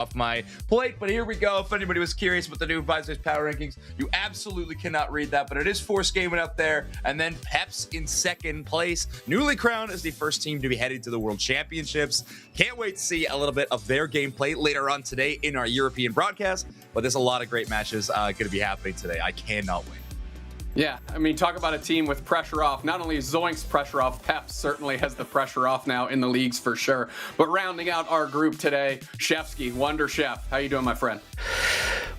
off my plate, but here we go. If anybody was curious about the new BH3 power rankings, you absolutely cannot read that, but it is Force Gaming up there, and then Peps in second place, newly crowned as the first team to be headed to the World Championships. Can't wait to see a little bit of their gameplay later on today in our European broadcast, but there's a lot of great matches going to be happening today. I cannot wait. Yeah, I mean, talk about a team with pressure off. Not only is Zoink's pressure off, Peps certainly has the pressure off now in the leagues for sure. But rounding out our group today, Chefsky, Wonder Chef. How you doing, my friend?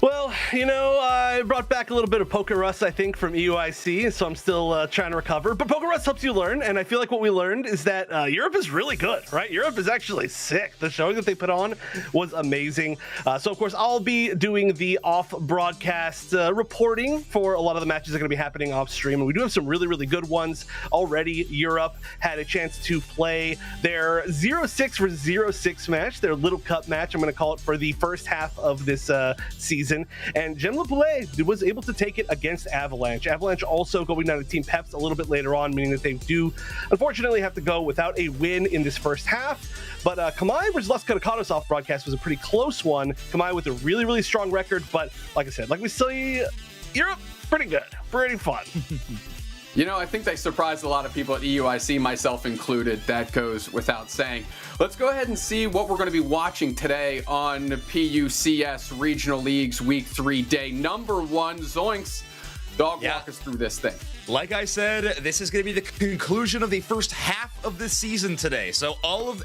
Well, you know, I brought back a little bit of Poker Rust, I think, from EUIC, so I'm still trying to recover. But Poker Rust helps you learn, and I feel like what we learned is that Europe is really good, right? Europe is actually sick. The showing that they put on was amazing. So, of course, I'll be doing the off-broadcast reporting for a lot of the matches that are going to be happening off-stream, and we do have some really, really good ones already. Europe had a chance to play their 0-6 for 0-6 match, their Little Cup match, I'm going to call it, for the first half of this season. And Gem Poulet was able to take it against Avalanche. Avalanche also going down to Team Peps a little bit later on, meaning that they do unfortunately have to go without a win in this first half. But Komaï versus Loscaducados off broadcast was a pretty close one. Komaï with a really, really strong record, but like I said, like we see, Europe, pretty good, pretty fun. You know, I think they surprised a lot of people at EUIC, myself included. That goes without saying. Let's go ahead and see what we're going to be watching today on PUCS Regional Leagues Week 3 day number 1. Zoinks, walk us through this thing. Like I said, this is going to be the conclusion of the first half of this season today. So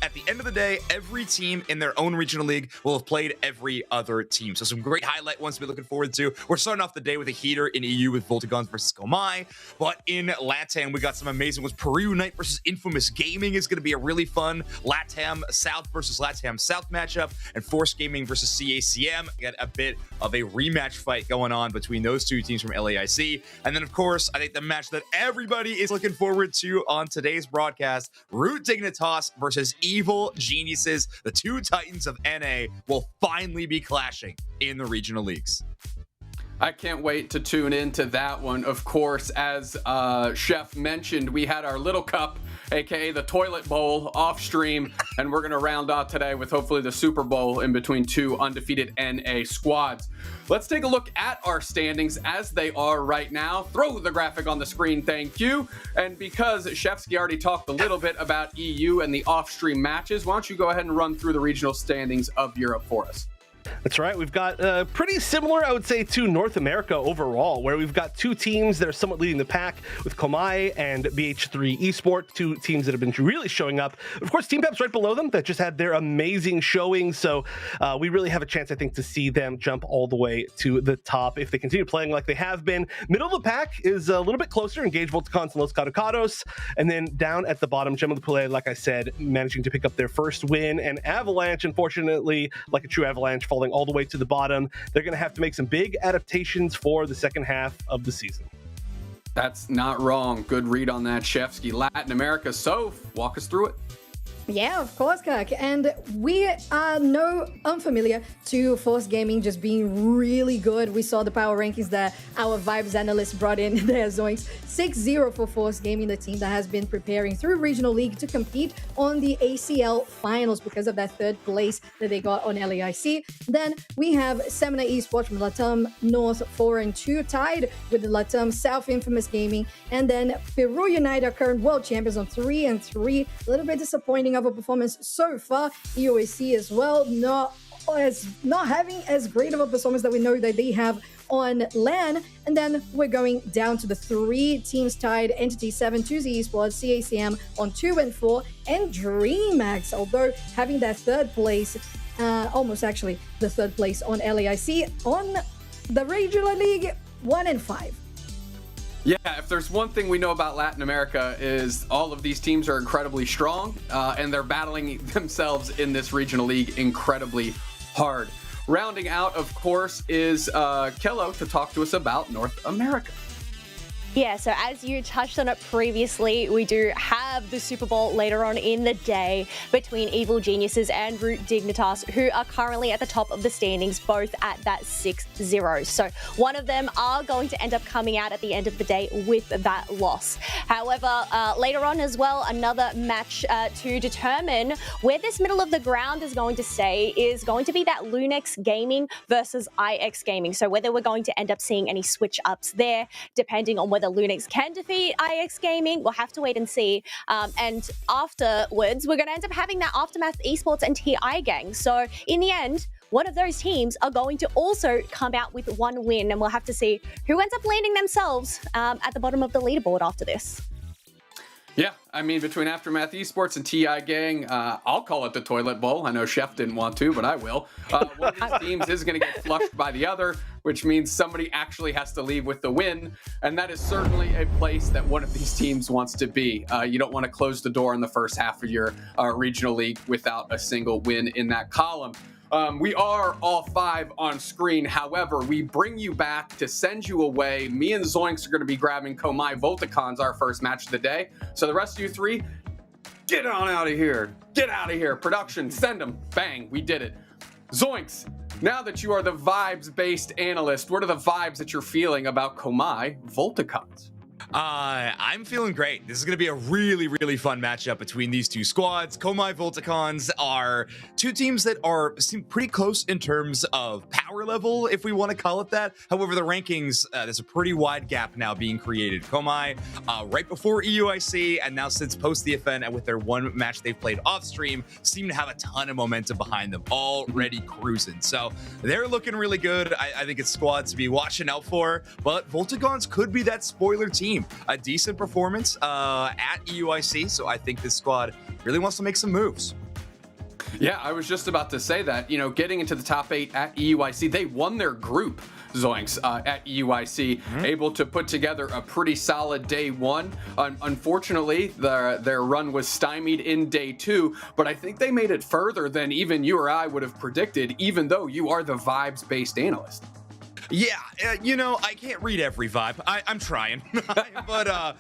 at the end of the day, every team in their own regional league will have played every other team. So some great highlight ones to be looking forward to. We're starting off the day with a heater in EU with Volticons versus Komaï. But in LATAM, we got some amazing ones. Peru Unite versus Infamous Gaming is going to be a really fun LATAM South versus LATAM South matchup. And Force Gaming versus CACM. Got a bit of a rematch fight going on between those two teams from LAIC. And then, of course, I think the match that everybody is looking forward to on today's broadcast, Root Dignitas versus Evil Geniuses. The two titans of NA will finally be clashing in the regional leagues. I can't wait to tune into that one. Of course, as Chef mentioned, we had our Little Cup, aka the Toilet Bowl, off stream, and we're going to round out today with hopefully the Super Bowl in between two undefeated NA squads. Let's take a look at our standings as they are right now. Throw the graphic on the screen, thank you. And because Chefsky already talked a little bit about EU and the off-stream matches, why don't you go ahead and run through the regional standings of Europe for us? That's right. We've got pretty similar, I would say, to North America overall, where we've got two teams that are somewhat leading the pack with Komaï and BH3 Esports, two teams that have been really showing up. Of course, Team Peps right below them that just had their amazing showing. So we really have a chance, I think, to see them jump all the way to the top if they continue playing like they have been. Middle of the pack is a little bit closer, Engage Volticons and Loscaducados. And then down at the bottom, Gem Poulet, like I said, managing to pick up their first win. And Avalanche, unfortunately, like a true Avalanche, falling all the way to the bottom. They're going to have to make some big adaptations for the second half of the season. That's not wrong. Good read on that, Chefsky. Latin America, Soph, walk us through it. Yeah, of course, Kirk. And we are no unfamiliar to Force Gaming just being really good. We saw the power rankings that our Vibes analyst brought in there, Zoinks. 6-0 for Force Gaming, the team that has been preparing through Regional League to compete on the ACL finals because of that third place that they got on LAIC. Then we have Semina Esports from Latam North 4-2, tied with the Latam South Infamous Gaming. And then Peru Unite, our current world champions, on 3-3. A little bit disappointing of a performance so far. EUAC as well, not having as great of a performance that we know that they have on LAN. And then we're going down to the three teams tied: Entity 7, 2Z Esports, CACM on 2-4, and Dreamax, although having that third place, almost actually the third place on LAIC, on the Regional League 1-5. Yeah, if there's one thing we know about Latin America is all of these teams are incredibly strong, and they're battling themselves in this regional league incredibly hard. Rounding out, of course, is Kello to talk to us about North America. Yeah, so as you touched on it previously, we do have the Super Bowl later on in the day between Evil Geniuses and Root Dignitas, who are currently at the top of the standings, both at that 6-0. So one of them are going to end up coming out at the end of the day with that loss. However, later on as well, another match to determine where this middle of the ground is going to stay is going to be that Lunex Gaming versus IX Gaming. So whether we're going to end up seeing any switch ups there, depending on whether Lunex can defeat IX Gaming, we'll have to wait and see. And afterwards, we're going to end up having that Aftermath Esports and TI gang. So in the end, one of those teams are going to also come out with one win, and we'll have to see who ends up landing themselves at the bottom of the leaderboard after this. Yeah, I mean, between Aftermath Esports and TI Gang, I'll call it the toilet bowl. I know Chef didn't want to, but I will. One of these teams is going to get flushed by the other, which means somebody actually has to leave with the win, and that is certainly a place that one of these teams wants to be. You don't want to close the door in the first half of your regional league without a single win in that column. We are all 5 on screen. However, we bring you back to send you away. Me and Zoinks are going to be grabbing Komaï Volticons, our first match of the day. So the rest of you 3, get on out of here. Get out of here. Production, send them. Bang, we did it. Zoinks, now that you are the vibes-based analyst, what are the vibes that you're feeling about Komaï Volticons? I'm feeling great. This is going to be a really, really fun matchup between these two squads. Komaï Volticons are two teams that seem pretty close in terms of power level, if we want to call it that. However, the rankings, there's a pretty wide gap now being created. Komaï, right before EUIC, and now since post the event and with their one match they've played off stream, seem to have a ton of momentum behind them, already cruising. So they're looking really good. I think it's squads to be watching out for, but Volticons could be that spoiler team. A decent performance at EUIC, so I think this squad really wants to make some moves. Yeah, I was just about to say that, you know, getting into the top 8 at EUIC, they won their group, Zoinks, at EUIC, able to put together a pretty solid day 1. Unfortunately, their run was stymied in day 2, but I think they made it further than even you or I would have predicted, even though you are the vibes-based analyst. Yeah, you know, I can't read every vibe. I'm trying. but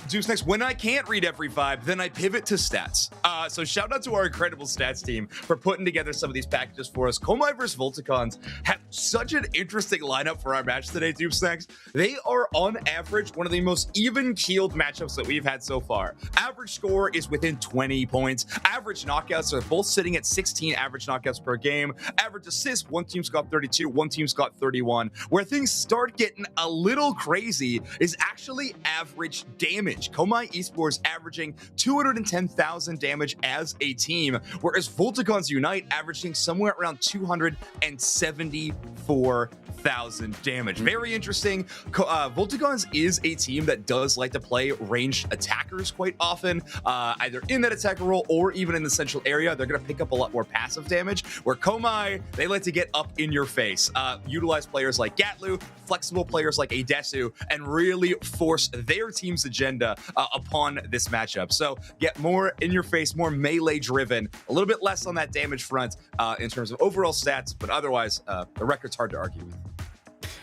Zeus Next, when I can't read every vibe, then I pivot to stats. So shout out to our incredible stats team for putting together some of these packages for us. Komaï versus Volticons have such an interesting lineup for our match today, Zeus Next. They are on average one of the most even-keeled matchups that we've had so far. Average score is within 20 points. Average knockouts are both sitting at 16 average knockouts per game. Average assists, one team's got 32, one team's got 31. Where things start getting a little crazy is actually average damage. Komaï Esports averaging 210,000 damage as a team, whereas Volticons Unite averaging somewhere around 274,000 damage. Very interesting. Volticons is a team that does like to play ranged attackers quite often, either in that attacker role or even in the central area. They're going to pick up a lot more passive damage, where Komaï, they like to get up in your face, utilize players like Gatlu, flexible players like Adesu, and really force their team's agenda upon this matchup. So get more in your face, more melee driven, a little bit less on that damage front in terms of overall stats, but otherwise the record's hard to argue with.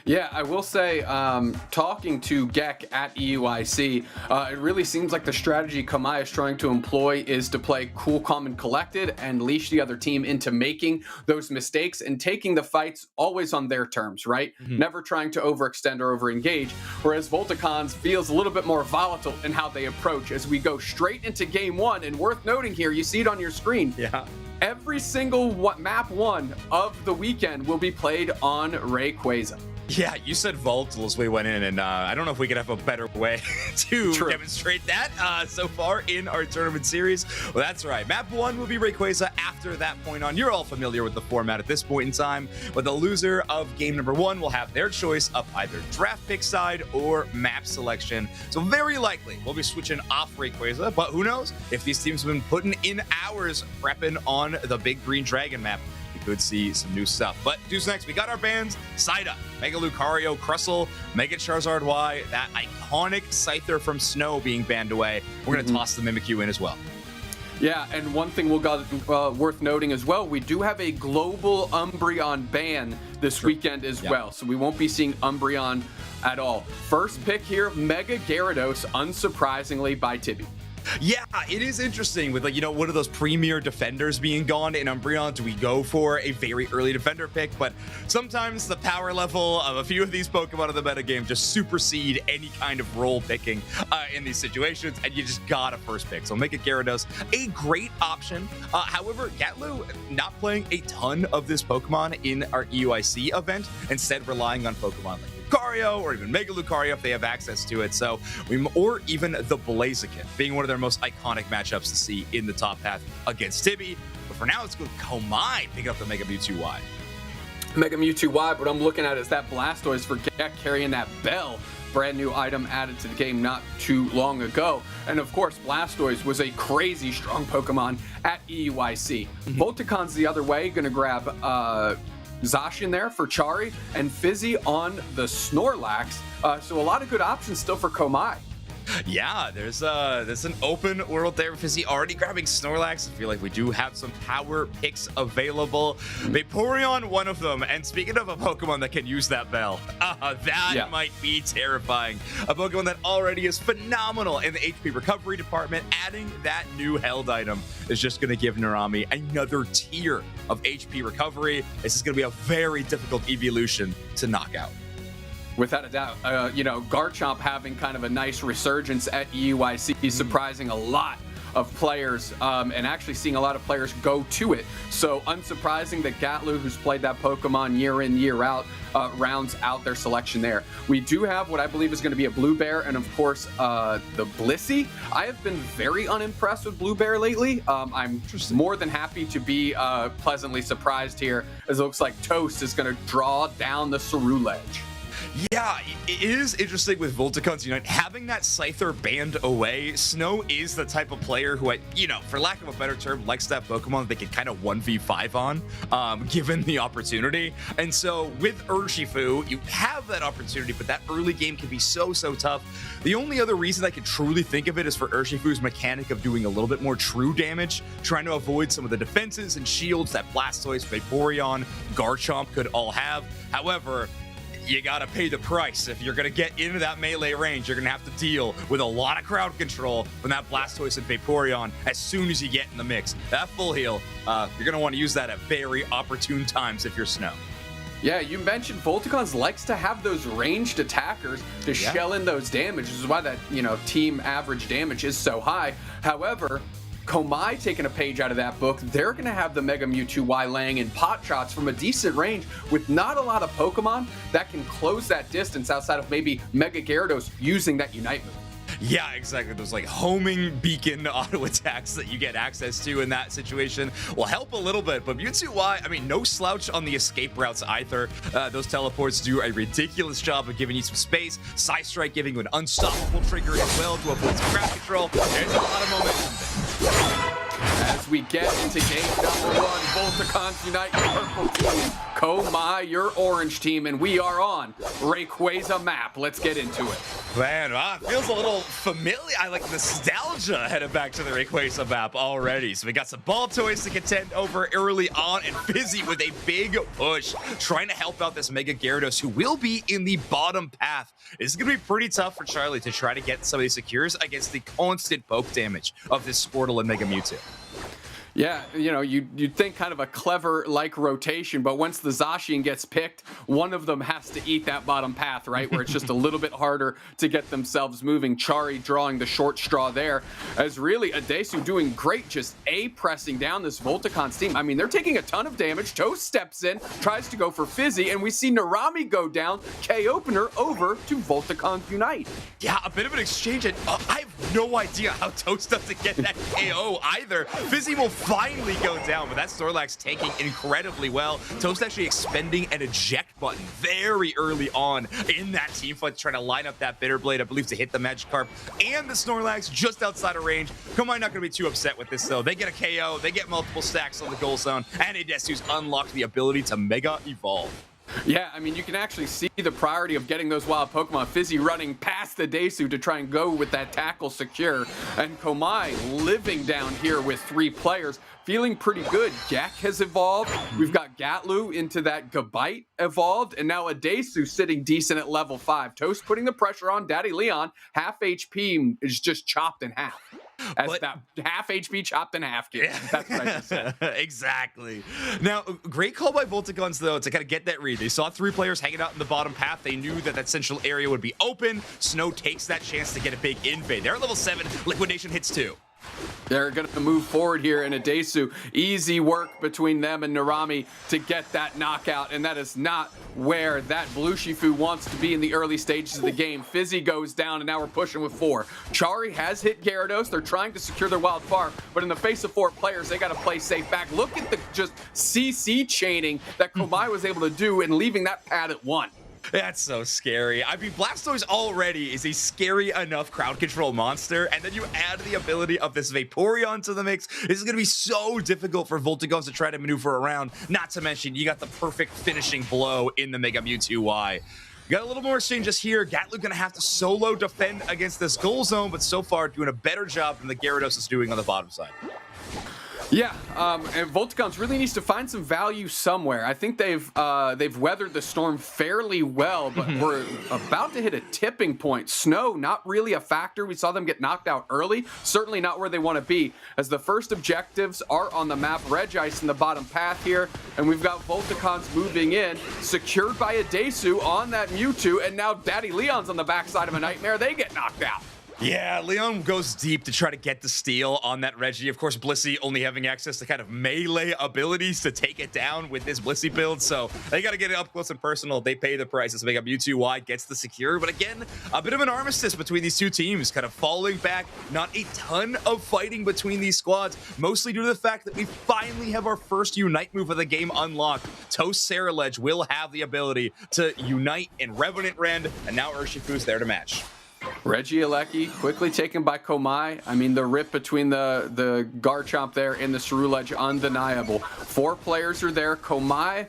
Yeah, I will say, talking to Gek at EUIC, it really seems like the strategy Komaï is trying to employ is to play cool, calm, and collected and leash the other team into making those mistakes and taking the fights always on their terms, right? Never trying to overextend or overengage, whereas Volticons feels a little bit more volatile in how they approach as we go straight into game 1. And worth noting here, you see it on your screen. Yeah. Every single map 1 of the weekend will be played on Rayquaza. Yeah, you said volatile as we went in, and I don't know if we could have a better way to demonstrate that so far in our tournament series. Well, that's right. Map 1 will be Rayquaza. After that point on, you're all familiar with the format at this point in time, but the loser of game number 1 will have their choice of either draft pick side or map selection. So very likely we'll be switching off Rayquaza, but who knows? If these teams have been putting in hours prepping on the big green dragon map, could see some new stuff. But Deuce Next, we got our bands, Psyduck, Mega Lucario, Crustle, Mega Charizard Y, that iconic Scyther from Snow being banned away. We're going to toss the Mimikyu in as well. Yeah, and one thing worth noting as well, we do have a global Umbreon ban this weekend as well, so we won't be seeing Umbreon at all. First pick here, Mega Gyarados, unsurprisingly by Tibby. Yeah, it is interesting with, like, you know, one of those premier defenders being gone in Umbreon. Do we go for a very early defender pick? But sometimes the power level of a few of these Pokemon in the metagame just supersede any kind of role picking in these situations, and you just gotta first pick. So Mega Gyarados, a great option. However, Gatlu not playing a ton of this Pokemon in our EUIC event, instead relying on Pokemon like Lucario or even Mega Lucario if they have access to it. So or even the Blaziken being one of their most iconic matchups to see in the top path against Tibby. But for now, let's go with Komaï picking up the Mega Mewtwo Y. Mega Mewtwo Y, what I'm looking at is that Blastoise for Gek carrying that bell. Brand new item added to the game not too long ago. And of course, Blastoise was a crazy strong Pokemon at EUIC. Volticons the other way, gonna grab Zacian there for Chari, and Fizzy on the Snorlax. So a lot of good options still for Komaï. Yeah, there's an open world there. Fizzy already grabbing Snorlax. I feel like we do have some power picks available. Vaporeon, one of them. And speaking of a Pokemon that can use that bell, that might be terrifying. A Pokemon that already is phenomenal in the HP recovery department. Adding that new held item is just going to give Narami another tier of HP recovery. This is going to be a very difficult evolution to knock out. Without a doubt, you know, Garchomp having kind of a nice resurgence at EUIC, surprising a lot of players, and actually seeing a lot of players go to it. So unsurprising that Gatlu, who's played that Pokemon year in, year out, rounds out their selection there. We do have what I believe is going to be a Blue Bear, and of course, the Blissey. I have been very unimpressed with Blue Bear lately. I'm more than happy to be pleasantly surprised here, as it looks like Toast is going to draw down the Ceruledge. Yeah, it is interesting with Volticons Unite. Having that Scyther banned away, Snow is the type of player who, you know, for lack of a better term, likes that Pokemon they can kind of 1v5 on, given the opportunity. And so with Urshifu, you have that opportunity, but that early game can be so tough. The only other reason I can truly think of it is for Urshifu's mechanic of doing a little bit more true damage, trying to avoid some of the defenses and shields that Blastoise, Vaporeon, Garchomp could all have. However, you gotta pay the price. If you're gonna get into that melee range, you're gonna have to deal with a lot of crowd control from that Blastoise and Vaporeon as soon as you get in the mix. That full heal, you're gonna want to use that at very opportune times if you're Snow. Yeah, you mentioned Volticons likes to have those ranged attackers to shell in those damage. This is why that, you know, team average damage is so high. However, Komaï taking a page out of that book, they're going to have the Mega Mewtwo Y laying in pot shots from a decent range with not a lot of Pokemon that can close that distance outside of maybe Mega Gyarados using that Unite move. Yeah, exactly. Those like homing beacon auto attacks that you get access to in that situation will help a little bit. But Mewtwo Y, I mean, no slouch on the escape routes either. Those teleports do a ridiculous job of giving you some space. Side Strike giving you an unstoppable trigger as well to avoid some crowd control. There's a lot of momentum there. As we get into game number one, Volticons Unite, your purple team, Komaï, your orange team, and we are on Rayquaza map. Let's get into it. Man, it feels a little familiar. I like nostalgia headed back to the Rayquaza map already. So we got some ball toys to contend over early on, and Fizzy with a big push, trying to help out this Mega Gyarados, who will be in the bottom path. It's going to be pretty tough for Charlie to try to get some of these secures against the constant poke damage of this Squirtle and Mega Mewtwo. Yeah, you know, you'd think kind of a clever like rotation, but once the Zacian gets picked, one of them has to eat that bottom path, right? Where it's just a little bit harder to get themselves moving. Chari drawing the short straw there, as really Adesu doing great, just pressing down this Volticons team. I mean, they're taking a ton of damage. Toast steps in, tries to go for Fizzy, and we see Narami go down, K-opener over to Volticons Unite. Yeah, a bit of an exchange, and I have no idea how Toast doesn't get that KO either. Fizzy will finally go down, but that Snorlax taking incredibly well. Toast actually expending an eject button very early on in that team fight, trying to line up that Bitter Blade, I believe, to hit the Magikarp and the Snorlax just outside of range. Komaï not going to be too upset with this, though. They get a KO, they get multiple stacks on the goal zone, and Adesu's unlocked the ability to Mega Evolve. Yeah, I mean, you can actually see the priority of getting those wild Pokemon. Fizzy running past the Desu to try and go with that tackle secure. And Komaï living down here with 3 players, feeling pretty good. Gek has evolved. We've got Gatlu into that Gabite evolved. And now a Desu sitting decent at level 5. Toast putting the pressure on Daddy Leon. Half HP is just chopped in half. As that half HP chopped in half, kid. Yeah. That's what I just said. Exactly. Now, great call by Volticons, though, to kind of get that read. They saw 3 players hanging out in the bottom path. They knew that that central area would be open. Snow takes that chance to get a big invade. They're at level 7. Liquidation hits 2. They're going to move forward here in a Desu. Easy work between them and Narami to get that knockout, and that is not where that Blue Shifu wants to be in the early stages of the game. Fizzy goes down, and now we're pushing with 4. Chari has hit Gyarados. They're trying to secure their wild farm, but in the face of 4 players, they got to play safe back. Look at the just CC chaining that Komaï was able to do and leaving that pad at 1. That's so scary. I mean, Blastoise already is a scary enough crowd control monster, and then you add the ability of this Vaporeon to the mix. This is going to be so difficult for Volticons to try to maneuver around, not to mention you got the perfect finishing blow in the Mega Mewtwo Y. Got a little more exchanges here. Gatlu going to have to solo defend against this goal zone, but so far doing a better job than the Gyarados is doing on the bottom side. Yeah, and Volticons really needs to find some value somewhere. I think they've weathered the storm fairly well, but we're about to hit a tipping point. Snow, not really a factor. We saw them get knocked out early. Certainly not where they want to be, as the first objectives are on the map. Regice in the bottom path here, and we've got Volticons moving in, secured by a Desu on that Mewtwo, and now Daddy Leon's on the backside of a Nightmare. They get knocked out. Yeah, Leon goes deep to try to get the steal on that Reggie. Of course, Blissey only having access to kind of melee abilities to take it down with this Blissey build, so they got to get it up close and personal. They pay the prices to make up Mewtwo Y, gets the secure, but again, a bit of an armistice between these 2 teams, kind of falling back. Not a ton of fighting between these squads, mostly due to the fact that we finally have our first Unite move of the game unlocked. Toast Saraledge will have the ability to unite in Revenant Rend, and now Urshifu's there to match. Regieleki quickly taken by Komaï. I mean, the rip between the Garchomp there and the Ceruledge, undeniable. 4 players are there. Komaï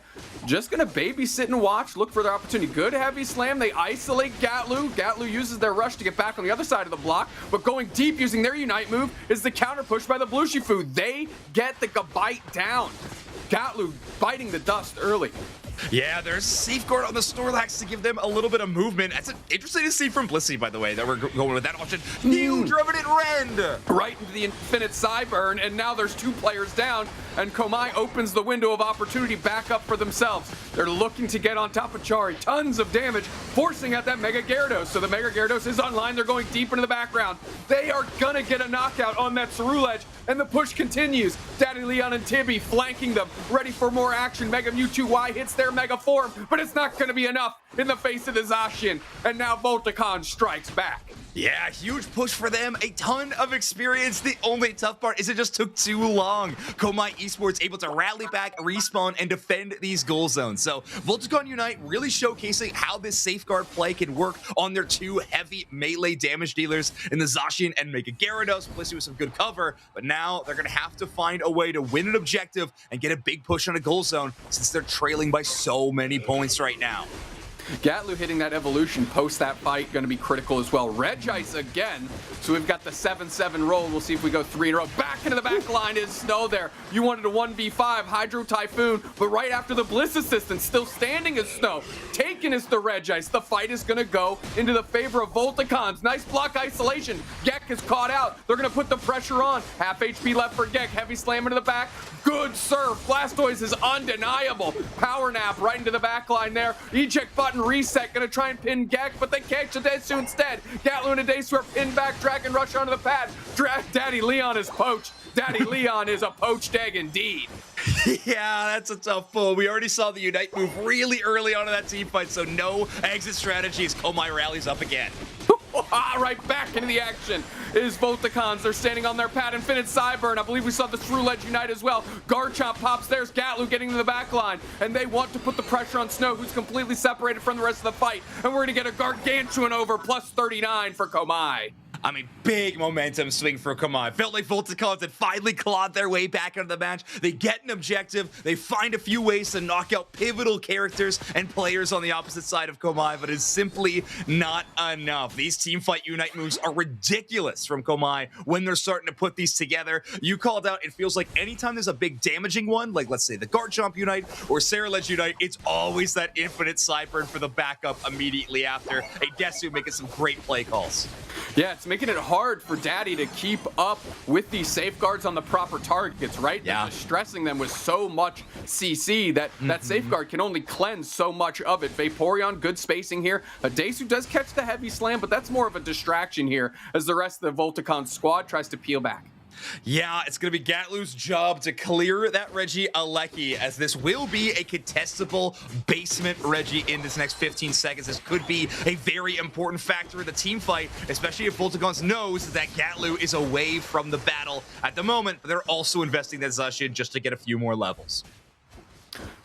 just going to babysit and watch, look for their opportunity. Good heavy slam. They isolate Gatlu. Gatlu uses their rush to get back on the other side of the block, but going deep using their Unite move is the counter push by the Blue Shifu. They get the Gabite down. Gatlu biting the dust early. Yeah, there's Safeguard on the Snorlax to give them a little bit of movement. That's interesting to see from Blissey, by the way, that we're going with that option. Huge Revenant Rend! Right into the Infinite Cyburn, and now there's 2 players down, and Komaï opens the window of opportunity back up for themselves. They're looking to get on top of Chari. Tons of damage, forcing out that Mega Gyarados. So the Mega Gyarados is online. They're going deep into the background. They are gonna get a knockout on that Ceruledge, and the push continues. Daddy Leon and Tibby flanking them, ready for more action. Mega Mewtwo Y hits their Mega Form, but it's not going to be enough in the face of the Zacian, and now Volticons strikes back. Yeah, huge push for them, a ton of experience. The only tough part is it just took too long. Twi Esports able to rally back, respawn, and defend these goal zones. So Volticon Unite really showcasing how this safeguard play can work on their 2 heavy melee damage dealers in the Zacian and Mega Gyarados. Blissey with some good cover, but now they're going to have to find a way to win an objective and get a big push on a goal zone since they're trailing by so many points right now. Gatlu hitting that evolution post that fight, going to be critical as well. Regice again. So we've got the 7-7 roll. We'll see if we go 3 in a row. Back into the back line is Snow there. You wanted a 1v5 Hydro Typhoon, but right after the Bliss assistance, still standing is Snow. Taken is the Regice. The fight is going to go into the favor of Volticons. Nice block isolation. Gek is caught out. They're going to put the pressure on. Half HP left for Gek. Heavy slam into the back. Good serve. Blastoise is undeniable. Power nap right into the back line there. Eject button reset. Gonna try and pin Gek, but they catch the Desu instead. Gatlu and Desu are pinned back. Dragon Rush onto the pad. Daddy Leon is poached. Daddy Leon is a poached egg indeed. Yeah, that's a tough pull. We already saw the Unite move really early on in that team fight, so no exit strategy as Komaï rallies up again. Right back into the action is Volticons. They're standing on their pad. Infinite Cyburn. I believe we saw the Ceruledge Unite as well. Garchomp pops. There's Gatlu getting to the back line. And they want to put the pressure on Snow, who's completely separated from the rest of the fight. And we're going to get a Gargantuan over plus 39 for Komaï. I mean, big momentum swing for Komaï. Felt like Volticons had finally clawed their way back into the match. They get an objective. They find a few ways to knock out pivotal characters and players on the opposite side of Komaï, but it's simply not enough. These teamfight unite moves are ridiculous from Komaï when they're starting to put these together. You called out, it feels like anytime there's a big damaging one, like let's say the guard jump unite or Sarah Ledge unite, it's always that infinite sideburn for the backup immediately after. A Desu making some great play calls. Yeah, it's making it hard for Daddy to keep up with these safeguards on the proper targets, right? Yeah. They're just stressing them with so much CC that that safeguard can only cleanse so much of it. Vaporeon, good spacing here. Desu does catch the heavy slam, but that's more of a distraction here as the rest of the Volticon squad tries to peel back. Yeah, it's going to be Gatlu's job to clear that Reggie Alecki, as this will be a contestable basement Reggie in this next 15 seconds. This could be a very important factor in the team fight, especially if Volticons knows that Gatlu is away from the battle at the moment, but they're also investing that Zacian just to get a few more levels.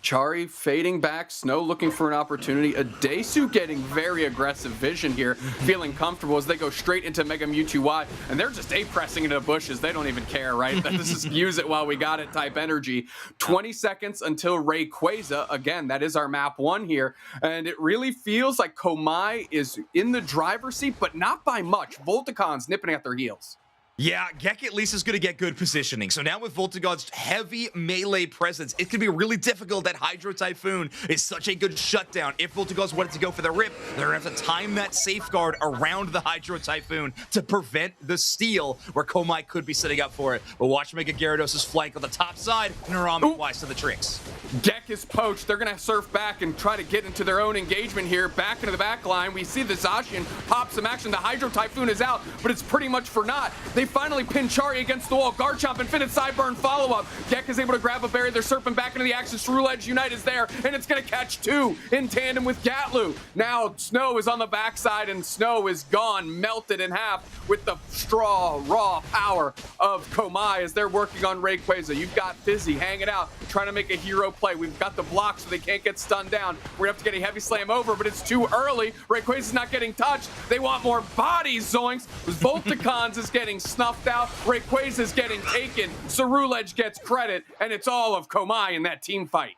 Chari fading back, Snow looking for an opportunity. Desu getting very aggressive vision here, feeling comfortable as they go straight into Mega Mewtwo Y, and they're just A-pressing into the bushes. They don't even care, right? This is use it while we got it type energy. 20 seconds until Rayquaza. Again, that is our map 1 here, and it really feels like Komaï is in the driver's seat, but not by much. Volticon's nipping at their heels. Yeah, Gek at least is going to get good positioning. So now with Volticon's heavy melee presence, it can be really difficult. That Hydro Typhoon is such a good shutdown. If Volticons wanted to go for the rip, they're going to have to time that safeguard around the Hydro Typhoon to prevent the steal where Komaï could be setting up for it. But watch Mega Gyarados' flank on the top side. Narami wise to the tricks. Gek is poached. They're going to surf back and try to get into their own engagement here. Back into the back line. We see the Zacian pop some action. The Hydro Typhoon is out, but it's pretty much for naught. They finally pin Chari against the wall. Garchomp, Infinite Sideburn follow-up. Gek is able to grab a berry. They're surfing back into the action. Through Ledge Unite is there, and it's going to catch 2 in tandem with Gatlu. Now Snow is on the backside, and Snow is gone, melted in half with the raw power of Komaï as they're working on Rayquaza. You've got Fizzy hanging out, trying to make a hero play. We've got the block so they can't get stunned down. We're going to have to get a heavy slam over, but it's too early. Rayquaza's not getting touched. They want more bodies, Zoinks. Volticons is getting snuffed out. Rayquaza is getting taken. Cerulege gets credit, and it's all of Komaï in that team fight.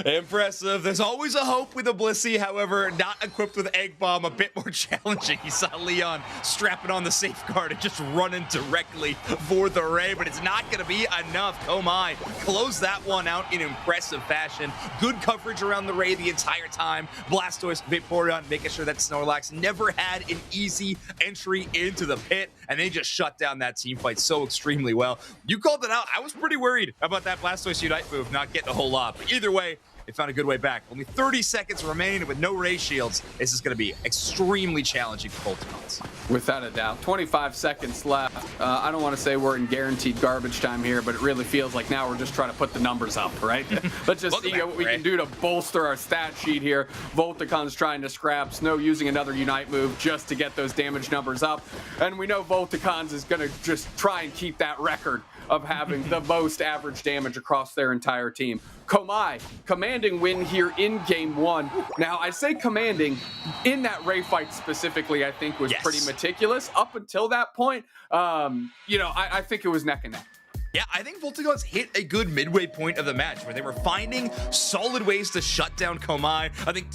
Impressive. There's always a hope with a Blissey, however, not equipped with Egg Bomb, a bit more challenging. You saw Leon strapping on the safeguard and just running directly for the Ray, but it's not going to be enough. Komaï close that one out in impressive fashion. Good coverage around the Ray the entire time. Blastoise, Vaporeon, making sure that Snorlax never had an easy entry into the pit, and they just shut down that team fight so extremely well. You called it out. I was pretty worried about that Blastoise Unite move not getting a whole lot, but either way, they found a good way back. Only 30 seconds remaining with no Ray shields. This is going to be extremely challenging for Volticons. Without a doubt. 25 seconds left. I don't want to say we're in guaranteed garbage time here, but it really feels like now we're just trying to put the numbers up, right? Let's just see what we can do to bolster our stat sheet here. Volticon's trying to scrap. Snow using another Unite move just to get those damage numbers up. And we know Volticons is going to just try and keep that record of having the most average damage across their entire team. Komaï, commanding win here in game 1. Now, I say commanding, in that Ray fight specifically, I think was pretty meticulous. Up until that point, I think it was neck and neck. Yeah, I think Volticons hit a good midway point of the match where they were finding solid ways to shut down Komaï. I think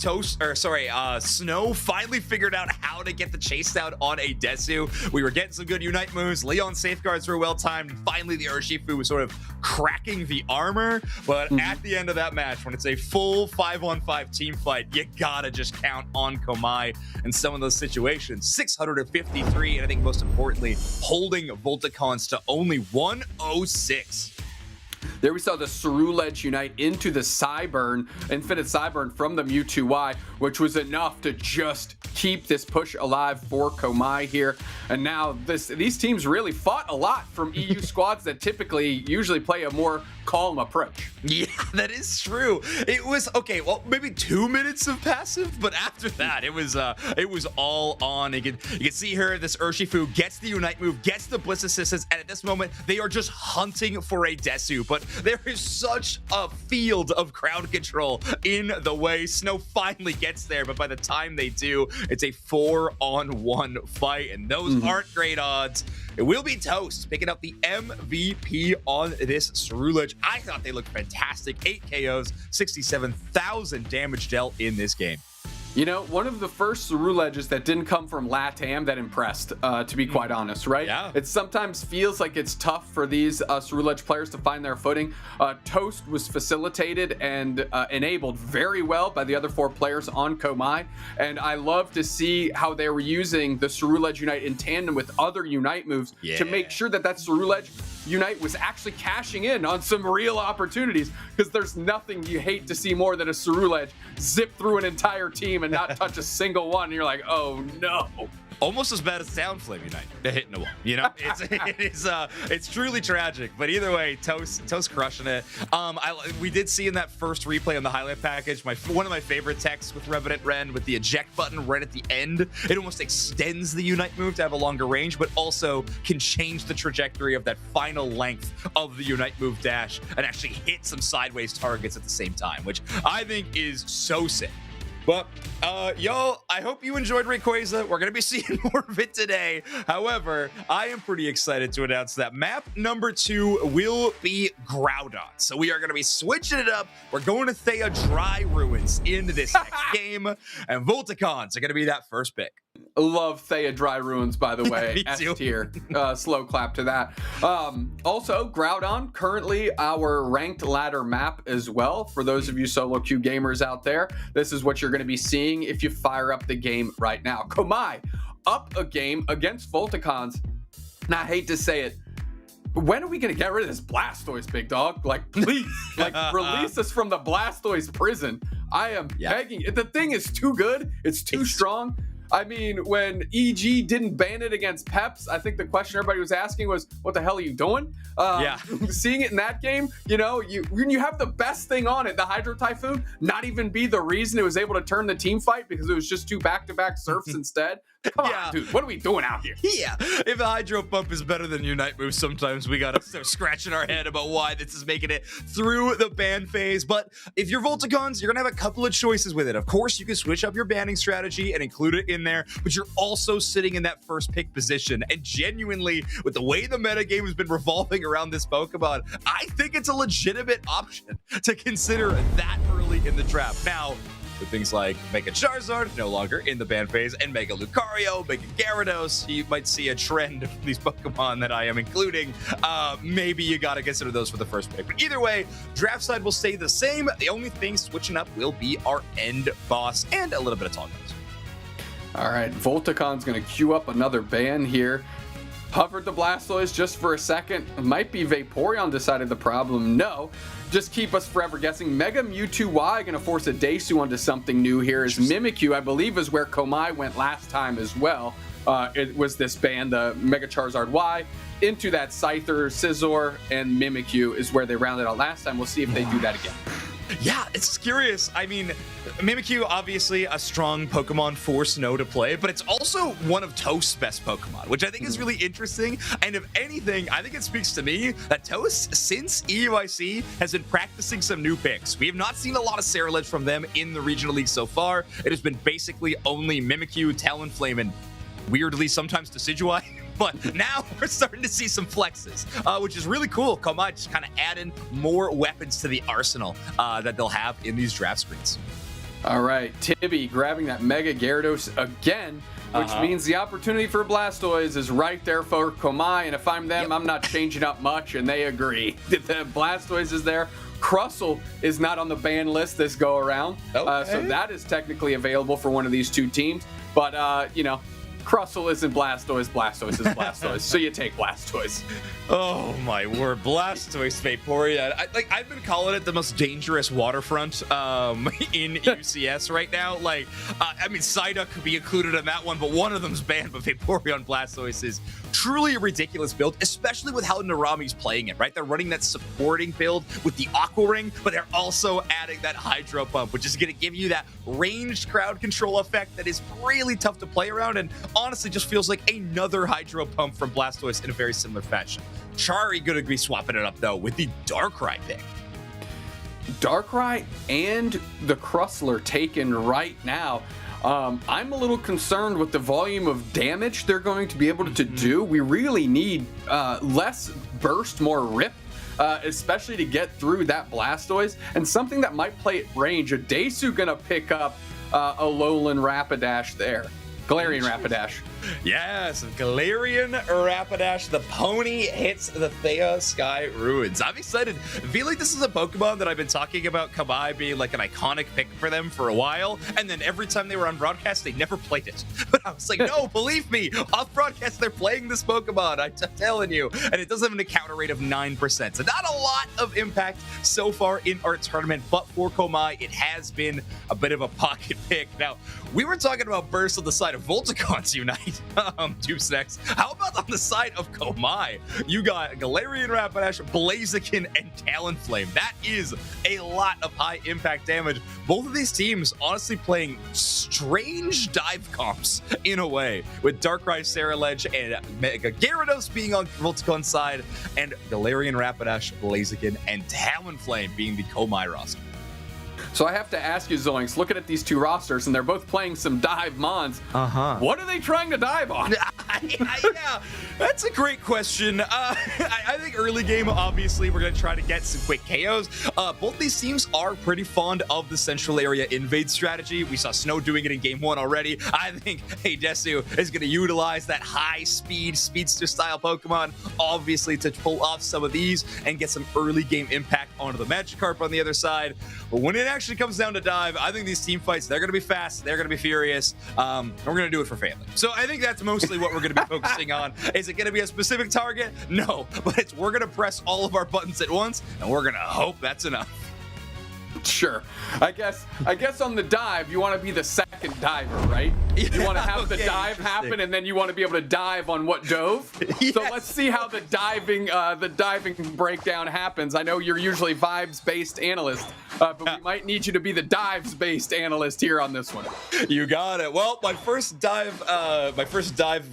Snow finally figured out how to get the chase down on a Desu. We were getting some good Unite moves. Leon's safeguards were well timed. Finally, the Urshifu was sort of cracking the armor. But at the end of that match, when it's a full 5-on-5 team fight, you gotta just count on Komaï in some of those situations. 653, and I think most importantly, holding Volticons to only 106. There we saw the Cerulege Unite into the Infinite Sideburn from the Mewtwo Y, which was enough to just keep this push alive for Komaï here. And now these teams really fought a lot from EU squads that usually play a more calm approach. Yeah, that is true. It was okay. Well, maybe 2 minutes of passive, but after that, it was all on. You can see here, this Urshifu gets the Unite move, gets the Bliss assistance, and at this moment, they are just hunting for a Desu. But There is such a field of crowd control in the way. Snow finally gets there, but by the time they do, it's a 4-on-1 fight, and those aren't great odds. It will be Toast picking up the MVP on this Ceruledge. I thought they looked fantastic. 8 KOs, 67,000 damage dealt in this game. You know, one of the first Ceruledges that didn't come from LATAM that impressed, to be quite honest, right? Yeah. It sometimes feels like it's tough for these Ceruledge players to find their footing. Toast was facilitated and enabled very well by the other 4 players on Komaï, and I love to see how they were using the Ceruledge Unite in tandem with other Unite moves to make sure that that Ceruledge Unite was actually cashing in on some real opportunities, because there's nothing you hate to see more than a Ceruledge zip through an entire team and not touch a single one. And you're like, oh no. Almost as bad as Soundflame Unite hitting a wall. You know, it's truly tragic. But either way, Toast crushing it. We did see in that first replay on the highlight package, one of my favorite techs with Revenant Ren with the eject button right at the end. It almost extends the Unite move to have a longer range, but also can change the trajectory of that final length of the Unite move dash and actually hit some sideways targets at the same time, which I think is so sick. But, y'all, I hope you enjoyed Rayquaza. We're going to be seeing more of it today. However, I am pretty excited to announce that map number 2 will be Groudon. So we are going to be switching it up. We're going to Thea Dry Ruins in this next game. And Volticons are going to be that first pick. Love Thea Dry Ruins, by the way. S tier. Slow clap to that. Also, Groudon, currently our ranked ladder map as well. For those of you solo queue gamers out there, this is what you're going to be seeing if you fire up the game right now. Komaï, up a game against Volticons. Now, I hate to say it, when are we going to get rid of this Blastoise, big dog? Like, please, like, release us from the Blastoise prison. I am begging. The thing is too good. It's too strong. I mean, when EG didn't ban it against Peps, I think the question everybody was asking was, what the hell are you doing? Seeing it in that game, you know, when you have the best thing on it, the Hydro Typhoon, not even be the reason it was able to turn the team fight because it was just 2 back-to-back surfs instead. Come on, dude, what are we doing out here? Yeah, if a Hydro Pump is better than Unite moves, sometimes we gotta start scratching our head about why this is making it through the ban phase. But if you're Volticons, you're gonna have a couple of choices with it. Of course, you can switch up your banning strategy and include it in there, but you're also sitting in that first pick position. And genuinely, with the way the metagame has been revolving around this Pokemon, I think it's a legitimate option to consider that early in the draft. Now, with things like Mega Charizard no longer in the ban phase, and Mega Lucario, Mega Gyarados, you might see a trend of these Pokemon that I am including. Maybe you gotta consider those for the first pick. But either way, draft side will stay the same. The only thing switching up will be our end boss and a little bit of Tall Nose. All right, Volticon's gonna queue up another ban here. Hovered the Blastoise just for a second. It might be Vaporeon decided the problem. No. Just keep us forever guessing. Mega Mewtwo Y gonna force a Desu onto something new here. Is Mimikyu, I believe, is where Komaï went last time as well. It was this ban, the Mega Charizard Y, into that Scyther, Scizor, and Mimikyu is where they rounded out last time. We'll see if they do that again. Yeah, it's curious. I mean, Mimikyu, obviously a strong Pokemon for Snow to play, but it's also one of Toast's best Pokemon, which I think is really interesting. And if anything, I think it speaks to me that Toast, since EUIC, has been practicing some new picks. We have not seen a lot of Ceruledge from them in the Regional League so far. It has been basically only Mimikyu, Talonflame, and weirdly sometimes Decidueye. But now we're starting to see some flexes, which is really cool. Komaï just kind of adding more weapons to the arsenal that they'll have in these draft screens. All right, Tibby grabbing that Mega Gyarados again, which means the opportunity for Blastoise is right there for Komaï. And if I'm them, I'm not changing up much, and they agree. The Blastoise is there. Crustle is not on the ban list this go around, so that is technically available for one of these two teams. But, you know, Crustle isn't Blastoise, Blastoise is Blastoise, so you take Blastoise. Oh my word, Blastoise Vaporeon. I've been calling it the most dangerous waterfront in UCS right now. Like, I mean, Psyduck could be included in that one, but one of them's banned, but Vaporeon Blastoise is truly a ridiculous build, especially with how Narami's playing it, right? They're running that supporting build with the Aqua Ring, but they're also adding that Hydro Pump, which is going to give you that ranged crowd control effect that is really tough to play around, and honestly just feels like another Hydro Pump from Blastoise in a very similar fashion. Chari going to be swapping it up, though, with the Darkrai pick. Darkrai and the Crustler taken right now. I'm a little concerned with the volume of damage they're going to be able to do. We really need less burst, more rip, especially to get through that Blastoise. And something that might play at range, a Desu gonna pick up a Alolan Rapidash there. Galarian Rapidash. Yes, Galarian Rapidash. The pony hits the Thea Sky Ruins. I'm excited. I feel like this is a Pokemon that I've been talking about Komaï being like an iconic pick for them for a while, and then every time they were on broadcast, they never played it. But I was like, no, believe me, off broadcast, they're playing this Pokemon. I'm telling you. And it does have an encounter rate of 9%. So not a lot of impact so far in our tournament, but for Komaï, it has been a bit of a pocket pick. Now, we were talking about bursts on the side of Volticons Unite. Dupsnex. How about on the side of Komaï? You got Galarian Rapidash, Blaziken, and Talonflame. That is a lot of high impact damage. Both of these teams honestly playing strange dive comps in a way, with Darkrai, Ceruledge, and Mega Gyarados being on Volticon's side, and Galarian Rapidash, Blaziken, and Talonflame being the Komaï roster. So I have to ask you, Zoinks, looking at these two rosters, and they're both playing some dive mons. What are they trying to dive on? Yeah, that's a great question. I think early game, obviously, we're going to try to get some quick KOs. Both these teams are pretty fond of the central area invade strategy. We saw Snow doing it in game 1 already. I think Desu is going to utilize that high-speed, speedster-style Pokemon, obviously, to pull off some of these and get some early game impact onto the Magikarp on the other side. But when it actually comes down to dive, I think these team fights, they're going to be fast, they're going to be furious, and we're going to do it for family. So I think that's mostly what we're going to be focusing on. Is it going to be a specific target? No, but we're going to press all of our buttons at once, and we're going to hope that's enough. Sure. I guess on the dive, you want to be the second diver, right? You want to have the dive happen, and then you want to be able to dive on what dove. Yes. So let's see how the diving breakdown happens. I know you're usually vibes-based analyst, but we might need you to be the dives-based analyst here on this one. You got it. Well, my first dive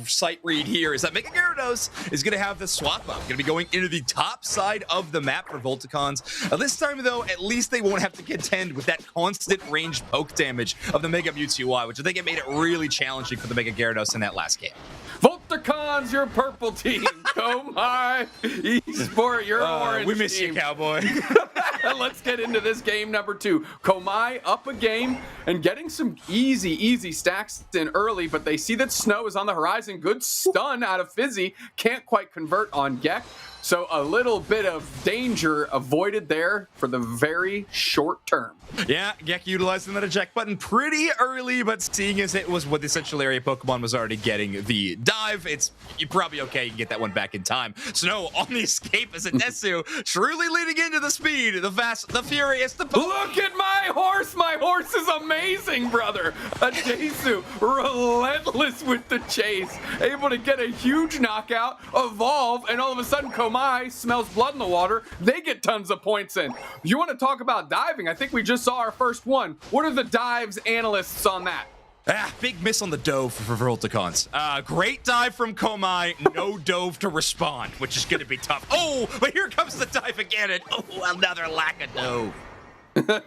sight read here is that Mega Gyarados is going to have the swap up. Going to be going into the top side of the map for Volticons. This time, though, at least they won't have to contend with that constant ranged poke damage of the Mega Mewtwo Y, which I think it made it really challenging for the Mega Gyarados in that last game. Volticons, your purple team. Komaï Esports, your orange We miss team. you, cowboy. Let's get into this game number 2. Komaï up a game and getting some easy stacks in early, but they see that Snow is on the horizon. Good stun out of Fizzy. Can't quite convert on Gek. So a little bit of danger avoided there for the very short term. Yeah, Gek utilizing that eject button pretty early, but seeing as it was what the central area Pokemon was already getting the dive, you're probably okay. You can get that one back in time. Snow on the escape as a Desu, truly leading into the speed, the fast, the furious, the Pokemon. Look at my horse! My horse is amazing, brother! A Desu, relentless with the chase, able to get a huge knockout, evolve, and all of a sudden Komaï smells blood in the water. They get tons of points in. You want to talk about diving? I think we just saw our first one. What are the dives analysts on that? Big miss on the dove for Volticons. Great dive from Komaï, no dove to respond, which is going to be tough. Oh, but here comes the dive again, and another lack of dove.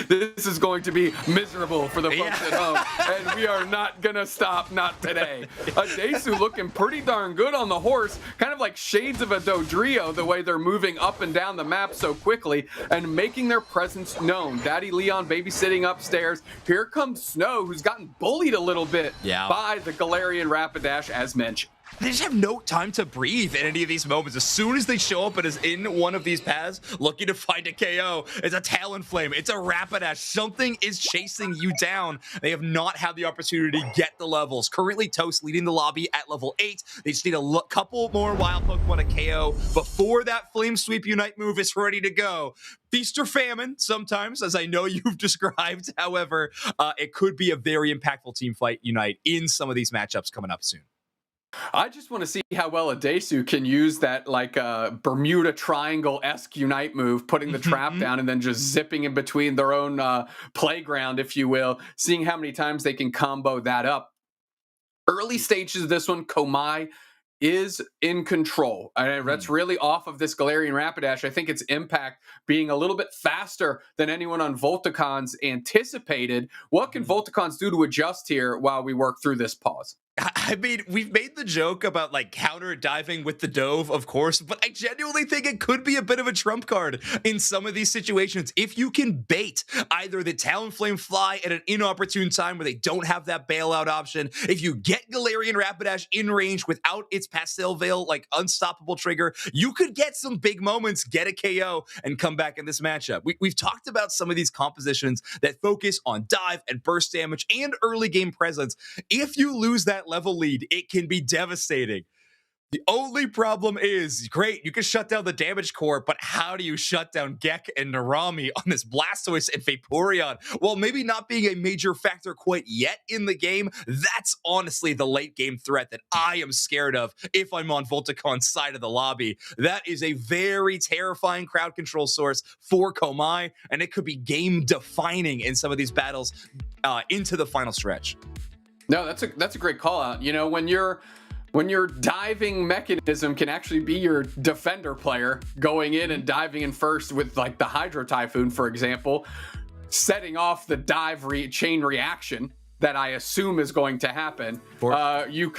This is going to be miserable for the folks at home, and we are not gonna stop, not today. Desu looking pretty darn good on the horse, kind of like shades of a Dodrio, the way they're moving up and down the map so quickly and making their presence known. Daddy Leon babysitting upstairs. Here comes Snow, who's gotten bullied a little bit by the Galarian Rapidash, as mentioned. They just have no time to breathe in any of these moments. As soon as they show up and is in one of these paths looking to find a KO, it's a Talonflame, it's a Rapidash. Something is chasing you down. They have not had the opportunity to get the levels. Currently, Toast leading the lobby at level 8. They just need a couple more wild Pokemon to KO before that Flame Sweep Unite move is ready to go. Feast or famine sometimes, as I know you've described. However, it could be a very impactful team fight Unite in some of these matchups coming up soon. I just want to see how well Adesu can use that like Bermuda Triangle-esque Unite move, putting the trap down and then just zipping in between their own playground, if you will, seeing how many times they can combo that up. Early stages of this one, Komaï is in control. That's really off of this Galarian Rapidash. I think its impact being a little bit faster than anyone on Volticons anticipated. What can Volticons do to adjust here while we work through this pause? I mean, we've made the joke about like counter diving with the dove, of course, but I genuinely think it could be a bit of a trump card in some of these situations. If you can bait either the Talonflame fly at an inopportune time where they don't have that bailout option, if you get Galarian Rapidash in range without its Pastel Veil, like unstoppable trigger, you could get some big moments, get a KO, and come back in this matchup. We've talked about some of these compositions that focus on dive and burst damage and early game presence. If you lose that level lead, it can be devastating. The only problem is, great, you can shut down the damage core, but how do you shut down Gek and Narami on this Blastoise and Vaporeon? While maybe not being a major factor quite yet in the game, that's honestly the late game threat that I am scared of if I'm on Volticon's side of the lobby. That is a very terrifying crowd control source for Komaï, and it could be game defining in some of these battles into the final stretch. No, that's a great call out. You know, when your diving mechanism can actually be your defender player going in and diving in first with like the Hydro Typhoon, for example, setting off the dive chain reaction that I assume is going to happen. You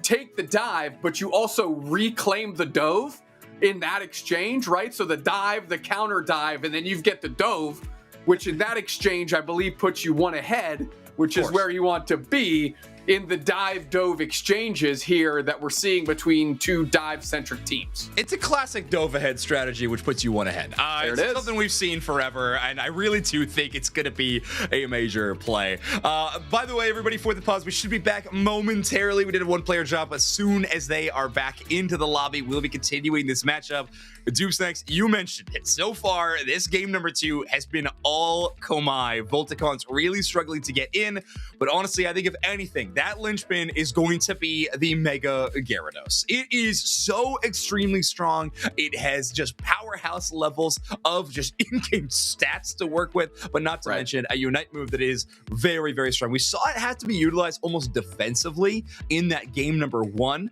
take the dive, but you also reclaim the dove in that exchange, right? So the dive, the counter dive, and then you get the dove, which in that exchange, I believe puts you one ahead, which is where you want to be in the dive-dove exchanges here that we're seeing between two dive-centric teams. It's a classic dove ahead strategy, which puts you one ahead. It's something we've seen forever, and I really do think it's going to be a major play. By the way, everybody, for the pause, we should be back momentarily. We did a one-player drop. As soon as they are back into the lobby, we'll be continuing this matchup. Dubesnacks, you mentioned it. So far, this game number 2 has been all Komaï. Volticons really struggling to get in, but honestly, I think if anything, that linchpin is going to be the Mega Gyarados. It is so extremely strong. It has just powerhouse levels of just in-game stats to work with, but not to mention a Unite move that is very, very strong. We saw it have to be utilized almost defensively in that game number 1,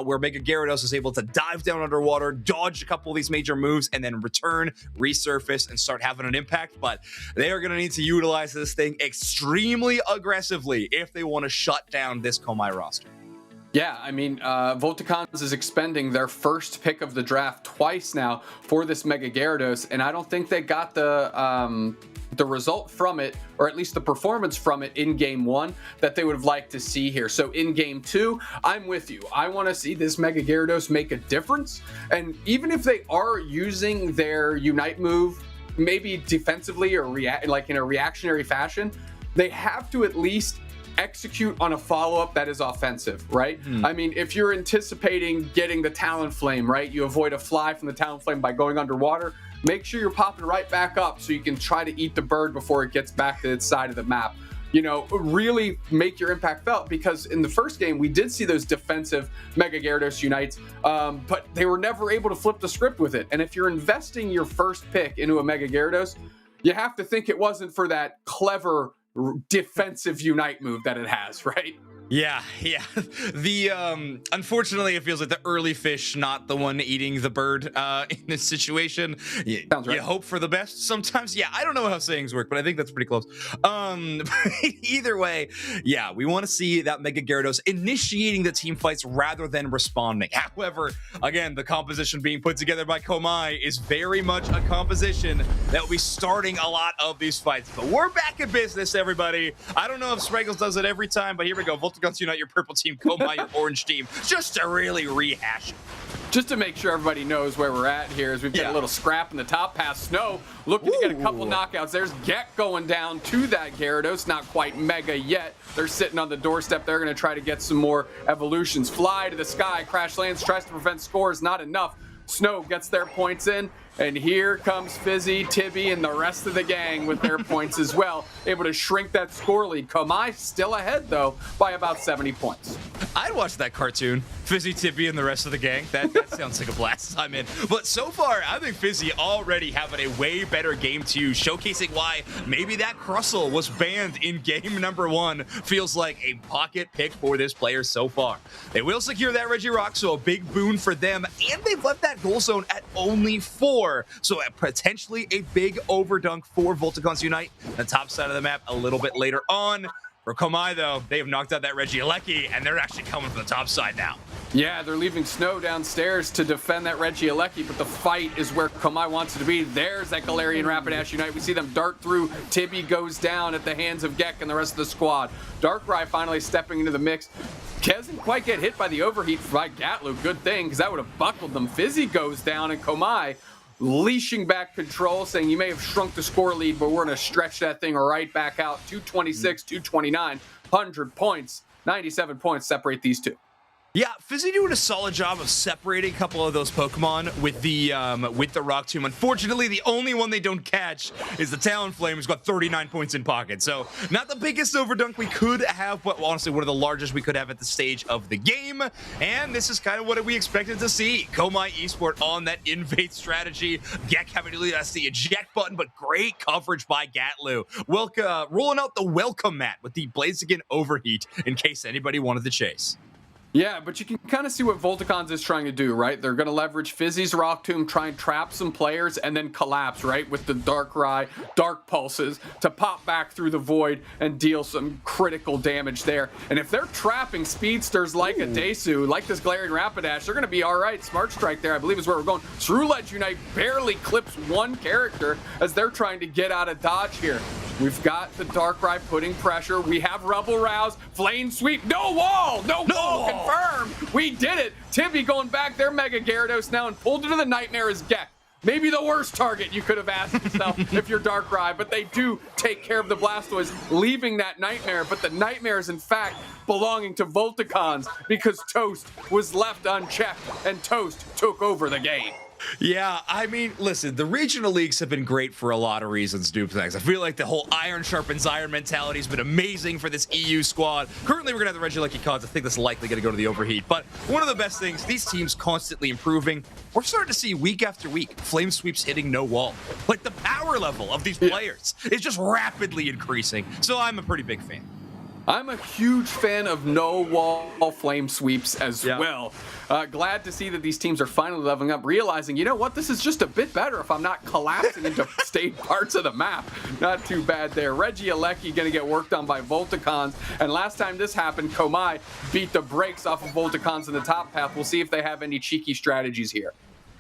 where Mega Gyarados is able to dive down underwater, dodge a couple of these major moves, and then return, resurface, and start having an impact. But they are going to need to utilize this thing extremely aggressively if they want to shut down this Komaï roster. Yeah, I mean, Volticons is expending their first pick of the draft twice now for this Mega Gyarados, and I don't think they got the result from it, or at least the performance from it in game 1 that they would have liked to see here. So in game 2, I'm with you. I want to see this Mega Gyarados make a difference, and even if they are using their Unite move, maybe defensively or like in a reactionary fashion, they have to at least execute on a follow-up that is offensive, right? I mean, if you're anticipating getting the Talonflame, right, you avoid a fly from the Talonflame by going underwater, make sure you're popping right back up so you can try to eat the bird before it gets back to its side of the map. You know, really make your impact felt, because in the first game, we did see those defensive Mega Gyarados Unites, but they were never able to flip the script with it. And if you're investing your first pick into a Mega Gyarados, you have to think it wasn't for that clever defensive Unite move that it has, right? Yeah. The unfortunately, it feels like the early fish, not the one eating the bird in this situation. Sounds right. You hope for the best sometimes. Yeah, I don't know how sayings work, but I think that's pretty close. Either way, yeah, we want to see that Mega Gyarados initiating the team fights rather than responding. However, again, the composition being put together by Komaï is very much a composition that will be starting a lot of these fights. But we're back in business, everybody. I don't know if Spraggles does it every time, but here we go. Volticons unite your purple team, Komaï your orange team, just to really rehash it. Just to make sure everybody knows where we're at here, as we've got a little scrap in the top pass. Snow looking to get a couple knockouts. There's Gek going down to that Gyarados, not quite Mega yet. They're sitting on the doorstep. They're going to try to get some more evolutions. Fly to the sky, crash lands, tries to prevent scores, not enough. Snow gets their points in. And here comes Fizzy, Tibby, and the rest of the gang with their points as well, able to shrink that score lead. Komaï still ahead, though, by about 70 points. I'd watch that cartoon, Fizzy, Tibby, and the rest of the gang. That sounds like a blast. I'm in. But so far, I think Fizzy already having a way better game 2, showcasing why maybe that Crustle was banned in game number 1 feels like a pocket pick for this player so far. They will secure that Regirock, so a big boon for them, and they've left that goal zone at only 4. So potentially a big overdunk for Volticons Unite. The top side of the map a little bit later on. For Komaï, though, they have knocked out that Regieleki, and they're actually coming from the top side now. Yeah, they're leaving Snow downstairs to defend that Regieleki, but the fight is where Komaï wants it to be. There's that Galarian Rapidash Unite. We see them dart through. Tibby goes down at the hands of Gek and the rest of the squad. Darkrai finally stepping into the mix. Doesn't quite get hit by the overheat by Gatlu. Good thing, because that would have buckled them. Fizzy goes down, and Komaï leashing back control, saying you may have shrunk the score lead, but we're going to stretch that thing right back out. 226, 229, 100 points, 97 points separate these two. Yeah, Fizzy doing a solid job of separating a couple of those Pokemon with the Rock Tomb. Unfortunately, the only one they don't catch is the Talonflame, who's got 39 points in pocket. So not the biggest overdunk we could have, but honestly one of the largest we could have at the stage of the game. And this is kind of what we expected to see. Komaï Esports on that invade strategy. Gek having to that's the eject button, but great coverage by Gatlu. Rolling out the welcome mat with the Blaziken overheat in case anybody wanted to chase. Yeah, but you can kind of see what Volticons is trying to do, right? They're going to leverage Fizzy's Rock Tomb, try and trap some players, and then collapse, right? With the Darkrai, Dark Pulses to pop back through the void and deal some critical damage there. And if they're trapping speedsters like a Desu, like this Galarian Rapidash, they're going to be all right. Smart Strike there, I believe, is where we're going. True-Ledge Unite barely clips one character as they're trying to get out of dodge here. We've got the Darkrai putting pressure. We have Rebel Rouse, Flame Sweep, no wall, no wall, confirmed. We did it. Tibby going back there, Mega Gyarados now, and pulled into the Nightmare as Gek. Maybe the worst target you could have asked yourself if you're Darkrai, but they do take care of the Blastoise, leaving that Nightmare, but the Nightmare is in fact belonging to Volticons because Toast was left unchecked and Toast took over the game. Yeah, I mean, listen, the regional leagues have been great for a lot of reasons, Duplex. I feel like the whole iron sharpens iron mentality has been amazing for this EU squad. Currently, we're going to have the Regieleki cards. I think that's likely going to go to the overheat. But one of the best things, these teams constantly improving. We're starting to see week after week, Flame Sweeps hitting no wall. Like, the power level of these players is just rapidly increasing. So I'm a pretty big fan. I'm a huge fan of no wall Flame Sweeps as well. Glad to see that these teams are finally leveling up, realizing, you know what, this is just a bit better if I'm not collapsing into state parts of the map. Not too bad there. Regieleki going to get worked on by Volticons, and last time this happened, Komaï beat the brakes off of Volticons in the top path. We'll see if they have any cheeky strategies here.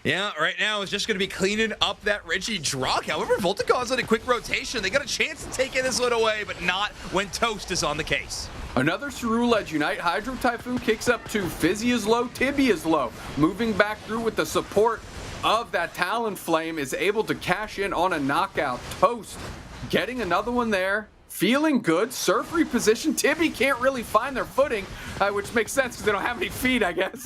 Yeah, right now it's just going to be cleaning up that Regidrag. However, Volticons on a quick rotation. They got a chance to take this one away, but not when Toast is on the case. Another True-Ledge Unite. Hydro Typhoon kicks up to Fizzy is low, Tibby is low. Moving back through with the support of that Talonflame is able to cash in on a knockout. Toast getting another one there. Feeling good. Surf reposition. Tibby can't really find their footing, which makes sense because they don't have any feet, I guess.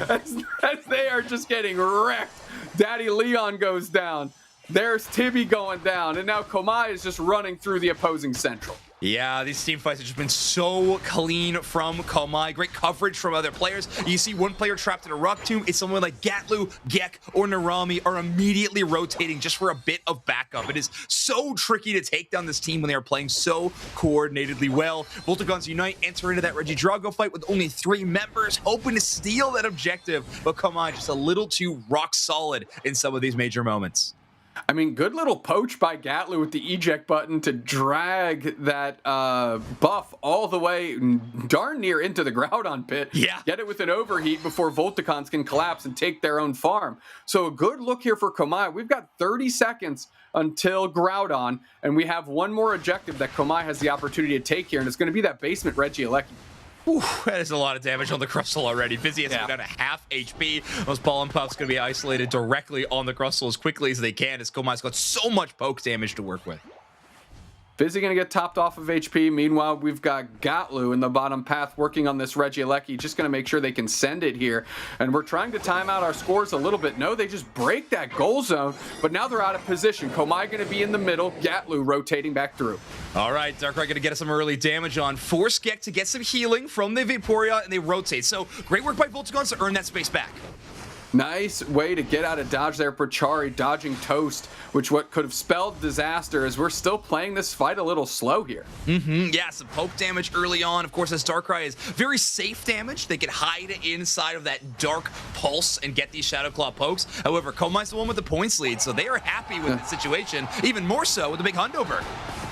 as they are just getting wrecked. Daddy Leon goes down. There's Tibby going down. And now Komaï is just running through the opposing central. Yeah, these team fights have just been so clean from Komaï. Great coverage from other players. You see one player trapped in a Rock Tomb. It's someone like Gatlu, Gek, or Narami are immediately rotating just for a bit of backup. It is so tricky to take down this team when they are playing so coordinatedly well. Volticons Unite enter into that Regidrago fight with only 3 members, hoping to steal that objective. But Komaï just a little too rock solid in some of these major moments. I mean, good little poach by Gatlu with the eject button to drag that buff all the way darn near into the Groudon pit. Yeah. Get it with an overheat before Volticons can collapse and take their own farm. So a good look here for Komaï. We've got 30 seconds until Groudon, and we have one more objective that Komaï has the opportunity to take here, and it's going to be that basement Regieleki. Ooh, that is a lot of damage on the Crustle already. Fizzy has down to half HP. Those Pollen Puffs going to be isolated directly on the Crustle as quickly as they can, as Komaï's got so much poke damage to work with. Fizzy going to get topped off of HP. Meanwhile, we've got Gatlu in the bottom path working on this Regieleki, just going to make sure they can send it here. And we're trying to time out our scores a little bit. No, they just break that goal zone, but now they're out of position. Komaï going to be in the middle, Gatlu rotating back through. All right, Darkrai going to get us some early damage on. Force Gek to get some healing from the Vaporeon, and they rotate. So great work by Volticons to earn that space back. Nice way to get out of dodge there for Chari, dodging Toast, which what could have spelled disaster, as we're still playing this fight a little slow here. Yeah, some poke damage early on. Of course, as Darkrai is very safe damage, they can hide inside of that dark pulse and get these Shadow Claw pokes. However, Komaï's the one with the points lead, so they are happy with the situation, even more so with the big Hundo Burger.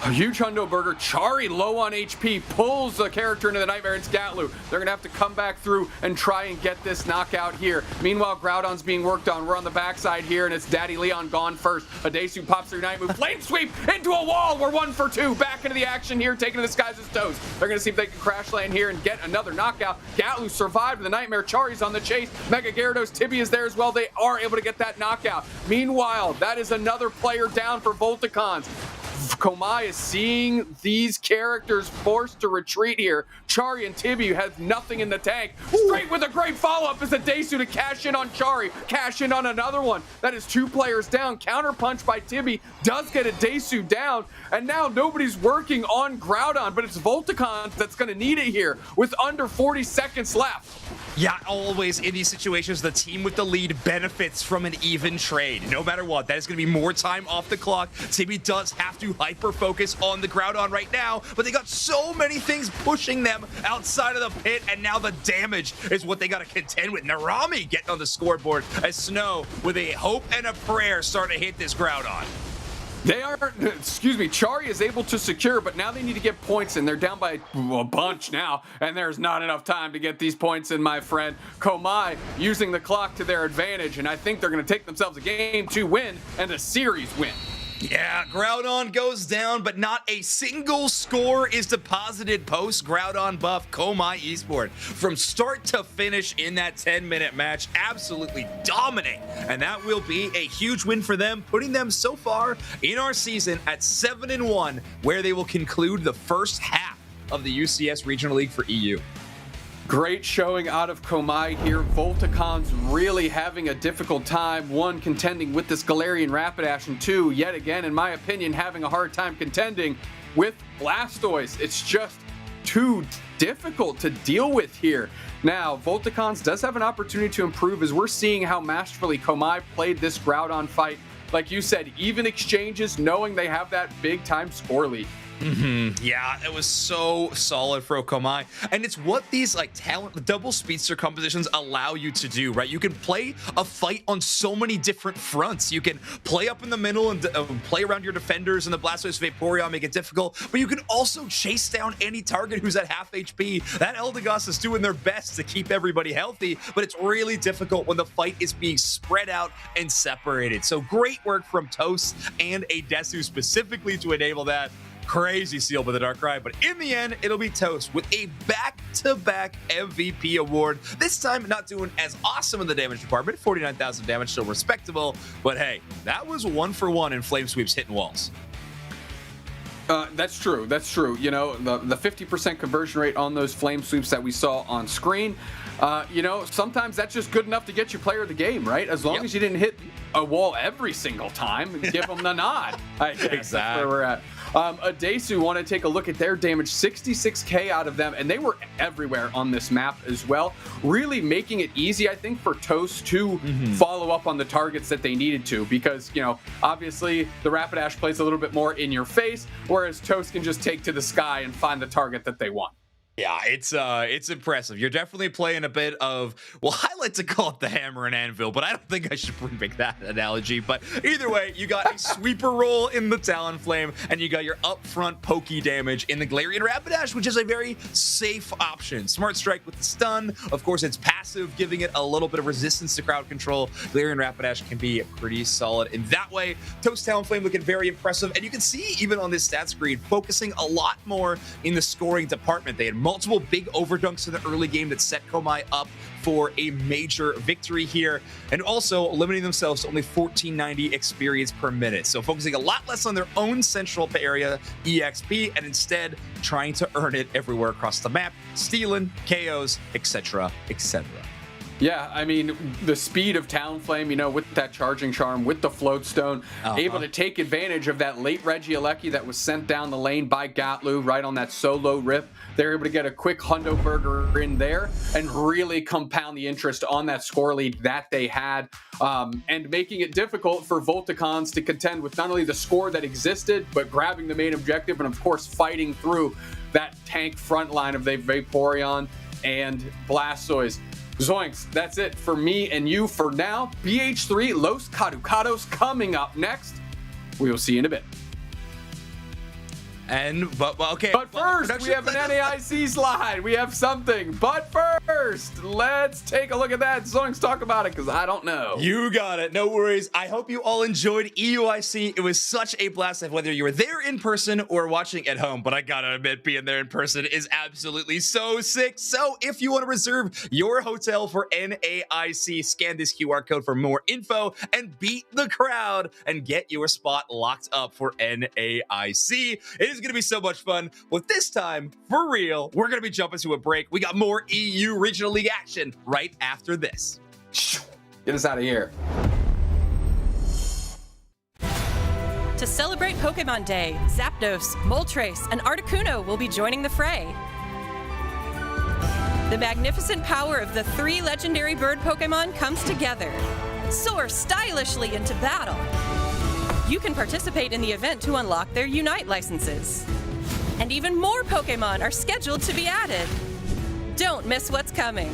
A huge Hundo Burger. Chari low on HP, pulls the character into the Nightmare. It's Gatlu. They're going to have to come back through and try and get this knockout here. Meanwhile, Groudon's being worked on. We're on the backside here, and it's Daddy Leon gone first. Adesu pops through Night Move. Flame Sweep into a wall. We're 1 for 2. Back into the action here, taking the skies as Toast. They're going to see if they can crash land here and get another knockout. Gatlu survived the Nightmare. Chari's on the chase. Mega Gyarados, Tibby is there as well. They are able to get that knockout. Meanwhile, that is another player down for Volticons. Komaï is seeing these characters forced to retreat here. Chari and Tibby have nothing in the tank. Straight with a great follow-up is Adesu to cash in on Chari. Cash in on another one. That is 2 players down. Counter punch by Tibby does get Adesu down. And now nobody's working on Groudon, but it's Volticons that's going to need it here with under 40 seconds left. Yeah, always in these situations, the team with the lead benefits from an even trade. No matter what, that is going to be more time off the clock. Tibby does have to hyper-focus on the Groudon right now, but they got so many things pushing them outside of the pit, and now the damage is what they got to contend with. Narami getting on the scoreboard as Snow, with a hope and a prayer, start to hit this Groudon. They are, Chari is able to secure, but now they need to get points in. They're down by a bunch now, and there's not enough time to get these points in, my friend. Komaï using the clock to their advantage, and I think they're going to take themselves a Game 2 win and a series win. Yeah, Groudon goes down, but not a single score is deposited post Groudon buff. Komaï Esports from start to finish in that 10-minute match, absolutely dominate. And that will be a huge win for them, putting them so far in our season at 7-1, where they will conclude the first half of the UCS Regional League for EU. Great showing out of Komaï here. Volticons really having a difficult time, 1, contending with this Galarian Rapidash, and 2, yet again, in my opinion, having a hard time contending with Blastoise. It's just too difficult to deal with here. Now, Volticons does have an opportunity to improve, as we're seeing how masterfully Komaï played this Groudon fight. Like you said, even exchanges, knowing they have that big-time score lead. Yeah, it was so solid for Komaï, and it's what these like double speedster compositions allow you to do, right? You can play a fight on so many different fronts. You can play up in the middle and play around your defenders and the Blastoise Vaporeon, make it difficult, but you can also chase down any target who's at half HP. That Eldegoss is doing their best to keep everybody healthy, but it's really difficult when the fight is being spread out and separated. So great work from Toast and Adesu specifically to enable that. Crazy seal by the Darkrai, but in the end, it'll be Toast with a back-to-back MVP award. This time, not doing as awesome in the damage department. 49,000 damage, still respectable, but hey, that was 1 for 1 in flame sweeps hitting walls. That's true. That's true. You know, the 50% conversion rate on those flame sweeps that we saw on screen, you know, sometimes that's just good enough to get you player of the game, right? As long as you didn't hit a wall every single time, give them the nod. I guess. Exactly. That's where we're at. Adesu want to take a look at their damage, 66k out of them, and they were everywhere on this map as well, really making it easy, I think, for Toast to follow up on the targets that they needed to, because, you know, obviously the Rapidash plays a little bit more in your face, whereas Toast can just take to the sky and find the target that they want. Yeah, it's impressive. You're definitely playing a bit of, well, I like to call it the hammer and anvil, but I don't think I should make that analogy. But either way, you got a sweeper roll in the Talonflame, and you got your upfront pokey damage in the Galarian Rapidash, which is a very safe option. Smart Strike with the stun. Of course, it's passive, giving it a little bit of resistance to crowd control. Galarian Rapidash can be pretty solid in that way. Toast Talonflame looking very impressive, and you can see even on this stat screen, focusing a lot more in the scoring department. They had multiple big overdunks in the early game that set Komaï up for a major victory here, and also limiting themselves to only 1490 experience per minute. So focusing a lot less on their own central area EXP and instead trying to earn it everywhere across the map, stealing, KOs, etc., etc. Yeah, I mean, the speed of Talonflame, you know, with that Charging Charm, with the Float Stone, able to take advantage of that late Regieleki that was sent down the lane by Gatlu right on that solo rip. They're able to get a quick Hundo Burger in there and really compound the interest on that score lead that they had, and making it difficult for Volticons to contend with not only the score that existed, but grabbing the main objective and, of course, fighting through that tank front line of the Vaporeon and Blastoise. Zoinks, that's it for me and you for now. BH3 Loscaducados coming up next. We will see you in a bit. But first, we have an NAIC slide. We have something. But first, let's take a look at that. Zoinks, talk about it, because I don't know. You got it. No worries. I hope you all enjoyed EUIC. It was such a blast, whether you were there in person or watching at home. But I gotta admit, being there in person is absolutely so sick. So if you want to reserve your hotel for NAIC, scan this QR code for more info and beat the crowd and get your spot locked up for NAIC. It is going to be so much fun. But this time, for real, we're going to be jumping to a break. We got more EU Regional League action right after this. Get us out of here. To celebrate Pokemon Day, Zapdos, Moltres, and Articuno will be joining the fray. The magnificent power of the 3 legendary bird Pokemon comes together. Soar stylishly into battle. You can participate in the event to unlock their Unite licenses. And even more Pokemon are scheduled to be added. Don't miss what's coming.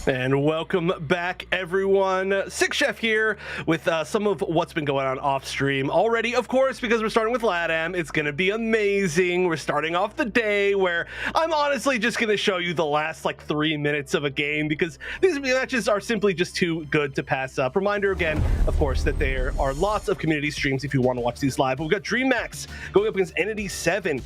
And welcome back, everyone. Six Chef here with some of what's been going on off stream already. Of course, because we're starting with LATAM, it's going to be amazing. We're starting off the day where I'm honestly just going to show you the last like 3 minutes of a game because these matches are simply just too good to pass up. Reminder again, of course, that there are lots of community streams if you want to watch these live. But we've got Dreamax going up against Entity 7.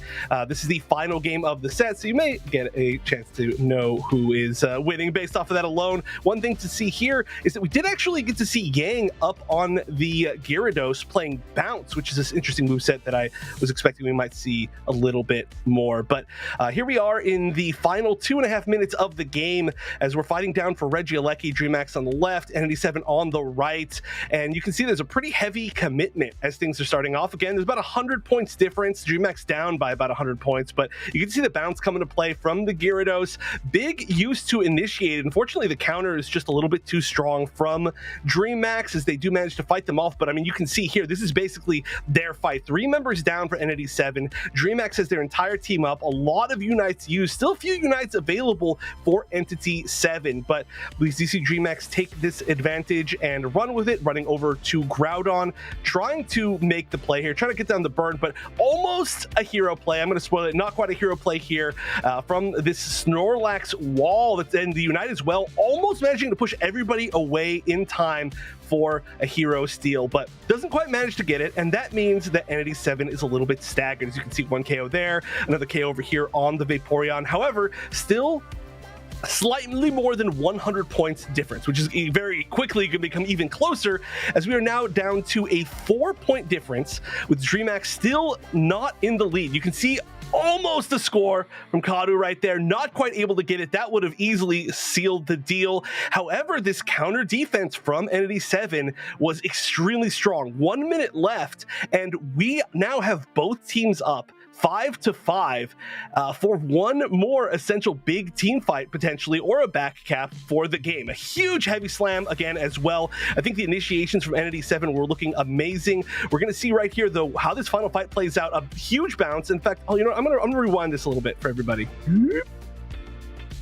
This is the final game of the set, so you may get a chance to know who is winning based off of that alone. One thing to see here is that we did actually get to see Yang up on the Gyarados playing Bounce, which is this interesting moveset that I was expecting we might see a little bit more. But here we are in the final 2.5 minutes of the game as we're fighting down for Regieleki, Dreamax on the left, Entity 7 on the right. And you can see there's a pretty heavy commitment as things are starting off. Again, there's about 100 points difference. Dreamax down by about 100 points, but you can see the bounce coming to play from the Gyarados. Big use to initiate it. Unfortunately, the counter is just a little bit too strong from Dreamax as they do manage to fight them off. But I mean, you can see here, this is basically their fight. 3 members down for Entity 7. Dreamax has their entire team up. A lot of unites used. Still a few unites available for Entity 7. But we see Dreamax take this advantage and run with it, running over to Groudon, trying to make the play here, trying to get down the burn, but almost a hero play. I'm going to spoil it. Not quite a hero play here from this Snorlax wall that's in the unite as well. Almost managing to push everybody away in time for a hero steal, but doesn't quite manage to get it, and that means that Entity 7 is a little bit staggered. As you can see, 1 KO there, another KO over here on the Vaporeon. However, still slightly more than 100 points difference, which is very quickly going to become even closer as we are now down to a 4-point difference with Dreamax still not in the lead. You can see almost a score from Kadu right there, not quite able to get it. That would have easily sealed the deal. However, this counter defense from Entity 7 was extremely strong. 1 minute left, and we now have both teams up 5-5 for one more essential big team fight potentially, or a back cap for the game. A huge heavy slam again as well. I think the initiations from Entity 7 were looking amazing. We're going to see right here though how this final fight plays out. A huge bounce. In fact, oh, you know, I'm gonna rewind this a little bit for everybody.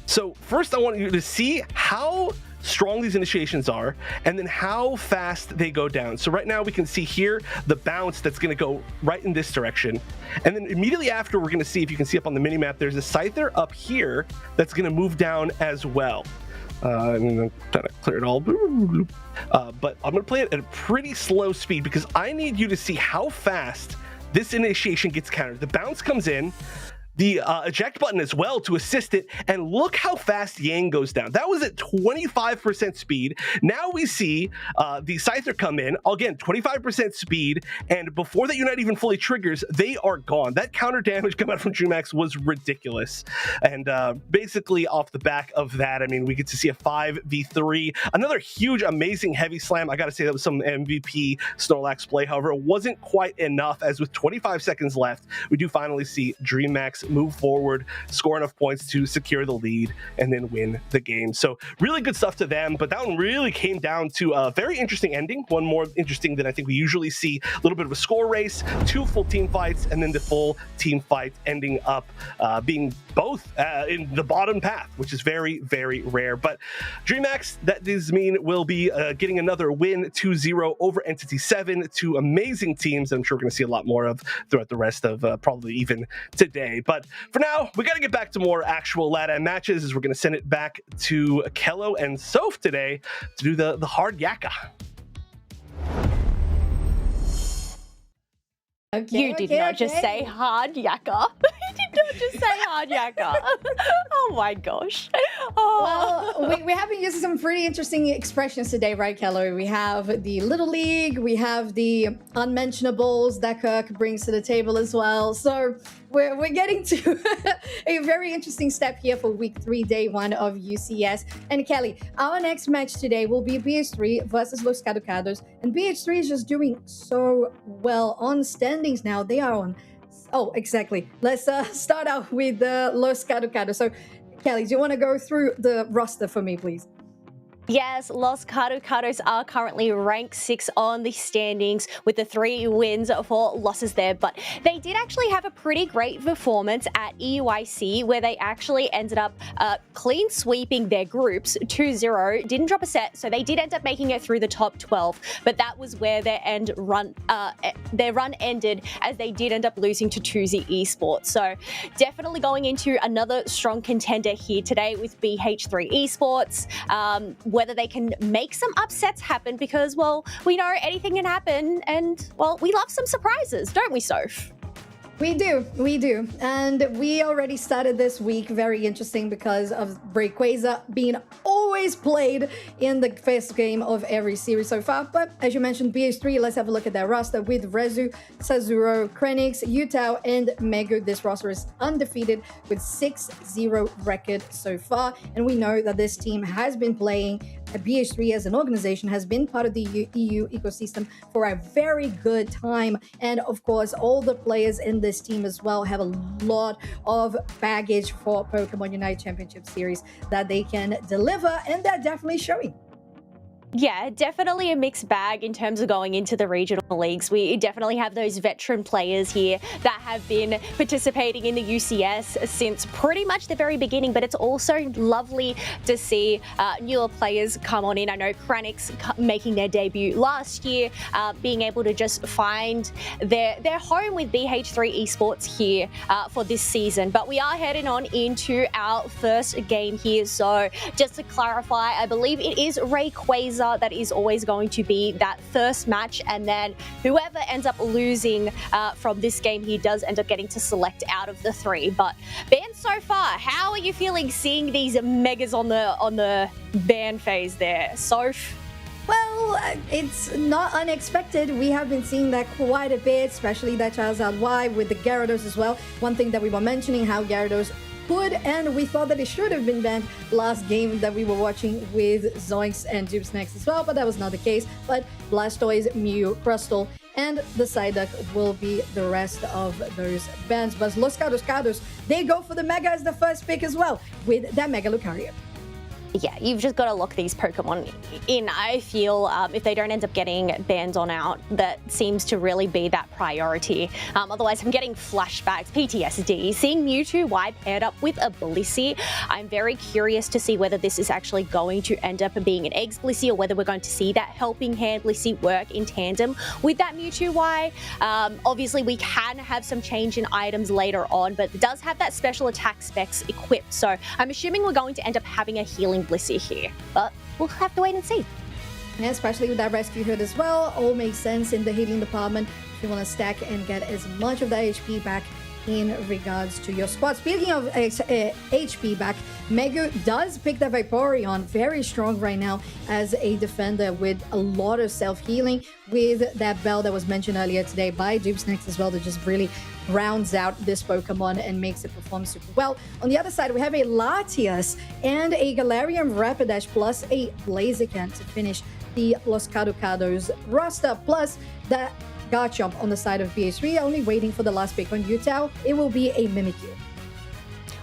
So first I want you to see how strong these initiations are and then how fast they go down. So right now we can see here the bounce that's going to go right in this direction, and then immediately after we're going to see, if you can see up on the mini map, there's a Scyther up here that's going to move down as well. I'm going to try to clear it all, but I'm going to play it at a pretty slow speed because I need you to see how fast this initiation gets countered. The bounce comes in, the eject button as well to assist it, and look how fast Yang goes down. That was at 25% speed. Now we see the Scyther come in, again, 25% speed, and before that unite even fully triggers, they are gone. That counter damage coming out from Dreamax was ridiculous. And basically off the back of that, I mean, we get to see a 5v3. Another huge, amazing heavy slam. I gotta say that was some MVP Snorlax play. However, it wasn't quite enough, as with 25 seconds left, we do finally see Dreamax Dreamax move forward, score enough points to secure the lead, and then win the game. So really good stuff to them, but that one really came down to a very interesting ending, one more interesting than I think we usually see. A little bit of a score race, 2 full team fights, and then the full team fight ending up being both in the bottom path, which is very, very rare. But Dreamax, that does mean we'll be getting another win, 2-0 over Entity 7, two amazing teams that I'm sure we're going to see a lot more of throughout the rest of probably even today. But for now, we got to get back to more actual LATAM matches, as we're going to send it back to Kello and Soph today to do the hard yakka. You did not just say hard yakka. You did not just say hard yakka. Oh my gosh. Oh. Well, we have been using some pretty interesting expressions today, right, Kello? We have the Little League, we have the unmentionables that Kirk brings to the table as well. So we're getting to a very interesting step here for week 3, day 1 of UCS. And Kelly, our next match today will be BH3 versus Loscaducados. And BH3 is just doing so well on standings now. They are on... Oh, exactly. Let's start out with Loscaducados. So, Kelly, do you want to go through the roster for me, please? Yes, Loscaducados are currently ranked 6 on the standings with the 3 wins, 4 losses there. But they did actually have a pretty great performance at EUIC, where they actually ended up clean sweeping their groups 2-0. Didn't drop a set, so they did end up making it through the top 12. But that was where their run ended, as they did end up losing to Twi Esports. So definitely going into another strong contender here today with BH3 Esports. Whether they can make some upsets happen, because, well, we know anything can happen, and, well, we love some surprises, don't we, Soph? We do. And we already started this week very interesting because of Breakwaza being always played in the first game of every series so far. But as you mentioned, BH3, let's have a look at their roster with Rezu, Sazuro, Krenix, Yutao, and Megu. This roster is undefeated with 6-0 record so far. And we know that this team has been playing. BH3 as an organization has been part of the EU ecosystem for a very good time. And of course, all the players in this team as well have a lot of baggage for Pokemon Unite Championship Series that they can deliver, and they're definitely showing. Yeah, definitely a mixed bag in terms of going into the regional leagues. We definitely have those veteran players here that have been participating in the UCS since pretty much the very beginning, but it's also lovely to see newer players come on in. I know Krenix making their debut last year, being able to just find their home with BH3 Esports here for this season. But we are heading on into our first game here. So just to clarify, I believe it is Rayquaza that is always going to be that first match, and then whoever ends up losing from this game here does end up getting to select out of the 3. But Ben, so far, how are you feeling seeing these megas on the ban phase there? Soph? Well, it's not unexpected. We have been seeing that quite a bit, especially that Charizard Y with the Gyarados as well. One thing that we were mentioning, how Gyarados could, and we thought that it should have been banned last game that we were watching with Zoinks and Dupsnax as well, but that was not the case. But Blastoise, Mew, Crustle, and the Psyduck will be the rest of those bans. But Loscaducados, they go for the Mega as the first pick as well with that Mega Lucario. Yeah, you've just got to lock these Pokemon in. I feel if they don't end up getting banned on out, that seems to really be that priority. Otherwise, I'm getting flashbacks, PTSD, seeing Mewtwo Y paired up with a Blissey. I'm very curious to see whether this is actually going to end up being an Eggs Blissey, or whether we're going to see that Helping Hand Blissey work in tandem with that Mewtwo Y. Obviously, we can have some change in items later on, but it does have that special attack specs equipped. So I'm assuming we're going to end up having a healing Blissey here, but we'll have to wait and see. Yeah, especially with that Rescue Hood as well, all makes sense in the healing department if you want to stack and get as much of that HP back in regards to your squad. Speaking of HP back, Megu does pick that Vaporeon, very strong right now as a defender with a lot of self-healing, with that Bell that was mentioned earlier today by Dupsnax as well, that just really rounds out this Pokemon and makes it perform super well. On the other side, we have a Latias and a Galarian Rapidash plus a Blaziken to finish the Loscaducados roster, plus that Garchomp on the side of BH3, only waiting for the last pick on Yutao. It will be a Mimikyu.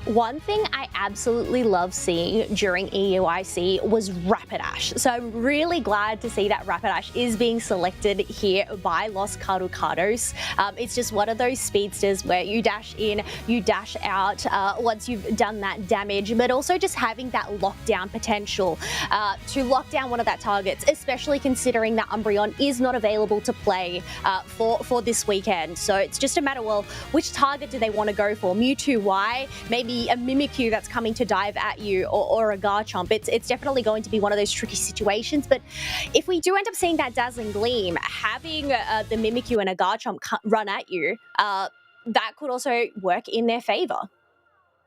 One thing I absolutely love seeing during EUIC was Rapidash. So I'm really glad to see that Rapidash is being selected here by Loscaducados. It's just one of those speedsters where you dash in, you dash out once you've done that damage, but also just having that lockdown potential to lock down one of that targets, especially considering that Umbreon is not available to play for this weekend. So it's just a matter of, well, which target do they want to go for? Mewtwo, why? Maybe a Mimikyu that's coming to dive at you, or a Garchomp. It's definitely going to be one of those tricky situations, but if we do end up seeing that Dazzling Gleam, having the Mimikyu and a Garchomp run at you, that could also work in their favor.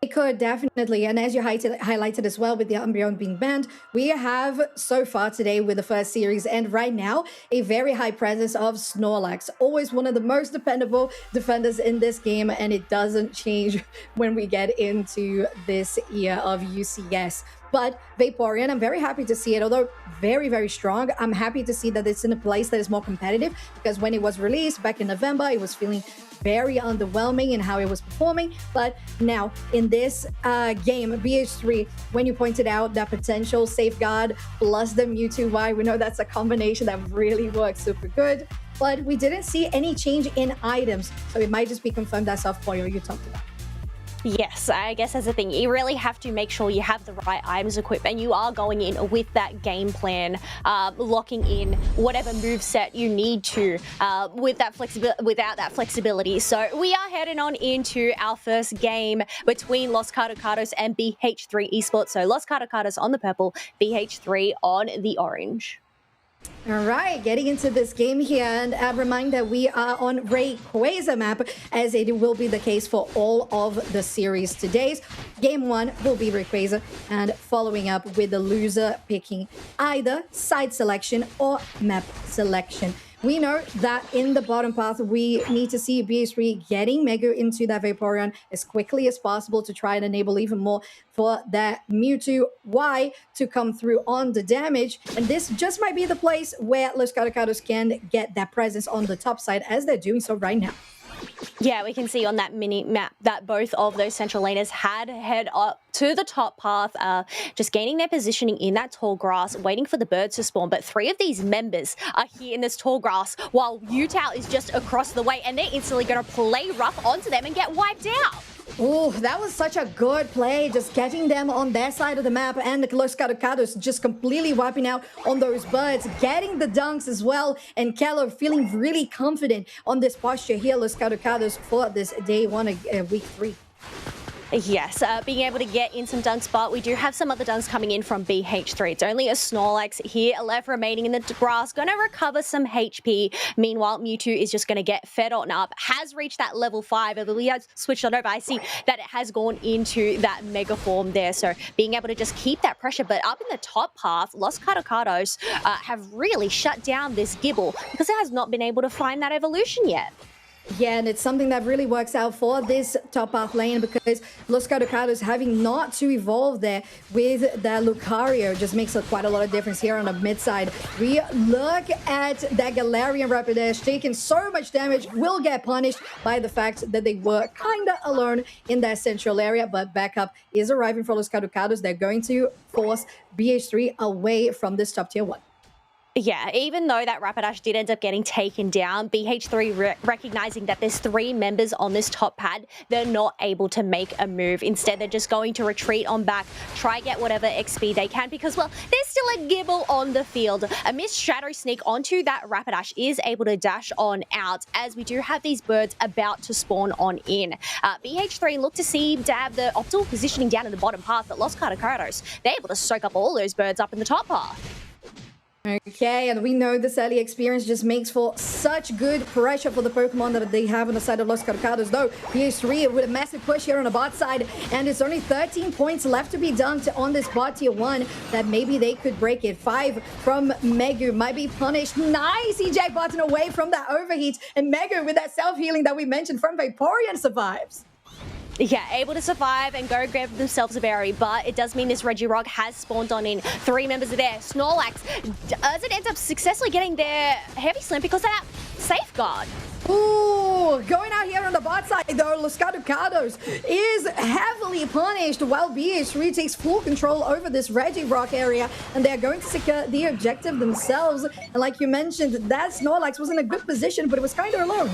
It could, definitely. And as you highlighted as well with the Umbreon being banned, we have so far today with the first series and right now a very high presence of Snorlax. Always one of the most dependable defenders in this game, and it doesn't change when we get into this year of UCS. But Vaporeon, I'm very happy to see it, although very, very strong. I'm happy to see that it's in a place that is more competitive, because when it was released back in November, it was feeling very underwhelming in how it was performing. But now in this game, BH3, when you pointed out that potential Safeguard plus the Mewtwo Y, we know that's a combination that really works super good. But we didn't see any change in items, so it might just be confirmed that soft foil you talked about. Yes, I guess that's the thing. You really have to make sure you have the right items equipped and you are going in with that game plan, locking in whatever moveset you need to without that flexibility. So we are heading on into our first game between Loscaducados and BH3 Esports. So Loscaducados on the purple, BH3 on the orange. All right, getting into this game here, and a reminder that we are on Rayquaza map, as it will be the case for all of the series today. Game 1 will be Rayquaza, and following up with the loser picking either side selection or map selection. We know that in the bottom path, we need to see BH3 getting Mega into that Vaporeon as quickly as possible to try and enable even more for that Mewtwo Y to come through on the damage. And this just might be the place where Loscaducados can get that presence on the top side, as they're doing so right now. Yeah, we can see on that mini map that both of those central laners had head up to the top path, just gaining their positioning in that tall grass, waiting for the birds to spawn. But 3 of these members are here in this tall grass, while Utah is just across the way, and they're instantly going to play rough onto them and get wiped out. Oh, that was such a good play, just getting them on their side of the map, and the Loscaducados just completely wiping out on those birds, getting the dunks as well, and Keller feeling really confident on this posture here, Loscaducados, for this day 1 of week 3. Yes, being able to get in some dunks, but we do have some other dunks coming in from BH3. It's only a Snorlax here left remaining in the grass, going to recover some HP. Meanwhile, Mewtwo is just going to get fed on up, has reached that level 5. I believe has switched on over. I see that it has gone into that Mega Form there, so being able to just keep that pressure. But up in the top path, Loscaducados have really shut down this Gibble because it has not been able to find that evolution yet. Yeah, and it's something that really works out for this top path lane, because Loscaducados having not to evolve there with that Lucario just makes quite a lot of difference here on the mid side. We look at that Galarian Rapidash taking so much damage, will get punished by the fact that they were kind of alone in that central area, but backup is arriving for Loscaducados. They're going to force BH3 away from this top tier 1. Yeah, even though that Rapidash did end up getting taken down, BH3 recognizing that there's 3 members on this top pad, they're not able to make a move. Instead, they're just going to retreat on back, try get whatever XP they can, because, well, there's still a Gibble on the field. A missed Shadow Sneak onto that Rapidash is able to dash on out, as we do have these birds about to spawn on in. BH3 look to see to have the optimal positioning down in the bottom path, but Loscaducados, they're able to soak up all those birds up in the top path. Okay, and we know this early experience just makes for such good pressure for the Pokemon that they have on the side of Loscaducados, though BH3 with a massive push here on the bot side, and it's only 13 points left to be dunked on this bot tier 1, that maybe they could break it. 5 from Megu might be punished. Nice eject button away from that overheat, and Megu with that self-healing that we mentioned from Vaporeon survives. Yeah, able to survive and go grab themselves a berry, but it does mean this Regirock has spawned on in. 3 members are there. Snorlax doesn't end up successfully getting their Heavy Slam because of that Safeguard. Ooh, Oh, going out here on the bot side though, Loscaducados is heavily punished while BH3 takes full control over this Reggie Rock area, and they're going to secure the objective themselves. And like you mentioned, that Snorlax was in a good position, but it was kind of alone.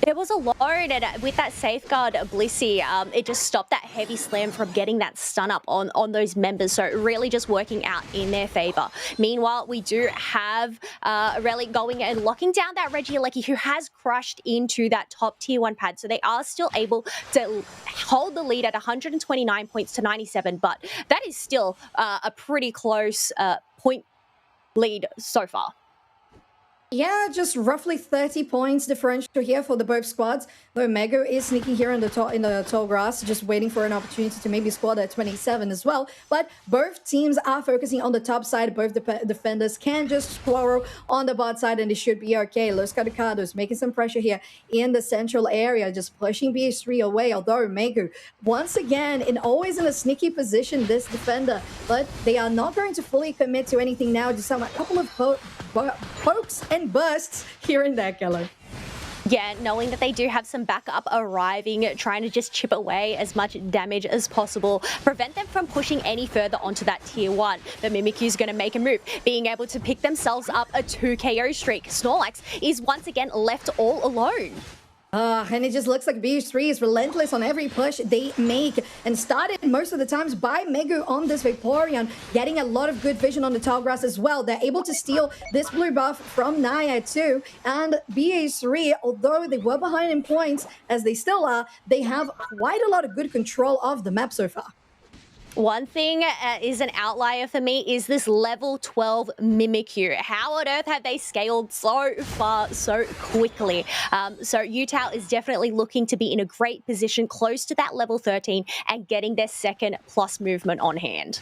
It was alone, and with that safeguard Blissey, it just stopped that heavy slam from getting that stun up on those members, so really just working out in their favor. Meanwhile, we do have Relic going and locking down that Regieleki, who has crushed into that top tier 1 pad, so they are still able to hold the lead at 129 points to 97, but that is still a pretty close point lead so far. Yeah, just roughly 30 points differential here for the both squads. Though Mego is sneaking here in the tall grass, just waiting for an opportunity to maybe squad at 27 as well. But both teams are focusing on the top side. Both defenders can just squirrel on the bot side, and it should be okay. Loscaducados making some pressure here in the central area, just pushing BH3 away. Although Mego, once again, always in a sneaky position, this defender. But they are not going to fully commit to anything now. Just a couple of pokes and bursts here and there, Keller. Yeah, knowing that they do have some backup arriving, trying to just chip away as much damage as possible, prevent them from pushing any further onto that tier 1. The Mimikyu's going to make a move, being able to pick themselves up a 2 KO streak. Snorlax is once again left all alone. And it just looks like BH3 is relentless on every push they make, and started most of the times by Megu on this Vaporeon, getting a lot of good vision on the tall grass as well. They're able to steal this blue buff from Naya too, and BH3, although they were behind in points, as they still are, they have quite a lot of good control of the map so far. One thing is an outlier for me is this level 12 Mimikyu. How on earth have they scaled so far so quickly? So Utah is definitely looking to be in a great position close to that level 13 and getting their second plus movement on hand.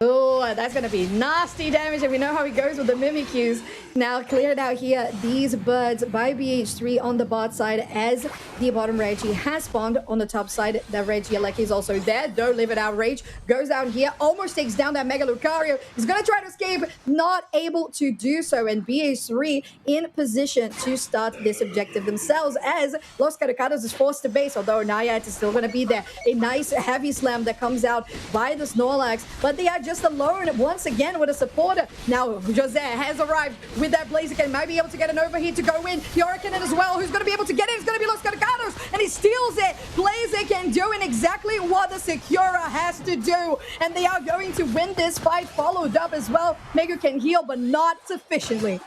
Oh, that's going to be nasty damage, and we know how it goes with the Mimikyus. Now cleared out here, these birds by BH3 on the bot side, as the bottom Reggie has spawned on the top side. That Regieleki is also there. Don't live it out. Rage goes down here, almost takes down that Mega Lucario. He's going to try to escape, not able to do so, and BH3 in position to start this objective themselves, as Loscaducados is forced to base, although Nayat is still going to be there. A nice heavy slam that comes out by the Snorlax, but they are just alone once again with a supporter. Now Jose has arrived with that Blaziken, might be able to get an overheat to go in. Yorikanen as well, who's going to be able to get in. It's going to be Loscaducados, and he steals it. Blaziken doing exactly what the Secura has to do, and they are going to win this fight. Followed up as well. Megu can heal, but not sufficiently.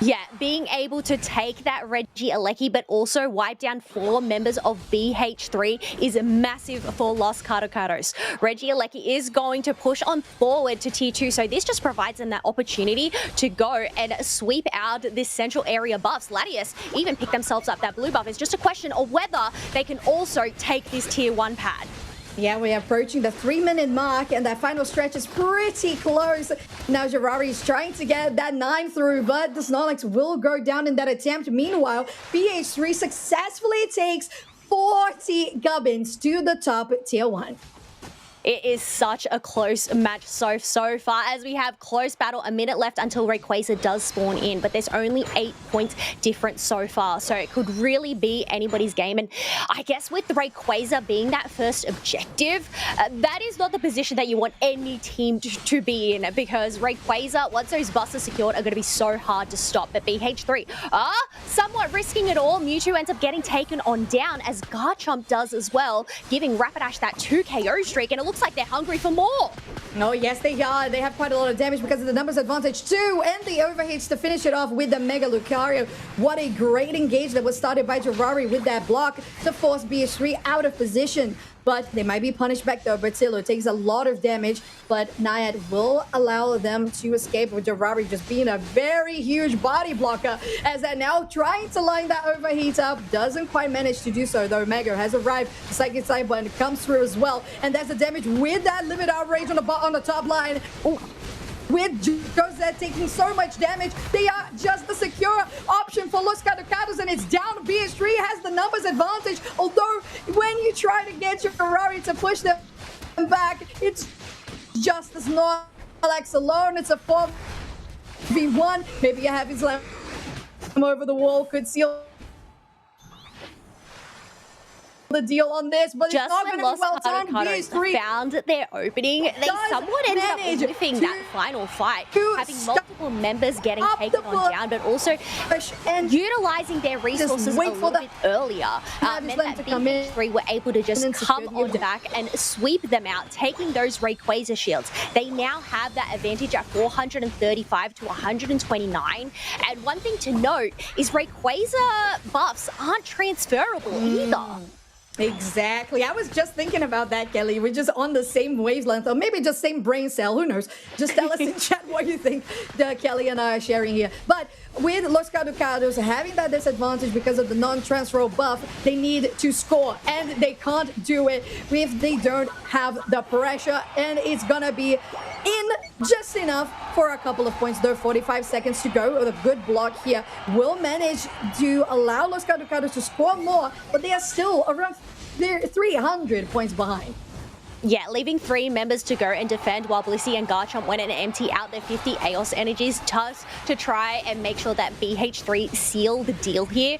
Yeah, being able to take that Regieleki but also wipe down 4 members of BH3 is massive for Loscaducados. Regieleki is going to push on forward to tier 2, so this just provides them that opportunity to go and sweep out this central area buffs. Latias even pick themselves up that blue buff. It's just a question of whether they can also take this tier 1 pad. Yeah, we're approaching the 3-minute mark, and that final stretch is pretty close. Now Jirari is trying to get that 9 through, but the Snorlax will go down in that attempt. Meanwhile, BH3 successfully takes 40 gubbins to the top tier 1. It is such a close match so far, as we have close battle, a minute left until Rayquaza does spawn in, but there's only 8 points difference so far, so it could really be anybody's game. And I guess with Rayquaza being that first objective, that is not the position that you want any team to be in, because Rayquaza, once those busts are secured, are going to be so hard to stop. But BH3 are somewhat risking it all. Mewtwo ends up getting taken on down, as Garchomp does as well, giving Rapidash that 2 KO streak, and it looks like they're hungry for more. Oh, yes, they are. They have quite a lot of damage because of the numbers advantage too, and the overheats to finish it off with the Mega Lucario. What a great engage that was started by Jirari with that block to force BH3 out of position. But they might be punished back though. Bertillo takes a lot of damage, but Nayad will allow them to escape, with Jirari just being a very huge body blocker, as they're now trying to line that overheat up. Doesn't quite manage to do so though. Mega has arrived. The Psychic Side button comes through as well, and that's the damage with that limit outrage on the top line. Ooh. With Jose taking so much damage, they are just the secure option for Loscaducados, and it's down. BH3 has the numbers advantage, although when you try to get your Ferrari to push them back, it's just the Snorlax alone. It's a 4v1. Maybe a heavy slam over the wall could seal the deal on this, but Just it's not when going to be well timed. Loscaducados BH3 found their opening, they somewhat ended up manage whiffing to- that final fight, to having stop multiple members getting up taken the on down, but also and utilizing their resources a wait for little the bit earlier. Time Meant them that to come in. BH3 were able to just And then come secure on the- back and sweep them out, taking those Rayquaza shields. They now have that advantage at 435 to 129. And one thing to note is Rayquaza buffs aren't transferable either. Exactly. I was just thinking about that, Kelly. We're just on the same wavelength, or maybe just same brain cell. Who knows? Just tell us in chat what you think Kelly and I are sharing here. But with Loscaducados having that disadvantage because of the non-transfer buff, they need to score, and they can't do it if they don't have the pressure, and it's gonna be in just enough for a couple of points, though. 45 seconds to go with a good block here will manage to allow Loscaducados to score more, but they are still around 300 points behind. Yeah, leaving 3 members to go and defend while Blissey and Garchomp went and empty out their 50 AOS energies just to try and make sure that BH3 sealed the deal here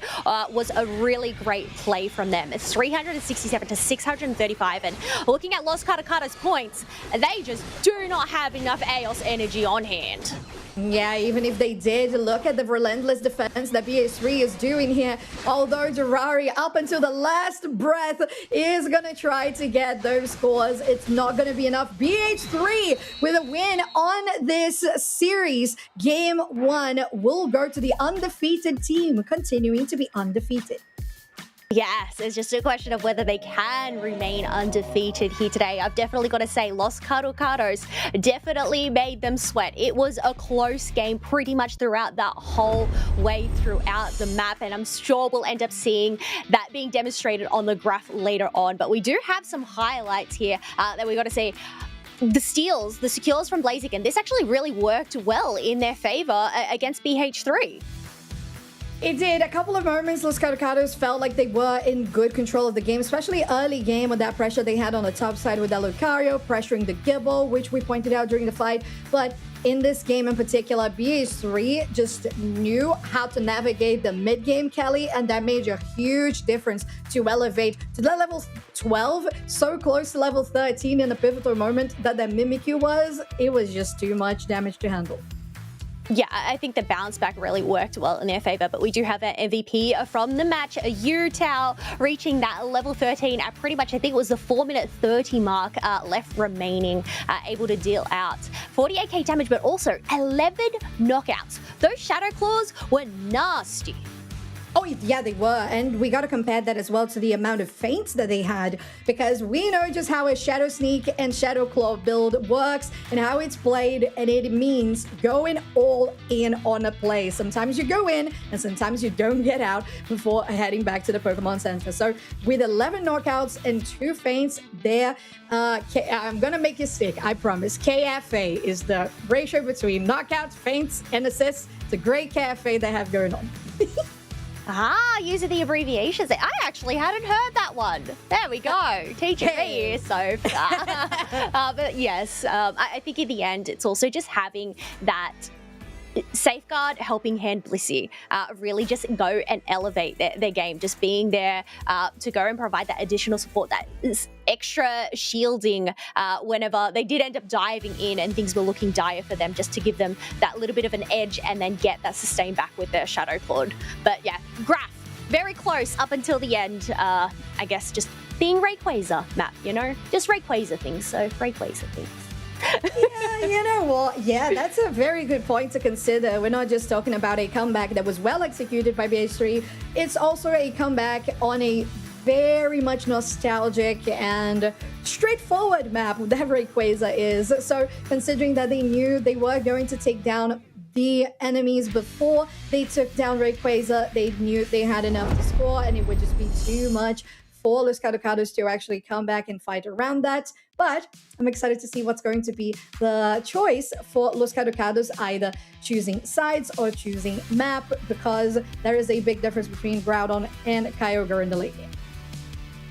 was a really great play from them. It's 367 to 635, and looking at Loscaducados' points, they just do not have enough AOS energy on hand. Yeah, even if they did, look at the relentless defense that BH3 is doing here. Although Jirari, up until the last breath, is going to try to get those scores, it's not going to be enough. BH3 with a win on this series. Game 1 will go to the undefeated team, continuing to be undefeated. Yes, it's just a question of whether they can remain undefeated here today. I've definitely got to say, Loscaducados definitely made them sweat. It was a close game pretty much throughout that whole way throughout the map, and I'm sure we'll end up seeing that being demonstrated on the graph later on. But we do have some highlights here that we got to say. The steals, the secures from Blaziken, this actually really worked well in their favor against BH3. It did. A couple of moments, Loscaducados felt like they were in good control of the game, especially early game with that pressure they had on the top side with that Lucario, pressuring the Gibble, which we pointed out during the fight. But in this game in particular, BH3 just knew how to navigate the mid-game, Kelly, and that made a huge difference to elevate to the level 12, so close to level 13 in the pivotal moment that Mimikyu was. It was just too much damage to handle. Yeah, I think the bounce back really worked well in their favor, but we do have an MVP from the match, Yutao, reaching that level 13 at pretty much, I think it was the 4-minute 30 mark left remaining, able to deal out 48k damage, but also 11 knockouts. Those Shadow Claws were nasty. Oh, yeah, they were. And we got to compare that as well to the amount of feints that they had, because we know just how a Shadow Sneak and Shadow Claw build works and how it's played, and it means going all in on a play. Sometimes you go in and sometimes you don't get out before heading back to the Pokemon Center. So with 11 knockouts and 2 feints there, I'm going to make you sick, I promise. KFA is the ratio between knockouts, feints, and assists. It's a great KFA they have going on. Using the abbreviations. I actually hadn't heard that one. There we go. Teaching me so far. But yes, I think in the end, it's also just having that Safeguard, Helping Hand, Blissey really just go and elevate their game, just being there to go and provide that additional support, that is extra shielding whenever they did end up diving in and things were looking dire for them, just to give them that little bit of an edge and then get that sustain back with their Shadow Claw. But yeah, graph, very close up until the end. I guess just being Rayquaza map, you know? Just Rayquaza things, so Rayquaza things. Yeah, you know what? Yeah, that's a very good point to consider. We're not just talking about a comeback that was well executed by BH3. It's also a comeback on a very much nostalgic and straightforward map that Rayquaza is. So considering that they knew they were going to take down the enemies before they took down Rayquaza, they knew they had enough to score, and it would just be too much for Loscaducados to actually come back and fight around that. But I'm excited to see what's going to be the choice for Loscaducados, either choosing sides or choosing map, because there is a big difference between Groudon and Kyogre in the late game.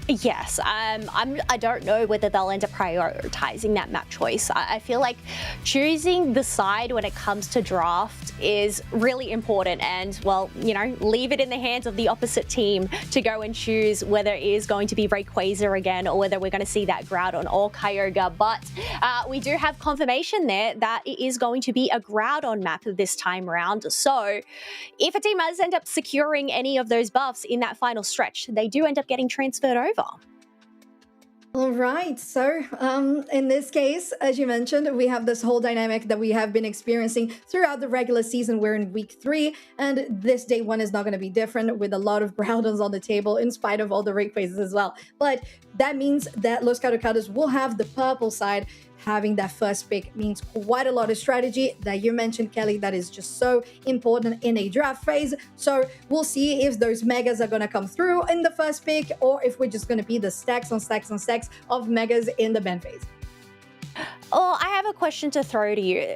Yes, I don't know whether they'll end up prioritizing that map choice. I feel like choosing the side when it comes to draft is really important, and well, you know, leave it in the hands of the opposite team to go and choose whether it is going to be Rayquaza again or whether we're going to see that Groudon or Kyogre. But we do have confirmation there that it is going to be a Groudon map this time around. So if a team does end up securing any of those buffs in that final stretch, they do end up getting transferred over. All right, so in this case, as you mentioned, we have this whole dynamic that we have been experiencing throughout the regular season. We're in week 3, and this day 1 is not going to be different, with a lot of Groudons on the table in spite of all the Rayquazas as well. But that means that Loscaducados will have the purple side. Having that first pick means quite a lot of strategy that you mentioned, Kelly, that is just so important in a draft phase. So we'll see if those megas are going to come through in the first pick, or if we're just going to be the stacks on stacks on stacks of megas in the ban phase. Oh, I have a question to throw to you.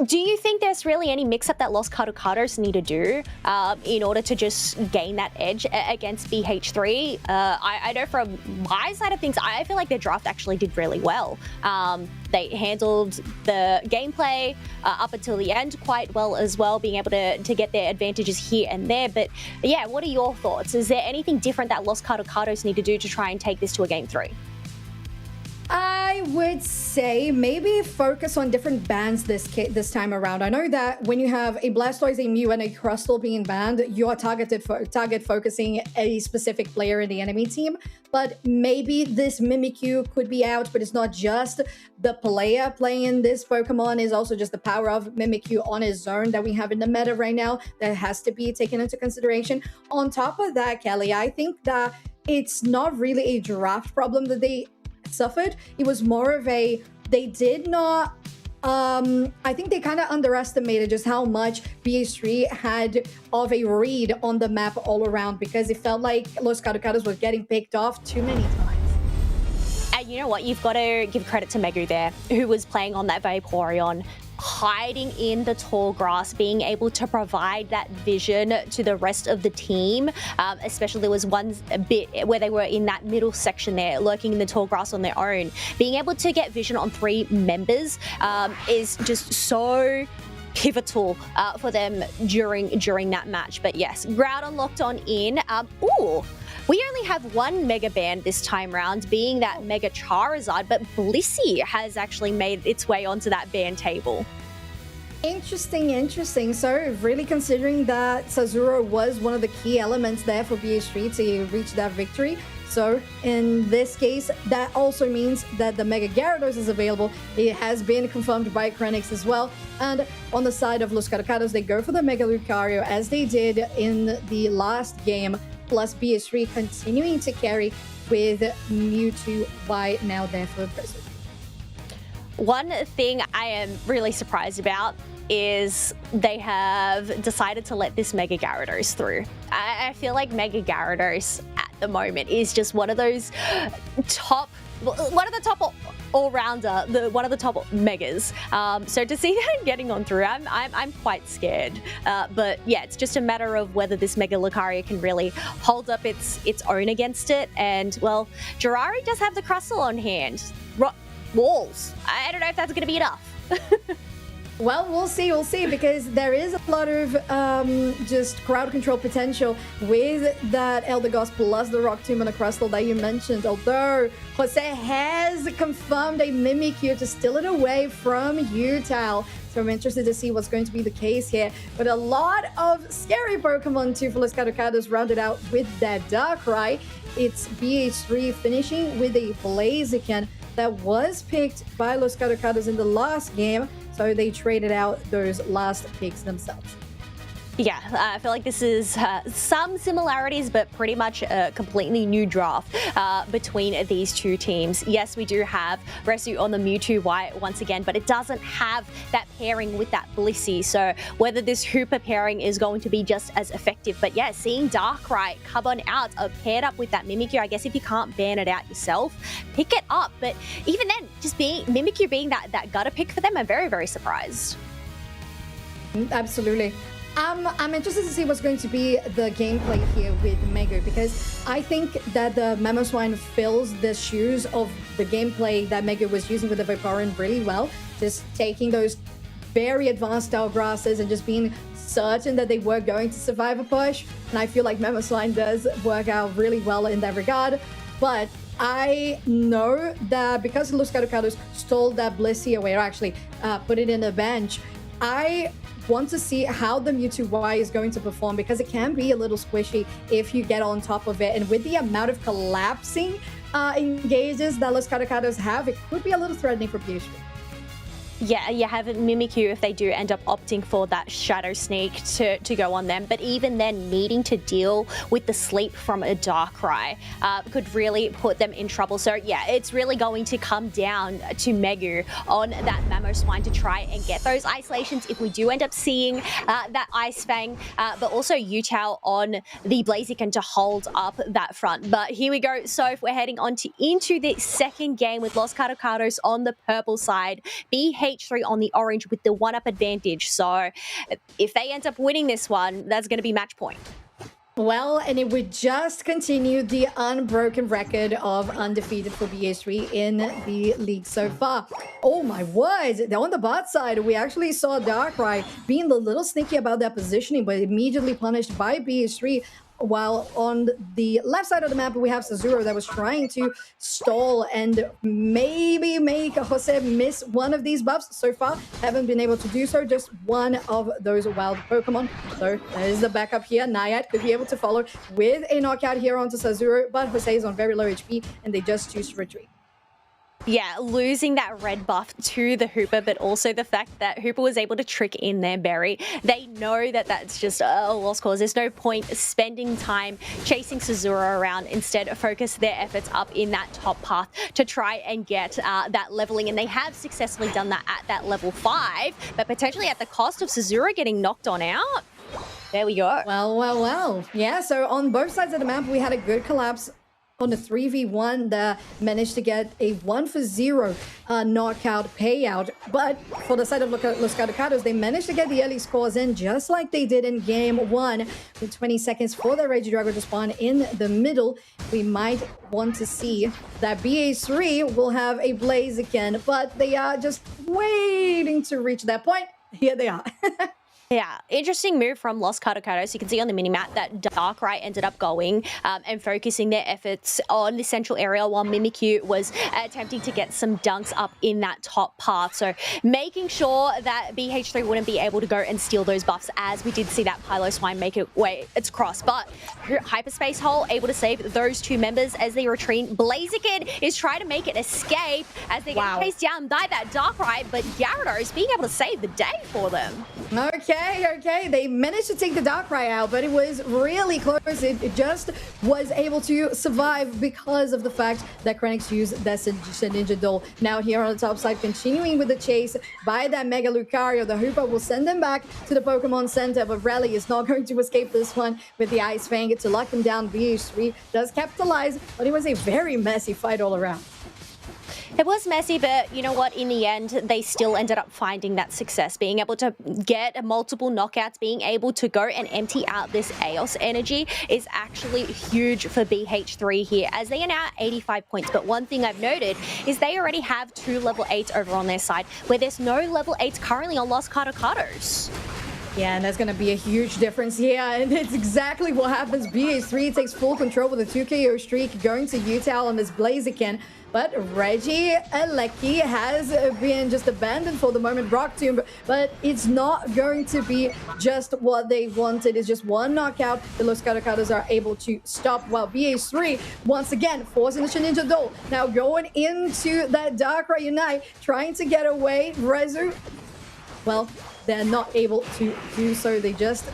Do you think there's really any mix-up that Loscaducados need to do in order to just gain that edge against BH3? I know from my side of things, I feel like their draft actually did really well. They handled the gameplay up until the end quite well as well, being able to get their advantages here and there. But yeah, what are your thoughts? Is there anything different that Loscaducados need to do to try and take this to a game 3? I would say maybe focus on different bans this time around. I know that when you have a Blastoise, a Mew, and a Crustle being banned, you are target focusing a specific player in the enemy team. But maybe this Mimikyu could be out, but it's not just the player playing this Pokemon, it's also just the power of Mimikyu on his own that we have in the meta right now that has to be taken into consideration. On top of that, Kelly, I think that it's not really a draft problem that they suffered. It was more of a, they did not I think they kind of underestimated just how much BH3 had of a read on the map all around, because it felt like Loscaducados was getting picked off too many times. And you know what, you've got to give credit to Megu there, who was playing on that Vaporeon, hiding in the tall grass, being able to provide that vision to the rest of the team. Especially there was one bit where they were in that middle section there, lurking in the tall grass on their own. Being able to get vision on 3 members is just so pivotal for them during that match. But yes, Groudon locked on in. We only have 1 Mega Ban this time round, being that Mega Charizard, but Blissey has actually made its way onto that ban table. Interesting. So really considering that Sazuro was one of the key elements there for BH3 to reach that victory. So in this case, that also means that the Mega Gyarados is available. It has been confirmed by Krenix as well. And on the side of Loscaducados, they go for the Mega Lucario as they did in the last game, plus BH3 continuing to carry with Mewtwo Y now there for the present. One thing I am really surprised about is they have decided to let this Mega Gyarados through. I feel like Mega Gyarados at the moment is just one of those top all-rounder, one of the top megas. So to see them getting on through, I'm quite scared. But yeah, it's just a matter of whether this Mega Lucario can really hold up its own against it. And well, Jiraiya does have the Crustle on hand. Walls. I don't know if that's going to be enough. Well, we'll see, because there is a lot of just crowd control potential with that Eldegoss plus the Rock Tomb and the Crustle that you mentioned. Although Jose has confirmed a Mimikyu to steal it away from Utal. So I'm interested to see what's going to be the case here. But a lot of scary Pokemon too for Loscaducados, rounded out with that Darkrai. It's BH3 finishing with a Blaziken that was picked by Loscaducados in the last game. So they traded out those last picks themselves. Yeah, I feel like this is some similarities, but pretty much a completely new draft between these two teams. Yes, we do have Resu on the Mewtwo Y once again, but it doesn't have that pairing with that Blissey. So whether this Hooper pairing is going to be just as effective. But yeah, seeing Darkrai come on out paired up with that Mimikyu, I guess if you can't ban it out yourself, pick it up. But even then, just Mimikyu being that gutter pick for them, I'm very, very surprised. Absolutely. I'm interested to see what's going to be the gameplay here with Megu, because I think that the Mamoswine fills the shoes of the gameplay that Megu was using with the Vaporeon really well. Just taking those very advanced style grasses and just being certain that they were going to survive a push. And I feel like Mamoswine does work out really well in that regard. But I know that because Loscaducados stole that Blissey away, or actually put it in the bench, I want to see how the Mewtwo Y is going to perform, because it can be a little squishy if you get on top of it. And with the amount of collapsing engages that Loscaducados have, it could be a little threatening for BH3. Yeah, you have Mimikyu if they do end up opting for that Shadow Sneak to go on them. But even then, needing to deal with the sleep from a Darkrai could really put them in trouble. So yeah, it's really going to come down to Megu on that Mamoswine to try and get those isolations if we do end up seeing that Ice Fang, but also Utao on the Blaziken to hold up that front. But here we go. So if we're heading on into the second game with Loscaducados on the purple side, BH3 on the orange with the 1-up advantage. So if they end up winning this one, that's going to be match point. Well, and it would just continue the unbroken record of undefeated for BH3 in the league so far. Oh my word! On the bot side, we actually saw Darkrai being a little sneaky about that positioning, but immediately punished by BH3. While on the left side of the map, we have Sazuro that was trying to stall and maybe make Jose miss one of these buffs. So far, haven't been able to do so. Just one of those wild Pokemon. So there's the backup here. Naiad could be able to follow with a knockout here onto Sazuro, but Jose is on very low HP and they just choose to retreat. Yeah, losing that red buff to the Hooper, but also the fact that Hooper was able to trick in their berry. They know that that's just a lost cause. There's no point spending time chasing Sazura around. Instead, focus their efforts up in that top path to try and get that leveling. And they have successfully done that at that level 5, but potentially at the cost of Sazura getting knocked on out. There we go. Well. Yeah, so on both sides of the map, we had a good collapse on the 3v1 that managed to get a 1-for-0 knockout payout. But for the side of Loscaducados, they managed to get the early scores in just like they did in game 1 with 20 seconds for the Regidrago to spawn in the middle. We might want to see that BH3 will have a Blaziken, but they are just waiting to reach that point. Here they are. Yeah, interesting move from Loscaducados. You can see on the minimap that Darkrai ended up going and focusing their efforts on the central area while Mimikyu was attempting to get some dunks up in that top path. So making sure that BH3 wouldn't be able to go and steal those buffs, as we did see that Piloswine make its cross. But Hyperspace Hole able to save those two members as they retreat. Blaziken is trying to make it escape as they get chased down by that Darkrai, but Gyarados being able to save the day for them. Okay. They managed to take the Darkrai out, but it was really close. It just was able to survive because of the fact that Krenix used that Ninja Doll. Now here on the top side, continuing with the chase by that Mega Lucario. The Hooper will send them back to the Pokemon Center, but Rally is not going to escape this one with the Ice Fang to lock them down. BH3 does capitalize, but it was a very messy fight all around. It was messy, but you know what? In the end, they still ended up finding that success, being able to get multiple knockouts, being able to go and empty out this Eos energy is actually huge for BH3 here, as they are now at 85 points. But one thing I've noted is they already have 2 level 8s over on their side, where there's no level 8s currently on Loscaducados. Yeah, and there's going to be a huge difference here, and it's exactly what happens. BH3 takes full control with a 2 KO streak, going to Utah on this Blaziken. But Regieleki has been just abandoned for the moment, Rock Tomb, but it's not going to be just what they wanted. It's just one knockout. The Loscaducados are able to stop, while BH3, once again, forcing the Ninja Doll. Now going into that Darkrai Unite, trying to get away. Rezu, well, they're not able to do so. They just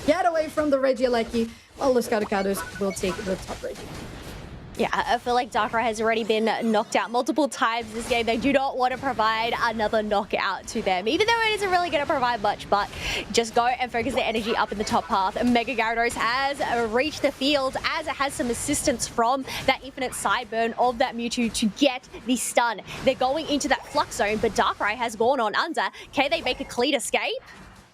get away from the Regieleki, while Loscaducados will take the top Regi. Yeah, I feel like Darkrai has already been knocked out multiple times this game. They do not want to provide another knockout to them, even though it isn't really going to provide much, but just go and focus their energy up in the top path. Mega Gyarados has reached the field, as it has some assistance from that infinite sideburn of that Mewtwo to get the stun. They're going into that flux zone, but Darkrai has gone on under. Can they make a clean escape?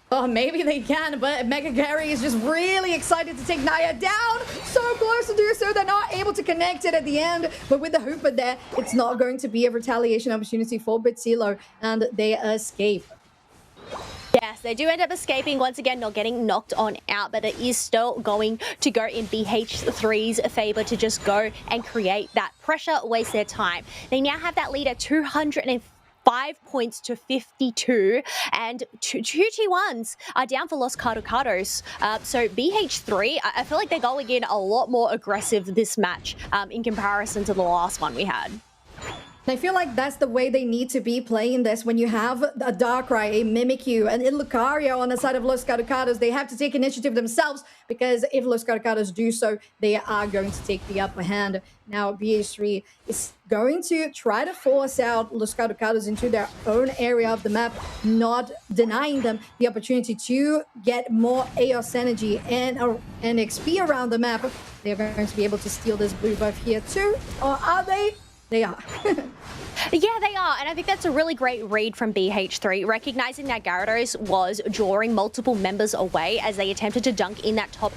Oh, maybe they can, but Mega Gary is just really excited to take Naya down. So close to do so. They're not able to connect it at the end, but with the Hooper there, it's not going to be a retaliation opportunity for Bitzilo, and they escape. Yes, they do end up escaping, once again not getting knocked on out, but it is still going to go in BH3's favor to just go and create that pressure, waste their time. They now have that lead at 205 points to 52, and two T1s are down for Loscaducados. So BH3, I feel like they're going in a lot more aggressive this match in comparison to the last one we had. I feel like that's the way they need to be playing this. When you have a Darkrai, a Mimikyu, and Lucario on the side of Loscaducados, they have to take initiative themselves, because if Loscaducados do so, they are going to take the upper hand. Now BH3 is going to try to force out Loscaducados into their own area of the map, not denying them the opportunity to get more AOS energy and XP around the map. They're going to be able to steal this blue buff here too, or are they? They are. Yeah, they are, and I think that's a really great read from BH3, recognizing that Gyarados was drawing multiple members away as they attempted to dunk in that top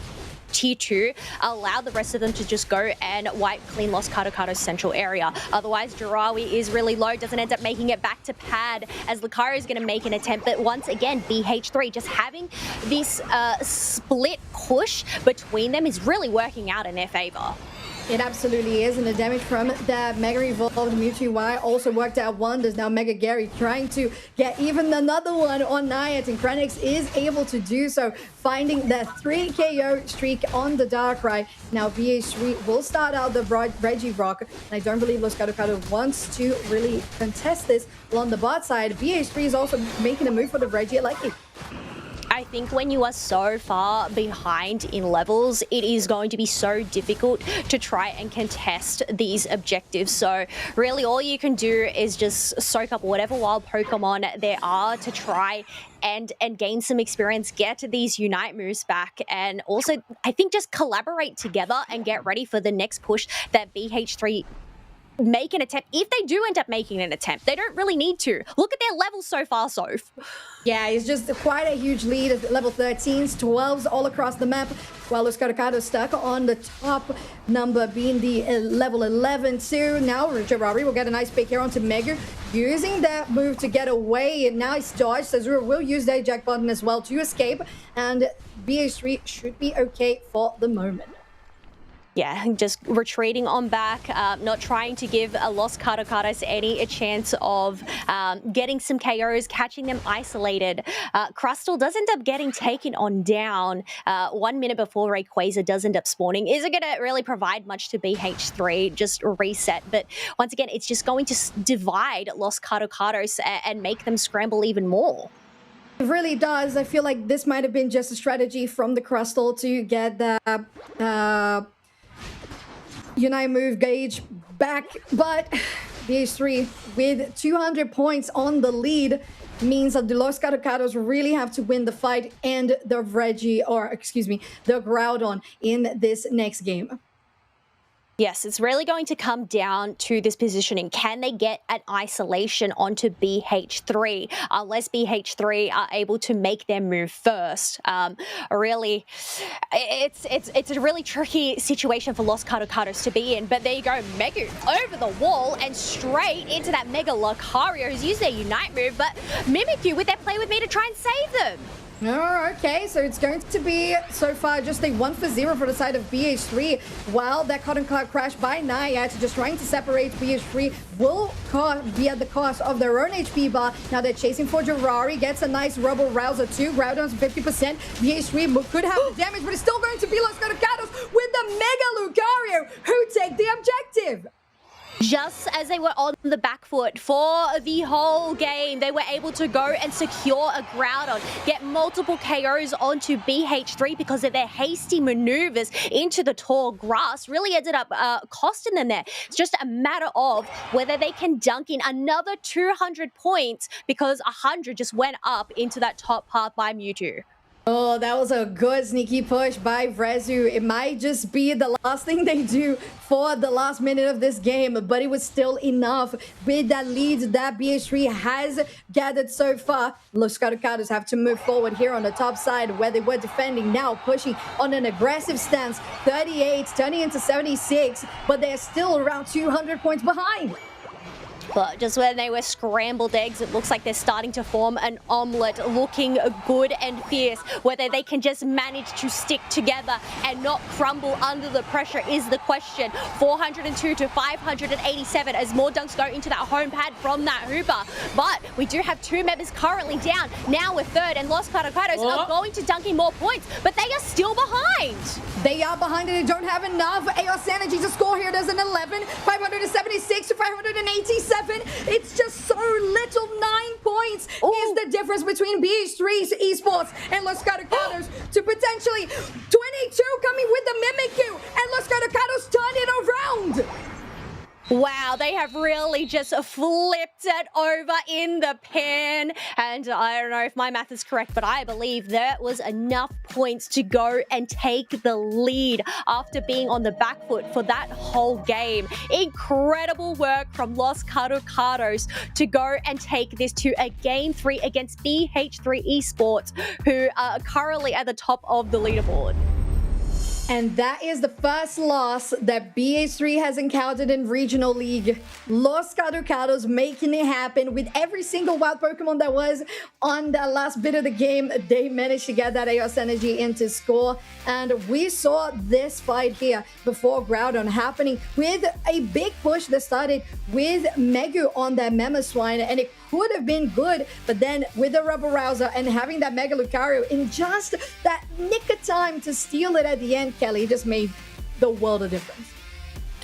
tier 2, allow the rest of them to just go and wipe clean Loscaducados' central area. Otherwise, Jirawi is really low, doesn't end up making it back to pad, as Lucario is going to make an attempt. But once again, BH3 just having this split push between them is really working out in their favor. It absolutely is, and the damage from that Mega Evolved Mewtwo Y also worked out wonders. Now Mega Gary trying to get even another one on Nayat, and Krenix is able to do so, finding that 3 KO streak on the Darkrai. Now BH3 will start out the Regirock, and I don't believe Loscaducados wants to really contest this. Well, on the bot side, BH3 is also making a move for the Regi. I like it. I think when you are so far behind in levels, it is going to be so difficult to try and contest these objectives. So really all you can do is just soak up whatever wild Pokemon there are to try and gain some experience, get these Unite moves back, and also I think just collaborate together and get ready for the next push that BH3 make an attempt. If they do end up making an attempt, they don't really need to. Look at their levels so far, Soph. Yeah, it's just quite a huge lead at level 13s, 12s all across the map, while Loscaducados stuck on the top number being the level 11 too. Now Jirawi will get a nice pick here onto Mega, using that move to get away. And now he's dodged. Azura will use that eject button as well to escape, and BH3 should be okay for the moment. Yeah, just retreating on back, not trying to give Loscaducados any chance of getting some KOs, catching them isolated. Crustle does end up getting taken on down 1 minute before Rayquaza does end up spawning. Isn't going to really provide much to BH3, just reset. But once again, it's just going to divide Loscaducados and make them scramble even more. It really does. I feel like this might have been just a strategy from the Crustle to get the Unite move gauge back, but BH3 with 200 points on the lead means that the Loscaducados really have to win the fight and the the Groudon in this next game. Yes, it's really going to come down to this positioning. Can they get an isolation onto BH3 unless BH3 are able to make their move first? Really, it's a really tricky situation for Loscaducados to be in. But there you go, Mega over the wall and straight into that Mega Lucario, who's used their Unite move, but Mimikyu with their Play With Me to try and save them. Oh, okay, so it's going to be, so far, just a 1-for-0 for the side of BH3, while that Cotton Cloud crash by Nayat, just trying to separate BH3, will be at the cost of their own HP bar. Now they're chasing for Jirawi, gets a nice Rubble Rouser too, Groudon's 50%, BH3 could have the damage, but it's still going to be Loscaducados with the Mega Lucario, who take the objective. Just as they were on the back foot for the whole game, they were able to go and secure a Groudon, get multiple KOs onto BH3 because of their hasty maneuvers into the tall grass. Really ended up costing them there. It's just a matter of whether they can dunk in another 200 points because 100 just went up into that top path by Mewtwo. Oh, that was a good sneaky push by Vrezu. It might just be the last thing they do for the last minute of this game, but it was still enough with that lead that BH3 has gathered so far. Loscaducados have to move forward here on the top side where they were defending, now pushing on an aggressive stance. 38 turning into 76, but they're still around 200 points behind. But just when they were scrambled eggs, it looks like they're starting to form an omelette, looking good and fierce. Whether they can just manage to stick together and not crumble under the pressure is the question. 402 to 587 as more dunks go into that home pad from that hooper. But we do have 2 members currently down. Now we're third, and Loscaducados are going to dunk in more points, but they are still behind. They are behind and they don't have enough. AOS Energy to score here. There's an 11, 576 to 587. It's just so little. 9 points is the difference between BH3 Esports and Loscaducados to potentially 22 coming with the Mimikyu, and Loscaducados turn it around. Wow, they have really just flipped it over in the pan. And I don't know if my math is correct, but I believe that was enough points to go and take the lead after being on the back foot for that whole game. Incredible work from Loscaducados to go and take this to a Game 3 against BH3 Esports, who are currently at the top of the leaderboard. And that is the first loss that BH3 has encountered in Regional League. Loscaducados making it happen with every single wild Pokemon that was on that last bit of the game. They managed to get that AOS Energy into score. And we saw this fight here before Groudon happening with a big push that started with Megu on that Mamoswine, and it could have been good, but then with the Rubber Rouser and having that Mega Lucario in just that nick of time to steal it at the end, Kelly, just made the world of difference.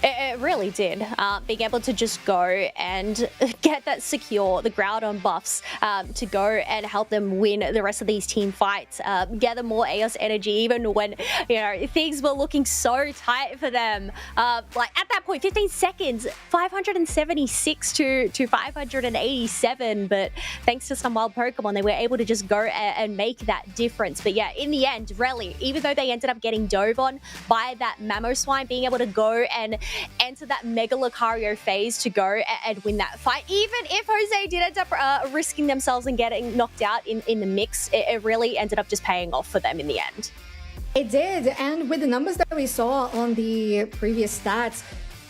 It really did. Being able to just go and get that secure, the Groudon buffs, to go and help them win the rest of these team fights, gather more AOS energy, even when, you know, things were looking so tight for them. Like at that point, 15 seconds, 576 to 587, but thanks to some wild Pokemon, they were able to just go and make that difference. But yeah, in the end, really, even though they ended up getting dove on by that Mamoswine, being able to go and enter that Mega Lucario phase to go and win that fight. Even if Jose did end up risking themselves and getting knocked out in the mix, it really ended up just paying off for them in the end. It did, and with the numbers that we saw on the previous stats,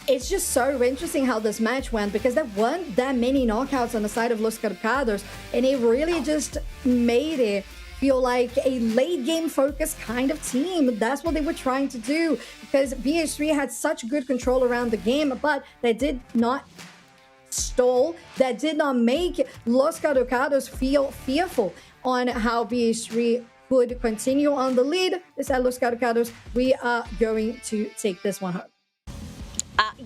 it's just so interesting how this match went, because there weren't that many knockouts on the side of Loscaducados, and it really just made it feel like a late game focused kind of team. That's what they were trying to do, because BH3 had such good control around the game, but they did not stall. That did not make Loscaducados feel fearful on how BH3 could continue on the lead. They said, Loscaducados, we are going to take this one home.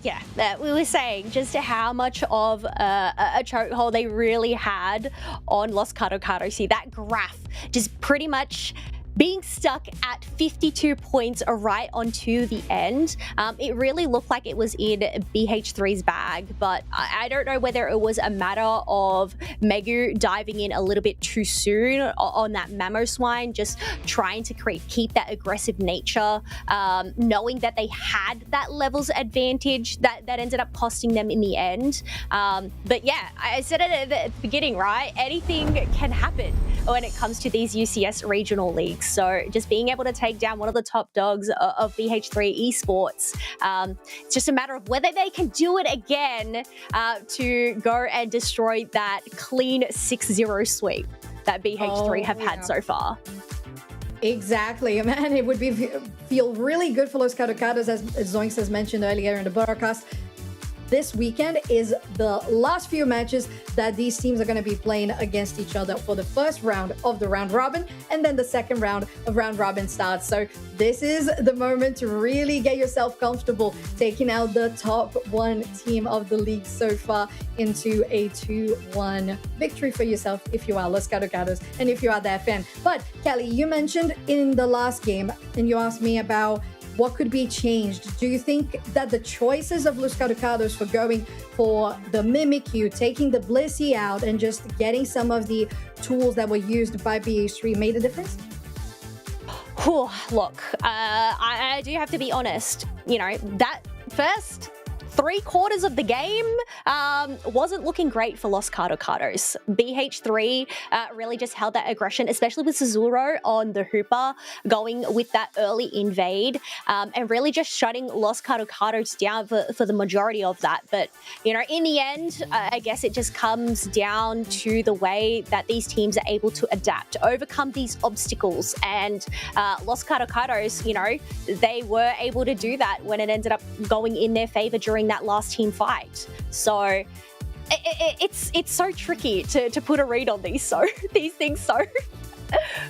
Yeah, we were saying just how much of a chokehold they really had on Loscaducados. See, that graph just pretty much being stuck at 52 points right onto the end. It really looked like it was in BH3's bag, but I don't know whether it was a matter of Megu diving in a little bit too soon on that Mamoswine, just trying to keep that aggressive nature, knowing that they had that levels advantage that ended up costing them in the end. But yeah, I said it at the beginning, right? Anything can happen when it comes to these UCS regional leagues. So just being able to take down one of the top dogs of BH3 Esports, it's just a matter of whether they can do it again to go and destroy that clean 6-0 sweep that BH3 have had so far. Exactly, man. It would feel really good for Loscaducados, as Zoinks has mentioned earlier in the broadcast. This weekend is the last few matches that these teams are going to be playing against each other for the first round of the round robin, and then the second round of round robin starts. So this is the moment to really get yourself comfortable taking out the top one team of the league so far into a 2-1 victory for yourself if you are Loscaducados and if you are their fan. But Kelly, you mentioned in the last game, and you asked me about what could be changed. Do you think that the choices of Loscaducados for going for the Mimikyu, taking the Blissey out, and just getting some of the tools that were used by BH3 made a difference? Look, I do have to be honest. You know, that first 3/4 of the game wasn't looking great for Loscaducados. BH3 really just held that aggression, especially with Suzuro on the Hooper, going with that early invade, and really just shutting Loscaducados down for the majority of that. But, you know, in the end, I guess it just comes down to the way that these teams are able to adapt, overcome these obstacles. And Loscaducados, you know, they were able to do that when it ended up going in their favor during that last team fight. So it's so tricky to put a read on these things.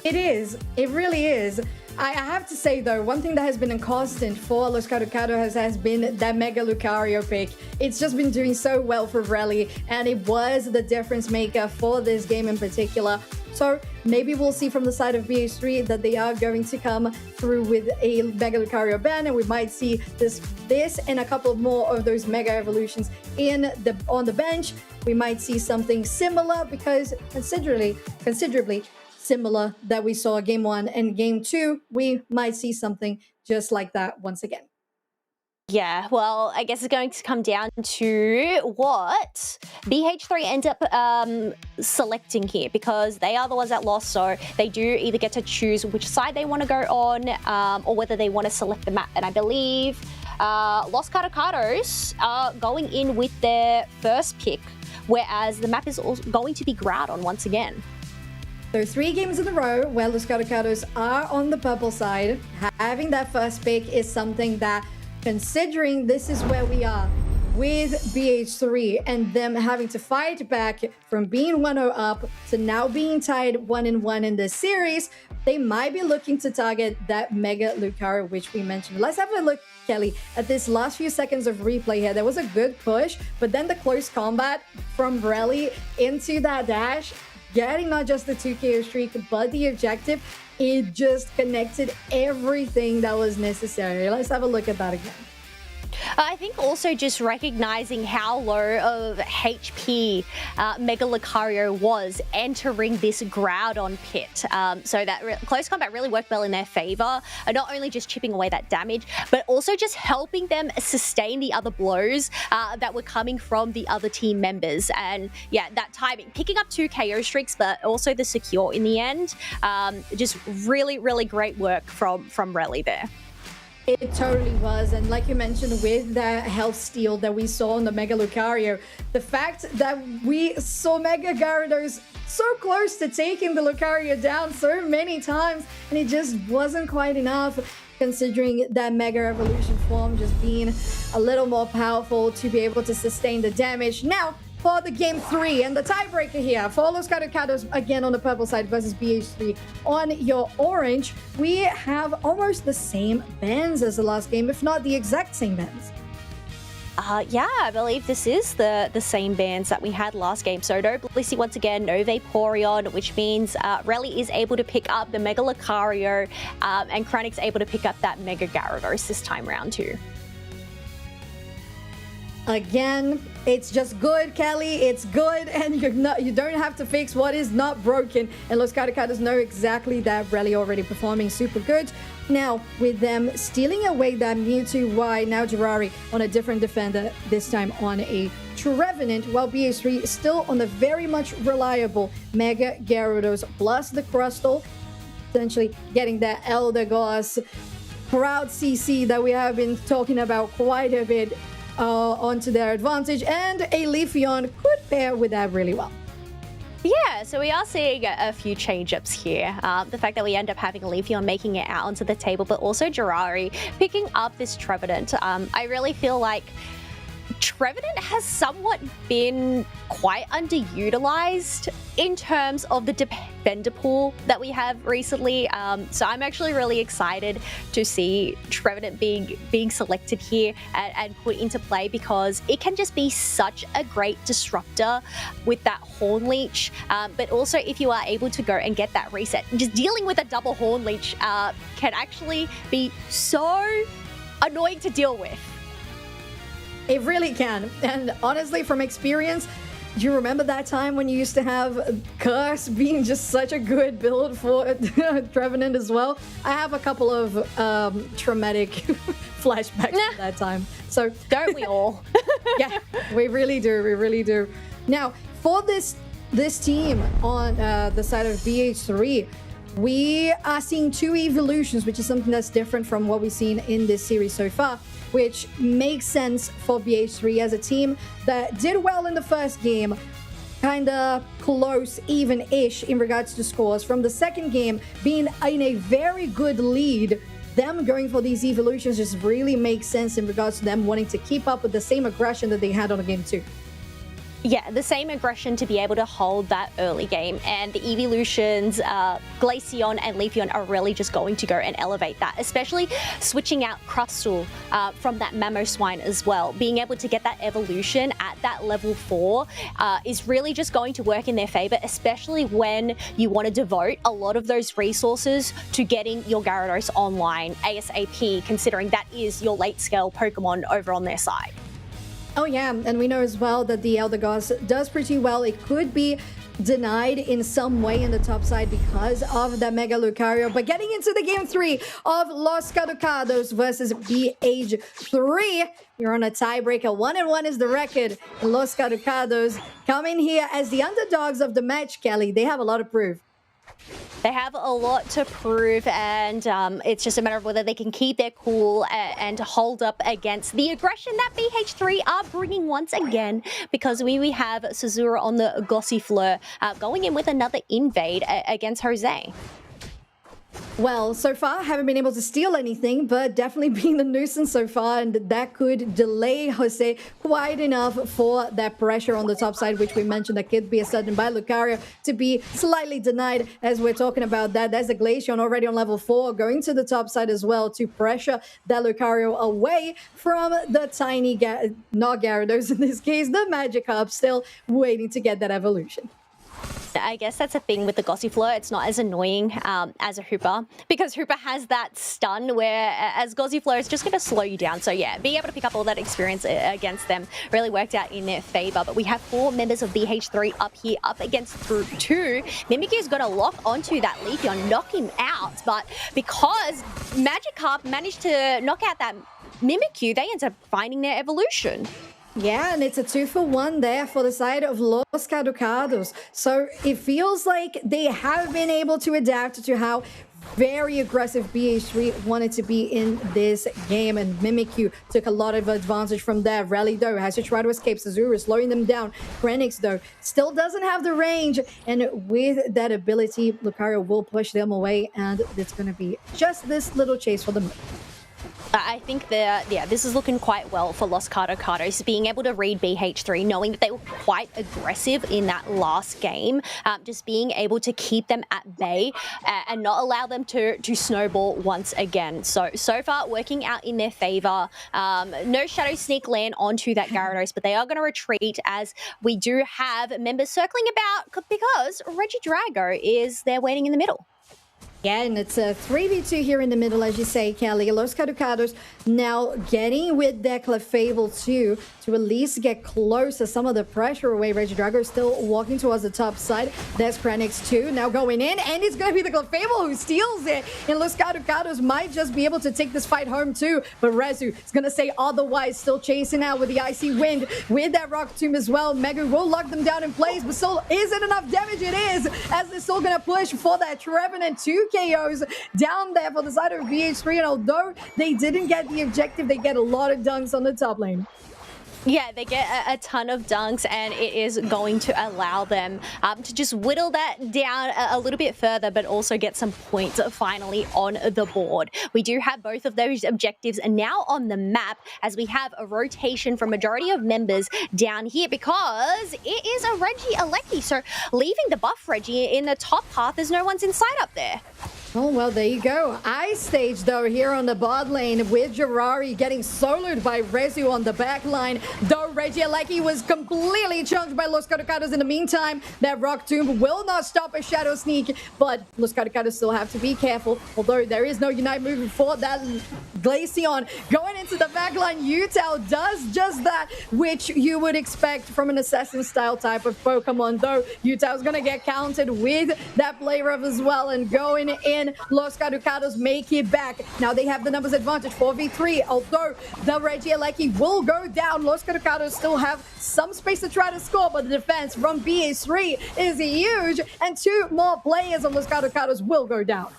It is. It really is. I have to say, though, one thing that has been a constant for Loscaducados has been that Mega Lucario pick. It's just been doing so well for Rally, and it was the difference maker for this game in particular. So maybe we'll see from the side of BH3 that they are going to come through with a Mega Lucario ban, and we might see this and a couple more of those Mega Evolutions on the bench. We might see something similar, because considerably similar that we saw game 1 and game 2, we might see something just like that once again. Yeah, well, I guess it's going to come down to what BH3 end up selecting here, because they are the ones that lost, so they do either get to choose which side they want to go on, or whether they want to select the map. And I believe Loscaducados are going in with their first pick, whereas the map is also going to be Groudon once again. So 3 games in a row where Loscaducados are on the purple side. Having that first pick is something that, considering this is where we are with BH3 and them having to fight back from being 1-0 up to now being tied 1-1 in this series, they might be looking to target that Mega Lucario, which we mentioned. Let's have a look, Kelly, at this last few seconds of replay here. There was a good push, but then the close combat from Rally into that dash, getting not just the 2 KO streak, but the objective, it just connected everything that was necessary. Let's have a look at that again. I think also just recognizing how low of HP Mega Lucario was entering this Groudon pit. So that close combat really worked well in their favor, not only just chipping away that damage, but also just helping them sustain the other blows that were coming from the other team members. And yeah, that timing, picking up 2 KO streaks, but also the secure in the end. Just really, really great work from Rally there. It totally was, and like you mentioned, with that health steal that we saw on the Mega Lucario, the fact that we saw Mega Gyarados so close to taking the Lucario down so many times, and it just wasn't quite enough, considering that Mega Evolution form just being a little more powerful to be able to sustain the damage. Now, for the game 3 and the tiebreaker here for Loscaducados again on the purple side versus BH3 on your orange, we have almost the same bans as the last game, if not the exact same bans. Yeah, I believe this is the same bands that we had last game. So no Blissey once again, no Vaporeon, which means Rally is able to pick up the Mega Lucario, and Kranix's able to pick up that Mega Gyarados this time round too. Again, it's just good, Kelly. It's good, and you don't have to fix what is not broken. And Loscaducados know exactly that. Rally already performing super good. Now, with them stealing away that Mewtwo Y, now Girari on a different defender, this time on a Trevenant, while BH3 is still on the very much reliable Mega Gyarados plus the Crustle, essentially getting that Eldegoss crowd CC that we have been talking about quite a bit onto their advantage, and a Leafeon could pair with that really well. Yeah, so we are seeing a few change-ups here. The fact that we end up having Leafeon making it out onto the table, but also Girari picking up this Trevenant. I really feel like Trevenant has somewhat been quite underutilized in terms of the defender pool that we have recently. So I'm actually really excited to see Trevenant being selected here and put into play, because it can just be such a great disruptor with that Horn Leech. But also, if you are able to go and get that reset, just dealing with a double Horn Leech can actually be so annoying to deal with. It really can. And honestly, from experience, Do you remember that time when you used to have Curse being just such a good build for Trevenant as well? I have a couple of traumatic flashbacks to that time. So don't we all? Yeah, we really do. We really do. Now, for this team on the side of BH3, we are seeing 2 evolutions, which is something that's different from what we've seen in this series so far, which makes sense for BH3 as a team that did well in the first game, kind of close, even-ish in regards to scores. From the second game, being in a very good lead, them going for these evolutions just really makes sense in regards to them wanting to keep up with the same aggression that they had on the game 2. Yeah, the same aggression to be able to hold that early game, and the evolutions, Glaceon and Leafeon are really just going to go and elevate that, especially switching out Crustle from that Mamoswine as well. Being able to get that evolution at that level 4 is really just going to work in their favor, especially when you want to devote a lot of those resources to getting your Gyarados online ASAP, considering that is your late scale Pokemon over on their side. Oh yeah, and we know as well that the Elder Gods does pretty well. It could be denied in some way in the top side because of the Mega Lucario. But getting into the game 3 of Loscaducados versus BH3, we're on a tiebreaker. 1-1 is the record. Loscaducados coming here as the underdogs of the match, Kelly. They have a lot to prove. They have a lot to prove, and it's just a matter of whether they can keep their cool and hold up against the aggression that BH3 are bringing once again, because we have Sazura on the Gossifleur going in with another invade against Jose. Well, so far, haven't been able to steal anything, but definitely being the nuisance so far, and that could delay Jose quite enough for that pressure on the top side, which we mentioned that could be a sudden by Lucario to be slightly denied as we're talking about that. There's a Glaceon already on level 4 going to the top side as well to pressure that Lucario away from the tiny, not Gyarados in this case, the Magikarp still waiting to get that evolution. I guess that's a thing with the Gossifleur. It's not as annoying as a Hooper, because Hooper has that stun where as Gossifleur is just going to slow you down. So yeah, being able to pick up all that experience against them really worked out in their favor. But we have 4 members of BH3 up here, up against Group 2. Mimikyu's going to lock onto that Leafeon, knock him out. But because Magikarp managed to knock out that Mimikyu, they end up finding their evolution. Yeah, and it's a 2-for-1 there for the side of Loscaducados. So it feels like they have been able to adapt to how very aggressive BH3 wanted to be in this game, and Mimikyu took a lot of advantage from there. Rally, though, has to try to escape. Sazura slowing them down. Krenix, though, still doesn't have the range, and with that ability, Lucario will push them away, and it's going to be just this little chase for them. I think that, yeah, this is looking quite well for Loscaducados, being able to read BH3, knowing that they were quite aggressive in that last game, just being able to keep them at bay and not allow them to snowball once again. So far, working out in their favor. No Shadow Sneak land onto that Gyarados, but they are going to retreat as we do have members circling about because Regidrago is there waiting in the middle. Yeah, and it's a 3v2 here in the middle, as you say, Kelly. Loscaducados now getting with their Clefable too, to at least get closer, some of the pressure away. Regidrago still walking towards the top side. There's Krenix too, now going in, and it's going to be the Clefable who steals it. And Loscaducados might just be able to take this fight home too, but Rezu is going to say otherwise, still chasing out with the Icy Wind, with that Rock Tomb as well. Megu will lock them down in place, but still isn't enough damage. It is, as they're still going to push for that Trevenant 2 KOs down there for the side of BH3, and although they didn't get the objective, they get a lot of dunks on the top lane. Yeah, they get a ton of dunks, and it is going to allow them to just whittle that down a little bit further, but also get some points finally on the board. We do have both of those objectives now on the map, as we have a rotation from majority of members down here, because it is a Reggie Alecki. So leaving the buff Reggie in the top path, there's no one's in sight up there. Oh, well, there you go. Ice stage, though, here on the bot lane with Jirari getting soloed by Rezu on the back line. Though Regieleki was completely chunked by Loscaducados in the meantime. That Rock Tomb will not stop a Shadow Sneak, but Loscaducados still have to be careful. Although there is no Unite move for that Glaceon. Going into the back line, Yutao does just that, which you would expect from an Assassin-style type of Pokemon. Though Yutao's going to get counted with that Play Rough as well, and going in, Loscaducados make it back. Now they have the numbers advantage, 4v3. Although the Regieleki will go down, Loscaducados still have some space to try to score, but the defense from BH3 is huge, and 2 more players of Loscaducados will go down.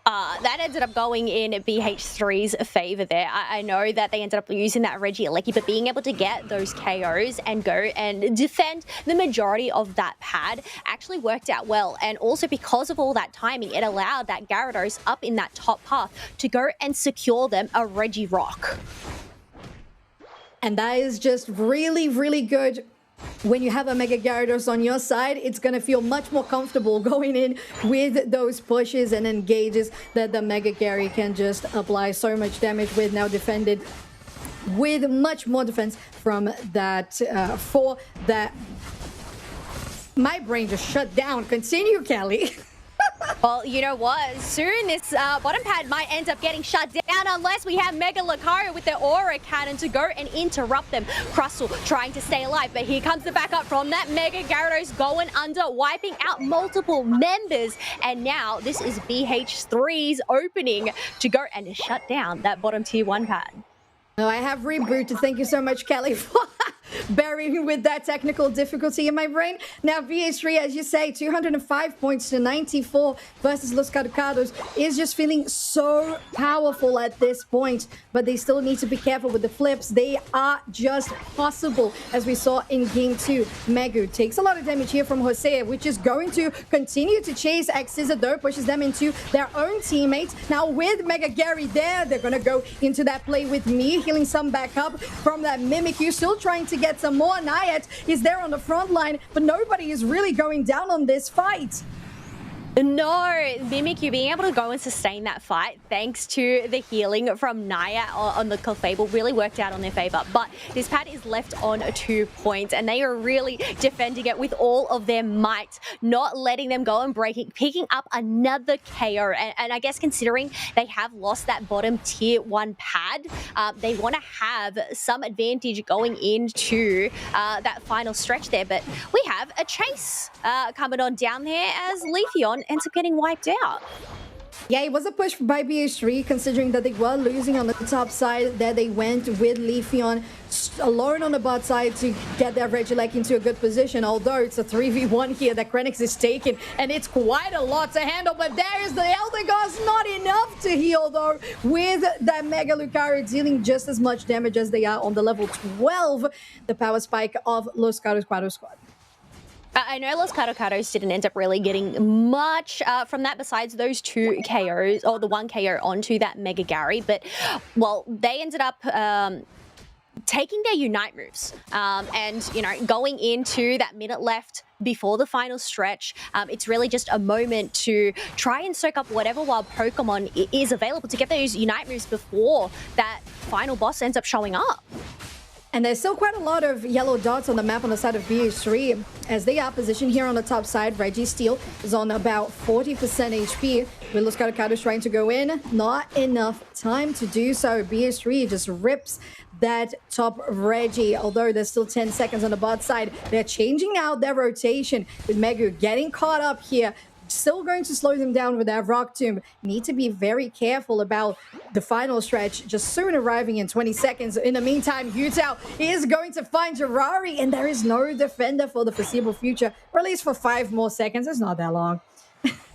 That ended up going in BH3's favor there. I know that they ended up using that Regieleki, but being able to get those KOs and go and defend the majority of that pad actually worked out well. And also because of all that timing, it allowed that Gyarados up in that top path to go and secure them a Regirock. And that is just really, really good. When you have a Mega Gyarados on your side, it's going to feel much more comfortable going in with those pushes and engages that the Mega Gary can just apply so much damage with. Now defended with much more defense from that, for that. My brain just shut down. Continue, Kelly. Well, you know what? Soon this bottom pad might end up getting shut down unless we have Mega Lucario with their Aura Cannon to go and interrupt them. Crustle trying to stay alive, but here comes the backup from that Mega Gyarados going under, wiping out multiple members. And now this is BH3's opening to go and shut down that bottom tier 1 pad. No, I have rebooted. Thank you so much, Kelly, for burying with that technical difficulty in my brain. Now, BH3, as you say, 205 points to 94 versus Loscaducados is just feeling so powerful at this point, but they still need to be careful with the flips. They are just possible, as we saw in Game 2. Megu takes a lot of damage here from Hosea, which is going to continue to chase Xizza, though, pushes them into their own teammates. Now, with Mega Gary there, they're going to go into that play with me, healing some back up from that Mimikyu, still trying to get some more. Nayat is there on the front line, but nobody is really going down on this fight. No, Mimikyu being able to go and sustain that fight thanks to the healing from Naya on the Clefable really worked out on their favor. But this pad is left on 2 points and they are really defending it with all of their might, not letting them go and picking up another KO. And I guess considering they have lost that bottom tier 1 pad, they want to have some advantage going into that final stretch there. But we have a chase coming on down there as Leafeon ends up getting wiped out. Yeah, it was a push by BH3, considering that they were losing on the top side. There they went with Leafeon alone on the bot side to get their Regieleki into a good position, although it's a 3v1 here that Krenix is taking, and it's quite a lot to handle. But there is the Elder Gods, not enough to heal, though, with that Mega Lucario dealing just as much damage as they are on the level 12, the power spike of Loscaducados squad. I know Loscaducados didn't end up really getting much from that besides those 2 KOs, or the 1 KO onto that Mega Gary, but, well, they ended up taking their Unite moves and, you know, going into that minute left before the final stretch. It's really just a moment to try and soak up whatever wild Pokemon is available to get those Unite moves before that final boss ends up showing up. And there's still quite a lot of yellow dots on the map on the side of BH3 as they are positioned here on the top side. Registeel is on about 40% HP with Loscaducados trying to go in. Not enough time to do so. BH3 just rips that top Reggie, although there's still 10 seconds on the bot side. They're changing out their rotation with Megu getting caught up here. Still going to slow them down with that Rock Tomb. Need to be very careful about the final stretch, just soon arriving in 20 seconds. In the meantime, Yutao is going to find Jirari, and there is no defender for the foreseeable future, or at least for 5 more seconds. It's not that long.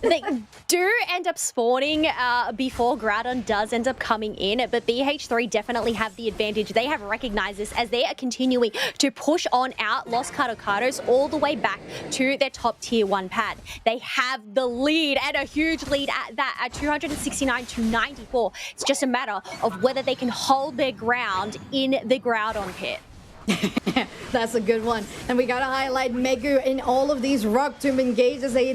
They do end up spawning before Groudon does end up coming in, but BH3 definitely have the advantage. They have recognized this as they are continuing to push on out Loscaducados all the way back to their top tier 1 pad. They have the lead, and a huge lead at that, at 269 to 94. It's just a matter of whether they can hold their ground in the Groudon pit. That's a good one. And we gotta highlight Megu in all of these Rock Tomb engages. They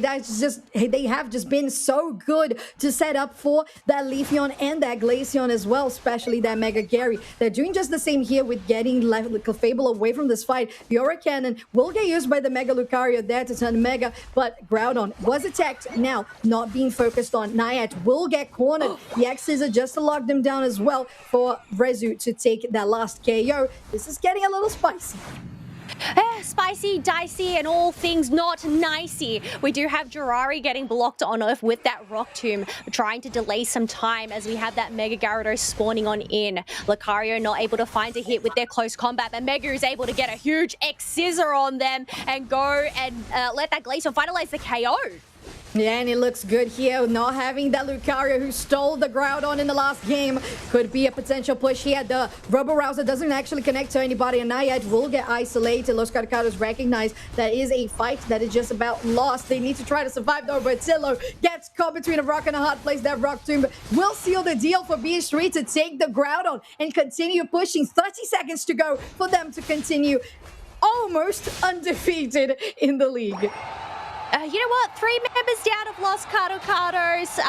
have just been so good to set up for that Leafeon and that Glaceon as well, especially that Mega Gary. They're doing just the same here with getting Clefable away from this fight. The Aura Cannon will get used by the Mega Lucario there to turn Mega, but Groudon was attacked. Now, not being focused on. Nayat will get cornered. The X-Scissor just to lock them down as well for Rezu to take that last KO. This is getting a little spicy. Spicy, dicey, and all things not nicey. We do have Jirari getting blocked on Earth with that Rock Tomb, trying to delay some time as we have that Mega Gyarados spawning on in. Lucario not able to find a hit with their close combat, but Mega is able to get a huge X-Scissor on them and go and let that Glaceon finalize the KO. Yeah, and it looks good here. Not having that Lucario who stole the Groudon in the last game could be a potential push here. The Rubber Rouser doesn't actually connect to anybody, and Nayat will get isolated. Loscaducados recognize that is a fight that is just about lost. They need to try to survive though, but Zillow gets caught between a rock and a hard place. That Rock Tomb will seal the deal for BH3 to take the Groudon and continue pushing. 30 seconds to go for them to continue almost undefeated in the league. You know what? 3 members down of Loscaducados.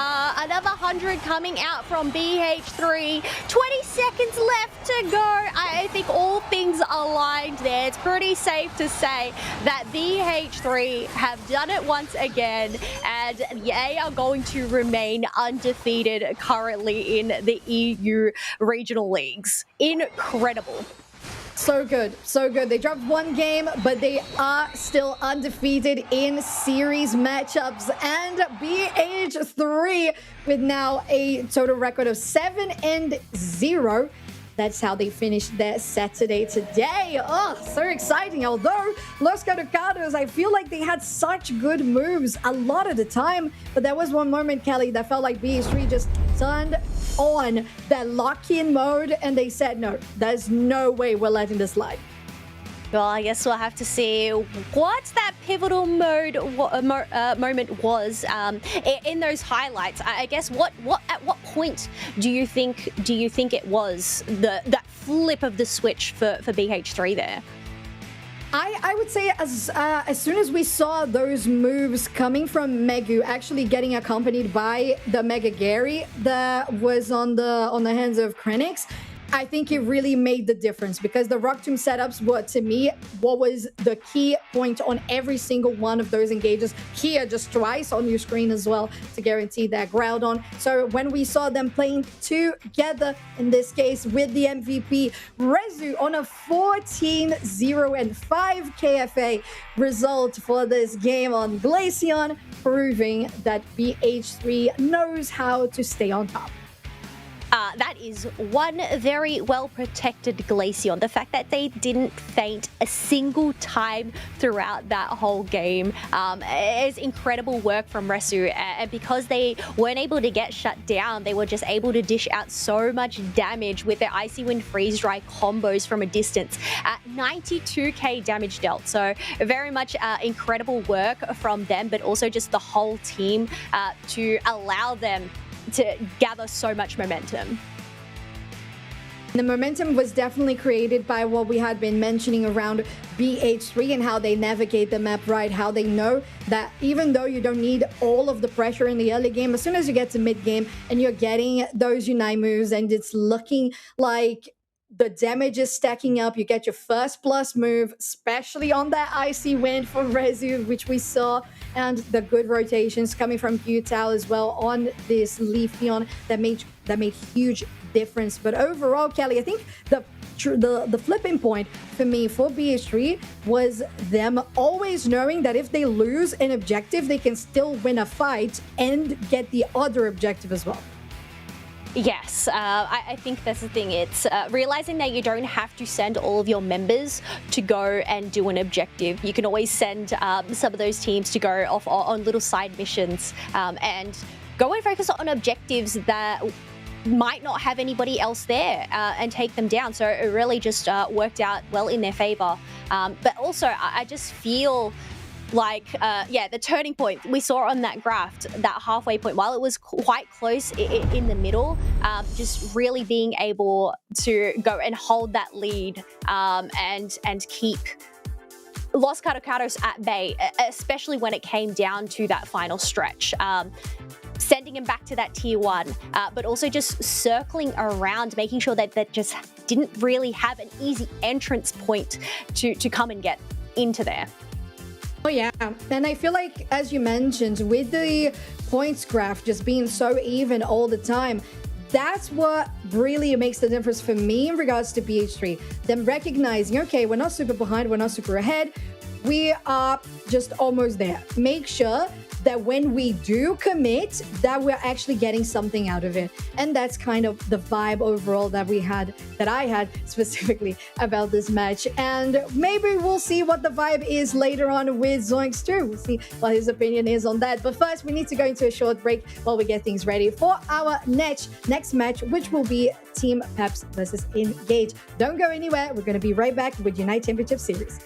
Another 100 coming out from BH3. 20 seconds left to go. I think all things aligned there. It's pretty safe to say that BH3 have done it once again, and they are going to remain undefeated currently in the EU regional leagues. Incredible. So good, so good. They dropped one game, but they are still undefeated in series matchups. And BH3 with now a total record of 7-0. That's how they finished their Saturday today. Oh, so exciting. Although Loscaducados, I feel like they had such good moves a lot of the time. But there was one moment, Kelly, that felt like BH3 just turned on that lock-in mode and they said, no, there's no way we're letting this slide. Well, I guess we'll have to see what that pivotal moment was in those highlights. I guess at what point do you think it was that flip of the switch for BH3 there? I would say as soon as we saw those moves coming from Megu, actually getting accompanied by the Mega Gary that was on the hands of Krenix, I think it really made the difference because the Rock Tomb setups were, to me, what was the key point on every single one of those engages here, just twice on your screen as well to guarantee that Groudon. So when we saw them playing together, in this case with the MVP, Rezu on a 14-0-5 KFA result for this game on Glaceon, proving that BH3 knows how to stay on top. That is one very well-protected Glaceon. The fact that they didn't faint a single time throughout that whole game is incredible work from Rezu. And because they weren't able to get shut down, they were just able to dish out so much damage with their Icy Wind Freeze Dry combos from a distance at 92k damage dealt. So very much incredible work from them, but also just the whole team to allow them to gather so much momentum. The momentum was definitely created by what we had been mentioning around BH3 and how they navigate the map right, how they know that even though you don't need all of the pressure in the early game, as soon as you get to mid-game and you're getting those Unite moves and it's looking like the damage is stacking up, you get your first plus move, especially on that Icy Wind for Rezu, which we saw, and the good rotations coming from Utah as well on this Leafeon that made huge difference. But overall, Kelly, I think the flipping point for me for BH3 was them always knowing that if they lose an objective, they can still win a fight and get the other objective as well. Yes, I think that's the thing. It's realizing that you don't have to send all of your members to go and do an objective. You can always send some of those teams to go off on little side missions and go and focus on objectives that might not have anybody else there and take them down. So it really just worked out well in their favor. But also, I just feel the turning point we saw on that graph, that halfway point, while it was quite close in the middle, just really being able to go and hold that lead and keep Loscaducados at bay, especially when it came down to that final stretch. Sending him back to that tier 1, but also just circling around, making sure that just didn't really have an easy entrance point to come and get into there. Oh yeah, and I feel like, as you mentioned, with the points graph just being so even all the time, that's what really makes the difference for me in regards to BH3. Them recognizing, okay, we're not super behind, we're not super ahead, we are just almost there. Make sure that when we do commit, that we're actually getting something out of it. And that's kind of the vibe overall that I had specifically about this match. And maybe we'll see what the vibe is later on with Zoinks too. We'll see what his opinion is on that. But first, we need to go into a short break while we get things ready for our next match, which will be Team Peps versus Engage. Don't go anywhere. We're going to be right back with Unite Championship Series.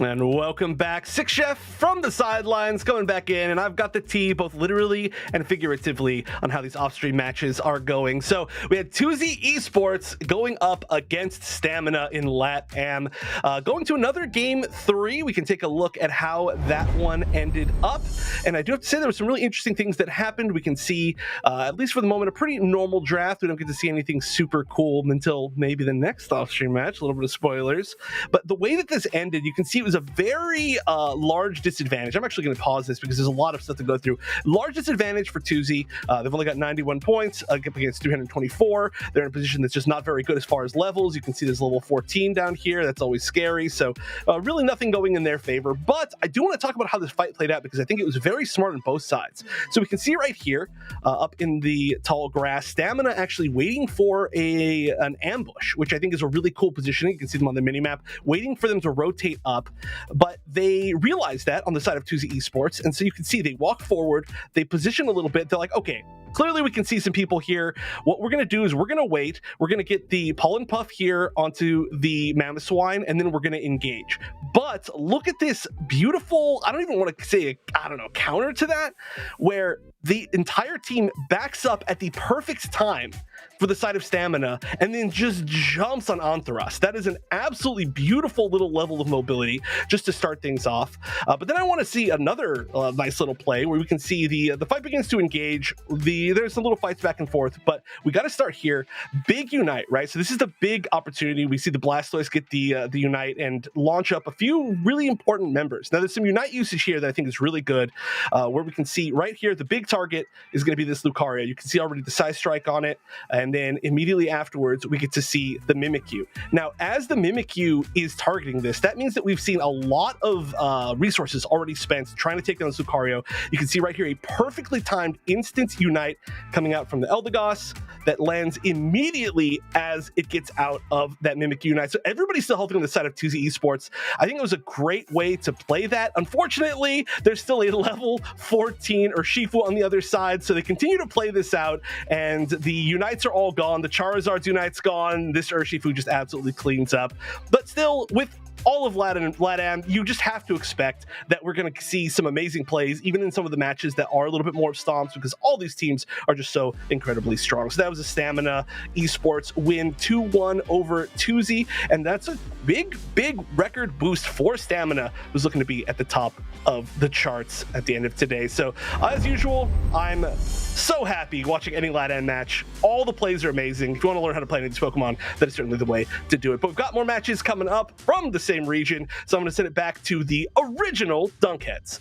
And welcome back. Six Chef from the sidelines coming back in, and I've got the tea both literally and figuratively on how these off-stream matches are going. So we had Twi Esports going up against Stamina in LATAM. Going to another game 3, we can take a look at how that one ended up. And I do have to say there were some really interesting things that happened. We can see, at least for the moment, a pretty normal draft. We don't get to see anything super cool until maybe the next off-stream match. A little bit of spoilers. But the way that this ended, you can see it was a very large disadvantage. I'm actually going to pause this because there's a lot of stuff to go through. Large disadvantage for Twi. They've only got 91 points against 324. They're in a position that's just not very good as far as levels. You can see there's level 14 down here. That's always scary. So really nothing going in their favor. But I do want to talk about how this fight played out because I think it was very smart on both sides. So we can see right here up in the tall grass, Stamina actually waiting for an ambush, which I think is a really cool positioning. You can see them on the minimap, waiting for them to rotate up. But they realized that on the side of Twi Esports, and so you can see they walk forward, they position a little bit, they're like, okay, clearly we can see some people here. What we're going to do is we're going to wait, we're going to get the pollen puff here onto the mammoth swine, and then we're going to engage. But look at this beautiful, I don't even want to say, counter to that, where the entire team backs up at the perfect time for the side of Stamina and then just jumps on Antharos. That is an absolutely beautiful little level of mobility just to start things off. But then I want to see another nice little play where we can see the fight begins to engage. There's some little fights back and forth, but we got to start here. Big Unite, right? So this is the big opportunity. We see the Blastoise get the Unite and launch up a few really important members. Now there's some Unite usage here that I think is really good, where we can see right here, the big target is going to be this Lucario. You can see already the Side Strike on it, and then immediately afterwards, we get to see the Mimikyu. Now, as the Mimikyu is targeting this, that means that we've seen a lot of resources already spent trying to take down this Lucario. You can see right here a perfectly timed instant Unite coming out from the Eldegoss that lands immediately as it gets out of that Mimikyu Unite. So everybody's still helping on the side of Twi Esports. I think it was a great way to play that. Unfortunately, there's still a level 14 Urshifu on the other side, so they continue to play this out, and the Unites are all gone. The Charizard's Unite's gone. This Urshifu just absolutely cleans up. But still, with all of LATAM, you just have to expect that we're going to see some amazing plays, even in some of the matches that are a little bit more stomps, because all these teams are just so incredibly strong. So that was a Stamina Esports win 2-1 over Twi, and that's a big record boost for Stamina, who's looking to be at the top of the charts at the end of today. So as usual, I'm so happy watching any LATAM match. All the plays are amazing. If you want to learn how to play any of these Pokemon, that is certainly the way to do it. But we've got more matches coming up from the same region, so I'm going to send it back to the original Dunkheads.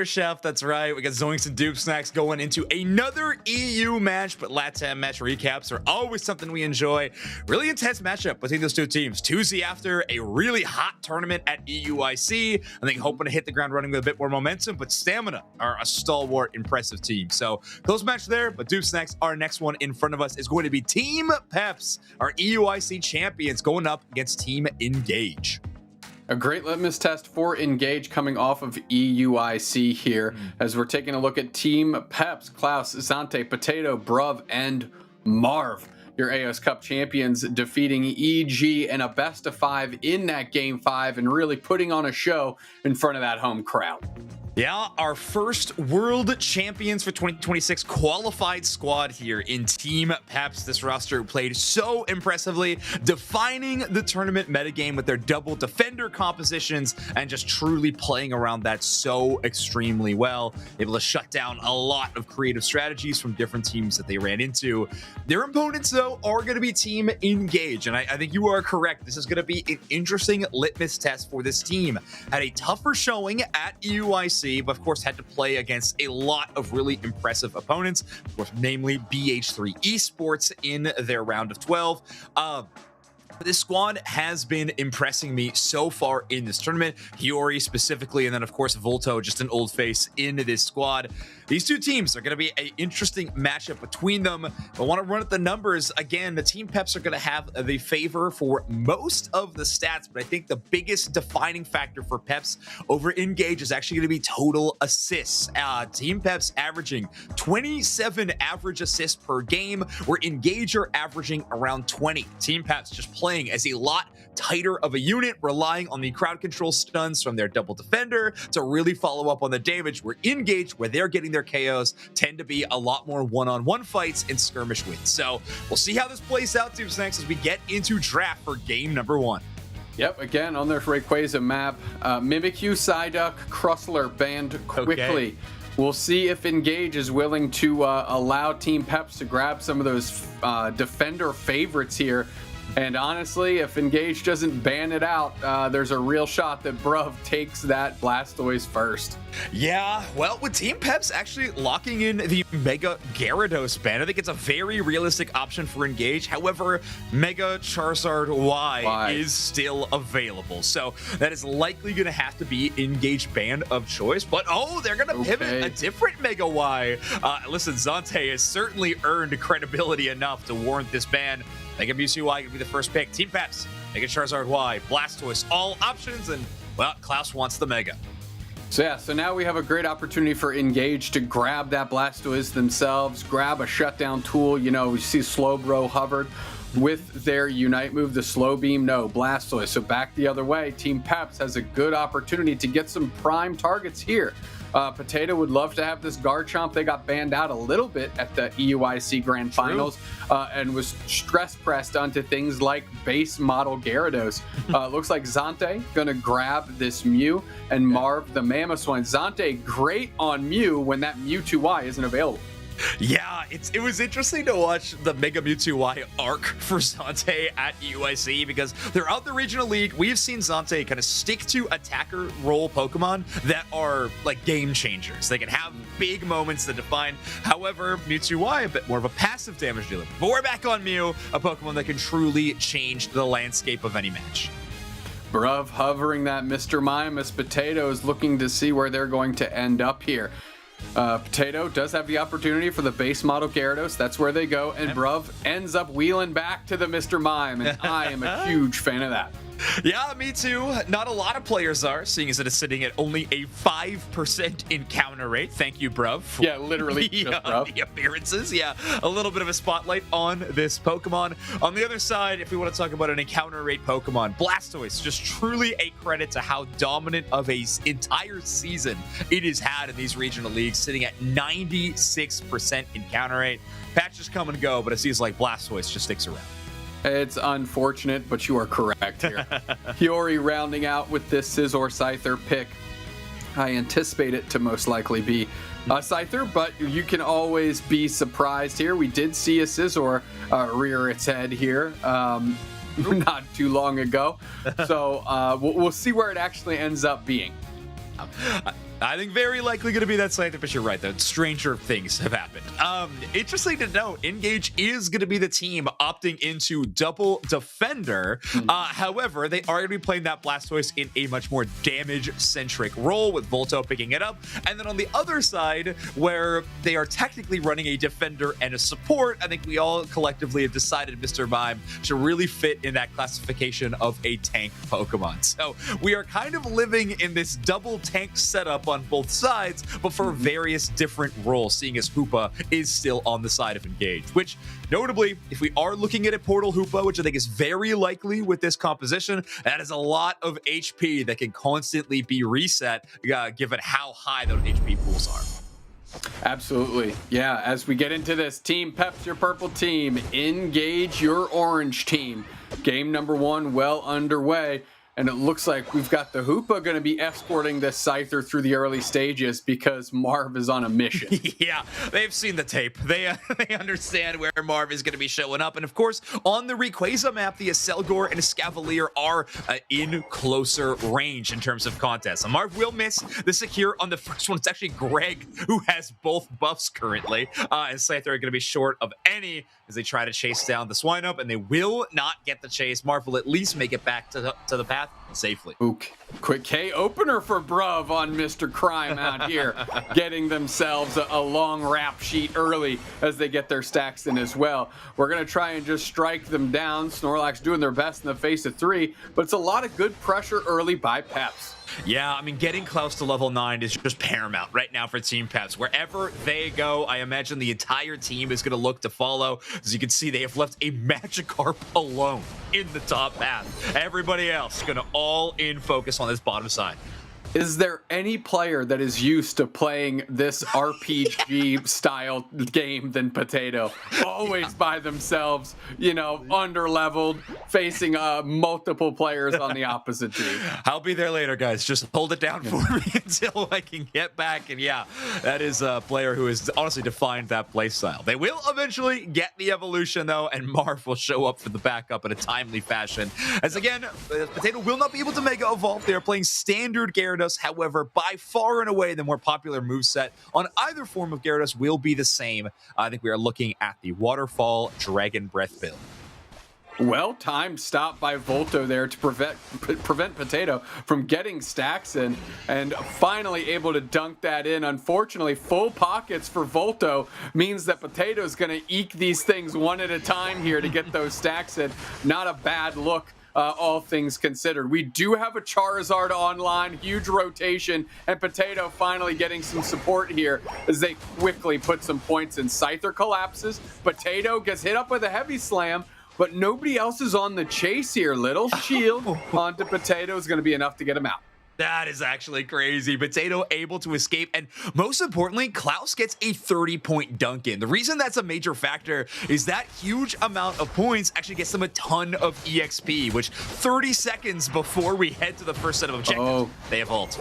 Chef, that's right. We got Zoinks and Dupe Snacks going into another EU match, but LATAM match recaps are always something we enjoy. Really intense matchup between those two teams. Twi after a really hot tournament at EUIC, I think hoping to hit the ground running with a bit more momentum, but Stamina are a stalwart, impressive team. So close match there, but Dupe Snacks, our next one in front of us is going to be Team Peps, our EUIC champions, going up against Team Engage. A great litmus test for Engage coming off of EUIC here, as we're taking a look at Team Peps, Klaus, Zante, Potato, Bruv, and Marv. Your AOS Cup champions defeating EG in a best of 5 in that Game 5 and really putting on a show in front of that home crowd. Yeah, our first world champions for 2026 qualified squad here in Team Peps. This roster played so impressively, defining the tournament metagame with their double defender compositions and just truly playing around that so extremely well. Able to shut down a lot of creative strategies from different teams that they ran into. Their opponents, though, are going to be Team Engage, and I think you are correct. This is going to be an interesting litmus test for this team. Had a tougher showing at EUIC, but of course had to play against a lot of really impressive opponents, of course, namely BH3 Esports in their round of 12. This squad has been impressing me so far in this tournament. Hiyori specifically, and then of course Volto, just an old face in this squad. these two teams are going to be an interesting matchup between them. I want to run at the numbers. Again, the Team Peps are going to have the favor for most of the stats, but I think the biggest defining factor for Peps over Engage is actually going to be total assists. Team Peps averaging 27 average assists per game, where Engage are averaging around 20. Team Peps just playing as a lot tighter of a unit, relying on the crowd control stuns from their double defender to really follow up on the damage, where Engage, where they're getting their KOs, tend to be a lot more one-on-one fights and skirmish wins. So we'll see how this plays out, Team Snacks, as we get into draft for game number 1. Yep, again, on their Rayquaza map, Mimikyu, Psyduck, Crustle banned quickly. Okay. We'll see if Engage is willing to allow Team Peps to grab some of those defender favorites here. And honestly, if Engage doesn't ban it out, there's a real shot that Bruv takes that Blastoise first. Yeah, well, with Team Peps actually locking in the Mega Gyarados ban, I think it's a very realistic option for Engage. However, Mega Charizard Y is still available, so that is likely going to have to be Engage ban of choice. But oh, they're going to pivot a different Mega Y. Listen, Zante has certainly earned credibility enough to warrant this ban. Mega Mewtwo Y going to be the first pick. Team Peps, Mega Charizard Y, Blastoise, all options, and, well, Klaus wants the Mega. So yeah, so now we have a great opportunity for Engage to grab that Blastoise themselves, grab a shutdown tool. You know, we see Slowbro hovered with their Unite move, the Slow Beam, no, Blastoise. So back the other way, Team Peps has a good opportunity to get some prime targets here. Potato would love to have this Garchomp. They got banned out a little bit at the EUIC Grand Finals and was stress pressed onto things like base model Gyarados. Looks like Zante gonna grab this Mew and Marv the Mamoswine. Zante great on Mew when that Mewtwo Y isn't available. Yeah, it was interesting to watch the Mega Mewtwo Y arc for Zante at UIC, because throughout the regional league, we've seen Zante kind of stick to attacker role Pokemon that are like game changers. They can have big moments that define. However, Mewtwo Y, a bit more of a passive damage dealer. But we're back on Mew, a Pokemon that can truly change the landscape of any match. Bruv hovering that Mr. Mime as Potato is looking to see where they're going to end up here. Potato does have the opportunity for the base model Gyarados. That's where they go. And Bruv ends up wheeling back to the Mr. Mime. And I am a huge fan of that. Yeah, me too. Not a lot of players are, seeing as it is sitting at only a 5% encounter rate. Thank you, Bruv. Yeah, literally just Bruv. The appearances. Yeah, a little bit of a spotlight on this Pokemon. On the other side, if we want to talk about an encounter rate Pokemon, Blastoise, just truly a credit to how dominant of a entire season it has had in these regional leagues, sitting at 96% encounter rate. Patches come and go, but it seems like Blastoise just sticks around. It's unfortunate, but you are correct here. Hiyori rounding out with this Scizor Scyther pick. I anticipate it to most likely be a Scyther, but you can always be surprised here. We did see a Scizor rear its head here not too long ago. So we'll see where it actually ends up being. I think very likely going to be that Scyther, but you're right, though. Stranger things have happened. Interesting to note, Engage is going to be the team opting into double defender. However, they are going to be playing that Blastoise in a much more damage-centric role, with Volto picking it up. And then on the other side, where they are technically running a defender and a support, I think we all collectively have decided Mr. Mime should really fit in that classification of a tank Pokemon. So we are kind of living in this double tank setup on both sides, but for various different roles, seeing as Hoopa is still on the side of Engage, which notably, if we are looking at a Portal Hoopa, which I think is very likely with this composition, that is a lot of HP that can constantly be reset, given how high those HP pools are. Absolutely. Yeah, as we get into this, Team Peps, your purple team, Engage, your orange team. Game number 1 well underway. And it looks like we've got the Hoopa going to be escorting this Scyther through the early stages because Marv is on a mission. Yeah, they've seen the tape. They understand where Marv is going to be showing up. And of course, on the Rayquaza map, the Aselgor and Escavalier are in closer range in terms of contest. So Marv will miss the secure on the first one. It's actually Greg who has both buffs currently. And Scyther are going to be short of any as they try to chase down the Swinub, and they will not get the chase. Marv will at least make it back to the path. safely. Ooh, quick K opener for Bruv on Mr. Crime out here, getting themselves a long rap sheet early as they get their stacks in as well. We're going to try and just strike them down. Snorlax doing their best in the face of 3, but it's a lot of good pressure early by Peps. Yeah, I mean, getting Klaus to level 9 is just paramount right now for Team Peps. Wherever they go, I imagine the entire team is going to look to follow. As you can see, they have left a Magikarp alone in the top path. Everybody else going to all in focus on this bottom side. Is there any player that is used to playing this RPG style game than Potato? Always by themselves, you know, under-leveled, facing multiple players on the opposite team. I'll be there later, guys. Just hold it down for me until I can get back. And yeah, that is a player who has honestly defined that play style. They will eventually get the evolution, though, and Marv will show up for the backup in a timely fashion. As again, Potato will not be able to Mega Evolve. They are playing standard Gyarados. However, by far and away, the more popular moveset on either form of Gyarados will be the same. I think we are looking at the Waterfall Dragon Breath build. Well-timed stop by Volto there to prevent Potato from getting stacks in, and finally able to dunk that in. Unfortunately, full pockets for Volto means that Potato's going to eke these things one at a time here to get those stacks in. Not a bad look. All things considered. We do have a Charizard online, huge rotation, and Potato finally getting some support here as they quickly put some points in. Scyther collapses, Potato gets hit up with a heavy slam, but nobody else is on the chase here. Little shield onto Potato is going to be enough to get him out. That is actually crazy. Potato able to escape, and most importantly, Klaus gets a 30-point dunk in. The reason that's a major factor is that huge amount of points actually gets them a ton of EXP, which 30 seconds before we head to the first set of objectives, they have ult.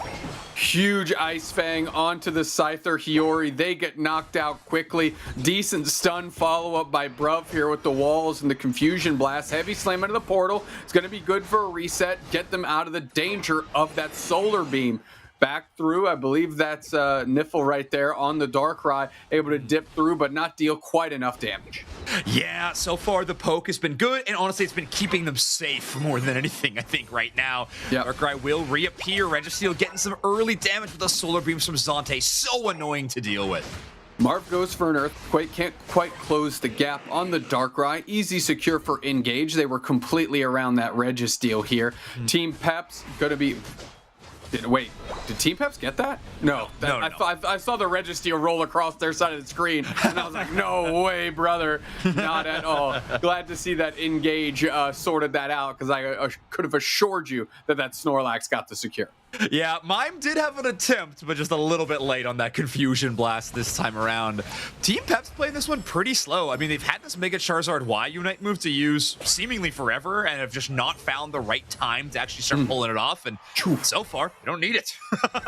Huge Ice Fang onto the Scyther Hiyori. They get knocked out quickly. Decent stun follow-up by Bruv here with the walls and the Confusion Blast. Heavy slam into the portal. It's going to be good for a reset. Get them out of the danger of that Solar Beam. Back through, I believe that's Niffle right there on the Darkrai, able to dip through but not deal quite enough damage. Yeah, so far the poke has been good, and honestly it's been keeping them safe more than anything, I think, right now. Yep. Darkrai will reappear. Registeel getting some early damage with the Solar Beams from Zante. So annoying to deal with. Marv goes for an Earthquake, can't quite close the gap on the Darkrai. Easy secure for Engage. They were completely around that Registeel here. Team Peps going to be... Wait, did Team Peps get that? No. No. I saw the Registeel roll across their side of the screen, and I was like, no way, brother. Not at all. Glad to see that Engage sorted that out, because I could have assured you that Snorlax got the secure. Yeah, Mime did have an attempt, but just a little bit late on that Confusion Blast this time around. Team Peps playing this one pretty slow. I mean, they've had this Mega Charizard Y-Unite move to use seemingly forever and have just not found the right time to actually start pulling it off. And so far, they don't need it.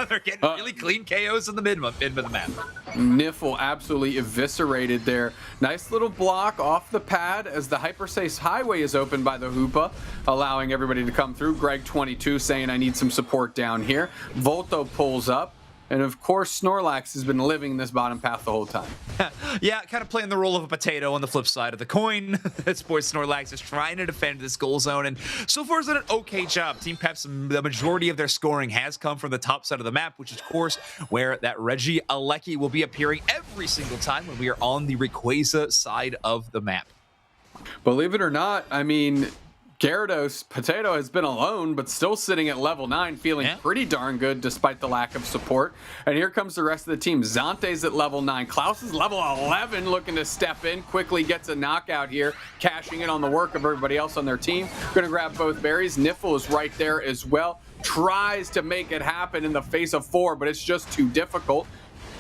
They're getting really clean KOs in the mid of the map. Niffle absolutely eviscerated there. Nice little block off the pad as the Hyperspace Highway is opened by the Hoopa, allowing everybody to come through. Greg22 saying, I need some support down here. Volto pulls up, and of course Snorlax has been living this bottom path the whole time. Yeah, kind of playing the role of a potato on the flip side of the coin. This boy Snorlax is trying to defend this goal zone, and so far has done an okay job. Team Peps, the majority of their scoring has come from the top side of the map, which is, of course, where that Reggie Alecki will be appearing every single time when we are on the Rayquaza side of the map. Believe it or not, I mean, Gyarados, Potato has been alone, but still sitting at level 9, feeling pretty darn good despite the lack of support. And here comes the rest of the team. Zante's at level 9. Klaus is level 11, looking to step in. Quickly gets a knockout here, cashing in on the work of everybody else on their team. Going to grab both berries. Niffle is right there as well. Tries to make it happen in the face of 4, but it's just too difficult.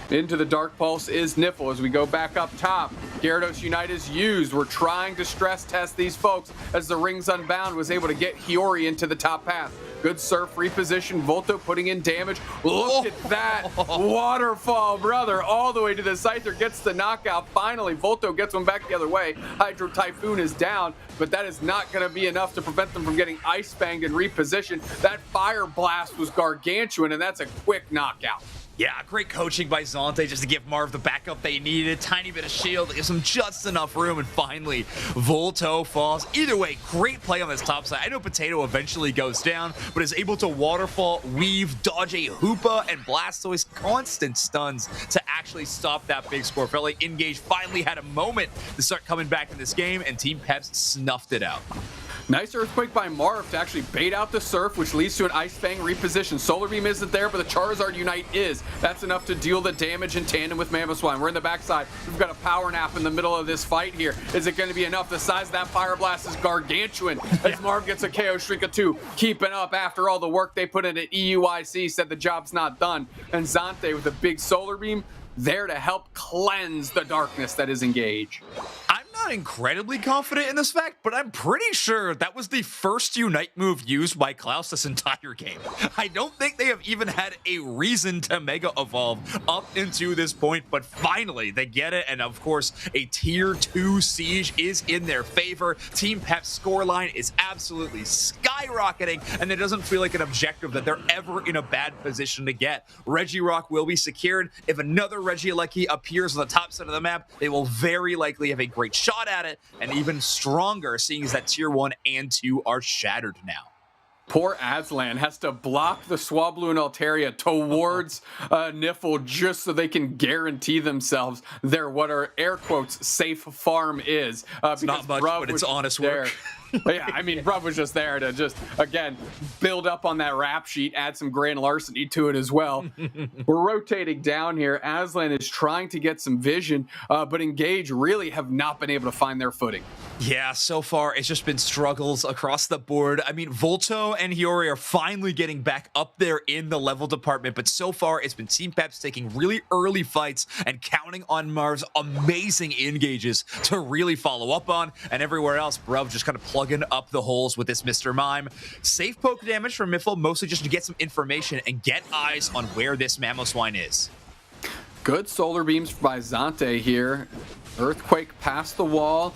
Into the Dark Pulse is Niffle as we go back up top. Gyarados Unite is used. We're trying to stress test these folks as the Rings Unbound was able to get Hiyori into the top path. Good surf reposition. Volto putting in damage. Look at that waterfall, brother. All the way to the Scyther. Gets the knockout. Finally, Volto gets one back the other way. Hydro Typhoon is down, but that is not going to be enough to prevent them from getting Ice Fanged and repositioned. That Fire Blast was gargantuan, and that's a quick knockout. Yeah, great coaching by Zonte just to give Marv the backup they needed. Tiny bit of shield, gives him just enough room, and finally, Volto falls. Either way, great play on this top side. I know Potato eventually goes down, but is able to waterfall, weave, dodge a Hoopa, and Blastoise constant stuns to actually stop that big score. Felt like Engage finally had a moment to start coming back in this game, and Team Peps snuffed it out. Nice Earthquake by Marv to actually bait out the Surf, which leads to an Ice Fang reposition. Solar Beam isn't there, but the Charizard Unite is. That's enough to deal the damage in tandem with Mamoswine. We're in the backside. We've got a Power Nap in the middle of this fight here. Is it going to be enough? The size of that Fire Blast is gargantuan as Marv gets a KO Shrika 2. Keeping up after all the work they put in at EUIC, said the job's not done. And Zonte with a big Solar Beam there to help cleanse the darkness that is Engage. I'm not incredibly confident in this fact, but I'm pretty sure that was the first Unite move used by Klaus this entire game. I don't think they have even had a reason to Mega Evolve up into this point, but finally they get it, and of course, a Tier 2 Siege is in their favor. Team Pep's scoreline is absolutely skyrocketing, and it doesn't feel like an objective that they're ever in a bad position to get. Regirock will be secured. If another Regieleki appears on the top side of the map, they will very likely have a great shot at it, and even stronger, seeing as that Tier 1 and 2 are shattered now. Poor Aslan has to block the Swablu and Altaria towards Niffle just so they can guarantee themselves their, what are air quotes, safe farm is. It's not much, but it's honest work. Yeah, I mean, Bruv was just there to just, again, build up on that rap sheet, add some granularity to it as well. We're rotating down here. Aslan is trying to get some vision, but Engage really have not been able to find their footing. Yeah, so far it's just been struggles across the board. I mean, Volto and Hiyori are finally getting back up there in the level department, but so far it's been Team Peps taking really early fights and counting on Marv's amazing engages to really follow up on, and everywhere else, Bruv just kind of plugging up the holes with this Mr. Mime. Safe poke damage from Miffle, mostly just to get some information and get eyes on where this Mamoswine is. Good Solar Beams by Zonte here. Earthquake past the wall.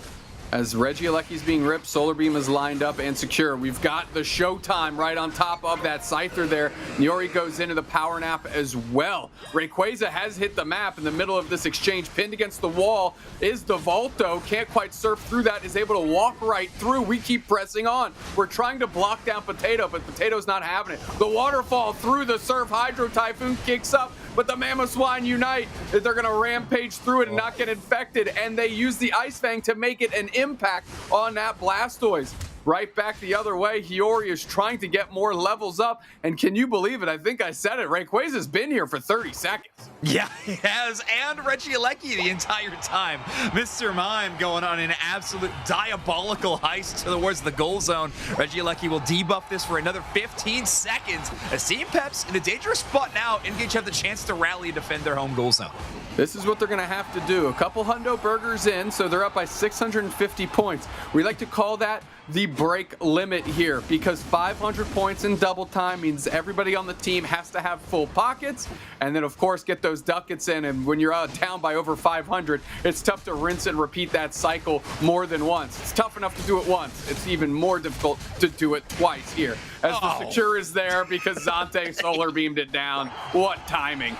As Regieleki's being ripped, Solar Beam is lined up and secure. We've got the Showtime right on top of that Scyther there. Niori goes into the Power Nap as well. Rayquaza has hit the map in the middle of this exchange. Pinned against the wall is the Volto. Can't quite surf through that. Is able to walk right through. We keep pressing on. We're trying to block down Potato, but Potato's not having it. The waterfall through the Surf Hydro Typhoon kicks up, but the Mamoswine Unite, they're going to rampage through it and not get infected, and they use the Ice Fang to make it an impact on that Blastoise. Right back the other way, Hiyori is trying to get more levels up, and can you believe it? I think I said it, Rayquaza's been here for 30 seconds. Yeah, he has, and Regieleki the entire time. Mr. Mime going on an absolute diabolical heist towards the goal zone. Regieleki will debuff this for another 15 seconds. As Team Peps in a dangerous spot now, Engage have the chance to rally and defend their home goal zone. This is what they're going to have to do. A couple hundo burgers in, so they're up by 650 points. We like to call that the break limit here, because 500 points in double time means everybody on the team has to have full pockets, and then of course get those ducats in. And when you're out of town by over 500, it's tough to rinse and repeat that cycle more than once. It's tough enough to do it once. It's even more difficult to do it twice here. As the Secure is there because Zonte Solar Beamed it down. What timing.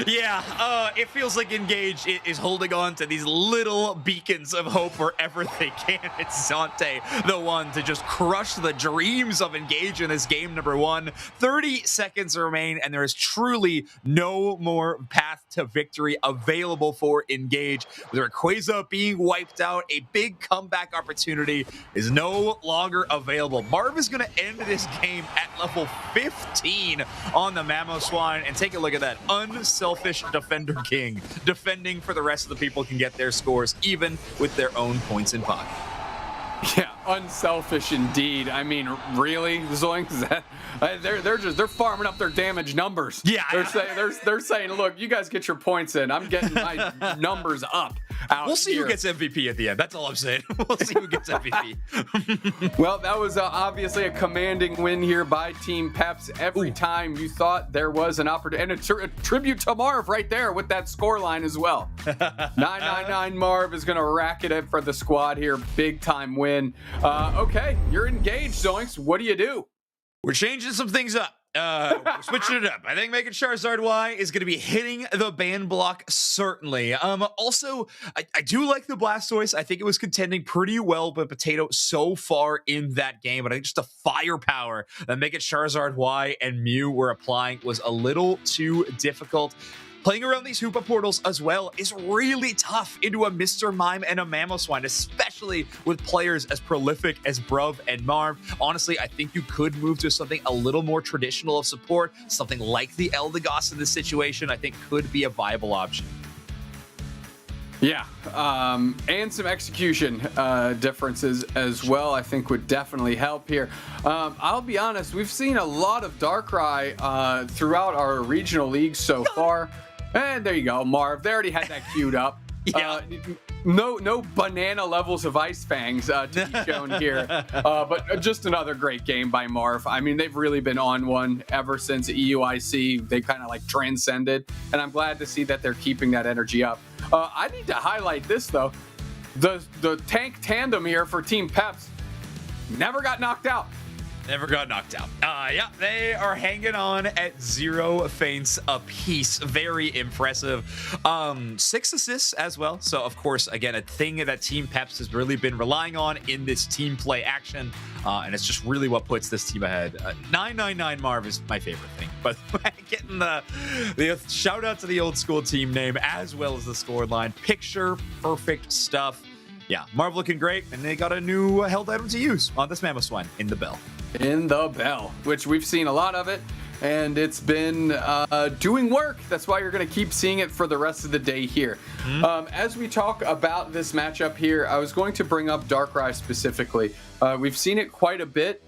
Yeah, it feels like Engage is holding on to these little beacons of hope wherever they can. It's Zonte, the one to just crush the dreams of Engage in this game number one. 30 seconds remain, and there is truly no more path to victory available for Engage. With Rayquaza being wiped out, a big comeback opportunity is no longer available. Marv is going to end this game at level 15 on the Mamoswine, and take a look at that unselfish Defender King, defending for the rest of the people can get their scores even with their own points in pocket. Yeah, unselfish indeed. I mean, really, Zoinks? They're farming up their damage numbers. Yeah, they're saying, look, you guys get your points in. I'm getting my numbers up. We'll see who gets MVP at the end. That's all I'm saying. We'll see who gets MVP. Well, that was obviously a commanding win here by Team Peps. Every time you thought there was an opportunity, and a tribute to Marv right there with that scoreline as well. 999 Marv is going to rack it in for the squad here. Big time win. Okay, you're engaged, Zoinks. What do you do? We're changing some things up. We're switching it up. I think Mega Charizard Y is going to be hitting the ban block, certainly. Also, I do like the Blastoise. I think it was contending pretty well with Potato so far in that game, but I think just the firepower that Mega Charizard Y and Mew were applying was a little too difficult. Playing around these Hoopa portals as well is really tough into a Mr. Mime and a Mamoswine, especially with players as prolific as Bruv and Marv. Honestly, I think you could move to something a little more traditional of support. Something like the Eldegoss in this situation, I think could be a viable option. Yeah, and some execution differences as well, I think would definitely help here. I'll be honest, we've seen a lot of Darkrai throughout our regional leagues so far. And there you go, Marv. They already had that queued up. Yeah. No banana levels of Ice Fangs to be shown here, but just another great game by Marv. I mean, they've really been on one ever since EUIC. They kind of like transcended, and I'm glad to see that they're keeping that energy up. I need to highlight this though. The tank tandem here for Team Peps never got knocked out. Never got knocked out. Yeah, they are hanging on at 0 feints apiece. Very impressive. 6 assists as well. So, of course, again, a thing that Team Peps has really been relying on in this team play action. And it's just really what puts this team ahead. 999 Marv is my favorite thing. But getting the shout out to the old school team name as well as the scoreline. Picture perfect stuff. Yeah, Marv looking great, and they got a new held item to use on this Mamoswine in the bell. In the bell, which we've seen a lot of it, and it's been doing work. That's why you're going to keep seeing it for the rest of the day here. As we talk about this matchup here, I was going to bring up Darkrai specifically. We've seen it quite a bit.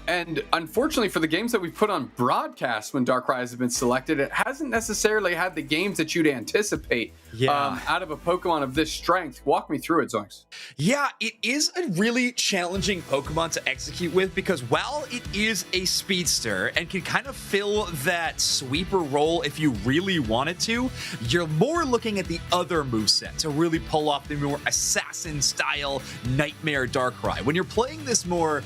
And unfortunately for the games that we've put on broadcast when Darkrai has been selected, it hasn't necessarily had the games that you'd anticipate out of a Pokemon of this strength. Walk me through it, Zoinks. Yeah, it is a really challenging Pokemon to execute with because while it is a speedster and can kind of fill that sweeper role if you really wanted to, you're more looking at the other moveset to really pull off the more assassin-style Nightmare Darkrai. When you're playing this more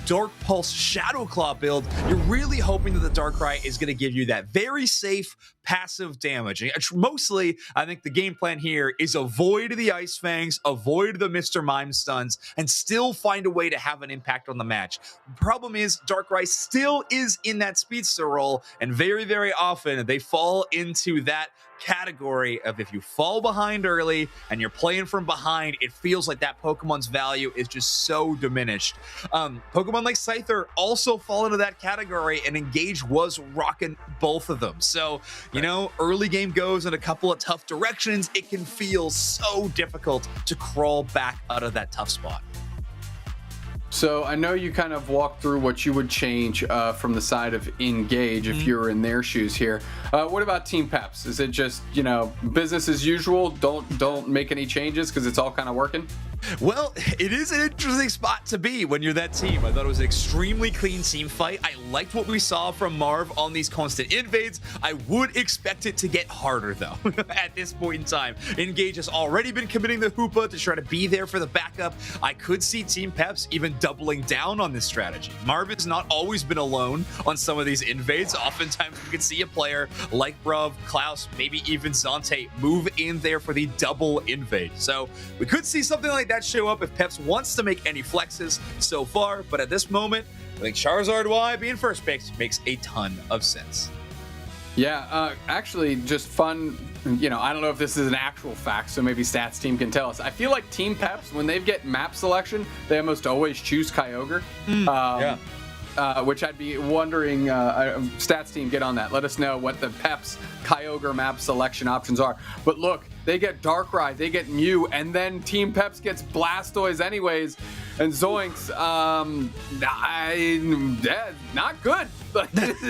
Dark Pulse Shadow Claw build, you're really hoping that the Darkrai is going to give you that very safe passive damage. And mostly, I think the game plan here is avoid the Ice Fangs, avoid the Mr. Mime stuns, and still find a way to have an impact on the match. The problem is Darkrai still is in that speedster role, and very, very often they fall into that category of if you fall behind early and you're playing from behind, it feels like that Pokemon's value is just so diminished. Pokemon like Scyther also fall into that category, and Engage was rocking both of them. So, you know, early game goes in a couple of tough directions. It can feel so difficult to crawl back out of that tough spot. So I know you kind of walked through what you would change from the side of Engage if you were in their shoes here. What about Team Peps? Is it just, you know, business as usual? Don't make any changes because it's all kind of working? Well, it is an interesting spot to be when you're that team. I thought it was an extremely clean team fight. I liked what we saw from Marv on these constant invades. I would expect it to get harder, though, at this point in time. Engage has already been committing the Hoopa to try to be there for the backup. I could see Team Peps even doubling down on this strategy. Marv has not always been alone on some of these invades. Oftentimes, we can see a player like Bruv, Klaus, maybe even Zante move in there for the double invade. So we could see something like that show up if Peps wants to make any flexes so far, but at this moment, I think Charizard Y being first pick makes a ton of sense. Yeah, actually, just fun, you know, I don't know if this is an actual fact, so maybe Stats Team can tell us. I feel like Team Peps, when they get map selection, they almost always choose Kyogre. Which I'd be wondering, Stats Team, get on that. Let us know what the Peps Kyogre map selection options are. But look, they get Darkrai, they get Mew, and then Team Peps gets Blastoise anyways. And Zoinks, not good. Like, this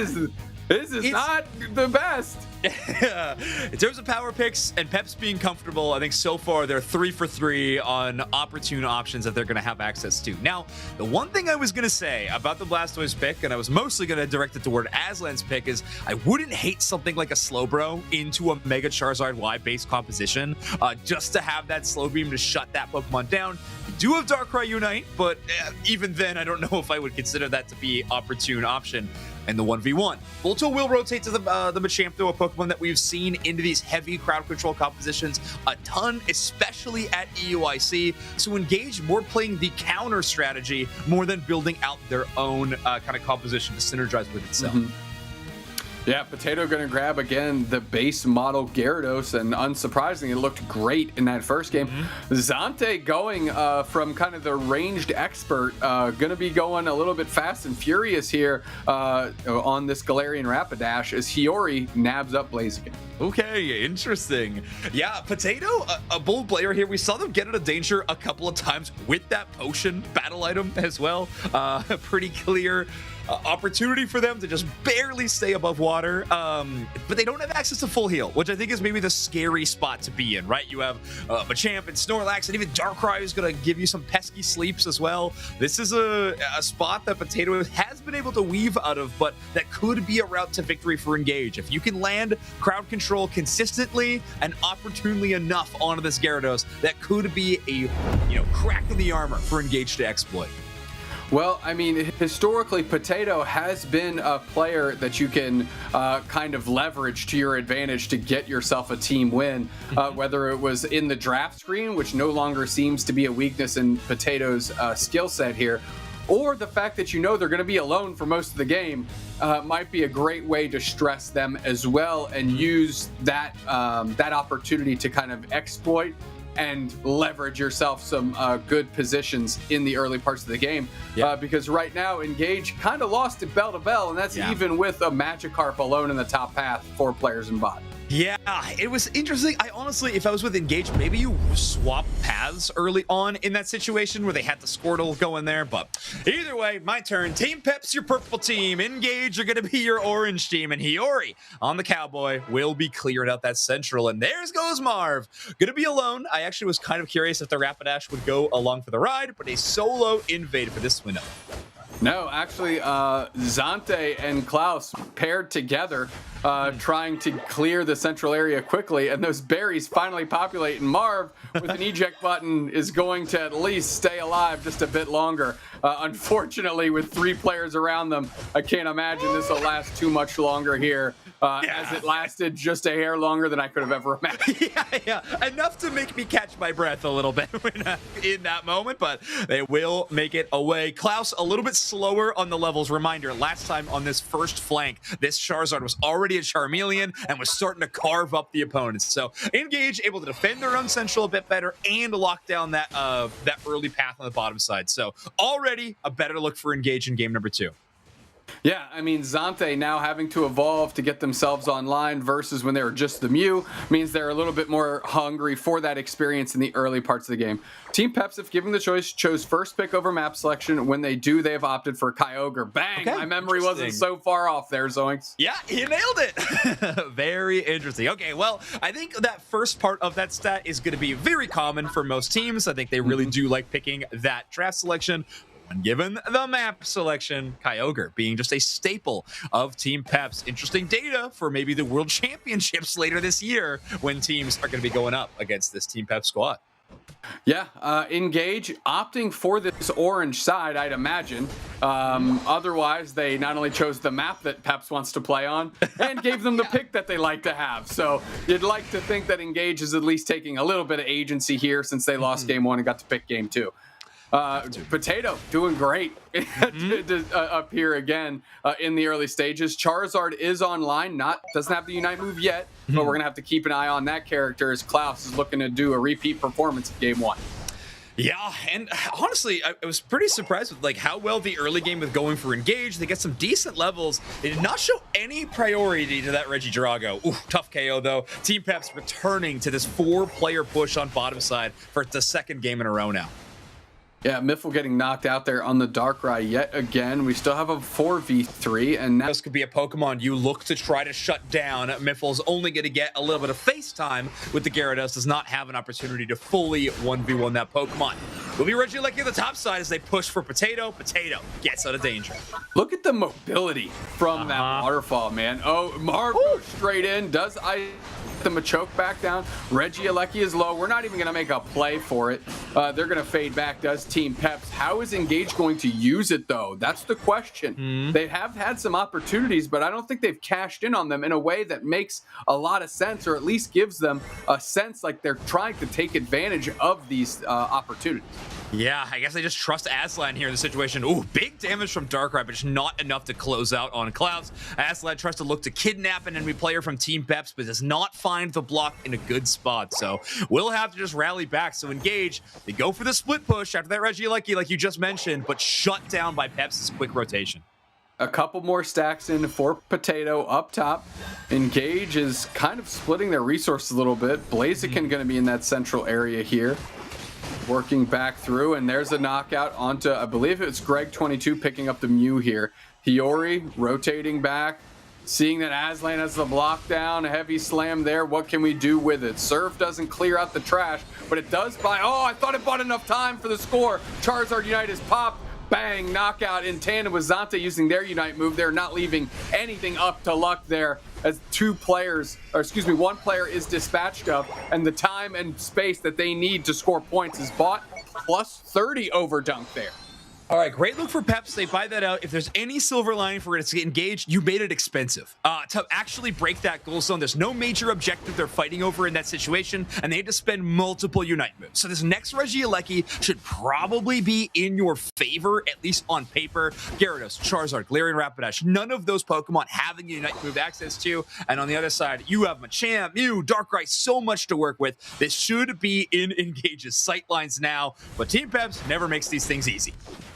is not the best. In terms of power picks and Peps being comfortable, I think so far they're 3 for 3 on opportune options that they're going to have access to. Now, the one thing I was going to say about the Blastoise pick, and I was mostly going to direct it toward Aslan's pick, is I wouldn't hate something like a Slowbro into a Mega Charizard Y base composition just to have that Slow Beam to shut that Pokemon down. You do have Darkrai Unite, but even then, I don't know if I would consider that to be opportune option. in the 1v1. Volto will rotate to the Machamp, though, a Pokemon that we've seen into these heavy crowd control compositions a ton, especially at EUIC. So Engage more playing the counter strategy more than building out their own kind of composition to synergize with itself. Yeah, Potato going to grab, again, the base model Gyarados, and unsurprisingly, it looked great in that first game. Zante going from kind of the ranged expert, going to be going a little bit fast and furious here on this Galarian Rapidash as Hiyori nabs up Blaziken. Okay, interesting. Yeah, Potato, a bold player here. We saw them get out of danger a couple of times with that potion battle item as well. Pretty clear opportunity for them to just barely stay above water, but they don't have access to full heal, which I think is maybe the scary spot to be in, right? You have Machamp and Snorlax, and even Darkrai is going to give you some pesky sleeps as well. This is a spot that Potato has been able to weave out of, but that could be a route to victory for Engage. If you can land crowd control consistently and opportunely enough onto this Gyarados, that could be a crack in the armor for Engage to exploit. Well, I mean, historically, Potato has been a player that you can kind of leverage to your advantage to get yourself a team win, whether it was in the draft screen, which no longer seems to be a weakness in Potato's skill set here, or the fact that they're going to be alone for most of the game might be a great way to stress them as well and use that opportunity to kind of exploit and leverage yourself some good positions in the early parts of the game. Because right now, Engage kind of lost it bell to bell, and that's even with a Magikarp alone in the top path, 4 players in bot. Yeah, it was interesting. I honestly, if I was with Engage, maybe you swap paths early on in that situation where they had the Squirtle go in there. But either way, my turn. Team Peps, your purple team. Engage are going to be your orange team. And Hiyori on the Cowboy will be clearing out that central. And there's goes Marv. Going to be alone. I actually was kind of curious if the Rapidash would go along for the ride, but a solo invade for this window. No, actually, Zante and Klaus paired together, trying to clear the central area quickly, and those berries finally populate, and Marv, with an eject button, is going to at least stay alive just a bit longer. Unfortunately, with 3 players around them, I can't imagine this will last too much longer here, as it lasted just a hair longer than I could have ever imagined. Enough to make me catch my breath a little bit in that moment, but they will make it away. Klaus, a little bit slower on the levels. Reminder, last time on this first flank, this Charizard was already a Charmeleon and was starting to carve up the opponents. So Engage able to defend their own central a bit better and lock down that early path on the bottom side. So already a better look for Engage in game number 2. Yeah, I mean, Zante now having to evolve to get themselves online versus when they were just the Mew means they're a little bit more hungry for that experience in the early parts of the game. Team Peps, if given the choice, chose first pick over map selection. When they do, they have opted for Kyogre. Bang! Okay, my memory wasn't so far off there, Zoinks. Yeah, you nailed it. Very interesting. Okay, well, I think that first part of that stat is going to be very common for most teams. I think they really do like picking that draft selection. Given the map selection, Kyogre being just a staple of Team Peps. Interesting data for maybe the World Championships later this year when teams are going to be going up against this Team Peps squad. Yeah, Engage opting for this orange side, I'd imagine. Otherwise, they not only chose the map that Peps wants to play on and gave them the pick that they like to have. So you'd like to think that Engage is at least taking a little bit of agency here since they lost game 1 and got to pick game 2. Potato doing great up here again in the early stages. Charizard is online, doesn't have the Unite move yet, but we're gonna have to keep an eye on that character as Klaus is looking to do a repeat performance of game 1. Yeah, and honestly, I was pretty surprised with like how well the early game was going for Engage. They get some decent levels. They did not show any priority to that Regidrago. Ooh, tough KO though. Team Peps returning to this 4-player push on bottom side for the second game in a row now. Yeah, Miffle getting knocked out there on the Darkrai yet again. We still have a 4v3, and now this could be a Pokemon you look to try to shut down. Miffle's only going to get a little bit of face time with the Gyarados, does not have an opportunity to fully 1v1 that Pokemon. Will be Regieleki at the top side as they push for Potato. Potato gets out of danger. Look at the mobility from that waterfall, man. Oh, Marv goes straight in, does the Machoke back down. Reggie Alecki is low. We're not even going to make a play for it. They're going to fade back, does Team Peps. How is Engage going to use it, though? That's the question. They have had some opportunities, but I don't think they've cashed in on them in a way that makes a lot of sense, or at least gives them a sense like they're trying to take advantage of these opportunities. Yeah, I guess they just trust Aslan here in the situation. Ooh, big damage from Darkrai, but just not enough to close out on Clouds. Aslan tries to look to kidnap an enemy player from Team Peps, but does not find the block in a good spot. So we'll have to just rally back. So Engage, they go for the split push after that Regieleki, like you just mentioned, but shut down by Peps' quick rotation. A couple more stacks in for Potato up top. Engage is kind of splitting their resources a little bit. Blaziken going to be in that central area here, working back through, and there's a knockout onto, I believe it's Greg22 picking up the Mew here. Hiyori rotating back, seeing that Aslan has the block down, a heavy slam there. What can we do with it? Surf doesn't clear out the trash, but it does buy. Oh, I thought it bought enough time for the score. Charizard Unite is popped. Bang, knockout in tandem with Zante using their Unite move. They're not leaving anything up to luck there, as one player is dispatched of, and the time and space that they need to score points is bought. Plus 30 over dunk there. All right, great look for Peps. They buy that out. If there's any silver lining for it to get engaged, you made it expensive. To actually break that goal zone, there's no major objective they're fighting over in that situation, and they had to spend multiple Unite moves. So this next Regieleki should probably be in your favor, at least on paper. Gyarados, Charizard, Galarian Rapidash, none of those Pokemon having Unite move access to. And on the other side, you have Machamp, Mew, Darkrai, so much to work with. This should be in Engage's sightlines now, but Team Peps never makes these things easy.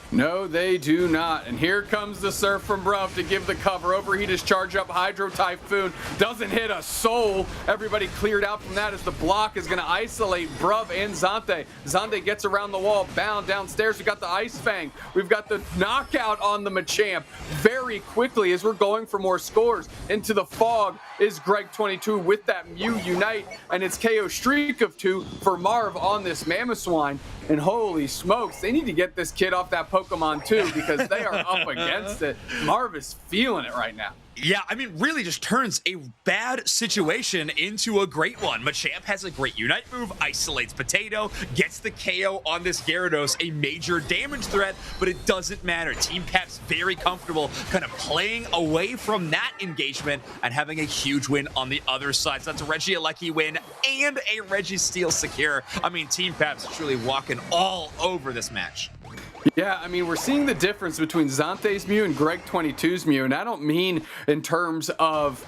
No, they do not. And here comes the Surf from Bruv to give the cover. Overheat is charge up. Hydro Typhoon doesn't hit a soul. Everybody cleared out from that as the block is going to isolate Bruv and Zante. Zante gets around the wall, bound downstairs. We got the Ice Fang. We've got the knockout on the Machamp. Very quickly, as we're going for more scores, into the fog is Greg22 with that Mew Unite, and it's KO streak of 2 for Marv on this Mamoswine. And holy smokes, they need to get this kid off that Pokemon too, because they are up against it. Marv is feeling it right now. Yeah, I mean, really just turns a bad situation into a great one. Machamp has a great Unite move, isolates Potato, gets the KO on this Gyarados, a major damage threat, but it doesn't matter. Team Peps very comfortable kind of playing away from that engagement and having a huge win on the other side. So that's a Regieleki win and a Registeel secure. I mean, Team Peps truly walking all over this match. Yeah, I mean, we're seeing the difference between Zante's Mew and Greg22's Mew, and I don't mean in terms of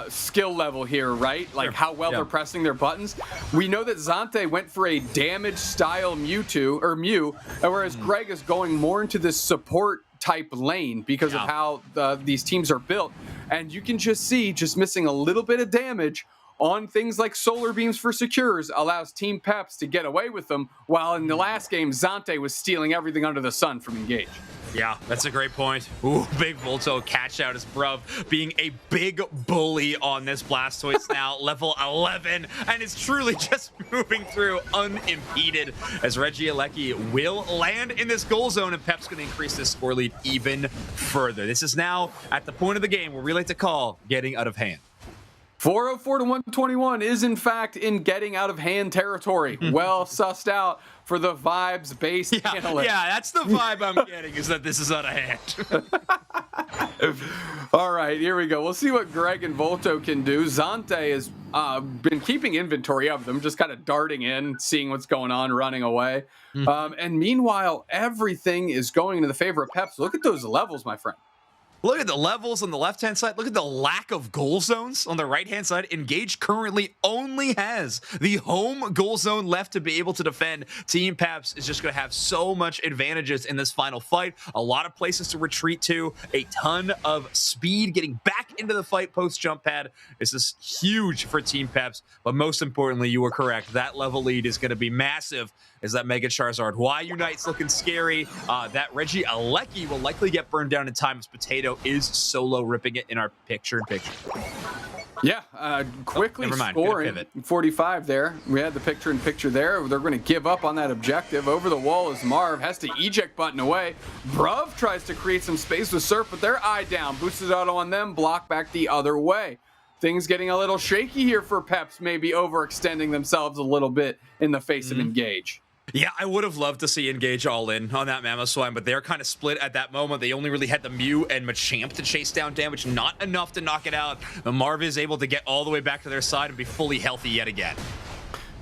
skill level here, right? Like how well they're pressing their buttons. We know that Zante went for a damage style Mew, whereas Greg is going more into this support type lane because of how these teams are built. And you can just see just missing a little bit of damage on things like Solar Beams for Secures allows Team Peps to get away with them, while in the last game, Zante was stealing everything under the sun from Engage. Yeah, that's a great point. Ooh, big Volto catch out as Bruv being a big bully on this Blastoise now, level 11, and is truly just moving through unimpeded as Regieleki will land in this goal zone, and Pep's going to increase this score lead even further. This is now at the point of the game where we like to call getting out of hand. 404 to 121 is in fact in getting out of hand territory. Well sussed out for the vibes-based analyst. Yeah, that's the vibe I'm getting, is that this is out of hand. All right, here we go. We'll see what Greg and Volto can do. Zante has been keeping inventory of them, just kind of darting in, seeing what's going on, running away. And meanwhile, everything is going into the favor of Peps. Look at those levels, my friend. Look at the levels on the left-hand side. Look at the lack of goal zones on the right-hand side. Engage currently only has the home goal zone left to be able to defend. Team Peps is just going to have so much advantages in this final fight. A lot of places to retreat to. A ton of speed getting back into the fight post-jump pad. This is huge for Team Peps. But most importantly, you were correct. That level lead is going to be massive. Is that Mega Charizard? Y Unite's looking scary. That Regieleki will likely get burned down in time as Potato is solo ripping it in our picture-in-picture. Yeah, quickly scoring 45 there. We had the picture-in-picture there. They're going to give up on that objective. Over the wall is Marv, has to eject button away. Bruv tries to create some space with Surf, but they're eye down. Boosted auto on them, block back the other way. things getting a little shaky here for Peps, maybe overextending themselves a little bit in the face of Engage. Yeah, I would have loved to see Engage all in on that Mamoswine, but they're kind of split at that moment. They only really had the Mew and Machamp to chase down damage, not enough to knock it out. Marv is able to get all the way back to their side and be fully healthy yet again.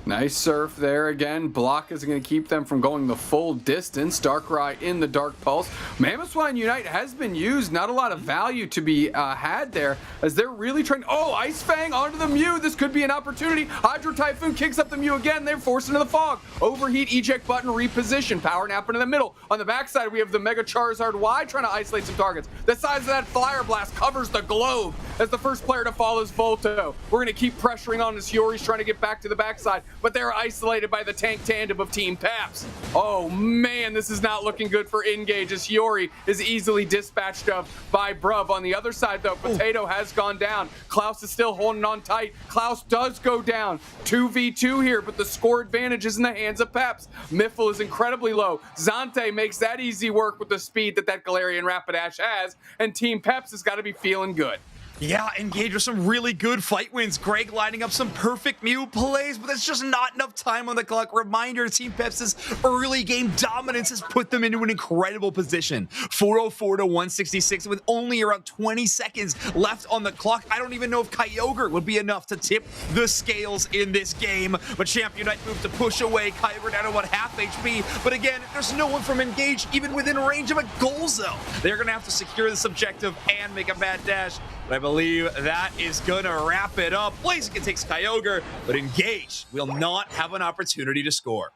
Nice surf there again. Block is going to keep them from going the full distance. Darkrai in the Dark Pulse. Mamoswine Unite has been used. Not a lot of value to be had there as they're really trying. Oh, Ice Fang onto the Mew. This could be an opportunity. Hydro Typhoon kicks up the Mew again. They're forced into the fog. Overheat, eject button, reposition. Power Nap into the middle. On the backside, we have the Mega Charizard Y trying to isolate some targets. The size of that Fire Blast covers the globe as the first player to fall is Volto. We're going to keep pressuring on as Yori's trying to get back to the backside, but they're isolated by the tank tandem of Team Peps. Oh man, this is not looking good for Engage as Yori is easily dispatched of by Bruv. On the other side though, Potato has gone down. Klaus is still holding on tight. Klaus does go down. 2v2 here, but the score advantage is in the hands of Peps. Miffle is incredibly low. Zante makes that easy work with the speed that Galarian Rapidash has, and Team Peps has got to be feeling good. Yeah, Engage with some really good fight wins. Greg lining up some perfect Mew plays, but there's just not enough time on the clock. Reminder, Team Peps' early game dominance has put them into an incredible position. 404 to 166 with only around 20 seconds left on the clock. I don't even know if Kyogre would be enough to tip the scales in this game, but Champ Unite moved to push away. Kyogre down to about half HP, but again, there's no one from Engage even within range of a goal zone. They're gonna have to secure this objective and make a bad dash. But I believe that is going to wrap it up. Blaziken takes Kyogre, but Engage will not have an opportunity to score.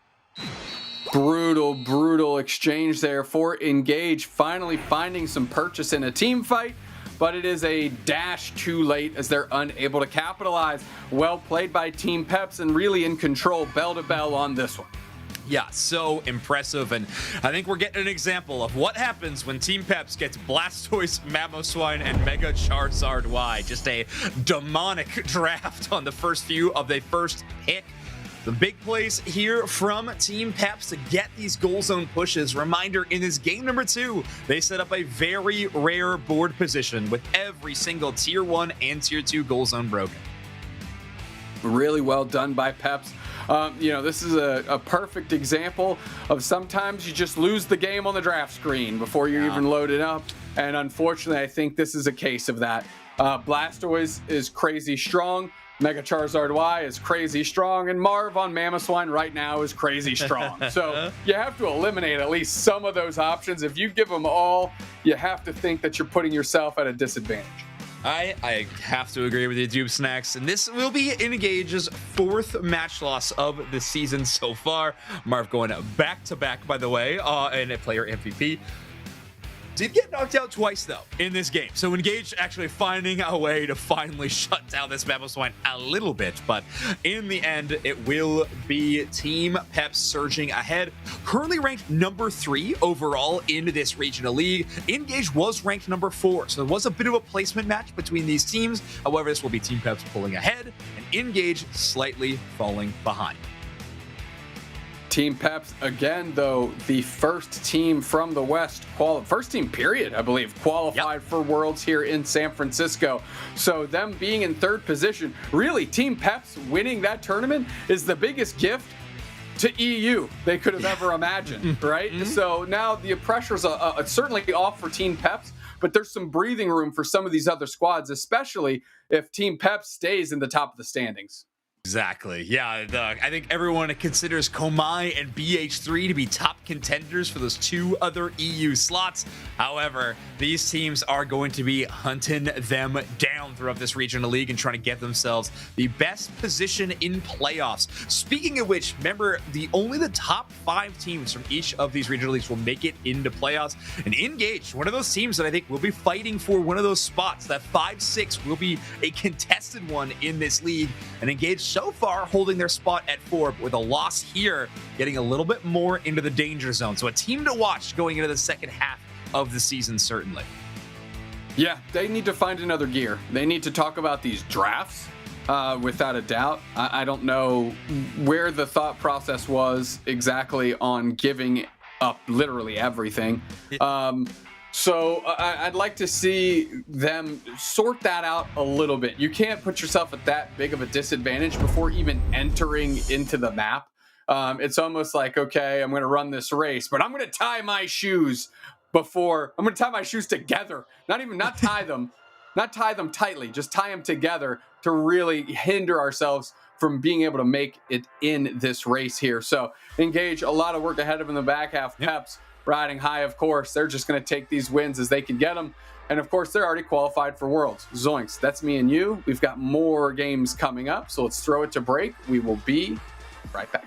Brutal exchange there for Engage, finally finding some purchase in a team fight, but it is a dash too late as they're unable to capitalize. Well played by Team Peps and really in control bell to bell on this one. Yeah, so impressive, and I think we're getting an example of what happens when Team Peps gets Blastoise, Mamoswine, and Mega Charizard Y. Just a demonic draft on the first few of the first pick. The big plays here from Team Peps to get these goal zone pushes. Reminder, in this game number 2, they set up a very rare board position with every single Tier 1 and Tier 2 goal zone broken. Really well done by Peps. This is a perfect example of sometimes you just lose the game on the draft screen before you're even loaded up. And unfortunately, I think this is a case of that. Blastoise is crazy strong. Mega Charizard Y is crazy strong. And Marv on Mamoswine right now is crazy strong. So you have to eliminate at least some of those options. If you give them all, you have to think that you're putting yourself at a disadvantage. I have to agree with you, Dube Snacks, and this will be Engage's 4th match loss of the season so far. Marv going back-to-back, by the way, and a player MVP. Did get knocked out twice, though, in this game. So Engage actually finding a way to finally shut down this Mamoswine a little bit. But in the end, it will be Team Peps surging ahead. Currently ranked number 3 overall in this regional league. Engage was ranked number 4. So there was a bit of a placement match between these teams. However, this will be Team Peps pulling ahead and Engage slightly falling behind. Team Peps, again, though, the first team from the West, first team period, I believe, qualified for Worlds here in San Francisco. So them being in 3rd position, really, Team Peps winning that tournament is the biggest gift to EU they could have ever imagined, right? So now the pressure's certainly off for Team Peps, but there's some breathing room for some of these other squads, especially if Team Peps stays in the top of the standings. Exactly. Yeah, I think everyone considers Komaï and BH3 to be top contenders for those 2 other EU slots. However, these teams are going to be hunting them down throughout this regional league and trying to get themselves the best position in playoffs. Speaking of which, remember, only the top 5 teams from each of these regional leagues will make it into playoffs. And Engage, one of those teams that I think will be fighting for one of those spots. That 5-6 will be a contested one in this league. And Engage so far holding their spot at 4, but with a loss here, getting a little bit more into the danger zone. So a team to watch going into the second half of the season, certainly. Yeah, they need to find another gear. They need to talk about these drafts, without a doubt. I don't know where the thought process was exactly on giving up literally everything. So I'd like to see them sort that out a little bit. You can't put yourself at that big of a disadvantage before even entering into the map. It's almost like, okay, I'm going to run this race, but I'm going to tie my shoes before. I'm going to tie my shoes together. Not tie them, not tie them tightly, just tie them together to really hinder ourselves from being able to make it in this race here. So Engage, a lot of work ahead of them in the back half. Peps riding high, of course. They're just going to take these wins as they can get them. And of course, they're already qualified for Worlds. Zoinks, that's me and you. We've got more games coming up, so let's throw it to break. We will be right back.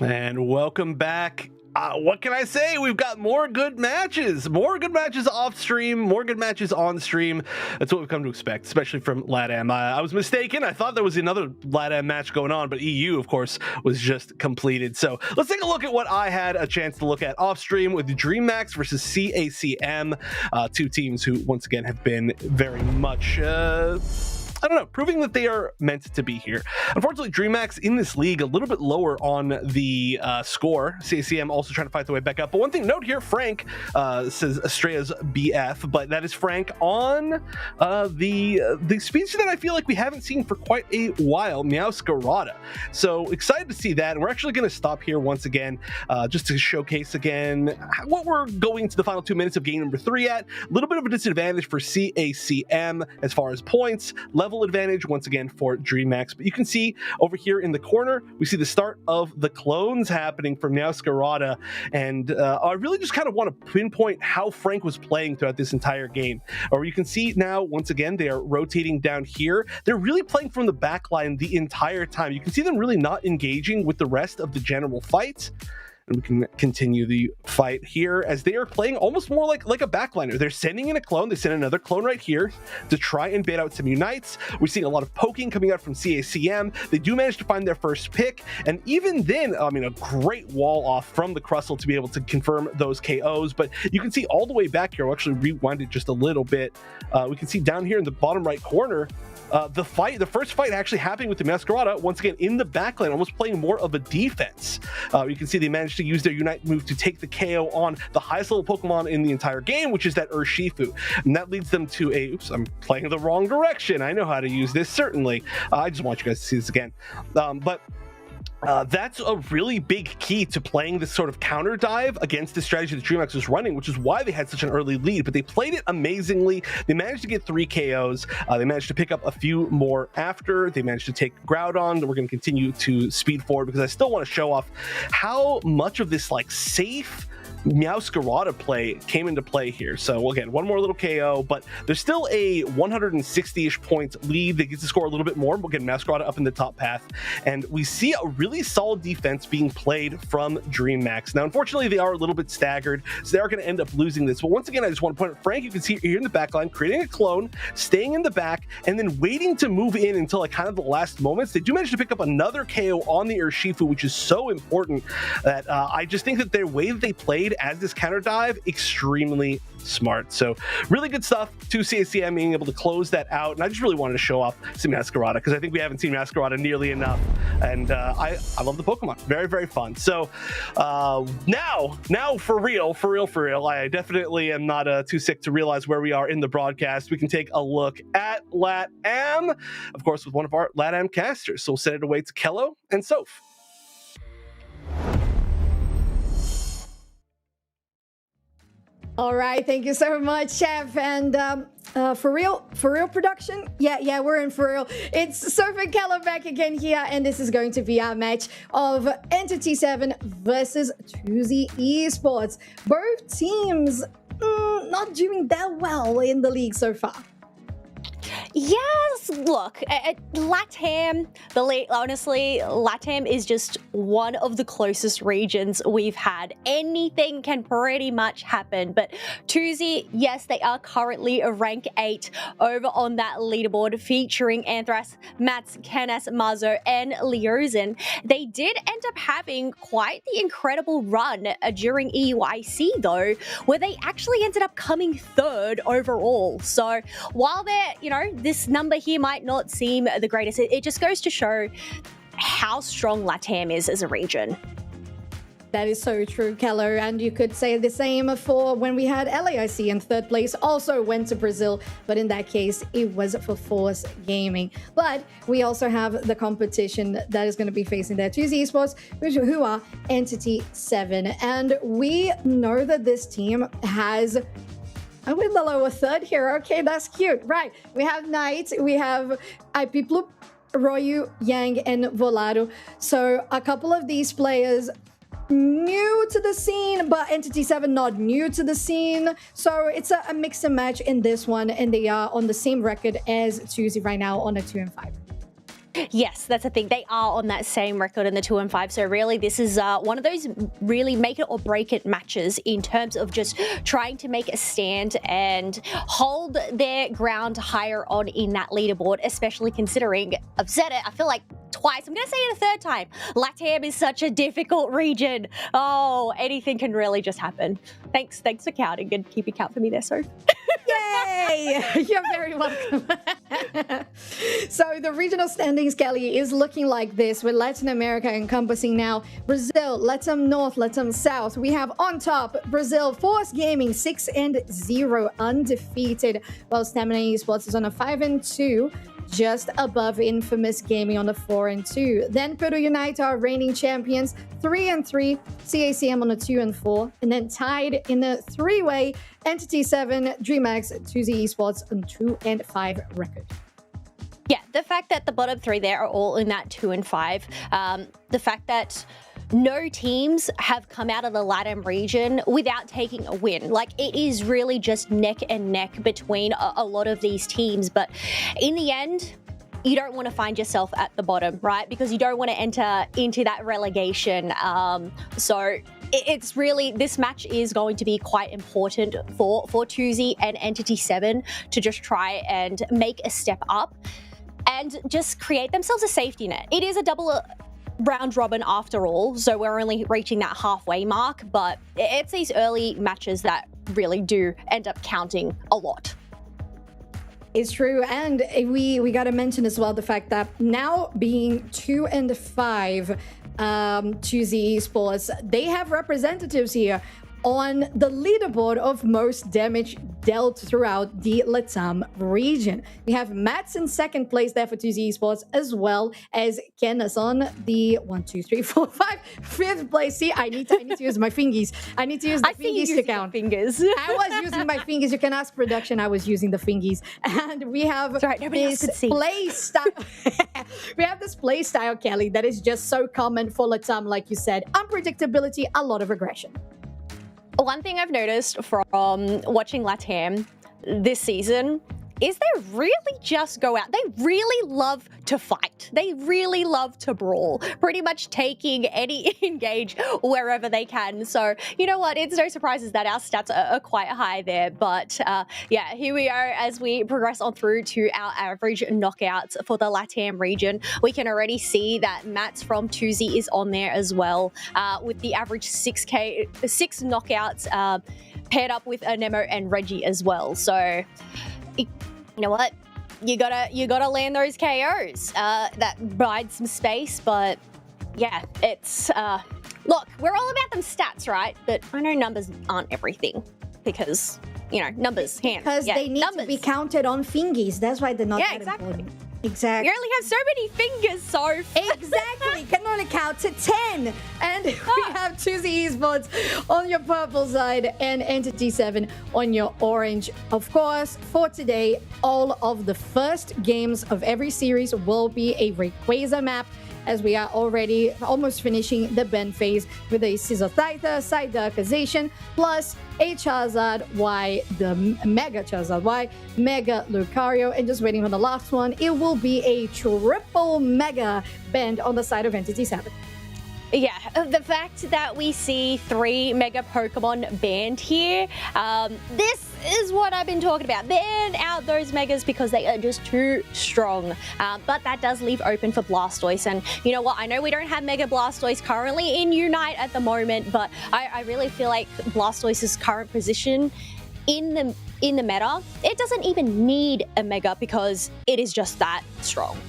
And welcome back. What can I say? We've got more good matches off stream, more good matches on stream. That's what we've come to expect, especially from LATAM. I was mistaken. I thought there was another LATAM match going on, but EU, of course, was just completed. So let's take a look at what I had a chance to look at off stream with Dreamax versus CACM, two teams who, once again, have been very much I don't know, proving that they are meant to be here. Unfortunately, Dreamax in this league a little bit lower on the score. CACM also trying to fight their way back up. But one thing note here, Frank says Estrella's BF, but that is Frank on the speech that I feel like we haven't seen for quite a while, Meowscarada. So excited to see that. And we're actually going to stop here once again, just to showcase again what we're going to the final 2 minutes of game number 3 at. A little bit of a disadvantage for CACM as far as points. Level advantage once again for Dreamax, but you can see over here in the corner we see the start of the clones happening from Meowscarada, and I really just kind of want to pinpoint how Frank was playing throughout this entire game. Or you can see now once again they are rotating down here. They're really playing from the back line the entire time. You can see them really not engaging with the rest of the general fight. And we can continue the fight here as they are playing almost more like a backliner. They're sending in a clone. They send another clone right here to try and bait out some unites. We're seeing a lot of poking coming out from CACM. They do manage to find their first pick. And even then, I mean, a great wall off from the Crustle to be able to confirm those KOs. But you can see all the way back here, I'll actually rewind it just a little bit. We can see down here in the bottom right corner, the first fight actually happening with the Meowscarada, once again in the backline, almost playing more of a defense. You can see they managed to use their Unite move to take the KO on the highest level Pokemon in the entire game, which is that Urshifu. And that leads them to a, oops, I'm playing the wrong direction. I know how to use this, certainly. I just want you guys to see this again. That's a really big key to playing this sort of counter dive against the strategy that Dreamax was running, which is why they had such an early lead. But they played it amazingly. They managed to get 3 KOs. They managed to pick up a few more after. They managed to take Groudon. We're going to continue to speed forward because I still want to show off how much of this like safe Meowscarada play came into play here. So again, one more little KO, but there's still a 160-ish points lead. They get to score a little bit more. We'll get Meowscarada up in the top path, and we see a really solid defense being played from Dreamax. Now, unfortunately, they are a little bit staggered, so they are going to end up losing this. But once again, I just want to point out Frank. You can see here in the back line, creating a clone, staying in the back, and then waiting to move in until like kind of the last moments. They do manage to pick up another KO on the Urshifu, which is so important that I just think that the way that they played as this counter dive, extremely smart. So really good stuff to CACM being able to close that out. And I just really wanted to show off some Meowscarada because I think we haven't seen Meowscarada nearly enough. And I love the Pokemon. Very, very fun. So now for real, I definitely am not too sick to realize where we are in the broadcast. We can take a look at LATAM, of course, with one of our LATAM casters. So we'll send it away to Kello and Soph. All right, thank you so much, Chef. And for real production, yeah, we're in for real. It's Soph and Kello back again here, and this is going to be our match of Entity 7 versus Twi Esports. Both teams not doing that well in the league so far. Yes, look, LATAM, honestly, LATAM is just one of the closest regions we've had. Anything can pretty much happen, but Twi, yes, they are currently a rank 8 over on that leaderboard featuring Anthrax, Mats, Canas, Marzo, and Leosin. They did end up having quite the incredible run during EUIC though, where they actually ended up coming 3rd overall. So while they're, this number here might not seem the greatest, it just goes to show how strong LATAM is as a region. That is so true, Kello, and you could say the same for when we had LAIC in 3rd place, also went to Brazil, but in that case, it was for Force Gaming. But we also have the competition that is going to be facing their Twi Esports, who are Entity 7, and we know that this team has... I'm in the lower 3rd here. Okay, that's cute. Right. We have Knight, we have Ipiplup, Royu, Yang, and Volado. So a couple of these players new to the scene, but Entity 7 not new to the scene. So it's a mix and match in this one, and they are on the same record as Twi right now on a 2-5. Yes, that's the thing. They are on that same record in the 2-5. So really, this is one of those really make it or break it matches in terms of just trying to make a stand and hold their ground higher on in that leaderboard, especially considering, I've said it, I feel like twice, I'm going to say it a third time, LATAM is such a difficult region. Oh, anything can really just happen. Thanks for counting and keeping count for me there, Soph. Yay! You're very welcome. So the regional standings, Kelly, is looking like this, with Latin America encompassing now Brazil, LATAM North, LATAM South. We have on top Brazil, Force Gaming 6-0 undefeated, while Stamina Esports is on a 5-2. Just above Infamous Gaming on a 4-2. Then Peru Unite are reigning champions, 3-3. CACM on a 2-4. And then tied in the three-way, Entity 7, Dreamax, Twi Esports on 2-5 record. Yeah, the fact that the bottom three there are all in that 2-5, the fact that no teams have come out of the LATAM region without taking a win. Like, it is really just neck and neck between a lot of these teams. But in the end, you don't want to find yourself at the bottom, right? Because you don't want to enter into that relegation. So it's really, this match is going to be quite important for Twi and Entity 7 to just try and make a step up and just create themselves a safety net. It is a double round robin after all, so we're only reaching that halfway mark, but it's these early matches that really do end up counting a lot. It's true, and we got to mention as well the fact that now being 2-5 Twi Esports, they have representatives here on the leaderboard of most damage dealt throughout the LATAM region. We have Mats in second place there for Twi Esports, as well as Kenneth on the 5th place. See, I need to use my fingies. I need to use the fingies to count. Fingers. I was using my fingers. You can ask production. I was using the fingies. And we have this play style. We have this play style, Kelly, that is just so common for LATAM, like you said. Unpredictability, a lot of aggression. One thing I've noticed from watching LATAM this season is they really just go out. They really love to fight. They really love to brawl, pretty much taking any engage wherever they can. So, you know what? It's no surprises that our stats are quite high there. But yeah, here we are as we progress on through to our average knockouts for the LATAM region. We can already see that Mats from Twi is on there as well, with the average 6 knockouts paired up with Nemo and Reggie as well. So, you know what? You gotta land those KOs. That buys some space, but yeah, it's look, we're all about them stats, right? But I know numbers aren't everything because, you know, numbers, hands. Because they need to be counted on fingies. That's why they're not that important. Exactly. You only have so many fingers, Soph. Exactly. Can only count to 10. And we have Twi Esports on your purple side and Entity 7 on your orange. Of course, for today, all of the first games of every series will be a Rayquaza map, as we are already almost finishing the bend phase with a Scissor Thither, Side Darkization, plus a Charizard Y, the Mega Charizard Y, Mega Lucario, and just waiting for the last one, it will be a triple Mega bend on the side of Entity 7. Yeah, the fact that we see 3 Mega Pokemon banned here, this is what I've been talking about. Ban out those Megas because they are just too strong. But that does leave open for Blastoise. And you know what? I know we don't have Mega Blastoise currently in Unite at the moment, but I really feel like Blastoise's current position in the meta, it doesn't even need a Mega because it is just that strong.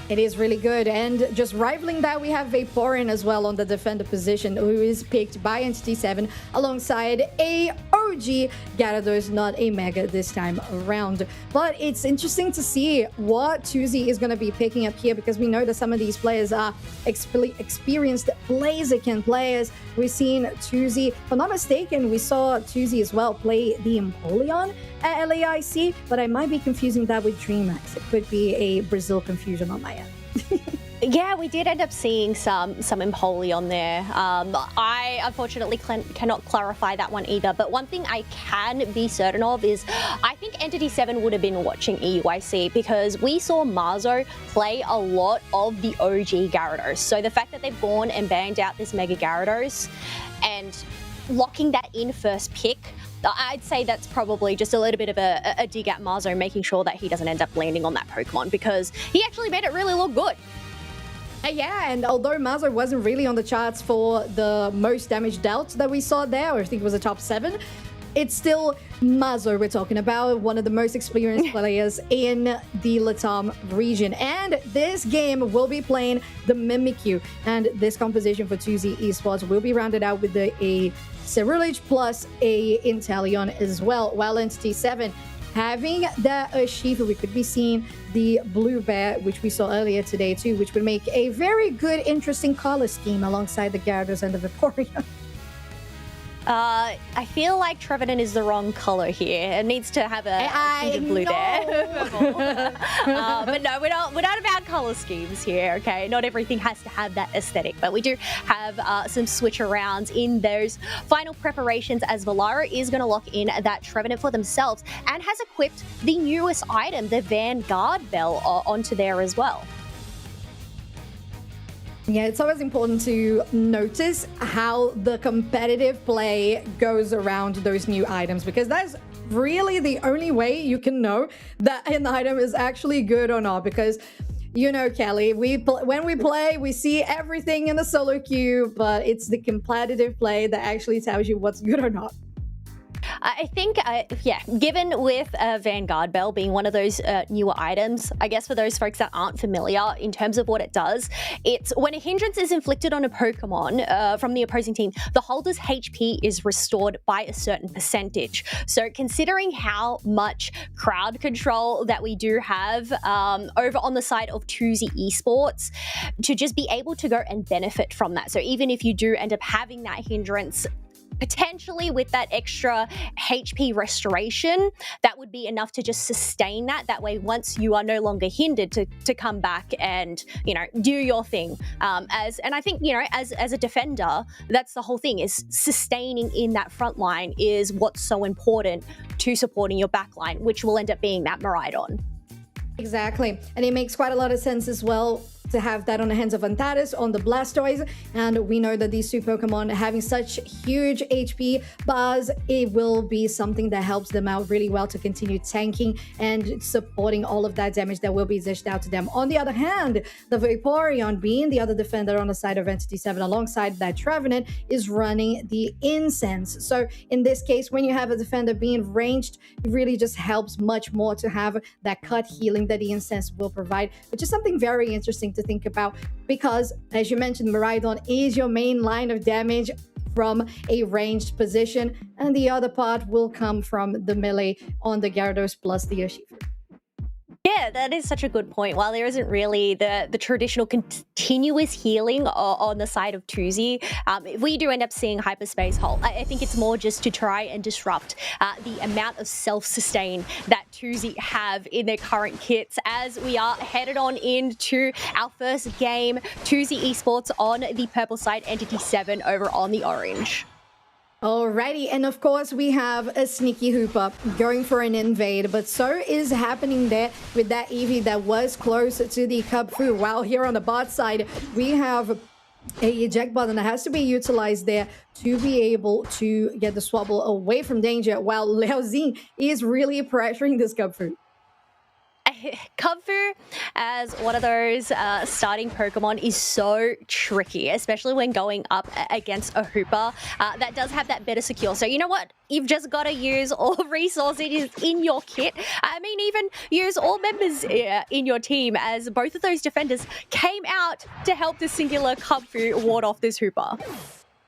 It is really good, and just rivaling that, we have Vaporeon as well on the defender position, who is picked by Entity 7 alongside a OG Gyarados, not a Mega this time around. But it's interesting to see what Twi is going to be picking up here, because we know that some of these players are experienced Blaziken players. We've seen Twi, if I'm not mistaken, we saw Twi as well play the Empoleon at LAIC, but I might be confusing that with Dreamax. It could be a Brazil confusion on my end. Yeah, we did end up seeing some Empoleon there. I unfortunately cannot clarify that one either, but one thing I can be certain of is I think Entity 7 would have been watching EUIC because we saw Marzo play a lot of the OG Gyarados. So the fact that they've gone and banged out this Mega Gyarados and locking that in first pick, I'd say that's probably just a little bit of a dig at Marzo, making sure that he doesn't end up landing on that Pokemon because he actually made it really look good. Yeah, and although Marzo wasn't really on the charts for the most damage dealt that we saw there, or I think it was a top 7, it's still Marzo we're talking about, one of the most experienced players in the Latam region. And this game will be playing the Mimikyu, and this composition for Twi Esports will be rounded out with a Ceruledge plus a Inteleon as well, while Entity 7 having that Urshifu, we could be seeing the Blue Bear, which we saw earlier today too, which would make a very good, interesting color scheme alongside the Gyarados and the Vaporeon. I feel like Trevenant is the wrong color here. It needs to have a blue there. But no, we're not about color schemes here, okay? Not everything has to have that aesthetic, but we do have some switch arounds in those final preparations as Valara is going to lock in that Trevenant for themselves and has equipped the newest item, the Vanguard Bell, onto there as well. Yeah, it's always important to notice how the competitive play goes around those new items, because that's really the only way you can know that an item is actually good or not. Because, you know, Kelly, when we play, we see everything in the solo queue, but it's the competitive play that actually tells you what's good or not. I think, yeah, given with Vanguard Bell being one of those newer items, I guess for those folks that aren't familiar in terms of what it does, it's when a hindrance is inflicted on a Pokemon from the opposing team, the holder's HP is restored by a certain percentage. So considering how much crowd control that we do have over on the side of Twi Esports, to just be able to go and benefit from that. So even if you do end up having that hindrance, potentially with that extra HP restoration, that would be enough to just sustain that. That way, once you are no longer hindered to come back and, you know, do your thing. And I think, you know, as a defender, that's the whole thing, is sustaining in that front line is what's so important to supporting your back line, which will end up being that Miraidon. Exactly. And it makes quite a lot of sense as well to have that on the hands of Antares, on the Blastoise. And we know that these two Pokemon having such huge HP bars, it will be something that helps them out really well to continue tanking and supporting all of that damage that will be dished out to them. On the other hand, the Vaporeon, being the other defender on the side of Entity 7 alongside that Trevenant, is running the Incense. So in this case, when you have a defender being ranged, it really just helps much more to have that cut healing that the Incense will provide, which is something very interesting to think about, because as you mentioned, Miraidon is your main line of damage from a ranged position, and the other part will come from the melee on the Gyarados plus the Urshifu. Yeah, that is such a good point. While there isn't really the traditional continuous healing on the side of Twi, if we do end up seeing Hyperspace Hole, I think it's more just to try and disrupt the amount of self-sustain that Twi have in their current kits, as we are headed on into our first game. Twi Esports on the purple side, Entity 7 over on the orange. Alrighty, and of course we have a sneaky Hooper going for an invade, but so is happening there with that Eevee that was close to the Cubfu. While here on the bot side, we have a eject button that has to be utilized there to be able to get the Swabble away from danger, while Leozine is really pressuring this Cubfu. Cubfu, as one of those starting Pokemon, is so tricky, especially when going up against a Hooper that does have that better secure. So you know what? You've just got to use all resources in your kit. I mean, even use all members in your team, as both of those defenders came out to help this singular Cubfu ward off this Hooper.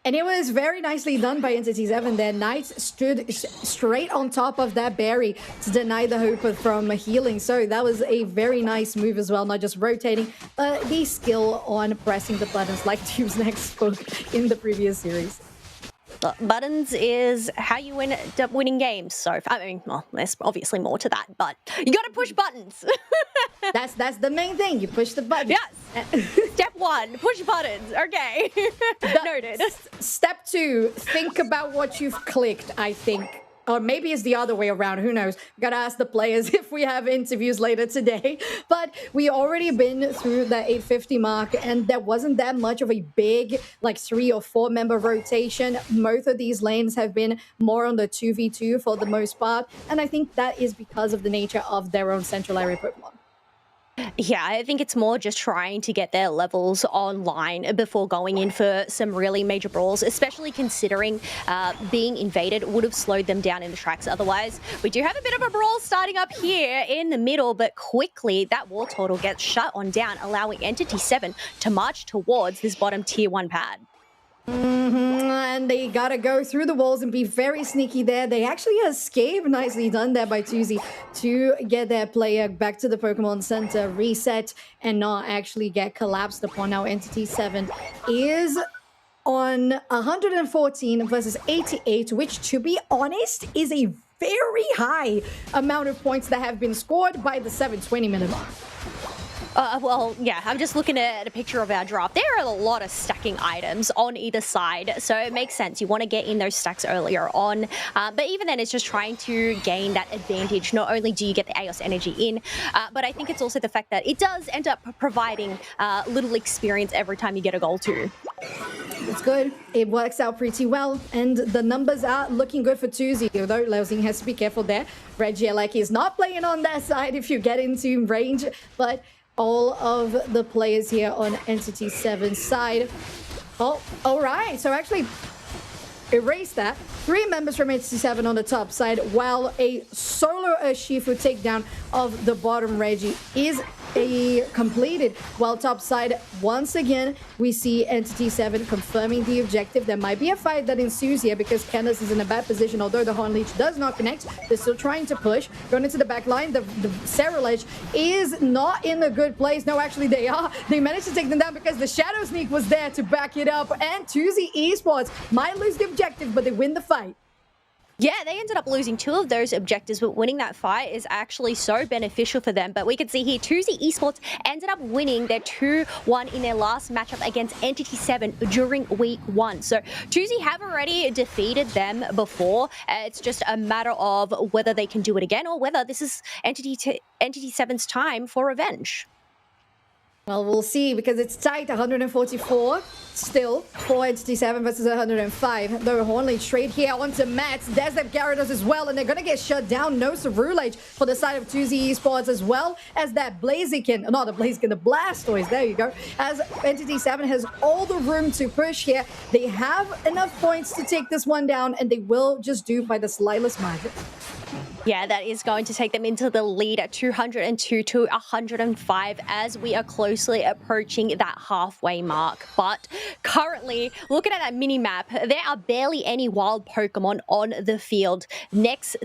And it was very nicely done by Entity 7 there. Knight stood straight on top of that berry to deny the Hooper from healing. So that was a very nice move as well, not just rotating, but the skill on pressing the buttons like Tube's next spoke in the previous series. Look, buttons is how you end up winning games. So, I mean, well, there's obviously more to that, but you got to push buttons. That's the main thing. You push the button. Yes. Step 1, push buttons. Okay. Noted. Step 2, think about what you've clicked, I think. Or maybe it's the other way around. Who knows? Gotta ask the players if we have interviews later today. But we already been through the 850 mark, and there wasn't that much of a big, like 3 or 4 member rotation. Most of these lanes have been more on the 2v2 for the most part. And I think that is because of the nature of their own central area Pokemon. Yeah, I think it's more just trying to get their levels online before going in for some really major brawls, especially considering being invaded would have slowed them down in the tracks otherwise. We do have a bit of a brawl starting up here in the middle, but quickly that war turtle gets shut on down, allowing Entity 7 to march towards this bottom tier 1 pad. And they gotta go through the walls and be very sneaky there. They actually escape. Nicely done there by Tuzi to get their player back to the Pokemon Center, reset, and not actually get collapsed upon. Now Entity 7 is on 114 versus 88, which, to be honest, is a very high amount of points that have been scored by the 720 minute mark. Well, yeah, I'm just looking at a picture of our draft. There are a lot of stacking items on either side, so it makes sense. You want to get in those stacks earlier on, but even then, it's just trying to gain that advantage. Not only do you get the AOS energy in, but I think it's also the fact that it does end up providing little experience every time you get a goal too. It's good. It works out pretty well, and the numbers are looking good for Tuzi, although Leozing has to be careful there. Regielek is not playing on that side if you get into range, but all of the players here on Entity 7's side. Oh, all right. So actually, erase that. 3 members from Entity 7 on the top side, while a solo Shifu takedown of the bottom Reggie is completed. While top side, once again, we see Entity 7 confirming the objective. There might be a fight that ensues here because Candace is in a bad position. Although the Horn Leech does not connect, they're still trying to push. Going into the back line, the Cerulege is not in a good place. No, actually they are. They managed to take them down because the Shadow Sneak was there to back it up. And Twi Esports might lose the objective, but they win the fight. Yeah, they ended up losing 2 of those objectives, but winning that fight is actually so beneficial for them. But we can see here, Twi Esports ended up winning their 2-1 in their last matchup against Entity 7 during week 1. So Twi have already defeated them before. It's just a matter of whether they can do it again or whether this is Entity 7's time for revenge. Well, we'll see, because it's tight, 144 still for Entity 7 versus 105. The Hornleech straight here onto Mats. There's the Gyarados as well, and they're going to get shut down. No Cerulege for the side of Twi Esports, as well as that Blaziken. Not the Blaziken, the Blastoise. There you go. As Entity 7 has all the room to push here. They have enough points to take this one down, and they will just do by the slightest margin. Yeah, that is going to take them into the lead at 202 to 105 as we are closely approaching that halfway mark. But currently, looking at that mini-map, there are barely any wild Pokemon on the field. Next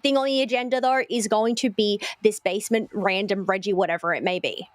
thing on the agenda, though, is going to be this basement random Reggie, whatever it may be.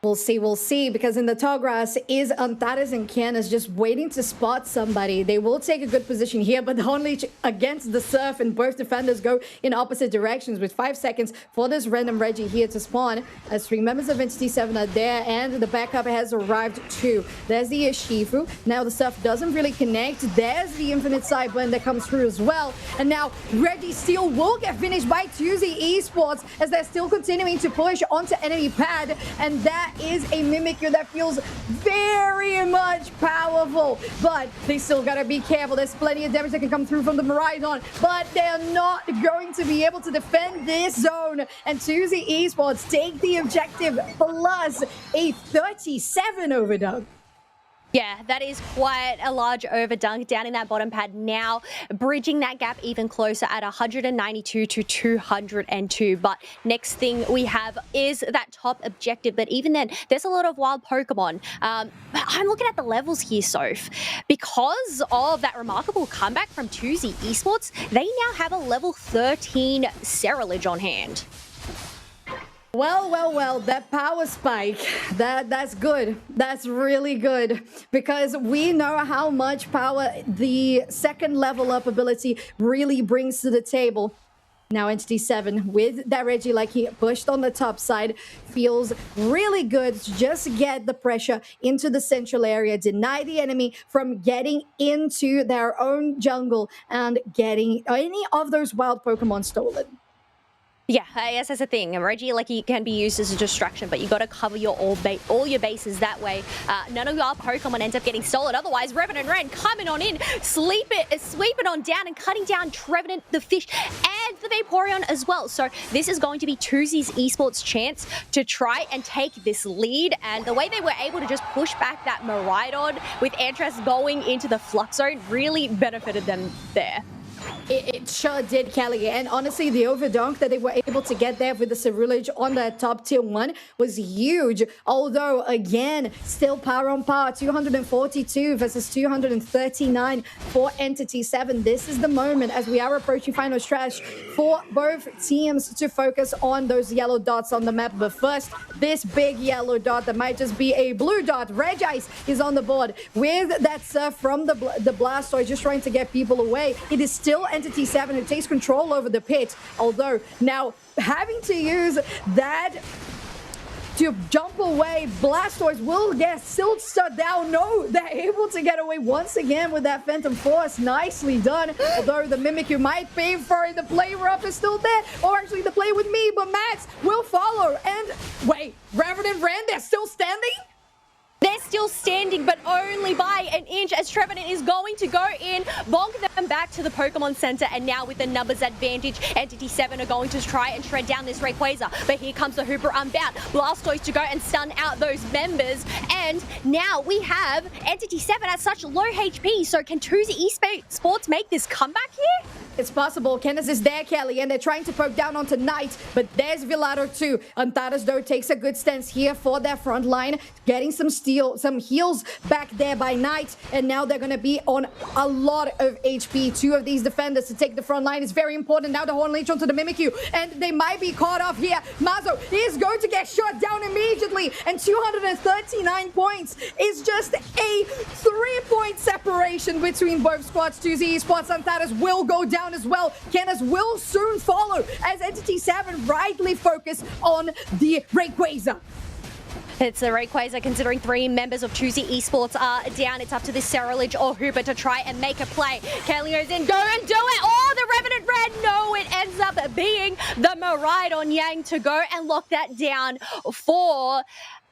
We'll see, because in the tall grass is Antares and Canis just waiting to spot somebody. They will take a good position here, but the Hornleech against the Surf, and both defenders go in opposite directions with 5 seconds for this random Reggie here to spawn, as 3 members of Entity 7 are there, and the backup has arrived too. There's the Shifu. Now the Surf doesn't really connect. There's the Infinite Sideburn that comes through as well, and now Reggie Steel will get finished by Twi Esports as they're still continuing to push onto enemy pad, and that is a Mimikyu that feels very much powerful, but they still gotta be careful. There's plenty of damage that can come through from the Miraidon, but they're not going to be able to defend this zone, and Twi Esports take the objective plus a 37 overdub. Yeah, that is quite a large overdunk down in that bottom pad now, bridging that gap even closer at 192 to 202. But next thing we have is that top objective. But even then, there's a lot of wild Pokemon. I'm looking at the levels here, Soph. Because of that remarkable comeback from Twi Esports, they now have a level 13 Cerulege on hand. Well, that power spike, that's good. That's really good because we know how much power the second level up ability really brings to the table. Now Entity 7 with that Reggie, like he pushed on the top side, feels really good to just get the pressure into the central area, deny the enemy from getting into their own jungle and getting any of those wild Pokemon stolen. Yeah, I guess that's the thing. Reggie, like, he can be used as a distraction, but you got to cover your all your bases that way. None of your Pokemon ends up getting stolen. Otherwise, Revenant Ren coming on in, sweeping on down and cutting down Trevenant the Fish and the Vaporeon as well. So this is going to be Twi Esports' chance to try and take this lead. And the way they were able to just push back that Miraidon with Antras going into the Flux Zone really benefited them there. It sure did, Kelly. And honestly, the overdunk that they were able to get there with the Cerulege on the top tier 1 was huge. Although, again, still power on power, 242 versus 239 for Entity 7. This is the moment as we are approaching final stretch for both teams to focus on those yellow dots on the map. But first, this big yellow dot that might just be a blue dot. Regice is on the board with that surf from the Blastoise, just trying to get people away. It is still Entity 7 who takes control over the pit, although now having to use that to jump away, Blastoise will get Siltster down. No, they're able to get away once again with that Phantom Force. Nicely done, although the Mimikyu might pay for it. The play rough is still there, or actually the play with me, but Max will follow. And wait, Revenant Ren, they're still standing? They're still standing, but only by an inch as Trevenant is going to go in, bonk them back to the Pokemon Center, and now with the numbers advantage, Entity 7 are going to try and shred down this Rayquaza. But here comes the Hooper Unbound. Blastoise to go and stun out those members, and now we have Entity 7 at such low HP, so can Twi Esports make this comeback here? It's possible. Kenneth is there, Kelly, and they're trying to poke down onto Knight, but there's Villado too. Antares, though, takes a good stance here for their front line, getting some heals back there by Knight, and now they're going to be on a lot of HP. Two of these defenders to take the front line is very important. Now the Horn Leech onto the Mimikyu, and they might be caught off here. Mazo is going to get shot down immediately, and 239 points is just a 3-point separation between both squads. Twi Esports Antares will go down as well. Kenneth will soon follow as Entity 7 rightly focus on the Rayquaza. It's the Rayquaza, considering 3 members of Twi Esports are down. It's up to the Cerulege or Hooper to try and make a play. Kelly goes in, go and do it! Oh, the Revenant Red! No, it ends up being the Miraidon Yang to go and lock that down for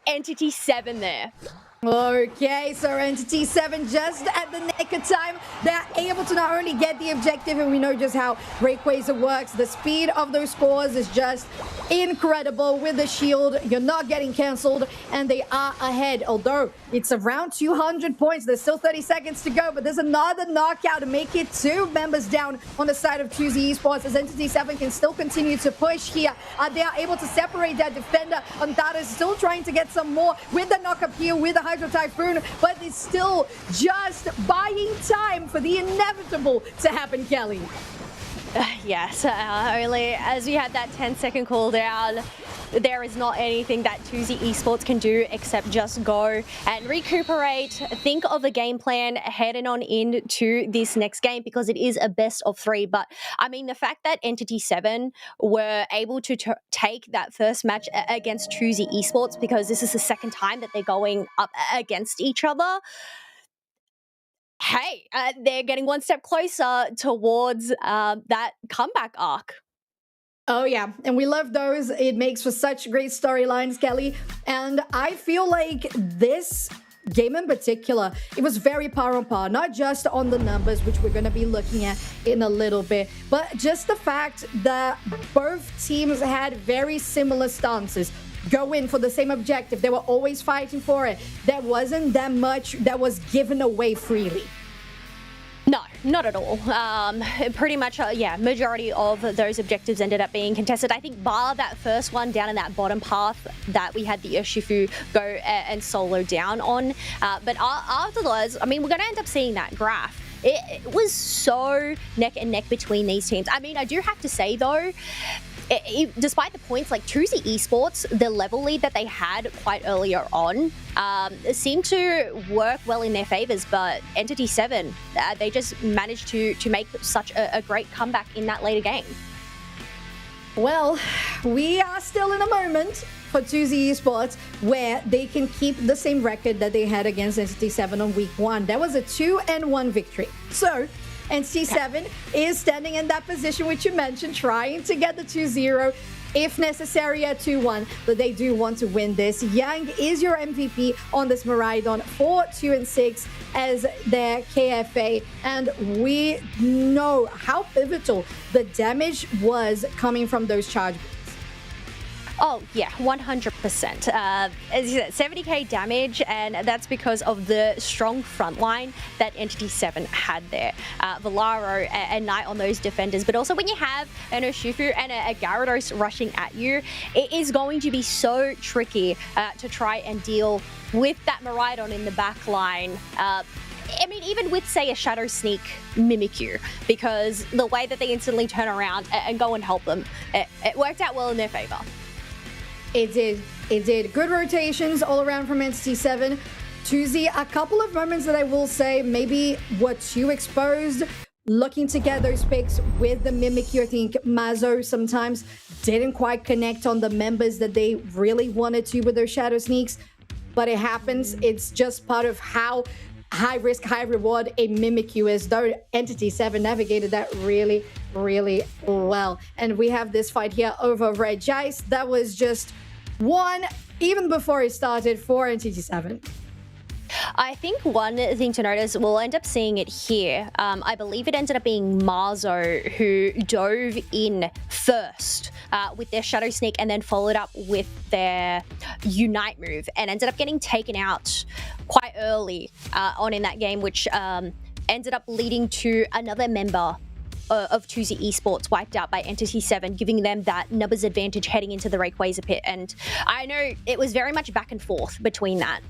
Entity 7 there. Okay, so Entity 7 just at the nick of time. They're able to not only get the objective, and we know just how Rayquaza works. The speed of those scores is just incredible. With the shield, you're not getting cancelled, and they are ahead. Although it's around 200 points, there's still 30 seconds to go, but there's another knockout to make it 2 members down on the side of Twi Esports as Entity 7 can still continue to push here. They are able to separate that defender. Antares still trying to get some more with the knock-up here with the Hydro Typhoon, but it's still just buying time for the inevitable to happen, Kelly. Yes, only as we had that 10-second cooldown, there is not anything that Twi Esports can do except just go and recuperate, think of a game plan heading on into this next game, because it is a best of 3. But I mean, the fact that Entity 7 were able to take that first match against Twi Esports, because this is the second time that they're going up against each other, hey, they're getting one step closer towards that comeback arc. Oh yeah, and we love those. It makes for such great storylines, Kelly. And I feel like this game in particular, it was very power on power, not just on the numbers, which we're going to be looking at in a little bit, but just the fact that both teams had very similar stances. Go in for the same objective. They were always fighting for it. There wasn't that much that was given away freely. No, not at all. Pretty much, yeah, majority of those objectives ended up being contested. I think bar that first one down in that bottom path that we had the Urshifu go and solo down on. But afterwards, I mean, we're going to end up seeing that graph. It was so neck and neck between these teams. I mean, I do have to say, though, despite the points, like Twi Esports, the level lead that they had quite earlier on seemed to work well in their favors, but Entity 7, they just managed to make such a great comeback in that later game. Well, we are still in a moment for Twi Esports where they can keep the same record that they had against Entity 7 on week 1. That was a 2-1 victory. So Entity 7 is standing in that position which you mentioned, trying to get the 2-0, if necessary a 2-1, but they do want to win this. Yang is your MVP on this Miraidon for 2-6 as their KFA, and we know how pivotal the damage was coming from those charge beams. Oh, yeah, 100%. As you said, 70k damage, and that's because of the strong front line that Entity 7 had there. Valaro and Knight on those defenders, but also when you have an Urshifu and a Gyarados rushing at you, it is going to be so tricky to try and deal with that Miraidon in the back line. I mean, even with, say, a Shadow Sneak Mimikyu, because the way that they instantly turn around and go and help them, it worked out well in their favor. It did. It did. Good rotations all around from Entity 7. Twi, a couple of moments that I will say maybe were too exposed. Looking to get those picks with the Mimikyu, I think Mazo sometimes didn't quite connect on the members that they really wanted to with their Shadow Sneaks. But it happens. It's just part of how high risk, high reward a Mimikyu is, though Entity 7 navigated that really, really well. And we have this fight here over Red Jace. That was just one, even before it started, for Entity 7. I think one thing to notice, we'll end up seeing it here. I believe it ended up being Marzo who dove in first with their Shadow Sneak and then followed up with their Unite move and ended up getting taken out quite early on in that game, which ended up leading to another member of Twi Esports wiped out by Entity 7, giving them that numbers advantage heading into the Rayquaza pit. And I know it was very much back and forth between that.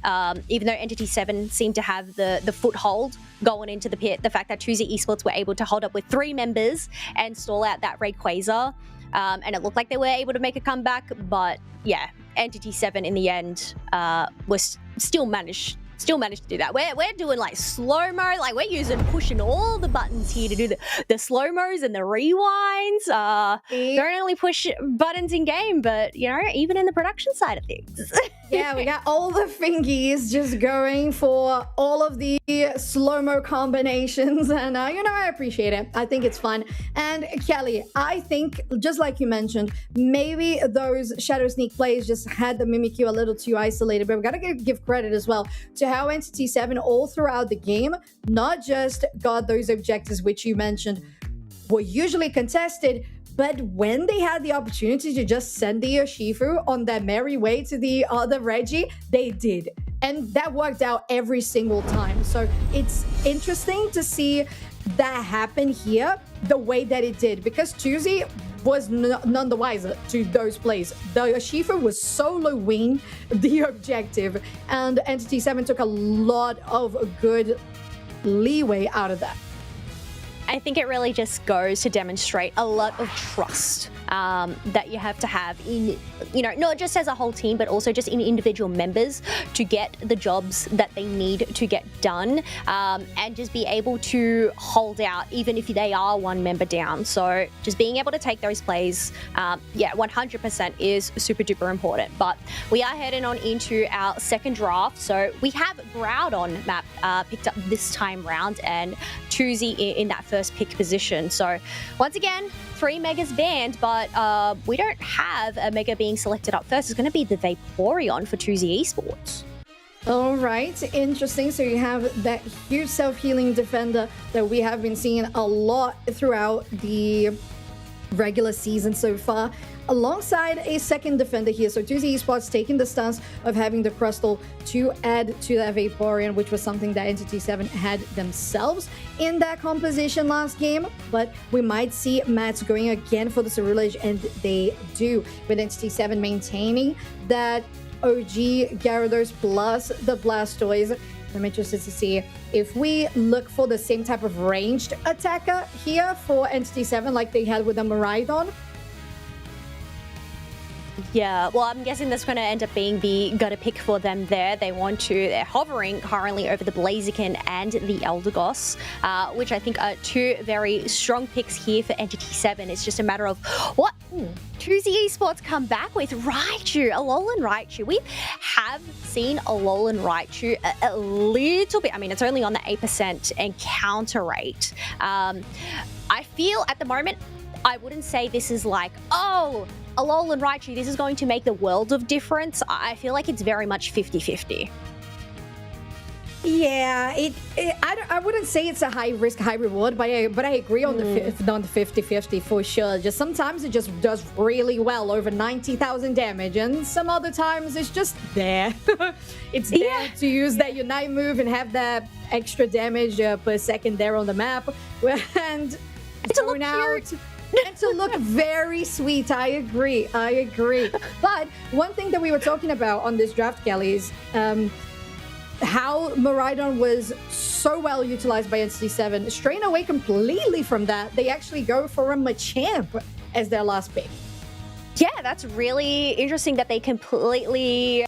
Even though Entity 7 seemed to have the foothold going into the pit, the fact that Twi Esports were able to hold up with 3 members and stall out that Rayquaza, and it looked like they were able to make a comeback. But yeah, Entity 7 in the end was still managed to do that. We're doing like slow-mo, like we're pushing all the buttons here to do the slow-mos and the rewinds. Don't only push buttons in game, but you know, even in the production side of things. Yeah, we got all the fingies just going for all of the slow-mo combinations, and you know, I appreciate it. I think it's fun. And Kelly, I think, just like you mentioned, maybe those Shadow Sneak plays just had the Mimikyu a little too isolated, but we gotta give credit as well to how Entity 7 all throughout the game not just got those objectives which you mentioned were usually contested, but when they had the opportunity to just send the Urshifu on their merry way to the other Reggie, they did. And that worked out every single time. So it's interesting to see that happen here the way that it did, because Twi was none the wiser to those plays. The Urshifu was soloing the objective, and Entity 7 took a lot of good leeway out of that. I think it really just goes to demonstrate a lot of trust that you have to have in, you know, not just as a whole team, but also just in individual members to get the jobs that they need to get done, and just be able to hold out even if they are one member down. So just being able to take those plays, yeah, 100% is super duper important. But we are heading on into our second draft. So we have Groudon map picked up this time round, and Twi in that first pick position. So once again, 3 megas banned, but we don't have a mega being selected up first. It's going to be the Vaporeon for Twi Esports. All right, interesting. So you have that huge self-healing defender that we have been seeing a lot throughout the regular season so far, alongside a second defender here. So Twi Esports taking the stance of having the Crustle to add to that Vaporeon, which was something that Entity 7 had themselves in that composition last game. But we might see Mats going again for the Cerulege, and they do, with Entity 7 maintaining that OG Gyarados plus the Blastoise. I'm interested to see if we look for the same type of ranged attacker here for Entity 7 like they had with the Miraidon. Yeah, well, I'm guessing that's going to end up being the gutter pick for them there. They're hovering currently over the Blaziken and the Eldegoss, which I think are two very strong picks here for Entity 7. It's just a matter of what Twi Esports come back with. Raichu, Alolan Raichu. We have seen Alolan Raichu a little bit. I mean, it's only on the 8% encounter rate. I feel at the moment, I wouldn't say this is like, oh, Alolan Raichu, this is going to make the world of difference. I feel like it's very much 50-50. Yeah, I wouldn't say it's a high risk, high reward, but I agree on the 50-50 for sure. Just sometimes it just does really well, over 90,000 damage, and some other times it's just there. It's there to use that Unite move and have that extra damage per second there on the map, and to look out. And to look very sweet. I agree. But one thing that we were talking about on this draft, Kelly, is how Miraidon was so well utilized by Entity 7. Straying away completely from that, they actually go for a Machamp as their last pick. Yeah, that's really interesting that they completely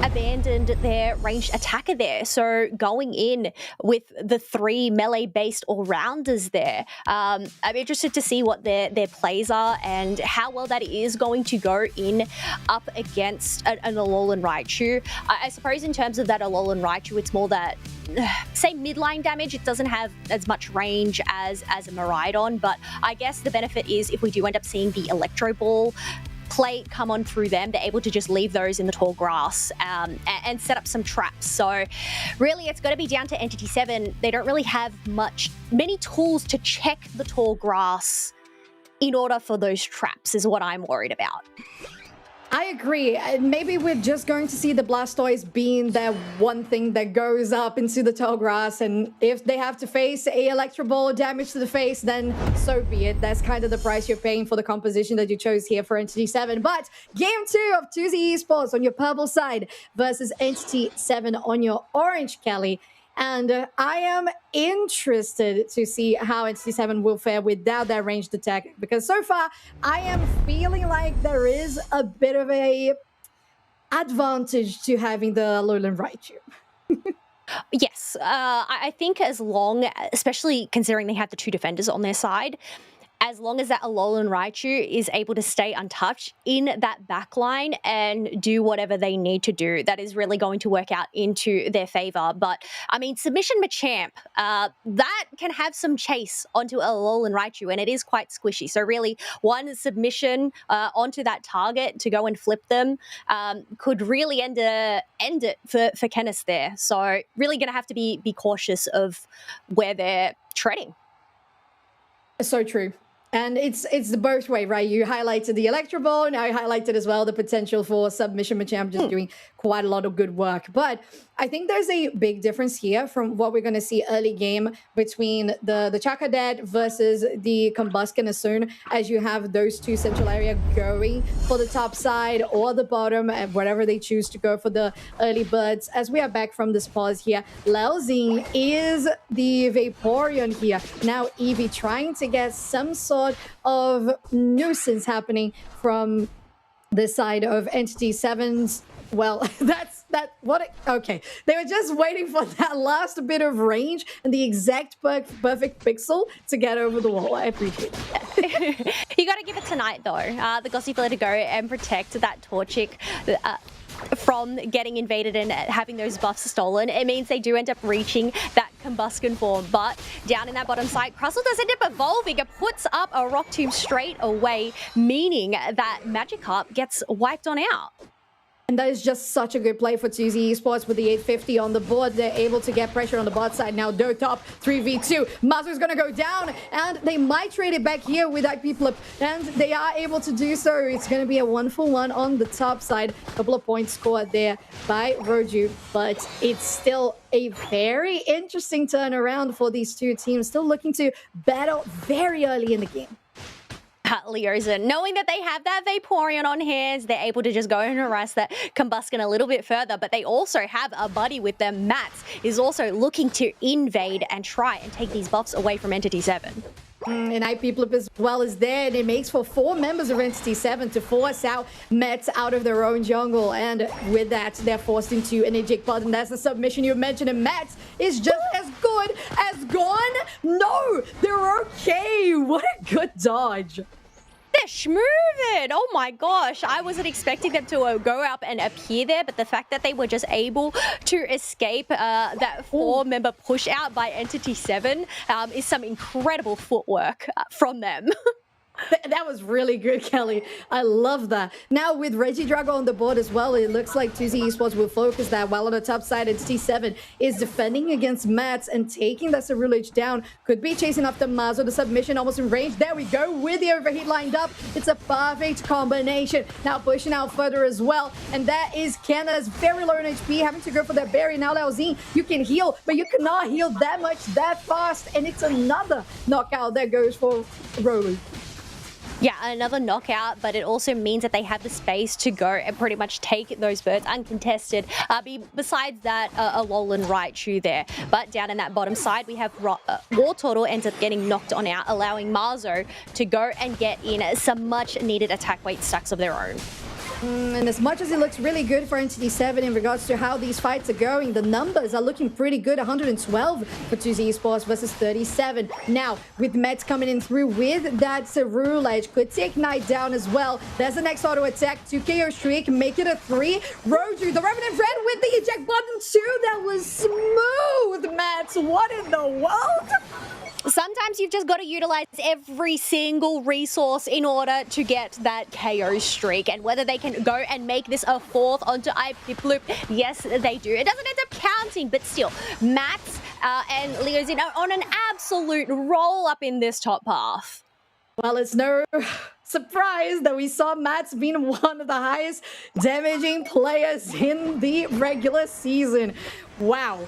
abandoned their ranged attacker there. So going in with the 3 melee-based all-rounders there, I'm interested to see what their plays are and how well that is going to go in up against an Alolan Raichu. I suppose in terms of that Alolan Raichu, it's more that, say, midline damage. It doesn't have as much range as a Miraidon, but I guess the benefit is if we do end up seeing the Electro Ball play come on through them, they're able to just leave those in the tall grass and set up some traps. So really it's got to be down to Entity 7. They don't really have many tools to check the tall grass in order for those traps is what I'm worried about. I agree. Maybe we're just going to see the Blastoise being that one thing that goes up into the tall grass, and if they have to face a Electro Ball damage to the face, then so be it. That's kind of the price you're paying for the composition that you chose here for Entity 7. But Game 2 of Twi Esports on your purple side versus Entity 7 on your orange, Kelly. And I am interested to see how Entity 7 will fare without that ranged attack, because so far I am feeling like there is a bit of a advantage to having the Alolan Raichu. Yes, I think as long, especially considering they have the 2 defenders on their side, as long as that Alolan Raichu is able to stay untouched in that backline and do whatever they need to do, that is really going to work out into their favor. But, I mean, Submission Machamp, that can have some chase onto a Alolan Raichu, and it is quite squishy. So really, one submission onto that target to go and flip them could really end it for Kenneth there. So really going to have to be cautious of where they're treading. So true. And it's the both way, right? You highlighted the Electro Ball, now you highlighted as well the potential for Submission Machamp just doing quite a lot of good work. But I think there's a big difference here from what we're going to see early game between the Chakadet versus the Combusken as soon as you have those 2 central area going for the top side or the bottom, and whatever they choose to go for the early birds. As we are back from this pause here, Lelsing is the Vaporeon here. Now Eevee trying to get some sort of nuisance happening from the side of Entity 7's. Well, okay. They were just waiting for that last bit of range and the exact perfect pixel to get over the wall. I appreciate that. You got to give it tonight, though. The Gossifleur to go and protect that Torchic from getting invaded and having those buffs stolen. It means they do end up reaching that Combusken form. But down in that bottom side, Crustle does end up evolving. It puts up a Rock Tomb straight away, meaning that Magikarp gets wiped on out. And that is just such a good play for Twi Esports with the 850 on the board. They're able to get pressure on the bot side. Now Dirt top 3v2. Mazu's going to go down, and they might trade it back here with IP Flip, and they are able to do so. It's going to be a 1-for-1 on the top side. A couple of points scored there by Roju, but it's still a very interesting turnaround for these two teams. Still looking to battle very early in the game. Leosin, knowing that they have that Vaporeon on hands, they're able to just go and harass that Combusken a little bit further, but they also have a buddy with them. Mats is also looking to invade and try and take these buffs away from Entity 7. And IP Flip as well is there, and it makes for 4 members of Entity 7 to force out Mets out of their own jungle. And with that, they're forced into an eject button. That's the submission you mentioned, and Mets is just as good as gone. No, they're okay. What a good dodge. They're schmoving. Oh my gosh. I wasn't expecting them to go up and appear there, but the fact that they were just able to escape that 4-member push out by Entity 7 is some incredible footwork from them. That was really good, Kelly. I love that. Now, with Reggie Drago on the board as well, it looks like Twi Esports will focus that, while on the top side, Entity 7 is defending against Mats and taking that Cerulege down. Could be chasing after Mazo. The submission almost in range. There we go with the overheat lined up. It's a perfect combination. Now pushing out further as well. And that is Canada's very low on HP, having to go for that berry. Now, Laozine, you can heal, but you cannot heal that much that fast. And it's another knockout that goes for Rolu. Yeah, another knockout, but it also means that they have the space to go and pretty much take those birds uncontested. Besides that, Alolan Raichu there. But down in that bottom side, we have War Turtle ends up getting knocked on out, allowing Marzo to go and get in some much-needed attack weight stacks of their own. And as much as it looks really good for Entity 7 in regards to how these fights are going, the numbers are looking pretty good. 112 for Twi Esports versus 37. Now, with Mets coming in through with that Cerulege, could take Knight down as well. There's the next auto attack, 2 KO streak, make it a 3. Roju, the Revenant Red with the eject button too. That was smooth, Mets. What in the world? Sometimes you've just got to utilize every single resource in order to get that KO streak. And whether they can go and make this a 4th onto IP Loop, yes, they do. It doesn't end up counting, but still, Max and Leozin are on an absolute roll up in this top path. Well, it's no surprise that we saw Mats being one of the highest damaging players in the regular season. Wow,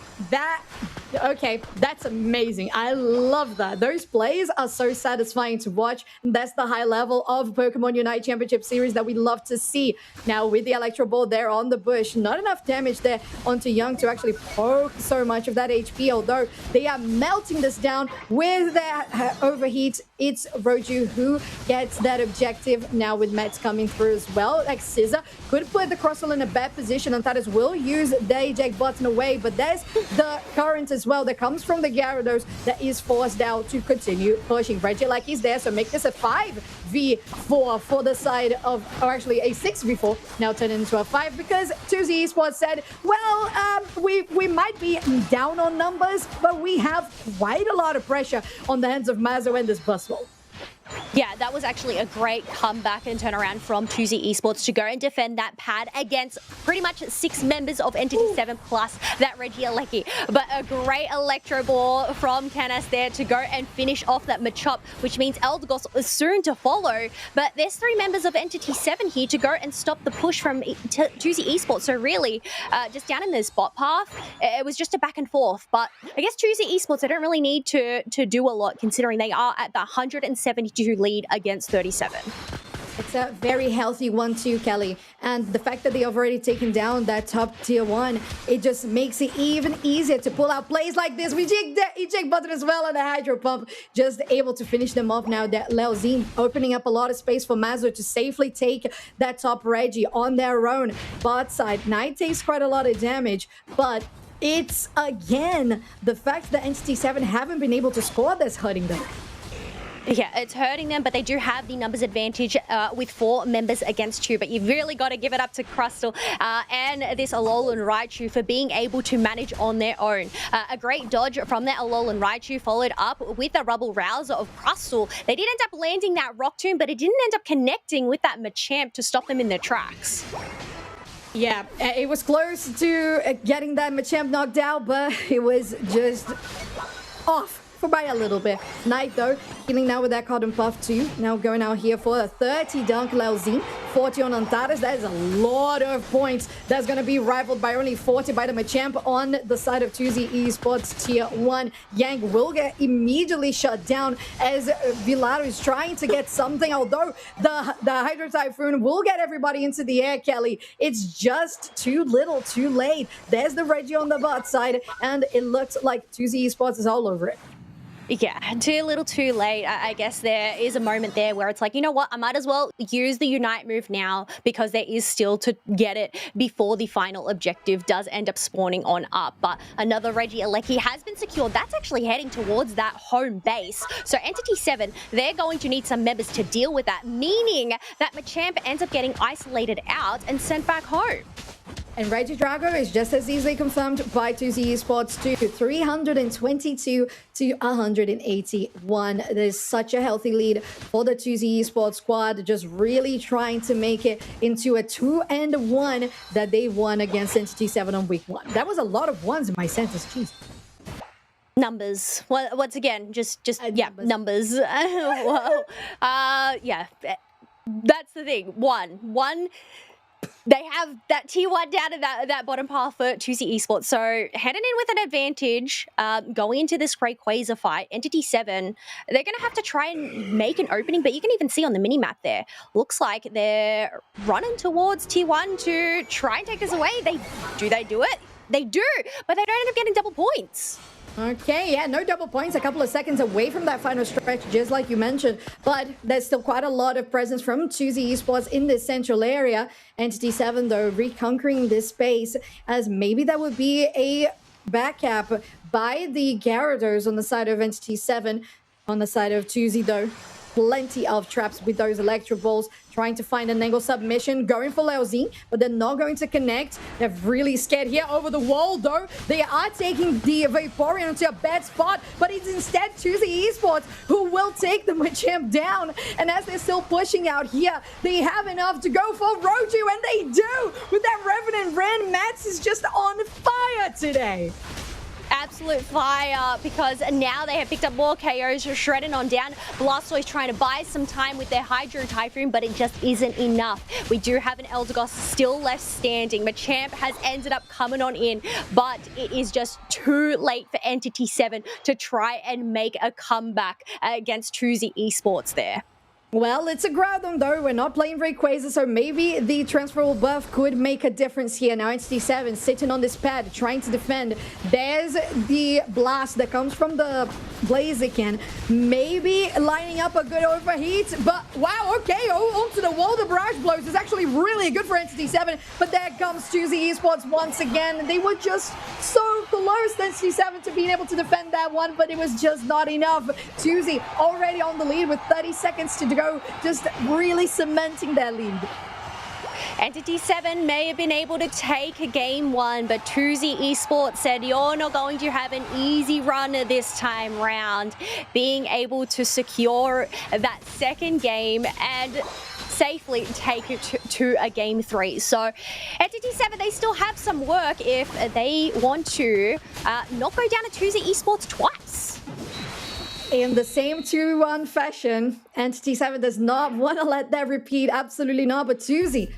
okay, that's amazing. I love that. Those plays are so satisfying to watch. And that's the high level of Pokemon Unite Championship Series that we love to see. Now, with the Electro Ball there on the bush, not enough damage there onto Young to actually poke so much of that HP, although they are melting this down with that overheat. It's Roju who gets that objective. Now with Mets coming through as well, like Scissor could put the Crossel in a bad position, and Thaddeus will use the eject button away, but there's the current as well that comes from the Gyarados that is forced out to continue pushing. Reggie like he's there, so make this a 5v4 for the side of, or actually a 6v4, now turn it into a 5, because Twi Esports said, well, we might be down on numbers, but we have quite a lot of pressure on the hands of Mazo and this bus ball. Yeah, that was actually a great comeback and turnaround from Twi Esports to go and defend that pad against pretty much 6 members of Entity 7 plus that Regieleki. But a great Electro Ball from Canas there to go and finish off that Machop, which means Eldegoss is soon to follow. But there's 3 members of Entity 7 here to go and stop the push from Twi Esports. So really, just down in the spot path, it was just a back and forth. But I guess Twi Esports, they don't really need to do a lot, considering they are at the 172 lead against 37. It's a very healthy 1-2, Kelly. And the fact that they have already taken down that top tier 1, it just makes it even easier to pull out plays like this. We eject button as well on the Hydro Pump, just able to finish them off now. That Leozine opening up a lot of space for Mazo to safely take that top Reggie on their own. Bot side, Knight takes quite a lot of damage, but it's again the fact that Entity 7 haven't been able to score that's hurting them. Yeah, it's hurting them, but they do have the numbers advantage with 4 members against 2. But you've really got to give it up to Crustle and this Alolan Raichu for being able to manage on their own. A great dodge from that Alolan Raichu, followed up with a Rubble Rouser of Crustle. They did end up landing that Rock Tomb, but it didn't end up connecting with that Machamp to stop them in their tracks. Yeah, it was close to getting that Machamp knocked out, but it was just off by a little bit. Knight though, healing now with that Cotton Puff too. Now going out here for a 30 dunk Leozine, 40 on Antares. That is a lot of points. That's going to be rivaled by only 40 by the Machamp on the side of Twi Esports tier 1. Yang will get immediately shut down as Villar is trying to get something, although the Hydro Typhoon will get everybody into the air, Kelly. It's just too little, too late. There's the Reggie on the bot side, and it looks like Twi Esports is all over it. Yeah, too little too late. I guess there is a moment there where it's like, you know what, I might as well use the Unite move now because there is still to get it before the final objective does end up spawning on up. But another Regieleki has been secured. That's actually heading towards that home base. So Entity 7, they're going to need some members to deal with that, meaning that Machamp ends up getting isolated out and sent back home. And Regidrago is just as easily confirmed by Twi Esports to 322 to 181. There's such a healthy lead for the Twi Esports squad, just really trying to make it into a 2-1 that they won against Entity 7 on week 1. That was a lot of ones in my sentence, jeez. Numbers. Well, once again, just yeah, numbers. Well, yeah, that's the thing. One. They have that tier 1 down in that bottom path for Twi Esports. So heading in with an advantage, going into this Rayquaza fight, Entity 7, they're going to have to try and make an opening, but you can even see on the mini-map there, looks like they're running towards tier 1 to try and take this away. Do they do it? They do, but they don't end up getting double points. Okay, yeah, no double points, a couple of seconds away from that final stretch, just like you mentioned. But there's still quite a lot of presence from Twi Esports in this central area. Entity 7, though, reconquering this space, as maybe that would be a backcap by the Gyarados on the side of Entity 7. On the side of Twi, though, plenty of traps with those Electro Balls, trying to find an angle submission, going for Leozine, but they're not going to connect. They're really scared here over the wall, though. They are taking the Vaporeon into a bad spot, but it's instead Twi Esports who will take the Machamp down. And as they're still pushing out here, they have enough to go for Roju, and they do! With that Revenant Ren, Mats is just on fire today. Absolute fire, because now they have picked up more KOs, shredding on down. Blastoise trying to buy some time with their Hydro Typhoon, but it just isn't enough. We do have an Eldegoss still left standing. Machamp has ended up coming on in, but it is just too late for Entity 7 to try and make a comeback against Twi Esports there. Well, it's a Groudon, though. We're not playing Rayquaza, so maybe the transferable buff could make a difference here. Now, Entity 7 sitting on this pad, trying to defend. There's the blast that comes from the Blaziken. Maybe lining up a good overheat, but wow, okay, onto the wall. The barrage blows is actually really good for Entity 7, but there comes Twi Esports once again. They were just so close, Entity 7, to being able to defend that one, but it was just not enough. Twi already on the lead with 30 seconds to go, just really cementing their lead. Entity 7 may have been able to take game 1, but Twi Esports said, you're not going to have an easy run this time round. Being able to secure that second game and safely take it to a game 3. So Entity 7, they still have some work if they want to not go down to Twi Esports twice. In the same 2-1 fashion, Entity 7 does not want to let that repeat. Absolutely not. But Twi,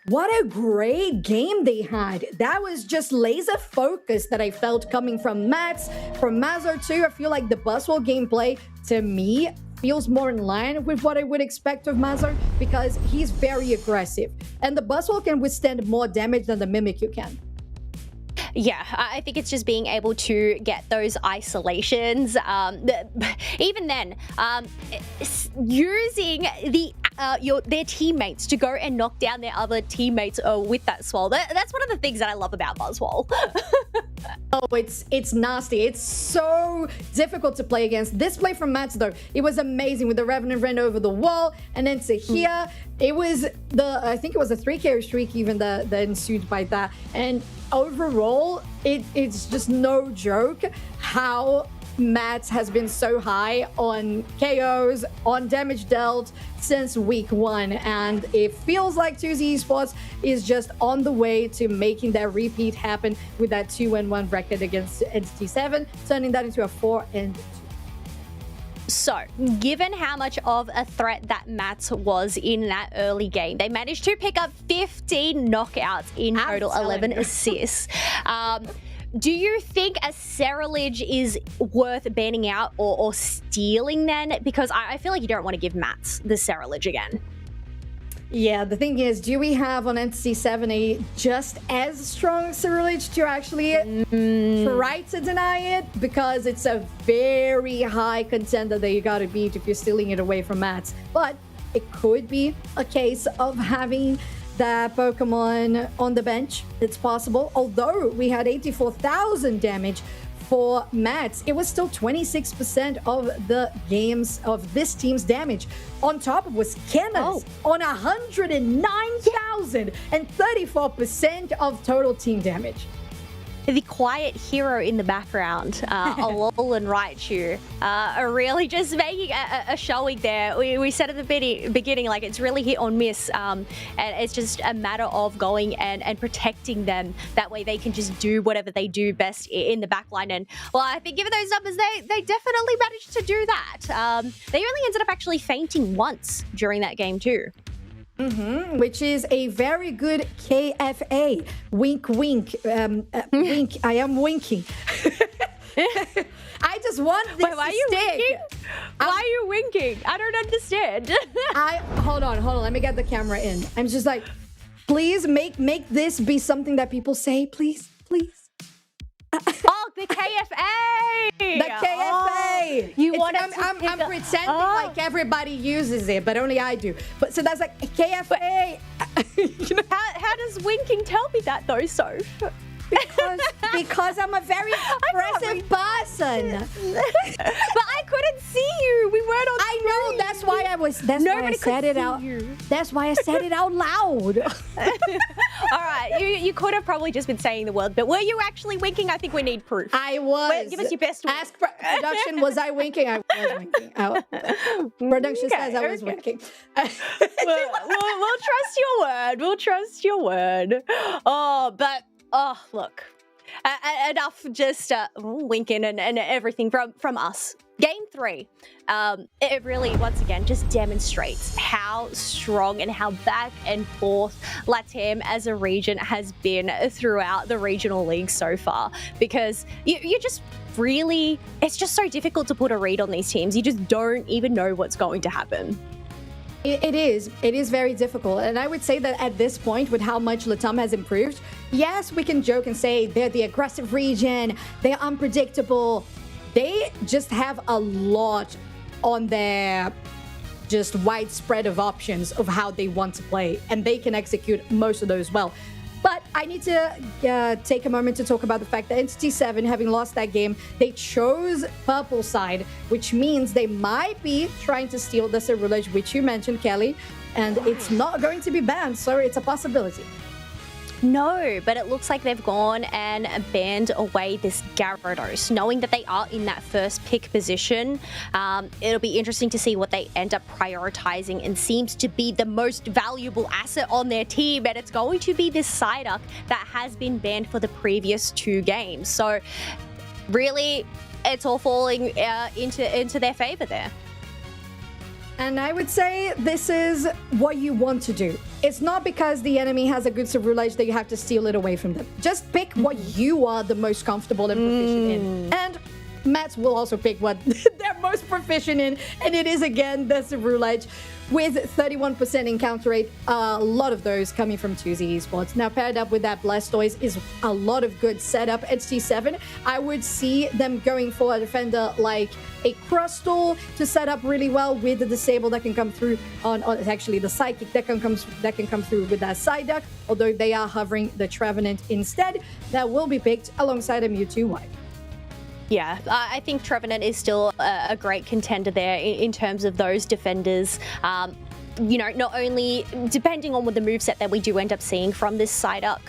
what a great game they had. That was just laser focus that I felt coming from Mats, from Mazar too. I feel like the Buzzwole gameplay, to me, feels more in line with what I would expect of Mazar, because he's very aggressive. And the Buzzwole can withstand more damage than the Mimikyu can. Yeah, I think it's just being able to get those isolations. Even then, using their teammates to go and knock down their other teammates with that swole. That's one of the things that I love about Buzzwole. Oh, it's nasty. It's so difficult to play against. This play from Mats, though, it was amazing with the Revenant Ren over the wall, and then to here, it was I think it was a 3-KO streak even that ensued by that. And overall, it's just no joke how Mats has been so high on KOs, on damage dealt since week 1, and it feels like Twi Esports is just on the way to making that repeat happen with that 2-1 record against Entity 7, turning that into a 4-2. So, given how much of a threat that Mats was in that early game, they managed to pick up 15 knockouts in total, 11 assists. Do you think a Ceruledge is worth banning out or stealing then? Because I feel like you don't want to give Mats the Ceruledge again. Yeah, the thing is, do we have on Entity 7 a just as strong Cerulege to actually try to deny it? Because it's a very high contender that you gotta beat if you're stealing it away from Mats. But it could be a case of having that Pokemon on the bench. It's possible. Although we had 84,000 damage for Mats, it was still 26% of the games of this team's damage. On top of was Kenna's on 109,000 and 34% of total team damage. The quiet hero in the background, Alol and Raichu, are really just making a showing there. We said at the beginning, like, it's really hit or miss, and it's just a matter of going and protecting them. That way they can just do whatever they do best in the backline. And, well, I think given those numbers, they definitely managed to do that. They only ended up actually fainting once during that game too. Which is a very good KFA. Wink, wink. Wink. I am winking. I just want this Wait, why are you stick. winking? Why are you winking? I don't understand. Hold on. Let me get the camera in. I'm just like, please make this be something that people say, please. Oh, the KFA! The KFA. I'm pretending like everybody uses it, but only I do. But so that's like a KFA. You know? How does winking tell me that though, Soph? Because I'm a very expressive person. But I couldn't see you. We weren't on I know. screen. That's why I was. That's why I said it out. That's why I said it out loud. All right, you could have probably just been saying the word, but were you actually winking? I think we need proof. I was. Wait, give us your best wink. Ask production. Was I winking? I was winking. Production says I was winking. We'll trust your word. We'll trust your word. Oh, look. Enough just winking and everything from us. Game 3, it really, once again, just demonstrates how strong and how back and forth LATAM as a region has been throughout the regional league so far. Because you just really, it's just so difficult to put a read on these teams. You just don't even know what's going to happen. It is very difficult. And I would say that at this point, with how much LATAM has improved, yes, we can joke and say they're the aggressive region, they're unpredictable. They just have a lot on their just widespread of options of how they want to play, and they can execute most of those well. But I need to take a moment to talk about the fact that Entity 7, having lost that game, they chose Purple side, which means they might be trying to steal the Cerulege, which you mentioned, Kelly, and it's not going to be banned, so it's a possibility. No, but it looks like they've gone and banned away this Gyarados, knowing that they are in that first pick position. It'll be interesting to see what they end up prioritizing, and seems to be the most valuable asset on their team, and it's going to be this Psyduck that has been banned for the previous 2 games. So really, it's all falling into their favor there. And I would say this is what you want to do. It's not because the enemy has a good Cerulege that you have to steal it away from them. Just pick what you are the most comfortable and proficient in. And Mats will also pick what they're most proficient in, and it is again the Cerulege with 31% encounter rate, a lot of those coming from Twi Esports. Now paired up with that Blastoise is a lot of good setup at C7. I would see them going for a defender like a Crustle to set up really well with the Disable that can come through on actually the Psychic that can come through with that Psyduck, although they are hovering the Trevenant instead. That will be picked alongside a Mewtwo wipe. Yeah, I think Trevenant is still a great contender there in terms of those defenders. You know, not only depending on what the moveset that we do end up seeing from this Psyduck,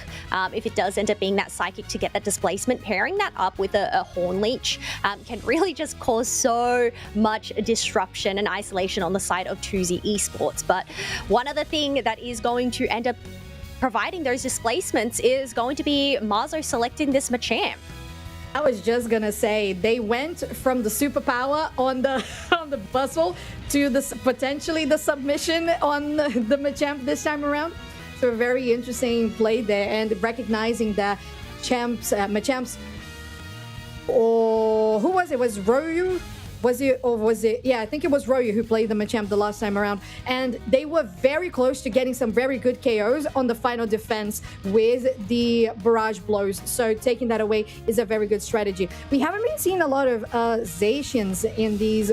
if it does end up being that Psychic to get that displacement, pairing that up with a Horn Leech can really just cause so much disruption and isolation on the side of Twi Esports. But one other thing that is going to end up providing those displacements is going to be Marzo selecting this Machamp. I was just gonna say they went from the superpower on the Bustle to potentially the submission on the Machamp this time around. So a very interesting play there, and recognizing that Machamp's, who was it? Was Ryu was it? Yeah, I think it was Royu who played the Machamp the last time around, and they were very close to getting some very good KOs on the final defense with the barrage blows. So taking that away is a very good strategy. We haven't been seeing a lot of Zacians in these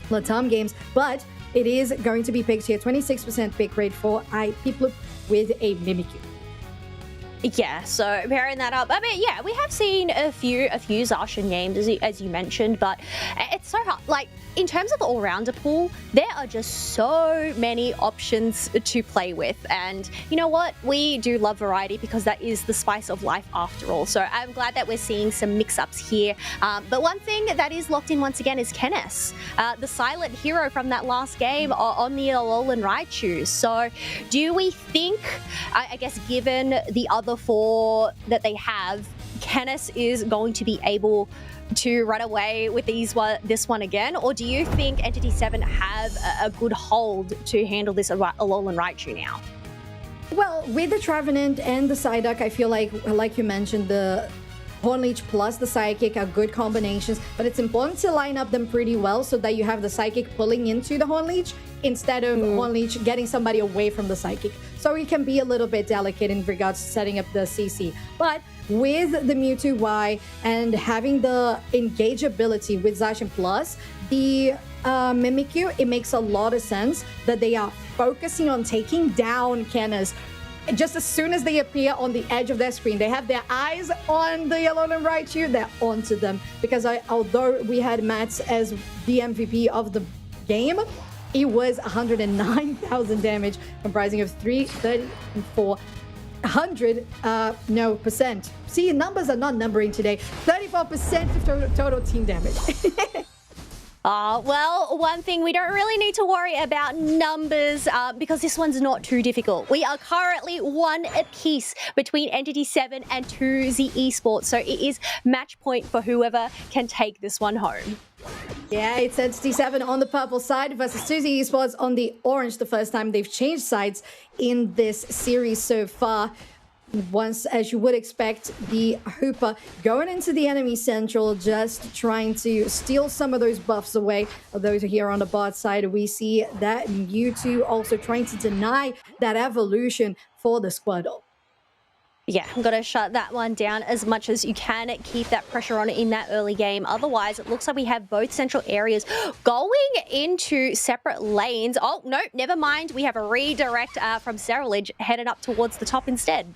Latam games, but it is going to be picked here. 26% pick rate for Piplup with a Mimikyu. Yeah, so pairing that up. I mean, yeah, we have seen a few Zacian games, as you mentioned, but it's so hard. Like, in terms of the all-rounder pool, there are just so many options to play with. And you know what? We do love variety because that is the spice of life after all. So I'm glad that we're seeing some mix-ups here. But one thing that is locked in once again is Kennis, the silent hero from that last game on the Alolan Raichu. So do we think, I guess, given the other four that they have, Kennis is going to be able to run away with this one again, or do you think Entity 7 have a good hold to handle this Alolan Raichu now? Well, with the Trevenant and the Psyduck, I feel like you mentioned, the Hornleech plus the Psychic are good combinations, but it's important to line up them pretty well so that you have the Psychic pulling into the Hornleech instead of Hornleech getting somebody away from the Psychic. So it can be a little bit delicate in regards to setting up the CC. But with the Mewtwo Y and having the engage ability with Zacian Plus, the Mimikyu, it makes a lot of sense that they are focusing on taking down Kennis. Just as soon as they appear on the edge of their screen, they have their eyes on the Alolan Raichu, they're onto them. Because although we had Mats as the MVP of the game, it was 109,000 damage, comprising of 400% See, numbers are not numbering today. 34% of total team damage. Well, one thing we don't really need to worry about numbers because this one's not too difficult. We are currently 1 apiece between Entity 7 and 2Z Esports, so it is match point for whoever can take this one home. Yeah, it's Entity 7 on the purple side versus 2Z Esports on the orange, the first time they've changed sides in this series so far. Once, as you would expect, the Hooper going into the enemy central, just trying to steal some of those buffs away. Those here on the bot side, we see that Mewtwo also trying to deny that evolution for the Squirtle. Yeah, I'm going to shut that one down as much as you can. Keep that pressure on in that early game. Otherwise, it looks like we have both central areas going into separate lanes. Oh, no, never mind. We have a redirect from Cerulege headed up towards the top instead.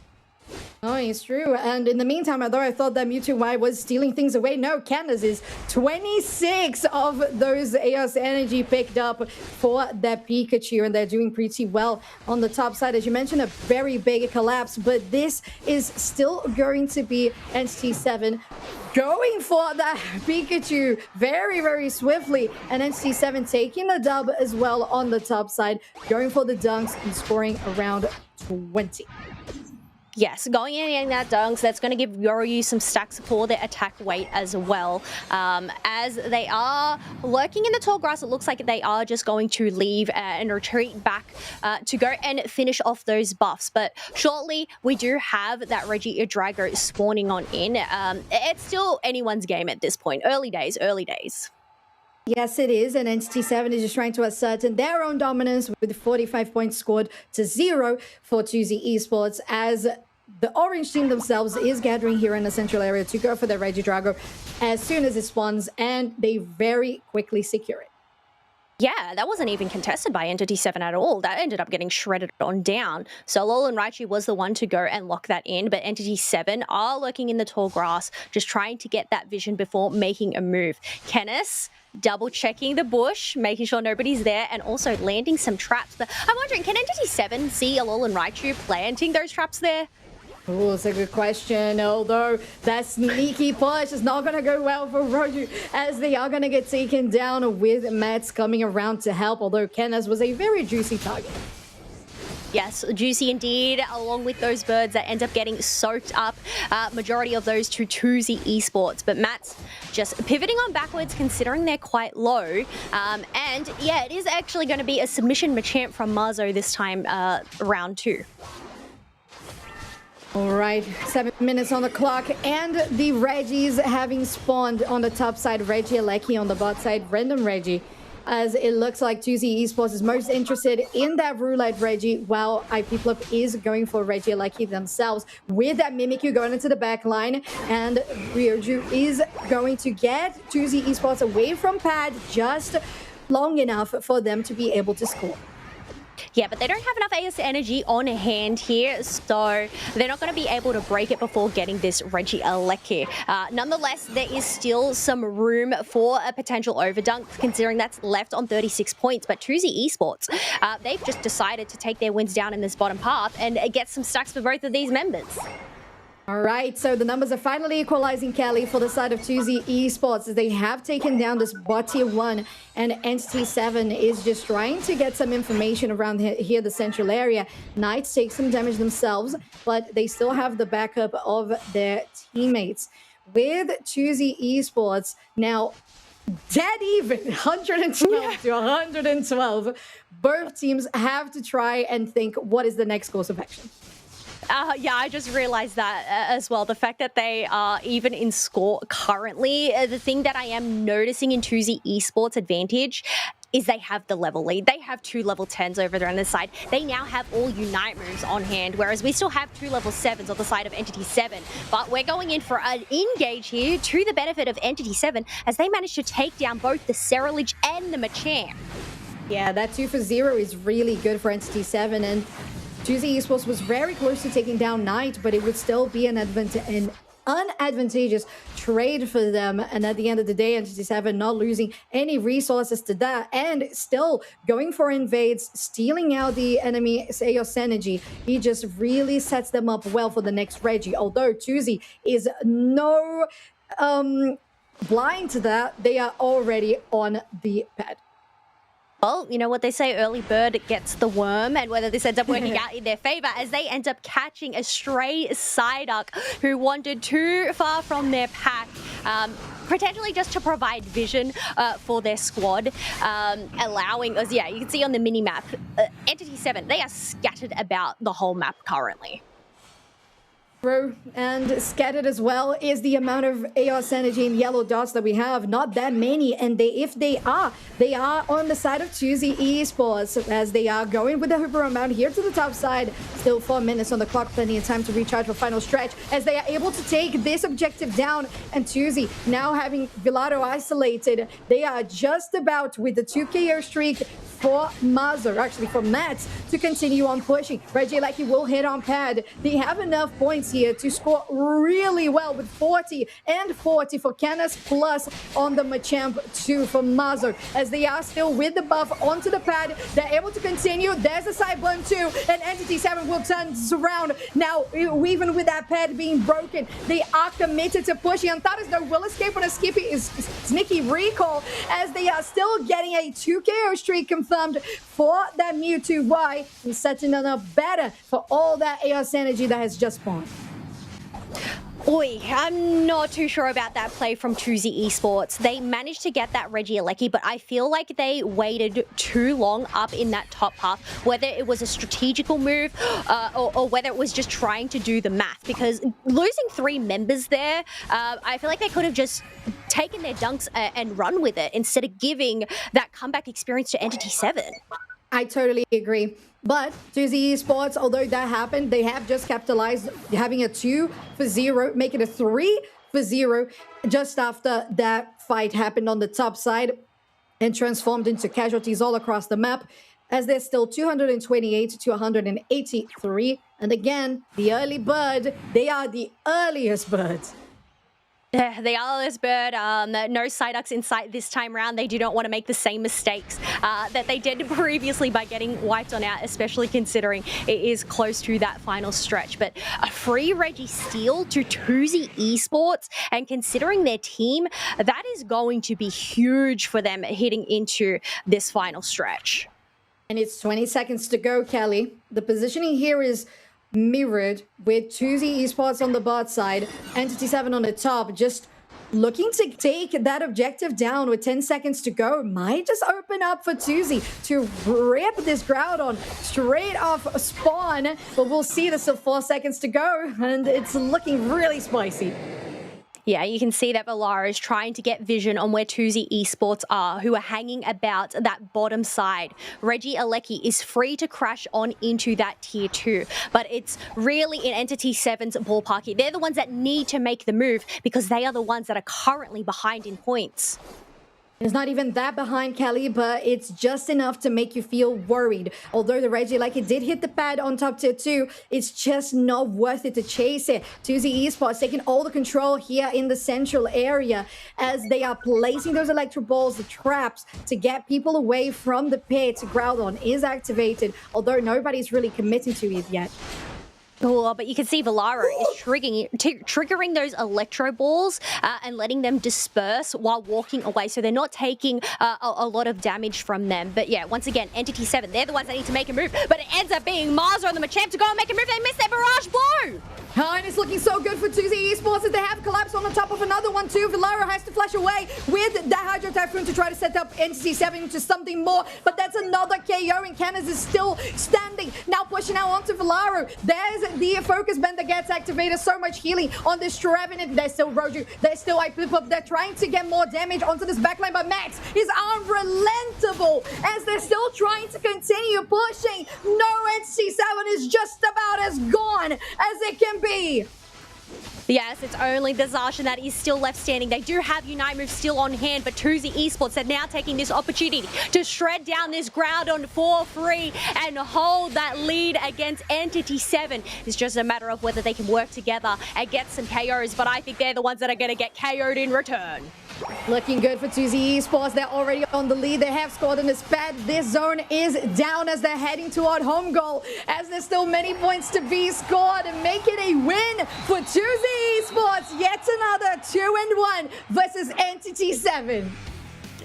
Oh, it's true. And in the meantime, although I thought that Mewtwo Y was stealing things away, no, Candace is 26 of those Eos Energy picked up for that Pikachu, and they're doing pretty well on the top side. As you mentioned, a very big collapse, but this is still going to be Entity 7 going for that Pikachu very, very swiftly, and Entity 7 taking the dub as well on the top side, going for the dunks and scoring around 20. Yes, going in that dunks, that's going to give Yoryu some stacks for their attack weight as well. As they are lurking in the tall grass, it looks like they are just going to leave and retreat back to go and finish off those buffs. But shortly, we do have that Regidrago spawning on in. It's still anyone's game at this point. Early days, early days. Yes, it is, and Entity 7 is just trying to assert their own dominance with 45 points scored to 0 for 2Z Esports, as the orange team themselves is gathering here in the central area to go for their Regidrago as soon as it spawns, and they very quickly secure it. Yeah, that wasn't even contested by Entity 7 at all. That ended up getting shredded on down. So Alolan Raichu was the one to go and lock that in, but Entity 7 are lurking in the tall grass, just trying to get that vision before making a move. Kennis double checking the bush, making sure nobody's there, and also landing some traps. But I'm wondering, can Entity 7 see Alolan Raichu planting those traps there? Oh, that's a good question. Although that sneaky push is not going to go well for Roju, as they are going to get taken down with Mats coming around to help, although Kennas was a very juicy target. Yes, juicy indeed, along with those birds that end up getting soaked up, majority of those to 2Z Esports. But Matt's just pivoting on backwards, considering they're quite low. And yeah, it is actually going to be a submission Machamp from Marzo this time, round 2. All right, 7 minutes on the clock, and the Reggies having spawned on the top side. Reggie Alecki on the bot side, random Reggie. As it looks like Twi Esports is most interested in that roulette Reggie, while IP Flip is going for Reggie Alecki themselves with that Mimikyu going into the back line. And Ryoju is going to get Twi Esports away from pad just long enough for them to be able to score. Yeah, but they don't have enough AS energy on hand here, so they're not going to be able to break it before getting this Reggie Alecki. Nonetheless, there is still some room for a potential overdunk, considering that's left on 36 points. But Twi Esports, they've just decided to take their wins down in this bottom path and get some stacks for both of these members. All right, so the numbers are finally equalizing, Kelly, for the side of Twi Esports, as they have taken down this bot tier 1, and Entity 7 is just trying to get some information around here, the central area. Knights take some damage themselves, but they still have the backup of their teammates. With Twi Esports, now dead even, 112 to 112. Both teams have to try and think, what is the next course of action? Yeah, I just realized that as well. The fact that they are even in score currently, the thing that I am noticing in Twi Esports' advantage is they have the level lead. They have 2 level 10s over there on this side. They now have all Unite moves on hand, whereas we still have 2 level 7s on the side of Entity 7. But we're going in for an engage here to the benefit of Entity 7, as they managed to take down both the Cerealedge and the Machamp. Yeah, that 2-for-0 is really good for Entity 7, and Twi Esports was very close to taking down Knight, but it would still be an unadvantageous trade for them. And at the end of the day, Entity 7 not losing any resources to that, and still going for invades, stealing out the enemy AOS energy. He just really sets them up well for the next Reggie. Although Twi is no blind to that, they are already on the pad. Well, you know what they say, early bird gets the worm, and whether this ends up working out in their favor, as they end up catching a stray Psyduck who wandered too far from their pack, potentially just to provide vision for their squad, allowing us, yeah, you can see on the mini-map, Entity 7, they are scattered about the whole map currently. And scattered as well is the amount of AOS energy and yellow dots that we have. Not that many, and if they are on the side of Twi Esports, as they are going with the Hooper amount here to the top side. Still 4 minutes on the clock, plenty of time to recharge for final stretch, as they are able to take this objective down. And Twi now having Villaro isolated, they are just about with the 2 KO streak for Mazur, actually for Mats, to continue on pushing. Reggie Alecki will hit on pad. They have enough points here to score really well with 40 and 40 for Canis, plus on the Machamp 2 for Mazur, as they are still with the buff onto the pad. They're able to continue. There's a side blend too, and Entity 7 will turn this around. Now, even with that pad being broken, they are committed to pushing. Antares though will escape on a sneaky recall, as they are still getting a 2 KO streak confirmed for that Mewtwo Y, and setting them up better for all that AOS energy that has just spawned. Oi, I'm not too sure about that play from Twi Esports. They managed to get that Reggie Alecki, but I feel like they waited too long up in that top path, whether it was a strategical move or whether it was just trying to do the math, because losing 3 members there, I feel like they could have just taken their dunks and run with it instead of giving that comeback experience to Entity 7. I totally agree. But Twi Esports, although that happened, they have just capitalized, having a 2-for-0, make it a 3-for-0 just after that fight happened on the top side and transformed into casualties all across the map, as there's still 228 to 183. And again, the early bird, they are the earliest birds. They are this bird. No Psyducks in sight this time around. They do not want to make the same mistakes that they did previously by getting wiped on out, especially considering it is close to that final stretch. But a free Reggie steal to Twi Esports, and considering their team, that is going to be huge for them heading into this final stretch. And it's 20 seconds to go, Kelly. The positioning here is mirrored with Twi Esports on the bot side, Entity 7 on the top, just looking to take that objective down with 10 seconds to go might just open up for Tuzi to rip this Groudon straight off spawn. But we'll see, there's still 4 seconds to go, and it's looking really spicy. Yeah, you can see that Valara is trying to get vision on where Twi Esports are, who are hanging about that bottom side. Reggie Alecki is free to crash on into that tier 2, but it's really in Entity 7's ballpark here. They're the ones that need to make the move because they are the ones that are currently behind in points. It's not even that behind, Kelly, but it's just enough to make you feel worried. Although the Reggie, like it did hit the pad on top tier 2, it's just not worth it to chase it. Twi Esports taking all the control here in the central area as they are placing those electro balls, the traps, to get people away from the pit. Groudon is activated, although nobody's really committing to it yet. Oh, but you can see Valara is triggering those electro balls and letting them disperse while walking away, so they're not taking a lot of damage from them. But yeah, once again, Entity 7, they're the ones that need to make a move, but it ends up being Marzo and the Machamp to go and make a move. They miss their barrage blow! And it's looking so good for Twi Esports as they have collapsed on the top of another one too. Valara has to flash away with that Hydro Typhoon to try to set up Entity 7 into something more, but that's another KO, and Canis is still standing, now pushing out onto Valara. There's the Focus Bend that gets activated, so much healing on this Trevenant. There's still Roju, there's still Ipip, they're trying to get more damage onto this backline, but Max is unrelenting as they're still trying to continue pushing. No, Entity 7 is just about as gone as it can be. Yes, it's only the Zacian that is still left standing. They do have Unite move still on hand, but Twi Esports are now taking this opportunity to shred down this Groudon for free and hold that lead against Entity 7. It's just a matter of whether they can work together and get some KOs, but I think they're the ones that are going to get KO'd in return. Looking good for Twi Esports. They're already on the lead. They have scored in this pad. This zone is down as they're heading toward home goal, as there's still many points to be scored, and make it a win for Twi Esports. Yet another 2-1 versus Entity 7.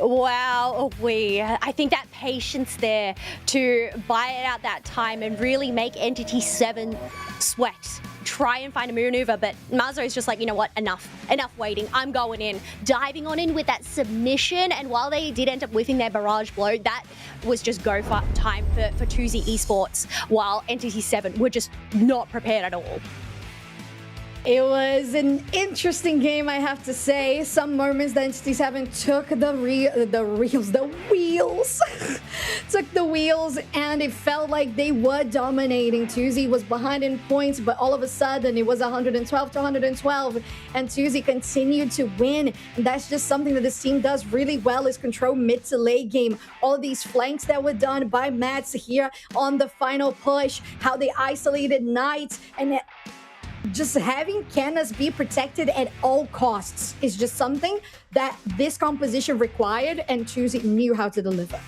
Wow, I think that patience there to buy it out that time and really make Entity 7 sweat. Try and find a maneuver, but Marzo is just like, you know what, enough waiting, I'm going in. Diving on in with that submission, and while they did end up whiffing their barrage blow, that was just go for time for Twi Esports, while Entity 7 were just not prepared at all. It was an interesting game, I have to say. Some moments that Entity 7 took the wheels, took the wheels, and it felt like they were dominating. Twi was behind in points, but all of a sudden it was 112 to 112, and Twi continued to win. And that's just something that this team does really well, is control mid to late game. All of these flanks that were done by Mats here on the final push, how they isolated Knight, and just having Canis be protected at all costs is just something that this composition required, and Twi knew how to deliver.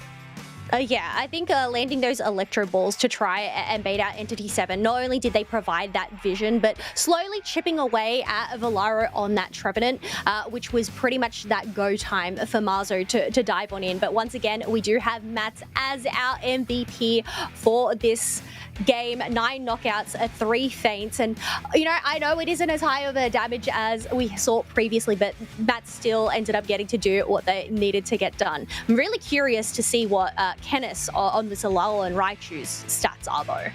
Yeah, I think landing those electro balls to try and bait out Entity 7, not only did they provide that vision, but slowly chipping away at Valara on that Trevenant, which was pretty much that go time for Marzo to dive on in. But once again, we do have Mats as our MVP for this game. 9 knockouts, 3 feints, and you know, I know it isn't as high of a damage as we saw previously, but that still ended up getting to do what they needed to get done. I'm really curious to see what Canis on the Zalal and Raichu's stats are though.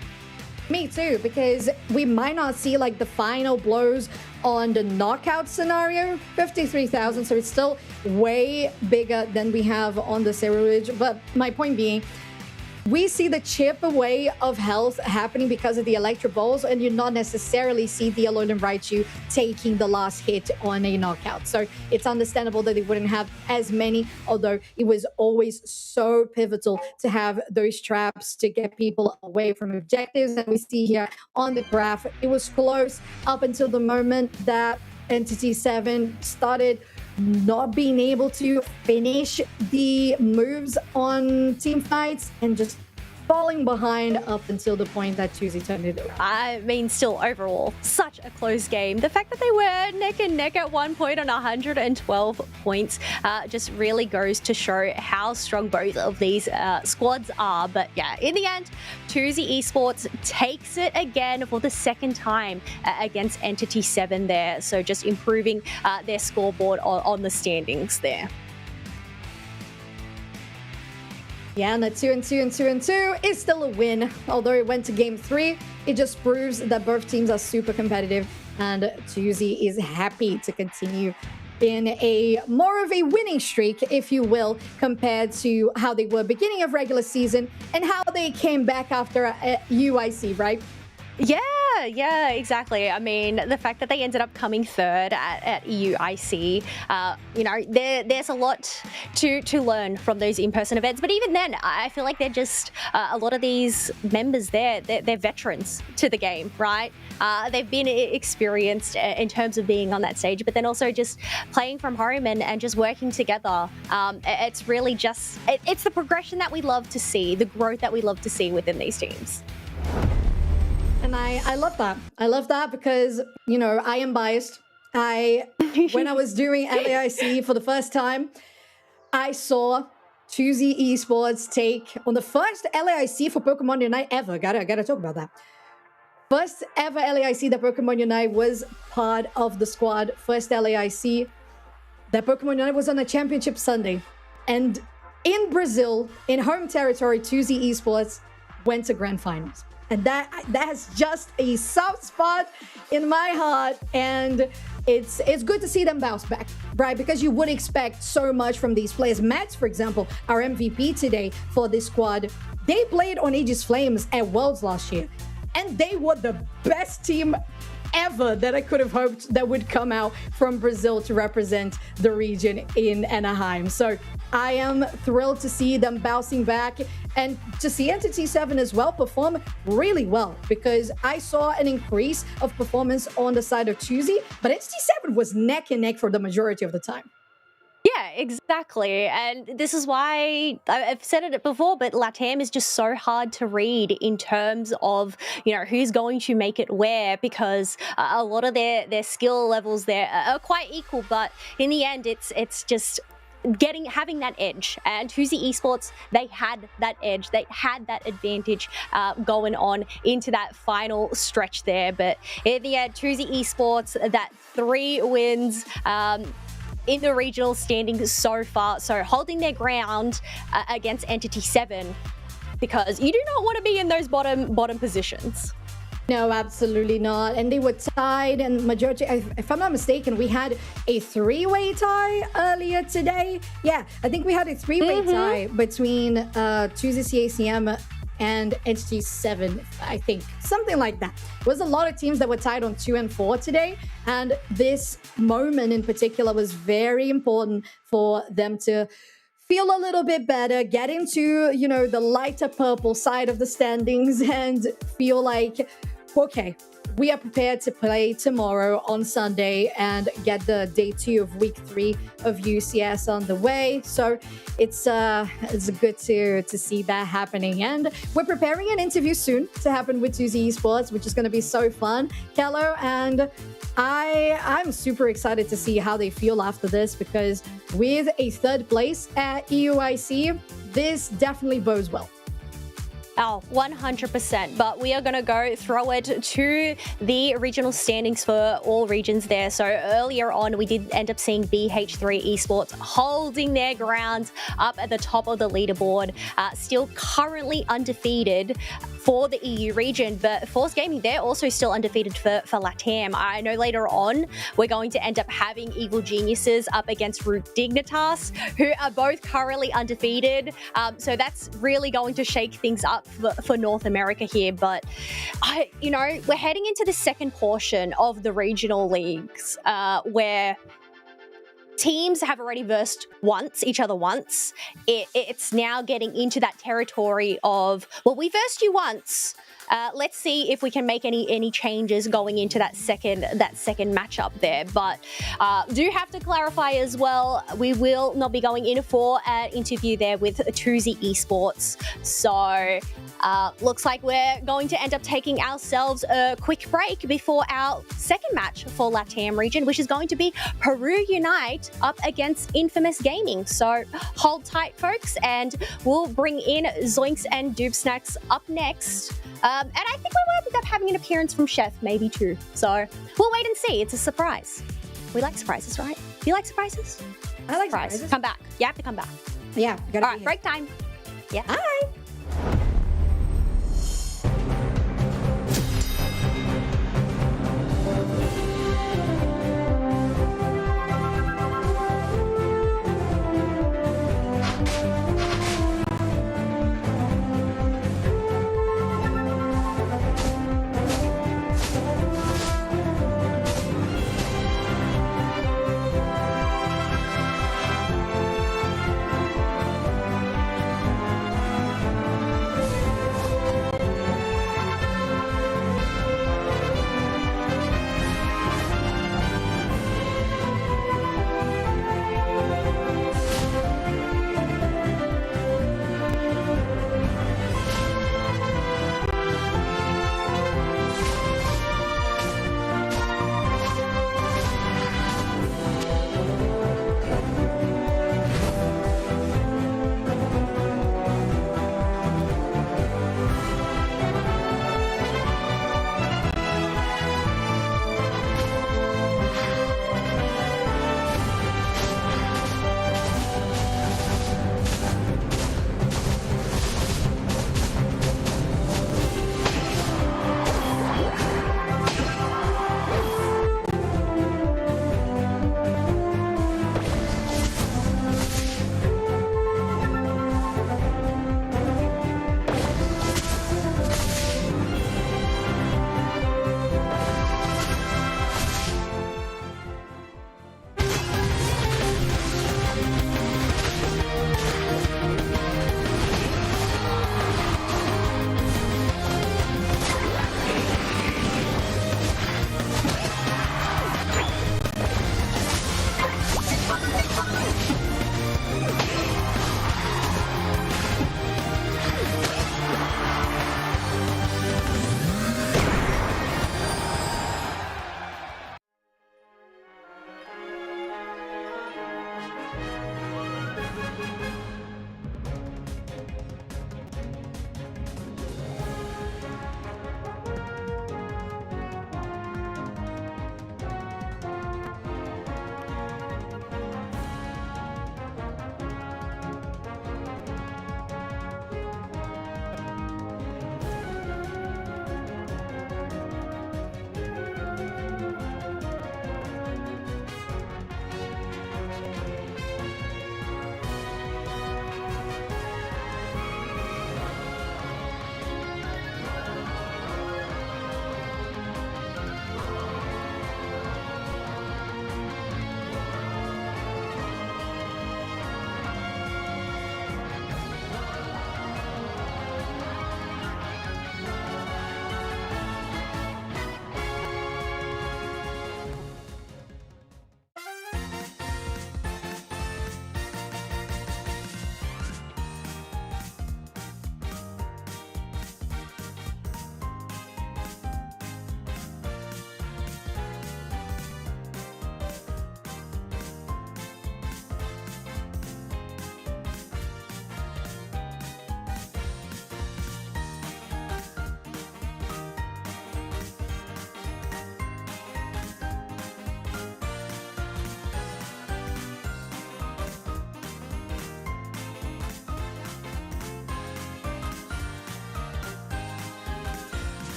Me too, because we might not see like the final blows on the knockout scenario. 53,000, so it's still way bigger than we have on the Zero Ridge. But my point being, we see the chip away of health happening because of the Electro Balls, and you not necessarily see the Alolan Raichu taking the last hit on a knockout. So it's understandable that they wouldn't have as many, although it was always so pivotal to have those traps to get people away from objectives. And we see here on the graph, it was close up until the moment that Entity 7 started not being able to finish the moves on team fights and just falling behind up until the point that Tuesday turned it over. I mean, still overall, such a close game. The fact that they were neck and neck at one point on 112 points just really goes to show how strong both of these squads are. But yeah, in the end, Twi Esports takes it again for the second time against Entity 7 there. So just improving their scoreboard on the standings there. Yeah, and the 2-2 and 2-2 is still a win. Although it went to game 3, it just proves that both teams are super competitive, and Twi is happy to continue in a more of a winning streak, if you will, compared to how they were beginning of regular season and how they came back after UIC, right? Yeah, exactly. I mean, the fact that they ended up coming third at EUIC, there's a lot to learn from those in-person events. But even then, I feel like they're just a lot of these members there. They're veterans to the game, right? They've been experienced in terms of being on that stage, but then also just playing from home and just working together. It's really just it's the progression that we love to see, the growth that we love to see within these teams. And I love that. I love that because, I am biased. When I was doing LAIC for the first time, I saw Twi Esports take on the first LAIC for Pokemon Unite ever. Gotta talk about that. First ever LAIC that Pokemon Unite was part of the squad. First LAIC that Pokemon Unite was on a championship Sunday. And in Brazil, in home territory, Twi Esports went to grand finals. And that's just a soft spot in my heart, and it's good to see them bounce back, right? Because you would expect so much from these players. Max, for example, our MVP today for this squad, they played on Aegis Flames at Worlds last year, and they were the best team ever that I could have hoped that would come out from Brazil to represent the region in Anaheim. So I am thrilled to see them bouncing back and to see Entity 7 as well perform really well, because I saw an increase of performance on the side of Twi, but Entity 7 was neck and neck for the majority of the time. Yeah, exactly. And this is why I've said it before, but LATAM is just so hard to read in terms of, who's going to make it where, because a lot of their skill levels there are quite equal. But in the end, it's just having that edge. And Twi Esports, they had that edge. They had that advantage going on into that final stretch there. But in the end, Twi Esports, that 3 wins, in the regional standings so far, so holding their ground against Entity 7, because you do not want to be in those bottom positions. No, absolutely not. And they were tied, and majority, if I'm not mistaken, we had a 3-way tie earlier today. Yeah, I think we had a 3-way tie between Twi CACM and Entity 7, I think. Something like that. It was a lot of teams that were tied on 2 and 4 today, and this moment in particular was very important for them to feel a little bit better, get into, the lighter purple side of the standings and feel like, okay, we are prepared to play tomorrow on Sunday and get the day 2 of week 3 of UCS on the way. So it's good to see that happening. And we're preparing an interview soon to happen with Twi Esports, which is going to be so fun, Kello. And I'm super excited to see how they feel after this, because with a 3rd place at EUIC, this definitely bodes well. Oh, 100%. But we are going to throw it to the regional standings for all regions there. So earlier on, we did end up seeing BH3 Esports holding their ground up at the top of the leaderboard, still currently undefeated for the EU region. But Force Gaming, they're also still undefeated for LATAM. I know later on, we're going to end up having Evil Geniuses up against Root Dignitas, who are both currently undefeated. So that's really going to shake things up for North America here. But we're heading into the second portion of the regional leagues, where teams have already versed each other once. It's now getting into that territory of, well, we versed you once, Let's see if we can make any changes going into that second matchup there. But do have to clarify as well, we will not be going in for an interview there with Twi Esports. So looks like we're going to end up taking ourselves a quick break before our second match for LATAM region, which is going to be Peru Unite up against Infamous Gaming. So hold tight, folks, and we'll bring in Zoinks and Doob Snacks up next. And I think we might end up having an appearance from Chef, maybe too. So we'll wait and see. It's a surprise. We like surprises, right? Do you like surprises? I like surprises. Come back. You have to come back. Yeah. All right, break time. Yeah. Hi.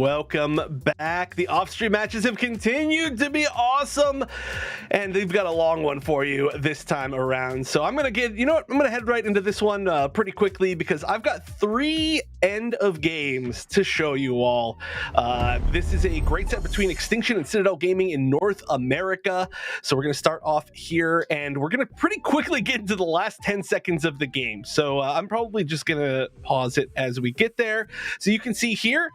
Welcome back. The off-stream matches have continued to be awesome, and they've got a long one for you this time around. So I'm gonna head right into this one pretty quickly because I've got 3 end of games to show you all. This is a great set between Extinction and Citadel Gaming in North America. So we're gonna start off here, and we're gonna pretty quickly get into the last 10 seconds of the game. So I'm probably just gonna pause it as we get there. So you can see here,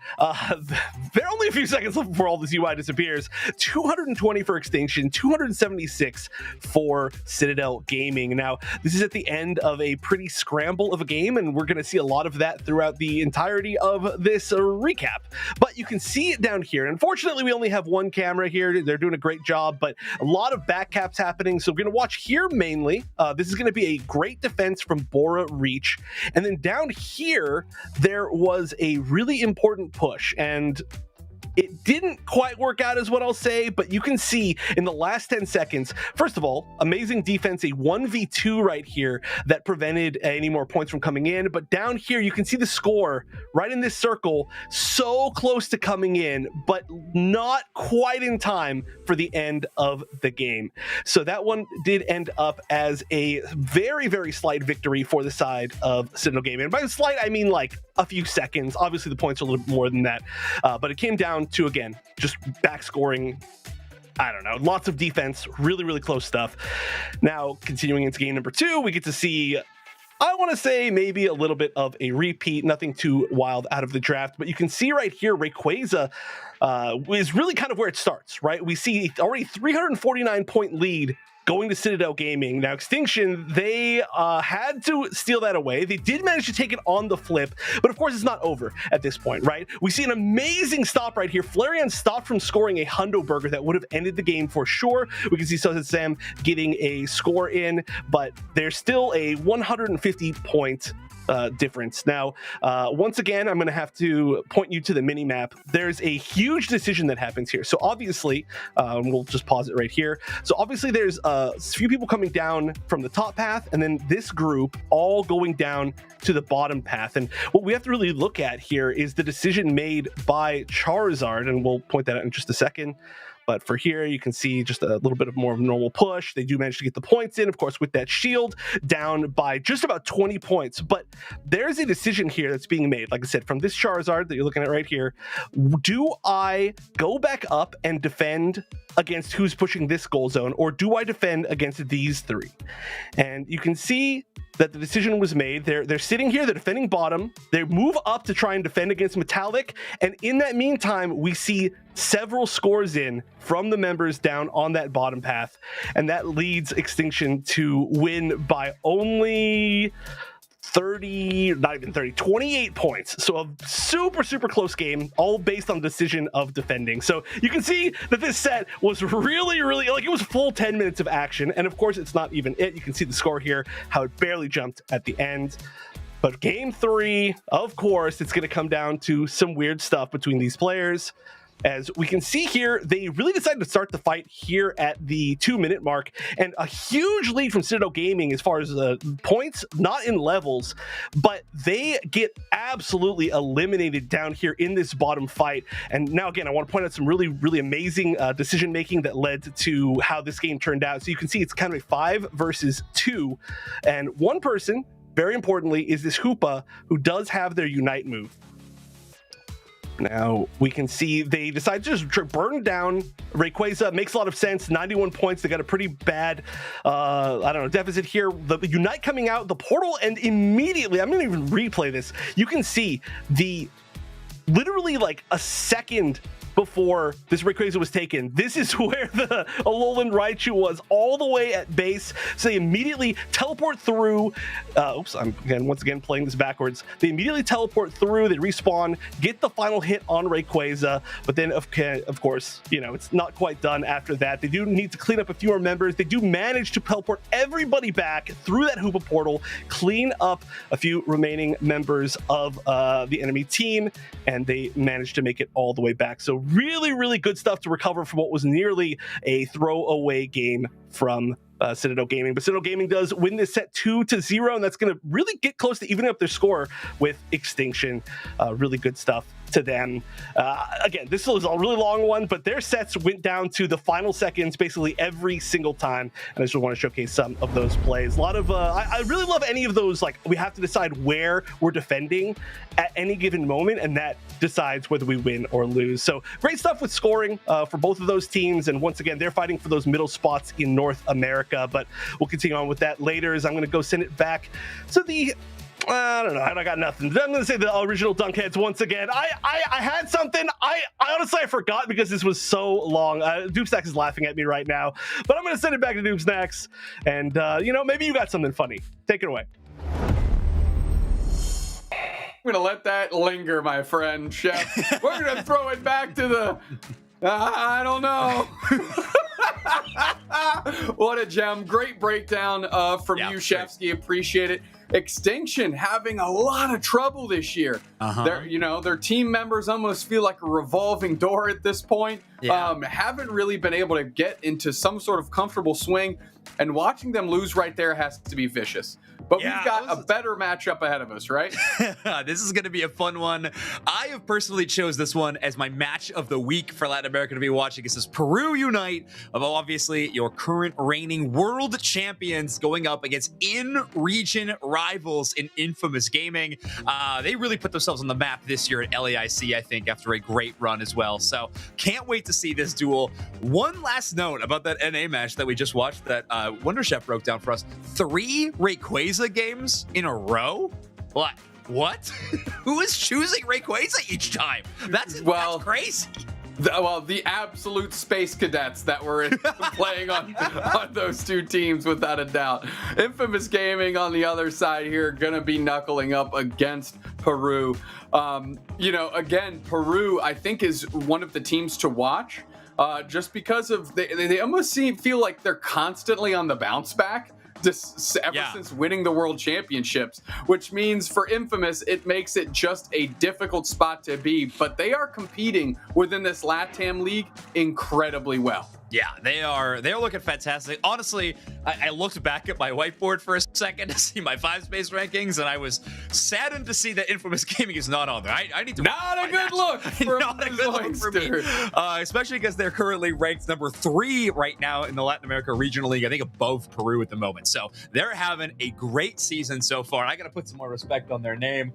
there are only a few seconds left before all this UI disappears. 220 for Extinction, 276 for Citadel Gaming. Now, this is at the end of a pretty scramble of a game, and we're going to see a lot of that throughout the entirety of this recap. But you can see it down here. Unfortunately, we only have one camera here. They're doing a great job, but a lot of back caps happening. So we're going to watch here mainly. This is going to be a great defense from Bora Reach. And then down here, there was a really important push, and it didn't quite work out is what I'll say, but you can see in the last 10 seconds, first of all, amazing defense, a 1v2 right here that prevented any more points from coming in. But down here, you can see the score right in this circle, so close to coming in, but not quite in time for the end of the game. So that one did end up as a very, very slight victory for the side of Citadel Gaming. And by slight, I mean like a few seconds. Obviously, the points are a little bit more than that, but it came down to, again, just back scoring. I don't know, lots of defense, really, really close stuff. Now, continuing into game number 2, we get to see, I want to say, maybe a little bit of a repeat, nothing too wild out of the draft, but you can see right here, Rayquaza is really kind of where it starts, right? We see already 349 point lead going to Citadel Gaming. Now, Extinction, they had to steal that away. They did manage to take it on the flip, but of course it's not over at this point, right? We see an amazing stop right here. Flareon stopped from scoring a hundo burger that would have ended the game for sure. We can see Sam getting a score in, but there's still a 150 point difference. Now, once again, I'm going to have to point you to the mini map. There's a huge decision that happens here. So obviously, we'll just pause it right here. So obviously there's a few people coming down from the top path, and then this group all going down to the bottom path. And what we have to really look at here is the decision made by Charizard, and we'll point that out in just a second. But for here, you can see just a little bit of more of a normal push. They do manage to get the points in, of course, with that shield down by just about 20 points. But there's a decision here that's being made, like I said, from this Charizard that you're looking at right here. Do I go back up and defend against who's pushing this goal zone, or do I defend against these 3? And you can see that the decision was made. They're sitting here, they're defending bottom. They move up to try and defend against Metallic. And in that meantime, we see several scores in from the members down on that bottom path. And that leads Extinction to win by only 28 points. So a super, super close game, all based on decision of defending. So you can see that this set was really, really, like, it was full 10 minutes of action. And of course, it's not even it. You can see the score here, how it barely jumped at the end. But game 3, of course, it's going to come down to some weird stuff between these players. As we can see here, they really decided to start the fight here at the 2-minute mark, and a huge lead from Citadel Gaming as far as points, not in levels, but they get absolutely eliminated down here in this bottom fight. And now, again, I want to point out some really, really amazing decision making that led to how this game turned out. So you can see it's kind of a 5 versus 2, and one person, very importantly, is this Hoopa, who does have their Unite move. Now, we can see they decide to just burn down Rayquaza. Makes a lot of sense. 91 points. They got a pretty bad, deficit here. The Unite coming out, the portal, and immediately, I'm going to even replay this. You can see literally like a second before this Rayquaza was taken. This is where the Alolan Raichu was, all the way at base. So they immediately teleport through. I'm once again playing this backwards. They immediately teleport through, they respawn, get the final hit on Rayquaza, but then of course, it's not quite done after that. They do need to clean up a few more members. They do manage to teleport everybody back through that Hoopa portal, clean up a few remaining members of the enemy team, and they managed to make it all the way back. So really, really good stuff to recover from what was nearly a throwaway game from Citadel Gaming. But Citadel Gaming does win this set 2-0, and that's going to really get close to evening up their score with Extinction. Really good stuff to them. Again, this was a really long one, but their sets went down to the final seconds basically every single time, and I just want to showcase some of those plays. A lot of I really love any of those, like, we have to decide where we're defending at any given moment, and that decides whether we win or lose. So great stuff with scoring for both of those teams, and once again, they're fighting for those middle spots in North America, but we'll continue on with that later, as I'm going to go send it back to the I don't know. I got nothing. I'm going to say the original Dunkheads once again. I had something. I honestly forgot because this was so long. Doomsnacks is laughing at me right now, but I'm going to send it back to Doomsnacks, and maybe you got something funny. Take it away. I'm gonna let that linger, my friend, Chef. We're gonna throw it back to the I don't know. What a gem. Great breakdown from you, Chefsky. Appreciate it. Extinction having a lot of trouble this year. Their team members almost feel like a revolving door at this point. Haven't really been able to get into some sort of comfortable swing, and watching them lose right there has to be vicious. But we've got a better matchup ahead of us, right? This is going to be a fun one. I have personally chose this one as my match of the week for Latin America to be watching. This is Peru Unite, of obviously your current reigning world champions, going up against in-region rivals in Infamous Gaming. They really put themselves on the map this year at LAIC, I think, after a great run as well. So can't wait to see this duel. One last note about that NA match that we just watched that Wonder Chef broke down for us. 3 Rayquaza games in a row? What? Who is choosing Rayquaza each time? That's crazy. The absolute space cadets that were playing on those two teams, without a doubt. Infamous Gaming on the other side here, gonna be knuckling up against Peru. Again, Peru, I think, is one of the teams to watch, just because of they almost feel like they're constantly on the bounce back. Ever since winning the world championships, which means for Infamous, it makes it just a difficult spot to be, but they are competing within this LATAM league incredibly well. Yeah, they're looking fantastic. Honestly, I looked back at my whiteboard for a second to see my 5-space rankings, and I was saddened to see that Infamous Gaming is not on there. I need to not a good look for me, especially because they're currently ranked number 3 right now in the Latin America Regional League. I think above Peru at the moment. So they're having a great season so far. And I got to put some more respect on their name.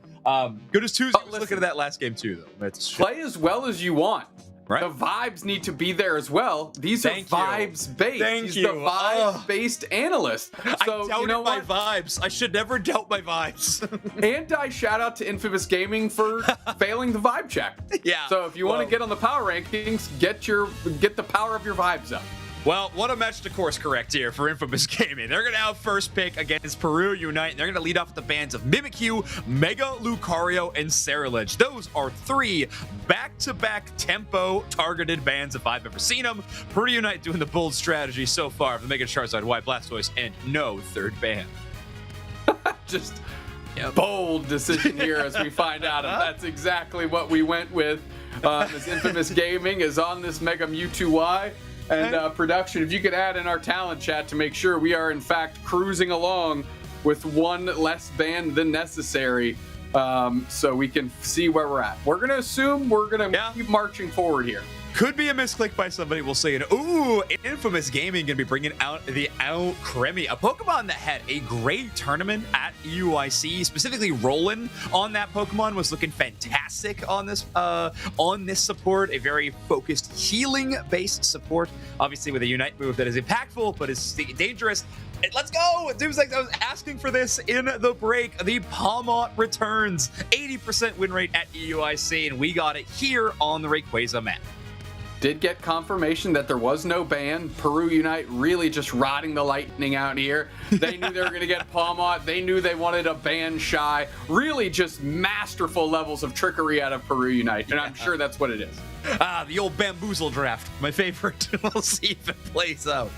Good as Tuesday. Looking at that last game too, though. Play as well as you want. Right. The vibes need to be there as well. These are vibes-based. He's the vibes-based analyst. So, I doubted my vibes. I should never doubt my vibes. And I shout out to Infamous Gaming for failing the vibe check. Yeah. So if you want to get on the power rankings, get the power of your vibes up. Well, what a match to course correct here for Infamous Gaming. They're going to have first pick against Peru Unite. They're going to lead off with the bands of Mimikyu, Mega Lucario, and Ceruledge. Those are 3 back-to-back tempo-targeted bands if I've ever seen them. Peru Unite doing the bold strategy so far for the Mega Charizard, Y Blastoise, and no third band. Just bold decision here as we find out if that's exactly what we went with. This Infamous Gaming is on this Mega Mewtwo Y. And production, if you could add in our talent chat to make sure we are in fact cruising along with 1 less band than necessary, so we can see where we're at. We're gonna assume we're gonna keep marching forward here. Could be a misclick by somebody. We'll say it. Ooh, Infamous Gaming gonna be bringing out the Alcremie, a Pokemon that had a great tournament at EUIC. Specifically, Roland on that Pokemon was looking fantastic on this support. A very focused healing-based support, obviously with a Unite move that is impactful but is dangerous. Let's go! It seems like I was asking for this in the break. The Palmot returns. 80% win rate at EUIC, and we got it here on the Rayquaza map. Did get confirmation that there was no ban. Peru Unite really just rotting the lightning out here. They knew they were going to get Palmot. They knew they wanted a ban shy. Really just masterful levels of trickery out of Peru Unite, and I'm sure that's what it is. The old bamboozle draft, my favorite. We'll see if it plays out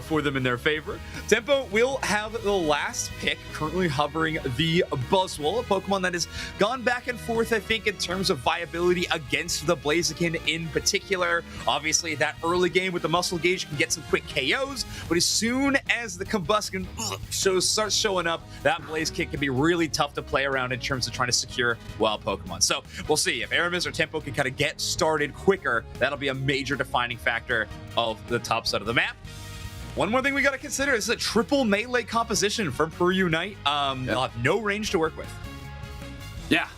for them in their favor. Tempo will have the last pick, currently hovering the Buzzwole, a Pokemon that has gone back and forth, I think, in terms of viability against the Blaziken in particular. Obviously, that early game with the Muscle Gauge can get some quick KOs, but as soon as the Combustion starts showing up, that Blaziken can be really tough to play around in terms of trying to secure wild Pokemon. So we'll see if Aramis or Tempo can kind of get started quicker. That'll be a major defining factor of the top side of the map. One more thing we got to consider is a triple melee composition from Peru Unite. They'll have no range to work with. Yeah,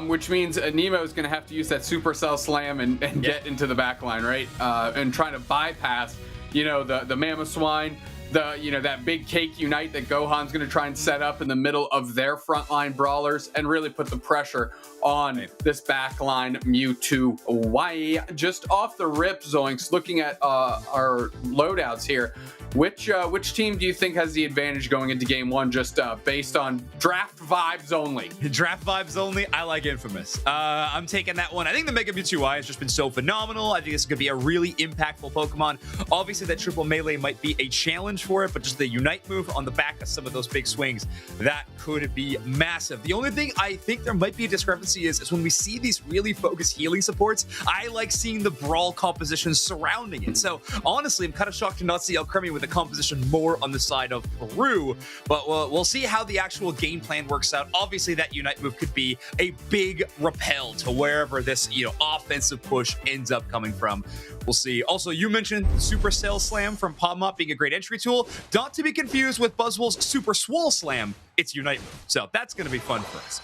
which means Nemo is going to have to use that Supercell Slam and get into the back line, right? And trying to bypass, the Mamoswine, that big cake Unite that Gohan's going to try and set up in the middle of their frontline brawlers and really put the pressure on this backline Mewtwo. Why? Just off the rip, Zoinks, looking at our loadouts here, which team do you think has the advantage going into game one, just based on draft vibes only? Draft vibes only? I like Infamous. I'm taking that one. I think the Mega Mewtwo Y has just been so phenomenal. I think this could be a really impactful Pokemon. Obviously, that triple melee might be a challenge for it, but just the Unite move on the back of some of those big swings, that could be massive. The only thing I think there might be a discrepancy is when we see these really focused healing supports, I like seeing the brawl composition surrounding it. So honestly, I'm kind of shocked to not see Alcremie with the composition more on the side of Peru, but we'll see how the actual game plan works out. Obviously, that Unite move could be a big repel to wherever this offensive push ends up coming from. We'll see. Also, you mentioned Supercell Slam from Palmot being a great entry tool. Not to be confused with Buzzwole's Super Swole Slam. It's Unite move. So that's going to be fun for us.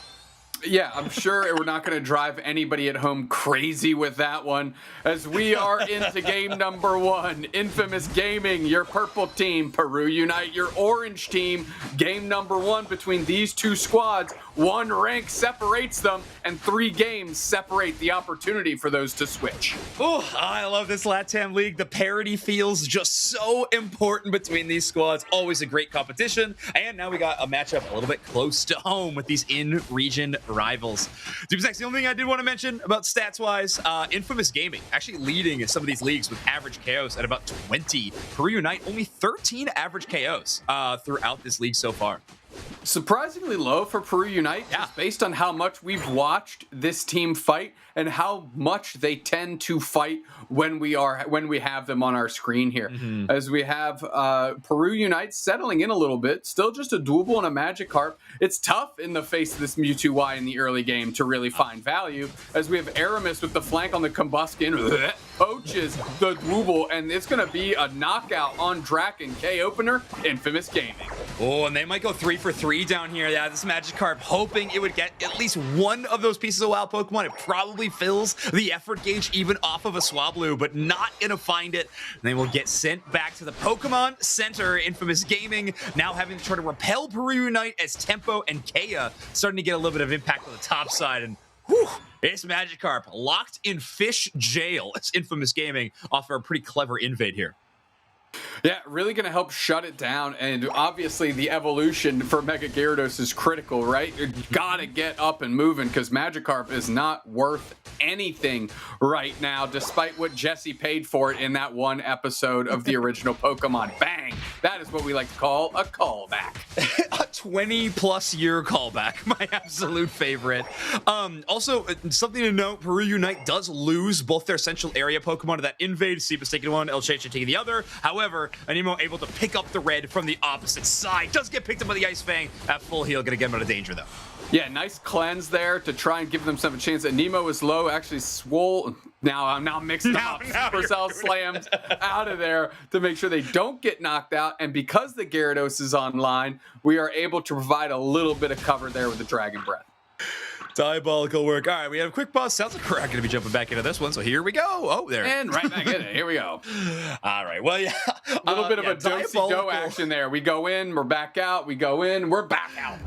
Yeah, I'm sure we're not going to drive anybody at home crazy with that one, as we are into game number one. Infamous Gaming, your purple team. Peru Unite, your orange team. Game number one between these two squads. One rank separates them, and 3 games separate the opportunity for those to switch. Oh, I love this LATAM League. The parity feels just so important between these squads. Always a great competition. And now we got a matchup a little bit close to home with these in-region rivals. Dubsnex, the only thing I did want to mention about stats-wise, Infamous Gaming actually leading some of these leagues with average KOs at about 20. Peru Unite only 13 average KOs throughout this league so far. Surprisingly low for Peru Unite, just based on how much we've watched this team fight and how much they tend to fight when we have them on our screen here. As we have Peru Unite settling in a little bit, still just a Doable and a Magikarp. It's tough in the face of this Mewtwo Y in the early game to really find value, as we have Aramis with the flank on the Combustion, poaches the Doable, and it's going to be a knockout on Draken K opener, Infamous Gaming. Oh, and they might go 3 for 3 down here. Yeah, this Magikarp hoping it would get at least one of those pieces of wild Pokemon. It probably fills the effort gauge even off of a Swablu, but not gonna find it. And they will get sent back to the Pokemon Center. Infamous Gaming now having to try to repel Peru Unite as Tempo and Kea starting to get a little bit of impact on the top side. And whew, it's Magikarp locked in fish jail. It's Infamous Gaming offer a pretty clever invade here. Yeah, really going to help shut it down. And obviously the evolution for Mega Gyarados is critical, right? You got to get up and moving, because Magikarp is not worth anything right now, despite what Jesse paid for it in that one episode of the original Pokemon. Bang! That is what we like to call a callback. A 20-plus year callback, my absolute favorite. Also, something to note, Peru Unite does lose both their central area Pokemon to that invade. Seeba's taking one, El Cheche taking the other. However, Anemo able to pick up the red from the opposite side. Does get picked up by the Ice Fang. At full heal, gonna get him out of danger though. Yeah, nice cleanse there to try and give them some chance. And Nemo is low, actually Swole. Now I'm mixed up. Supercell slams out of there to make sure they don't get knocked out. And because the Gyarados is online, we are able to provide a little bit of cover there with the Dragon Breath. Diabolical work. All right, we have a quick pause. Sounds like we're going to be jumping back into this one, so here we go. Oh, there. And right back in it. Here we go. All right, well, yeah. A little bit of a do-si-do action there. We go in, we're back out. We go in, we're back out.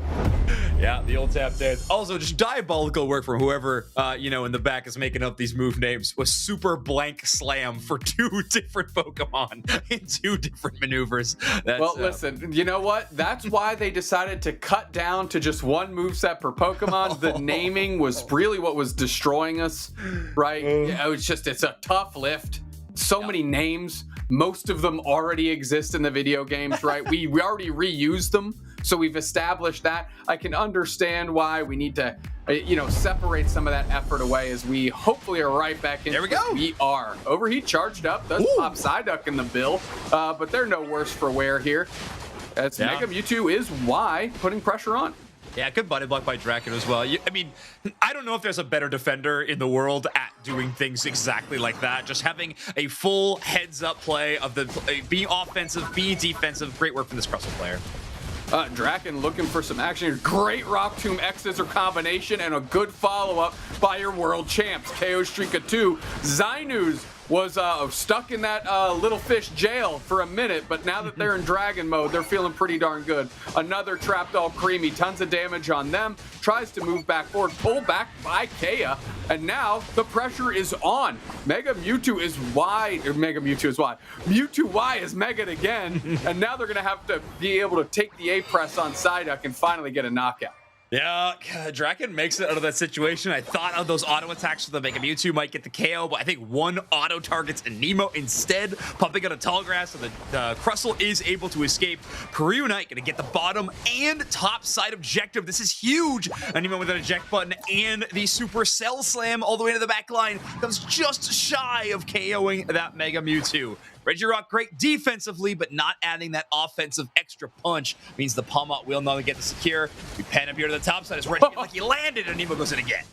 Yeah, the old tap dance. Also, just diabolical work from whoever, in the back is making up these move names was super blank slam for 2 different Pokemon in 2 different maneuvers. Well, listen, you know what? That's why they decided to cut down to just 1 moveset per Pokemon. The naming was really what was destroying us, right? Yeah, it's a tough lift. So many names. Most of them already exist in the video games, right? We already reused them. So we've established that. I can understand why we need to, separate some of that effort away as we hopefully are right back in. There we go. We are. Overheat charged up. Does pop Psyduck in the bill, but they're no worse for wear here. That's Mega Mewtwo is why putting pressure on. Yeah, good body block by Draken as well. I don't know if there's a better defender in the world at doing things exactly like that. Just having a full heads-up play of being offensive, being defensive. Great work from this Crustle player. Draken looking for some action. Great Rock Tomb X-Scissor combination and a good follow-up by your world champs. KO Streak of 2. Zainus was stuck in that little fish jail for a minute, but now that they're in dragon mode, they're feeling pretty darn good. Another Trapdoll Creamy, tons of damage on them. Tries to move back forward, pull back by Kea, and now the pressure is on. Mega Mewtwo is wide, or Mega Mewtwo is wide. Mewtwo Y is Mega'd again, and now they're gonna have to be able to take the A-press on Psyduck and finally get a knockout. Yeah, Draken makes it out of that situation. I thought of those auto attacks with the Mega Mewtwo might get the KO, but I think 1 auto targets Anemo instead, pumping out a Tall Grass, so the Crustle is able to escape. Peru Knight gonna get the bottom and top side objective. This is huge. Anemo with an eject button and the Super Cell Slam all the way to the back line comes just shy of KOing that Mega Mewtwo. Regirock great defensively, but not adding that offensive extra punch means the Palmot will not get the secure. We pan up here to the top side as Regirock landed and Nemo goes in again.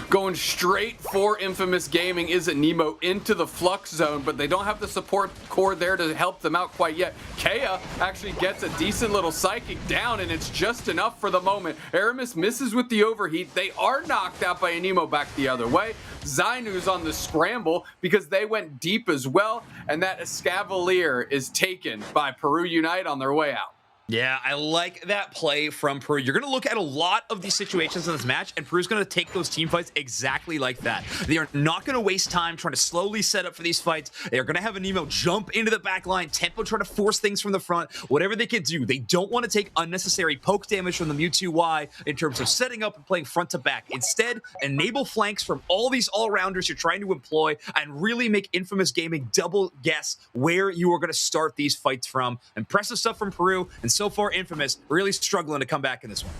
Going straight for Infamous Gaming is Nemo into the Flux Zone, but they don't have the support core there to help them out quite yet. Kea actually gets a decent little Psychic down, and it's just enough for the moment. Aramis misses with the overheat. They are knocked out by Nemo back the other way. Zainus on the scramble because they went deep as well, and that Escavalier is taken by Peru Unite on their way out. Yeah, I like that play from Peru. You're going to look at a lot of these situations in this match, and Peru's going to take those team fights exactly like that. They are not going to waste time trying to slowly set up for these fights. They are going to have Anemo jump into the back line, tempo, try to force things from the front, whatever they can do. They don't want to take unnecessary poke damage from the Mewtwo Y in terms of setting up and playing front to back. Instead, enable flanks from all these all-rounders you're trying to employ and really make Infamous Gaming double guess where you are going to start these fights from. Impressive stuff from Peru, and so far Infamous really struggling to come back in this one.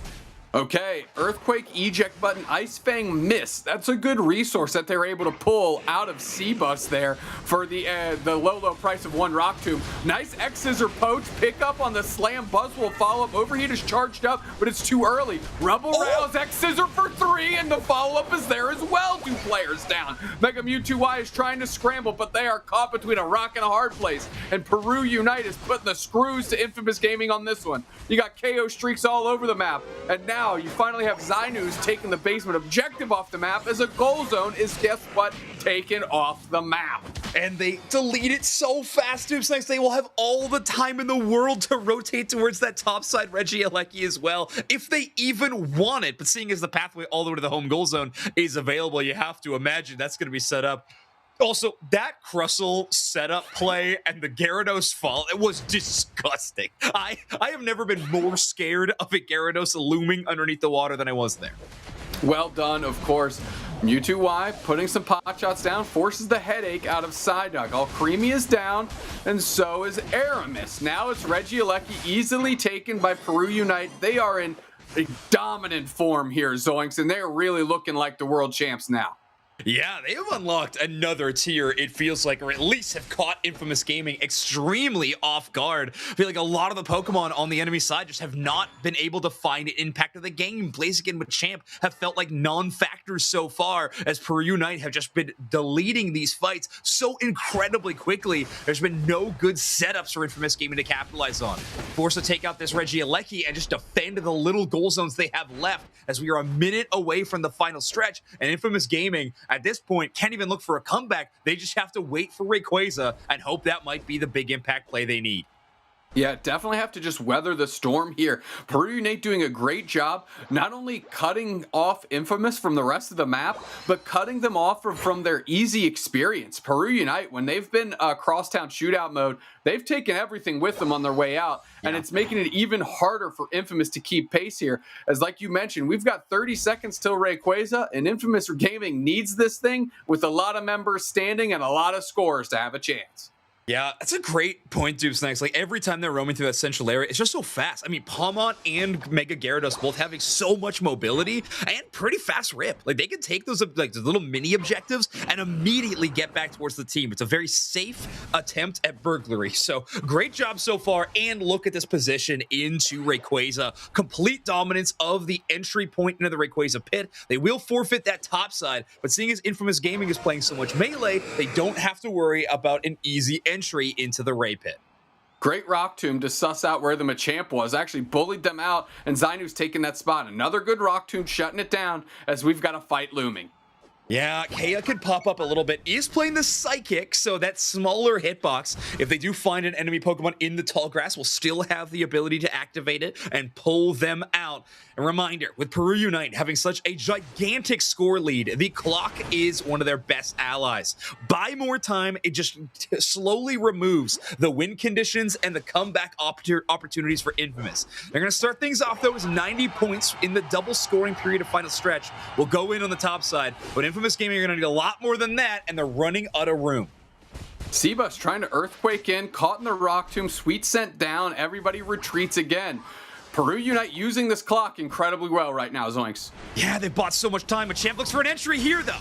Okay, Earthquake eject button, Ice Fang miss. That's a good resource that they're able to pull out of C-Bus there for the low price of 1 Rock Tomb. Nice X-Scissor poach, pick up on the Slam, Buzz will follow up. Overheat is charged up, but it's too early. Rebel Rouse, X-Scissor for 3, and the follow-up is there as well. 2 players down. Mega Mewtwo Y is trying to scramble, but they are caught between a rock and a hard place. And Peru Unite is putting the screws to Infamous Gaming on this one. You got KO streaks all over the map, and now you finally have Zainus taking the basement objective off the map as a goal zone is, guess what, taken off the map. And they delete it so fast, Oops Next. They will have all the time in the world to rotate towards that top side Regieleki as well, if they even want it. But seeing as the pathway all the way to the home goal zone is available, you have to imagine that's going to be set up. Also, that Crustle setup play and the Gyarados fall, it was disgusting. I have never been more scared of a Gyarados looming underneath the water than I was there. Well done, of course. Mewtwo Y putting some pot shots down, forces the headache out of Psyduck. All Creamy is down, and so is Aramis. Now it's Regieleki easily taken by Peru Unite. They are in a dominant form here, Zoinks, and they're really looking like the world champs now. Yeah, they have unlocked another tier, it feels like, or at least have caught Infamous Gaming extremely off guard. I feel like a lot of the Pokemon on the enemy side just have not been able to find an impact of the game. Blaziken with Champ have felt like non-factors so far, as Peru Unite have just been deleting these fights so incredibly quickly. There's been no good setups for Infamous Gaming to capitalize on. Forced to take out this Regieleki and just defend the little goal zones they have left, as we are a minute away from the final stretch, and Infamous Gaming at this point can't even look for a comeback. They just have to wait for Rayquaza and hope that might be the big impact play they need. Yeah, definitely have to just weather the storm here. Peru Unite doing a great job, not only cutting off Infamous from the rest of the map, but cutting them off from their easy experience. Peru Unite, when they've been crosstown shootout mode, they've taken everything with them on their way out, and it's making it even harder for Infamous to keep pace here. As like you mentioned, we've got 30 seconds till Rayquaza, and Infamous Gaming needs this thing with a lot of members standing and a lot of scores to have a chance. Yeah, that's a great point, Dupes Next. Like, every time they're roaming through that central area, it's just so fast. I mean, Palmont and Mega Gyarados both having so much mobility and pretty fast rip. Like, they can take those like those little mini objectives and immediately get back towards the team. It's a very safe attempt at burglary. So, great job so far. And look at this position into Rayquaza. Complete dominance of the entry point into the Rayquaza pit. They will forfeit that top side, but seeing as Infamous Gaming is playing so much melee, they don't have to worry about an easy entry into the Ray pit. Great Rock Tomb to suss out where the Machamp was. Actually bullied them out, and Zainu's taking that spot. Another good Rock Tomb shutting it down as we've got a fight looming. Yeah, Kea could pop up a little bit. Is playing the Psychic, so that smaller hitbox, if they do find an enemy Pokemon in the tall grass, will still have the ability to activate it and pull them out. A reminder, with Peru Unite having such a gigantic score lead, the clock is one of their best allies. Buy more time, it just slowly removes the win conditions and the comeback opportunities for Infamous. They're going to start things off, though, as 90 points in the double scoring period of final stretch will go in on the top side, but Infamous Gaming are going to need a lot more than that, and they're running out of room. Seabus trying to Earthquake in, caught in the Rock Tomb, Sweet Scent down, everybody retreats again. Peru Unite using this clock incredibly well right now, Zoinks. Yeah, they bought so much time. Machamp looks for an entry here, though.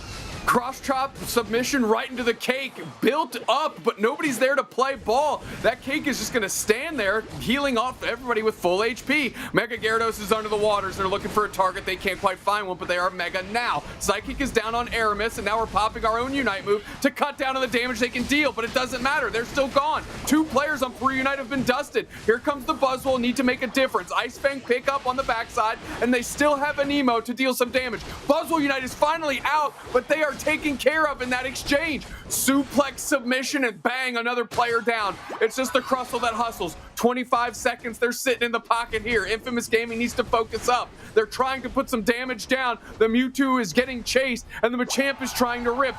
Cross chop submission right into the cake, built up, but nobody's there to play ball. That cake is just going to stand there, healing off everybody with full HP. Mega Gyarados is under the waters. They're looking for a target. They can't quite find one, but they are Mega now. Psychic is down on Aramis, and now we're popping our own Unite move to cut down on the damage they can deal, but it doesn't matter. They're still gone. 2 players on Peru Unite have been dusted. Here comes the Buzzwole, need to make a difference. Ice Fang pick up on the backside, and they still have an Emo to deal some damage. Buzzwole Unite is finally out, but they are taken care of in that exchange. Suplex submission and bang, another player down. It's just the Crustle that hustles. 25 seconds, they're sitting in the pocket here. Infamous Gaming needs to focus up. They're trying to put some damage down. The Mewtwo is getting chased, and the Machamp is trying to rip.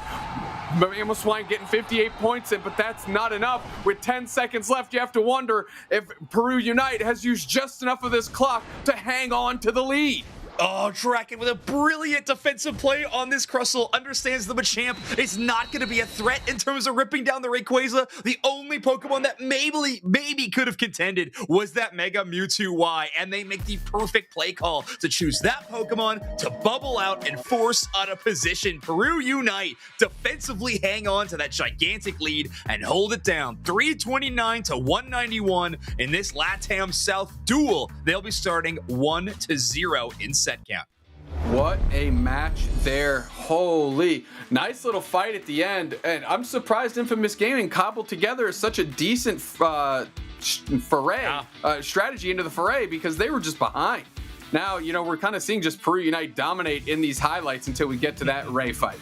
Mamoswine getting 58 points in, but that's not enough. With 10 seconds left, you have to wonder if Peru Unite has used just enough of this clock to hang on to the lead. Oh, Draken with a brilliant defensive play on this Crustle. Understands the Machamp is not going to be a threat in terms of ripping down the Rayquaza. The only Pokemon that maybe could have contended was that Mega Mewtwo Y, and they make the perfect play call to choose that Pokemon to bubble out and force out of position. Peru Unite defensively hang on to that gigantic lead and hold it down. 329 to 191 in this LATAM South duel. They'll be starting 1-0 in set count. What a match there. Holy. Nice little fight at the end. And I'm surprised Infamous Gaming cobbled together such a decent strategy into the foray, because they were just behind. Now, you know, we're kind of seeing just Peru Unite dominate in these highlights until we get to that Ray fight.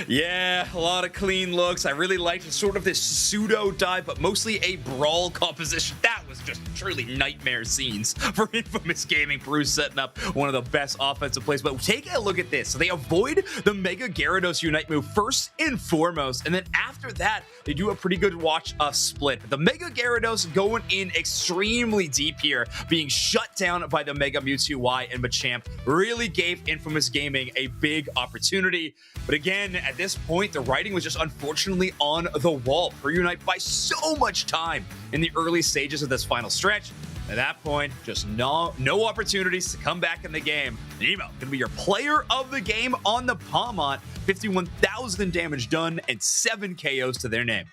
Yeah, a lot of clean looks. I really liked sort of this pseudo dive, but mostly a brawl composition. That was just truly nightmare scenes for Infamous Gaming. Peru setting up one of the best offensive plays. But take a look at this. So they avoid the Mega Gyarados Unite move first and foremost, and then after that, they do a pretty good watch split. The Mega Gyarados going in extremely deep here, being shut down by the Mega Mewtwo Y and Machamp, really gave Infamous Gaming a big opportunity. But again, at this point, the writing was just unfortunately on the wall. Peru Unite by so much time in the early stages of this final stretch. At that point, just no opportunities to come back in the game. Nemo gonna be your player of the game on the Palmont. 51,000 damage done and 7 KOs to their name.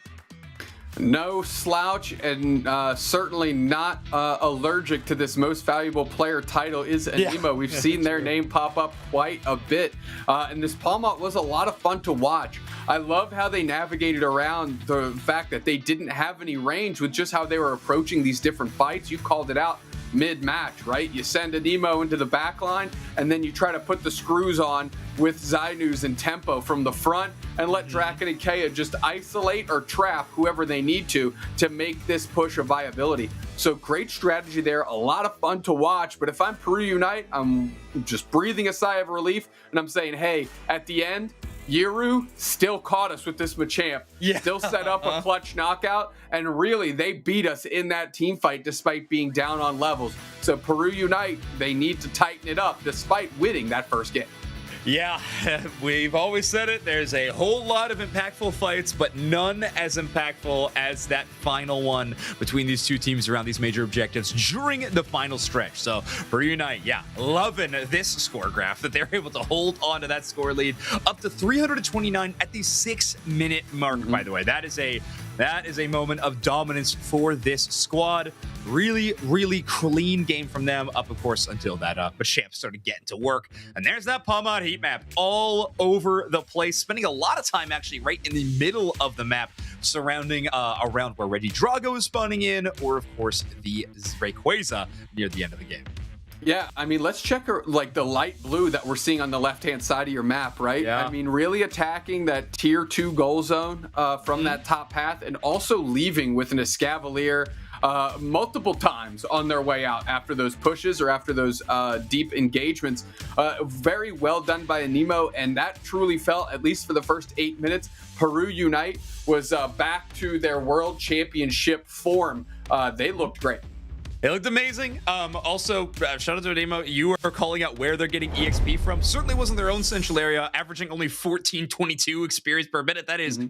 No slouch, and certainly not allergic to this most valuable player title is Anemo. We've seen their name pop up quite a bit, and this Palmont was a lot of fun to watch. I love how they navigated around the fact that they didn't have any range with just how they were approaching these different fights. You called it out. mid-match, right? You send a Nemo into the back line, and then you try to put the screws on with Zainus and Tempo from the front, and let Draken and Kea just isolate or trap whoever they need to make this push a viability. So great strategy there, a lot of fun to watch. But if I'm Peru Unite, I'm just breathing a sigh of relief, and I'm saying, hey, at the end, Yiru still caught us with this Machamp, still set up a clutch knockout, and really, they beat us in that team fight despite being down on levels. So Peru Unite, they need to tighten it up despite winning that first game. Yeah, we've always said it. There's a whole lot of impactful fights, but none as impactful as that final one between these two teams around these major objectives during the final stretch. So for Unite, loving this score graph that they're able to hold on to that score lead up to 329 at the 6-minute mark, by the way. That is a moment of dominance for this squad. Really, really clean game from them up, of course, until that Machamp started getting to work. And there's that Palmad heat map all over the place, spending a lot of time actually right in the middle of the map, surrounding around where Regidrago is spawning in, or of course the Rayquaza near the end of the game. Yeah, I mean, let's check like the light blue that we're seeing on the left-hand side of your map, right? Yeah. I mean, really attacking that tier 2 goal zone from that top path, and also leaving with an Escavalier multiple times on their way out after those pushes or after those deep engagements. Very well done by Anemo, and that truly felt, at least for the first 8 minutes, Peru Unite was back to their world championship form. They looked great. It looked amazing. Also, shout out to Ademo. You are calling out where they're getting EXP from. Certainly wasn't their own central area, averaging only 1422 experience per minute. That is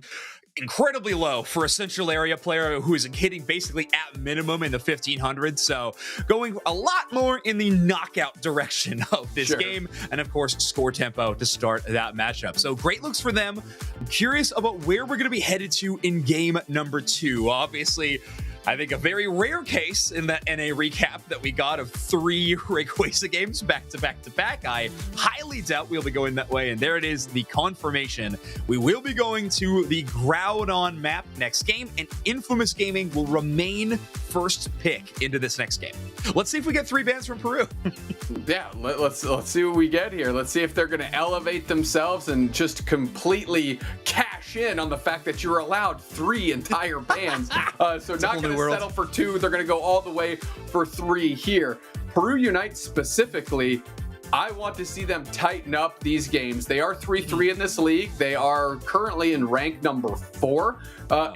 incredibly low for a central area player who is hitting basically at minimum in the 1500s. So going a lot more in the knockout direction of this game. And of course, score tempo to start that matchup. So great looks for them. I'm curious about where we're going to be headed to in game number 2. Obviously, I think a very rare case in that NA recap that we got of 3 Rayquaza games back to back to back. I highly doubt we'll be going that way. And there it is, the confirmation. We will be going to the Groudon map next game, and Infamous Gaming will remain first pick into this next game. Let's see if we get 3 bans from Peru. Yeah, let's see what we get here. Let's see if they're going to elevate themselves and just completely cash in on the fact that you're allowed 3 entire bans. So not going to settle for 2. They're going to go all the way for 3 here. Peru Unite specifically, I want to see them tighten up these games. They are 3-3 in this league. They are currently in rank number 4.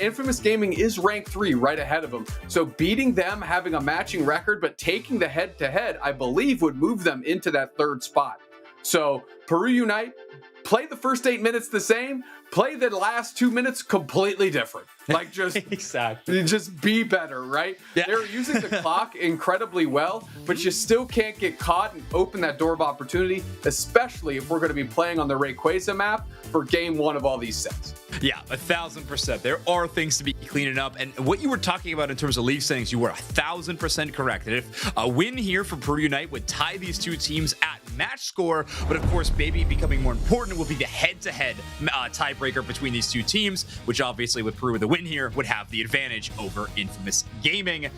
Infamous Gaming is rank 3, right ahead of them. So beating them, having a matching record, but taking the head-to-head, I believe would move them into that 3rd spot. So Peru Unite, play the first 8 minutes the same, play the last 2 minutes completely different. Like, just exactly, just be better, right? Yeah. They're using the clock incredibly well, but you still can't get caught and open that door of opportunity, especially if we're going to be playing on the Rayquaza map for game 1 of all these sets. Yeah, 1000%. There are things to be cleaning up, and what you were talking about in terms of league settings, you were 1000% correct. And if a win here for Peru Unite would tie these two teams at match score, but of course, maybe becoming more important will be the head-to-head tiebreaker between these two teams, which obviously with Peru with the win here would have the advantage over Infamous Gaming.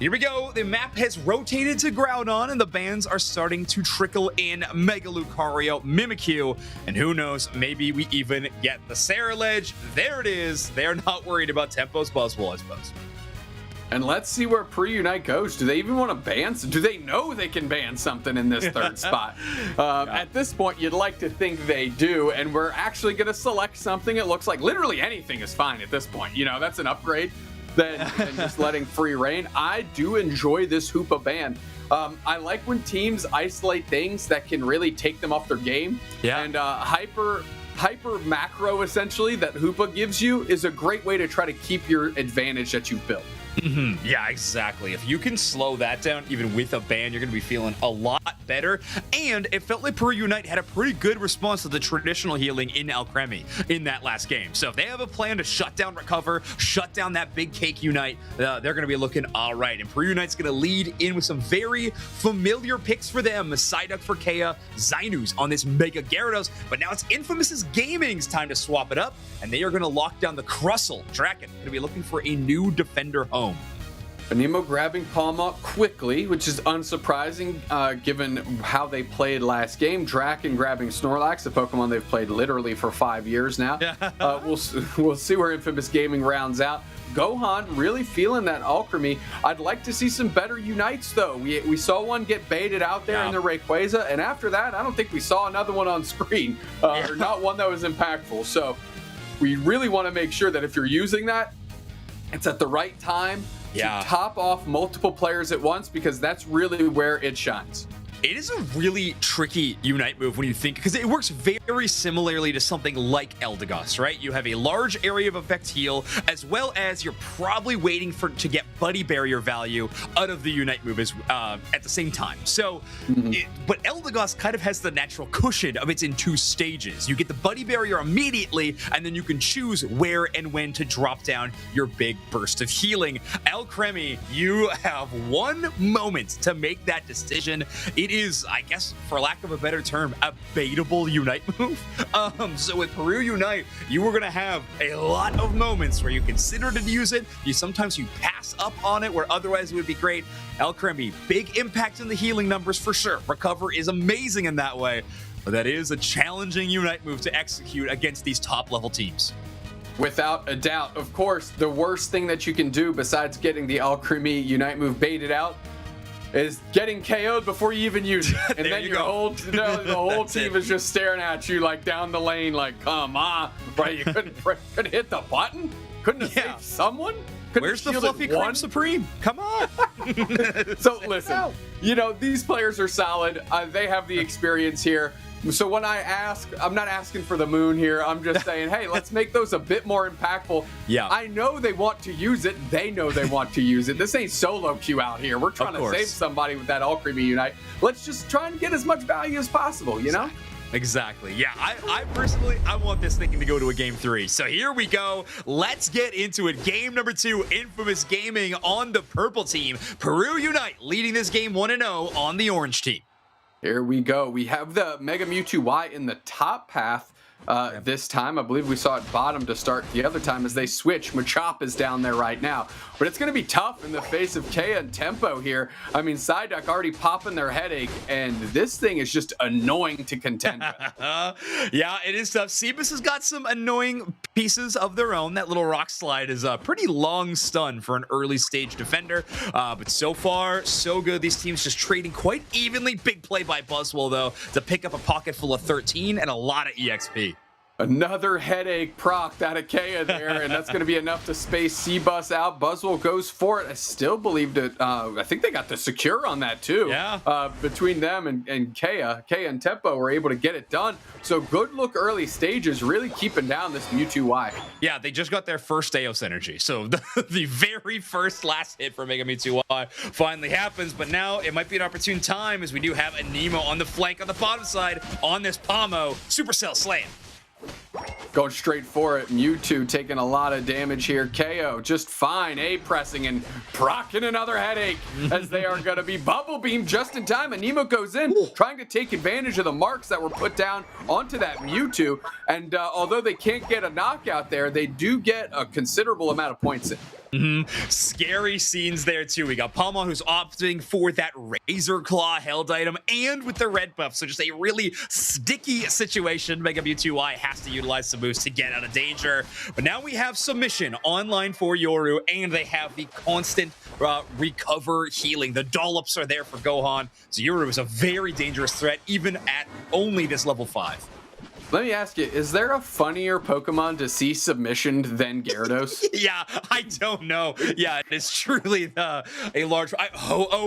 Here we go. The map has rotated to Groudon, and the bans are starting to trickle in. Mega Lucario, Mimikyu, and who knows, maybe we even get the Ceruledge. There it is. They're not worried about Tempo's Buzzwole, I suppose. And let's see where Peru Unite goes. Do they even want to ban? Do they know they can ban something in this 3rd spot? At this point, you'd like to think they do, and we're actually going to select something. It looks like literally anything is fine at this point. You know, that's an upgrade than just letting free reign. I do enjoy this Hoopa ban. I like when teams isolate things that can really take them off their game. Yeah. And hyper macro, essentially, that Hoopa gives you is a great way to try to keep your advantage that you've built. Yeah, exactly. If you can slow that down, even with a ban, you're going to be feeling a lot better. And it felt like Peru Unite had a pretty good response to the traditional healing in Alcremie in that last game. So if they have a plan to shut down Recover, shut down that big cake Unite, they're going to be looking all right. And Peru Unite's going to lead in with some very familiar picks for them. Psyduck for Kea, Zainus on this Mega Gyarados. But now it's Infamous Gaming's time to swap it up, and they are going to lock down the Crustle. Draken going to be looking for a new defender home. Anemo grabbing Palma quickly, which is unsurprising given how they played last game. Draken grabbing Snorlax, a Pokemon they've played literally for 5 years now. We'll see where Infamous Gaming rounds out. Gohan really feeling that Alchemy. I'd like to see some better Unites, though. We saw one get baited out there in the Rayquaza, and after that, I don't think we saw another one on screen, or not one that was impactful. So we really want to make sure that if you're using that, it's at the right time to top off multiple players at once, because that's really where it shines. It is a really tricky Unite move when you think, because it works very similarly to something like Eldegoss, right? You have a large area of effect heal, as well as you're probably waiting to get Buddy Barrier value out of the Unite move at the same time. So, but Eldegoss kind of has the natural cushion of it's in 2 stages. You get the Buddy Barrier immediately, and then you can choose where and when to drop down your big burst of healing. Alcremie, you have 1 moment to make that decision. It is, I guess, for lack of a better term, a baitable Unite move. So with Peru Unite, you are going to have a lot of moments where you consider to use it. Sometimes you pass up on it where otherwise it would be great. Alcremie, big impact in the healing numbers for sure. Recover is amazing in that way, but that is a challenging Unite move to execute against these top level teams. Without a doubt. Of course, the worst thing that you can do besides getting the Alcremie Unite move baited out is getting KO'd before you even use it. And then the whole team is just staring at you like down the lane, like, come on. Right? You couldn't hit the button? Couldn't have saved someone? Where's the fluffy cream supreme? Come on. So listen, these players are solid. They have the experience here. So when I ask, I'm not asking for the moon here. I'm just saying, hey, let's make those a bit more impactful. Yeah. I know they want to use it. They know they want to use it. This ain't solo queue out here. We're trying to save somebody with that Alcremie Unite. Let's just try and get as much value as possible, you know? Exactly. Yeah, I personally, I want this thing to go to a game 3. So here we go. Let's get into it. Game number 2, Infamous Gaming on the purple team. Peru Unite leading this game 1-0 on the orange team. Here we go. We have the Mega Mewtwo Y in the top path this time. I believe we saw it bottom to start the other time as they switch. Machop is down there right now. But it's going to be tough in the face of Kea and Tempo here. I mean, Psyduck already popping their headache, and this thing is just annoying to contend with. Yeah, it is tough. Cebus has got some annoying pieces of their own. That little rock slide is a pretty long stun for an early stage defender. But so far, so good. These teams just trading quite evenly. Big play by Buzzwole, though, to pick up a pocket full of 13 and a lot of EXP. Another headache proc out of Kea there, and that's going to be enough to space C-Bus out. Buzzwole goes for it. I still believe that, I think they got the secure on that too. Yeah. Between them and Kea and Tempo were able to get it done. So good look early stages, really keeping down this Mewtwo Y. Yeah, they just got their first Eos energy. So the very first last hit for Mega Mewtwo Y finally happens, but now it might be an opportune time as we do have a Nemo on the flank on the bottom side on this Pomo. Supercell Slam. Going straight for it. Mewtwo taking a lot of damage here. KO just fine. A-pressing and procking another headache as they are going to be Bubble Beam just in time. And Nemo goes in trying to take advantage of the marks that were put down onto that Mewtwo. And although they can't get a knockout there, they do get a considerable amount of points in. Scary scenes there too. We got Palma who's opting for that Razor Claw held item and with the red buff. So just a really sticky situation. Mega Mewtwo Y has to utilize some boost to get out of danger. But now we have submission online for Yoru, and they have the constant recover healing. The dollops are there for Gohan. So Yoru is a very dangerous threat even at only this level 5. Let me ask you, is there a funnier Pokemon to see submissioned than Gyarados? Yeah, I don't know. Yeah, it's truly a large...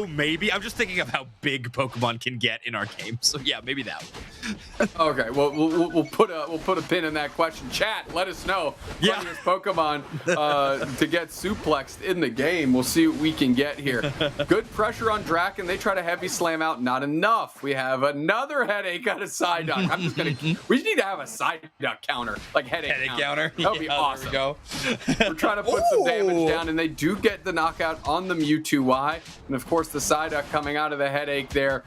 maybe. I'm just thinking of how big Pokemon can get in our game. So yeah, maybe that one. Okay, well, we'll put a pin in that question. Chat, let us know. Yeah. Funniest Pokemon to get suplexed in the game. We'll see what we can get here. Good pressure on Draken. They try to heavy slam out. Not enough. We have another headache out of Psyduck. I'm just going to... We need to have a Psyduck counter, like headache counter. That would be awesome. We're trying to put some damage down, and they do get the knockout on the Mewtwo Y. And of course, the Psyduck coming out of the headache there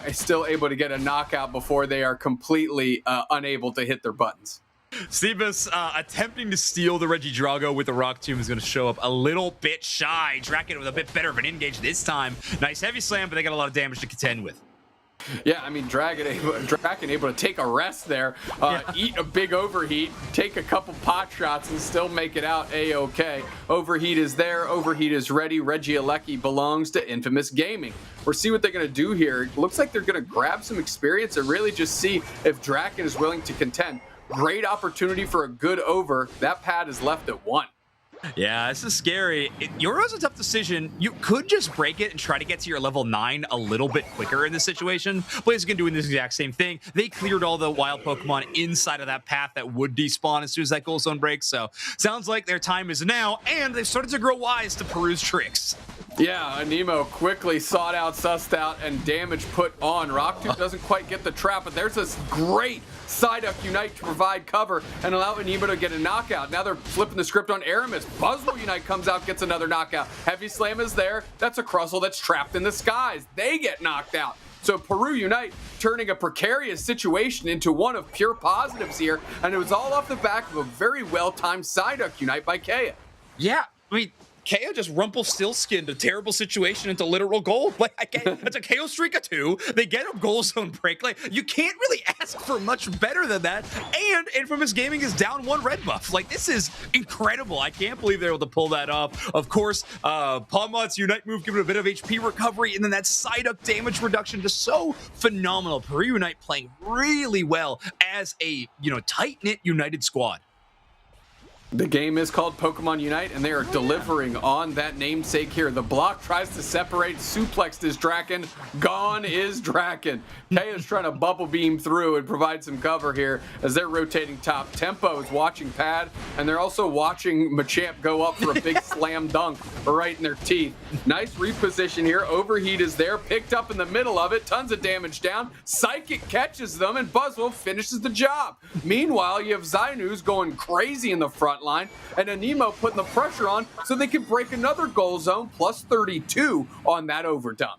is still able to get a knockout before they are completely unable to hit their buttons. Sebas attempting to steal the Regidrago with the Rock Tomb is going to show up a little bit shy. Draken with a bit better of an engage this time. Nice heavy slam, but they got a lot of damage to contend with. Yeah, I mean, Draken able to take a rest there, eat a big overheat, take a couple pot shots, and still make it out A-OK. Overheat is there. Overheat is ready. Regieleki belongs to Infamous Gaming. We'll see what they're going to do here. It looks like they're going to grab some experience and really just see if Draken is willing to contend. Great opportunity for a good over. That pad is left at 1. Yeah, this is scary. Euro's a tough decision. You could just break it and try to get to your level 9 a little bit quicker in this situation. Blaziken doing this exact same thing. They cleared all the wild Pokemon inside of that path that would despawn as soon as that goal zone breaks. So sounds like their time is now, and they've started to grow wise to Peru's tricks. Yeah, Anemo quickly sought out, sussed out, and damage put on. Rocktooth doesn't quite get the trap, but there's this great Psyduck Unite to provide cover and allow Anemo to get a knockout. Now they're flipping the script on Aramis. Buzzwole Unite comes out, gets another knockout. Heavy Slam is there. That's a Crustle that's trapped in the skies. They get knocked out. So Peru Unite turning a precarious situation into one of pure positives here, and it was all off the back of a very well-timed Psyduck Unite by Kea. Yeah, I mean, Kea just Rumpelstiltskined a terrible situation into literal gold. Like, that's a KO streak of 2. They get a goal zone break. Like, you can't really ask for much better than that. And Infamous Gaming is down 1 red buff. Like, this is incredible. I can't believe they're able to pull that off. Of course, Palmot's Unite move giving a bit of HP recovery, and then that Psyduck damage reduction just so phenomenal. Peru Unite playing really well as a, tight-knit United squad. The game is called Pokemon Unite, and they are delivering on that namesake here. The block tries to separate. Suplexed is Draken. Gone is Draken. Kea is trying to bubble beam through and provide some cover here as they're rotating top. Tempo is watching pad, and they're also watching Machamp go up for a big slam dunk right in their teeth. Nice reposition here. Overheat is there, picked up in the middle of it. Tons of damage down. Psychic catches them, and Buzzwole finishes the job. Meanwhile, you have Zainu's going crazy in the front line, and Anemo putting the pressure on so they can break another goal zone plus 32 on that overdump.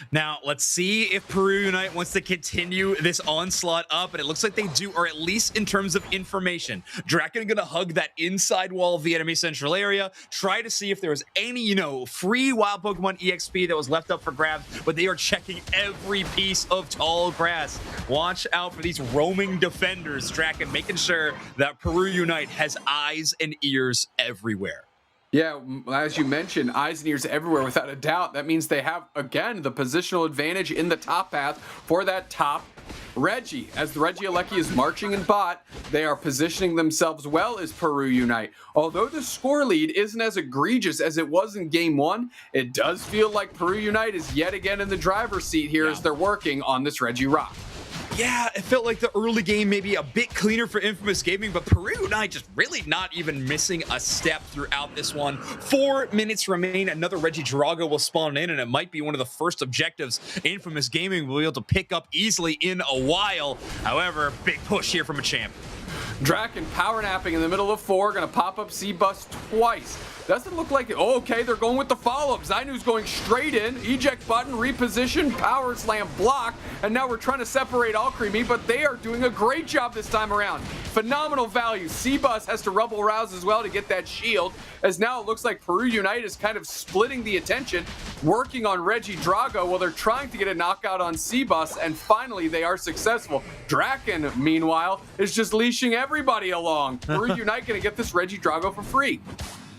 Now, let's see if Peru Unite wants to continue this onslaught up, and it looks like they do, or at least in terms of information. Draken gonna hug that inside wall of the enemy central area, try to see if there was any, free wild Pokemon EXP that was left up for grabs, but they are checking every piece of tall grass. Watch out for these roaming defenders. Draken making sure that Peru Unite has eyes and ears everywhere. Yeah, as you mentioned, eyes and ears everywhere without a doubt. That means they have, again, the positional advantage in the top path for that top Reggie. As the Regieleki is marching in bot, they are positioning themselves well as Peru Unite. Although the score lead isn't as egregious as it was in Game 1, it does feel like Peru Unite is yet again in the driver's seat here as they're working on this Reggie Rock. Yeah, it felt like the early game maybe a bit cleaner for Infamous Gaming, but Peru Unite just really not even missing a step throughout this one. 4 minutes remain. Another Regidrago will spawn in, and it might be one of the first objectives Infamous Gaming will be able to pick up easily in a while. However, big push here from Machamp. Draken power napping in the middle of 4, gonna pop up C-Bus twice. Doesn't look like it. Oh, okay, they're going with the follow-up. Zainu's going straight in. Eject button, reposition, power slam, block. And now we're trying to separate Alcremie, but they are doing a great job this time around. Phenomenal value. C-Bus has to Rubble Rouse as well to get that shield, as now it looks like Peru Unite is kind of splitting the attention, working on Regidrago while they're trying to get a knockout on C-Bus, and finally they are successful. Draken, meanwhile, is just leashing everybody along. Peru Unite gonna get this Regidrago for free.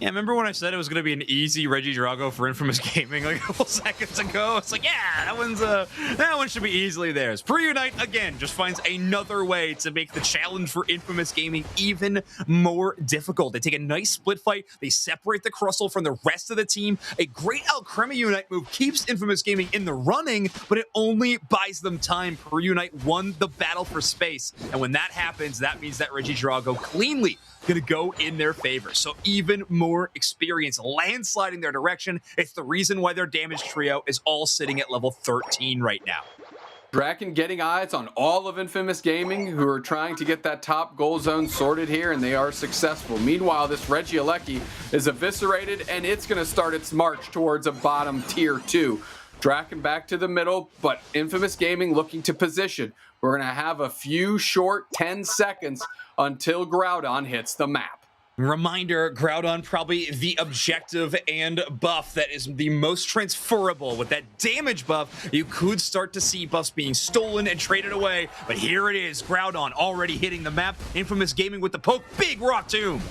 Yeah, remember when I said it was going to be an easy Regidrago for Infamous Gaming like a couple seconds ago? It's like, yeah, that one should be easily theirs. Peru Unite, again, just finds another way to make the challenge for Infamous Gaming even more difficult. They take a nice split fight. They separate the Crustle from the rest of the team. A great Alcremie Unite move keeps Infamous Gaming in the running, but it only buys them time. Peru Unite won the battle for space. And when that happens, that means that Regidrago cleanly going to go in their favor. So even more experience landsliding their direction. It's the reason why their damage trio is all sitting at level 13 right now. Draken getting eyes on all of Infamous Gaming, who are trying to get that top goal zone sorted here, and they are successful. Meanwhile, this Regieleki is eviscerated, and it's going to start its march towards a bottom tier 2. Draken back to the middle, but Infamous Gaming looking to position. We're going to have a few short 10 seconds until Groudon hits the map. Reminder, Groudon probably the objective and buff that is the most transferable. With that damage buff, you could start to see buffs being stolen and traded away. But here it is, Groudon already hitting the map. Infamous Gaming with the poke, big Rock Tomb.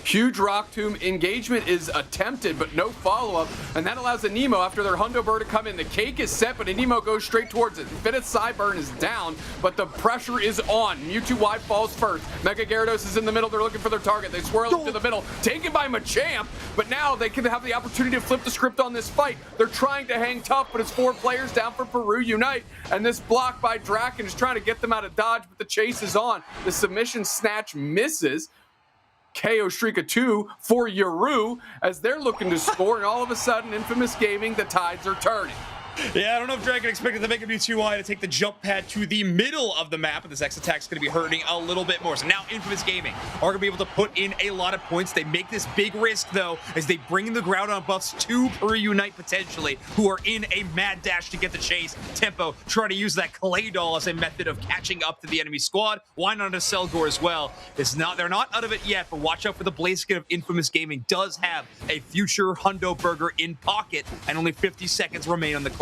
Huge Rock Tomb engagement is attempted, but no follow-up, and that allows Anemo after their Hundo Bird to come in. The cake is set, but Anemo goes straight towards it. Fitted Sideburn is down, but the pressure is on. Mewtwo Y falls first. Mega Gyarados is in the middle. They're looking for their target. They swirl into the middle, taken by Machamp, but now they can have the opportunity to flip the script on this fight. They're trying to hang tough, but it's 4 players down for Peru Unite, and this block by Draken is trying to get them out of dodge, but the chase is on. The submission snatch misses. KO Shrika 2 for Yoru as they're looking to score, and all of a sudden, Infamous Gaming, the tides are turning. Yeah, I don't know if Draken expected to make him be too wide to take the jump pad to the middle of the map, and this X attack is going to be hurting a little bit more. So now Infamous Gaming are going to be able to put in a lot of points. They make this big risk, though, as they bring the Groudon buffs to Peru Unite potentially, who are in a mad dash to get the chase. Tempo, try to use that Clay Doll as a method of catching up to the enemy squad. Why not a Selgor as well? They're not out of it yet, but watch out for the Blaziken of Infamous Gaming. Does have a future Hundo Burger in pocket, and only 50 seconds remain on the clock.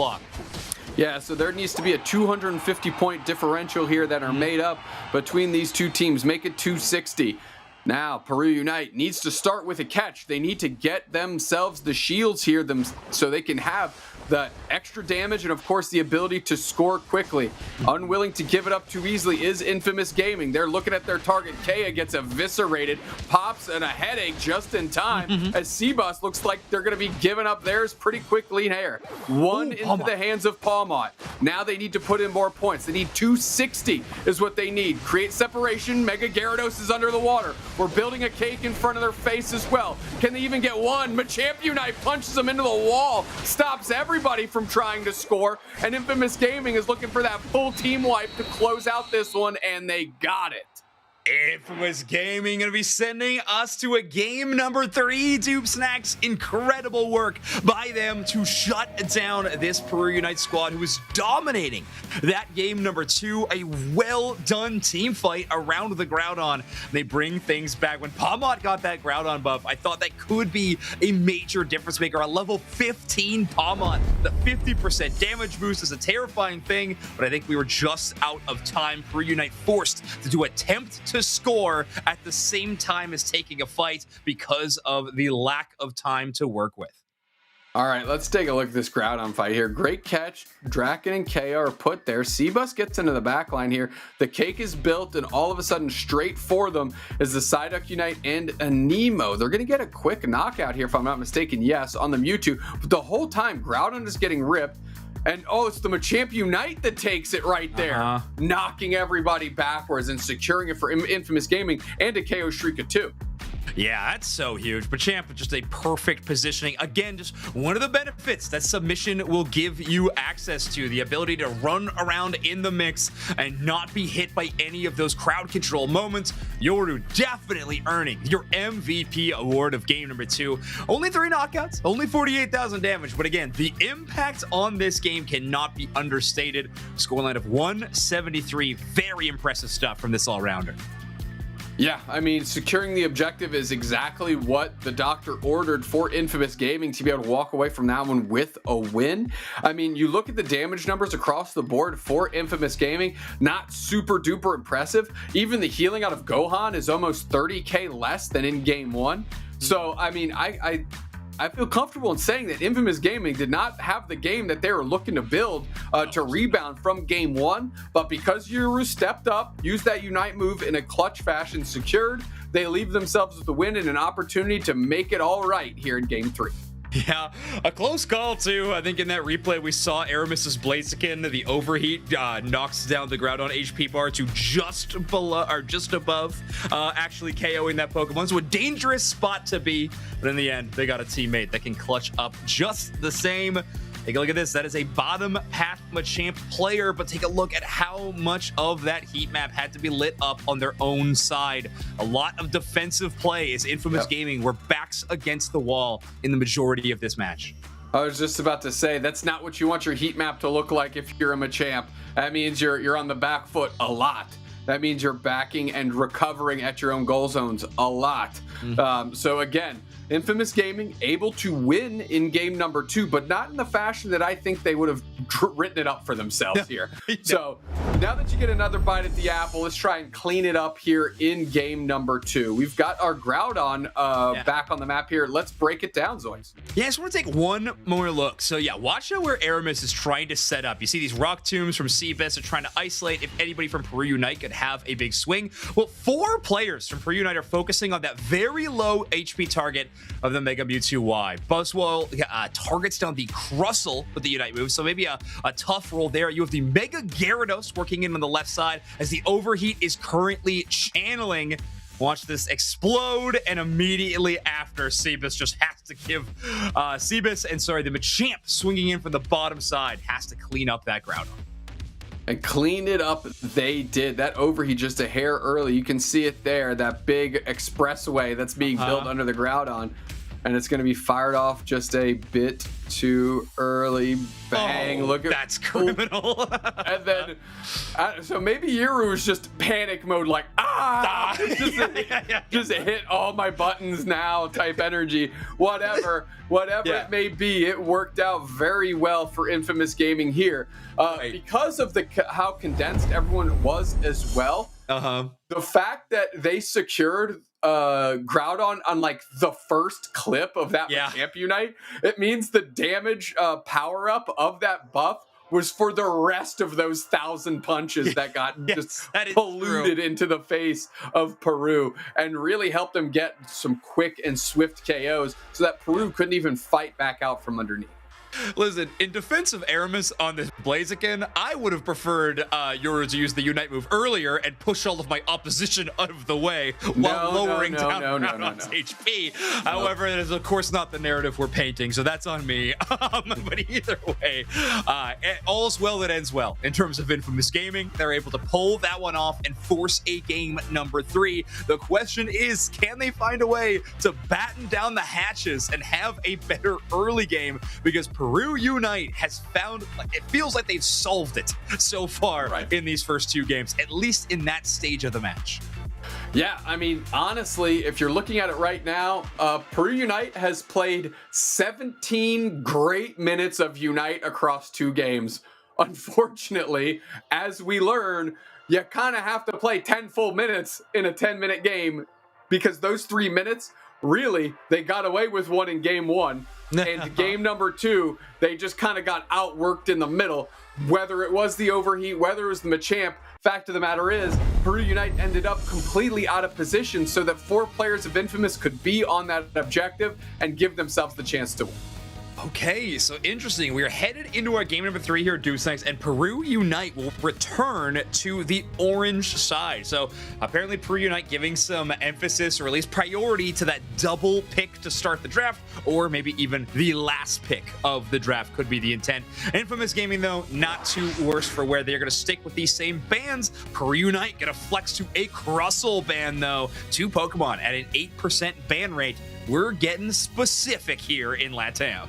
Yeah, so there needs to be a 250-point differential here that are made up between these two teams. Make it 260. Now, Peru Unite needs to start with a catch. They need to get themselves the shields here so they can have the extra damage and, of course, the ability to score quickly. Unwilling to give it up too easily is Infamous Gaming. They're looking at their target. Kea gets eviscerated, pops and a headache just in time as Seabus looks like they're going to be giving up theirs pretty quickly here. One into the hands of Palmot. Now they need to put in more points. They need 260 is what they need. Create separation. Mega Gyarados is under the water. We're building a cake in front of their face as well. Can they even get one? Machamp Unite punches them into the wall, stops everybody from trying to score, and Infamous Gaming is looking for that full team wipe to close out this one, and they got it. Infamous Gaming going to be sending us to a game number 3. Dupe Snacks, incredible work by them to shut down this Peru Unite squad who was dominating that game number 2. A well-done team fight around the Groudon. They bring things back. When Palmot got that Groudon buff, I thought that could be a major difference maker. A level 15 Palmot. The 50% damage boost is a terrifying thing, but I think we were just out of time. Peru Unite forced to do attempt to score at the same time as taking a fight because of the lack of time to work with. All right, let's take a look at this Groudon fight here. Great catch. Draken and Kea are put there. Seabus gets into the back line here. The cake is built, and all of a sudden, straight for them is the Psyduck Unite and Anemo. They're going to get a quick knockout here, if I'm not mistaken. Yes, on the Mewtwo. But the whole time, Groudon is getting ripped. And it's the Machamp Unite that takes it right there, knocking everybody backwards and securing it for Infamous Gaming and a KO Shrika 2. Yeah, that's so huge. Machamp with just a perfect positioning. Again, just one of the benefits that submission will give you access to, the ability to run around in the mix and not be hit by any of those crowd control moments. Yoru definitely earning your MVP award of game number 2. Only 3 knockouts, only 48,000 damage. But again, the impact on this game cannot be understated. Scoreline of 173. Very impressive stuff from this all-rounder. Yeah, I mean, securing the objective is exactly what the doctor ordered for Infamous Gaming to be able to walk away from that one with a win. I mean, you look at the damage numbers across the board for Infamous Gaming, not super duper impressive. Even the healing out of Gohan is almost 30k less than in game 1. So, I mean, I feel comfortable in saying that Infamous Gaming did not have the game that they were looking to build to rebound from game 1, but because Yoru stepped up, used that Unite move in a clutch fashion, secured, they leave themselves with the win and an opportunity to make it all right here in game 3. Yeah, a close call too. I think in that replay we saw Aramis's Blaziken, the overheat knocks down the Groudon HP bar to just below or just above actually KOing that Pokemon. So a dangerous spot to be, but in the end they got a teammate that can clutch up just the same. Take a look at this. That is a bottom path Machamp player, but take a look at how much of that heat map had to be lit up on their own side. A lot of defensive play as Infamous Gaming were backs against the wall in the majority of this match. I was just about to say, that's not what you want your heat map to look like if you're a Machamp. That means you're on the back foot a lot. That means you're backing and recovering at your own goal zones a lot. So again, Infamous Gaming able to win in game number 2, but not in the fashion that I think they would have written it up for themselves here. So now that you get another bite at the apple, let's try and clean it up here in game number 2. We've got our Groudon back on the map here. Let's break it down, Zoinks. Yeah, I just want to take one more look. So yeah, watch out where Aramis is trying to set up. You see these rock tombs from Seabus are trying to isolate if anybody from Peru Unite could have a big swing. Well, 4 players from Peru Unite are focusing on that very low HP target of the Mega Mewtwo Y. Buzzwole targets down the Crustle with the Unite move, so maybe a tough roll there. You have the Mega Gyarados working in on the left side as the Overheat is currently channeling. Watch this explode, and immediately after, Seabus just has to give the Machamp swinging in from the bottom side has to clean up that Groudon. And clean it up they did. That Overheat just a hair early. You can see it there, that big expressway that's being built under the Groudon. And it's going to be fired off just a bit too early. Bang. Look at that's criminal. And then, so maybe Yuru was just panic mode, like, just hit all my buttons now type energy. Whatever it may be, it worked out very well for Infamous Gaming here. Because of how condensed everyone was as well. The fact that they secured Groudon on like the first clip of that Machamp Unite, it means the damage power up of that buff was for the rest of those 1,000 punches that got just polluted into the face of Peru, and really helped them get some quick and swift KOs so that Peru couldn't even fight back out from underneath. Listen, in defense of Aramis on this Blaziken, I would have preferred Yoru to use the Unite move earlier and push all of my opposition out of the way while lowering down Groudon's HP. However, that is of course not the narrative we're painting, so that's on me. But either way, all's well that ends well. In terms of Infamous Gaming, they're able to pull that one off and force a game number 3. The question is, can they find a way to batten down the hatches and have a better early game? Because Peru Unite has found, it feels like they've solved it so far in these first 2 games, at least in that stage of the match. Yeah, I mean, honestly, if you're looking at it right now, Peru Unite has played 17 great minutes of Unite across 2 games. Unfortunately, as we learn, you kind of have to play 10 full minutes in a 10-minute game, because those 3 minutes, really, they got away with one in game 1. And game number 2, they just kind of got outworked in the middle. Whether it was the Overheat, whether it was the Machamp, fact of the matter is, Peru Unite ended up completely out of position so that 4 players of Infamous could be on that objective and give themselves the chance to win. Okay, so interesting. We are headed into our game number 3 here at Dreamax, and Peru Unite will return to the orange side. So apparently Peru Unite giving some emphasis, or at least priority, to that double pick to start the draft, or maybe even the last pick of the draft could be the intent. Infamous Gaming, though, not too worse for where they're going to stick with these same bans. Peru Unite going to flex to a Crustle ban, though. 2 Pokemon at an 8% ban rate. We're getting specific here in LATAM.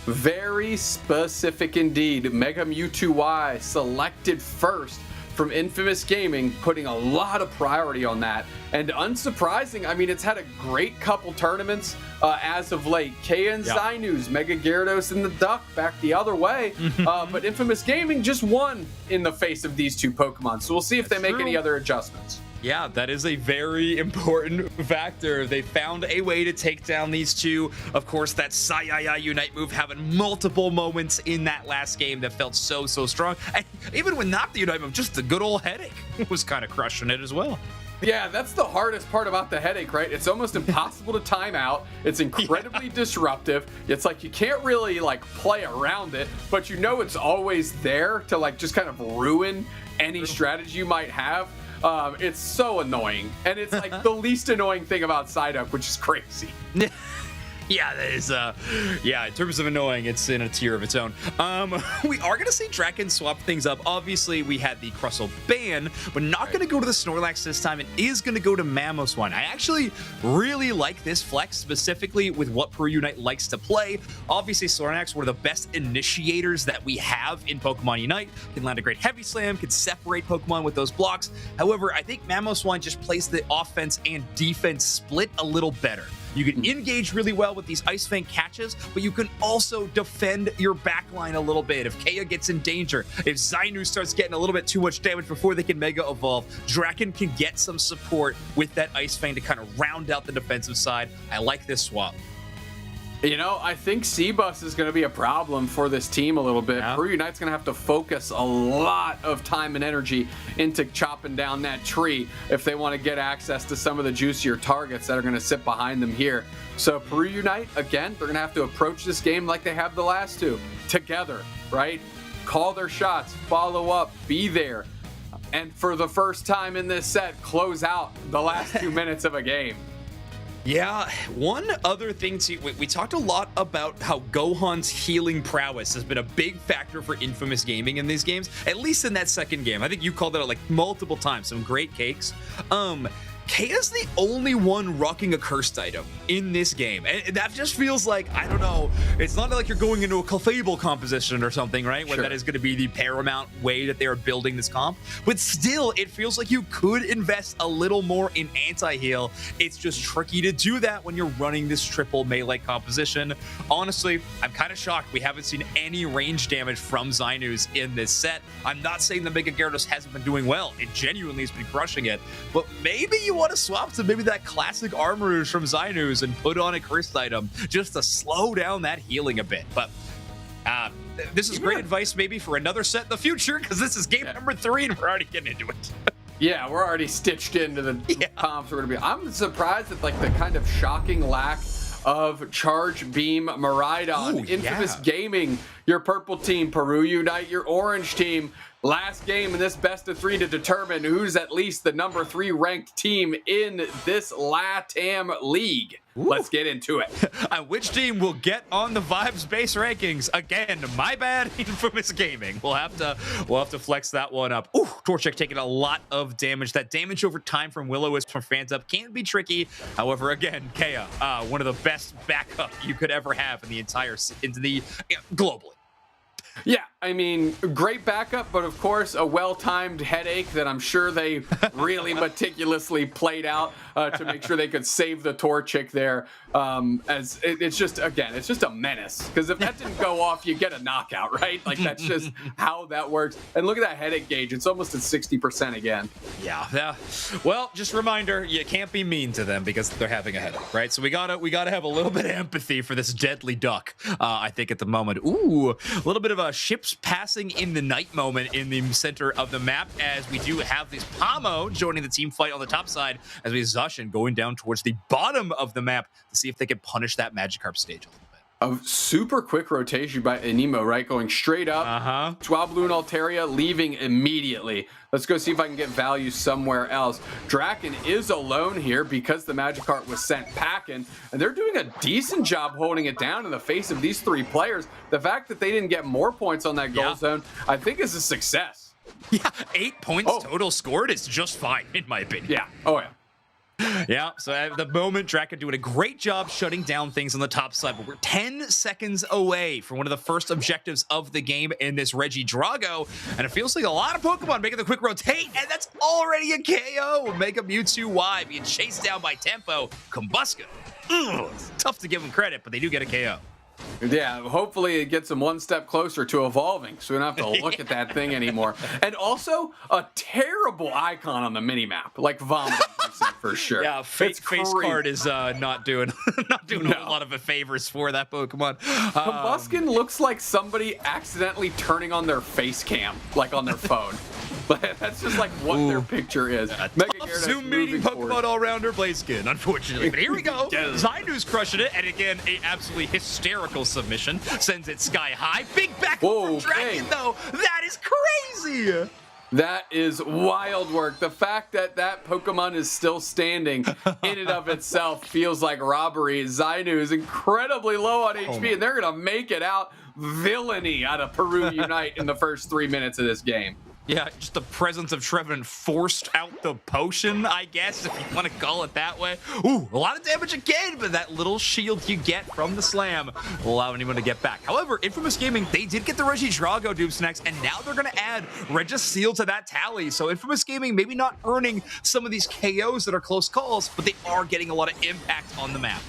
Very specific indeed. Mega Mewtwo Y selected first from Infamous Gaming, putting a lot of priority on that. And unsurprising, I mean, it's had a great couple tournaments as of late. KN Zainu's, Mega Gyarados, and the Duck back the other way. But Infamous Gaming just won in the face of these 2 Pokemon. So we'll see if they make any other adjustments. Yeah, that is a very important factor. They found a way to take down these 2. Of course, that Sayaya Unite move having multiple moments in that last game that felt so strong. And even when not the Unite move, just the good old headache was kind of crushing it as well. Yeah, that's the hardest part about the headache, right? It's almost impossible to time out. It's incredibly disruptive. It's like you can't really like play around it, but you know it's always there to like just kind of ruin any strategy you might have. It's so annoying, and it's like the least annoying thing about Psyduck, which is crazy. Yeah, that is, yeah, in terms of annoying, it's in a tier of its own. We are going to see Draken swap things up. Obviously, we had the Crustle ban, but not going to go to the Snorlax this time. It is going to go to Mamoswine. I actually really like this flex, specifically with what Peru Unite likes to play. Obviously, Snorlax, one of the best initiators that we have in Pokemon Unite, can land a great Heavy Slam, can separate Pokemon with those blocks. However, I think Mamoswine just plays the offense and defense split a little better. You can engage really well with these Ice Fang catches, but you can also defend your backline a little bit. If Kea gets in danger, if Zainu starts getting a little bit too much damage before they can Mega Evolve, Draken can get some support with that Ice Fang to kind of round out the defensive side. I like this swap. You know, I think C-Bus is going to be a problem for this team a little bit. Yeah. Peru Unite's going to have to focus a lot of time and energy into chopping down that tree if they want to get access to some of the juicier targets that are going to sit behind them here. So Peru Unite, again, they're going to have to approach this game like they have the last two, together, right? Call their shots, follow up, be there. And for the first time in this set, close out the last 2 minutes of a game. Yeah, one other thing too, we talked a lot about how Gohan's healing prowess has been a big factor for Infamous Gaming in these games, at least in that second game. I think you called it out like multiple times, some great cakes. Kaeya's the only one rocking a cursed item in this game. And that just feels like, I don't know, it's not like you're going into a Clefable composition or something, right? Where that is going to be the paramount way that they are building this comp. But still, it feels like you could invest a little more in anti-heal. It's just tricky to do that when you're running this triple melee composition. Honestly, I'm kind of shocked we haven't seen any range damage from Zainus in this set. I'm not saying the Mega Gyarados hasn't been doing well. It genuinely has been crushing it. But maybe you want to swap to maybe that classic Armorers from Zainus and put on a cursed item just to slow down that healing a bit. But this is great advice maybe for another set in the future, because this is game number 3 and we're already getting into it. Yeah, we're already stitched into the comps we're gonna be. I'm surprised at like the kind of shocking lack of Charge Beam Miraidon. Infamous Gaming, your purple team, Peru Unite, your orange team. Last game in this best of 3 to determine who's at least the number 3 ranked team in this LATAM league. Let's get into it. Which team will get on the Vibes base rankings? Again, my bad, Infamous Gaming. We'll have to flex that one up. Ooh, Torchic taking a lot of damage. That damage over time from Will-O-Wisp from Phantom can be tricky. However, again, Kea, one of the best backup you could ever have in the entire globally. Yeah, I mean, great backup, but of course, a well-timed headache that I'm sure they really meticulously played out to make sure they could save the Torchic there. As it's just a menace. Because if that didn't go off, you get a knockout, right? Like, that's just how that works. And look at that headache gauge. It's almost at 60% again. Yeah. Well, just a reminder, you can't be mean to them because they're having a headache, right? So we gotta have a little bit of empathy for this deadly duck, I think, at the moment. Ooh, a little bit of a ships passing in the night moment in the center of the map, as we do have this Pamo joining the team fight on the top side, as we have Zacian going down towards the bottom of the map to see if they can punish that Magikarp stage a little bit. A super quick rotation by Anemo, right? Going straight up. Swablu and Altaria leaving immediately. Let's go see if I can get value somewhere else. Draken is alone here because the Magikarp was sent packing, and they're doing a decent job holding it down in the face of these 3 players. The fact that they didn't get more points on that goal zone, I think, is a success. Yeah, 8 points total scored is just fine, in my opinion. Yeah. Oh, yeah. Yeah, so at the moment, Draken doing a great job shutting down things on the top side, but we're 10 seconds away from one of the first objectives of the game in this Regidrago, and it feels like a lot of Pokemon making the quick rotate, and that's already a KO. Mega Mewtwo Y being chased down by Tempo. Combusken. It's tough to give them credit, but they do get a KO. Yeah, hopefully it gets them one step closer to evolving, so we don't have to look at that thing anymore. And also, a terrible icon on the minimap, like vomiting for sure. Yeah, face card is not doing a whole lot of favors for that Pokemon. Combusken looks like somebody accidentally turning on their face cam, like on their phone. But that's just like what their picture is. Mega Zoom meeting Pokemon all-rounder Blaziken, unfortunately. But here we go. Zainu's crushing it, and again, a absolutely hysterical submission. Sends it sky high. Big back from Draken, though. That is crazy. That is wild work. The fact that that Pokemon is still standing in and of itself feels like robbery. Zainu is incredibly low on HP, and they're going to make it out villainy out of Peru Unite in the first 3 minutes of this game. Yeah, just the presence of Trevin forced out the potion, I guess, if you want to call it that way. Ooh, a lot of damage again, but that little shield you get from the slam will allow anyone to get back. However, Infamous Gaming, they did get the Regidrago dupes next, and now they're going to add Registeel to that tally. So Infamous Gaming maybe not earning some of these KOs that are close calls, but they are getting a lot of impact on the map.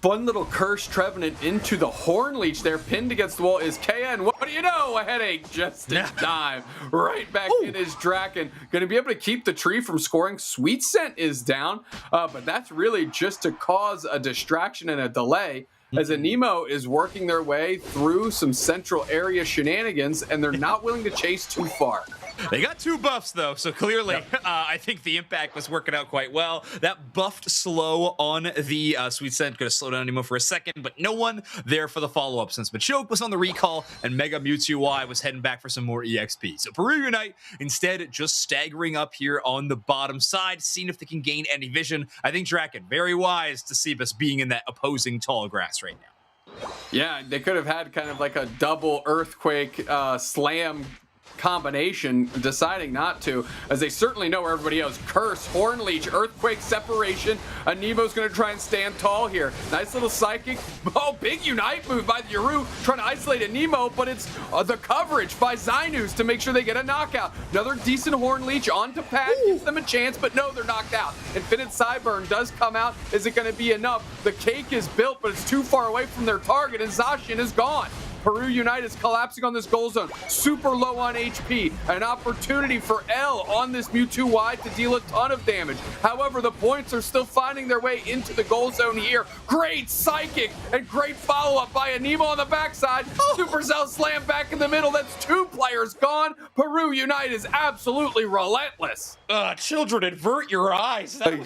Fun little curse Trevenant into the Horn Leech there, pinned against the wall is KN. What do you know? A headache just in time. Right back in is Draken. Going to be able to keep the tree from scoring. Sweet Scent is down, but that's really just to cause a distraction and a delay, as Anemo is working their way through some central area shenanigans, and they're not willing to chase too far. They got 2 buffs, though, so clearly I think the impact was working out quite well. That buffed slow on the Sweet Scent going to slow down Anemo for a second, but no one there for the follow-up since Machoke was on the recall and Mega Mewtwo Y was heading back for some more EXP. So Peru Unite instead just staggering up here on the bottom side, seeing if they can gain any vision. I think Draken, very wise to see us being in that opposing tall grass right now. Yeah, they could have had kind of like a double Earthquake slam combination, deciding not to, as they certainly know where everybody else. Curse, Horn Leech, Earthquake, Separation. Anemo's going to try and stand tall here. Nice little Psychic. Oh, big Unite move by the Yoru, trying to isolate Anemo, but it's the coverage by Zainus to make sure they get a knockout. Another decent Horn Leech onto pad, gives them a chance, but no, they're knocked out. Infinite Cyburn does come out. Is it going to be enough? The cake is built, but it's too far away from their target, and Zacian is gone. Peru Unite is collapsing on this goal zone. Super low on HP. An opportunity for L on this Mewtwo Y to deal a ton of damage. However, the points are still finding their way into the goal zone here. Great Psychic and great follow-up by Anemo on the backside. Supercell slam back in the middle. That's 2 players gone. Peru Unite is absolutely relentless. Children, avert your eyes. That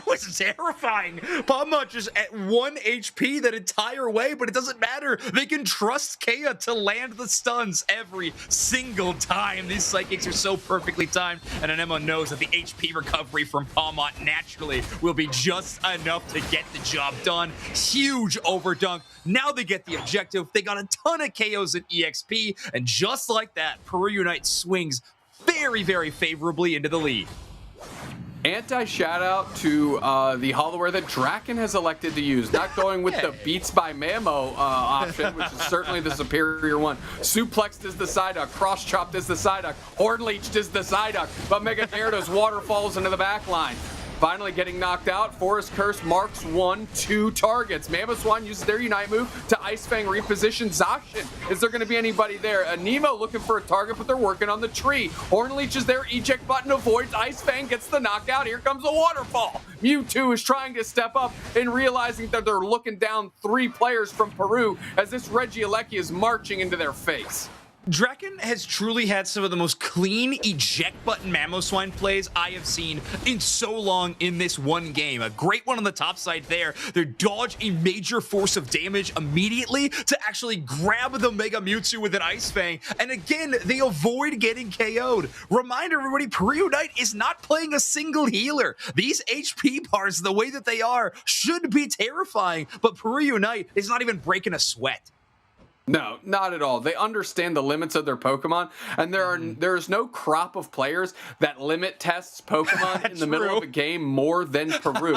was terrifying. Palma just at 1 HP that entire way, but it doesn't matter. They can trust Kea to land the stuns every single time. These Psychics are so perfectly timed, and Anemo knows that the HP recovery from Palmont naturally will be just enough to get the job done. Huge overdunk. Now they get the objective. They got a ton of KOs in EXP, and just like that, Peru Unite swings very, very favorably into the lead. Anti-shout out to the Hollowware that Draken has elected to use, not going with the Beats by Mamo option, which is certainly the superior one. Suplexed is the Psyduck, cross-chopped is the Psyduck, Horn Leeched is the Psyduck, but Mega Gyarados waterfalls into the back line. Finally getting knocked out, Forest Curse marks 1-2 targets. Mamoswine uses their Unite move to Ice Fang reposition Zacian. Is there going to be anybody there? Anemo looking for a target, but they're working on the tree. Horn Leech is there, eject button avoids, Ice Fang gets the knockout, here comes a waterfall. Mewtwo is trying to step up and realizing that they're looking down 3 players from Peru as this Regieleki is marching into their face. Draken has truly had some of the most clean eject button Mamoswine plays I have seen in so long in this one game. A great one on the top side there. They dodge a major force of damage immediately to actually grab the Mega Mewtwo with an Ice Fang. And again, they avoid getting KO'd. Reminder everybody, Peru Unite is not playing a single healer. These HP bars, the way that they are, should be terrifying, but Peru Unite is not even breaking a sweat. No, not at all. They understand the limits of their Pokemon, and there's no crop of players that limit tests Pokemon in the middle of a game more than Peru.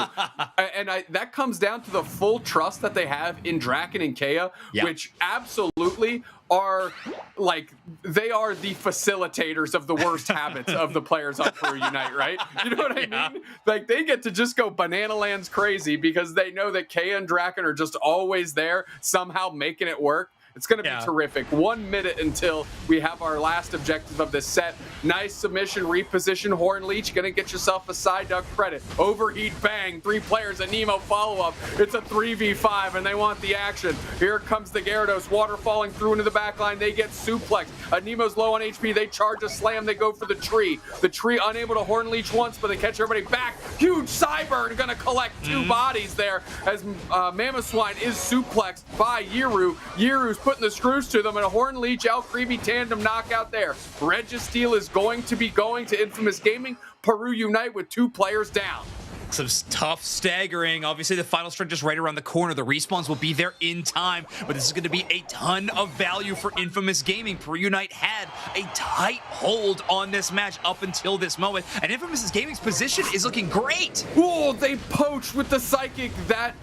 And that comes down to the full trust that they have in Draken and Kea, which absolutely are like, they are the facilitators of the worst habits of the players on Peru Unite, right? You know what I mean? Like, they get to just go banana lands crazy because they know that Kea and Draken are just always there, somehow making it work. It's going to be terrific. 1 minute until we have our last objective of this set. Nice submission, reposition, Horn Leech. Going to get yourself a Psyduck credit. Overheat, bang. 3 players, Anemo follow-up. It's a 3v5, and they want the action. Here comes the Gyarados, water falling through into the back line. They get suplexed. Anemo's low on HP. They charge a slam. They go for the tree. The tree unable to Horn Leech once, but they catch everybody back. Huge Cyburn going to collect 2 bodies there as Mamoswine is suplexed by Yiru. Yiru's putting the screws to them, and a Horn Leech Alcremie tandem knockout there. Registeel is going to be going to Infamous Gaming. Peru Unite with 2 players down. Some tough staggering. Obviously, the final strike just right around the corner. The respawns will be there in time, but this is going to be a ton of value for Infamous Gaming. Peru Unite had a tight hold on this match up until this moment, and Infamous Gaming's position is looking great. Oh, they poached with the Psychic that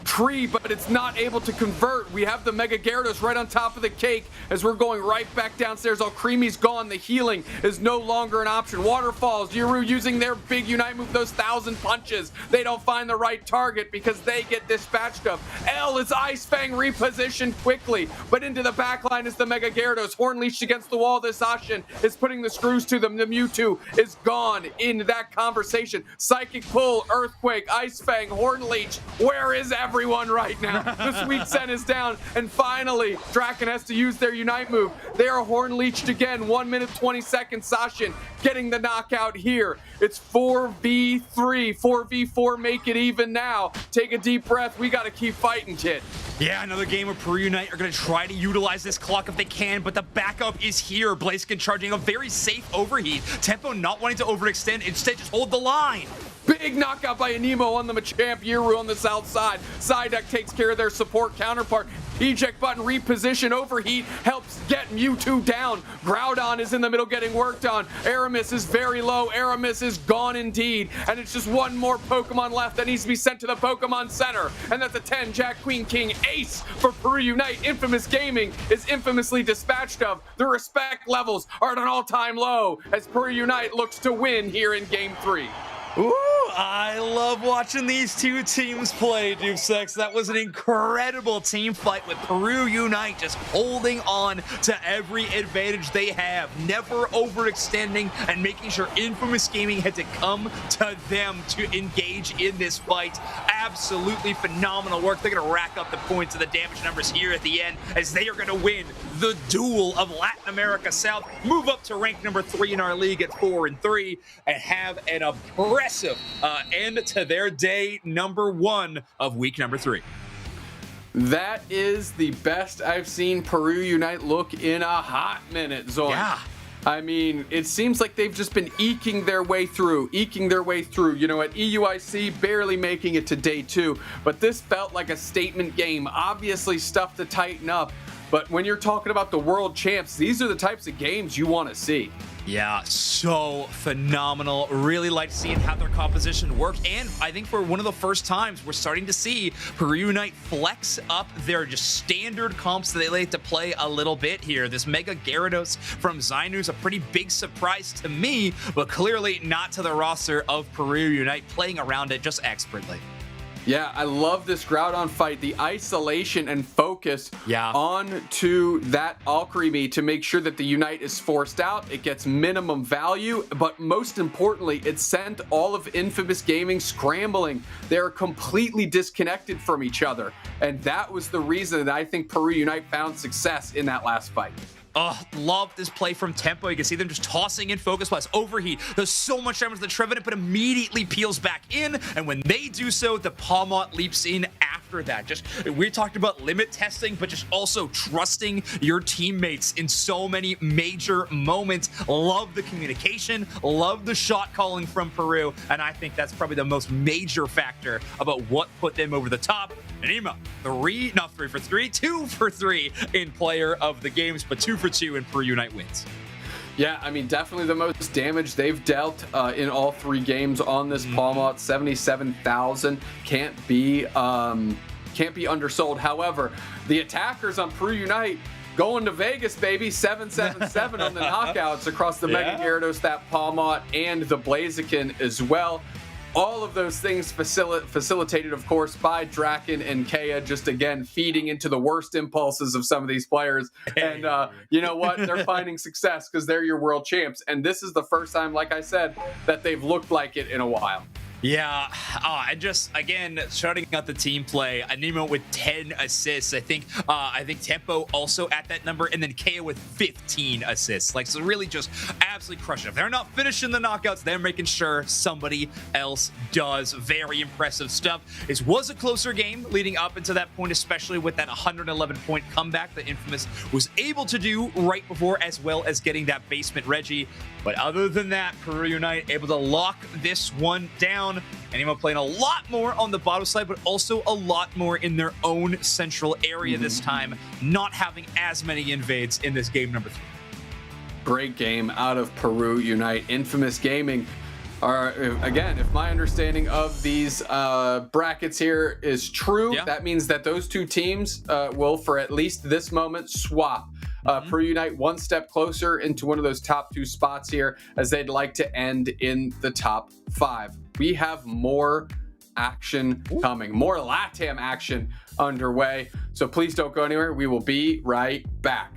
tree, but it's not able to convert. We have the Mega Gyarados right on top of the cake as we're going right back downstairs. Alcremie's gone. The healing is no longer an option. Waterfalls, Yuru using their big Unite move, those 1,000 punches. They don't find the right target because they get dispatched of. L is Ice Fang repositioned quickly, but into the backline is the Mega Gyarados. Horn leashed against the wall. This Ashen is putting the screws to them. The Mewtwo is gone in that conversation. Psychic Pull, Earthquake, Ice Fang, Horn Leech. Where is everyone right now? The Sweet Scent is down, and finally, Draken has to use their Unite move. They are Horn Leeched again. 1 minute 20 seconds. Sashin getting the knockout here. It's 4v3, 4v4. Make it even now. Take a deep breath. We got to keep fighting, kid. Yeah, another game where Peru Unite are going to try to utilize this clock if they can, but the backup is here. Blaziken charging a very safe overheat. Tempo not wanting to overextend, instead just hold the line. Big knockout by Anemo on the Machamp. Yiru on the south side. Psyduck takes care of their support counterpart. Eject button reposition. Overheat helps get Mewtwo down. Groudon is in the middle getting worked on. Aramis is very low. Aramis is gone indeed. And it's just one more Pokemon left that needs to be sent to the Pokemon Center. And that's a 10 Jack Queen King ace for Peru Unite. Infamous Gaming is infamously dispatched of. The respect levels are at an all-time low as Peru Unite looks to win here in Game 3. Ooh, I love watching these two teams play, Dupsex. That was an incredible team fight with Peru Unite just holding on to every advantage they have, never overextending and making sure Infamous Gaming had to come to them to engage in this fight. Absolutely phenomenal work. They're going to rack up the points and the damage numbers here at the end as they are going to win the duel of Latin America South, move up to rank number 3 in our league at 4-3, and have an impressive end to their day number 1 of week number 3. That is the best I've seen Peru Unite look in a hot minute, Zoin. Yeah. I mean, it seems like they've just been eking their way through. You know, at EUIC, barely making it to day 2, but this felt like a statement game. Obviously, stuff to tighten up, but when you're talking about the world champs, these are the types of games you want to see. Yeah, so phenomenal. Really like seeing how their composition worked. And I think for one of the first times, we're starting to see Peru Unite flex up their just standard comps that they like to play a little bit here. This Mega Gyarados from Zainu is a pretty big surprise to me, but clearly not to the roster of Peru Unite, playing around it just expertly. Yeah, I love this Groudon fight. The isolation and focus on to that Alcremie to make sure that the Unite is forced out. It gets minimum value, but most importantly, it sent all of Infamous Gaming scrambling. They're completely disconnected from each other, and that was the reason that I think Peru Unite found success in that last fight. Oh, love this play from Tempo. You can see them just tossing in Focus Blast. Overheat does so much damage to the Trevenant, but immediately peels back in. And when they do so, the Palmot leaps in after that. Just, we talked about limit testing, but just also trusting your teammates in so many major moments. Love the communication, love the shot calling from Peru. And I think that's probably the most major factor about what put them over the top. And Ema, 2 for 3 in player of the games, but 2 for 2 in Peru Unite wins. Yeah, I mean, definitely the most damage they've dealt in all 3 games on this Palmot. 77,000 can't be undersold. However, the attackers on Peru Unite going to Vegas, baby. 777 on the knockouts across the Mega Gyarados, that Palmot, and the Blaziken as well. All of those things facilitated, of course, by Draken and Kea, just again feeding into the worst impulses of some of these players. And you know what? They're finding success because they're your world champs. And this is the first time, like I said, that they've looked like it in a while. Yeah, and just again shouting out the team play. Anemo with 10 assists. I think Tempo also at that number, and then Kea with 15 assists. Like, so really just absolutely crushing it. If they're not finishing the knockouts, they're making sure somebody else does. Very impressive stuff. It was a closer game leading up into that point, especially with that 111-point comeback that Infamous was able to do right before, as well as getting that basement Reggie. But other than that, Peru Unite able to lock this one down. Anemo playing a lot more on the bottom side, but also a lot more in their own central area this time, not having as many invades in this game number 3. Great game out of Peru Unite. Infamous Gaming are, again, if my understanding of these brackets here is true, that means that those two teams will, for at least this moment, swap. Peru Unite one step closer into one of those top 2 spots here, as they'd like to end in the top 5. We have more action coming, more LATAM action underway. So please don't go anywhere. We will be right back.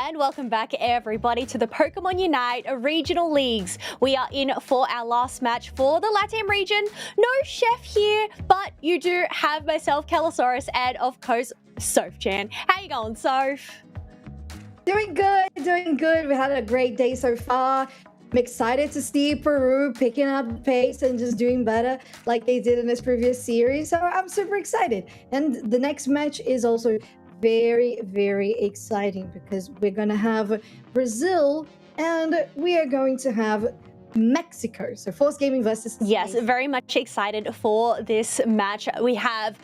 And welcome back, everybody, to the Pokemon Unite Regional Leagues. We are in for our last match for the LATAM region. No Chef here, but you do have myself, Calosaurus, and of course, Soph-chan. How you going, Soph? Doing good, doing good. We had a great day so far. I'm excited to see Peru picking up the pace and just doing better like they did in this previous series. So I'm super excited. And the next match is also very, very exciting because we're going to have Brazil and we are going to have Mexico. So Force Gaming versus Yes, very much excited for this match. We have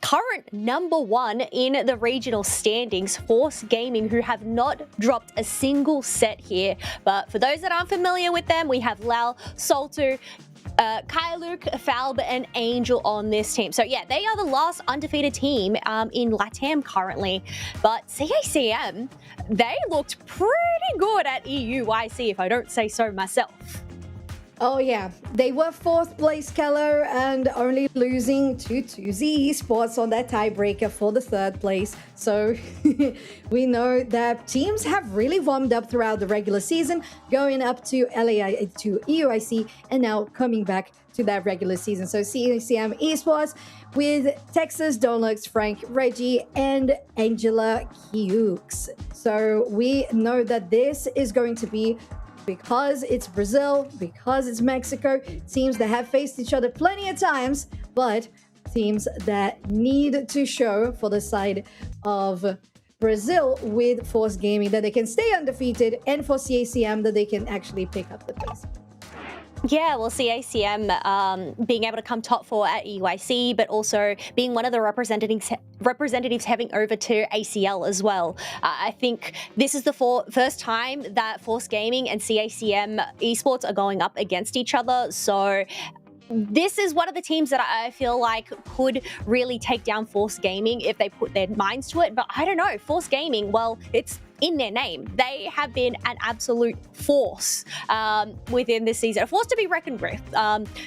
current #1 in the regional standings, Force Gaming, who have not dropped a single set here. But for those that aren't familiar with them, we have Lau, Soltu, Kailuk, Falb, and Angel on this team. So yeah, they are the last undefeated team in LATAM currently. But CACM, they looked pretty good at EUYC, if I don't say so myself. Oh yeah, they were 4th place, Keller, and only losing to Twi Esports on that tiebreaker for the 3rd place. So we know that teams have really warmed up throughout the regular season, going up to EUIC, and now coming back to that regular season. So CACM Esports with Texas, Donlux, Frank, Reggie, and Angela Hughes. So we know that this is going to be, because it's Brazil, because it's Mexico, teams that have faced each other plenty of times, but teams that need to show for the side of Brazil with Force Gaming that they can stay undefeated, and for CACM that they can actually pick up the pace. Yeah, well, CACM being able to come top 4 at EYC, but also being one of the representatives heading over to ACL as well. I think this is the first time that Force Gaming and CACM Esports are going up against each other. So this is one of the teams that I feel like could really take down Force Gaming if they put their minds to it. But I don't know, Force Gaming, well, it's in their name. They have been an absolute force within this season, a force to be reckoned with.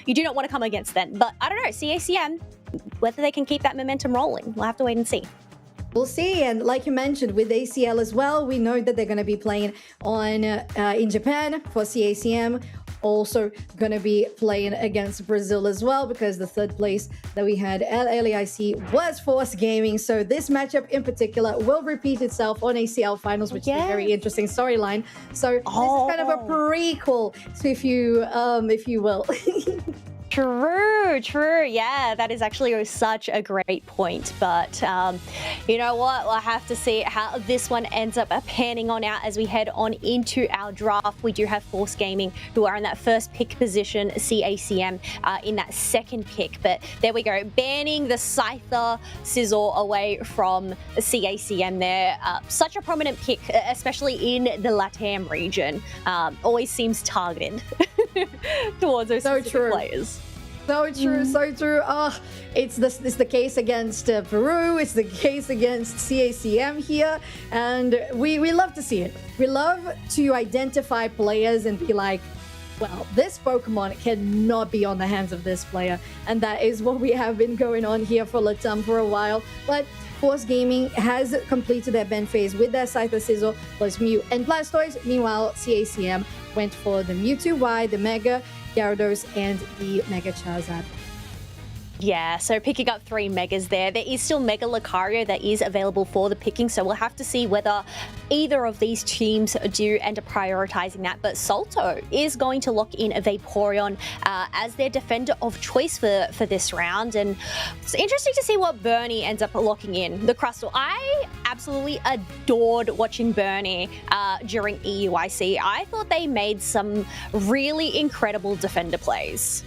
You do not want to come against them. But I don't know, CACM, whether they can keep that momentum rolling, we'll have to wait and see. We'll see, and like you mentioned, with ACL as well, we know that they're going to be playing on in Japan for CACM. Also going to be playing against Brazil as well, because the 3rd place that we had at LAIC was Force Gaming. So this matchup in particular will repeat itself on ACL finals, which is a very interesting storyline. So this is kind of a prequel, if you will. True. Yeah, that is actually such a great point. But you know what? We'll have to see how this one ends up panning on out as we head on into our draft. We do have Force Gaming, who are in that 1st pick position, CACM in that 2nd pick. But there we go, banning the Scyther Sizzle away from CACM there. Such a prominent pick, especially in the LATAM region. Always seems targeted towards those specific players. So true, so true. It's the case against Peru. It's the case against CACM here, and we love to see it. We love to identify players and be like, well, this Pokemon cannot be on the hands of this player, and that is what we have been going on here for LATAM for a while. But Force Gaming has completed their ban phase with their Scyther Sizzle plus Mew and Blastoise. Meanwhile, CACM went for the Mewtwo Y, the Mega Gyarados, and the Mega Charizard. Yeah, so picking up 3 Megas there. There is still Mega Lucario that is available for the picking, so we'll have to see whether either of these teams do end up prioritizing that. But Salto is going to lock in a Vaporeon as their defender of choice for this round. And it's interesting to see what Bernie ends up locking in. The Crustle. I absolutely adored watching Bernie during EUIC. I thought they made some really incredible defender plays.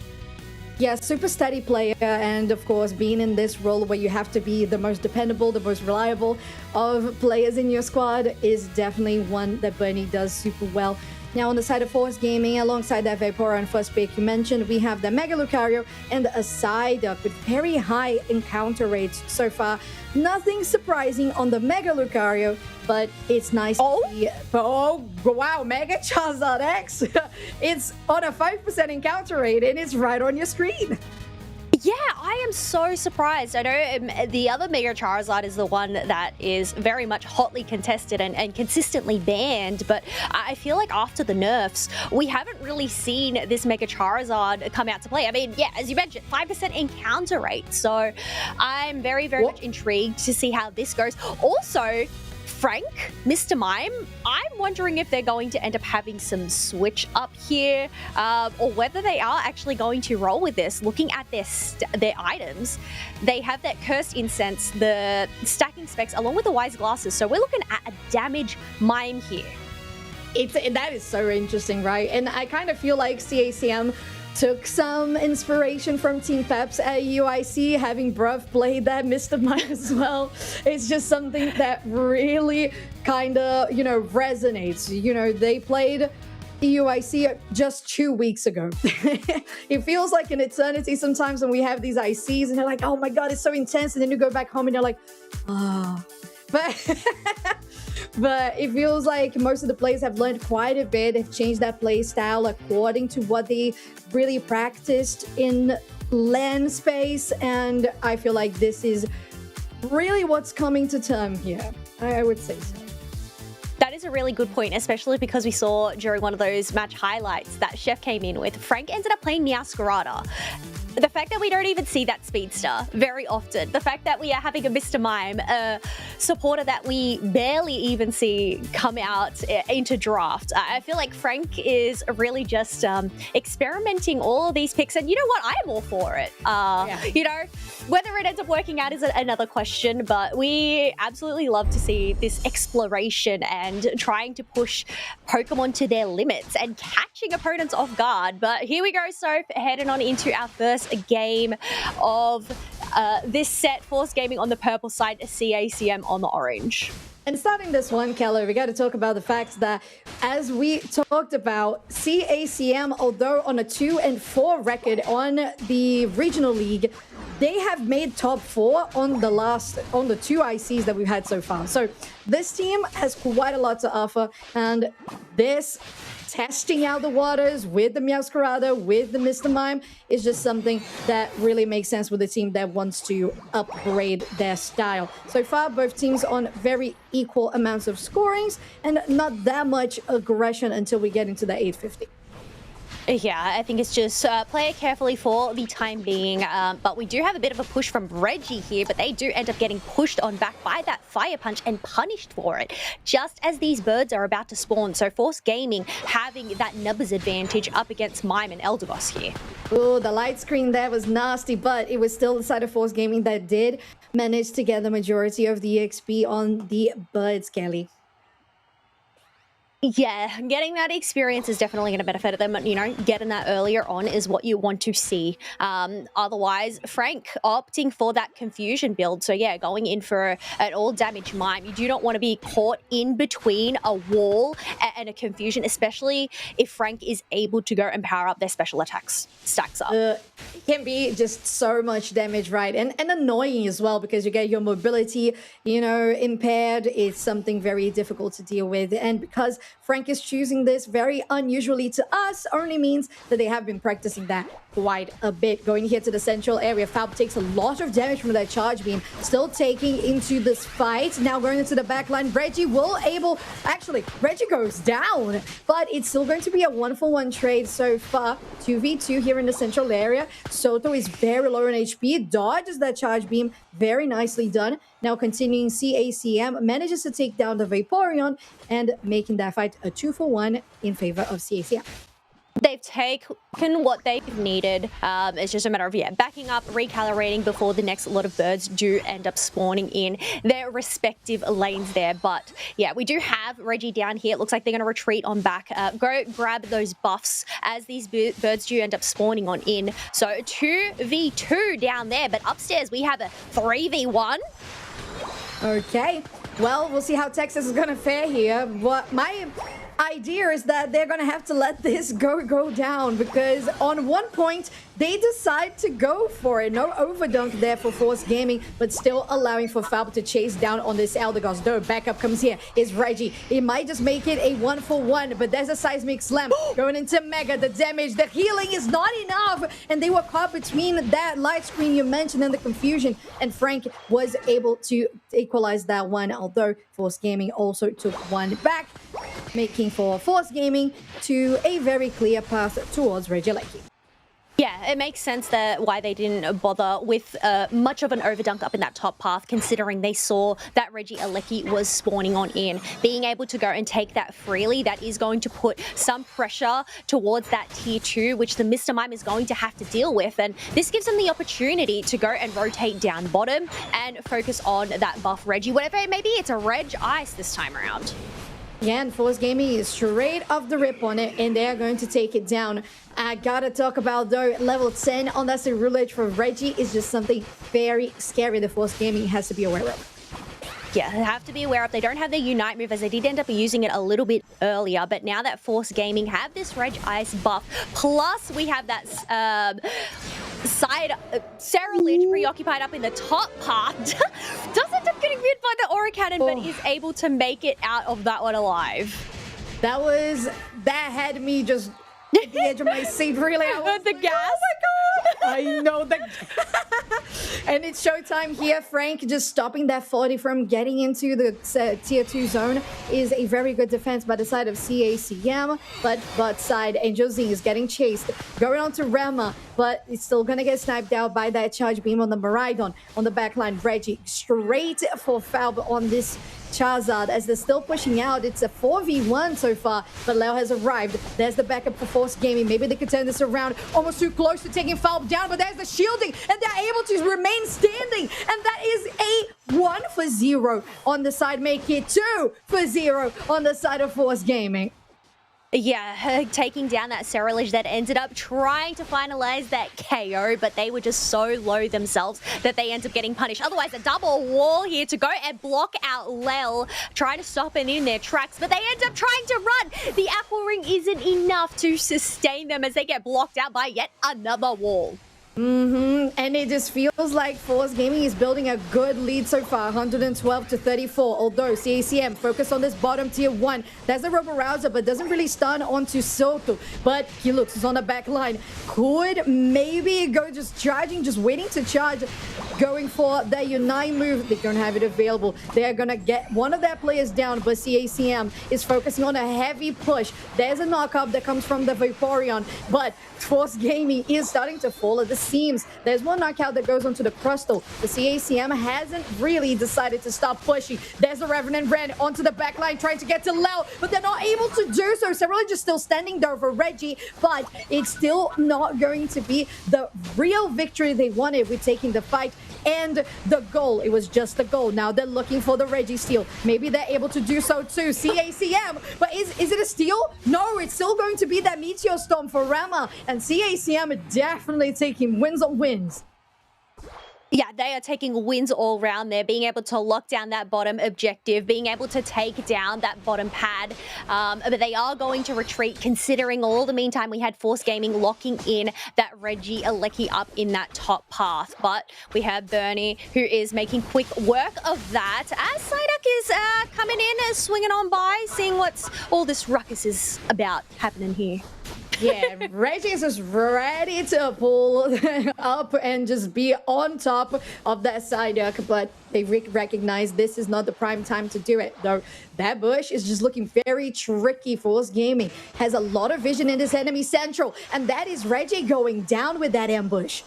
Yeah, super steady player, and of course being in this role where you have to be the most dependable, the most reliable of players in your squad is definitely one that Bernie does super well. Now on the side of Force Gaming, alongside that Vaporeon 1st pick you mentioned, we have the Mega Lucario and a Psyduck with very high encounter rates so far. Nothing surprising on the Mega Lucario, but it's nice to see. Oh, wow, Mega Charizard X. It's on a 5% encounter rate, and it's right on your screen. Yeah, I I am so surprised. I know the other Mega Charizard is the one that is very much hotly contested and consistently banned, but I feel like after the nerfs, we haven't really seen this Mega Charizard come out to play. I mean, yeah, as you mentioned, 5% encounter rate. So I'm very, very much intrigued to see how this goes. Also, Frank, Mr. Mime, I'm wondering if they're going to end up having some switch up here, or whether they are actually going to roll with this. Looking at their items, they have that Cursed Incense, the stacking specs, along with the Wise Glasses. So we're looking at a damage Mime here. That is so interesting, right? And I kind of feel like CACM took some inspiration from Team Peps at UIC, having Bruv played that Mr. Mime as well. It's just something that really kind of, resonates. They played UIC just 2 weeks ago. It feels like an eternity sometimes when we have these ICs and they're like, oh my God, it's so intense. And then you go back home and you're like, oh. But it feels like most of the players have learned quite a bit. They've changed their play style according to what they really practiced in LAN space. And I feel like this is really what's coming to term here. I would say so. That is a really good point, especially because we saw during one of those match highlights that Chef came in with, Frank ended up playing Meowscarada. The fact that we don't even see that speedster very often, the fact that we are having a Mr. Mime, a supporter that we barely even see come out into draft, I feel like Frank is really just experimenting all of these picks. And you know what? I am all for it. Whether it ends up working out is another question, but we absolutely love to see this exploration and trying to push Pokemon to their limits and catching opponents off guard. But here we go, Soph, heading on into our first game of this set. Force Gaming on the purple side, CACM on the orange. And starting this one, Keller, we got to talk about the fact that, as we talked about, CACM, although on a 2-4 record on the regional league, they have made top 4 on the 2 ICs that we've had so far. So this team has quite a lot to offer, and this testing out the waters with the Meowscarada, with the Mr. Mime, is just something that really makes sense with a team that wants to upgrade their style. So far, both teams on very equal amounts of scorings and not that much aggression until we get into the 850. Yeah, I think it's just play it carefully for the time being, but we do have a bit of a push from Reggie here, but they do end up getting pushed on back by that Fire Punch and punished for it, just as these birds are about to spawn. So Force Gaming having that numbers advantage up against Mime and Eldegoss here. Oh, the light screen there was nasty, but it was still the side of Force Gaming that did manage to get the majority of the XP on the birds, Kelly. Yeah, getting that experience is definitely going to benefit them. Getting that earlier on is what you want to see. Otherwise, Frank opting for that confusion build. So yeah, going in for an all damage Mime. You do not want to be caught in between a wall and a confusion, especially if Frank is able to go and power up their special attacks. Stacks up. It can be just so much damage, right? And annoying as well, because you get your mobility, impaired. It's something very difficult to deal with. And because Frank is choosing this very unusually to us, only means that they have been practicing that quite a bit. Going here to the central area, Fab takes a lot of damage from that charge beam, still taking into this fight. Now going into the back line, Reggie Reggie goes down, but it's still going to be a 1-for-1 trade so far. 2v2 here in the central area. Soto is very low on HP, dodges that charge beam, very nicely done. Now continuing, CACM manages to take down the Vaporeon and making that fight a 2-for-1 in favor of CACM. They've taken what they've needed. It's just a matter of, backing up, recalibrating before the next lot of birds do end up spawning in their respective lanes there. But yeah, we do have Reggie down here. It looks like they're going to retreat on back. Go grab those buffs as these birds do end up spawning on in. So 2v2 down there, but upstairs we have a 3v1. Okay, well, we'll see how Texas is going to fare here. idea is that they're gonna have to let this go down, because on one point they decide to go for it. No overdunk there for Force Gaming, but still allowing for Falb to chase down on this Eldegoss. Though backup comes here is Reggie. He might just make it a 1-for-1, but there's a seismic slam going into Mega. The damage, the healing is not enough, and they were caught between that light screen you mentioned and the confusion, and Frank was able to equalize that one, although Force Gaming also took one back, making for Force Gaming to a very clear path towards Regieleki. Yeah, it makes sense that why they didn't bother with much of an overdunk up in that top path, considering they saw that Regieleki was spawning on in. Being able to go and take that freely, that is going to put some pressure towards that tier 2, which the Mr. Mime is going to have to deal with. And this gives them the opportunity to go and rotate down bottom and focus on that buff Reggie. Whatever it may be, it's a Reg Ice this time around. Yeah, and Force Gaming is straight off the rip on it, and they're going to take it down. I gotta talk about, though, level 10 on that roulette for Reggie is just something very scary that Force Gaming has to be aware of. Yeah, they have to be aware of. They don't have their Unite move, as they did end up using it a little bit earlier, but now that Force Gaming have this Reg Ice buff, plus we have that side Sarah Lynch preoccupied up in the top part, does end up getting hit by the Aura Cannon, but is able to make it out of that one alive. That had me just at the edge of my seat, really. I was the gas. Oh my god! I know that. And it's showtime here. Frank just stopping that 40 from getting into the tier 2 zone is a very good defense by the side of CACM, but side Angel Z is getting chased, going on to Rema, but it's still gonna get sniped out by that charge beam on the Maridon. On the backline, Reggie straight for Falb on this Charizard as they're still pushing out. It's a 4v1 so far, but Leo has arrived. There's the backup for Force Gaming. Maybe they could turn this around. Almost too close to taking Falb down, but there's the shielding, and they're able to remain standing, and that is a 1-for-0 on the side, make it 2-for-0 on the side of Force Gaming. Yeah, taking down that Cerulege that ended up trying to finalize that KO, but they were just so low themselves that they end up getting punished. Otherwise, a double wall here to go and block out Lel, trying to stop it in their tracks, but they end up trying to run. The Apple Ring isn't enough to sustain them as they get blocked out by yet another wall. And it just feels like Force Gaming is building a good lead so far, 112-34. Although CACM focused on this bottom tier 1. There's a Robo Rouser, but doesn't really stun onto Soto. But he looks is on the back line. Could maybe go just charging, just waiting to charge, going for their Unite move. They don't have it available. They're gonna get one of their players down, but CACM is focusing on a heavy push. There's a knockup that comes from the Vaporeon, but Force Gaming is starting to fall at the seams. There's one knockout that goes onto the Crustal. The CACM hasn't really decided to stop pushing. There's a Revenant Ren onto the back line trying to get to Lel, but they're not able to do so. Cerulege is still standing there for Reggie, but it's still not going to be the real victory they wanted with taking the fight and the goal. It was just the goal. Now they're looking for the Reggie steal. Maybe they're able to do so too. CACM, but is it a steal? No, it's still going to be that Meteor Storm for Rama, and CACM definitely taking wins on wins. Yeah, they are taking wins all round there, being able to lock down that bottom objective, being able to take down that bottom pad. But they are going to retreat, considering all the meantime we had Force Gaming locking in that Regieleki up in that top path. But we have Bernie, who is making quick work of that, as Psyduck is coming in, swinging on by, seeing what's all this ruckus is about happening here. Yeah, Reggie is just ready to pull up and just be on top of that Psyduck, but they recognize this is not the prime time to do it. Though that bush is just looking very tricky. Force Gaming has a lot of vision in this enemy central, and that is Reggie going down with that ambush.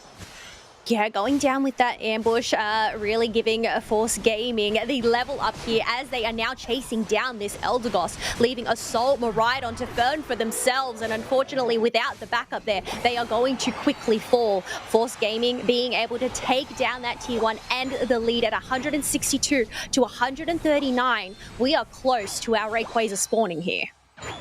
Yeah, going down with that ambush, really giving Force Gaming the level up here as they are now chasing down this Eldegoss, leaving Assault Maridon to fend for themselves, and unfortunately without the backup there, they are going to quickly fall. Force Gaming being able to take down that tier 1 and the lead at 162 to 139. We are close to our Rayquaza spawning here.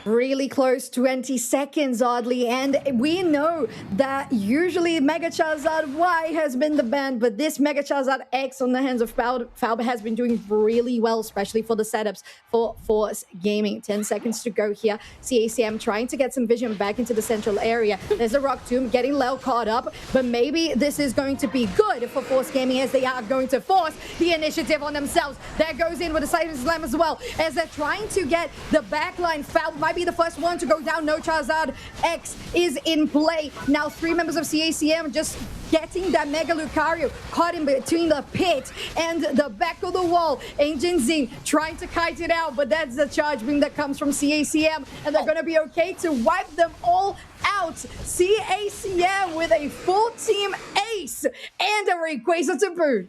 Really close, 20 seconds oddly, and we know that usually Mega Charizard Y has been the ban, but this Mega Charizard X on the hands of Falba has been doing really well, especially for the setups for Force Gaming. 10 seconds to go here. CACM trying to get some vision back into the central area. There's a Rock Tomb getting Lel caught up, but maybe this is going to be good for Force Gaming as they are going to force the initiative on themselves. That goes in with a Silent Slam as well, as they're trying to get the backline. Falba might be the first one to go down. No Charizard X is in play. Now 3 members of CACM just getting that Mega Lucario caught in between the pit and the back of the wall. Ancient Zing trying to kite it out, but that's the charge beam that comes from CACM, and they're going to be okay to wipe them all out. CACM with a full team ace and a Rayquaza to boot.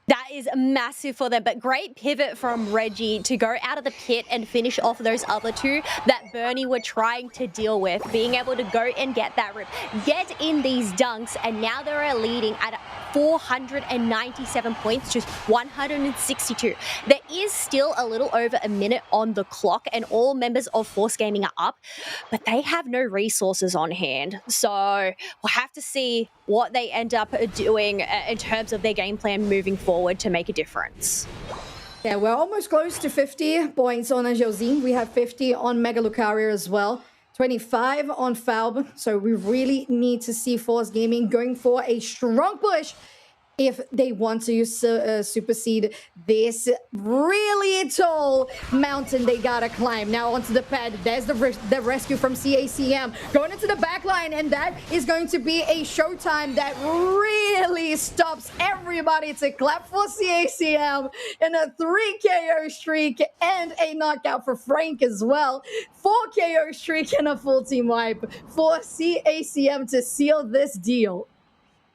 That is massive for them, but great pivot from Reggie to go out of the pit and finish off those other two that Bernie were trying to deal with, being able to go and get that rip, get in these dunks, and now they're leading at 497 points to 162. There is still a little over a minute on the clock, and all members of Force Gaming are up, but they have no resources on hand. So we'll have to see what they end up doing in terms of their game plan moving forward to make a difference. Yeah, we're almost close to 50 points on Angelzine. We have 50 on Mega Lucario as well. 25 on Falb. So we really need to see Force Gaming going for a strong push if they want to supersede this really tall mountain they gotta climb. Now onto the pad. There's the rescue from CACM. Going into the back line, and that is going to be a showtime that really stops everybody to clap for CACM, and a 3 KO streak and a knockout for Frank as well. 4 KO streak and a full team wipe for CACM to seal this deal.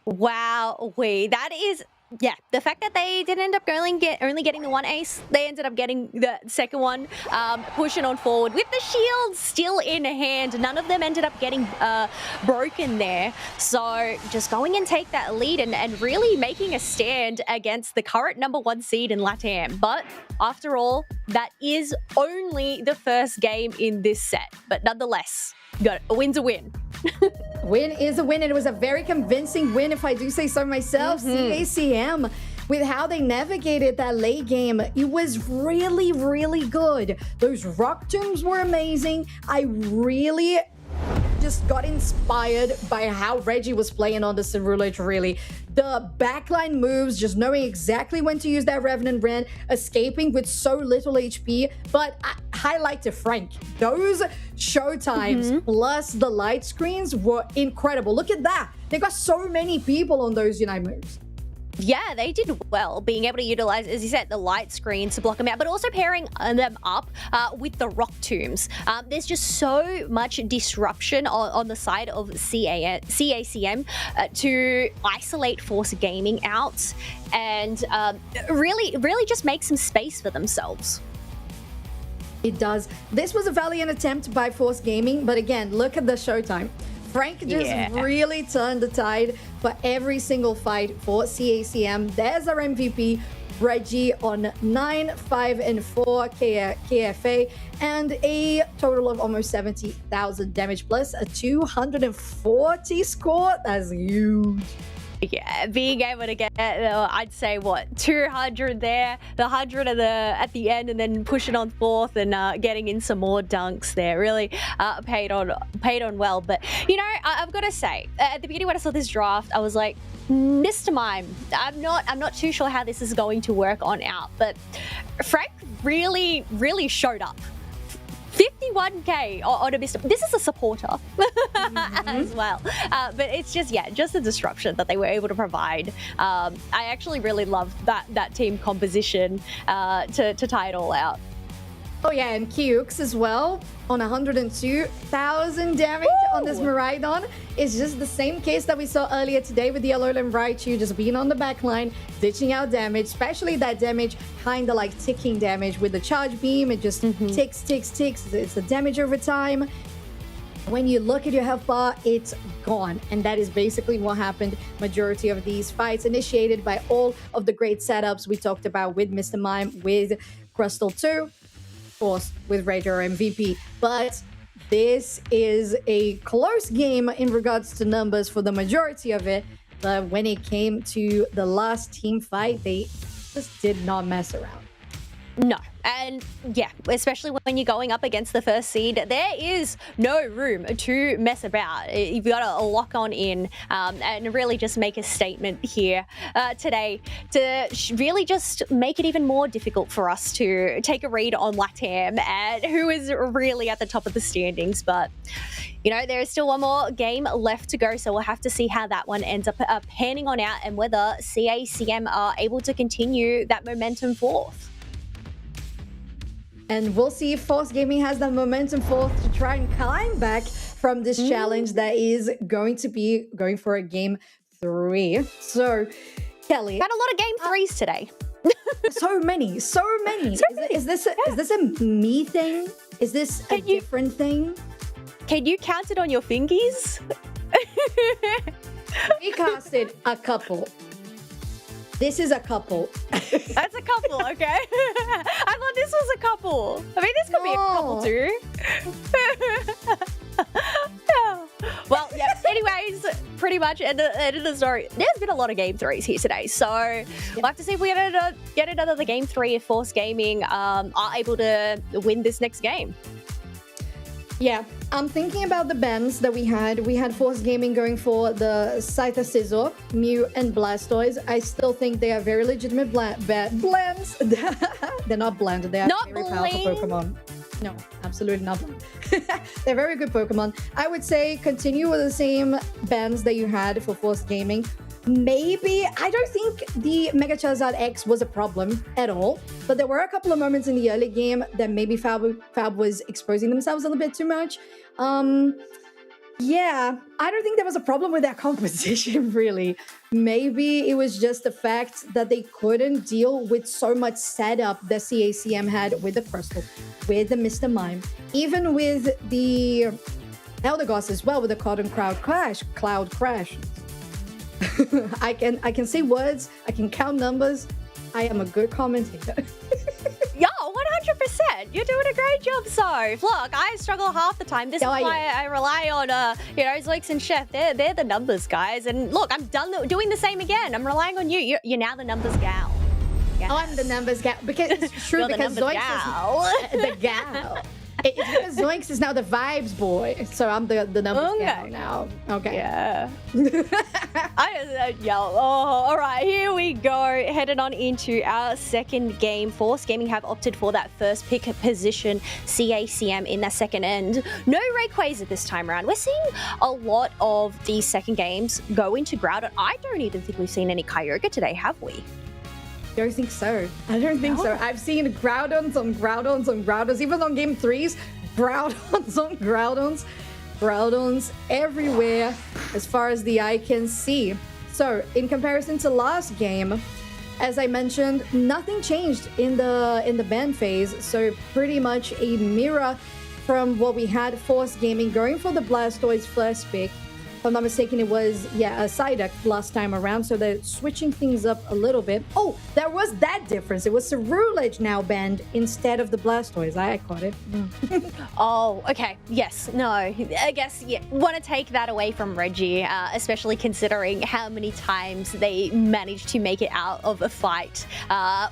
Wow, that is, yeah, the fact that they didn't end up only getting the one ace, they ended up getting the second one, pushing on forward with the shield still in hand. None of them ended up getting broken there. So just going and take that lead and really making a stand against the current #1 seed in LATAM. But after all, that is only the first game in this set. But nonetheless, a win's a win. Win is a win, and it was a very convincing win, if I do say so myself. CACM, with how they navigated that late game, it was really, really good. Those Rock Tombs were amazing. I really just got inspired by how Reggie was playing on the Cerulege, really. The backline moves, just knowing exactly when to use that Revenant Brand, escaping with so little HP. But highlight to Frank, those showtimes plus the light screens were incredible. Look at that. They got so many people on those Unite moves. Yeah, they did well, being able to utilize, as you said, the light screens to block them out, but also pairing them up with the Rock Tombs. There's just so much disruption on the side of CACM to isolate Force Gaming out and really just make some space for themselves. It does. This was a valiant attempt by Force Gaming, but again, look at the showtime. Frank just really turned the tide for every single fight for CACM. There's our MVP, Reggie, on 9, 5, and 4 KFA, and a total of almost 70,000 damage plus a 240 score. That's huge. Yeah, being able to get, I'd say, what, 200 there, the 100 at the end, and then pushing on fourth and getting in some more dunks there, really paid on well. But, you know, I've got to say, at the beginning when I saw this draft, I was like, Mr. Mime, I'm not too sure how this is going to work on out, but Frank really showed up. 51k on a Mr. This is a supporter as well. But it's just the disruption that they were able to provide. I actually really loved that team composition to tie it all out. Oh yeah, and Kyux as well on 102,000 damage on this Miraidon. It's just the same case that we saw earlier today with the Alolan Raichu just being on the back line, ditching out damage, especially that damage, kind of like ticking damage with the charge beam. It just ticks. It's the damage over time. When you look at your health bar, it's gone. And that is basically what happened majority of these fights, initiated by all of the great setups we talked about with Mr. Mime, with Crystal 2. course, with Rager MVP. But this is a close game in regards to numbers for the majority of it. But when it came to the last team fight, they just did not mess around. No. And yeah, especially when you're going up against the first seed, there is no room to mess about. You've got to lock on in and really just make a statement here today to really just make it even more difficult for us to take a read on LATAM and who is really at the top of the standings. But, you know, there is still one more game left to go, so we'll have to see how that one ends up panning on out and whether CACM are able to continue that momentum forth. And we'll see if Force Gaming has that momentum forth to try and climb back from this challenge that is going to be going for a game 3. So, Kelly. Had a lot of game 3s today. So many. Is this a me thing? Is this a different thing? Can you count it on your fingies? We casted a couple. This is a couple. That's a couple, okay? I thought this was a couple. I mean, this could be a couple too. Well, yeah. Anyways, pretty much end of the story. There's been a lot of game 3s here today, so we'll have to see if we get another game 3 if Force Gaming are able to win this next game. Yeah, I'm thinking about the bans that we had. We had Force Gaming going for the Scyther Scizor, Mew, and Blastoise. I still think they are very legitimate blends. They're not bland. They are not very powerful Pokemon. No, absolutely not. They're very good Pokemon. I would say continue with the same bans that you had for Force Gaming. Maybe, I don't think the Mega Charizard X was a problem at all, but there were a couple of moments in the early game that maybe Fab was exposing themselves a little bit too much. Yeah, I don't think there was a problem with that composition, really. Maybe it was just the fact that they couldn't deal with so much setup that CACM had with the Crystal, with the Mr. Mime, even with the Eldegoss as well, with the Cloud Crash. I can say words, I can count numbers. I am a good commentator. Yeah, 100%. You're doing a great job, Soph. Look, I struggle half the time. This is why I rely on, Zoix and Chef. They're the numbers guys. And look, I'm done doing the same again. I'm relying on you. You're now the numbers gal. Yes. Oh, I'm the numbers gal. Because it's true, because Zoix is the gal. It's because Zoinks is now the vibes boy, so I'm the numbers gal now. Okay. Yeah. I just yell. Oh, all right. Here we go. Headed on into our second game. Force Gaming have opted for that first pick position. CACM in that second end. No Rayquaza this time around. We're seeing a lot of these second games go into Groudon. I don't even think we've seen any Kyogre today, have we? I don't think so. I've seen Groudons on Groudons on Groudons, even on game 3s, Groudons on Groudons, Groudons everywhere as far as the eye can see. So in comparison to last game, as I mentioned, nothing changed in the ban phase. So pretty much a mirror from what we had. Force Gaming going for the Blastoise first pick. If I'm not mistaken, it was, a Psyduck last time around, so they're switching things up a little bit. Oh, there was that difference. It was Cerulege now banned instead of the Blastoise. I caught it. Oh, okay. Yes. No. I guess, want to take that away from Reggie, especially considering how many times they managed to make it out of a fight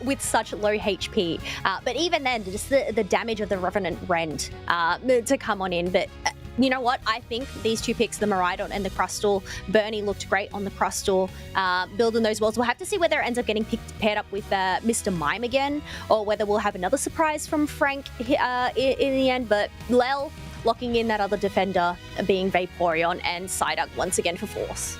with such low HP. But even then, just the damage of the Revenant Rend to come on in. But you know what? I think these two picks, the Miraidon and the Crustle, Bernie looked great on the Crustle, building those walls. We'll have to see whether it ends up getting paired up with Mr. Mime again, or whether we'll have another surprise from Frank in the end. But Lel locking in that other defender, being Vaporeon, and Psyduck once again for Force.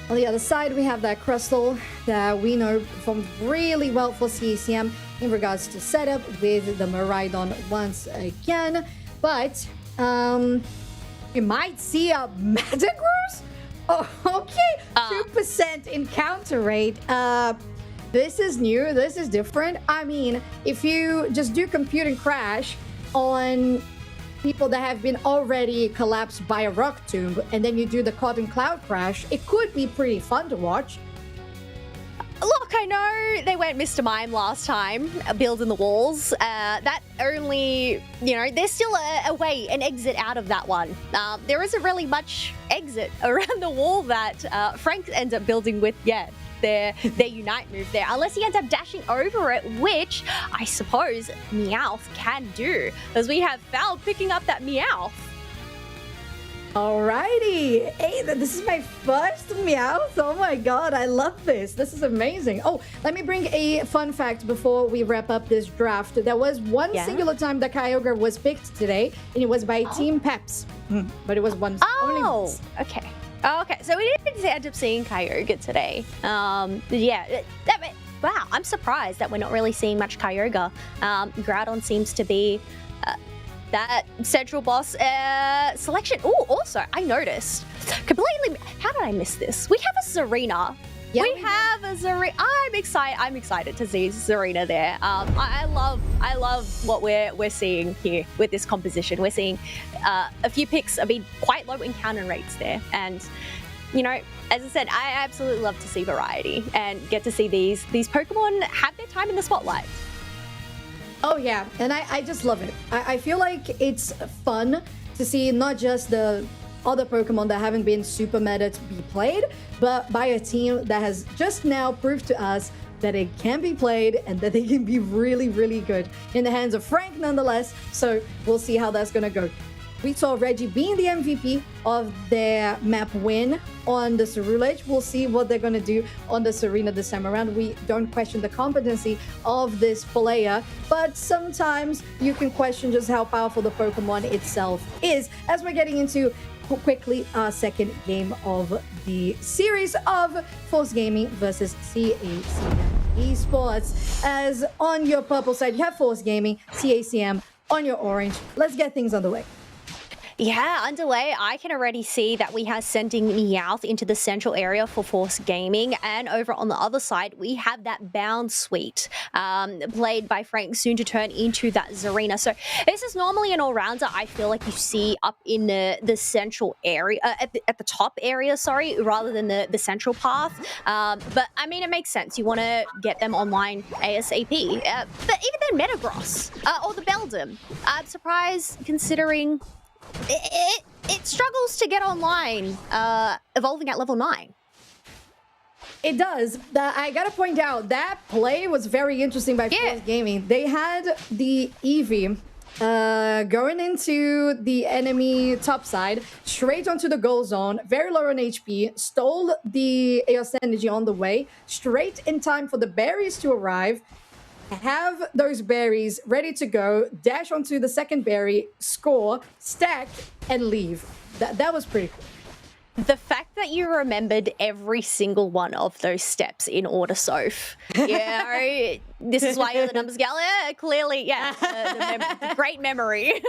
On the other side, we have that Crustle that we know performed really well for CACM in regards to setup with the Miraidon once again. But you might see a Metagross? Oh, okay. 2% encounter rate. This is new. This is different. I mean, if you just do computing crash on people that have been already collapsed by a rock tomb, and then you do the Cotton Cloud crash, it could be pretty fun to watch. Look, look, I know they went Mr. Mime last time, building the walls. That only, you know, there's still a way, an exit out of that one. There isn't really much exit around the wall that Frank ends up building with yet. Their Unite move there, unless he ends up dashing over it, which I suppose Meowth can do, as we have Foul picking up that Meowth. Alrighty. Hey, this is my first Meowth. Oh my god, I love this. This is amazing. Oh, let me bring a fun fact before we wrap up this draft. There was one singular time that Kyogre was picked today, and it was by Team Peps. But it was once. Only once. Okay. Oh, okay, so we didn't end up seeing Kyogre today. Yeah, wow, I'm surprised that we're not really seeing much Kyogre. Groudon seems to be that central boss selection. Oh, also, I noticed, completely, how did I miss this? We have a Serena. Yeah, we have a Serena. I'm excited to see Serena there. I love what we're seeing here with this composition. We're seeing a few picks. I mean, quite low encounter rates there, and you know, as I said, I absolutely love to see variety and get to see these Pokemon have their time in the spotlight. Oh yeah, and I just love it. I feel like it's fun to see not just the other Pokemon that haven't been super meta to be played, but by a team that has just now proved to us that it can be played and that they can be really, really good in the hands of Frank nonetheless. So we'll see how that's gonna go. We saw Reggie being the MVP of their map win on the Cerulege. We'll see what they're going to do on the Serena this time around. We don't question the competency of this player, but sometimes you can question just how powerful the Pokemon itself is. As we're getting into quickly our second game of the series of Force Gaming versus CACM Esports. As on your purple side, you have Force Gaming, CACM on your orange. Let's get things on the way. Yeah, underway. I can already see that we are sending Meowth into the central area for Force Gaming, and over on the other side, we have that Bound Suite played by Frank, soon to turn into that Zarina. So this is normally an all-rounder I feel like you see up in the central area, at the top area, sorry, rather than the central path. But I mean, it makes sense. You want to get them online ASAP. But even then, Metagross or the Beldum, I'm surprised considering it struggles to get online, evolving at level 9. It does. I gotta point out, that play was very interesting by Force Gaming. They had the Eevee going into the enemy top side, straight onto the goal zone, very low on HP, stole the Eos Energy on the way, straight in time for the berries to arrive, have those berries ready to go, dash onto the second berry, score, stack, and leave. That was pretty cool. The fact that you remembered every single one of those steps in order, Soph. Yeah, right? This is why you're the numbers gal. Yeah, clearly, yeah. The great memory.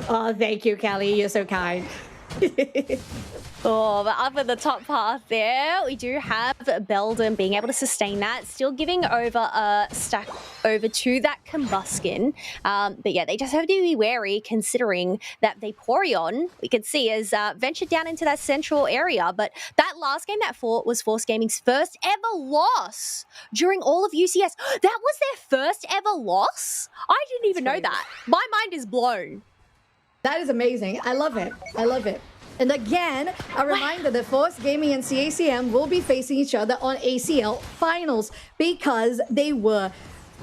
Oh, thank you, Callie. You're so kind. Oh, but up at the top path there, we do have Beldum being able to sustain that, still giving over a stack over to that Combuskin. But yeah, they just have to be wary considering that Vaporeon, we can see, has ventured down into that central area. But that last game that fought was Force Gaming's first ever loss during all of UCS. That was their first ever loss? I didn't even know that. My mind is blown. That is amazing. I love it. I love it. And again, a reminder that Force Gaming and CACM will be facing each other on ACL Finals because they were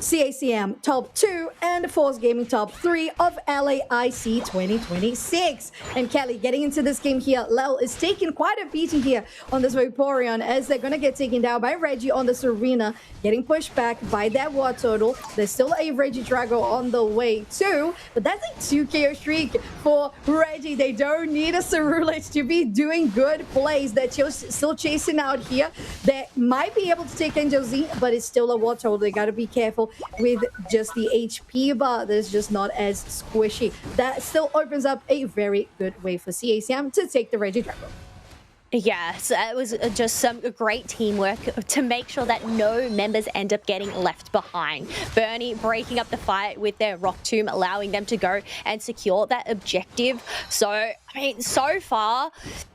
CACM top 2 and Force Gaming top 3 of LAIC 2026. And Kelly, getting into this game here, Lel is taking quite a beating here on this Vaporeon as they're going to get taken down by Reggie on the Serena, getting pushed back by that Wartortle. There's still a Regidrago on the way too, but that's a 2 KO streak for Reggie. They don't need a Cerulege to be doing good plays. They're still chasing out here. They might be able to take Angel Z, but it's still a Wartortle. They got to be careful with just the HP bar that's just not as squishy. That still opens up a very good way for CACM to take the Regidrago. Yes, it was just some great teamwork to make sure that no members end up getting left behind. Bernie breaking up the fight with their Rock Tomb, allowing them to go and secure that objective. So, I mean, so far,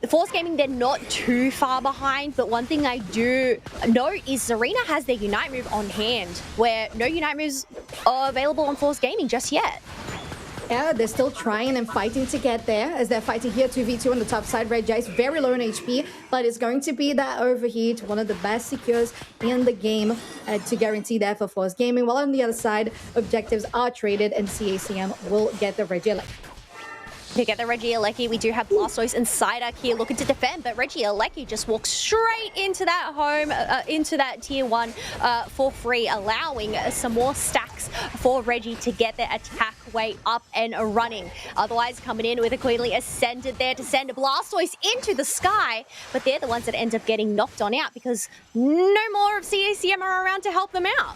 Force Gaming, they're not too far behind, but one thing I do know is Zarina has their Unite move on hand, where no Unite moves are available on Force Gaming just yet. Yeah, they're still trying and fighting to get there as they're fighting here 2v2 on the top side. Red Jai's very low in HP, but it's going to be that overheat, one of the best secures in the game to guarantee that for Force Gaming. While on the other side, objectives are traded and CACM will get the Regieleki. To get the Regieleki, we do have Blastoise and Psyduck here looking to defend, but Regieleki just walks straight into that home, into that tier 1 for free, allowing some more stacks for Reggie to get their attack way up and running. Otherwise, coming in with a Queenly Ascended there to send Blastoise into the sky, but they're the ones that end up getting knocked on out because no more of CACM are around to help them out.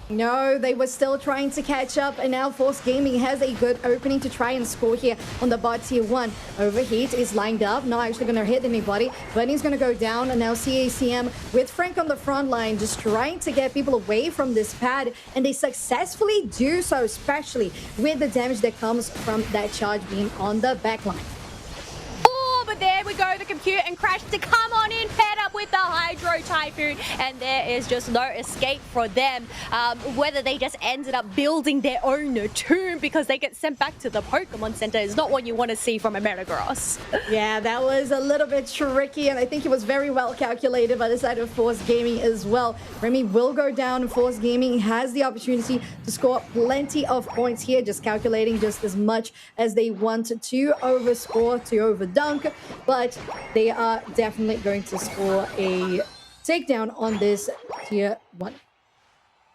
No, they were still trying to catch up, and now Force Gaming has a good opening to try and score here on the bot tier 1. Overheat is lined up, not actually going to hit anybody. Bunny's going to go down, and now CACM with Frank on the front line, just trying to get people away from this pad, and they successfully do so, especially with the damage that comes from that charge beam on the back line. But there we go, the compute and Crash to come on in, paired up with the Hydro Typhoon, and there is just no escape for them. Whether they just ended up building their own tomb because they get sent back to the Pokemon Center is not what you want to see from a Metagross. Yeah, that was a little bit tricky, and I think it was very well calculated by the side of Force Gaming as well. Remy will go down, and Force Gaming has the opportunity to score plenty of points here, just calculating just as much as they want to overscore, to overdunk. But they are definitely going to score a takedown on this tier 1.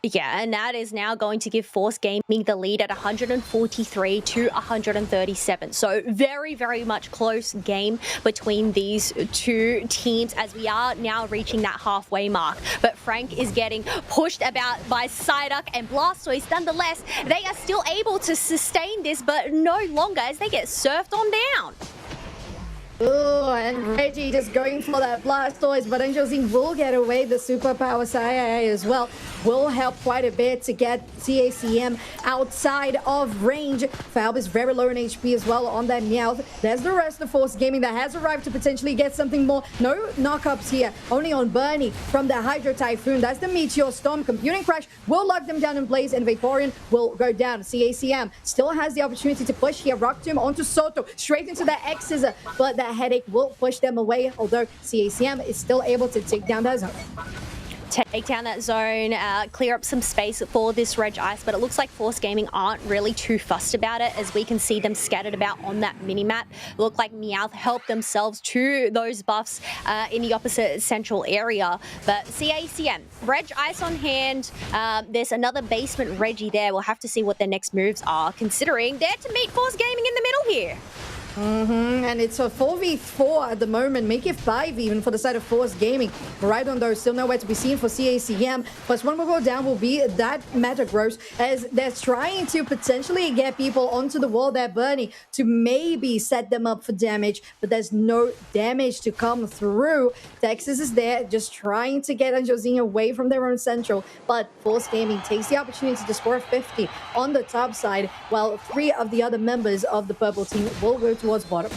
Yeah, and that is now going to give Force Gaming the lead at 143 to 137. So very, very much close game between these two teams as we are now reaching that halfway mark. But Frank is getting pushed about by Psyduck and Blastoise. Nonetheless, they are still able to sustain this, but no longer as they get surfed on down. Oh, and Reggie just going for that Blastoise, but Angelzine will get away. The superpower Sai as well will help quite a bit to get CACM outside of range. Falb is very low in HP as well on that Meowth. There's the rest of Force Gaming that has arrived to potentially get something more. No knockups here, only on Bernie from the Hydro Typhoon. That's the Meteor Storm. Computing Crash will lock them down in place, and Vaporeon will go down. CACM still has the opportunity to push here. Rock Tomb onto Soto, straight into that X-Scissor, but that Headache will push them away, although CACM is still able to take down that zone. Take down that zone, clear up some space for this Reg Ice, but it looks like Force Gaming aren't really too fussed about it as we can see them scattered about on that minimap. Look like Meowth helped themselves to those buffs in the opposite central area, but CACM, Reg Ice on hand, there's another basement Reggie there. We'll have to see what their next moves are, considering they're to meet Force Gaming in the middle here. And it's a 4v4 at the moment, make it 5 even for the side of Force Gaming. Rhydon though still nowhere to be seen for CACM. Plus one will go down will be that Metagross as they're trying to potentially get people onto the wall there, Bernie, to maybe set them up for damage, but there's no damage to come through. Texas is there just trying to get Angelzine away from their own central, but Force Gaming takes the opportunity to score 50 on the top side, while 3 of the other members of the purple team will go towards bottom.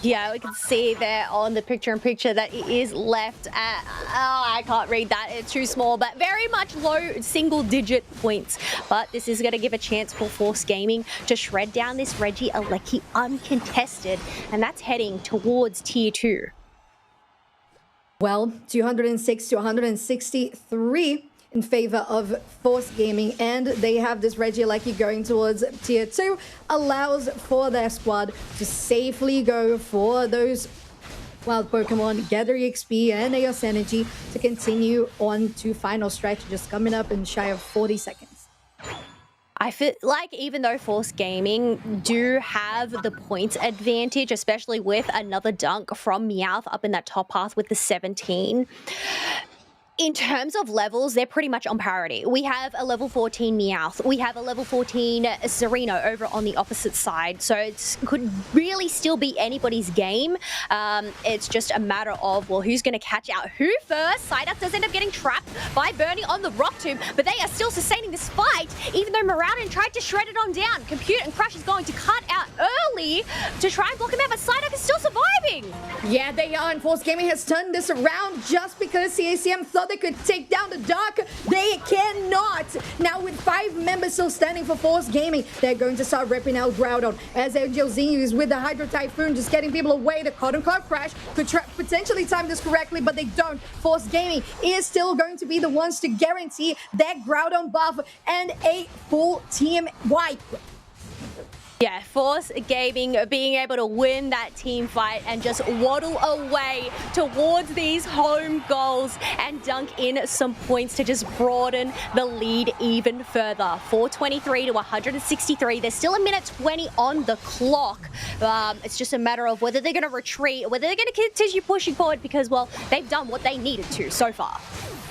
Yeah, we can see there on the picture-in-picture that it is left at, I can't read that, it's too small, but very much low single-digit points. But this is going to give a chance for Force Gaming to shred down this Regieleki uncontested, and that's heading towards Tier 2. Well, 206 to 163 in favor of Force Gaming, and they have this Regieleki going towards Tier 2, allows for their squad to safely go for those wild Pokemon, gather EXP and Eos Energy to continue on to final stretch, just coming up in shy of 40 seconds. I feel like even though Force Gaming do have the points advantage, especially with another dunk from Meowth up in that top path with the 17, in terms of levels, they're pretty much on parity. We have a level 14 Meowth. We have a level 14 Sereno over on the opposite side. So it could really still be anybody's game. It's just a matter of, well, who's going to catch out who first? Psyduck does end up getting trapped by Bernie on the Rock Tomb, but they are still sustaining this fight, even though Maraudon tried to shred it on down. Compute and Crush is going to cut out early to try and block him out, but Psyduck is still surviving. Yeah, they are, and Force Gaming has turned this around just because CACM thought they could take down the Dark. They cannot. Now with 5 members still standing for Force Gaming, they're going to start ripping out Groudon as Angelzinho is with the Hydro Typhoon just getting people away. The Cotton Club Crash could potentially time this correctly, but they don't. Force Gaming is still going to be the ones to guarantee that Groudon buff and a full team wipe. Yeah, Force Gaming being able to win that team fight and just waddle away towards these home goals and dunk in some points to just broaden the lead even further. 423 to 163. There's still a minute 20 on the clock. It's just a matter of whether they're going to retreat, whether they're going to continue pushing forward because, well, they've done what they needed to so far.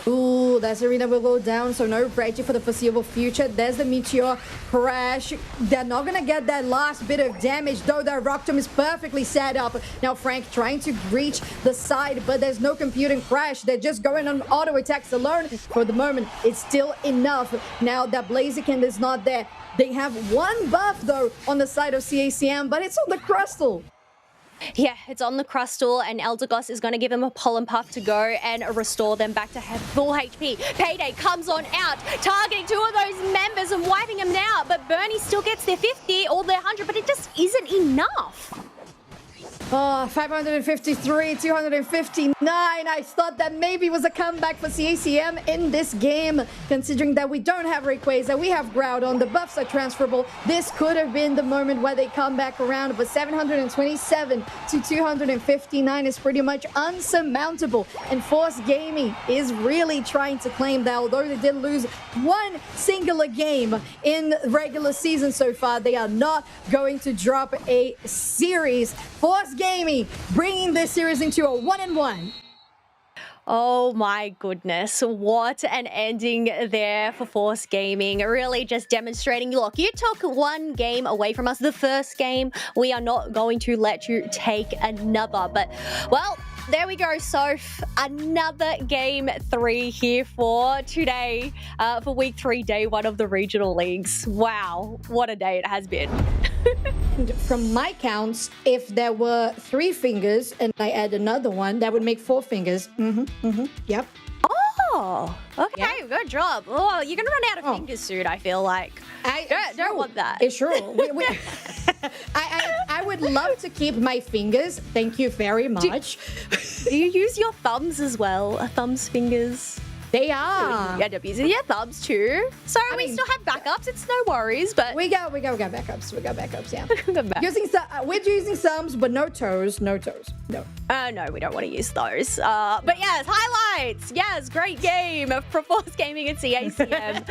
Ooh, that arena will go down, so no Reggie for the foreseeable future. There's the Meteor Crash. They're not going to get that last bit of damage, though that Rock Tomb is perfectly set up. Now Frank trying to reach the side, but there's no computing crash. They're just going on auto attacks alone. For the moment, it's still enough. Now that Blaziken is not there. They have one buff, though, on the side of CACM, but it's on the Crustle. Yeah, it's on the Crustle, and Eldegoss is going to give him a Pollen Puff to go and restore them back to full HP. Payday comes on out, targeting 2 of those members and wiping them out, but Bernie still gets their 50 or their 100, but it just isn't enough. Oh, 553, 259. I thought that maybe was a comeback for CACM in this game, considering that we don't have Rayquaza, we have Groudon, the buffs are transferable. This could have been the moment where they come back around, but 727 to 259 is pretty much unsurmountable, and Force Gaming is really trying to claim that although they did lose one singular game in regular season so far, they are not going to drop a series. Force Gaming bringing this series into a 1-1. Oh my goodness, what an ending there for Force Gaming. Really just demonstrating, look, you took one game away from us, the first game. We are not going to let you take another. But, well, there we go, Soph. Another game 3 here for today, for week 3, day 1 of the regional leagues. Wow, what a day it has been. From my counts, if there were 3 fingers and I add another one, that would make 4 fingers. Yep. Oh, okay, yeah. Good job. Oh, you're gonna run out of fingers soon, I feel like. Don't want that. It's true. I would love to keep my fingers. Thank you very much. Do you use your thumbs as well? Thumbs, fingers? They are. You end up using your thumbs too. So I mean, still have backups. It's no worries, but we got backups. We got backups. Yeah. We're using thumbs, but no toes. No toes. No. No, we don't want to use those. But yes, highlights. Yes, great game for Force Gaming and CACM.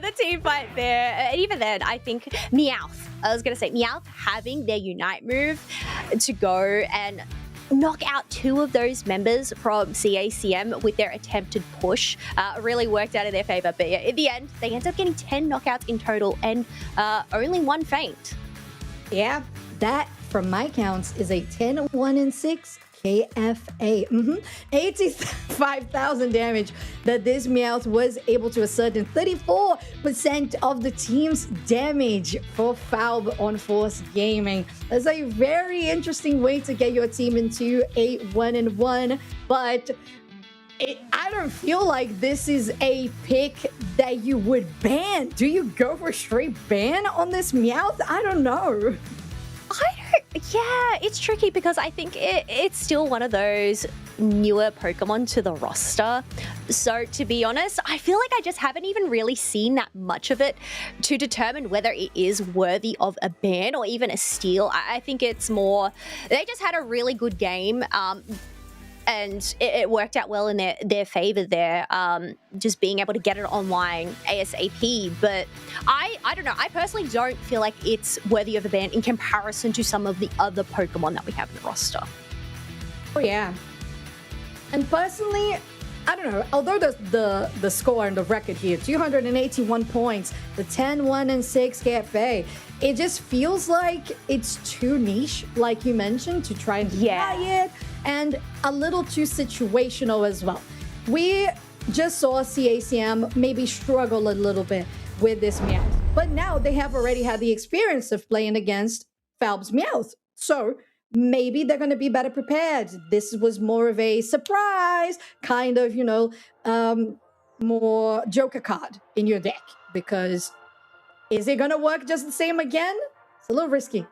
The team fight there. And even then, I think Meowth. I was gonna say Meowth having their Unite move to go and knock out 2 of those members from CACM with their attempted push really worked out in their favor. But yeah, in the end, they end up getting 10 knockouts in total and only 1 faint. Yeah, that, from my counts, is a 10-1-6 KFA. 85,000 damage that this Meowth was able to assert, and 34% of the team's damage for Falb on Force Gaming. That's a very interesting way to get your team into a 1-1, but I don't feel like this is a pick that you would ban. Do you go for a straight ban on this Meowth? I don't know. Yeah, it's tricky because I think it's still one of those newer Pokemon to the roster. So to be honest, I feel like I just haven't even really seen that much of it to determine whether it is worthy of a ban or even a steal. I think it's more, they just had a really good game. And it worked out well in their favor there, just being able to get it online ASAP. But I don't know. I personally don't feel like it's worthy of a ban in comparison to some of the other Pokemon that we have in the roster. Oh, yeah. And personally, I don't know. Although the score and the record here, 281 points, the 10-1-6 KFA, it just feels like it's too niche, like you mentioned, to try and try it, and a little too situational as well. We just saw CACM maybe struggle a little bit with this Meowth, but now they have already had the experience of playing against Falb's Meowth. So maybe they're going to be better prepared. This was more of a surprise, kind of, you know, more Joker card in your deck, because is it going to work just the same again? It's a little risky.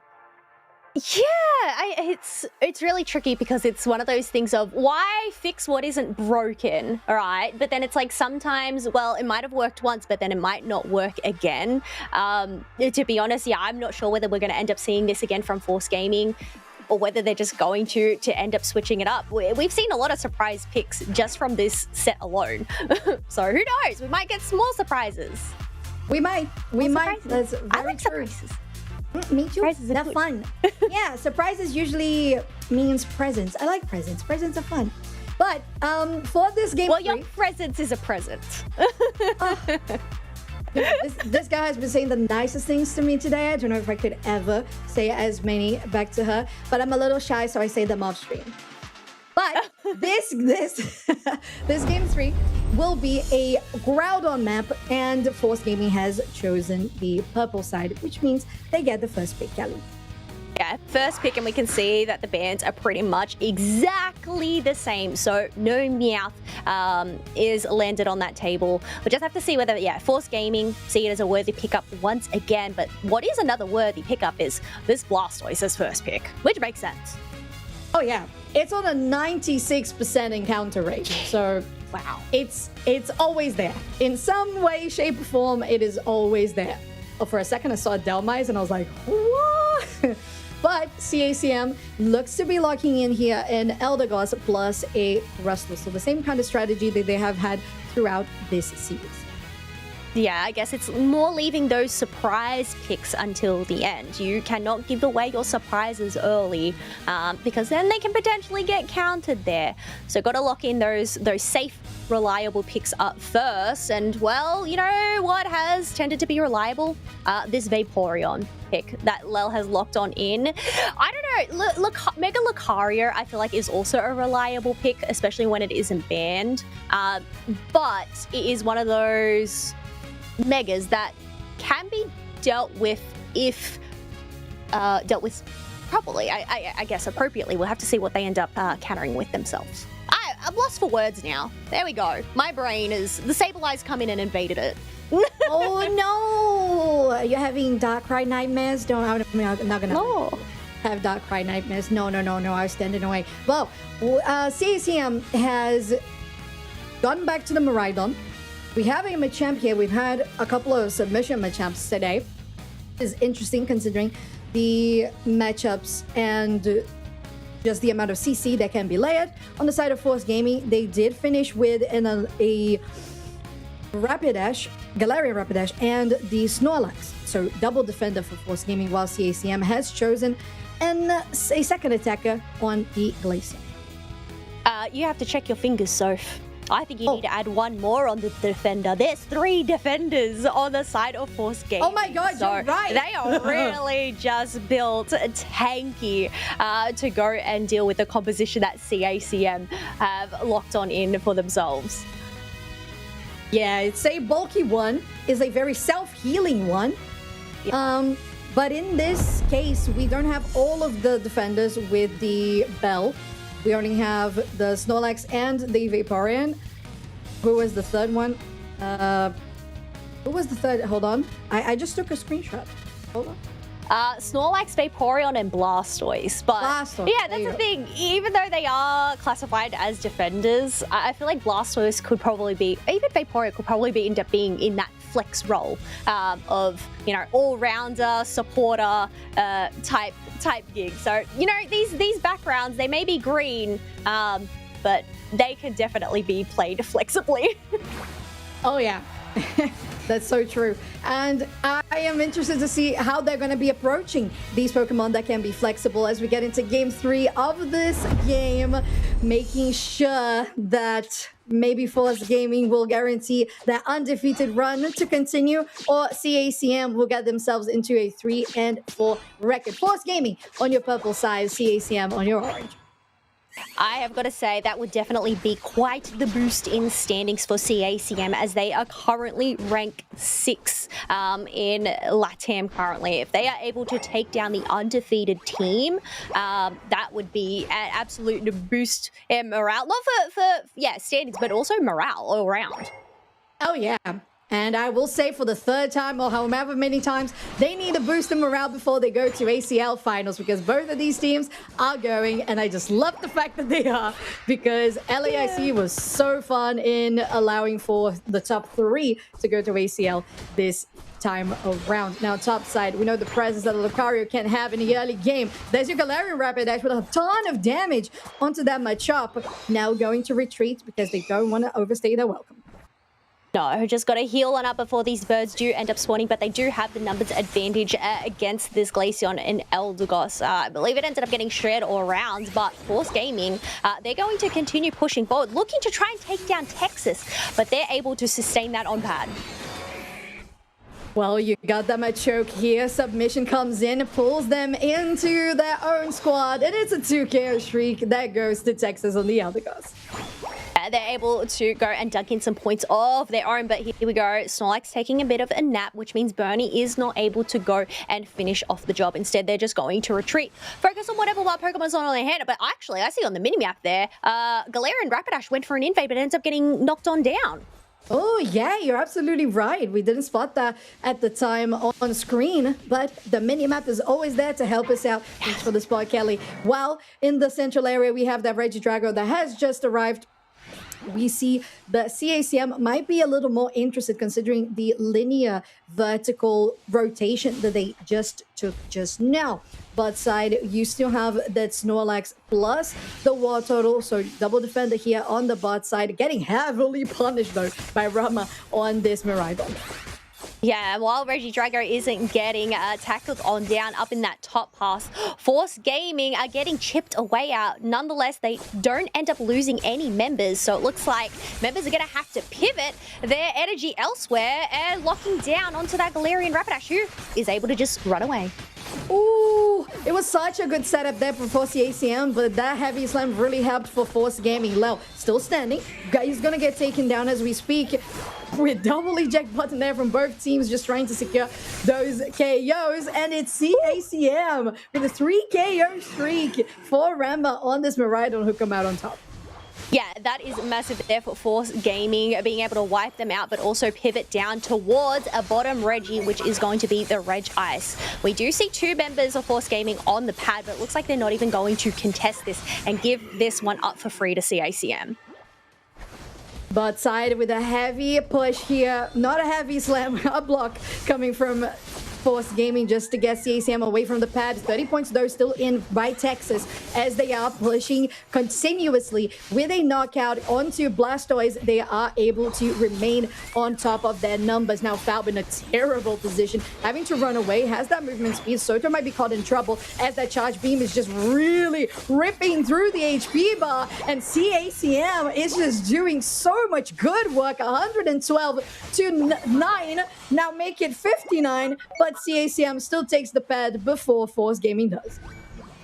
Yeah, it's really tricky because it's one of those things of why fix what isn't broken, all right? But then it's like sometimes, well, it might have worked once, but then it might not work again. To be honest, yeah, I'm not sure whether we're going to end up seeing this again from Force Gaming, or whether they're just going to end up switching it up. We've seen a lot of surprise picks just from this set alone. So who knows? We might get some more surprises. We might. That's very I like true. surprises. Me too. Surprises are They're good. fun. Yeah, surprises usually means presents. I like presents. Presents are fun. But for this game, Well, your presence is a present. this guy has been saying the nicest things to me today. I don't know if I could ever say as many back to her, but I'm a little shy, so I say them off stream. But this game 3 will be a Groudon map, and Force Gaming has chosen the purple side, which means they get the first pick, Kelly. Yeah, first pick, and we can see that the bands are pretty much exactly the same. So no Meowth is landed on that table. We'll just have to see whether, Force Gaming see it as a worthy pickup once again. But what is another worthy pickup is this Blastoise's first pick, which makes sense. Oh yeah, it's on a 96% encounter rate. So wow, it's always there in some way, shape, or form. It is always there. Oh, for a second I saw Delmise and I was like, what? But CACM looks to be locking in here an Eldegoss plus a Rustle. So the same kind of strategy that they have had throughout this series. Yeah, I guess it's more leaving those surprise picks until the end. You cannot give away your surprises early because then they can potentially get countered there. So got to lock in those safe, reliable picks up first. And well, you know what has tended to be reliable? This Vaporeon pick that Lel has locked on in. I don't know, Mega Lucario I feel like is also a reliable pick, especially when it isn't banned. But it is one of those megas that can be dealt with if dealt with properly, I guess appropriately. We'll have to see what they end up countering with themselves. I'm lost for words now. There we go. My brain is, the Sableyes come in and invaded it. Oh no! You're having Darkrai nightmares? I'm not gonna have Darkrai nightmares. No, I was standing away. Well, CACM has gone back to the Miraidon. We have a Machamp here. We've had a couple of submission Machamps today. It's interesting considering the matchups and just the amount of CC that can be layered. On the side of Force Gaming, they did finish with a Rapidash, Galarian Rapidash, and the Snorlax. So double defender for Force Gaming, while CACM has chosen a second attacker on the Glacier. You have to check your fingers, Soph. I think you need to add one more on the defender. There's 3 defenders on the side of Force Gaming. Oh my god, so you're right. They are really just built tanky to go and deal with the composition that CACM have locked on in for themselves. Yeah, it's a bulky one, is a very self-healing one. Yeah. But in this case, we don't have all of the defenders with the Bell. We only have the Snorlax and the Vaporeon. Who was the third one? Who was the third? Hold on. I just took a screenshot. Hold on. Snorlax, Vaporeon, and Blastoise. But Blastoise, yeah, that's the thing. Even though they are classified as defenders, I feel like Blastoise could probably be, even Vaporeon could probably end up being in that flex role of, you know, all-rounder, supporter type gig. So, you know, these backgrounds, they may be green, but they can definitely be played flexibly. Oh yeah. That's so true. And I am interested to see how they're going to be approaching these Pokemon that can be flexible as we get into game 3 of this game, making sure that maybe Force Gaming will guarantee that undefeated run to continue, or CACM will get themselves into a 3-4 record. Force Gaming on your purple side, CACM on your orange. I have got to say that would definitely be quite the boost in standings for CACM, as they are currently ranked 6 in LATAM currently. If they are able to take down the undefeated team, that would be an absolute boost in morale. Not for standings, but also morale all around. Oh, yeah. And I will say for the 3rd time or however many times, they need a boost in morale before they go to ACL finals, because both of these teams are going, and I just love the fact that they are, because LAIC was so fun in allowing for the top 3 to go to ACL this time around. Now, top side, we know the presence that Lucario can have in the early game. There's your Galarian Rapidash with a ton of damage onto that Machop. Now going to retreat because they don't want to overstay their welcome. No, just got to heal on up before these birds do end up spawning, but they do have the numbers advantage against this Glaceon and Eldegoss. I believe it ended up getting shred all around, but Force Gaming, they're going to continue pushing forward, looking to try and take down Texas, but they're able to sustain that on pad. Well, you got them a choke here. Submission comes in, pulls them into their own squad, and it's a 2KO streak that goes to Texas on the Eldegoss. They're able to go and dunk in some points of their own, but here we go. Snorlax taking a bit of a nap, which means Bernie is not able to go and finish off the job. Instead, they're just going to retreat. Focus on whatever wild Pokemon's on their hand. But actually, I see on the minimap there, Galarian Rapidash went for an invade, but ends up getting knocked on down. Oh, yeah, you're absolutely right. We didn't spot that at the time on screen, but the minimap is always there to help us out. Thanks for the spot, Kelly. While in the central area, we have that Regidrago that has just arrived. We see the CACM might be a little more interested considering the linear vertical rotation that they just took just now. But side, you still have that Snorlax plus the war total, so double defender here on the bot side, getting heavily punished though by Rama on this Miraidon. Yeah, while Regidrago isn't getting tackled on down up in that top pass, Force Gaming are getting chipped away out. Nonetheless, they don't end up losing any members, so it looks like members are going to have to pivot their energy elsewhere and locking down onto that Galarian Rapidash, who is able to just run away. Ooh, it was such a good setup there for Force CACM, but that heavy slam really helped for Force Gaming. Lel still standing. He's going to get taken down as we speak. With double eject button there from both teams, just trying to secure those KOs. And it's CACM with a 3 KO streak for Ramba on this Miraidon who come out on top. Yeah, that is massive there for Force Gaming, being able to wipe them out, but also pivot down towards a bottom Reggie, which is going to be the Reg Ice. We do see 2 members of Force Gaming on the pad, but it looks like they're not even going to contest this and give this one up for free to CACM. But side with a heavy push here, not a heavy slam, a block coming from Force Gaming just to get CACM away from the pad. 30 points though still in by Texas as they are pushing continuously with a knockout onto Blastoise. They are able to remain on top of their numbers. Now Falb in a terrible position, having to run away, has that movement speed. Soto might be caught in trouble as that charge beam is just really ripping through the HP bar, and CACM is just doing so much good work. 112 to 9, now make it 59, but CACM still takes the pad before Force Gaming does.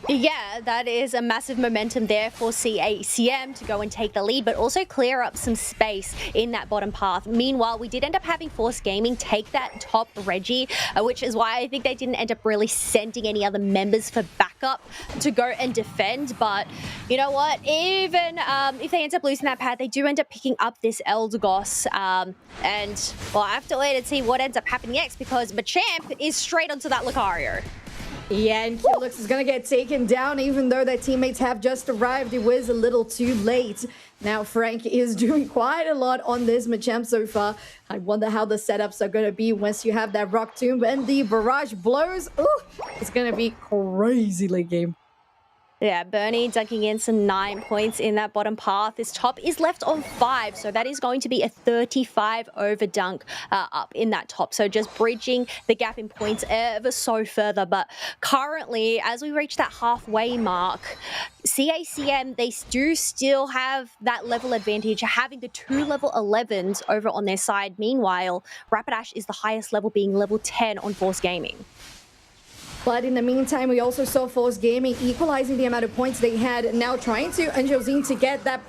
Yeah, that is a massive momentum there for CACM to go and take the lead, but also clear up some space in that bottom path. Meanwhile, we did end up having Force Gaming take that top Reggie, which is why I think they didn't end up really sending any other members for backup to go and defend. But you know what? Even if they end up losing that pad, they do end up picking up this Eldegoss. And, well, I have to wait and see what ends up happening next, because Machamp is straight onto that Lucario. Yeah, and Killux is going to get taken down even though their teammates have just arrived. It was a little too late. Now Frank is doing quite a lot on this Machamp so far. I wonder how the setups are going to be once you have that Rock Tomb and the barrage blows. Ooh, it's going to be crazy late game. Yeah, Bernie dunking in some 9 points in that bottom path. This top is left on 5, so that is going to be a 35 over dunk up in that top. So just bridging the gap in points ever so further. But currently, as we reach that halfway mark, CACM, they do still have that level advantage, having the 2 level 11s over on their side. Meanwhile, Rapidash is the highest level, being level 10 on Force Gaming. But in the meantime, we also saw Force Gaming equalizing the amount of points they had. Now trying to Angelzine to get that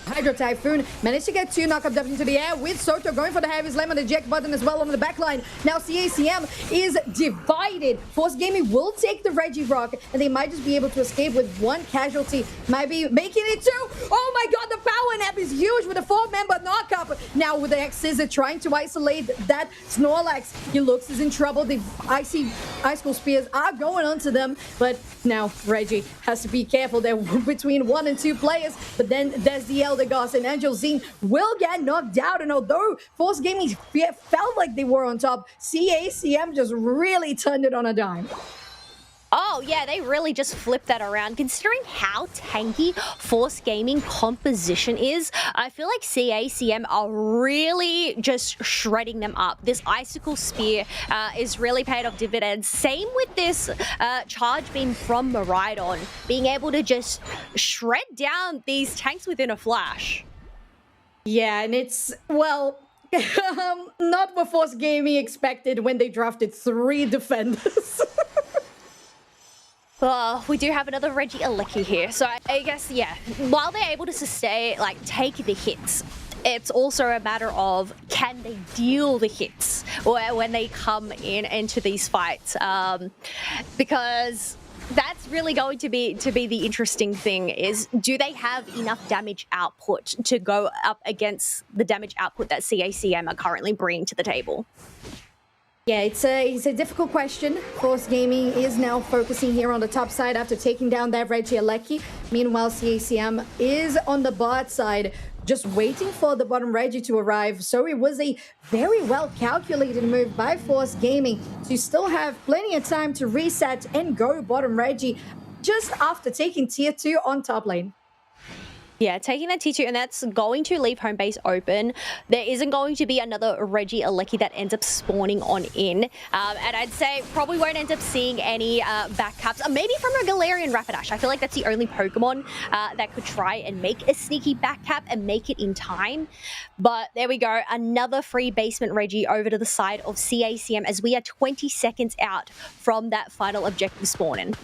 Hydro Typhoon. Managed to get 2 knock-up depth into the air with Soto going for the heavy slam on the eject button as well on the back line. Now CACM is divided. Force Gaming will take the Reggie Rock and they might just be able to escape with 1 casualty. Might be making it 2. Oh my god, the power nap is huge with a 4-member knock-up. Now with the X-Scissor trying to isolate that Snorlax. He looks is in trouble. The Ice Cool Spears are going onto them. But now Reggie has to be careful. They're between 1 and 2 players. But then there's the Elder Goss and Angelzine will get knocked out, and although Force Gaming felt like they were on top, CACM just really turned it on a dime. Oh, yeah, they really just flipped that around. Considering how tanky Force Gaming composition is, I feel like CACM are really just shredding them up. This Icicle Spear is really paid off dividends. Same with this charge beam from Miraidon, being able to just shred down these tanks within a flash. Yeah, and it's, well, not what Force Gaming expected when they drafted 3 defenders. Well, we do have another Reggie Alecki here, so I guess, yeah, while they're able to sustain, like, take the hits, it's also a matter of can they deal the hits when they come into these fights, because that's really going to be the interesting thing is, do they have enough damage output to go up against the damage output that CACM are currently bringing to the table? Yeah, it's a difficult question. Force Gaming is now focusing here on the top side after taking down that Reggie Alecki. Meanwhile, CACM is on the bot side, just waiting for the bottom Reggie to arrive. So it was a very well calculated move by Force Gaming to still have plenty of time to reset and go bottom Reggie just after taking tier 2 on top lane. Yeah, taking that T2, and that's going to leave home base open. There isn't going to be another Reggie Alecki that ends up spawning on in. And I'd say probably won't end up seeing any backcaps. Maybe from a Galarian Rapidash. I feel like that's the only Pokemon that could try and make a sneaky backcap and make it in time. But there we go. Another free basement Reggie over to the side of CACM as we are 20 seconds out from that final objective spawning.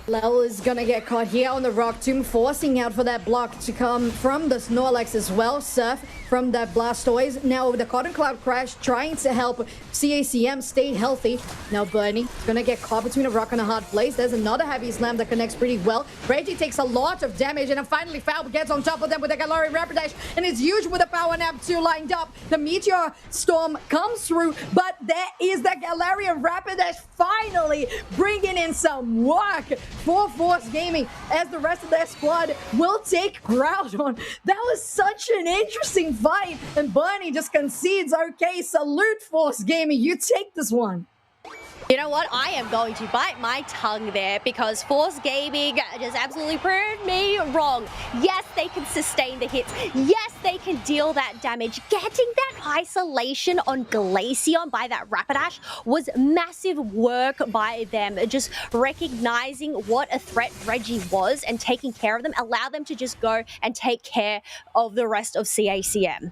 Lel is gonna get caught here on the Rock Tomb, forcing out for that block to come from the Snorlax as well. Surf from that Blastoise. Now the Cotton Cloud Crash trying to help CACM stay healthy. Now Bernie is gonna get caught between a rock and a hard place. There's another heavy slam that connects pretty well. Reggie takes a lot of damage, and then finally Foul gets on top of them with the Galarian Rapidash, and it's huge with the Power Nap 2 lined up. The Meteor Storm comes through, but there is the Galarian Rapidash finally bringing in some work for Force Gaming as the rest of their squad will take Groudon. That was such an interesting fight, and Bernie just concedes, okay, salute Force Gaming, you take this one. You know what? I am going to bite my tongue there because Force Gaming just absolutely proved me wrong. Yes, they can sustain the hits. Yes, they can deal that damage. Getting that isolation on Glaceon by that Rapidash was massive work by them. Just recognizing what a threat Reggie was and taking care of them, allow them to just go and take care of the rest of CACM.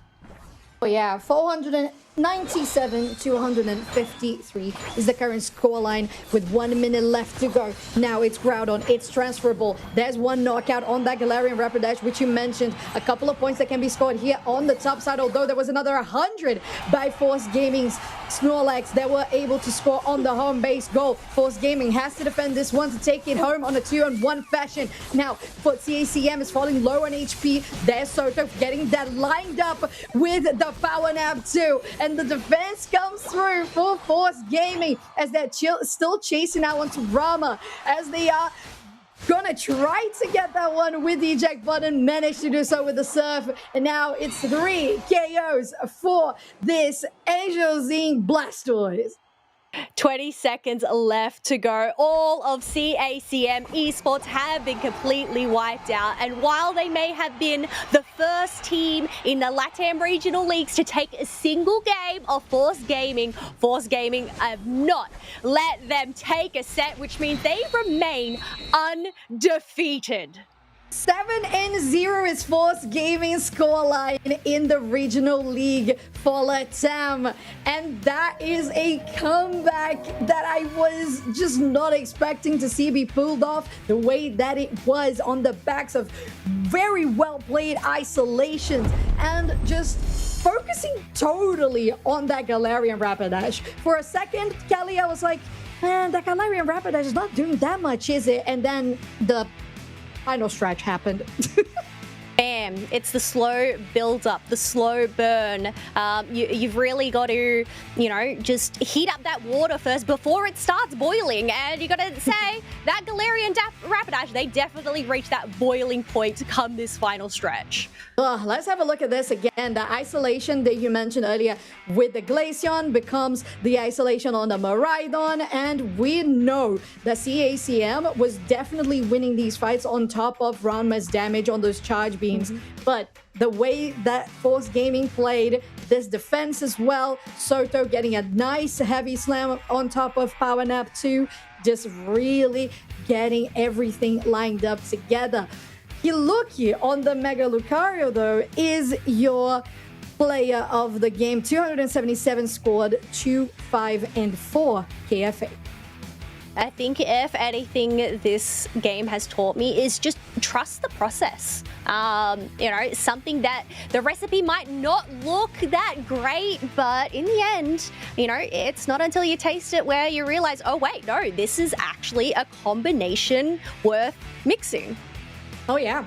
Oh yeah, 497 to 153 is the current scoreline with 1 minute left to go. Now it's Groudon, it's transferable. There's one knockout on that Galarian Rapidash, which you mentioned. A couple of points that can be scored here on the top side, although there was another 100 by Force Gaming's Snorlax that were able to score on the home base goal. Force Gaming has to defend this one to take it home on a 2-on-1 fashion. Now, for CACM is falling low on HP. There's Soto getting that lined up with the Power Nap 2. And the defense comes through for Force Gaming as they're still chasing out onto Rama as they are gonna try to get that one with the eject button, managed to do so with the Surf, and now it's 3 KOs for this Angelzine Blastoise. 20 seconds left to go. All of CACM Esports have been completely wiped out. And while they may have been the first team in the LATAM regional leagues to take a single game of Force Gaming have not let them take a set, which means they remain undefeated. 7-0 is Force Gaming scoreline in the regional league for LATAM, and that is a comeback that I was just not expecting to see be pulled off the way that it was, on the backs of very well played isolations and just focusing totally on that Galarian Rapidash. For a second, Kelly, I was like, man, that Galarian Rapidash is not doing that much, is it? And then the final stretch happened. Bam. It's the slow build up, the slow burn. You've really got to, just heat up that water first before it starts boiling. And you got to say that Galarian Rapidash, they definitely reached that boiling point come this final stretch. Let's have a look at this again. The isolation that you mentioned earlier with the Glaceon becomes the isolation on the Miraidon, and we know that CACM was definitely winning these fights on top of Ranma's damage on those charge beams. But the way that Force Gaming played this defense as well, Soto getting a nice heavy slam on top of Power Nap 2, just really getting everything lined up together. Hiluki on the Mega Lucario, though, is your player of the game. 277 scored, 2-5-4 KFA. I think if anything this game has taught me is just trust the process. Something that the recipe might not look that great, but in the end, it's not until you taste it where you realize, oh wait, no, this is actually a combination worth mixing. Oh yeah,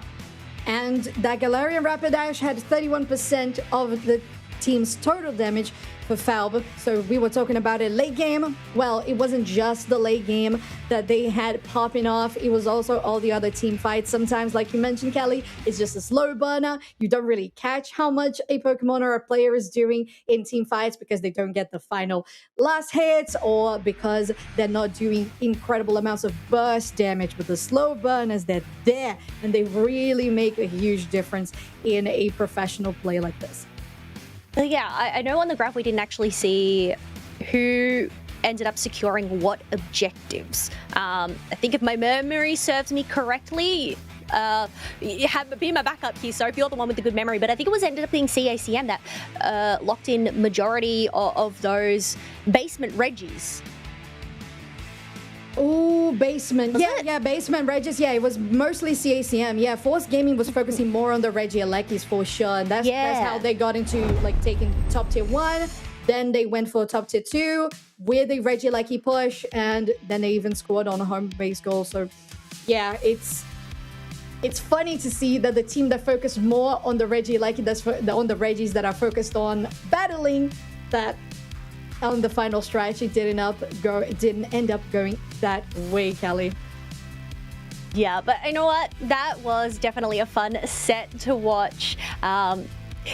and that Galarian Rapidash had 31% of the team's total damage for Falb. So we were talking about it late game. Well, it wasn't just the late game that they had popping off. It was also all the other team fights. Sometimes, like you mentioned, Kelly, it's just a slow burner. You don't really catch how much a Pokemon or a player is doing in team fights because they don't get the final last hits, or because they're not doing incredible amounts of burst damage. But the slow burners, they're there, and they really make a huge difference in a professional play like this. Yeah, I know on the graph we didn't actually see who ended up securing what objectives. I think if my memory serves me correctly, be my backup here, so if you're the one with the good memory, but I think it was ended up being CACM that locked in majority of those basement Reggies. Oh, basement. Yeah, basement Regis. Yeah, it was mostly CACM. Yeah, Force Gaming was focusing more on the Regielekis for sure. And that's how they got into taking top tier 1. Then they went for top tier 2 with the Regieleki push, and then they even scored on a home base goal. So yeah, it's funny to see that the team that focused more on the Regieleki, on the Regis that are focused on battling, that on the final stretch, it didn't end up going that way, Kelly. Yeah, but you know what? That was definitely a fun set to watch.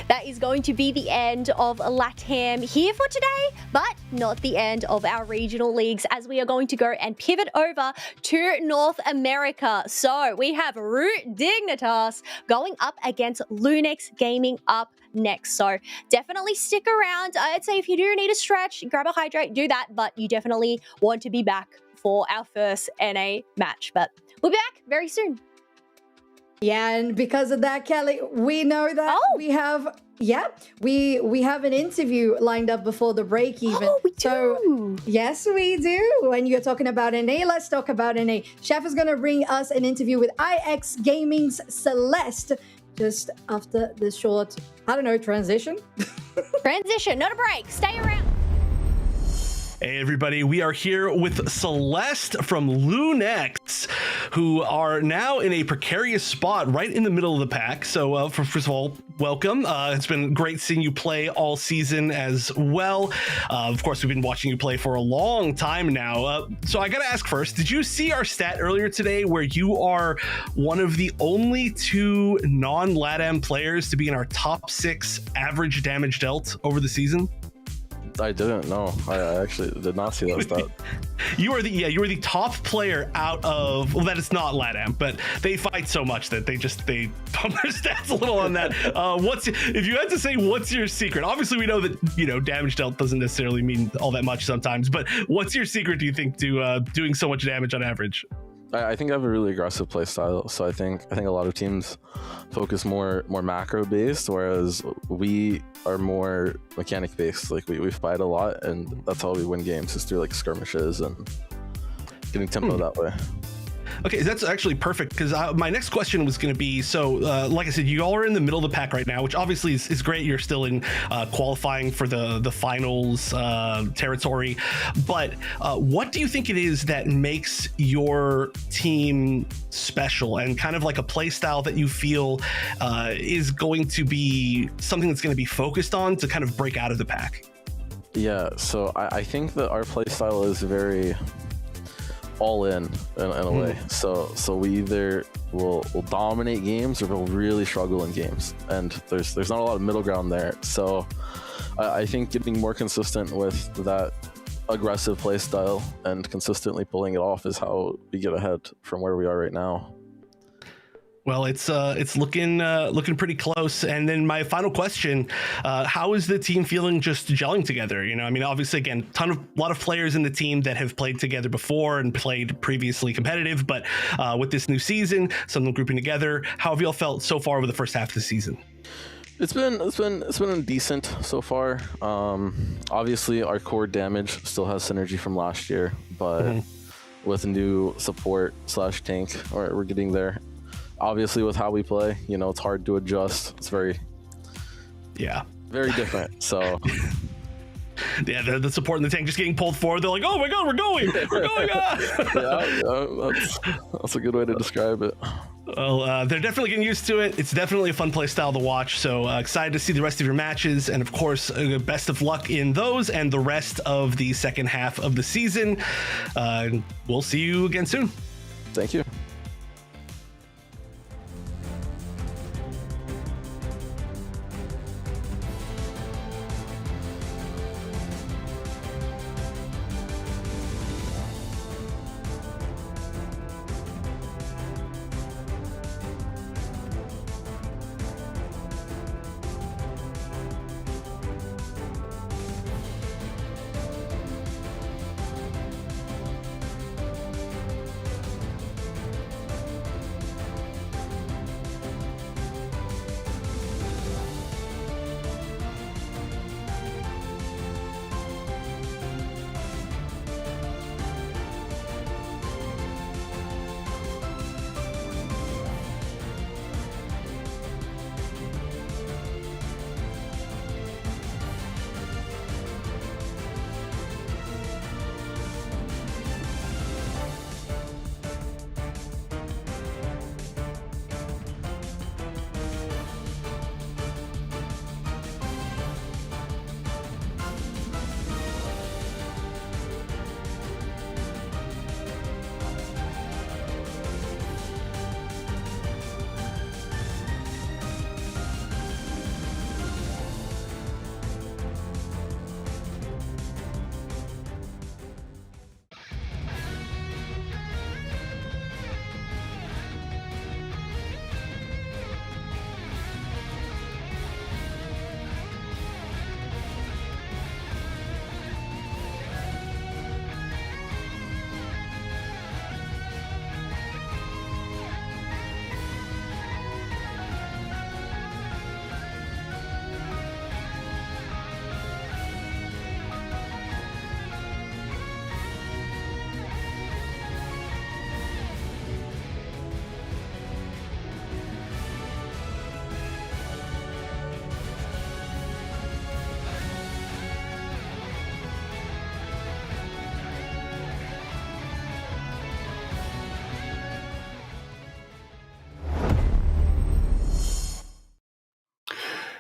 That is going to be the end of LATAM here for today, but not the end of our regional leagues, as we are going to go and pivot over to North America. So we have Root Dignitas going up against Lunex Gaming up next. So definitely stick around. I'd say if you do need a stretch, grab a hydrate, do that, but you definitely want to be back for our first NA match. But we'll be back very soon. Yeah, and because of that, Kelly, we know that we have an interview lined up before the break even. Oh, we do. So, yes, we do. When you're talking about NA, let's talk about NA. Chef is going to bring us an interview with IX Gaming's Celeste just after this short, transition. Transition, not a break. Stay around. Hey everybody, we are here with Celeste from Lunex, who are now in a precarious spot right in the middle of the pack. So first of all, welcome. It's been great seeing you play all season as well. Of course, we've been watching you play for a long time now. So I gotta ask first, did you see our stat earlier today where you are one of the only 2 non-LATAM players to be in our top 6 average damage dealt over the season? I didn't know. I actually did not see that stat. You are the top player out of, well, that is not LATAM, but they fight so much that they pump their stats a little on that. If you had to say what's your secret? Obviously we know that damage dealt doesn't necessarily mean all that much sometimes, but what's your secret, do you think, to doing so much damage on average? I think I have a really aggressive play style, so I think a lot of teams focus more macro based, whereas we are more mechanic based. Like we fight a lot, and that's how we win games, is through like skirmishes and getting tempo that way. Okay, that's actually perfect, because my next question was going to be, so like I said, you all are in the middle of the pack right now, which obviously is great. You're still in qualifying for the finals territory, but what do you think it is that makes your team special, and kind of like a play style that you feel is going to be something that's going to be focused on to kind of break out of the pack? Yeah, so I think that our play style is very all in a way. So we either will dominate games or we'll really struggle in games, and there's not a lot of middle ground there. So I think getting more consistent with that aggressive play style and consistently pulling it off is how we get ahead from where we are right now. Well, it's looking pretty close. And then my final question: how is the team feeling just gelling together? I mean, obviously, again, a lot of players in the team that have played together before and played previously competitive, but with this new season, some of them grouping together. How have you all felt so far over the first half of the season? It's been decent so far. Obviously, our core damage still has synergy from last year, but with new support / tank, we're getting there. Obviously, with how we play, it's hard to adjust. It's very different. So yeah, the support in the tank just getting pulled forward. They're like, oh my god, we're going that's a good way to describe it. Well, they're definitely getting used to it. It's definitely a fun play style to watch. So excited to see the rest of your matches, and of course, best of luck in those and the rest of the second half of the season. We'll see you again soon. Thank you.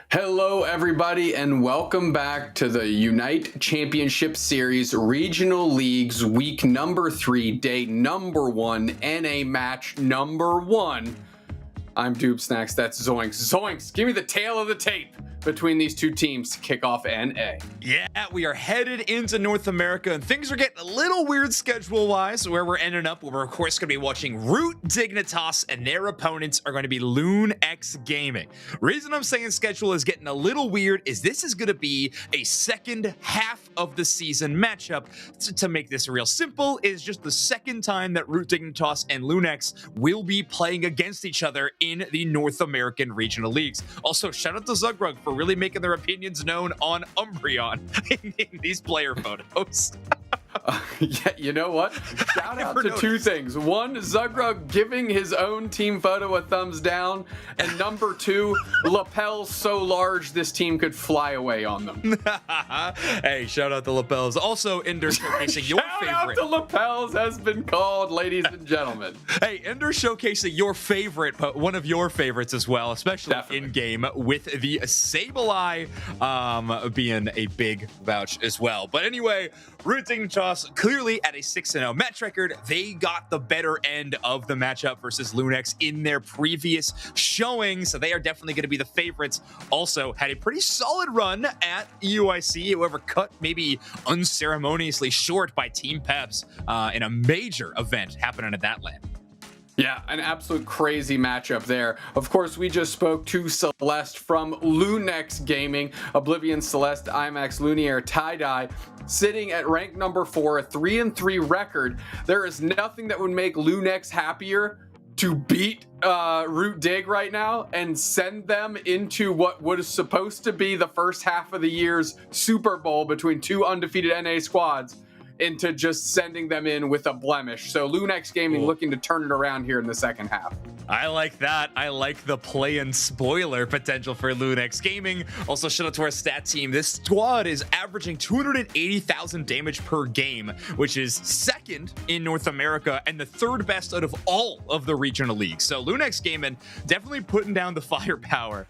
Hello, everybody, and welcome back to the Unite Championship Series Regional Leagues Week number 3, Day number 1, NA Match number 1. I'm Doob Snacks, that's Zoinks. Zoinks, give me the tail of the tape. between these two teams to kick off NA. Yeah, we are headed into North America, and things are getting a little weird schedule-wise, where we're ending up. We're, of course, going to be watching Root Dignitas, and their opponents are going to be LoonX Gaming. Reason I'm saying schedule is getting a little weird is this is going to be a second half of the season matchup. To make this real simple, is just the second time that Root Dignitas and LoonX will be playing against each other in the North American regional leagues. Also, shout out to Zugrug for really making their opinions known on Umbreon in these player photos. Yeah, you know what? Shout out to two things. One, Zugrug giving his own team photo a thumbs down. And number two, lapels so large this team could fly away on them. Hey, shout out to lapels. Also, Ender showcasing your favorite. Shout out to lapels has been called, ladies and gentlemen. Hey, Ender showcasing your favorite, but one of your favorites as well, especially in-game, with the Sableye being a big vouch as well. But anyway, Root Dignitas clearly at a 6-0 match record. They got the better end of the matchup versus LoonX in their previous showing, so they are definitely going to be the favorites. Also had a pretty solid run at EUIC, however cut maybe unceremoniously short by Team Peps in a major event happening at that land. Yeah, an absolute crazy matchup there. Of course, we just spoke to Celeste from LoonX Gaming. Oblivion, Celeste, IMAX, Lumiere, Tie-Dye, sitting at rank number 4, a 3-3 record. There is nothing that would make LoonX happier to beat Root Dig right now and send them into what was supposed to be the first half of the year's Super Bowl between two undefeated NA squads, into just sending them in with a blemish. So LoonX Gaming looking to turn it around here in the second half. I like that. I like the play-in spoiler potential for LoonX Gaming. Also, shout out to our stat team. This squad is averaging 280,000 damage per game, which is second in North America and the third best out of all of the regional leagues. So LoonX Gaming definitely putting down the firepower.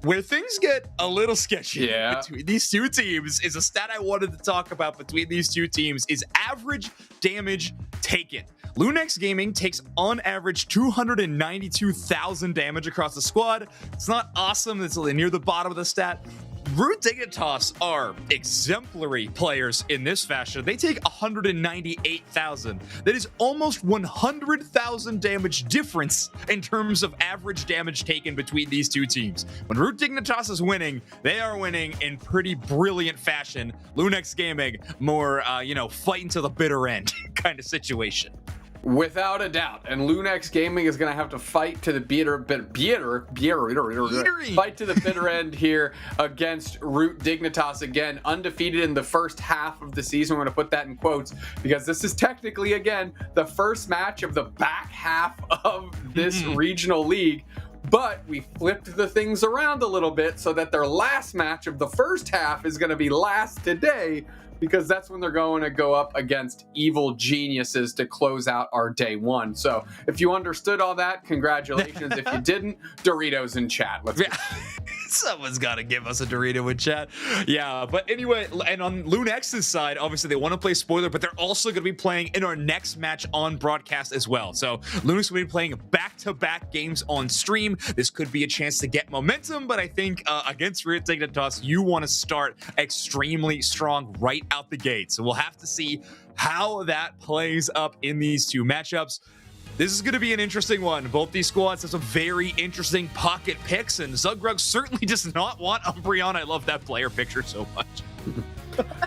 Where things get a little sketchy between these two teams is a stat I wanted to talk about between these two teams is average damage taken. LoonX Gaming takes on average 292,000 damage across the squad. It's not awesome. It's near the bottom of the stat. Root Dignitas are exemplary players in this fashion. They take 198,000. That is almost 100,000 damage difference in terms of average damage taken between these two teams. When Root Dignitas is winning, they are winning in pretty brilliant fashion. LoonX Gaming, more, fighting to the bitter end kind of situation. Without a doubt, and LoonX Gaming is going to have to fight to the bitter end here against Root Dignitas again, undefeated in the first half of the season. We're going to put that in quotes because this is technically, again, the first match of the back half of this regional league. But we flipped the things around a little bit so that their last match of the first half is going to be last today, because that's when they're going to go up against Evil Geniuses to close out our day one. So if you understood all that, congratulations. If you didn't, Doritos in chat. Let's go. Someone's got to give us a Dorito in chat. Yeah, but anyway, and on LoonX's side, obviously they want to play spoiler, but they're also going to be playing in our next match on broadcast as well. So LoonX will be playing back-to-back games on stream. This could be a chance to get momentum, but I think against Root Dignitas, you want to start extremely strong right out the gate. So we'll have to see how that plays up in these two matchups. This is going to be an interesting one. Both these squads have some very interesting pocket picks, and Zugrug certainly does not want Umbreon. I love that player picture so much.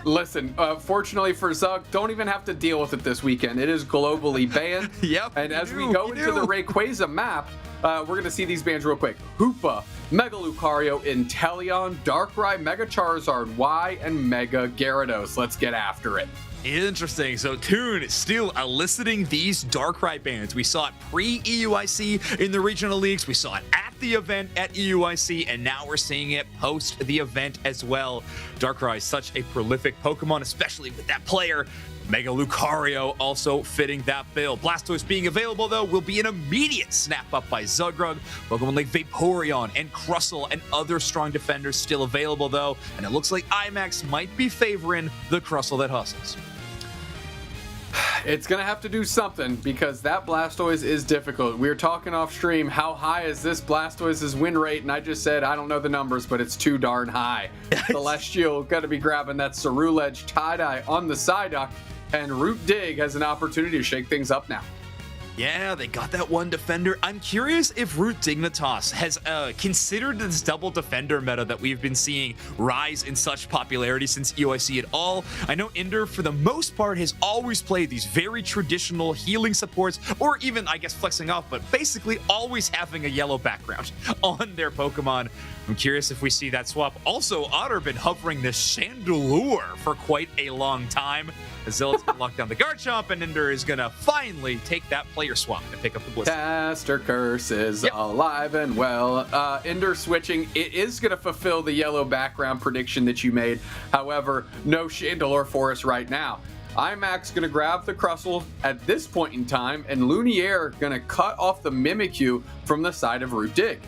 Listen, fortunately for Zug, don't even have to deal with it this weekend. It is globally banned. Yep. And as we go into the Rayquaza map, we're going to see these bans real quick. Hoopa, Mega Lucario, Inteleon, Darkrai, Mega Charizard Y, and Mega Gyarados. Let's get after it. Interesting. So Toon is still eliciting these Darkrai bans. We saw it pre-EUIC in the regional leagues. We saw it at the event at EUIC, and now we're seeing it post the event as well. Darkrai is such a prolific Pokemon, especially with that player. Mega Lucario also fitting that bill. Blastoise being available, though, will be an immediate snap up by Zugrug. Pokemon like Vaporeon and Crustle and other strong defenders still available, though. And it looks like IMAX might be favoring the Crustle that hustles. It's going to have to do something because that Blastoise is difficult. We were talking off stream, how high is this Blastoise's win rate? And I just said, I don't know the numbers, but it's too darn high. Celestial got to be grabbing that Ceruledge tie-dye on the Psyduck, and Root Dig has an opportunity to shake things up now. Yeah, they got that one defender. I'm curious if Root Dignitas has considered this double defender meta that we've been seeing rise in such popularity since EOIC at all. I know Ender, for the most part, has always played these very traditional healing supports, or even, I guess, flexing off, but basically always having a yellow background on their Pokemon. I'm curious if we see that swap. Also, Otter been hovering this Chandelure for quite a long time. Zilla's gonna lock down the Garchomp, and Ender is gonna finally take that player swap and pick up the Blizzard. Caster Curse is alive and well. Ender switching, it is gonna fulfill the yellow background prediction that you made. However, no Chandelure for us right now. IMAX gonna grab the Crustle at this point in time, and Luniere gonna cut off the Mimikyu from the side of Root Dig.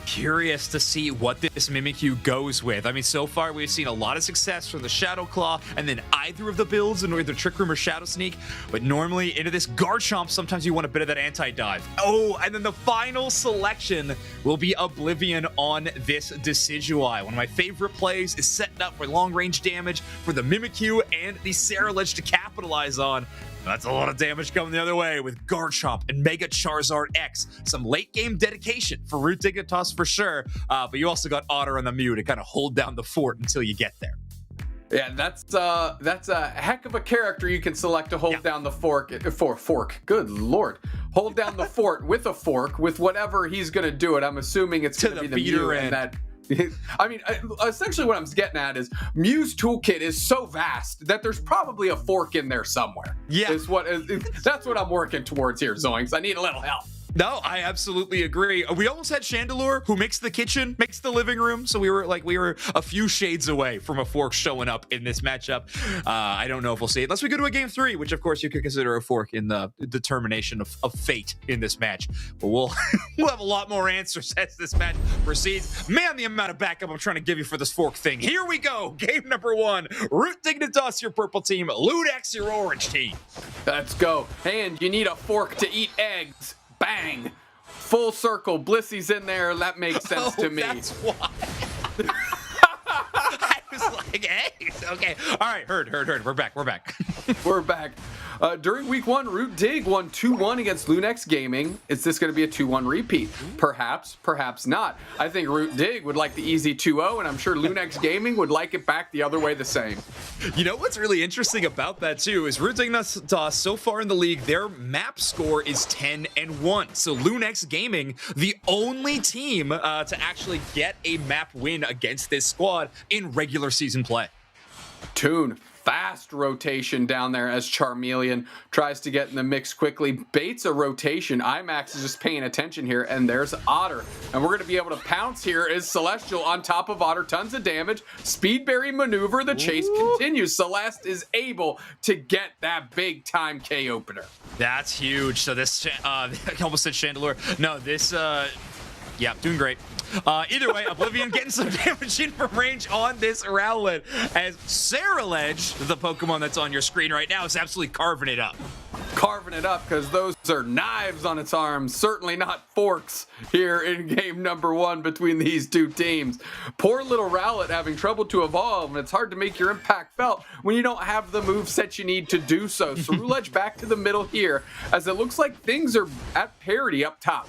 Curious to see what this Mimikyu goes with. I mean, so far we've seen a lot of success from the Shadow Claw and then either of the builds in either Trick Room or Shadow Sneak, but normally into this Garchomp, sometimes you want a bit of that anti-dive. Oh, and then the final selection will be Oblivion on this Decidueye. One of my favorite plays is setting up for long-range damage for the Mimikyu and the Ceruledge to capitalize on. That's a lot of damage coming the other way with Garchomp and Mega Charizard X. Some late game dedication for Root Dignitas for sure, but you also got Otter on the Mew to kind of hold down the fort until you get there. Yeah, that's a heck of a character you can select to hold down the fork. Good lord, hold down the fort with a fork with whatever he's gonna do it. I'm assuming it's gonna be the Mew and that. I mean, essentially what I'm getting at is Mew's toolkit is so vast that there's probably a fork in there somewhere. Yeah. That's what I'm working towards here, Zoinks. I need a little help. No, I absolutely agree. We almost had Chandelure, who makes the kitchen, makes the living room. So we were a few shades away from a fork showing up in this matchup. I don't know if we'll see it unless we go to a game 3, which of course you could consider a fork in the determination of fate in this match. But we'll have a lot more answers as this match proceeds. Man, the amount of backup I'm trying to give you for this fork thing. Here we go. Game number 1. Root Dignitas, your purple team. Ludex, your orange team. Let's go. And you need a fork to eat eggs. Bang! Full circle. Blissy's in there. That makes sense to me. That's why. I was like, hey. Okay. All right. Heard. We're back. We're back. During week 1, Root Dig won 2-1 against Lunex Gaming. Is this going to be a 2-1 repeat? Perhaps, perhaps not. I think Root Dig would like the easy 2-0, and I'm sure Lunex Gaming would like it back the other way the same. You know what's really interesting about that, too, is Root Dignitas, so far in the league, their map score is 10-1. So Lunex Gaming, the only team to actually get a map win against this squad in regular season play. Toon. Fast rotation down there as Charmeleon tries to get in the mix quickly, baits a rotation. IMAX is just paying attention here, and there's Otter. And we're going to be able to pounce here as Celestial on top of Otter. Tons of damage. Speedberry maneuver. The chase continues. Celeste is able to get that big-time K opener. That's huge. So this, I almost said Chandelure. No, this, yeah, doing great. Either way, Oblivion getting some damage in from range on this Rowlet as Ceruledge, the Pokemon that's on your screen right now, is absolutely carving it up. Carving it up because those are knives on its arms, certainly not forks here in game number 1 between these two teams. Poor little Rowlet having trouble to evolve, and it's hard to make your impact felt when you don't have the moveset you need to do so. Ceruledge back to the middle here as it looks like things are at parity up top.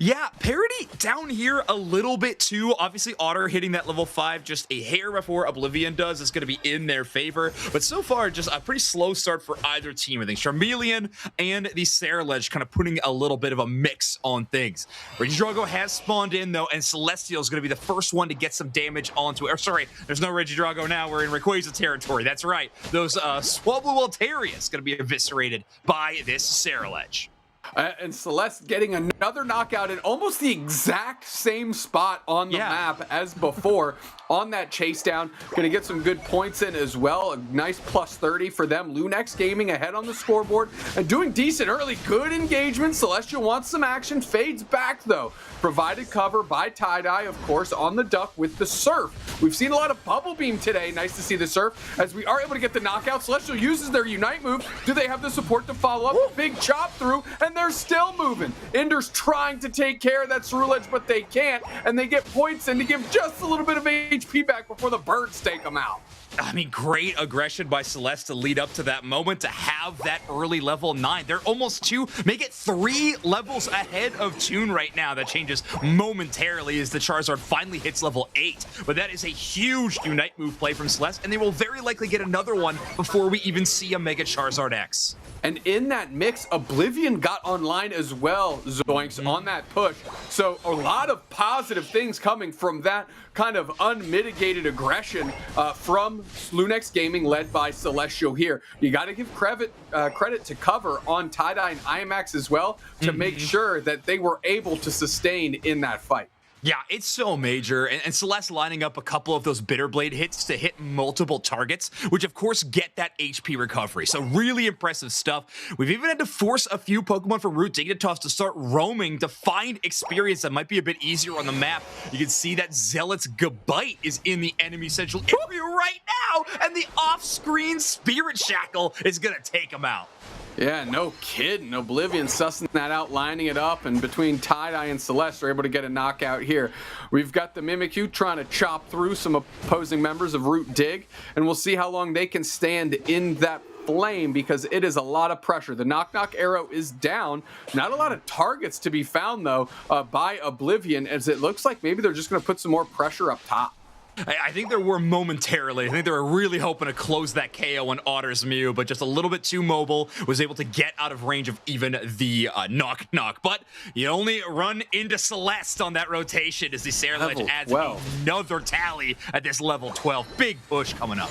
Yeah, parity down here a little bit too. Obviously, Otter hitting that level 5 just a hair before Oblivion does is going to be in their favor. But so far, just a pretty slow start for either team. I think Charmeleon and the Ceruledge kind of putting a little bit of a mix on things. Regidrago has spawned in, though, and Celestial is going to be the first one to get some damage onto it. Or, sorry, there's no Regidrago now. We're in Rayquaza territory. That's right. Those Swablu Altaria is going to be eviscerated by this Ceruledge. And Celeste getting another knockout in almost the exact same spot on the map as before on that chase down. Gonna get some good points in as well. A nice plus 30 for them. Lunex Gaming ahead on the scoreboard and doing decent early. Good engagement. Celestial wants some action. Fades back though. Provided cover by Tie-Dye, of course, on the duck with the Surf. We've seen a lot of Bubble Beam today. Nice to see the Surf as we are able to get the knockout. Celestial uses their Unite move. Do they have the support to follow up? Big chop through, and they're still moving. Ender's trying to take care of that Cerule Edge, but they can't, and they get points in to give just a little bit of HP back before the birds take them out. I mean, great aggression by Celeste to lead up to that moment, to have that early level 9. They're almost 2, make it 3 levels ahead of Toon right now. That changes momentarily as the Charizard finally hits level 8. But that is a huge Unite move play from Celeste, and they will very likely get another one before we even see a Mega Charizard X. And in that mix, Oblivion got online as well, Zoinks, on that push. So a lot of positive things coming from that kind of unmitigated aggression from Lunex Gaming, led by Celestial here. You got to give credit to cover on Tie-Dye and IMAX as well to make sure that they were able to sustain in that fight. Yeah, it's so major, and Celeste lining up a couple of those Bitterblade hits to hit multiple targets, which of course get that HP recovery. So really impressive stuff. We've even had to force a few Pokemon from Root Dignitas to start roaming to find experience that might be a bit easier on the map. You can see that Zealot's Gabite is in the enemy central area right now, and the off-screen Spirit Shackle is gonna take him out. Yeah, no kidding. Oblivion sussing that out, lining it up, and between Tie-Dye and Celeste are able to get a knockout here. We've got the Mimikyu trying to chop through some opposing members of Root Dig, and we'll see how long they can stand in that flame, because it is a lot of pressure. The knock-knock arrow is down. Not a lot of targets to be found, though, by Oblivion, as it looks like maybe they're just going to put some more pressure up top. I think there were momentarily. I think they were really hoping to close that KO on Otter's Mew, but just a little bit too mobile, was able to get out of range of even the knock-knock. But you only run into Celeste on that rotation as the Cerulege adds another tally at this level 12. Big push coming up.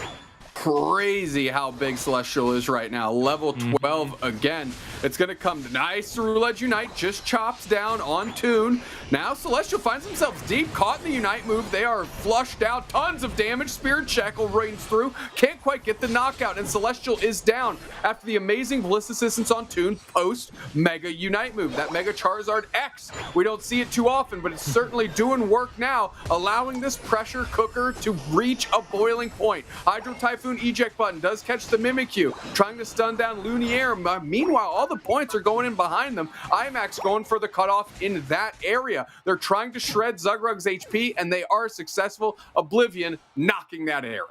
Crazy how big Celestial is right now. Level 12 again. It's going to come nice. Cerule Edge Unite just chops down on Toon. Now Celestial finds themselves deep, caught in the Unite move. They are flushed out. Tons of damage. Spirit Shackle rains through. Can't quite get the knockout, and Celestial is down after the amazing Bliss Assistance on Toon post Mega Unite move. That Mega Charizard X. We don't see it too often, but it's certainly doing work now, allowing this pressure cooker to reach a boiling point. Hydro Typhoon eject button does catch the Mimikyu, trying to stun down Lumiere. Meanwhile, all the points are going in behind them. IMAX going for the cutoff in that area. They're trying to shred Zugrug's HP, and they are successful. Oblivion knocking that arrow.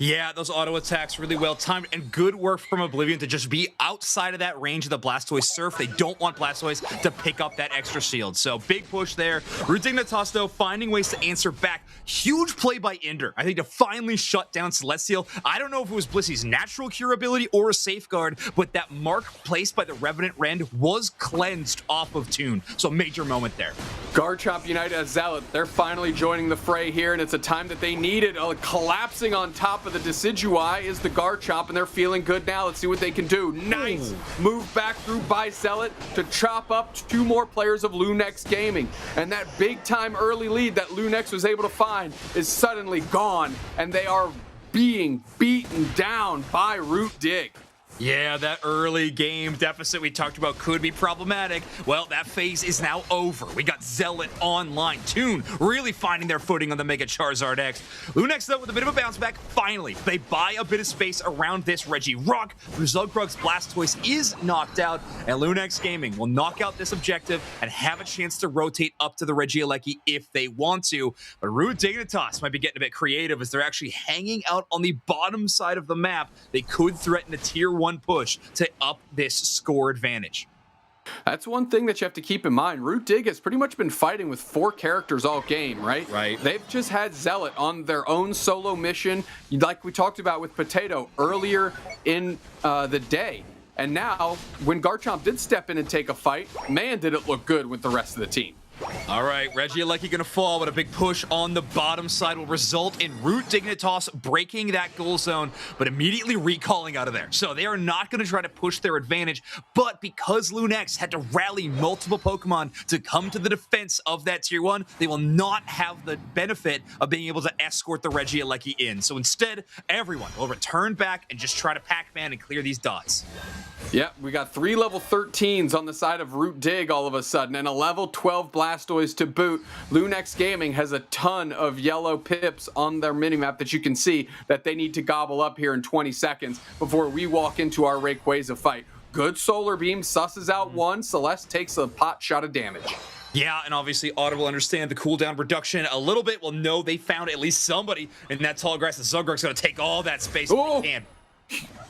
Yeah, those auto attacks really well timed, and good work from Oblivion to just be outside of that range of the Blastoise Surf. They don't want Blastoise to pick up that extra shield. So big push there. Root Dignitas, though, finding ways to answer back. Huge play by Ender, I think, to finally shut down Celestial. I don't know if it was Blissy's natural cure ability or a safeguard, but that mark placed by the Revenant Rend was cleansed off of Toon. So major moment there. Garchomp Unite as Zealot. They're finally joining the fray here, and it's a time that they needed. Collapsing on top of the Decidueye is the Garchomp, and they're feeling good now. Let's see what they can do. Nice move back through by Zealot to chop up 2 more players of Lunex Gaming. And that big time early lead that Lunex was able to find is suddenly gone, and they are being beaten down by Root Dig. Yeah, that early game deficit we talked about could be problematic. Well, that phase is now over. We got Zealot online. Toon really finding their footing on the Mega Charizard X. Lunex, though, with a bit of a bounce back. Finally, they buy a bit of space around this Regirock. Zugrug's Blastoise is knocked out, and Lunex Gaming will knock out this objective and have a chance to rotate up to the Regieleki if they want to. But Root Dignitas might be getting a bit creative as they're actually hanging out on the bottom side of the map. They could threaten a Tier 1 push to up this score advantage. That's one thing that you have to keep in mind. Root Dig has pretty much been fighting with 4 characters all game, right? Right. They've just had Zealot on their own solo mission, like we talked about with Potato earlier in the day. And now, when Garchomp did step in and take a fight, man, did it look good with the rest of the team. All right, Regieleki gonna fall, but a big push on the bottom side will result in Root Dignitas breaking that goal zone, but immediately recalling out of there. So they are not gonna try to push their advantage, but because Lunex had to rally multiple Pokemon to come to the defense of that tier 1, they will not have the benefit of being able to escort the Regieleki in. So instead, everyone will return back and just try to Pac-Man and clear these dots. Yep, we got 3 level 13s on the side of Root Dig all of a sudden, and a level 12 Blastoise to boot. Lunex Gaming has a ton of yellow pips on their minimap that you can see that they need to gobble up here in 20 seconds before we walk into our Rayquaza fight. Good Solar Beam susses out one. Celeste takes a pot shot of damage. Yeah, and obviously Otter will understand the cooldown reduction a little bit. Will know they found at least somebody in that tall grass. The Zugrak's going to take all that space if he can.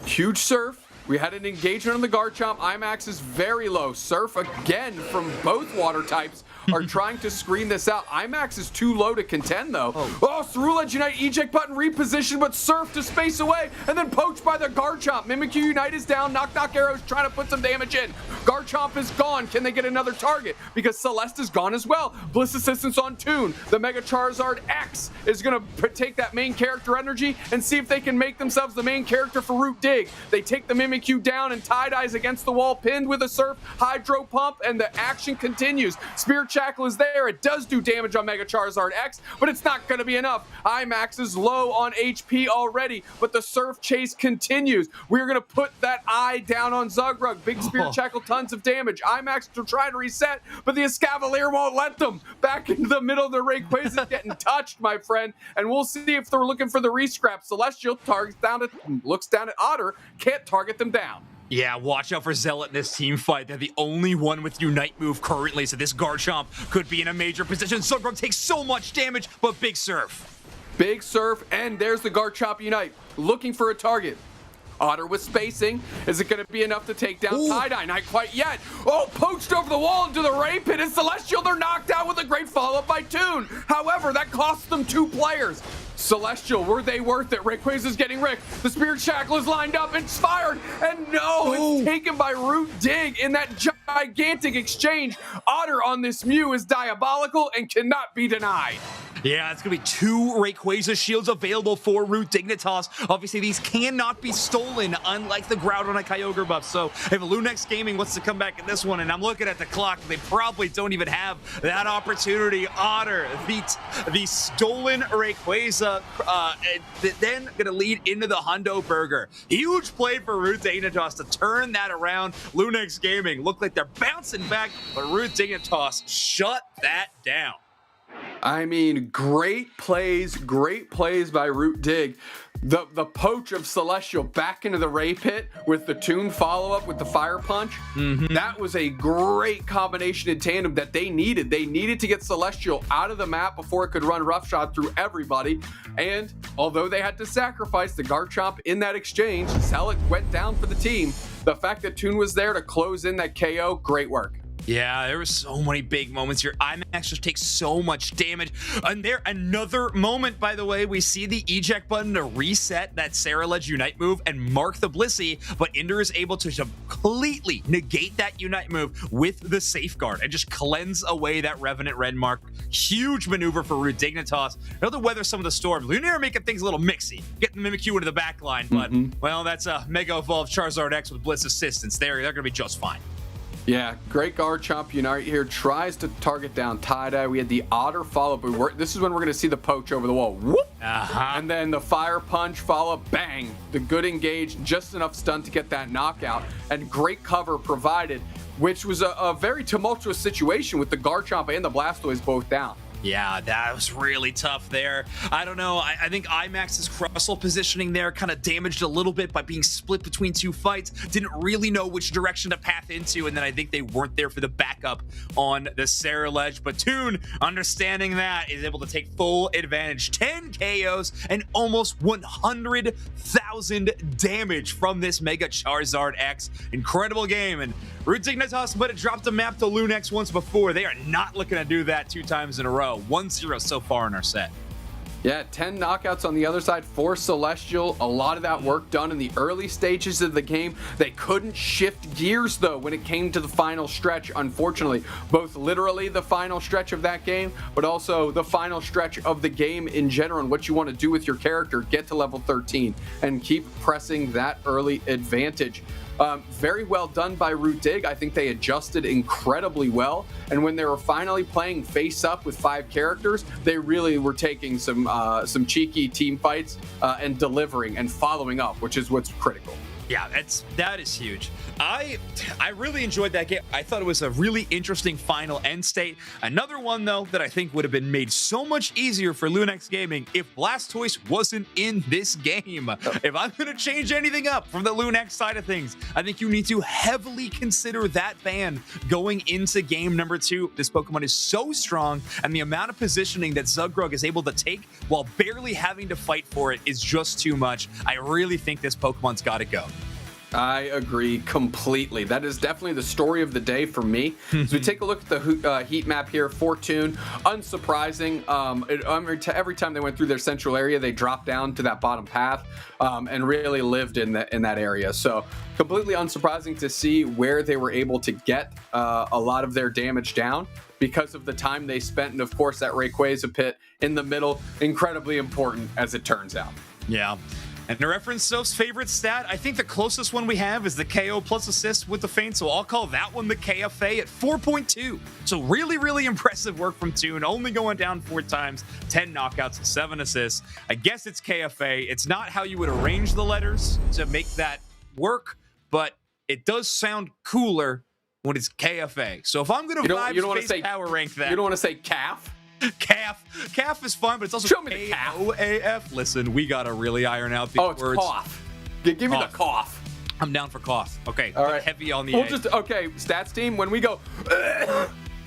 Huge Surf. We had an engagement on the Garchomp. IMAX is very low. Surf again from both water types are trying to screen this out. IMAX is too low to contend though. Ceruledge Unite eject button repositioned, but Surf to space away and then poached by the Garchomp. Mimikyu Unite is down. Knock Arrows trying to put some damage in. Garchomp is gone. Can they get another target? Because Celeste is gone as well. Bliss Assistance on Toon. The Mega Charizard X is going to take that main character energy and see if they can make themselves the main character for Root Dig. They take the Mimikyu down and Tie-Dye's against the wall, pinned with a Surf Hydro Pump, and the action continues. Spirit Shackle is there. It does do damage on Mega Charizard X, but it's not going to be enough. IMAX is low on HP already, but the Surf chase continues. We're going to put that eye down on Zugrug. Big Spirit Shackle, tons of damage. IMAX to try to reset, but the Escavalier won't let them. Back into the middle of the Rayquaza is getting touched, my friend, and we'll see if they're looking for the rescrap. Celestial looks down at Otter, can't target them down. Yeah, watch out for Zealot in this team fight. They're the only one with Unite move currently, so this Garchomp could be in a major position. Zugrug takes so much damage, but Big Surf. Big Surf, and there's the Garchomp Unite, looking for a target. Otter with spacing. Is it going to be enough to take down Tie-Dye? Not quite yet. Poached over the wall into the Ray Pit, and Celestial, they're knocked out with a great follow-up by Toon. However, that costs them 2 players. Celestial, were they worth it? Rayquaza's getting wrecked. The Spirit Shackle is lined up. It's fired. And no, it's taken by Root Dig in that gigantic exchange. Otter on this Mew is diabolical and cannot be denied. Yeah, it's going to be 2 Rayquaza shields available for Root Dignitas. Obviously, these cannot be stolen, unlike the Groudon and Kyogre buff. So if Lunex Gaming wants to come back in this one, and I'm looking at the clock, they probably don't even have that opportunity. Otter, the stolen Rayquaza, then going to lead into the Hundo Burger. Huge play for Root Dignitas to turn that around. Lunex Gaming look like they're bouncing back, but Root Dignitas shut that down. I mean, great plays by Root Dig. The poach of Celestial back into the Ray Pit with the Toon follow-up with the Fire Punch. That was a great combination in tandem that they needed. They needed to get Celestial out of the map before it could run roughshod through everybody. And although they had to sacrifice the Garchomp in that exchange, Zealot went down for the team. The fact that Toon was there to close in that KO, great work. Yeah, there were so many big moments here. IMAX just takes so much damage. And there, another moment, by the way, we see the eject button to reset that Ceruledge Unite move and mark the Blissey, but Ender is able to completely negate that Unite move with the Safeguard and just cleanse away that Revenant Red mark. Huge maneuver for Root Dignitas. Now to weather some of the storms. Lunaire making things a little mixy, getting the Mimikyu into the back line, but, well, that's a Mega Evolved Charizard X with Bliss Assistance. They're going to be just fine. Yeah, great Garchomp Unite here. Tries to target down Tie-Dye. We had the Otter follow-up. This is when we're going to see the poach over the wall. Whoop! And then the Fire Punch follow-up. Bang! The good engage. Just enough stun to get that knockout. And great cover provided, which was a very tumultuous situation with the Garchomp and the Blastoise both down. Yeah, that was really tough there. I don't know. I think IMAX's Crustle positioning there kind of damaged a little bit by being split between 2 fights. Didn't really know which direction to path into, and then I think they weren't there for the backup on the Ceruledge. But Toon, understanding that, is able to take full advantage. 10 KOs and almost 100,000 damage from this Mega Charizard X. Incredible game, and Root Dignitas might have dropped a map to Lunex once before. They are not looking to do that 2 times in a row. 1-0 so far in our set. Yeah, 10 knockouts on the other side for Celestial. A lot of that work done in the early stages of the game. They couldn't shift gears, though, when it came to the final stretch, unfortunately. Both literally the final stretch of that game, but also the final stretch of the game in general and what you want to do with your character. Get to level 13 and keep pressing that early advantage. Very well done by Root Dig. I think they adjusted incredibly well. And when they were finally playing face up with 5 characters, they really were taking some cheeky team fights and delivering and following up, which is what's critical. Yeah, that is huge. I really enjoyed that game. I thought it was a really interesting final end state. Another one, though, that I think would have been made so much easier for Lunex Gaming if Blastoise wasn't in this game. If I'm going to change anything up from the Lunex side of things, I think you need to heavily consider that ban going into game number 2. This Pokemon is so strong, and the amount of positioning that Zugrug is able to take while barely having to fight for it is just too much. I really think this Pokemon's got to go. I agree completely. That is definitely the story of the day for me. So we take a look at the heat map here. Fortune, unsurprising. Every time they went through their central area, they dropped down to that bottom path and really lived in that area. So completely unsurprising to see where they were able to get a lot of their damage down because of the time they spent. And of course, that Rayquaza pit in the middle, incredibly important as it turns out. Yeah. And to reference Soph's favorite stat, I think the closest one we have is the KO plus assist with the feint, so I'll call that one the KFA at 4.2. So really, really impressive work from Toon, only going down 4 times, 10 knockouts, 7 assists. I guess it's KFA. It's not how you would arrange the letters to make that work, but it does sound cooler when it's KFA. So if I'm going to power rank that... You don't want to say calf? Calf is fine, but it's also Show me the calf. KOAF. Listen, we gotta really iron out these words. Oh, it's cough. Give me the cough. I'm down for cough. Okay, all right. Heavy on the edge. Okay, stats team, when we go,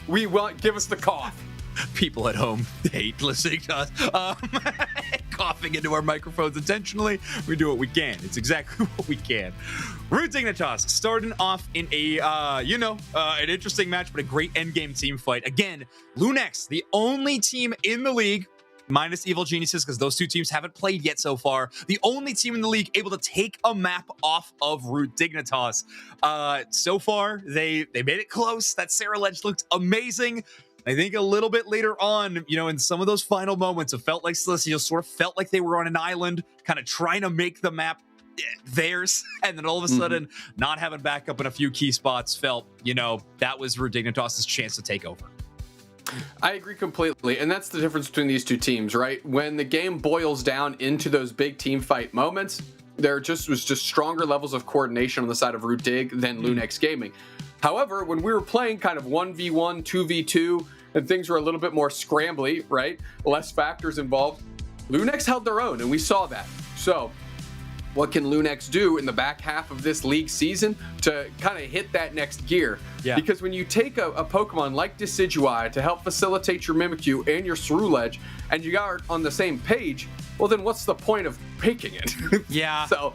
we want, give us the cough. People at home hate listening to us coughing into our microphones intentionally. We do what we can. It's exactly what we can. Root Dignitas starting off in a, an interesting match, but a great endgame team fight. Again, Lunex, the only team in the league, minus Evil Geniuses, because those 2 teams haven't played yet so far, the only team in the league able to take a map off of Root Dignitas. So far, they made it close. That Sarah Ledge looked amazing. I think a little bit later on, in some of those final moments, it felt like Celestial sort of felt like they were on an island, kind of trying to make the map theirs, and then all of a sudden, not having backup in a few key spots felt, that was Root Dignitas' chance to take over. I agree completely, and that's the difference between these 2 teams, right? When the game boils down into those big team fight moments, there was just stronger levels of coordination on the side of Root Dig than Lunex Gaming. However, when we were playing kind of 1v1, 2v2, and things were a little bit more scrambly, right? Less factors involved, Lunex held their own, and we saw that. So, what can Lunex do in the back half of this league season to kind of hit that next gear? Yeah. Because when you take a Pokemon like Decidueye to help facilitate your Mimikyu and your Ceruledge, and you are on the same page, well, then what's the point of picking it? Yeah. So,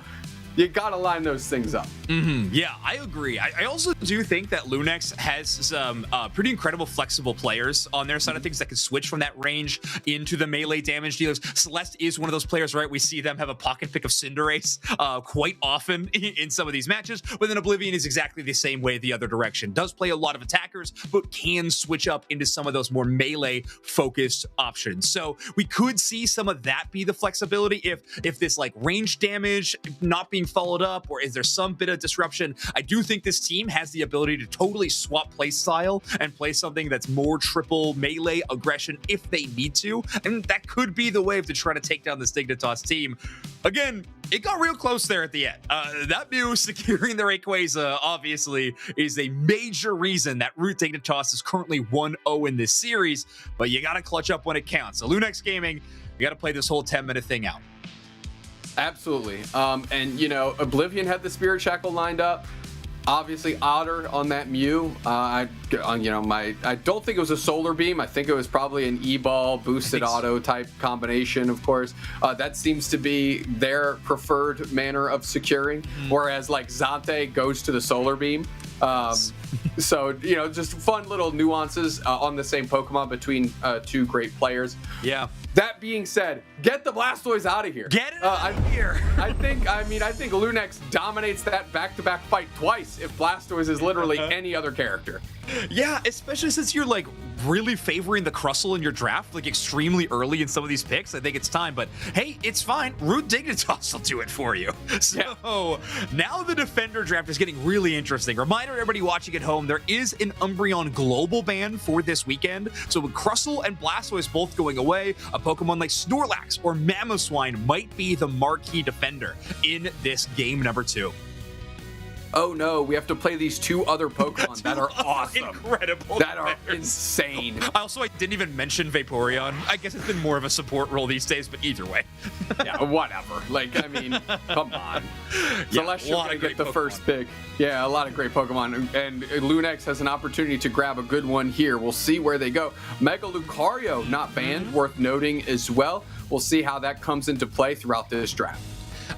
you gotta line those things up. Yeah, I agree. I also do think that Lunex has some pretty incredible flexible players on their side of things that can switch from that range into the melee damage dealers. Celeste is one of those players, right? We see them have a pocket pick of Cinderace quite often in some of these matches, but then Oblivion is exactly the same way the other direction. Does play a lot of attackers, but can switch up into some of those more melee-focused options. So we could see some of that be the flexibility if this like range damage not being followed up, or is there some bit of disruption? I do think this team has the ability to totally swap play style and play something that's more triple melee aggression if they need to, and that could be the wave to try to take down this Dignitas team. Again, it got real close there at the end. That Mew securing the Rayquaza obviously is a major reason that Root Dignitas is currently 1-0 in this series, but you gotta clutch up when it counts. So Lunex Gaming, you gotta play this whole 10-minute thing out. Absolutely. And Oblivion had the Spirit Shackle lined up. Obviously, Otter on that Mew. I don't think it was a Solar Beam. I think it was probably an E-Ball boosted auto type combination. Of course, that seems to be their preferred manner of securing. Whereas like Zante goes to the Solar Beam. So just fun little nuances on the same Pokemon between 2 great players. Yeah. That being said, get the Blastoise out of here. Get it out of here. I think Lunex dominates that back-to-back fight twice if Blastoise is literally any other character. Yeah, especially since you're like really favoring the Crustle in your draft, like extremely early in some of these picks. I think it's time, but hey, it's fine. Root Dignitas will do it for you. So now the Defender draft is getting really interesting. Reminder everybody watching at home, there is an Umbreon global ban for this weekend. So with Crustle and Blastoise both going away, a Pokemon like Snorlax or Mamoswine might be the marquee defender in this game number 2. Oh no, we have to play these 2 other Pokemon that are awesome. Incredible. That are insane. I didn't even mention Vaporeon. I guess it's been more of a support role these days, but either way. Yeah, whatever. Like, I mean, come on. Celestial gonna get the first pick. Yeah, a lot of great Pokemon. And Lunex has an opportunity to grab a good one here. We'll see where they go. Mega Lucario, not banned, worth noting as well. We'll see how that comes into play throughout this draft.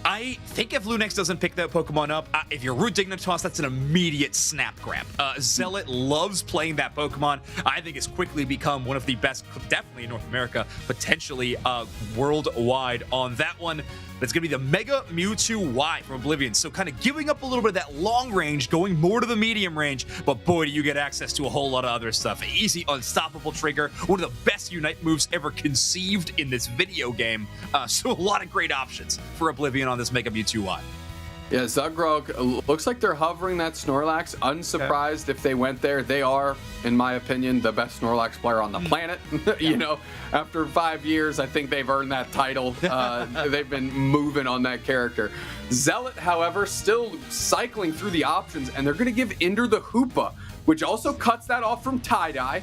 I think if Lunex doesn't pick that Pokemon up, if you're Root Dignitas, that's an immediate snap grab. Zealot loves playing that Pokemon. I think it's quickly become one of the best, definitely in North America, potentially worldwide on that one. But it's going to be the Mega Mewtwo Y from Oblivion. So kind of giving up a little bit of that long range, going more to the medium range. But boy, do you get access to a whole lot of other stuff. Easy, unstoppable trigger. One of the best Unite moves ever conceived in this video game. So a lot of great options for Oblivion on this Mega Mewtwo Y. Yeah, Zugrog, looks like they're hovering that Snorlax. Unsurprised if they went there. They are, in my opinion, the best Snorlax player on the planet. You know, after 5 years, I think they've earned that title. They've been moving on that character. Zealot, however, still cycling through the options, and they're going to give Ender the Hoopa, which also cuts that off from Tie-Dye.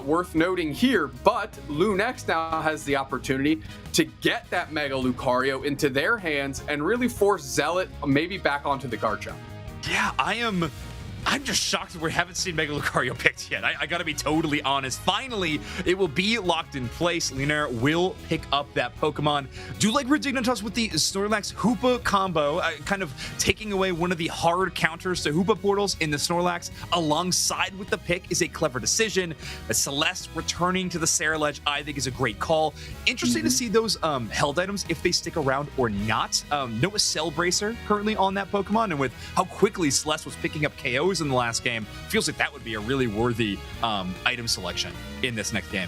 Worth noting here, but Lunex now has the opportunity to get that Mega Lucario into their hands and really force Zealot maybe back onto the Garchomp. Yeah, I'm just shocked that we haven't seen Mega Lucario picked yet. I gotta be totally honest. Finally, it will be locked in place. Lunaire will pick up that Pokemon. Do you like Root Dignitas with the Snorlax Hoopa combo, kind of taking away one of the hard counters to Hoopa portals in the Snorlax alongside with the pick is a clever decision. Celeste returning to the Ceruledge, I think, is a great call. Interesting to see those held items, if they stick around or not. No Cell Bracer currently on that Pokemon, and with how quickly Celeste was picking up KOs in the last game, feels like that would be a really worthy item selection in this next game.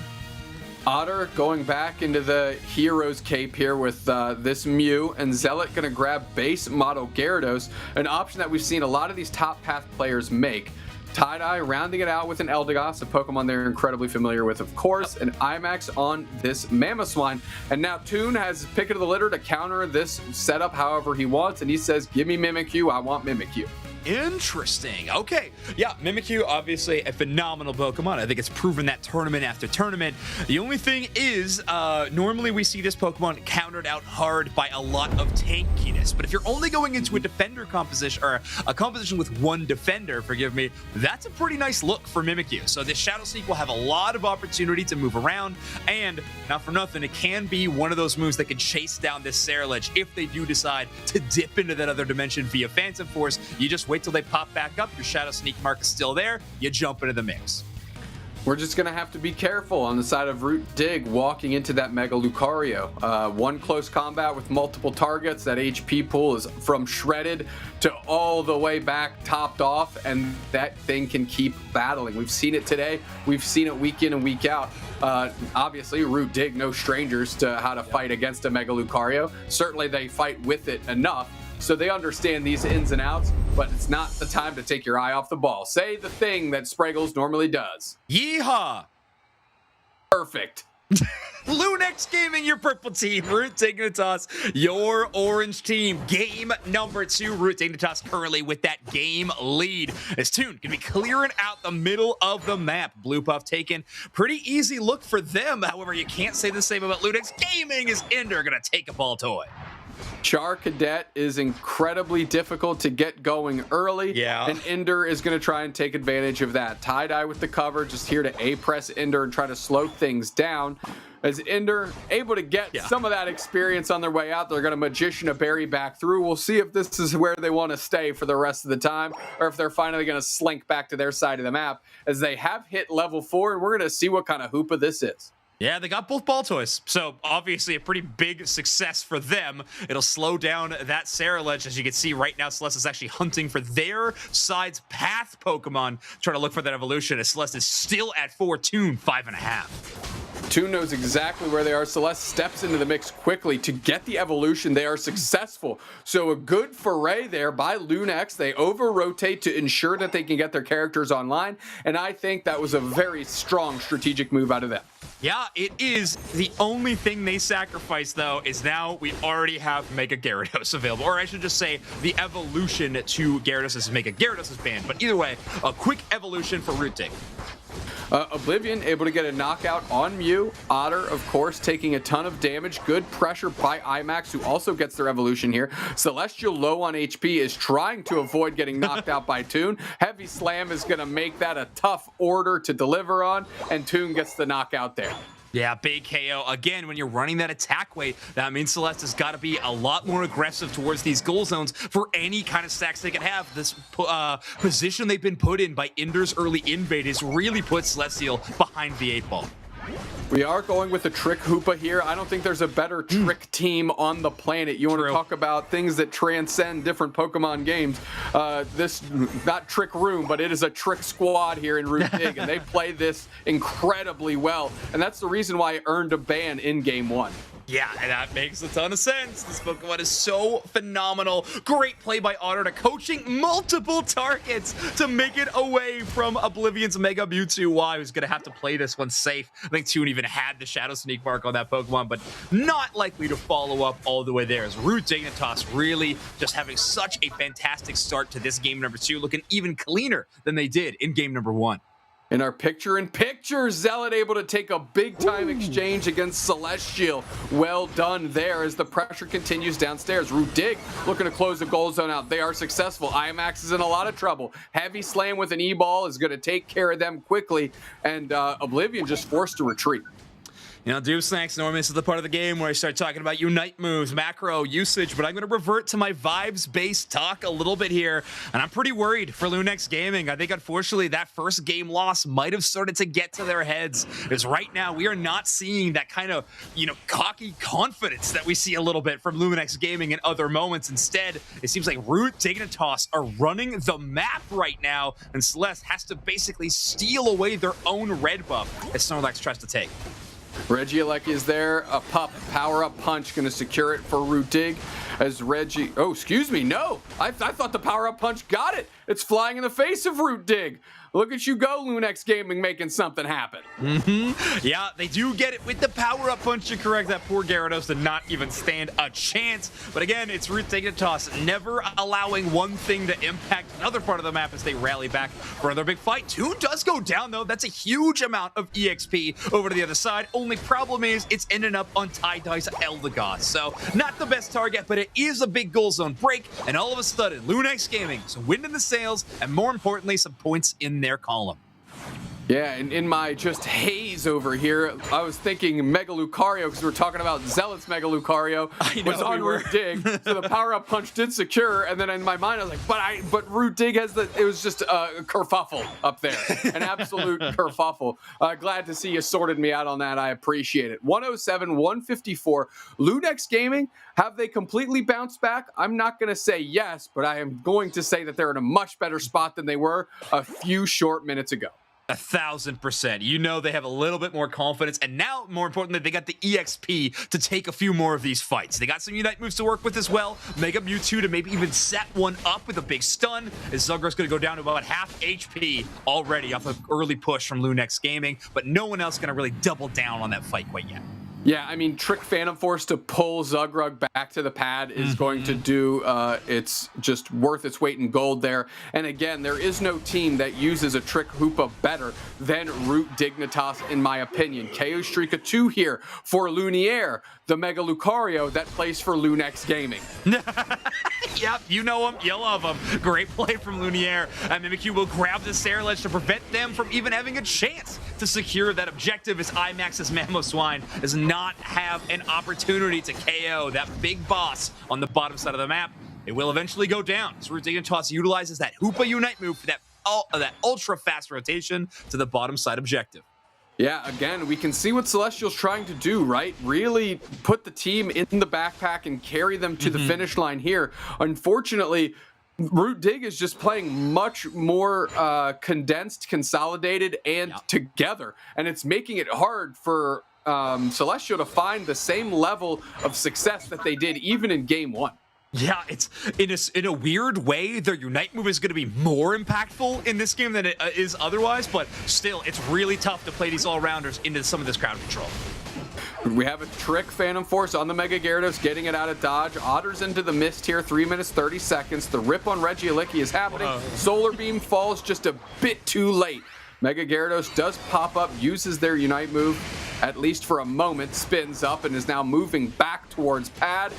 Otter going back into the Hero's Cape here with this Mew, and Zealot going to grab base model Gyarados, an option that we've seen a lot of these top path players make. Tie-Dye rounding it out with an Eldegoss, a Pokemon they're incredibly familiar with, of course, and IMAX on this Mamoswine. And now Toon has pick of the litter to counter this setup however he wants, and he says, give me Mimikyu, I want Mimikyu. Interesting. Okay. Yeah, Mimikyu, obviously a phenomenal Pokemon. I think it's proven that tournament after tournament. The only thing is, normally we see this Pokemon countered out hard by a lot of tankiness. But if you're only going into a defender composition, or a composition with one defender, forgive me, that's a pretty nice look for Mimikyu. So this Shadow Sneak will have a lot of opportunity to move around, and not for nothing, it can be one of those moves that can chase down this Ceruledge if they do decide to dip into that other dimension via Phantom Force. You just wait till they pop back up, your Shadow Sneak mark is still there, you jump into the mix. We're just going to have to be careful on the side of Root Dig walking into that Mega Lucario. One close combat with multiple targets. That HP pool is from shredded to all the way back topped off, and that thing can keep battling. We've seen it today. We've seen it week in and week out. Obviously, Root Dig, no strangers to how to fight against a Mega Lucario. Certainly, they fight with it enough, so they understand these ins and outs, but it's not the time to take your eye off the ball. Say the thing that Spraggles normally does. Yeehaw! Perfect. Lunex Gaming, your purple team. Root Dignitas, your orange team. Game number 2. Root Dignitas currently with that game lead. As Toon can be clearing out the middle of the map. Blue Puff taken. Pretty easy look for them. However, you can't say the same about Lunex Gaming, as Ender going to take a ball toy. Char Cadet is incredibly difficult to get going early, and Ender is going to try and take advantage of that. Tie-Dye with the cover, just here to A-press Ender and try to slow things down. As Ender able to get some of that experience on their way out, they're going to Magician a Berry back through. We'll see if this is where they want to stay for the rest of the time, or if they're finally going to slink back to their side of the map, as they have hit level 4, and we're going to see what kind of Hoopa this is. Yeah, they got both ball toys, so obviously a pretty big success for them. It'll slow down that Sarah Ledge. As you can see right now, Celeste is actually hunting for their side's path Pokemon, trying to look for that evolution, as Celeste is still at 4, Toon 5.5. Toon knows exactly where they are. Celeste steps into the mix quickly to get the evolution. They are successful. So a good foray there by Lunex. They over-rotate to ensure that they can get their characters online, and I think that was a very strong strategic move out of them. Yeah, it is. The only thing they sacrifice, though, is now we already have Mega Gyarados available. Or I should just say the evolution to Gyarados is Mega Gyarados is banned. But either way, a quick evolution for Root Dig. Oblivion able to get a knockout on Mew. Otter, of course, taking a ton of damage. Good pressure by IMAX, who also gets their evolution here. Celestial, low on HP, is trying to avoid getting knocked out by Toon. Heavy Slam is going to make that a tough order to deliver on, and Toon gets the knockout there. Yeah, big KO. Again, when you're running that attack weight, that means Celeste has got to be a lot more aggressive towards these goal zones for any kind of stacks they can have. This position they've been put in by Inder's early invade has really put Celestial behind the 8-ball. We are going with a Trick Hoopa here. I don't think there's a better Trick team on the planet. You want to talk about things that transcend different Pokemon games. This, not Trick Room, but it is a Trick Squad here in Root Dig, and they play this incredibly well. And that's the reason why it earned a ban in Game 1. Yeah, and that makes a ton of sense. This Pokemon is so phenomenal. Great play by Otter to coaching multiple targets to make it away from Oblivion's Mega Mewtwo. Why? Who's going to have to play this one safe. I think Toon even had the Shadow Sneak mark on that Pokemon, but not likely to follow up all the way there. As Root Dignitas really just having such a fantastic start to this game number 2, looking even cleaner than they did in game number 1. In our picture-in-picture, Zealot able to take a big-time exchange against Celestial. Well done there as the pressure continues downstairs. Root Dig looking to close the goal zone out. They are successful. IMAX is in a lot of trouble. Heavy Slam with an E-ball is going to take care of them quickly, and Oblivion just forced to retreat. You know, Doom Snacks, normally this is the part of the game where I start talking about Unite moves, macro usage, but I'm going to revert to my vibes-based talk a little bit here, and I'm pretty worried for Lunex Gaming. I think, unfortunately, that first game loss might have started to get to their heads, because right now we are not seeing that kind of, you know, cocky confidence that we see a little bit from Lunex Gaming in other moments. Instead, it seems like Root Dignitas are running the map right now, and Celeste has to basically steal away their own red buff as Snorlax tries to take. Regieleki is there, a pup, power-up punch, going to secure it for Root Dig as Reggie, oh, excuse me, no, I thought the power-up punch got it. It's flying in the face of Root Dig. Look at you go, Lunex Gaming, making something happen. Yeah, they do get it with the power-up punch to correct that poor Gyarados did not even stand a chance. But again, it's Root Dignitas never allowing one thing to impact another part of the map as they rally back for another big fight. Toon does go down, though. That's a huge amount of EXP over to the other side. Only problem is it's ending up on Tie-Dye's Eldegoss. So not the best target, but it is a big goal zone break. And all of a sudden, Lunex Gaming, some wind in the sails, and more importantly, some points in their column. Yeah, and in my just haze over here, I was thinking Mega Lucario because we're talking about Zealot's Mega Lucario was on Root Dig, so the power-up punch did secure, and then in my mind I was like, but Root Dig has the, it was just a kerfuffle up there, an absolute kerfuffle. Glad to see you sorted me out on that. I appreciate it. 107, 154. Lunex Gaming, have they completely bounced back? I'm not going to say yes, but I am going to say that they're in a much better spot than they were a few short minutes ago. 1,000%. You know they have a little bit more confidence, and now, more importantly, they got the EXP to take a few more of these fights. They got some Unite moves to work with as well. Mega Mewtwo to maybe even set one up with a big stun, as Zugra's going to go down to about half HP already off an early push from Lunex Gaming, but no one else going to really double down on that fight quite yet. Yeah, I mean, Trick Phantom Force to pull Zugrug back to the pad is going to do, it's just worth its weight in gold there. And again, there is no team that uses a Trick Hoopa better than Root Dignitas, in my opinion. KO Streak of 2 here for Luniere, the Mega Lucario that plays for Lunex Gaming. Yep, you know him, you love him. Great play from Luniere. And Mimikyu will grab the Sarah Ledge to prevent them from even having a chance to secure that objective, as IMAX's Mamoswine does not have an opportunity to KO that big boss on the bottom side of the map. It will eventually go down. So Root Dignitas utilizes that Hoopa Unite move for that ultra fast rotation to the bottom side objective. Yeah, again, we can see what Celestial's trying to do, right? Really put the team in the backpack and carry them to the finish line here. Unfortunately, Root Dig is just playing much more condensed, consolidated, and together. And it's making it hard for Celestial to find the same level of success that they did even in game 1. Yeah, it's in a weird way, their Unite move is going to be more impactful in this game than it is otherwise, but still, it's really tough to play these all-rounders into some of this crowd control. We have a trick Phantom Force on the Mega Gyarados, getting it out of dodge. Otter's into the mist here, 3 minutes, 30 seconds. The rip on Regieleki is happening. Solar Beam falls just a bit too late. Mega Gyarados does pop up, uses their Unite move, at least for a moment, spins up and is now moving back towards Pad.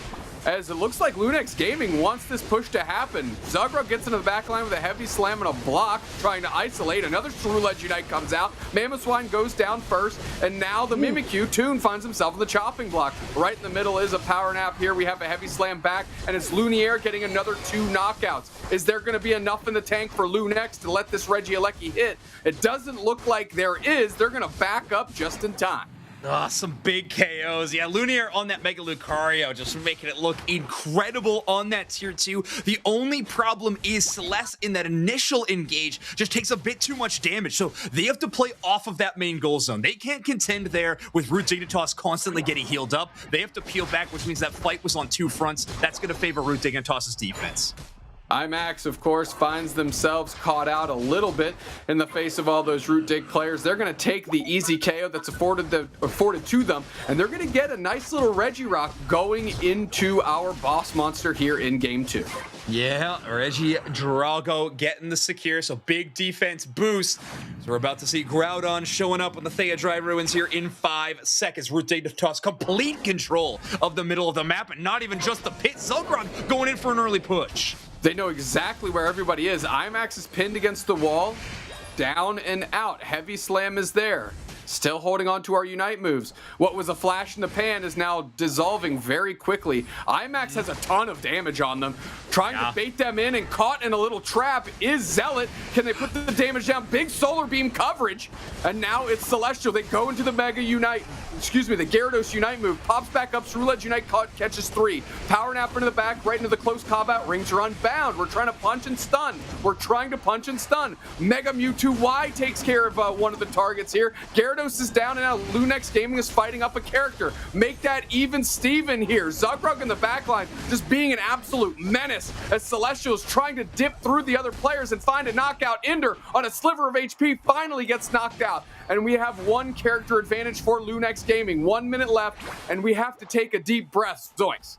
As it looks like Lunex Gaming wants this push to happen. Zugrug gets into the back line with a heavy slam and a block, trying to isolate. Another Shrew-led Unite comes out. Mamoswine goes down first, and now the Mimikyu, Toon, finds himself in the chopping block. Right in the middle is a power nap here. We have a heavy slam back, and it's Lunier getting another 2 knockouts. Is there going to be enough in the tank for Lunex to let this Regieleki hit? It doesn't look like there is. They're going to back up just in time. Oh, some big KOs. Yeah, Lunier on that Mega Lucario, just making it look incredible on that tier 2. The only problem is Celeste in that initial engage just takes a bit too much damage, so they have to play off of that main goal zone. They can't contend there with Root Dignitas constantly getting healed up. They have to peel back, which means that fight was on 2 fronts. That's going to favor Root Dignitas' defense. IMAX, of course, finds themselves caught out a little bit in the face of all those Root Dig players. They're going to take the easy KO that's afforded to them, and they're going to get a nice little Regirock going into our boss monster here in game 2. Yeah, Regidrago getting the secure, so big defense boost. So we're about to see Groudon showing up on the Theodry Ruins here in 5 seconds. Root Dignitas complete control of the middle of the map, and not even just the pit. Zugrug going in for an early push. They know exactly where everybody is. IMAX is pinned against the wall. Down and out. Heavy slam is there. Still holding on to our Unite moves. What was a flash in the pan is now dissolving very quickly. IMAX has a ton of damage on them. Trying to bait them in, and caught in a little trap is Zealot. Can they put the damage down? Big Solar Beam coverage. And now it's Celestial. They go into the Mega Unite. Excuse me, the Gyarados Unite move. Pops back up. Shrew-led Unite catches 3. Power Nap into the back, right into the close combat. Rings are unbound. We're trying to punch and stun. Mega Mewtwo Y takes care of one of the targets here. Gyarados is down, and now Lunex Gaming is fighting up a character. Make that even Steven here. Zugrug in the backline just being an absolute menace as Celestial is trying to dip through the other players and find a knockout. Ender on a sliver of HP finally gets knocked out. And we have 1 character advantage for Lunex Gaming. 1 minute left, and we have to take a deep breath. Zoinks.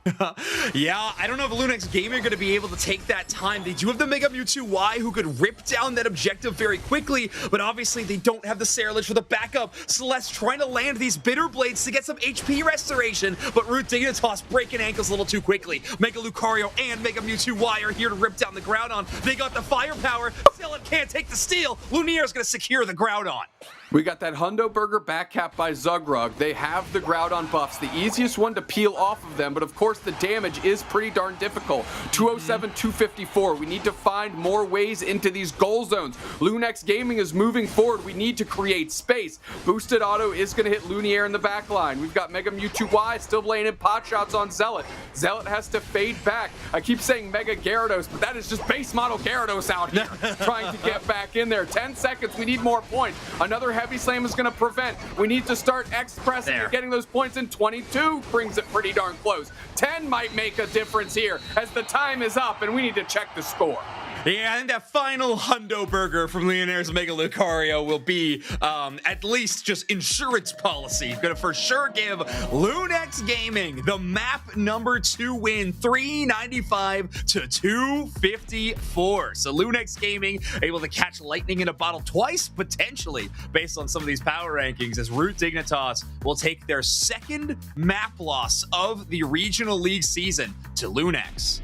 Yeah, I don't know if Lunex Gaming are going to be able to take that time. They do have the Mega Mewtwo Y who could rip down that objective very quickly, but obviously they don't have the Sarah for the backup. Celeste trying to land these Bitter Blades to get some HP restoration, but Root Dignitas breaking ankles a little too quickly. Mega Lucario and Mega Mewtwo Y are here to rip down the Groudon. They got the firepower. Zealot can't take the steal. Lumiere is going to secure the Groudon. We got that Hundo Burger back cap by Zugrug. They have the Groudon buffs, the easiest one to peel off of them, but of course the damage is pretty darn difficult. 207, 254. We need to find more ways into these goal zones. Lunex Gaming is moving forward. We need to create space. Boosted Auto is going to hit Lunier in the back line. We've got Mega Mewtwo Y still laying in pot shots on Zealot. Zealot has to fade back. I keep saying Mega Gyarados, but that is just base model Gyarados out here trying to get back in there. 10 seconds. We need more points. Another heavy slam is going to prevent. We need to start expressing and getting those points in. 22 brings it pretty darn close. 10 might make a difference here as the time is up and we need to check the score. Yeah, I think that final Hundo Burger from Leonaire's Mega Lucario will be at least just insurance policy. Gonna for sure give Lunex Gaming the map number 2 win, 395 to 254. So Lunex Gaming able to catch lightning in a bottle twice, potentially, based on some of these power rankings, as Root Dignitas will take their 2nd map loss of the Regional League season to Lunex.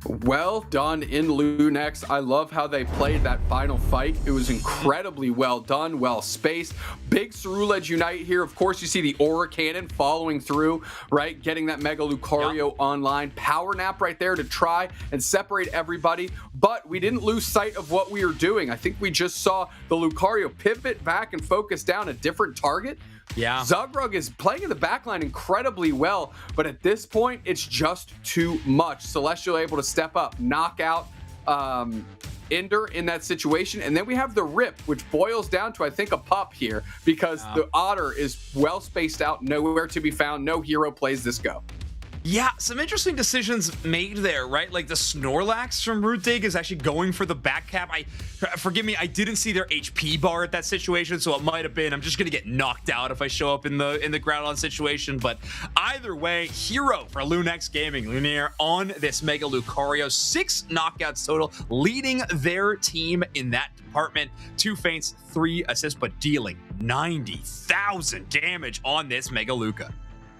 Well done in Lunex. I love how they played that final fight. It was incredibly well done, well spaced. Big Ceruledge Unite here. Of course, you see the Aura Cannon following through, right? Getting that Mega Lucario online. Power Nap right there to try and separate everybody. But we didn't lose sight of what we were doing. I think we just saw the Lucario pivot back and focus down a different target. Yeah. Zugrug is playing in the backline incredibly well, but at this point, it's just too much. Celestial able to step up, knock out Ender in that situation, and then we have the Rip, which boils down to, I think, a pup here, because the Otter is well spaced out, nowhere to be found, no hero plays this go. Yeah, some interesting decisions made there, right? Like the Snorlax from Root Dig is actually going for the back cap. Forgive me, I didn't see their HP bar at that situation, so it might have been, I'm just gonna get knocked out if I show up in the Groudon situation. But either way, hero for Lunex Gaming. Lunaire on this Mega Lucario, 6 knockouts total, leading their team in that department. 2 feints, 3 assists, but dealing 90,000 damage on this Mega Luca.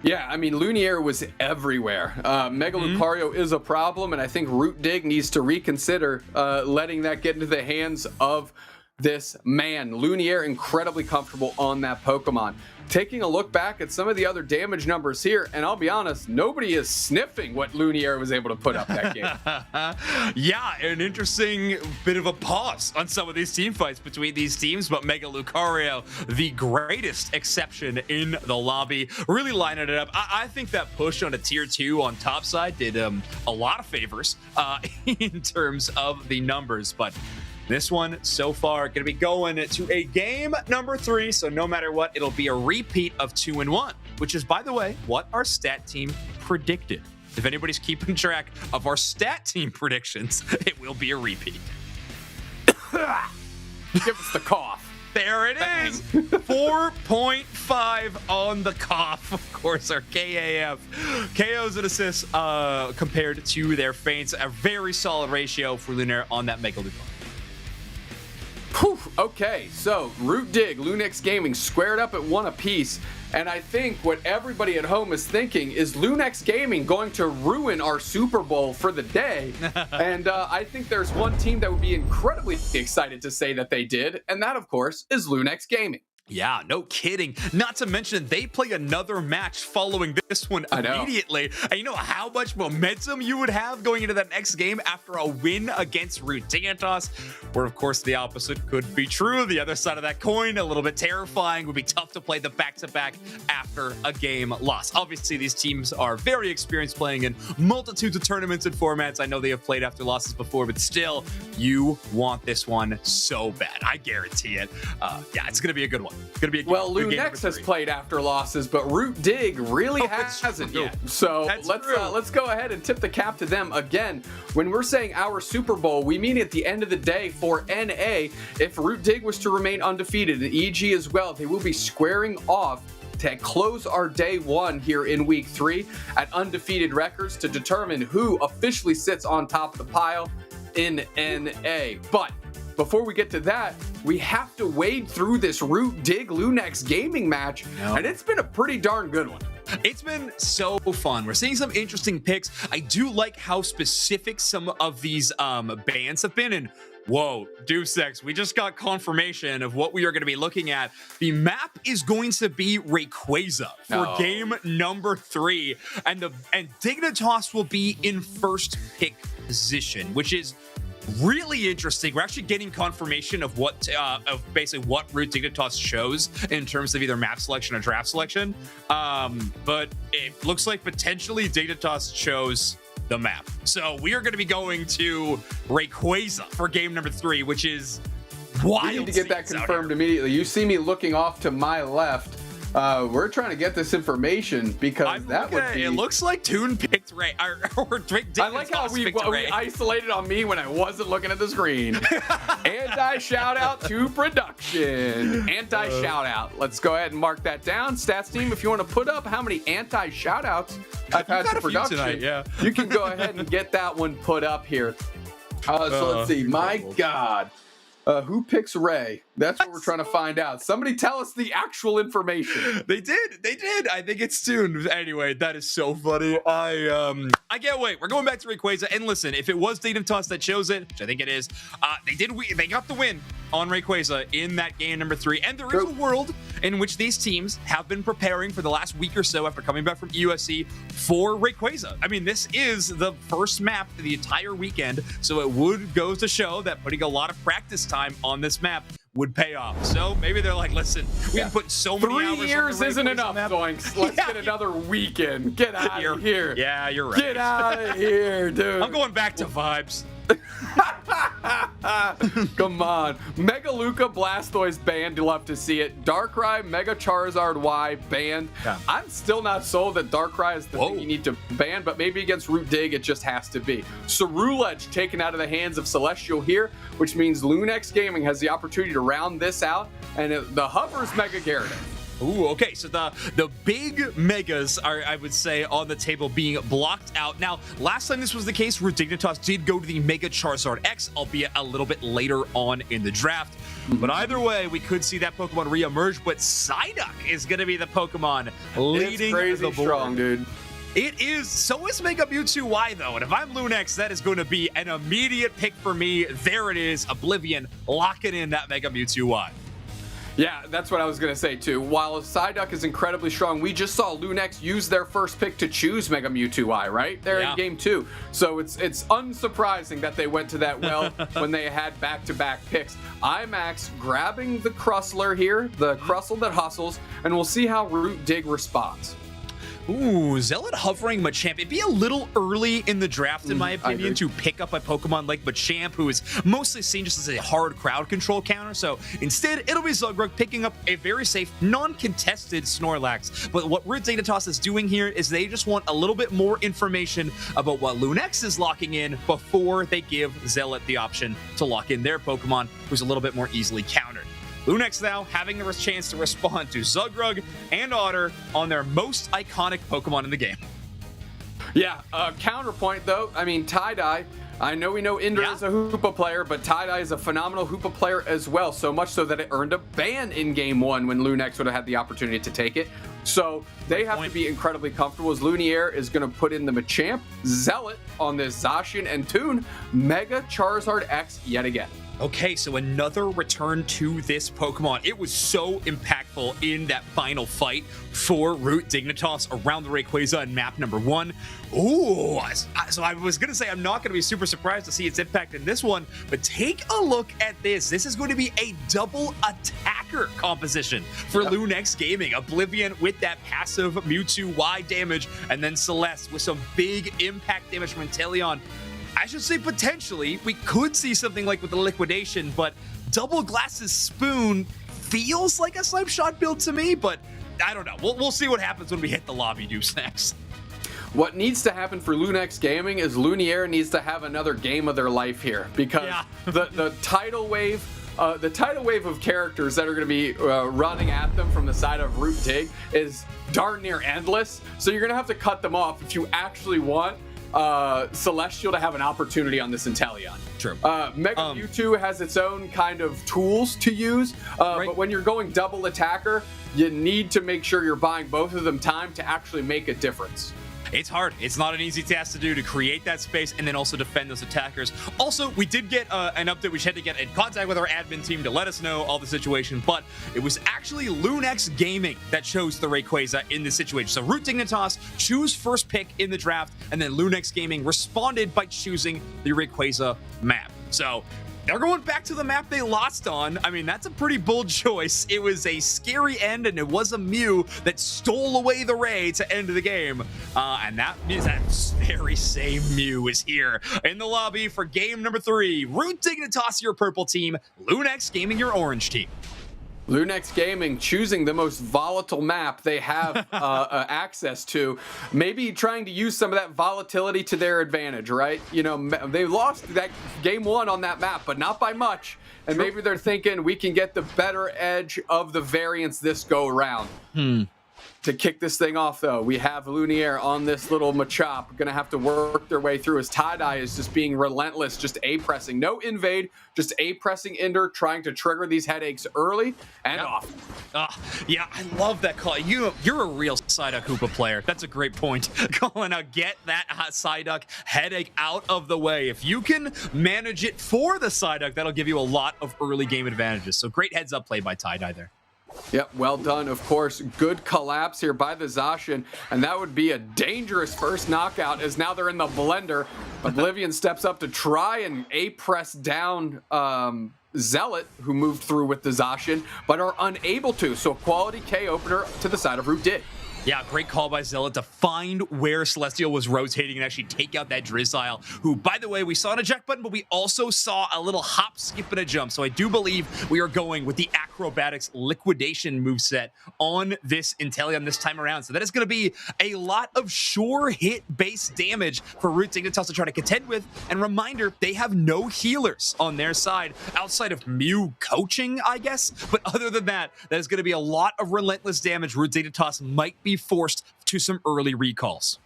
Yeah, I mean, Lunaire was everywhere. Mega Lucario is a problem, and I think Root Dig needs to reconsider letting that get into the hands of this man. Lunaire incredibly comfortable on that Pokemon. Taking a look back at some of the other damage numbers here, and I'll be honest, nobody is sniffing what Lunaire was able to put up that game. Yeah, an interesting bit of a pause on some of these team fights between these teams, but Mega Lucario, the greatest exception in the lobby, really lining it up. I think that push on a tier 2 on top side did a lot of favors in terms of the numbers, but this one so far going to be going to a game number 3, so no matter what, it'll be a repeat of 2-1, which is, by the way, what our stat team predicted. If anybody's keeping track of our stat team predictions, it will be a repeat. Give us the cough. There it is. 4.5 on the cough. Of course, our KAF. KOs and assists compared to their feints. A very solid ratio for Lunaire on that Mega Lucario. Okay, so Root Dig, Lunex Gaming squared up at 1 apiece, and I think what everybody at home is thinking is Lunex Gaming going to ruin our Super Bowl for the day? And I think there's one team that would be incredibly excited to say that they did, and that, of course, is Lunex Gaming. Yeah, no kidding. Not to mention, they play another match following this one immediately. And you know how much momentum you would have going into that next game after a win against Root Dignitas, where, of course, the opposite could be true. The other side of that coin, a little bit terrifying, would be tough to play the back-to-back after a game loss. Obviously, these teams are very experienced playing in multitudes of tournaments and formats. I know they have played after losses before, but still, you want this one so bad. I guarantee it. Yeah, it's going to be a good one. It's gonna be a well, good Lunex has played after losses, but Root Dig really hasn't yet. So let's go ahead and tip the cap to them again. When we're saying our Super Bowl, we mean at the end of the day for NA. If Root Dig was to remain undefeated and EG as well, they will be squaring off to close our day 1 here in week 3 at undefeated records to determine who officially sits on top of the pile in NA. But before we get to that, we have to wade through this Root Dig Lunex Gaming match, and it's been a pretty darn good one. It's been so fun. We're seeing some interesting picks. I do like how specific some of these bans have been, and whoa, Deuce X, we just got confirmation of what we are going to be looking at. The map is going to be Rayquaza for game number 3, and Dignitas will be in first pick position, which is really interesting. We're actually getting confirmation of what of basically what Root Dignitas shows in terms of either map selection or draft selection. But it looks like potentially Dignitas chose the map. So we are going to be going to Rayquaza for game number 3, which is wild. We need to get that confirmed immediately. You see me looking off to my left. We're trying to get this information because that would be. It looks like Toon picked Ray. Or I like how we isolated on me when I wasn't looking at the screen. Anti-shout out to production. Anti-shout out. Let's go ahead and mark that down. Stats team, if you want to put up how many anti-shout outs I've had to production, tonight, you can go ahead and get that one put up here. So let's see. My God. Who picks Ray? That's what we're trying to find out. Somebody tell us the actual information. They did. I think it's soon. Anyway, that is so funny. I can't wait. We're going back to Rayquaza. And listen, if it was Dignitas that chose it, which I think it is, they got the win on Rayquaza in that game number 3. And there is a world in which these teams have been preparing for the last week or so after coming back from EUSC for Rayquaza. I mean, this is the first map for the entire weekend, so it would go to show that putting a lot of practice time on this map would pay off. So maybe they're like, listen, we've put so many 3 hours years on the isn't enough, map. Zoinks. Let's get another weekend. Get out of here. Yeah, you're right. Get out of here, dude. I'm going back to vibes. Come on. Mega Luca Blastoise banned. You'll love to see it. Darkrai, Mega Charizard Y banned. Yeah. I'm still not sold that Darkrai is the thing you need to ban, but maybe against Root Dig it just has to be. Cerulege taken out of the hands of Celestial here, which means Lunex Gaming has the opportunity to round this out, and the Hover's Mega Gyarados. Ooh, okay, so the big megas are, I would say, on the table being blocked out. Now, last time this was the case, Root Dignitas did go to the Mega Charizard X, albeit a little bit later on in the draft. But either way, we could see that Pokemon re-emerge, but Psyduck is going to be the Pokemon leading it's crazy the board. Strong, dude. It is. So is Mega Mewtwo Y, though. And if I'm Lunex, that is going to be an immediate pick for me. There it is, Oblivion, locking in that Mega Mewtwo Y. Yeah, that's what I was going to say, too. While Psyduck is incredibly strong, we just saw Lunex use their first pick to choose Mega Mewtwo Y, right? They're in game 2. So it's unsurprising that they went to that well when they had back-to-back picks. IMAX grabbing the Crustle here, the Crustle that hustles, and we'll see how Root Dig responds. Ooh, Zealot hovering Machamp. It'd be a little early in the draft, in my opinion, to pick up a Pokemon like Machamp, who is mostly seen just as a hard crowd control counter. So instead, it'll be Zugrug picking up a very safe, non-contested Snorlax. But what Root Dignitas is doing here is they just want a little bit more information about what Lunex is locking in before they give Zealot the option to lock in their Pokemon, who's a little bit more easily countered. Lunex now having the chance to respond to Zugrug and Otter on their most iconic Pokemon in the game. Yeah, counterpoint though, I mean, Tie-Dye, I know we know Indra is a Hoopa player, but Tie-Dye is a phenomenal Hoopa player as well, so much so that it earned a ban in Game 1 when Lunex would have had the opportunity to take it. So they have to be incredibly comfortable as Luniere is going to put in the Machamp, Zealot on this Zacian, and Toon, Mega Charizard X yet again. Okay, so another return to this Pokemon. It was so impactful in that final fight for Root Dignitas around the Rayquaza in map number 1. Ooh, so I was going to say I'm not going to be super surprised to see its impact in this one, but take a look at this. This is going to be a double attacker composition for Lunex Gaming. Oblivion with that passive Mewtwo Y damage, and then Celeste with some big impact damage from Inteleon. I should say potentially, we could see something like with the liquidation, but Double Glass's Spoon feels like a Snipe Shot build to me, but I don't know. We'll see what happens when we hit the lobby deuce next. What needs to happen for Lunex Gaming is Luniere needs to have another game of their life here, because the tidal wave of characters that are going to be running at them from the side of Root Dig is darn near endless. So you're going to have to cut them off if you actually want Celestial to have an opportunity on this Inteleon. True. Mega Mewtwo has its own kind of tools to use, but when you're going double attacker, you need to make sure you're buying both of them time to actually make a difference. It's hard. It's not an easy task to do, to create that space and then also defend those attackers. Also, we did get an update. We had to get in contact with our admin team to let us know all the situation, but it was actually Lunex Gaming that chose the Rayquaza in this situation. So Root Dignitas choose first pick in the draft, and then Lunex Gaming responded by choosing the Rayquaza map. So they're going back to the map they lost on. I mean, that's a pretty bold choice. It was a scary end, and it was a Mew that stole away the Ray to end the game. And that very same Mew is here in the lobby for game number 3. Root Dignitas, your purple team. Lunex Gaming, your orange team. Lunex Gaming choosing the most volatile map they have access to, maybe trying to use some of that volatility to their advantage, right? You know, they lost that game 1 on that map, but not by much. And maybe they're thinking we can get the better edge of the variance this go around. To kick this thing off, though, we have Lunier on this little Machop. Going to have to work their way through as Tie-Dye is just being relentless, just A-pressing. No invade, just A-pressing Ender, trying to trigger these headaches early and off. Yeah, I love that call. You're a real Psyduck Hoopa player. That's a great point. Calling out, get that Psyduck headache out of the way. If you can manage it for the Psyduck, that'll give you a lot of early game advantages. So great heads-up play by Tie-Dye there. Yep, well done. Of course, good collapse here by the Zacian, and that would be a dangerous first knockout as now they're in the blender. Oblivion steps up to try and A-press down Zealot, who moved through with the Zacian, but are unable to. So quality K opener to the side of Root Dig. Yeah, great call by Zealot to find where Celestial was rotating and actually take out that Drizzile, who, by the way, we saw an eject button, but we also saw a little hop, skip, and a jump. So I do believe we are going with the Acrobatics Liquidation moveset on this Inteleon this time around. So that is going to be a lot of sure hit base damage for Root Dignitas to try to contend with. And reminder, they have no healers on their side outside of Mew coaching, I guess. But other than that, that is going to be a lot of relentless damage. Root Dignitas might be forced to some early recalls.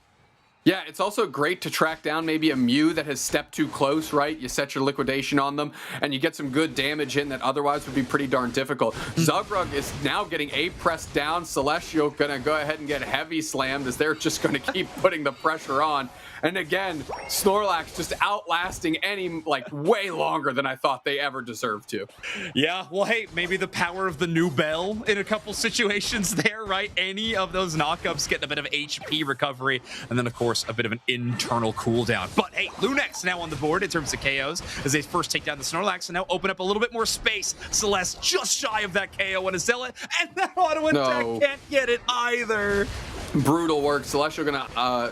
Yeah, it's also great to track down maybe a Mew that has stepped too close, right? You set your liquidation on them, and you get some good damage in that otherwise would be pretty darn difficult. Zugrug is now getting A-pressed down. Celestial gonna go ahead and get heavy slammed as they're just gonna keep putting the pressure on. And again, Snorlax just outlasting any, like, way longer than I thought they ever deserved to. Yeah, well, hey, maybe the power of the new bell in a couple situations there, right? Any of those knockups getting a bit of HP recovery, and then, of course, a bit of an internal cooldown. But, hey, Lunex now on the board in terms of KOs as they first take down the Snorlax and now open up a little bit more space. Celeste just shy of that KO on a Zealot, and that auto attack can't get it either. Brutal work. Celestial gonna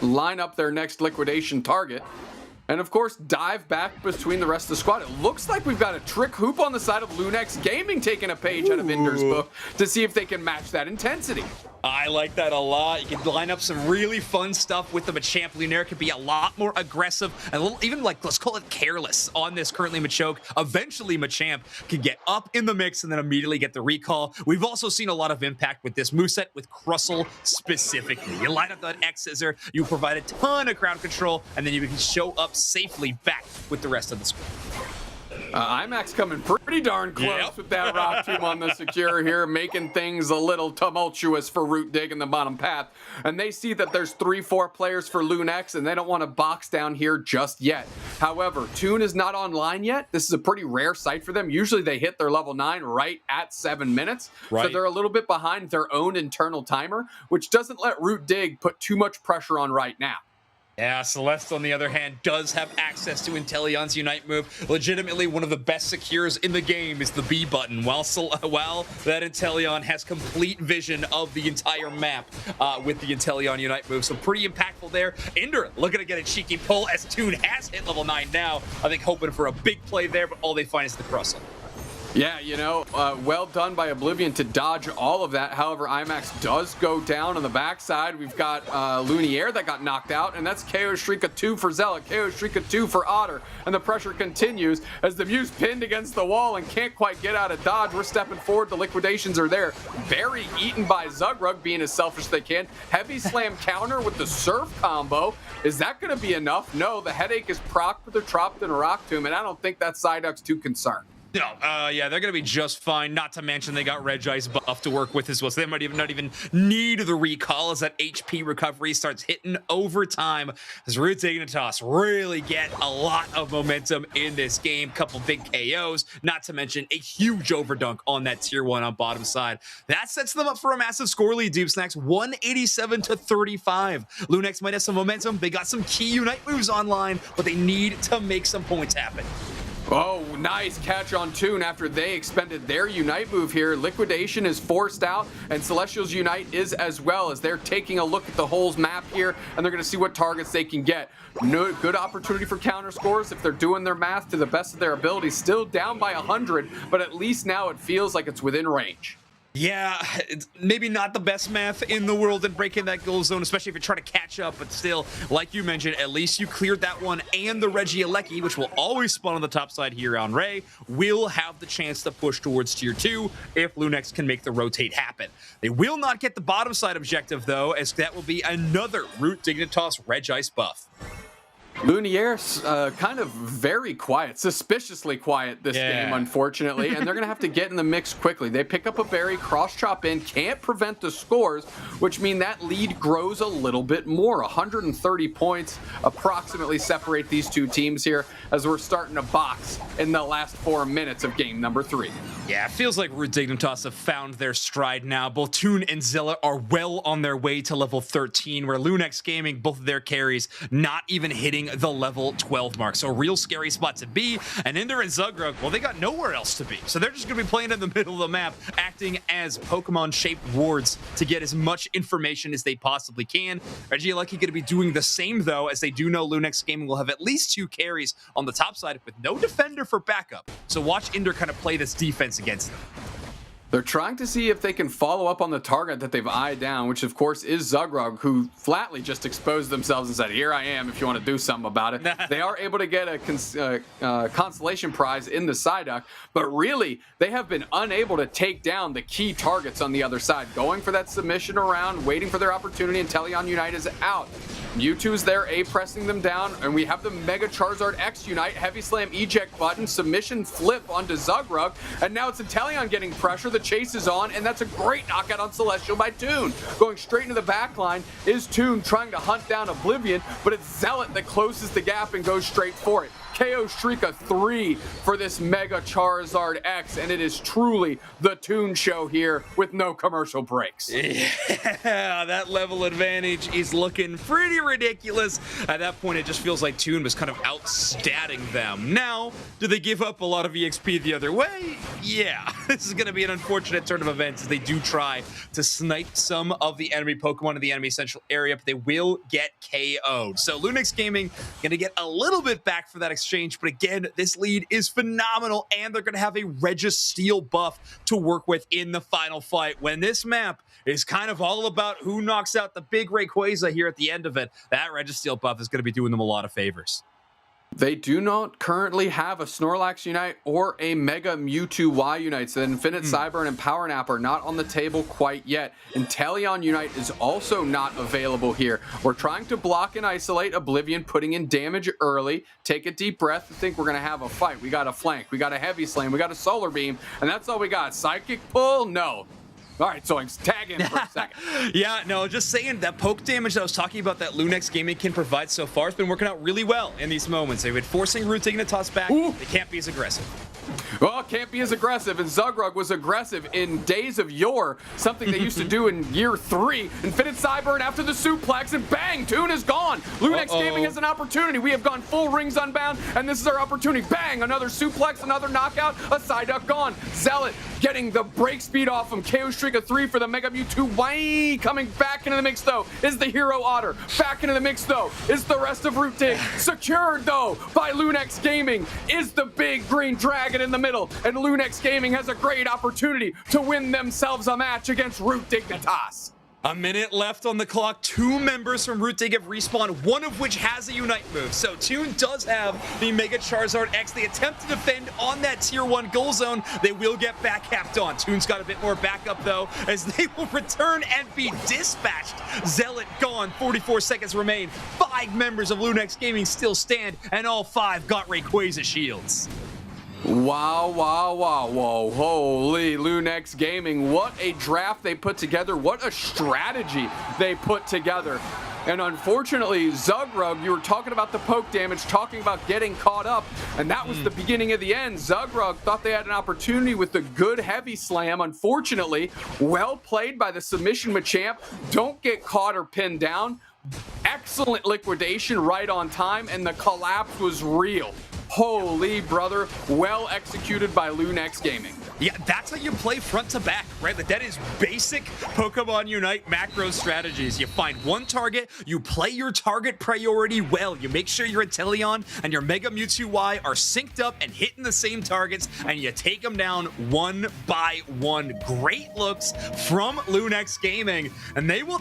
line up their next liquidation target. And of course, dive back between the rest of the squad. It looks like we've got a Trick Hoop on the side of Lunex Gaming taking a page out of Ender's book to see if they can match that intensity. I like that a lot. You can line up some really fun stuff with them. Machamp Lunaire could be a lot more aggressive and a little, even like, let's call it careless on this currently Machoke. Eventually, Machamp can get up in the mix and then immediately get the recall. We've also seen a lot of impact with this moveset with Crustle specifically. You line up that X Scissor, you provide a ton of crowd control, and then you can show up safely back with the rest of the squad. IMAX coming pretty darn close with that Rock Tomb on the secure here, making things a little tumultuous for Root Dig in the bottom path. And they see that there's 3-4 players for Lunex, and they don't want to box down here just yet. However, Toon is not online yet. This is a pretty rare sight for them. Usually they hit their level 9 right at 7 minutes. Right. So they're a little bit behind their own internal timer, which doesn't let Root Dig put too much pressure on right now. Yeah, Celeste, on the other hand, does have access to Inteleon's Unite move. Legitimately, one of the best secures in the game is the B button, while that Inteleon has complete vision of the entire map with the Inteleon Unite move. So pretty impactful there. Ender looking to get a cheeky pull as Toon has hit level 9 now. I think hoping for a big play there, but all they find is the Crustle. Yeah, you know, well done by Oblivion to dodge all of that. However, IMAX does go down on the backside. We've got Lunier that got knocked out, and that's KO Shrika 2 for Zealot, KO Shrika 2 for Otter, and the pressure continues as the Mew's pinned against the wall and can't quite get out of dodge. We're stepping forward. The liquidations are there. Very eaten by Zugrug, being as selfish as they can. Heavy slam counter with the Surf combo. Is that going to be enough? No, the headache is procced with a Trop and a Rock Tomb, and I don't think that Psyduck's too concerned. No, yeah, they're going to be just fine. Not to mention they got Regice buff to work with as well, so they might even not even need the recall as that HP recovery starts hitting over time as Root Dignitas really get a lot of momentum in this game. Couple big KOs, not to mention a huge overdunk on that tier 1 on bottom side. That sets them up for a massive score lead, Dupe Snacks, 187-35. Lunex might have some momentum. They got some key Unite moves online, but they need to make some points happen. Oh, nice catch on Toon after they expended their Unite move here. Liquidation is forced out, and Celestial's Unite is as well, as they're taking a look at the whole map here, and they're going to see what targets they can get. No, good opportunity for counter scores if they're doing their math to the best of their ability. Still down by 100, but at least now it feels like it's within range. Yeah, it's maybe not the best math in the world in breaking that goal zone, especially if you're trying to catch up, but still, like you mentioned, at least you cleared that one, and the Regieleki, which will always spawn on the top side here on Ray, will have the chance to push towards tier 2 if Lunex can make the rotate happen. They will not get the bottom side objective, though, as that will be another Root Dignitas Reg Ice buff. Lunier's kind of very quiet, suspiciously quiet this game, unfortunately, and they're going to have to get in the mix quickly. They pick up a berry, cross-chop in, can't prevent the scores, which mean that lead grows a little bit more. 130 points approximately separate these two teams here as we're starting to box in the last 4 minutes of game number 3. Yeah, it feels like Root Dignitas have found their stride now. Both Toon and Zilla are well on their way to level 13, where Lunex Gaming, both of their carries, not even hitting the level 12 mark. So a real scary spot to be. And Ender and Zugrug, well, they got nowhere else to be. So they're just going to be playing in the middle of the map, acting as Pokemon-shaped wards to get as much information as they possibly can. Regieleki going to be doing the same, though, as they do know Lunex Gaming will have at least 2 carries on the top side with no defender for backup. So watch Ender kind of play this defense against them. They're trying to see if they can follow up on the target that they've eyed down, which of course is Zugrug, who flatly just exposed themselves and said, here I am if you want to do something about it. They are able to get a consolation prize in the Psyduck, but really they have been unable to take down the key targets on the other side, going for that submission around, waiting for their opportunity, and Teleon Unite is out. Mewtwo's there, A-pressing them down, and we have the Mega Charizard X Unite, Heavy Slam eject button, submission flip onto Zugrug, and now it's Inteleon getting pressure, the chase is on, and that's a great knockout on Celestial by Toon. Going straight into the back line is Toon trying to hunt down Oblivion, but it's Zealot that closes the gap and goes straight for it. KO Shrika 3 for this Mega Charizard X, and it is truly the Toon show here with no commercial breaks. Yeah, that level advantage is looking pretty ridiculous. At that point, it just feels like Toon was kind of outstatting them. Now, do they give up a lot of EXP the other way? Yeah, this is going to be an unfortunate turn of events as they do try to snipe some of the enemy Pokemon in the enemy central area, but they will get KO'd. So Lunex Gaming going to get a little bit back for that exchange, but again, this lead is phenomenal, and they're going to have a Registeel buff to work with in the final fight. When this map is kind of all about who knocks out the big Rayquaza here at the end of it, that Registeel buff is going to be doing them a lot of favors. They do not currently have a Snorlax Unite or a Mega Mewtwo Y Unite, so that Infinite Cyburn and Power Nap are not on the table quite yet. Inteleon Unite is also not available here. We're trying to block and isolate Oblivion, putting in damage early. Take a deep breath and think we're going to have a fight. We got a flank, we got a Heavy Slam, we got a Solar Beam, and that's all we got. Psychic Pull? No. All right, so tag in for a second. Yeah, no, just saying that poke damage that I was talking about that Lunex Gaming can provide so far has been working out really well in these moments. They've been forcing Root Dignitas back. Ooh. They can't be as aggressive. Well, can't be as aggressive, and Zugrug was aggressive in days of yore, something they used to do in year 3. Infinite Cyburn after the suplex, and bang, Toon is gone. Lunex Gaming has an opportunity. We have gone full Rings Unbound, and this is our opportunity. Bang, another suplex, another knockout, a Psyduck gone. Zealot getting the break speed off him. KO Streak of 3 for the Mega Mewtwo. Why coming back into the mix, though, is the Hero Otter. Back into the mix, though, is the rest of Root Dig. Secured, though, by Lunex Gaming is the big green dragon in the middle, and Lunex Gaming has a great opportunity to win themselves a match against Root Dignitas. A minute left on the clock. 2 members from Root Dig have respawned, one of which has a Unite move. So Toon does have the Mega Charizard X. They attempt to defend on that tier 1 goal zone. They will get back capped on. Toon's got a bit more backup, though, as they will return and be dispatched. Zealot gone. 44 seconds remain. 5 members of Lunex Gaming still stand, and all 5 got Rayquaza shields. Wow, wow, wow, whoa, holy Lunex Gaming. What a draft they put together. What a strategy they put together. And unfortunately, Zugrug, you were talking about the poke damage, talking about getting caught up, and that was the beginning of the end. Zugrug thought they had an opportunity with the good Heavy Slam. Unfortunately, well played by the Submission Machamp. Don't get caught or pinned down. Excellent liquidation right on time, and the collapse was real. Holy brother, well executed by Lunex Gaming. Yeah, that's how you play front to back, right? Like, that is basic Pokemon Unite macro strategies. You find one target, you play your target priority well. You make sure your Inteleon and your Mega Mewtwo Y are synced up and hitting the same targets, and you take them down one by one. Great looks from Lunex Gaming, and they will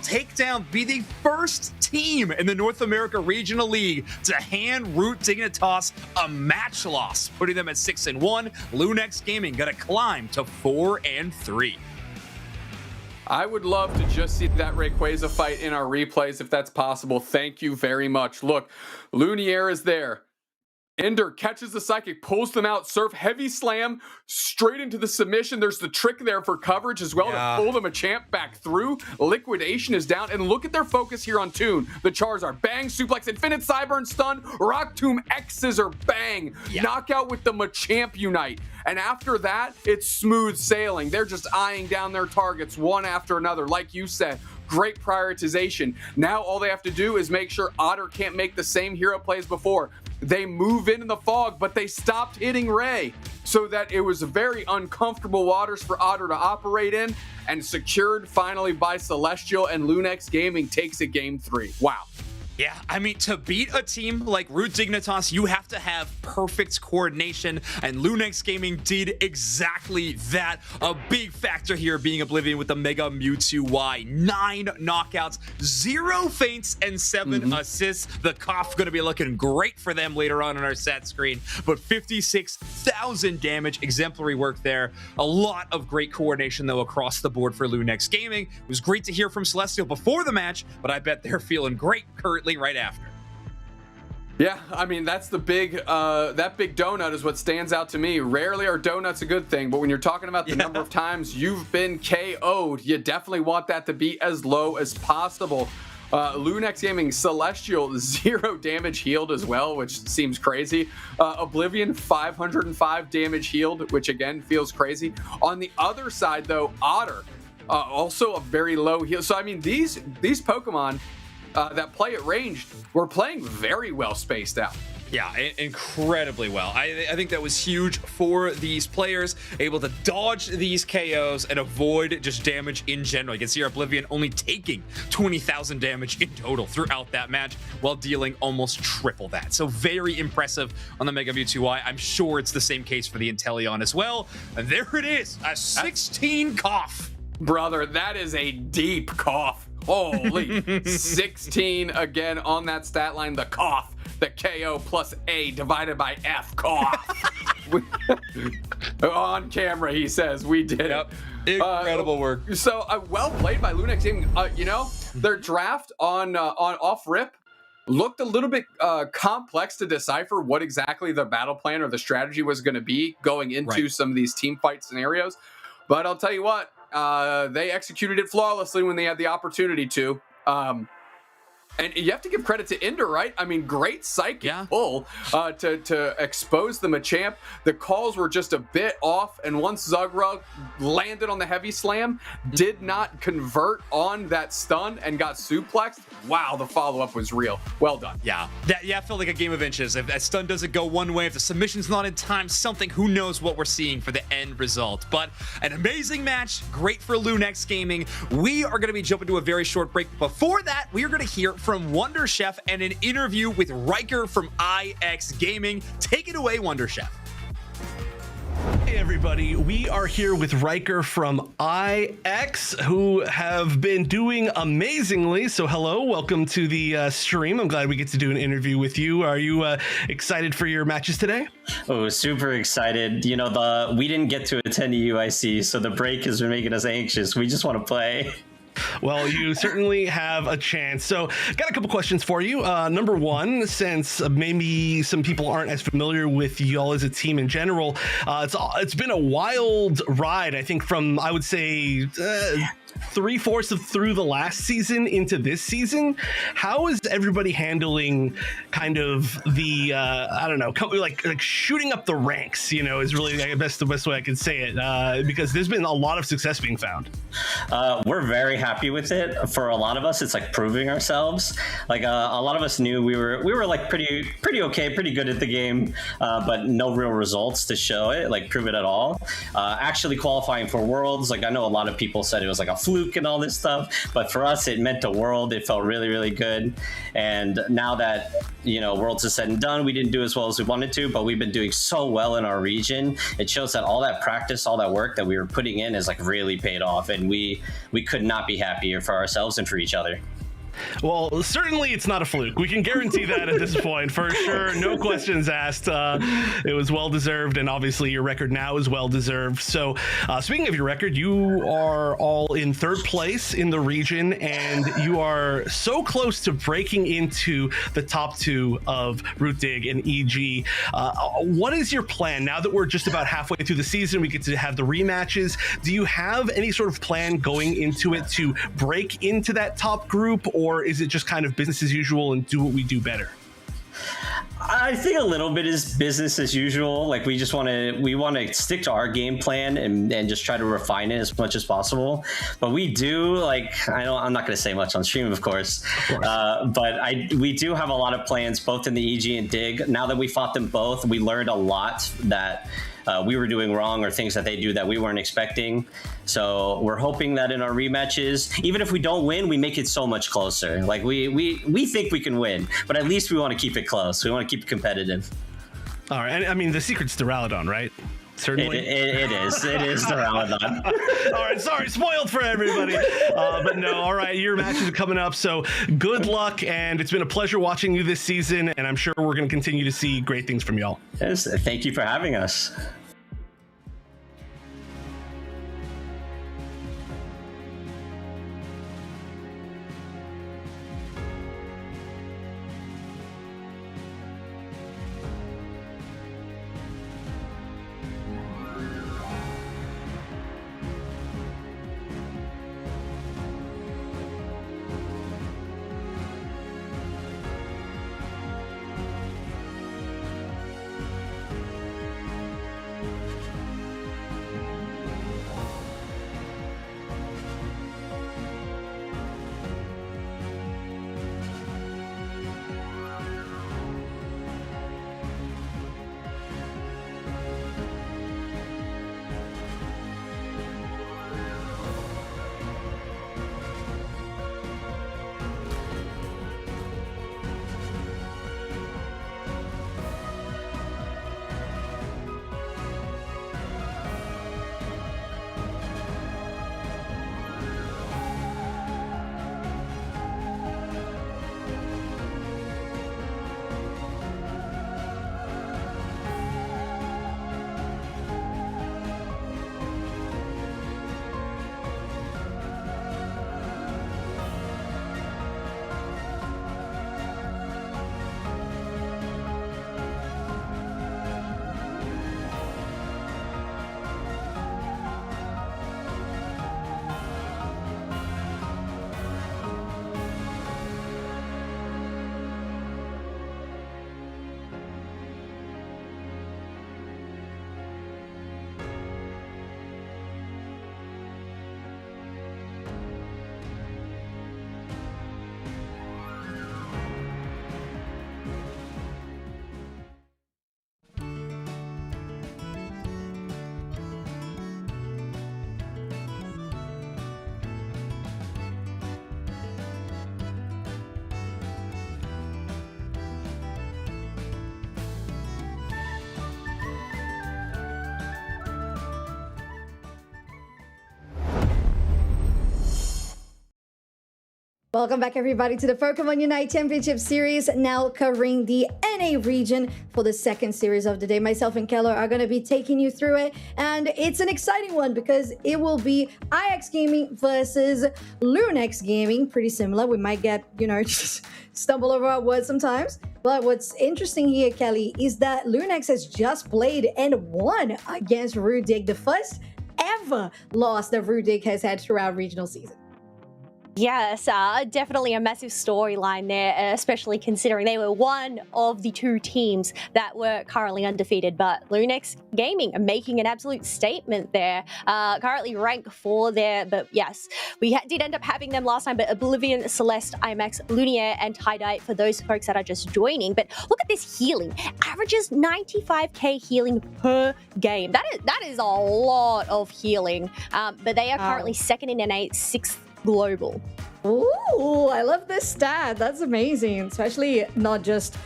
be the first team in the North America Regional League to hand Root Dignitas a match loss, putting them at 6-1. Lunex Gaming gonna climb to 4-3. I would love to just see that Rayquaza fight in our replays if that's possible. Thank you very much. Look, Luniere is there. Ender catches the Psychic, pulls them out, Surf, heavy slam, straight into the submission. There's the trick there for coverage as well to pull the Machamp back through. Liquidation is down, and look at their focus here on Toon. The Charizard, bang, suplex, infinite Cyburn stun, Rock Tomb, X Scissor, bang, knockout with the Machamp Unite. And after that, it's smooth sailing. They're just eyeing down their targets one after another. Like you said, great prioritization. Now all they have to do is make sure Otter can't make the same hero plays before. They move in the fog, but they stopped hitting Ray, so that it was very uncomfortable waters for Otter to operate in, and secured finally by Celestial, and Lunex Gaming takes it game 3. Wow. Yeah, I mean, to beat a team like Root Dignitas, you have to have perfect coordination, and Lunex Gaming did exactly that. A big factor here being Oblivion with the Mega Mewtwo Y. 9 knockouts, 0 feints, and 7 assists. The cough going to be looking great for them later on our set screen, but 56,000 damage, exemplary work there. A lot of great coordination, though, across the board for Lunex Gaming. It was great to hear from Celestial before the match, but I bet they're feeling great currently right after. Yeah, I mean, that's the big, that big donut is what stands out to me. Rarely are donuts a good thing, but when you're talking about the number of times you've been KO'd, you definitely want that to be as low as possible. Lunex Gaming, Celestial, 0 damage healed as well, which seems crazy. Oblivion, 505 damage healed, which again feels crazy. On the other side, though, Otter, also a very low heal. So, I mean, these Pokemon that play at range were playing very well spaced out. Yeah, incredibly well. I think that was huge for these players, able to dodge these KOs and avoid just damage in general. You can see our Oblivion only taking 20,000 damage in total throughout that match while dealing almost triple that. So very impressive on the Mega Mewtwo Y. I'm sure it's the same case for the Inteleon as well. And there it is, a 16 cough. Brother, that is a deep cough. Holy, 16 again on that stat line. The cough, the KO plus A divided by F cough. On camera, he says, we did it. Incredible work. So well played by Lunex Gaming. You know, their draft on off rip looked a little bit complex to decipher what exactly the battle plan or the strategy was going to be going into some of these team fight scenarios. But I'll tell you what, they executed it flawlessly when they had the opportunity to. And you have to give credit to Ender, right? I mean, great psychic pull to expose the Machamp. The calls were just a bit off, and once Zugra landed on the heavy slam, did not convert on that stun and got suplexed. Wow, the follow-up was real. Well done. Yeah, that felt like a game of inches. If that stun doesn't go one way, if the submission's not in time, something, who knows what we're seeing for the end result. But an amazing match, great for Lunex Gaming. We are going to be jumping to a very short break. Before that, we are going to hear from Wonder Chef and an interview with Riker from IX Gaming. Take it away, Wonder Chef. Hey everybody, we are here with Riker from IX, who have been doing amazingly. So hello, welcome to the stream. I'm glad we get to do an interview with you. Are you excited for your matches today? Oh, super excited. You know, we didn't get to attend the UIC, so the break has been making us anxious. We just want to play. Well, you certainly have a chance. So got a couple questions for you. Number one, since maybe some people aren't as familiar with y'all as a team in general, it's been a wild ride, I think, from, I would say, 3/4 of through the last season into this season. How is everybody handling kind of the I don't know, like shooting up the ranks, you know, is really the best way I could say it, because there's been a lot of success being found. We're very happy happy with it. For a lot of us, it's like proving ourselves. Like a lot of us knew we were like pretty okay, pretty good at the game, but no real results to show it, like prove it at all. Actually qualifying for Worlds, like I know a lot of people said it was like a fluke and all this stuff, but for us it meant a world. It felt really, really good. And now that, you know, Worlds is said and done, we didn't do as well as we wanted to, but we've been doing so well in our region. It shows that all that practice, all that work that we were putting in is like really paid off, and we could not be happier for ourselves and for each other. Well, certainly it's not a fluke. We can guarantee that at this point, for sure. No questions asked. It was well-deserved, and obviously your record now is well-deserved. So speaking of your record, you are all in third place in the region, and you are so close to breaking into the top two of Root Dig and EG. What is your plan now that we're just about halfway through the season? We get to have the rematches. Do you have any sort of plan going into it to break into that top group, or is it just kind of business as usual and do what we do better? I think a little bit is business as usual. Like we want to stick to our game plan and just try to refine it as much as possible. But we do, like, I'm not going to say much on stream, of course. But we do have a lot of plans both in the EG and Dig. Now that we fought them both, we learned a lot that we were doing wrong, or things that they do that we weren't expecting. So we're hoping that in our rematches, even if we don't win, we make it so much closer. Like we think we can win, but at least we want to keep it close. We want to keep it competitive. All right. And I mean, the secret's to Ramadan, right? Certainly. It is the Ramadan. All right, sorry, spoiled for everybody. But no, all right, your matches are coming up, so good luck, and it's been a pleasure watching you this season, and I'm sure we're going to continue to see great things from y'all. Yes, thank you for having us. Welcome back, everybody, to the Pokemon Unite Championship Series, now covering the NA region for the second series of the day. Myself and Keller are going to be taking you through it, and it's an exciting one because it will be IX Gaming versus Lunex Gaming. Pretty similar. We might get, just stumble over our words sometimes. But what's interesting here, Kelly, is that Lunex has just played and won against Root Dig, the first ever loss that Root Dig has had throughout regional season. Yes, definitely a massive storyline there, especially considering they were one of the two teams that were currently undefeated. But Lunex Gaming are making an absolute statement there, currently rank 4 there. But yes, we did end up having them last time, but Oblivion, Celeste, IMAX, Lumiere, and Tie-Dye for those folks that are just joining. But look at this healing. Averages 95k healing per game. That is a lot of healing. But they are currently second in NA, 6th global. Ooh, I love this stat. That's amazing. Especially not just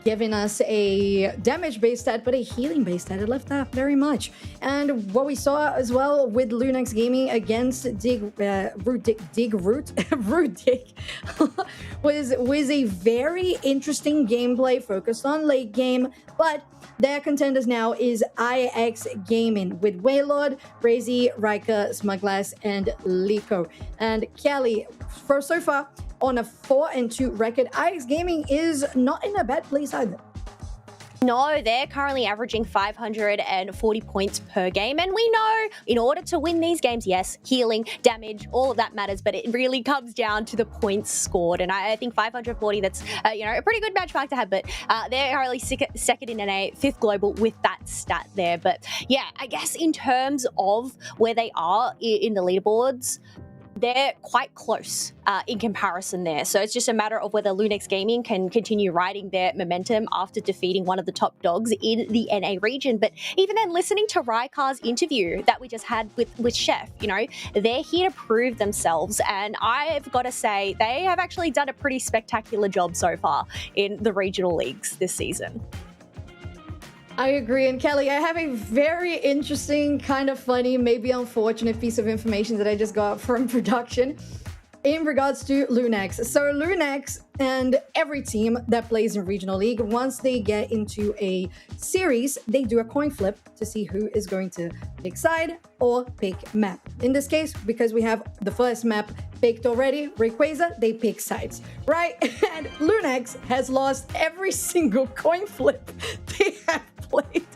giving us a damage-based stat, but a healing-based stat. I love that very much. And what we saw as well with Lunex Gaming against Root Dig was a very interesting gameplay focused on late game, but their contenders now is IX Gaming with Waylord, Brazy, Rika, Smuglass, and Liko. And Kelly, so far on a 4-2 record, IX Gaming is not in a bad place either. No, they're currently averaging 540 points per game. And we know in order to win these games, yes, healing, damage, all of that matters, but it really comes down to the points scored. And I think 540, that's a pretty good benchmark to have, but they're currently second in NA, 5th global with that stat there. But yeah, I guess in terms of where they are in the leaderboards, they're quite close in comparison there. So it's just a matter of whether Lunex Gaming can continue riding their momentum after defeating one of the top dogs in the NA region. But even then, listening to Rykar's interview that we just had with Chef, they're here to prove themselves. And I've got to say, they have actually done a pretty spectacular job so far in the regional leagues this season. I agree. And Kelly, I have a very interesting, kind of funny, maybe unfortunate piece of information that I just got from production in regards to Lunex. So Lunex and every team that plays in Regional League, once they get into a series, they do a coin flip to see who is going to pick side or pick map. In this case, because we have the first map picked already, Rayquaza, they pick sides, right? And Lunex has lost every single coin flip they have played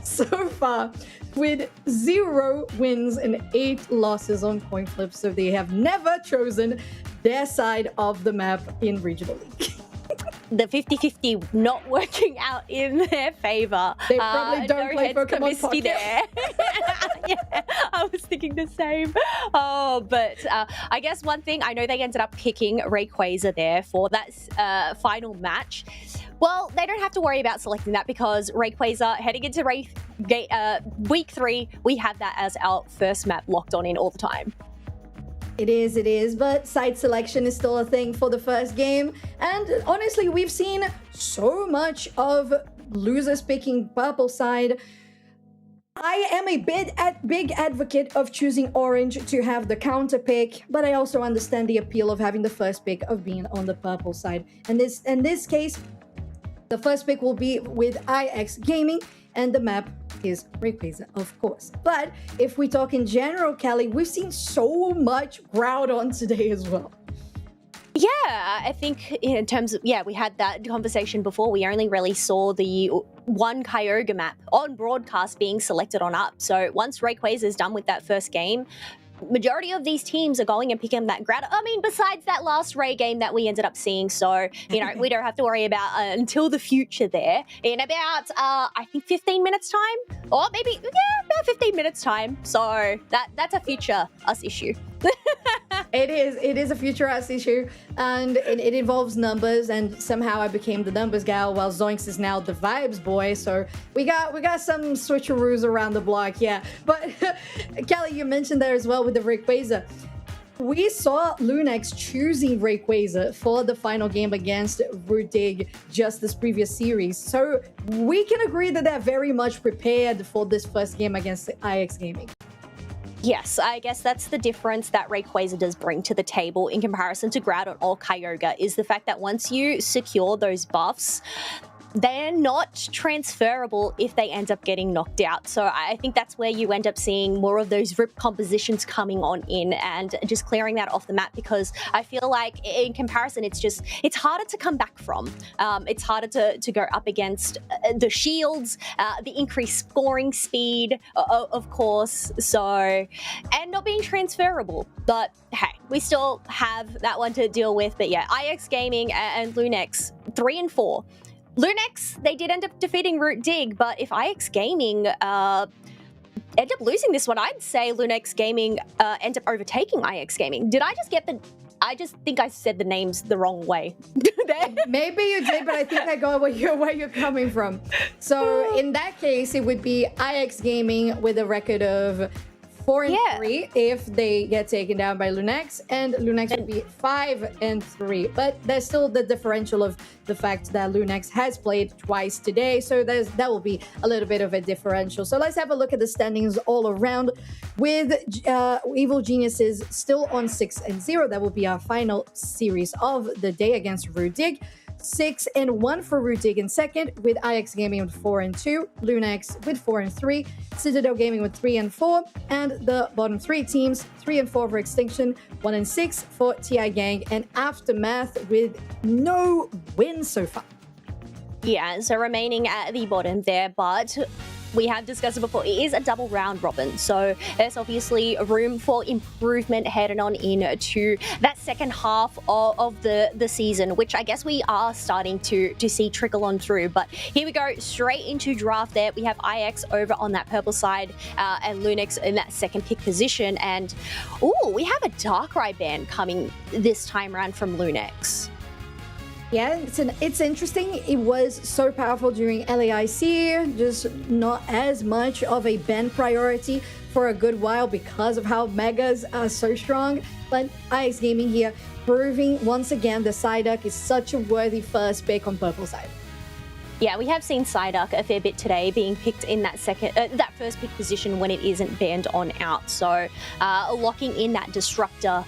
so far, with 0 wins and 8 losses on coin flips. So they have never chosen their side of the map in Regional League. The 50-50 not working out in their favor. They probably don't play Pokemon Pocket. There. Yeah, I was thinking the same. Oh, but I guess one thing, I know they ended up picking Rayquaza there for that final match. Well, they don't have to worry about selecting that because Rayquaza, heading into week 3, we have that as our first map locked on in all the time. It is, but side selection is still a thing for the first game. And honestly, we've seen so much of losers picking purple side. I am a big advocate of choosing orange to have the counter pick, but I also understand the appeal of having the first pick of being on the purple side. And in this case, the first pick will be with IX Gaming, and the map is Rayquaza, of course. But if we talk in general, Kelly, we've seen so much Groudon today as well. Yeah, I think in terms of, we had that conversation before. We only really saw the one Kyogre map on broadcast being selected on up. So once Rayquaza is done with that first game, majority of these teams are going and picking that Groudon. I mean, besides that last Ray game that we ended up seeing. So, we don't have to worry about until the future there in about, I think 15 minutes time, or maybe, about 15 minutes time. So that's a future us issue. It is a future us issue, and it involves numbers, and somehow I became the numbers gal while Zoinks is now the vibes boy. So we got some switcheroos around the block, yeah. But Kelly, you mentioned there as well with the Rayquaza. We saw Lunex choosing Rayquaza for the final game against Rudig just this previous series. So we can agree that they're very much prepared for this first game against IX Gaming. Yes, I guess that's the difference that Rayquaza does bring to the table in comparison to Groudon or Kyogre, is the fact that once you secure those buffs, they're not transferable if they end up getting knocked out. So I think that's where you end up seeing more of those RIP compositions coming on in and just clearing that off the map, because I feel like in comparison, it's harder to come back from. It's harder to go up against the shields, the increased scoring speed, of course, so, and not being transferable. But hey, we still have that one to deal with. But yeah, IX Gaming and Lunex, 3 and 4. Lunex, they did end up defeating Root Dig, but if IX Gaming end up losing this one, I'd say Lunex Gaming end up overtaking IX Gaming. Did I just get I just think I said the names the wrong way. Maybe you did, but I think I got where you're coming from. So in that case, it would be IX Gaming with a record of 4 and 3 if they get taken down by Lunex, and Lunex would be 5 and 3. But there's still the differential of the fact that Lunex has played twice today, so that will be a little bit of a differential. So let's have a look at the standings all around, with Evil Geniuses still on 6 and 0. That will be our final series of the day against Rudig. 6 and 1 for Rudig in second, with IX Gaming with 4 and 2, Lunex with 4 and 3, Citadel Gaming with 3 and 4, and the bottom 3 teams 3 and 4 for Extinction, 1 and 6 for TI Gang, and Aftermath with no wins so far. Yeah, so remaining at the bottom there, but we have discussed it before, it is a double round robin, so there's obviously room for improvement heading on into that second half of the season, which I guess we are starting to see trickle on through. But here we go, straight into draft there. We have IX over on that purple side, and Lunex in that second pick position, and we have a Darkrai ban coming this time around from Lunex. Yeah, it's interesting. It was so powerful during LAIC, just not as much of a ban priority for a good while because of how Megas are so strong. But IX Gaming here proving once again the Psyduck is such a worthy first pick on purple side. Yeah, we have seen Psyduck a fair bit today being picked in that that first pick position when it isn't banned on out. So locking in that disruptor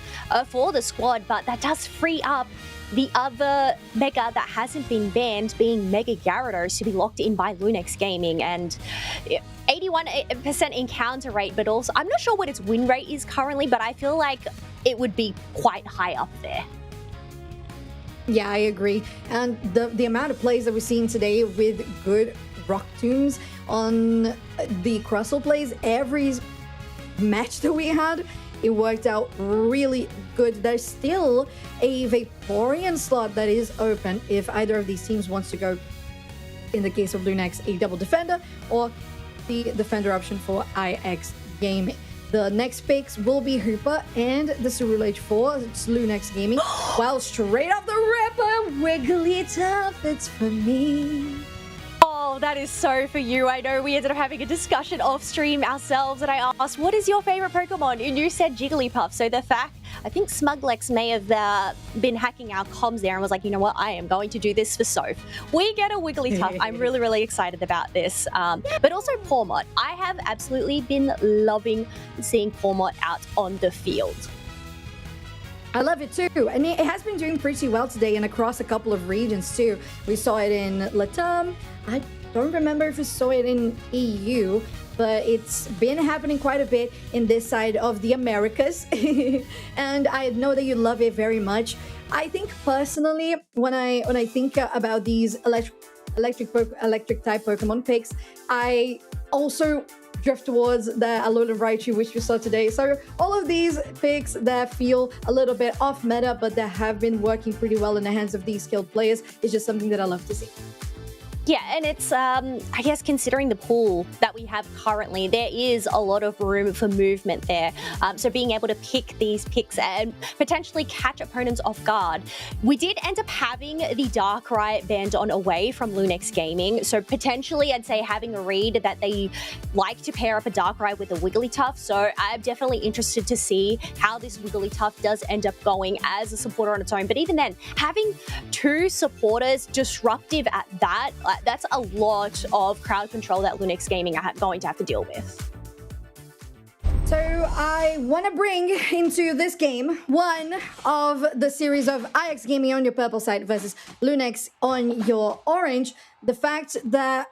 for the squad, but that does free up the other Mega that hasn't been banned, being Mega Gyarados, to be locked in by Lunex Gaming. And 81% encounter rate, but also I'm not sure what its win rate is currently, but I feel like it would be quite high up there. Yeah, I agree. And the amount of plays that we're seeing today with good Rock Tombs on the Crustle plays, every match that we had, it worked out really good. There's still a Vaporeon slot that is open if either of these teams wants to go, in the case of Lunex, a double defender, or the defender option for IX Gaming. The next picks will be Hooper and the Cerule H4. It's Lunex Gaming. While straight off the ripper, Wigglytuff, it's for me. Oh, that is so for you. I know we ended up having a discussion off stream ourselves, and I asked, what is your favorite Pokemon? And you said Jigglypuff. So the fact, I think Smuglex may have been hacking our comms there and was like, you know what, I am going to do this for Soph. We get a Wigglytuff. I'm really, really excited about this. But also Pawmot. I have absolutely been loving seeing Pawmot out on the field. I love it too, and it has been doing pretty well today and across a couple of regions too. We saw it in Latam. I don't remember if we saw it in EU, but it's been happening quite a bit in this side of the Americas. And I know that you love it very much. I think personally, when I think about these electric type Pokemon picks, I also drift towards the Alolan Raichu, which we saw today. So all of these picks that feel a little bit off meta, but that have been working pretty well in the hands of these skilled players, is just something that I love to see. Yeah, and it's, I guess, considering the pool that we have currently, there is a lot of room for movement there. So being able to pick these picks and potentially catch opponents off guard. We did end up having the Darkrai banned on away from Lunex Gaming. So potentially, I'd say having a read that they like to pair up a Darkrai with a Wigglytuff. So I'm definitely interested to see how this Wigglytuff does end up going as a supporter on its own. But even then, having two supporters disruptive at that, that's a lot of crowd control that Lunex Gaming are going to have to deal with. So I want to bring into this game one of the series of IX Gaming on your purple side versus Lunex on your orange. The fact that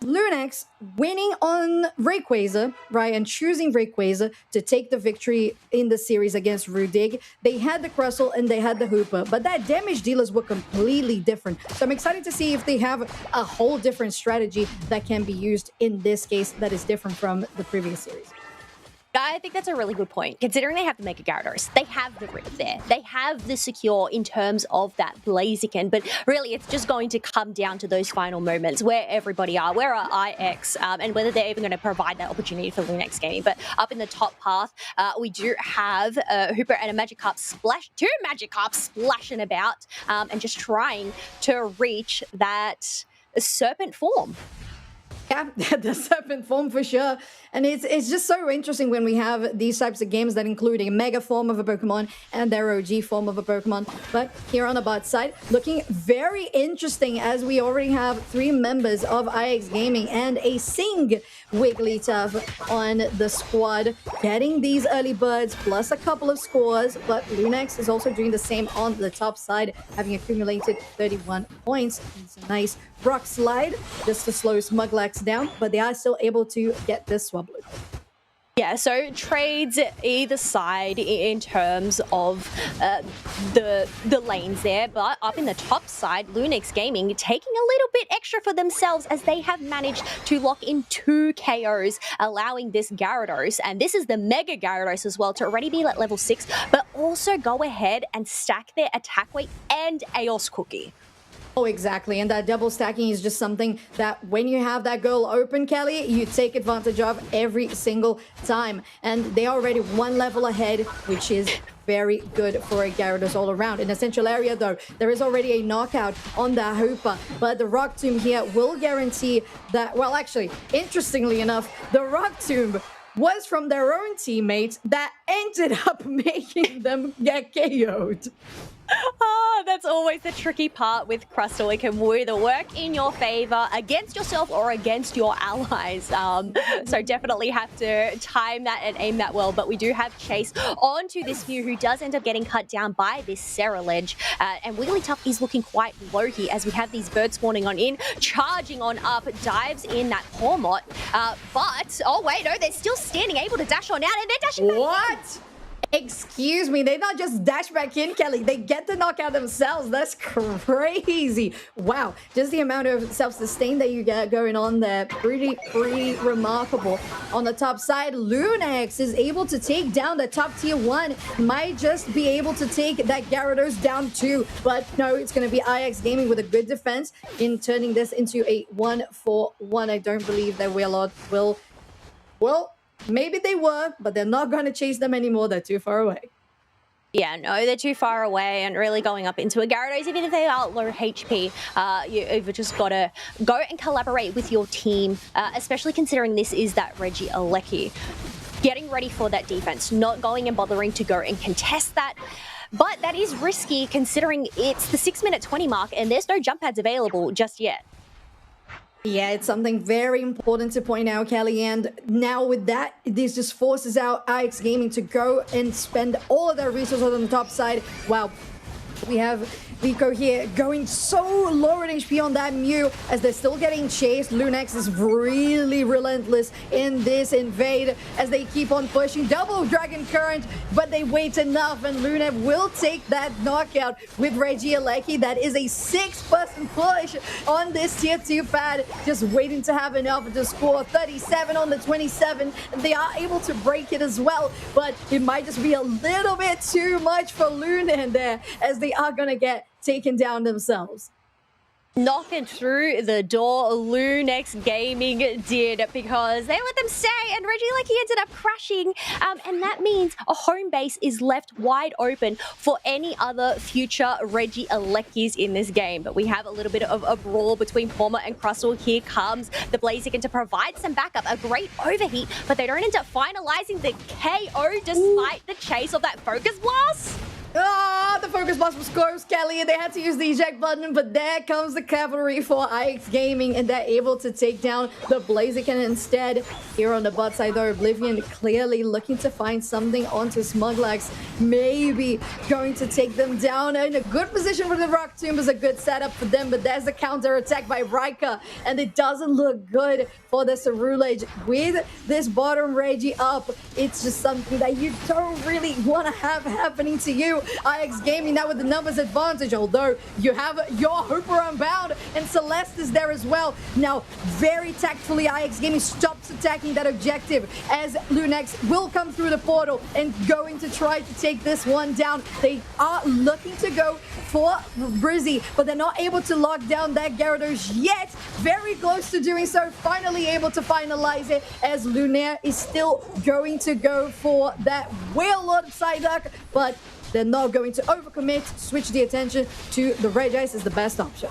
Lunex winning on Rayquaza, right, and choosing Rayquaza to take the victory in the series against Rudig. They had the Crustle and they had the Hooper, but that damage dealers were completely different. So I'm excited to see if they have a whole different strategy that can be used in this case that is different from the previous series. I think that's a really good point, considering they have the Mega Gyarados. They have the Rip there. They have the secure in terms of that Blaziken, but really it's just going to come down to those final moments where everybody are, where are IX, and whether they're even going to provide that opportunity for Lunex Gaming. But up in the top path, we do have Hooper and a Magikarp splash, two Magikarps splashing about, and just trying to reach that Serpent form. Yeah, the Serpent form for sure. And it's just so interesting when we have these types of games that include a Mega form of a Pokemon and their OG form of a Pokemon. But here on the bot side, looking very interesting as we already have 3 members of IX Gaming and a Sing Wigglytuff on the squad, getting these early birds plus a couple of scores. But Lunex is also doing the same on the top side, having accumulated 31 points. It's a nice rock slide just to slow Smuglax down, but they are still able to get this Swablu. Yeah, so trades either side in terms of the lanes there, but up in the top side, Lunex Gaming taking a little bit extra for themselves as they have managed to lock in 2 KOs, allowing this Gyarados, and this is the Mega Gyarados as well, to already be at level 6, but also go ahead and stack their attack weight and Aeos Cookie. Oh, exactly. And that double stacking is just something that when you have that goal open, Kelly, you take advantage of every single time. And they're already 1 level ahead, which is very good for a Gyarados all around. In the central area, though, there is already a knockout on the Hooper, but the Rock Tomb here will guarantee that, well, actually, interestingly enough, the Rock Tomb was from their own teammates that ended up making them get KO'd. Oh, that's always the tricky part with Crustle. It can either work in your favor, against yourself, or against your allies. So definitely have to time that and aim that well. But we do have Chase onto this Mew, who does end up getting cut down by this Ceruledge. And Wigglytuff is looking quite low here as we have these birds spawning on in, charging on up, dives in that Hormot. But, oh wait, no, they're still standing, able to dash on out, and they're dashing back. What? Excuse me, they not just dash back in, Kelly. They get the knockout themselves. That's crazy. Wow, just the amount of self-sustain that you get going on there. Pretty remarkable. On the top side, Lunex is able to take down the top tier 1. Might just be able to take that Gyarados down too. But no, it's going to be IX Gaming with a good defense in turning this into a 1-for-1. I don't believe that Wailord will... Well... maybe they were, but they're not going to chase them anymore. They're too far away. Yeah, no, they're too far away, and really going up into a Gyarados, even if they are low HP, you've just got to go and collaborate with your team, especially considering this is that Regieleki. Getting ready for that defense, not going and bothering to go and contest that. But that is risky considering it's the 6-minute 20 mark and there's no jump pads available just yet. Yeah, it's something very important to point out, Kelly, and now with that, this just forces out IX Gaming to go and spend all of their resources on the top side. Wow, we have Vico here going so low in HP on that Mew as they're still getting chased. Lunex is really relentless in this invade as they keep on pushing. Double Dragon Current, but they wait enough, and Lunex will take that knockout with Regieleki. That is a 6-person push on this tier 2 pad, just waiting to have enough to score 37 on the 27. They are able to break it as well, but it might just be a little bit too much for Lunex there as they are going to get taken down themselves. Knocking through the door, Lunex Gaming did, because they let them stay, and Regieleki ended up crashing, and that means a home base is left wide open for any other future Regielekis in this game. But we have a little bit of a brawl between Forma and Crustle. Here comes the Blaziken to provide some backup, a great overheat, but they don't end up finalizing the KO despite the chase of that Focus Blast. Ah, the the focus blast was close, Kelly, and they had to use the eject button, but there comes the cavalry for IX Gaming, and they're able to take down the Blaziken instead. Here on the bot side, though, Oblivion clearly looking to find something onto Smuglax, maybe going to take them down. In a good position for the Rock Tomb is a good setup for them, but there's the counter attack by Rika, and it doesn't look good for the Cerulege. With this bottom Reggie up, it's just something that you don't really want to have happening to you. IX Gaming now with the numbers advantage, although you have your Hooper Unbound, and Celeste is there as well. Now, very tactfully, IX Gaming stops attacking that objective as Lunex will come through the portal and going to try to take this one down. They are looking to go for Brizzy, but they're not able to lock down that Gyarados yet. Very close to doing so, finally able to finalize it as Lunaire is still going to go for that Whale on Psyduck, but they're not going to overcommit. Switch the attention to the Regice is the best option.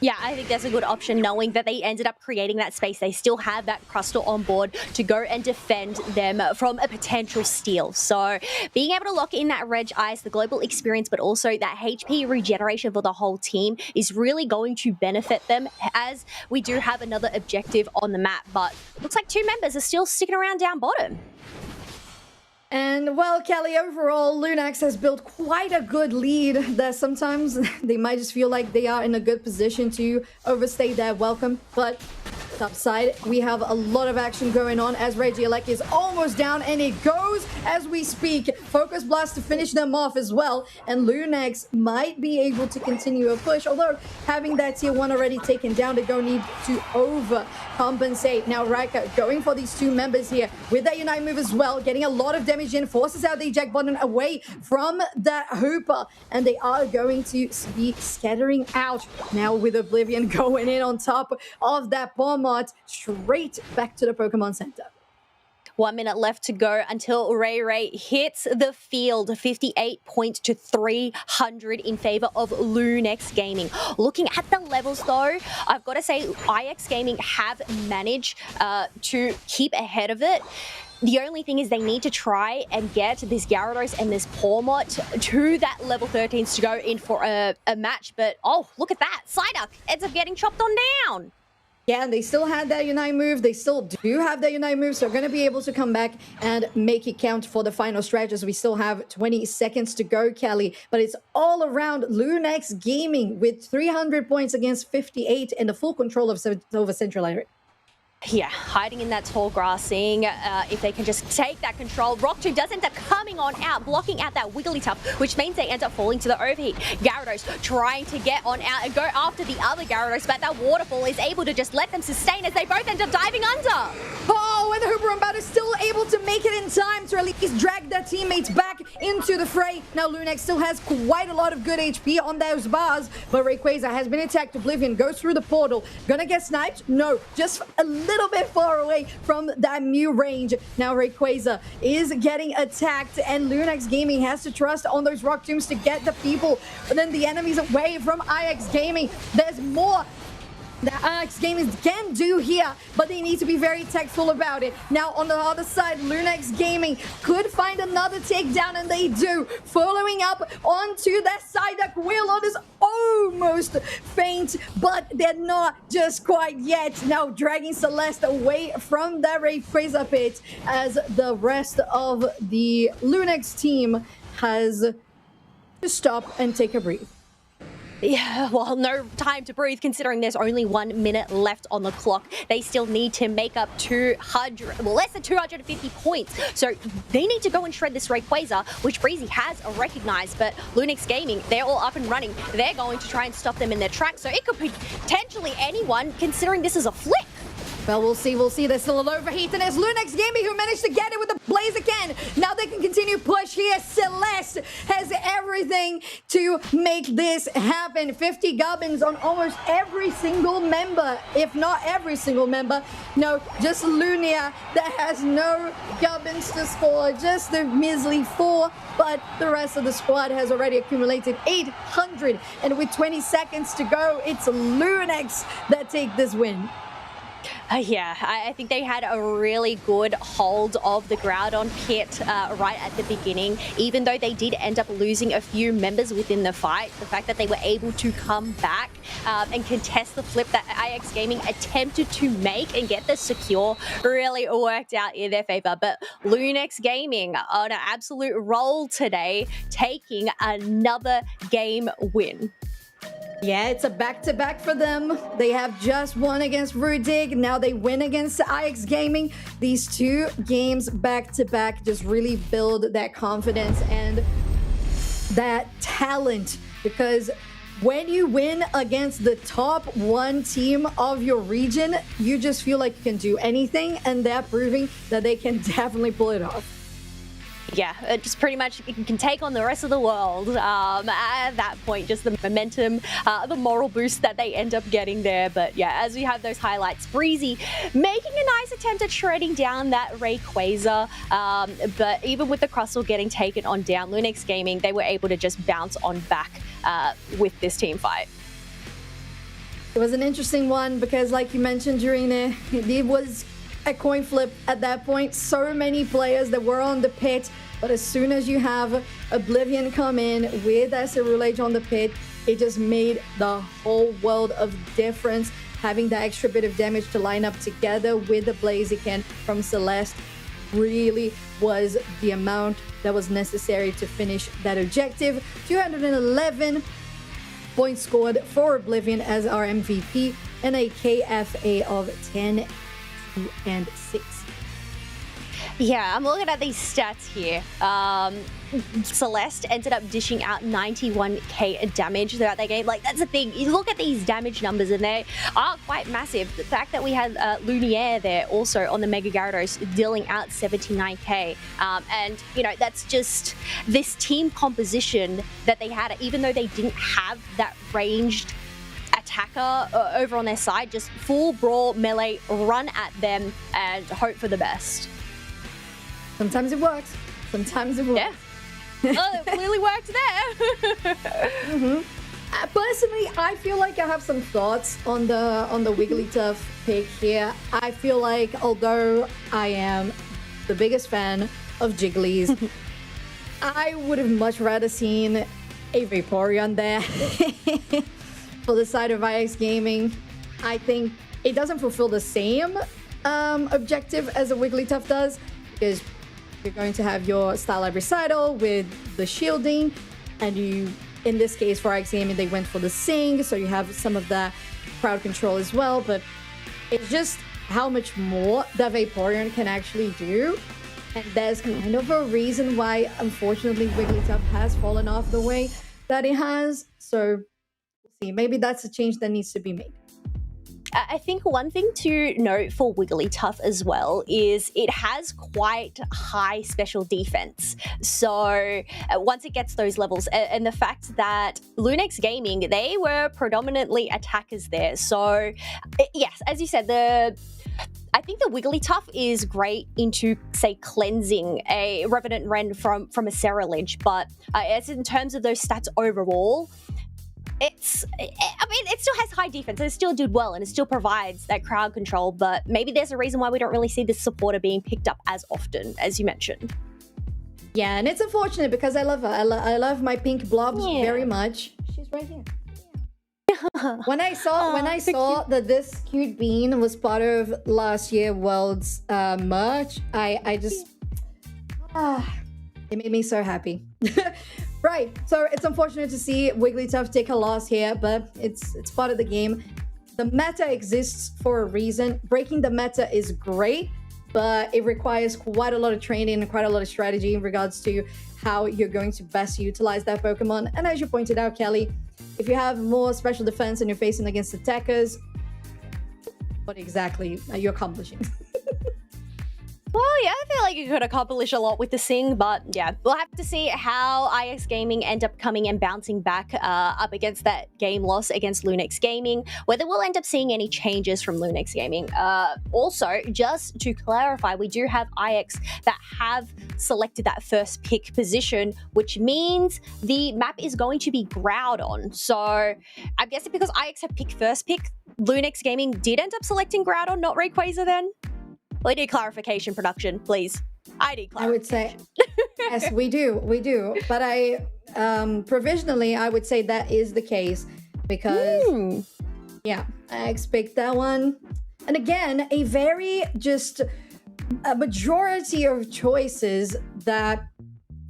Yeah, I think that's a good option, knowing that they ended up creating that space. They still have that Crustal on board to go and defend them from a potential steal. So being able to lock in that Reg Ice, the global experience, but also that HP regeneration for the whole team is really going to benefit them, as we do have another objective on the map. But looks like two members are still sticking around down bottom. And, well, Kelly, overall, Lunax has built quite a good lead that sometimes they might just feel like they are in a good position to overstay their welcome. But top side, we have a lot of action going on as Regieleki is almost down, and it goes as we speak. Focus Blast to finish them off as well, and Lunax might be able to continue a push, although having that tier 1 already taken down, they don't need to overcompensate. Now Rika going for these two members here with that Unite move as well, getting a lot of damage in, forces out the eject button away from that Hooper, and they are going to be scattering out now with Oblivion going in on top of that bomb. Straight back to the Pokemon Center. 1 minute left to go until Ray hits the field. 58 points to 300 in favor of Lunex Gaming. Looking at the levels though, I've got to say IX Gaming have managed to keep ahead of it. The only thing is they need to try and get this Gyarados and this Pawmot to that level 13s to go in for a match. But oh, look at that. Psyduck ends up getting chopped on down. Yeah, and they still had that Unite move. They still do have that Unite move, so they're going to be able to come back and make it count for the final stretch, as we still have 20 seconds to go, Kelly. But it's all around Lunex Gaming with 300 points against 58 and the full control of over Central area. Yeah, hiding in that tall grass, seeing if they can just take that control. Rock Tomb does end up coming on out, blocking out that Wigglytuff, which means they end up falling to the overheat. Gyarados trying to get on out and go after the other Gyarados, but that Waterfall is able to just let them sustain as they both end up diving under. Oh, and the Hooper Unbound is still able to make it in time to at least drag their teammates back into the fray. Now Lunex still has quite a lot of good HP on those bars, but Rayquaza has been attacked. Oblivion goes through the portal. Gonna get sniped? No, just a little bit far away from that Mew range. Now Rayquaza is getting attacked, and Lunex Gaming has to trust on those Rock Tombs to get the people, but then the enemies away from IX Gaming. There's more that IX Gaming can do here, but they need to be very tactful about it. Now on the other side, Lunex Gaming could find another takedown, and they do. Following up onto that side, that Wheelon is almost faint, but they're not just quite yet. Now dragging Celeste away from that Rayquaza pit, as the rest of the Lunex team has to stop and take a breath. Yeah, well, no time to breathe considering there's only 1 minute left on the clock. They still need to make up less than 250 points. So they need to go and shred this Rayquaza, which Breezy has recognized. But Lunex Gaming, they're all up and running. They're going to try and stop them in their tracks. So it could be potentially anyone, considering this is a flick. Well, we'll see. There's still an overheat, and it's Lunex Gaming who managed to get it with the Blaziken. Now they can continue push here. Celeste has everything to make this happen. 50 gubbins on almost every single member, if not every single member. No, just Lunia that has no gubbins to score, just the measly 4, but the rest of the squad has already accumulated 800, and with 20 seconds to go, it's Lunex that take this win. Yeah, I think they had a really good hold of the Groudon kit right at the beginning. Even though they did end up losing a few members within the fight, the fact that they were able to come back and contest the flip that IX Gaming attempted to make and get the secure really worked out in their favor. But Lunex Gaming on an absolute roll today, taking another game win. Yeah, it's a back-to-back for them. They have just won against Rudig. Now they win against IX Gaming. These two games back-to-back just really build that confidence and that talent. Because when you win against the top one team of your region, you just feel like you can do anything. And they're proving that they can definitely pull it off. Yeah, it just pretty much can take on the rest of the world at that point, just the momentum, the moral boost that they end up getting there. But yeah, as we have those highlights, Breezy making a nice attempt at shredding down that Rayquaza, but even with the Crustle getting taken on down, Lunex Gaming, they were able to just bounce on back with this team fight. It was an interesting one because, like you mentioned, during it was a coin flip at that point. So many players that were on the pit, but as soon as you have Oblivion come in with Aceroulage on the pit, it just made the whole world of difference. Having that extra bit of damage to line up together with the Blaziken from Celeste really was the amount that was necessary to finish that objective. 211 points scored for Oblivion as our MVP and a KFA of 10 and 6. Yeah, I'm looking at these stats here. Celeste ended up dishing out 91k damage throughout that game. Like, that's the thing. You look at these damage numbers and they are quite massive. The fact that we had Lumiere there also on the Mega Gyarados dealing out 79k. And, you know, that's just this team composition that they had, even though they didn't have that ranged attacker over on their side, just full brawl melee, run at them and hope for the best. Sometimes it works. Sometimes it works. Yeah. Well, it clearly worked there. Personally, I feel like I have some thoughts on the Wigglytuff pick here. I feel like, although I am the biggest fan of Jigglies, I would have much rather seen a Vaporeon there. For the side of IX Gaming, I think it doesn't fulfill the same objective as a Wigglytuff does, because you're going to have your Style Lab Recital with the shielding, and you, in this case for IX Gaming, they went for the Sing, so you have some of that crowd control as well, but it's just how much more the Vaporeon can actually do, and there's kind of a reason why, unfortunately, Wigglytuff has fallen off the way that it has, so see, maybe that's a change that needs to be made. I think one thing to note for Wigglytuff as well is it has quite high special defense. So once it gets those levels, and the fact that Lunex Gaming, they were predominantly attackers there. So yes, as you said, I think the Wigglytuff is great into, say, cleansing a Revenant Ren from a Aceroulage, but as in terms of those stats overall, it still has high defense, and it still did well, and it still provides that crowd control, but maybe there's a reason why we don't really see this supporter being picked up as often, as you mentioned. Yeah, and it's unfortunate because I love her. I love my pink blobs very much. She's right here. When I saw that this cute bean was part of last year World's merch, I just it made me so happy. Right, so it's unfortunate to see Wigglytuff take a loss here, but it's part of the game. The meta exists for a reason. Breaking the meta is great, but it requires quite a lot of training and quite a lot of strategy in regards to how you're going to best utilize that Pokemon. And as you pointed out, Kelly, if you have more special defense and you're facing against attackers, what exactly are you accomplishing? Well, yeah, I feel like you could accomplish a lot with the Sing, but yeah, we'll have to see how IX Gaming end up coming and bouncing back up against that game loss against Lunex Gaming, whether we'll end up seeing any changes from Lunex Gaming. Also, just to clarify, we do have IX that have selected that first pick position, which means the map is going to be Groudon. So I'm guessing because IX have picked first pick, Lunex Gaming did end up selecting Groudon, not Rayquaza then? We need clarification, production, please. I need clarification. I would say, yes, we do. But provisionally, I would say that is the case because, yeah, I expect that one. And again, a majority of choices that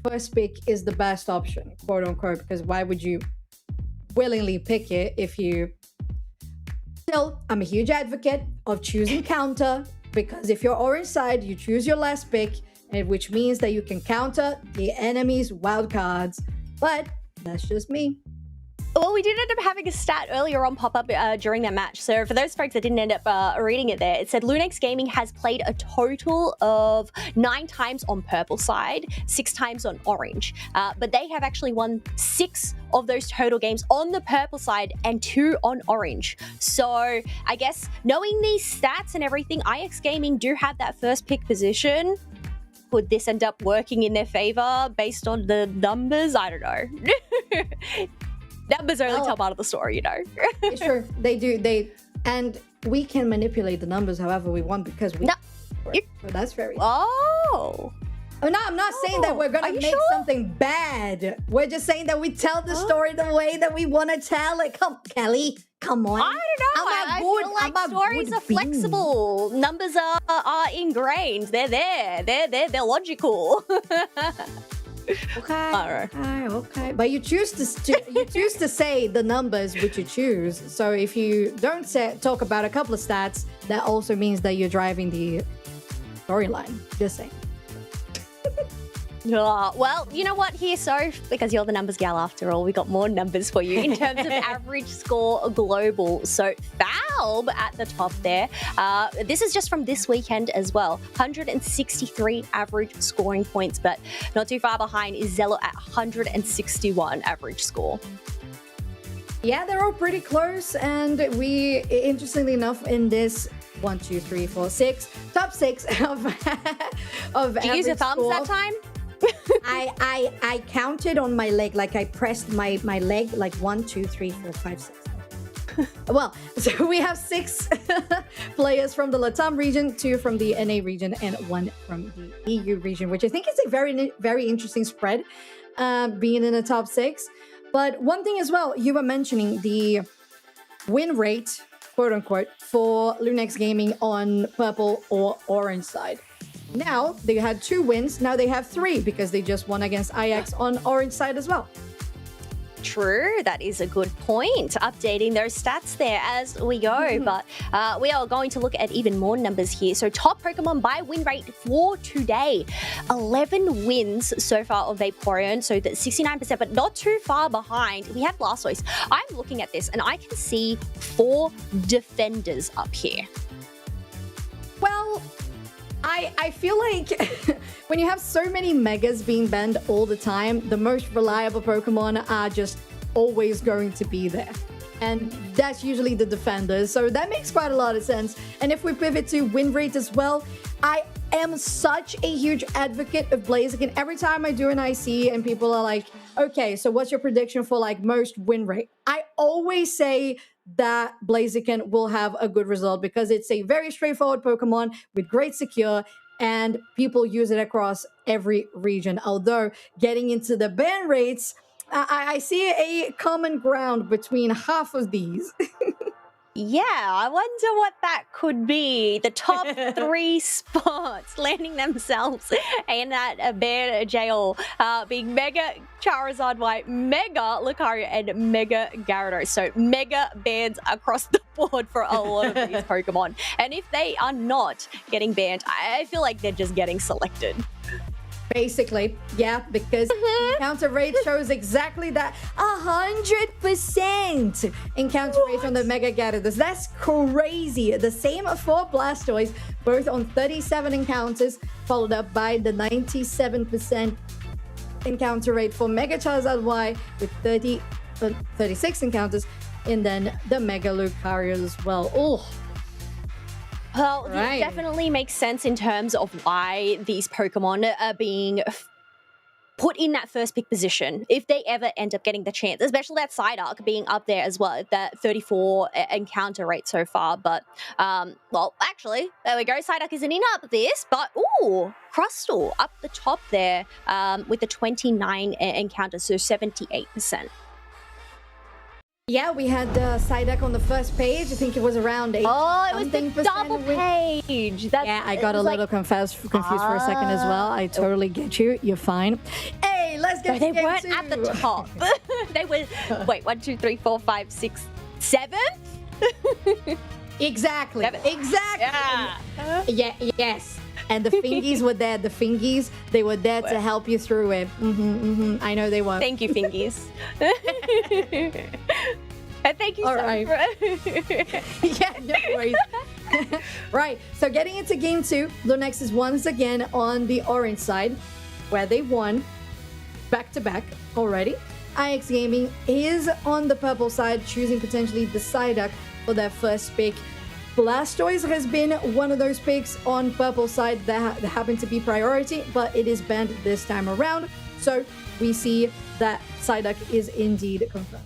first pick is the best option, quote unquote, because why would you willingly pick it if you... Still, I'm a huge advocate of choosing counter, because if you're orange side, you choose your last pick, which means that you can counter the enemy's wild cards. But that's just me. Well, we did end up having a stat earlier on pop up during that match. So for those folks that didn't end up reading it there, it said Lunex Gaming has played a total of 9 times on purple side, 6 times on orange. But they have actually won 6 of those total games on the purple side and 2 on orange. So I guess knowing these stats and everything, IX Gaming do have that first pick position. Could this end up working in their favor based on the numbers? I don't know. Numbers only tell part of the story, you know. Sure, they do. And we can manipulate the numbers however we want because we. No, so that's very. Oh. I'm not saying that we're gonna make something bad. We're just saying that we tell the story the way that we want to tell it. Come, Kelly, come on. I don't know. I feel like stories are flexible. Numbers are ingrained. They're there. They're logical. Okay. But you choose to say the numbers which you choose. So if you don't talk about a couple of stats, that also means that you're driving the storyline. Just saying. Well, you know what, here, so because you're the numbers gal after all, we got more numbers for you in terms of average score global. So Valve at the top there. This is just from this weekend as well. 163 average scoring points, but not too far behind is Zello at 161 average score. Yeah, they're all pretty close, and we, interestingly enough, in this 1, 2, 3, 4, 6 top 6 of Did you use your thumbs score. that time? I counted on my leg, like I pressed my leg, like 1, 2, 3, 4, 5, 6. Well, so we have 6 players from the LATAM region, 2 from the NA region, and 1 from the EU region, which I think is a very, very interesting spread, being in the top 6. But one thing as well, you were mentioning the win rate, quote unquote, for Lunex Gaming on purple or orange side. Now, they had 2 wins. Now they have 3 because they just won against IX on orange side as well. True, that is a good point. Updating those stats there as we go. But we are going to look at even more numbers here. So top Pokemon by win rate for today. 11 wins so far of Vaporeon, so that's 69%, but not too far behind. We have Blastoise. I'm looking at this and I can see 4 defenders up here. Well, I feel like when you have so many megas being banned all the time, the most reliable Pokemon are just always going to be there. And that's usually the defenders. So that makes quite a lot of sense. And if we pivot to win rate as well, I am such a huge advocate of Blaziken. Every time I do an IC and people are like, okay, so what's your prediction for like most win rate? I always say that Blaziken will have a good result because it's a very straightforward Pokemon with great secure, and people use it across every region. Although getting into the ban rates, I see a common ground between half of these. Yeah, I wonder what that could be. The top 3 spots landing themselves in that bear jail, being Mega Charizard White, Mega Lucario, and Mega Gyarados. So mega bans across the board for a lot of these Pokemon. And if they are not getting banned, I feel like they're just getting selected. Basically, yeah, because encounter rate shows exactly that. 100% encounter rate on the Mega Gyarados. That's crazy. The same for Blastoise, both on 37 encounters, followed up by the 97% encounter rate for Mega Charizard Y with 36 encounters, and then the Mega Lucario as well. Oh. Well, this definitely makes sense in terms of why these Pokemon are being put in that first pick position if they ever end up getting the chance, especially that side arc being up there as well, that 34 encounter rate so far. But, well, actually, there we go. Side arc isn't in up this, but, ooh, Crustal up the top there with the 29 encounters, so 78%. Yeah, we had Psyduck on the first page. I think it was around 8. Oh, it was the double page. Yeah, I got a little confused for a second as well. I totally get you. You're fine. Hey, let's get They weren't at the top. They were, wait, 1, 2, 3, 4, 5, 6, 7? Exactly. 7. Exactly. Yeah. Yes. And the fingies were there. The fingies, they were there to help you through it. I know they were. Thank you, fingies. Thank you, All right. Yeah, no worries. Right. So getting into game 2, Lunex is once again on the orange side, where they won back-to-back already. IX Gaming is on the purple side, choosing potentially the Psyduck for their first pick. Blastoise has been one of those picks on purple side that happened to be priority, but it is banned this time around. So we see that Psyduck is indeed confirmed.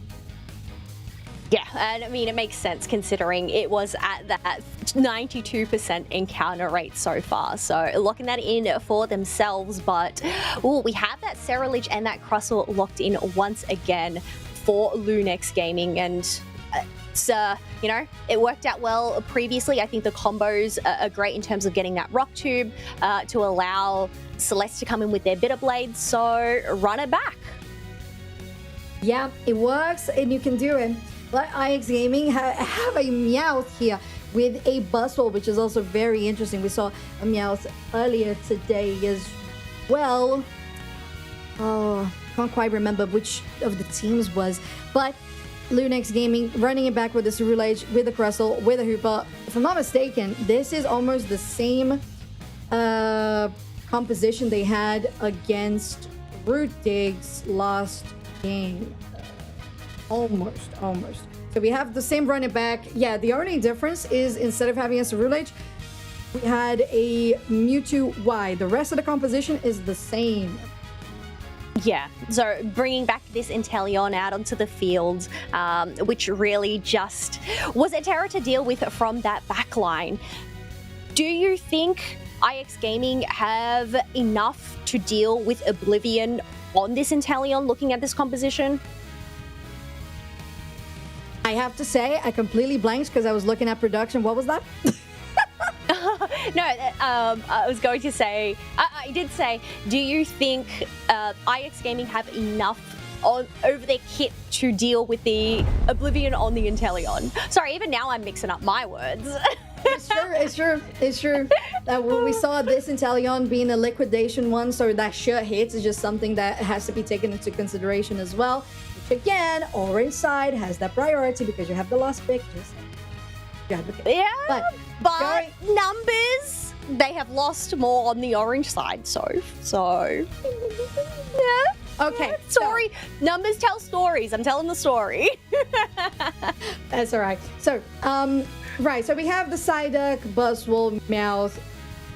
Yeah, and I mean, it makes sense considering it was at that 92% encounter rate so far. So locking that in for themselves, but we have that Ceruledge and that Crustle locked in once again for Lunex Gaming, and so, you know, it worked out well previously. I think the combos are great in terms of getting that Rock Tube to allow Celeste to come in with their Bitter Blades, so run it back. Yeah, it works and you can do it. But IX Gaming have a Meowth here with a Buzzwole, which is also very interesting. We saw a Meowth earlier today as well. Oh, can't quite remember which of the teams was, but Lunex Gaming running it back with the Ceruledge, with the Crustle, with a Hooper. If I'm not mistaken, this is almost the same composition they had against Root Dig's last game. Almost. So we have the same running back. Yeah, the only difference is instead of having a Ceruledge, we had a Mewtwo Y. The rest of the composition is the same. Yeah, so bringing back this Inteleon out onto the field, which really just was a terror to deal with from that back line. Do you think IX Gaming have enough to deal with Oblivion on this Inteleon looking at this composition? I have to say, I completely blanked because I was looking at production. What was that? No, I was going to say, I did say, do you think IX Gaming have enough over their kit to deal with the Oblivion on the Inteleon? Sorry, even now I'm mixing up my words. It's true. When we saw this Inteleon being a liquidation one, so that sure hits is just something that has to be taken into consideration as well. Which again, orange side has that priority because you have the last pick. Yeah, but numbers, they have lost more on the orange side, so yeah. Okay. Sorry, numbers tell stories. I'm telling the story. That's all right. So, right. So we have the Psyduck, Buzzwole, Meowth.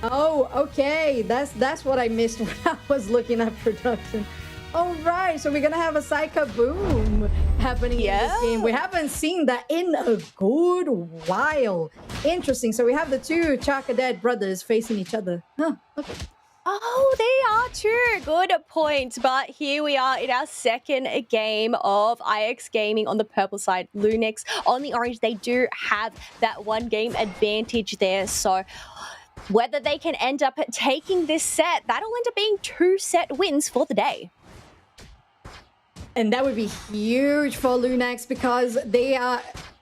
Oh, okay. That's what I missed when I was looking at production. All right. So we're gonna have a Psy-Kaboom happening in this game. We haven't seen that in a good while. Interesting. So we have the two Charcadet brothers facing each other. Huh. Okay. Oh, they are too. Good point. But here we are in our second game of IX Gaming on the purple side. Lunex on the orange. They do have that one game advantage there. So whether they can end up taking this set, that'll end up being 2 set wins for the day. And that would be huge for Lunex because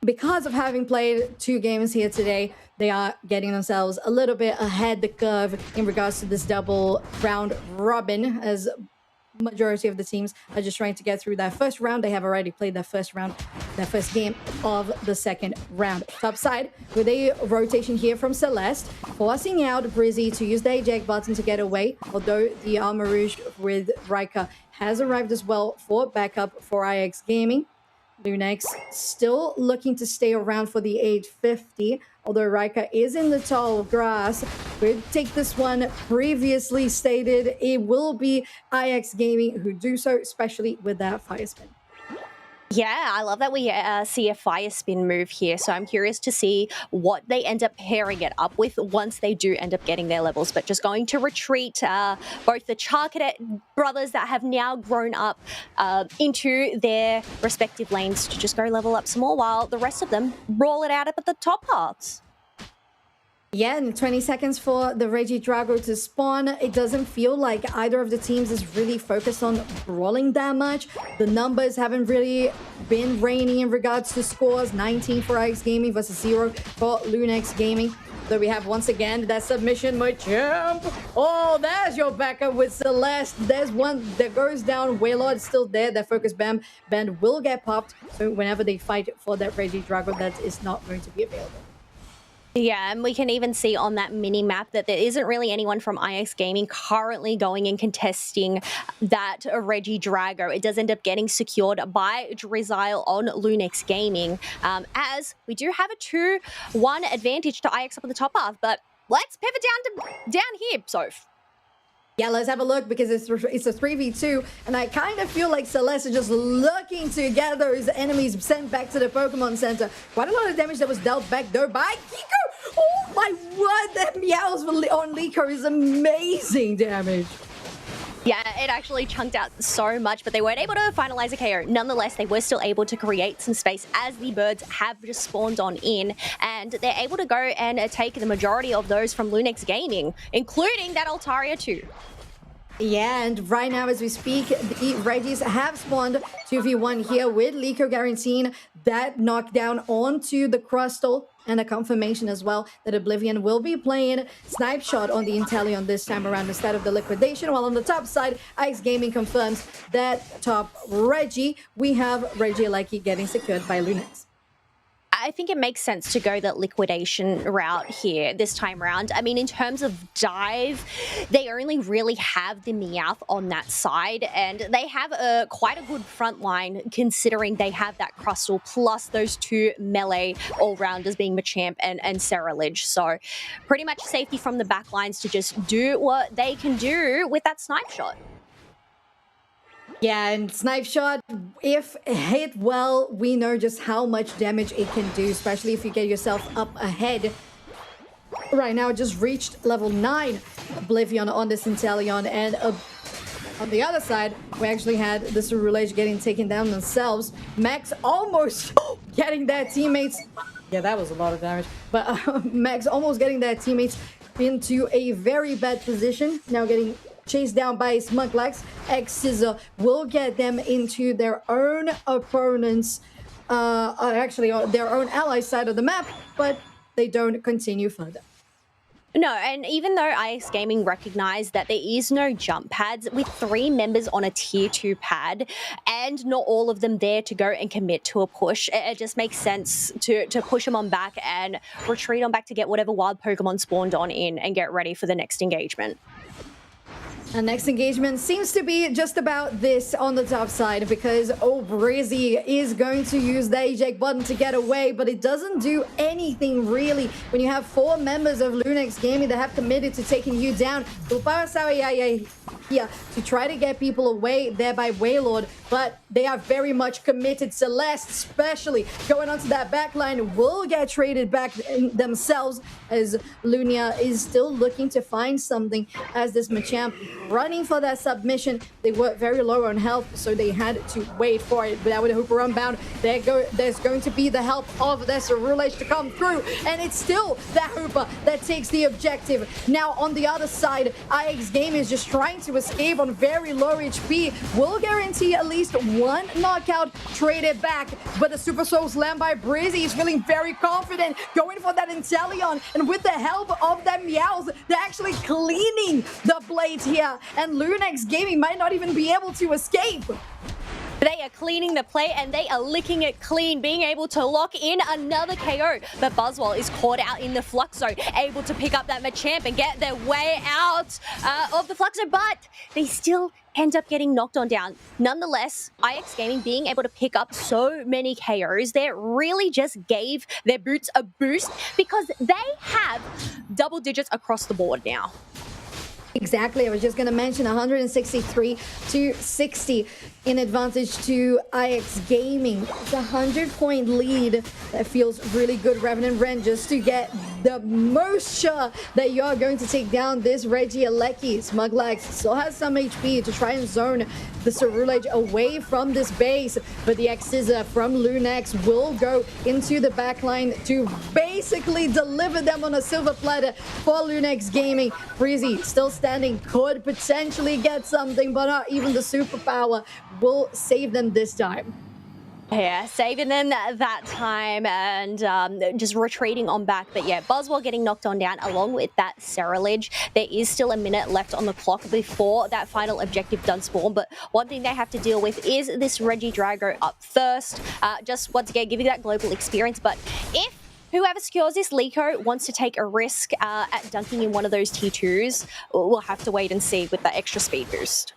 because of having played 2 games here today, they are getting themselves a little bit ahead the curve in regards to this double round robin, as majority of the teams are just trying to get through that first round. They have already played that first game of the second round. Top side with a rotation here from Celeste, forcing out Brizzy to use the eject button to get away, although the Armarouge with Rika has arrived as well for backup for IX Gaming. Lunex still looking to stay around for the 850. although Raika is in the tall grass. We'll take this one previously stated. It will be IX Gaming who do so, especially with that fire spin. Yeah, I love that we see a fire spin move here. So I'm curious to see what they end up pairing it up with once they do end up getting their levels. But just going to retreat both the Charcadet brothers that have now grown up into their respective lanes to just go level up some more, while the rest of them roll it out up at the top parts. Yeah, and 20 seconds for the Regidrago to spawn. It doesn't feel like either of the teams is really focused on brawling that much. The numbers haven't really been reigning in regards to scores. 19 for IX Gaming versus 0 for Lunex Gaming. So we have once again that submission Machamp. Oh, there's your backup with Celeste. There's one that goes down. Waylord's still there. That focus band will get popped. So whenever they fight for that Regidrago, that is not going to be available. Yeah, and we can even see on that mini-map that there isn't really anyone from IX Gaming currently going and contesting that Regidrago. It does end up getting secured by Drizzile on Lunex Gaming, as we do have a 2-1 advantage to IX up on the top half, but let's pivot down here, Soph. Yeah, let's have a look because it's a 3v2, and I kind of feel like Celeste is just looking to get those enemies sent back to the Pokemon Center. Quite a lot of damage that was dealt back though by Kiko. Oh my word, that meows on Liko is amazing damage. Yeah, it actually chunked out so much, but they weren't able to finalize a KO. Nonetheless, they were still able to create some space as the birds have just spawned on in, and they're able to go and take the majority of those from Lunex Gaming, including that Altaria too. Yeah, and right now as we speak, the Regis have spawned 2v1 here with Liko guaranteeing that knockdown onto the Crustal, and a confirmation as well that Oblivion will be playing Snipe Shot on the Inteleon this time around instead of the Liquidation, while on the top side, IX Gaming confirms that top Reggie, we have Reggie Lucky getting secured by Lunex. I think it makes sense to go that Liquidation route here this time around. I mean, in terms of dive, they only really have the Meowth on that side, and they have quite a good front line considering they have that Crustal plus those 2 melee all-rounders being Machamp and Cerulege. So pretty much safety from the back lines to just do what they can do with that Snipe Shot. Yeah, and Snipe Shot, if hit well, we know just how much damage it can do, especially if you get yourself up ahead. Right now, it just reached level 9 Oblivion on this Inteleon, and on the other side, we actually had the Cerulege getting taken down themselves. Max almost getting their teammates. Yeah, that was a lot of damage. But Max almost getting their teammates into a very bad position. Now getting chased down by Smugglex. X-Scissor will get them into their own opponents, actually their own ally side of the map, but they don't continue further. No, and even though IX Gaming recognized that there is no jump pads, with 3 members on a tier 2 pad and not all of them there to go and commit to a push, it just makes sense to push them on back and retreat on back to get whatever wild Pokemon spawned on in and get ready for the next engagement. Our next engagement seems to be just about this on the top side, because Brizzy is going to use the eject button to get away, but it doesn't do anything really when you have 4 members of Lunex Gaming that have committed to taking you down. Here to try to get people away there by Waylord, but they are very much committed. Celeste especially going onto that back line will get traded back themselves, as Lunia is still looking to find something as this Machamp running for that submission. They were very low on health, so they had to wait for it. But now with a Hooper unbound, there's going to be the help of this Cerulege to come through, and it's still that Hooper that takes the objective. Now on the other side, IX Game is just trying to escape on very low HP. Will guarantee at least 1 knockout, trade it back, but the Super Soul Slam by Brizzy is feeling very confident, going for that Inteleon, and with the help of that Meowth, they're actually cleaning the blades here, and Lunex Gaming might not even be able to escape. They are cleaning the plate and they are licking it clean, being able to lock in another KO. But Buzzwole is caught out in the Flux Zone, able to pick up that Machamp and get their way out of the Flux Zone, but they still end up getting knocked on down. Nonetheless, IX Gaming being able to pick up so many KOs there really just gave their boots a boost because they have double digits across the board now. Exactly. I was just going to mention 163 to 60 in advantage to IX Gaming. It's a 100-point lead. That feels really good. Revenant Ren just to get the most sure that you are going to take down this Reggie Alecki. Smuglax still has some HP to try and zone the Cerulege away from this base, but the X-Scissor from Lunex will go into the backline to basically deliver them on a silver platter for Lunex Gaming. Breezy still standing, could potentially get something, but not even the superpower will save them this time. Yeah, saving them that time and just retreating on back. But yeah, Buzzwell getting knocked on down along with that Cerulege. There is still a minute left on the clock before that final objective done spawn. But one thing they have to deal with is this Reggie Drago up first. Just once again, giving that global experience. But if whoever secures this, Liko, wants to take a risk at dunking in one of those T2s, we'll have to wait and see with that extra speed boost.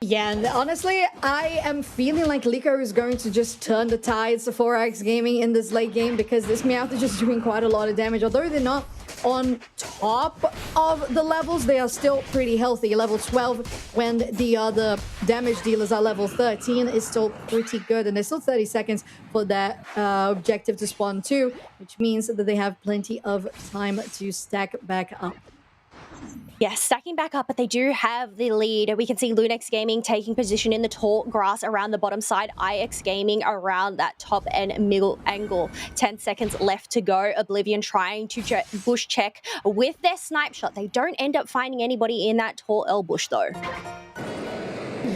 Yeah, and honestly, I am feeling like Liko is going to just turn the tides for IX Gaming in this late game because this Meowth is just doing quite a lot of damage. Although they're not on top of the levels, they are still pretty healthy. Level 12 when the other damage dealers are level 13 is still pretty good. And there's still 30 seconds for that objective to spawn too, which means that they have plenty of time to stack back up. Yeah, stacking back up, but they do have the lead. We can see Lunex Gaming taking position in the tall grass around the bottom side. IX Gaming around that top and middle angle. 10 seconds left to go. Oblivion trying to bush check with their snipe shot. They don't end up finding anybody in that tall L bush though.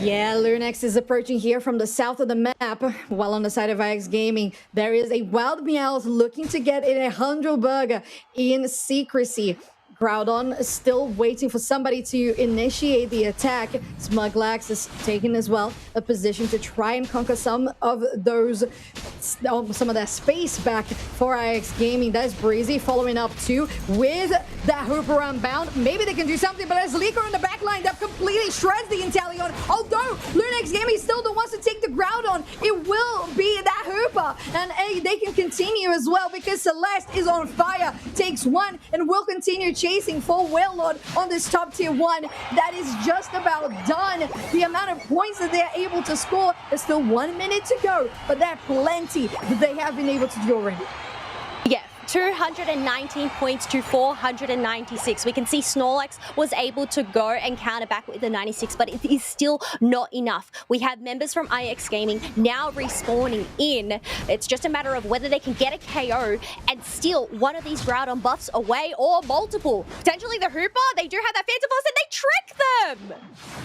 Yeah, Lunex is approaching here from the south of the map, while on the side of IX Gaming, there is a Wild Meowth looking to get in a 100 burger in secrecy. Groudon is still waiting for somebody to initiate the attack. Smuglax is taking as well a position to try and conquer some of that space back for IX Gaming. That's Breezy following up too with that Hooper Unbound. Maybe they can do something, but as Liko in the back line that completely shreds the Inteleon. Although Lunex Gaming still the ones to take the Groudon, it will be that Hooper. And they can continue as well because Celeste is on fire, takes one, and will continue chasing for Wailord on this top tier 1. That is just about done. The amount of points that they're able to score, there's still 1 minute to go, but there are plenty that they have been able to do already. Yeah. 219 points to 496. We can see Snorlax was able to go and counter back with the 96, but it is still not enough. We have members from IX Gaming now respawning in. It's just a matter of whether they can get a KO and steal one of these Groudon buffs away or multiple. Potentially the Hooper, they do have that Phantom Force and they trick them!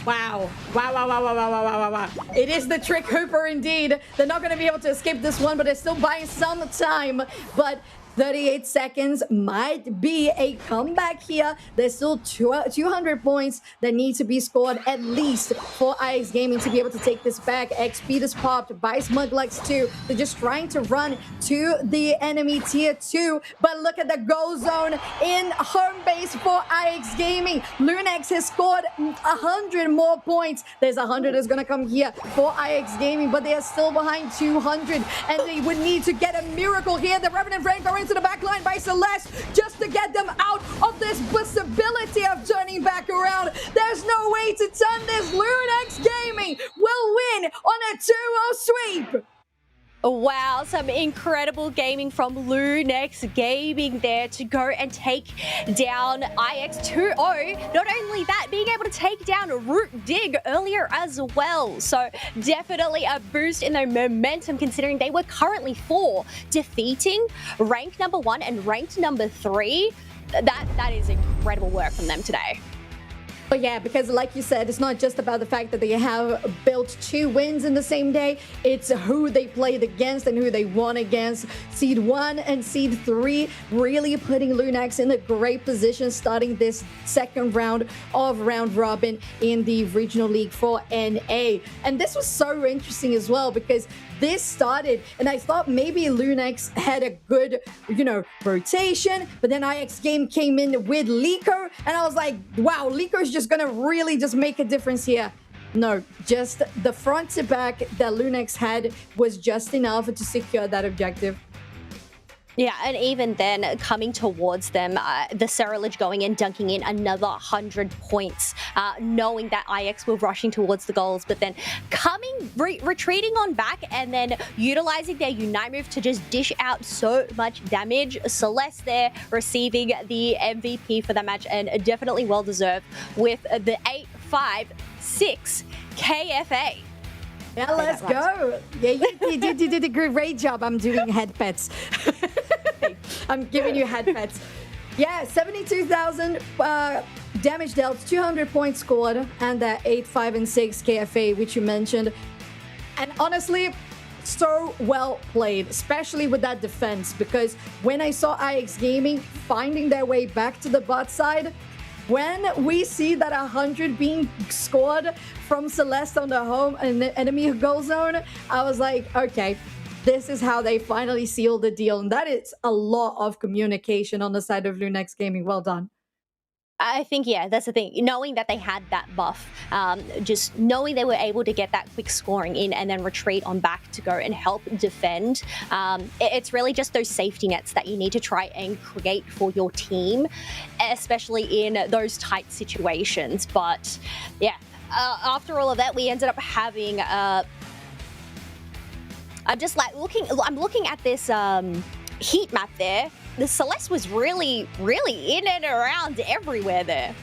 Wow. Wow. It is the trick Hooper indeed. They're not going to be able to escape this one, but they're still buying some time. But 38 seconds might be a comeback here. There's still 200 points that need to be scored at least for IX Gaming to be able to take this back. XP is popped by Smuglax 2. They're just trying to run to the enemy tier 2. But look at the goal zone in home base for IX Gaming. Lunex has scored 100 more points. There's 100 that's going to come here for IX Gaming, but they are still behind 200. And they would need to get a miracle here. The Revenant Rank are into the back line by Celeste just to get them out of this possibility of turning back around. There's no way to turn this. Lunex Gaming will win on a 2-0 sweep. Wow, some incredible gaming from Lunex Gaming there to go and take down IX 2-0. Not only that, being able to take down Root Dig earlier as well. So definitely a boost in their momentum considering they were currently 4, defeating ranked number 1 and ranked number 3. That is incredible work from them today. But yeah, because like you said, it's not just about the fact that they have built 2 wins in the same day. It's who they played against and who they won against. Seed 1 and Seed 3 really putting Lunex in a great position starting this second round of round robin in the regional league for NA. And this was so interesting as well because this started and I thought maybe Lunex had a good, rotation, but then IX Game came in with Liko and I was like, wow, Liko's just just gonna really just make a difference here. No, just the front to back that Lunax had was just enough to secure that objective. Yeah, and even then, coming towards them, the Cerealage going in, dunking in another 100 points, knowing that IX were rushing towards the goals, but then retreating on back and then utilizing their Unite move to just dish out so much damage. Celeste there receiving the MVP for that match, and definitely well-deserved with the 8-5-6 KFA. Yeah, let's go. Yeah, you did a great job. I'm doing head pets. I'm giving you head pets. Yeah, 72,000 damage dealt, 200 points scored, and that 8-5-6 KFA, which you mentioned. And honestly, so well played, especially with that defense, because when I saw IX Gaming finding their way back to the bot side, when we see that 100 being scored from Celeste on the home and the enemy goal zone, I was like, okay, this is how they finally sealed the deal. And that is a lot of communication on the side of Lunax Gaming. Well done. I think, yeah, that's the thing. Knowing that they had that buff, just knowing they were able to get that quick scoring in and then retreat on back to go and help defend. It's really just those safety nets that you need to try and create for your team, especially in those tight situations. But yeah, after all of that, we ended up having... I'm just like I'm looking at this heat map there. The Celeste was really in and around everywhere there.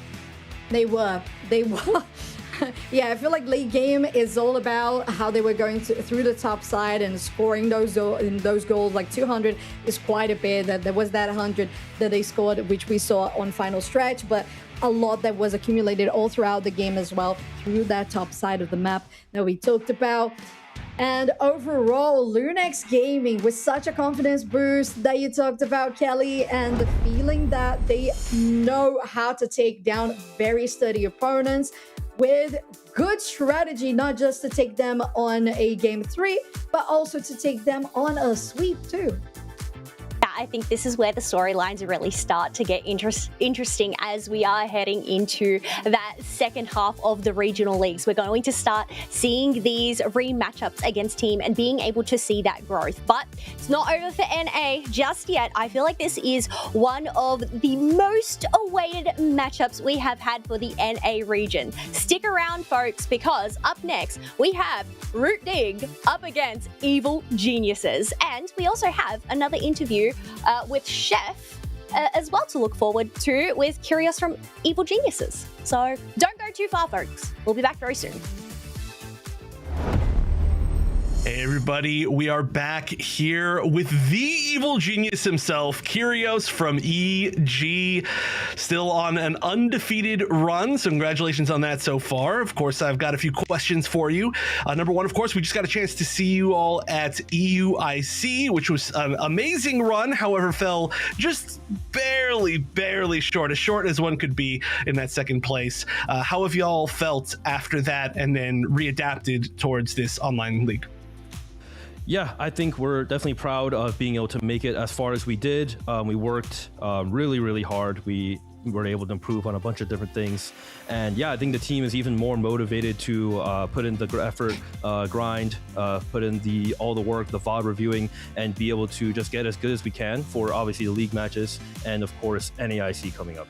They were. Yeah, I feel like late game is all about how they were going through the top side and scoring those goals. Like 200 is quite a bit. That there was that 100 that they scored, which we saw on final stretch, but a lot that was accumulated all throughout the game as well through that top side of the map that we talked about. And overall, Lunax Gaming with such a confidence boost that you talked about, Kelly, and the feeling that they know how to take down very sturdy opponents with good strategy, not just to take them on a game 3, but also to take them on a sweep too. I think this is where the storylines really start to get interesting as we are heading into that second half of the regional leagues. We're going to start seeing these rematchups against team and being able to see that growth. But it's not over for NA just yet. I feel like this is one of the most awaited matchups we have had for the NA region. Stick around, folks, because up next we have Root Dig up against Evil Geniuses. And we also have another interview with Chef as well to look forward to with Curios from Evil Geniuses. So don't go too far, folks. We'll be back very soon. Hey everybody, we are back here with the evil genius himself, Curios from EG, still on an undefeated run, so congratulations on that so far. Of course, I've got a few questions for you. Number one, of course, we just got a chance to see you all at EUIC, which was an amazing run, however, fell just barely short, as short as one could be in that second place. How have y'all felt after that and then readapted towards this online league? Yeah, I think we're definitely proud of being able to make it as far as we did. We worked really hard. We were able to improve on a bunch of different things. And yeah, I think the team is even more motivated to put in the effort, grind, put in all the work, the VOD reviewing, and be able to just get as good as we can for obviously the league matches and of course NAIC coming up.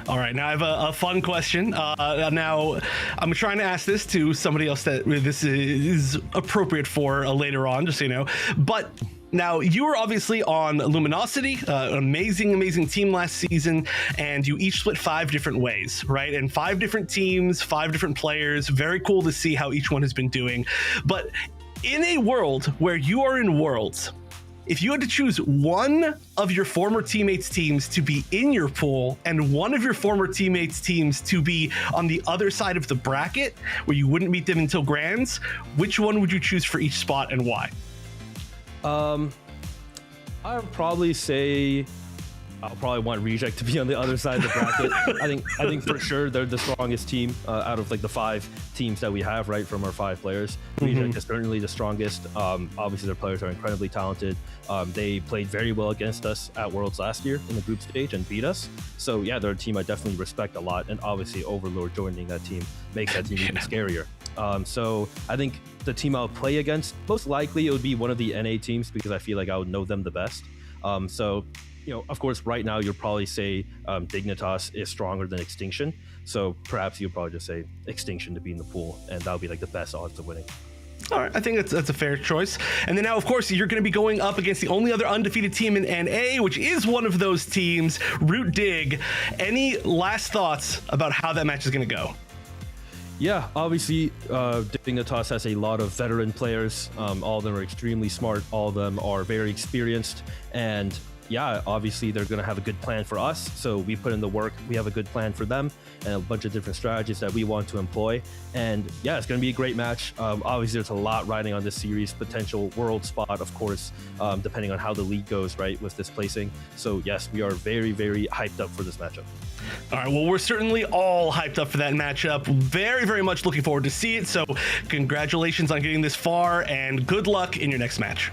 All right, now I have a fun question. Now, I'm trying to ask this to somebody else that this is appropriate for later on, just so you know. But now, you were obviously on Luminosity, an amazing team last season, and you each split 5 different ways, right? And 5 different teams, 5 different players. Very cool to see how each one has been doing. But in a world where you are in Worlds, if you had to choose one of your former teammates' teams to be in your pool and one of your former teammates' teams to be on the other side of the bracket where you wouldn't meet them until Grands, which one would you choose for each spot and why? I would probably say I'll probably want Reject to be on the other side of the bracket. I think for sure they're the strongest team out of like the 5 teams that we have, right, from our 5 players. Reject is certainly the strongest. Obviously, their players are incredibly talented. They played very well against us at Worlds last year in the group stage and beat us. So yeah, they're a team I definitely respect a lot. And obviously, Overlord joining that team makes that team even scarier. So I think the team I would play against, most likely it would be one of the NA teams because I feel like I would know them the best. So, you know, of course, right now you'll probably say Dignitas is stronger than Extinction. So perhaps you'll probably just say Extinction to be in the pool, and that'll be like the best odds of winning. All right, I think that's a fair choice. And then now, of course, you're going to be going up against the only other undefeated team in NA, which is one of those teams, Root Dig. Any last thoughts about how that match is going to go? Yeah, obviously, Dignitas has a lot of veteran players. All of them are extremely smart. All of them are very experienced. And yeah, obviously, they're going to have a good plan for us. So we put in the work. We have a good plan for them and a bunch of different strategies that we want to employ. And yeah, it's going to be a great match. Obviously, there's a lot riding on this series. Potential world spot, of course, depending on how the league goes, right, with this placing. So yes, we are very, very hyped up for this matchup. All right, well, we're certainly all hyped up for that matchup. Very, very much looking forward to see it. So congratulations on getting this far, and good luck in your next match.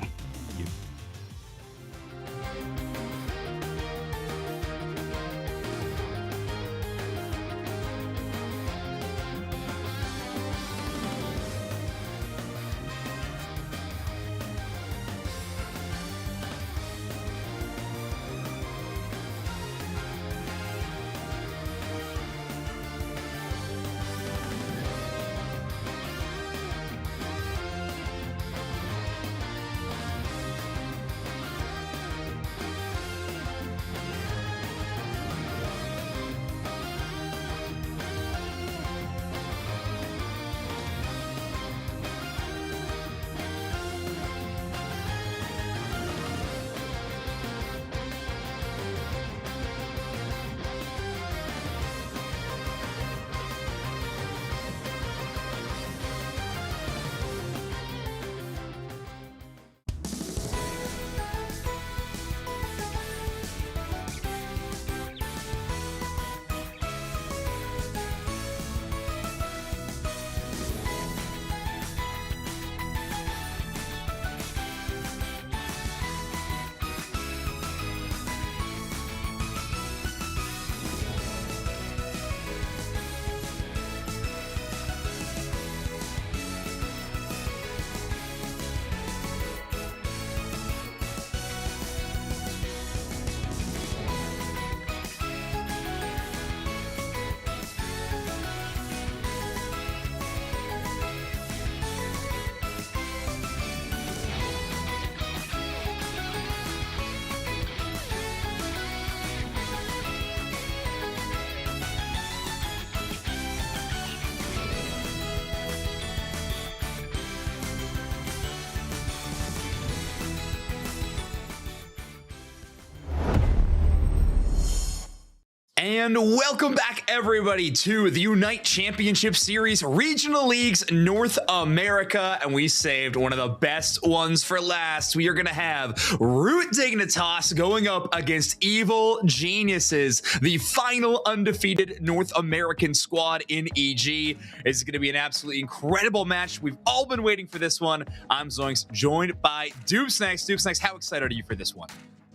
And welcome back, everybody, to the Unite Championship Series Regional Leagues North America. And we saved one of the best ones for last. We are going to have Root Dignitas going up against Evil Geniuses, the final undefeated North American squad in EG. It's going to be an absolutely incredible match. We've all been waiting for this one. I'm Zoinks, joined by Doobsnacks. Doobsnacks, how excited are you for this one?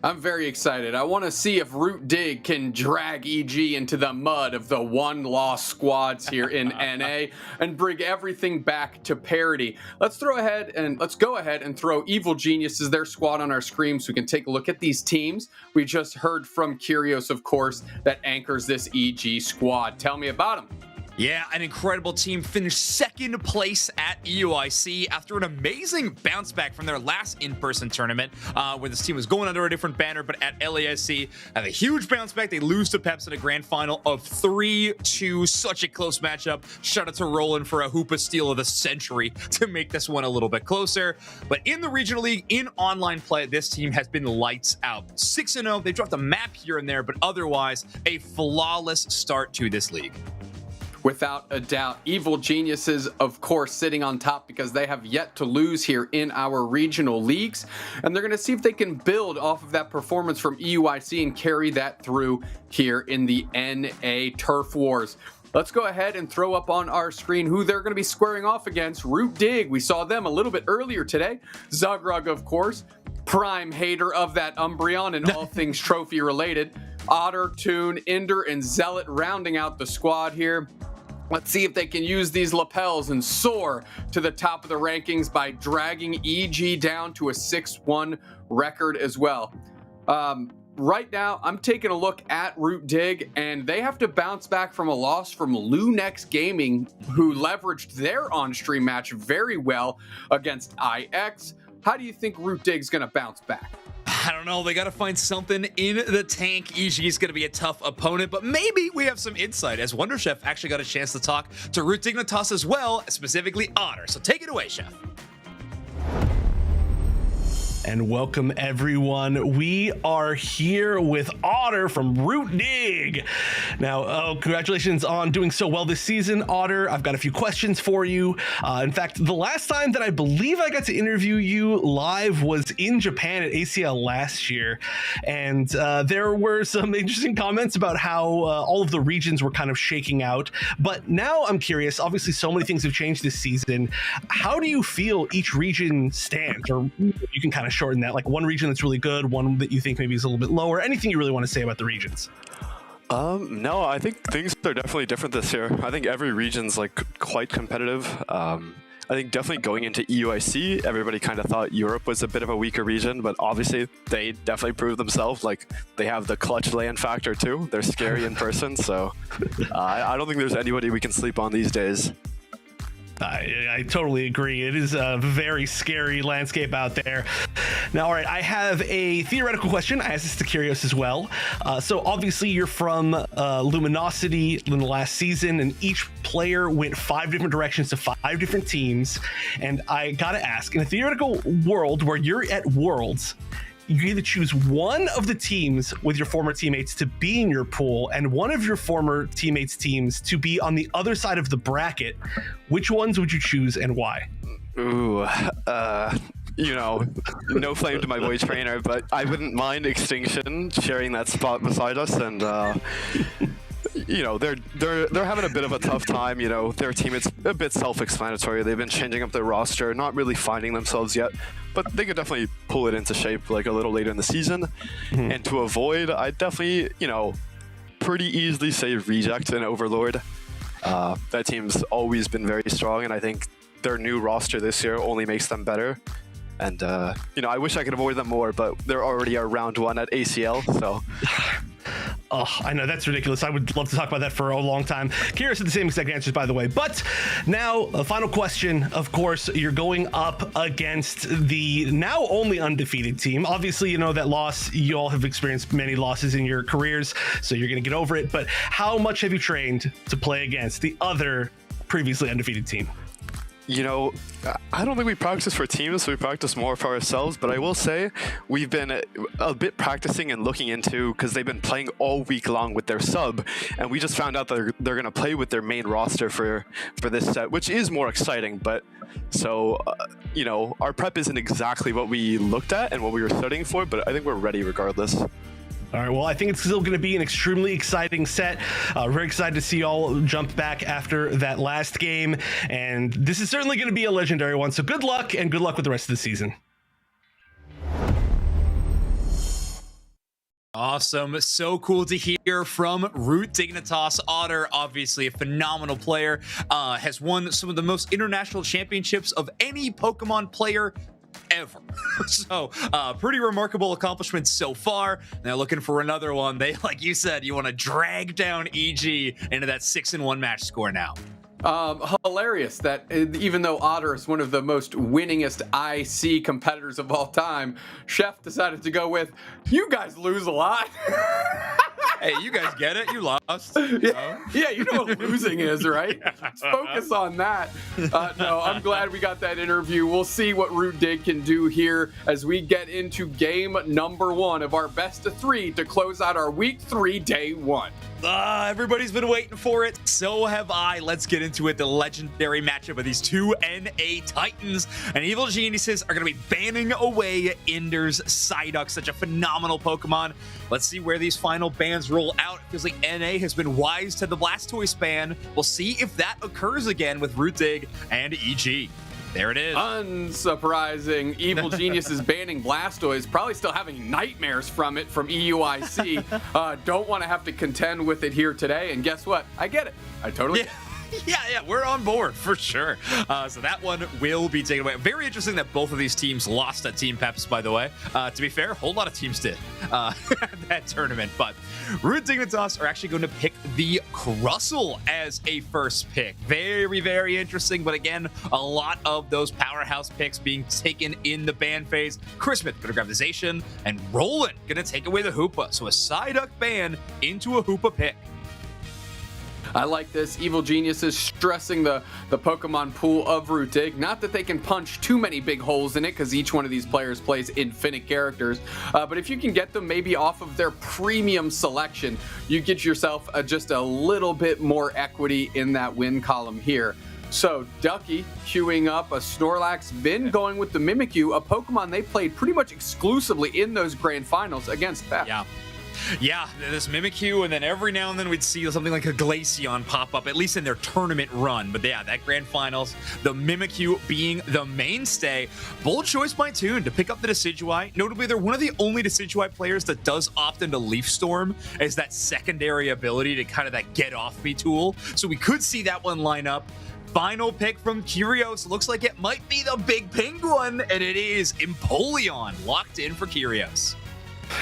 I'm very excited. I want to see if Root Dig can drag EG into the mud of the one-loss squads here in NA and bring everything back to parity. Let's go ahead and throw Evil Geniuses, their squad, on our screen so we can take a look at these teams. We just heard from Curios, of course, that anchors this EG squad. Tell me about them. Yeah, an incredible team finished second place at EUIC after an amazing bounce back from their last in-person tournament where this team was going under a different banner, but at LASC had a huge bounce back. They lose to Peps in a grand final of 3-2. Such a close matchup. Shout out to Roland for a Hoopa steal of the century to make this one a little bit closer. But in the regional league, in online play, this team has been lights out. 6-0. They dropped a map here and there, but otherwise a flawless start to this league. without a doubt. Evil Geniuses, of course, sitting on top because they have yet to lose here in our regional leagues. And they're going to see if they can build off of that performance from EUIC and carry that through here in the NA Turf Wars. Let's go ahead and throw up on our screen who they're going to be squaring off against. Root Dig, we saw them a little bit earlier today. Zugrug, of course, prime hater of that Umbreon and all things trophy related. Otter, Toon, Ender, and Zealot rounding out the squad here. Let's see if they can use these lapels and soar to the top of the rankings by dragging EG down to a 6-1 record as well. Right now, I'm taking a look at Root Dig, and they have to bounce back from a loss from Lunex Gaming, who leveraged their on-stream match very well against IX. How do you think Root Dig's going to bounce back? I don't know. They got to find something in the tank. EG is going to be a tough opponent, but maybe we have some insight, as Wonder Chef actually got a chance to talk to Root Dignitas as well, specifically Otter. So take it away, Chef. And welcome everyone. We are here with Otter from Root Dig. Now, congratulations on doing so well this season, Otter. I've got a few questions for you. In fact, the last time that I believe I got to interview you live was in Japan at ACL last year. And there were some interesting comments about how all of the regions were kind of shaking out. But now I'm curious, obviously so many things have changed this season. How do you feel each region stands? Or you can kind of shorten that, like one region that's really good, one that you think maybe is a little bit lower. Anything you really want to say about the regions? No, I think things are definitely different this year. I think every region's like quite competitive. I think definitely going into EUIC, everybody kind of thought Europe was a bit of a weaker region, but obviously they definitely proved themselves. Like they have the clutch land factor too. They're scary in person, so I don't think there's anybody we can sleep on these days. I totally agree. It is a very scary landscape out there. Now, all right, I have a theoretical question. I asked this to Curios as well. So obviously you're from Luminosity in the last season, and each player went 5 different directions to 5 different teams. And I gotta ask, in a theoretical world where you're at Worlds, you can either choose one of the teams with your former teammates to be in your pool and one of your former teammates' teams to be on the other side of the bracket. Which ones would you choose and why? Ooh, you know, no flame to my boy trainer, but I wouldn't mind Extinction sharing that spot beside us, and you know, they're having a bit of a tough time. You know, their team, it's a bit self-explanatory. They've been changing up their roster, not really finding themselves yet, but they could definitely pull it into shape like a little later in the season. And to avoid, I'd definitely, you know, pretty easily say Reject and Overlord. That team's always been very strong, and I think their new roster this year only makes them better. And, you know, I wish I could avoid them more, but they're already at round 1 at ACL, so... Oh, I know, that's ridiculous. I would love to talk about that for a long time. Curious at the same exact answers, by the way. But now, a final question. Of course, you're going up against the now only undefeated team. Obviously, you know that loss. You all have experienced many losses in your careers, so you're going to get over it. But how much have you trained to play against the other previously undefeated team? You know, I don't think we practice for teams, we practice more for ourselves, but I will say we've been a bit practicing and looking into, because they've been playing all week long with their sub, and we just found out that they're going to play with their main roster for this set, which is more exciting. But so, you know, our prep isn't exactly what we looked at and what we were studying for, but I think we're ready regardless. All right, well, I think it's still going to be an extremely exciting set. Very excited to see y'all jump back after that last game. And this is certainly going to be a legendary one. So good luck, and good luck with the rest of the season. Awesome. So cool to hear from Root Dignitas. Otter, obviously a phenomenal player, has won some of the most international championships of any Pokemon player ever. So pretty remarkable accomplishments so far. Now looking for another one. They, like you said, you want to drag down EG into that 6-1 match score now. Hilarious that even though Otter is one of the most winningest IC competitors of all time, Chef decided to go with, you guys lose a lot. Hey, you guys get it? You lost. Yeah, you know what losing is, right? Let's focus on that. No, I'm glad we got that interview. We'll see what Root Dig can do here as we get into game number 1 of our best of 3 to close out our week 3, day 1. Everybody's been waiting for it. So have I. Let's get into it. The legendary matchup of these two NA Titans and Evil Geniuses are going to be banning away Ender's Psyduck. Such a phenomenal Pokemon. Let's see where these final bans roll out. It feels like NA has been wise to the Blastoise ban. We'll see if that occurs again with Root Dig and EG. There it is. Unsurprising. Evil Genius is banning Blastoise, probably still having nightmares from it from EUIC. Don't want to have to contend with it here today. And guess what? I get it. I totally get it. Yeah, we're on board for sure. So that one will be taken away. Very interesting that both of these teams lost at Team Peps, by the way. To be fair, a whole lot of teams did that tournament. But Root Dignitas are actually going to pick the Crustle as a first pick. Very, very interesting. But again, a lot of those powerhouse picks being taken in the ban phase. Chris Smith going to grab the Zacian, and Roland going to take away the Hoopa. So a Psyduck ban into a Hoopa pick. I like this. Evil Geniuses stressing the Pokemon pool of Root Dig. Not that they can punch too many big holes in it, because each one of these players plays infinite characters. But if you can get them maybe off of their premium selection, you get yourself just a little bit more equity in that win column here. So Ducky queuing up a Snorlax, Vin going with the Mimikyu, a Pokemon they played pretty much exclusively in those grand finals against Peps. Yeah, this Mimikyu, and then every now and then we'd see something like a Glaceon pop up, at least in their tournament run. But yeah, that grand finals, the Mimikyu being the mainstay. Bold choice by Toon to pick up the Decidueye. Notably, they're one of the only Decidueye players that does opt into Leaf Storm as that secondary ability to kind of that get off me tool. So we could see that one line up. Final pick from Curios. Looks like it might be the big penguin, and it is Empoleon locked in for Curios.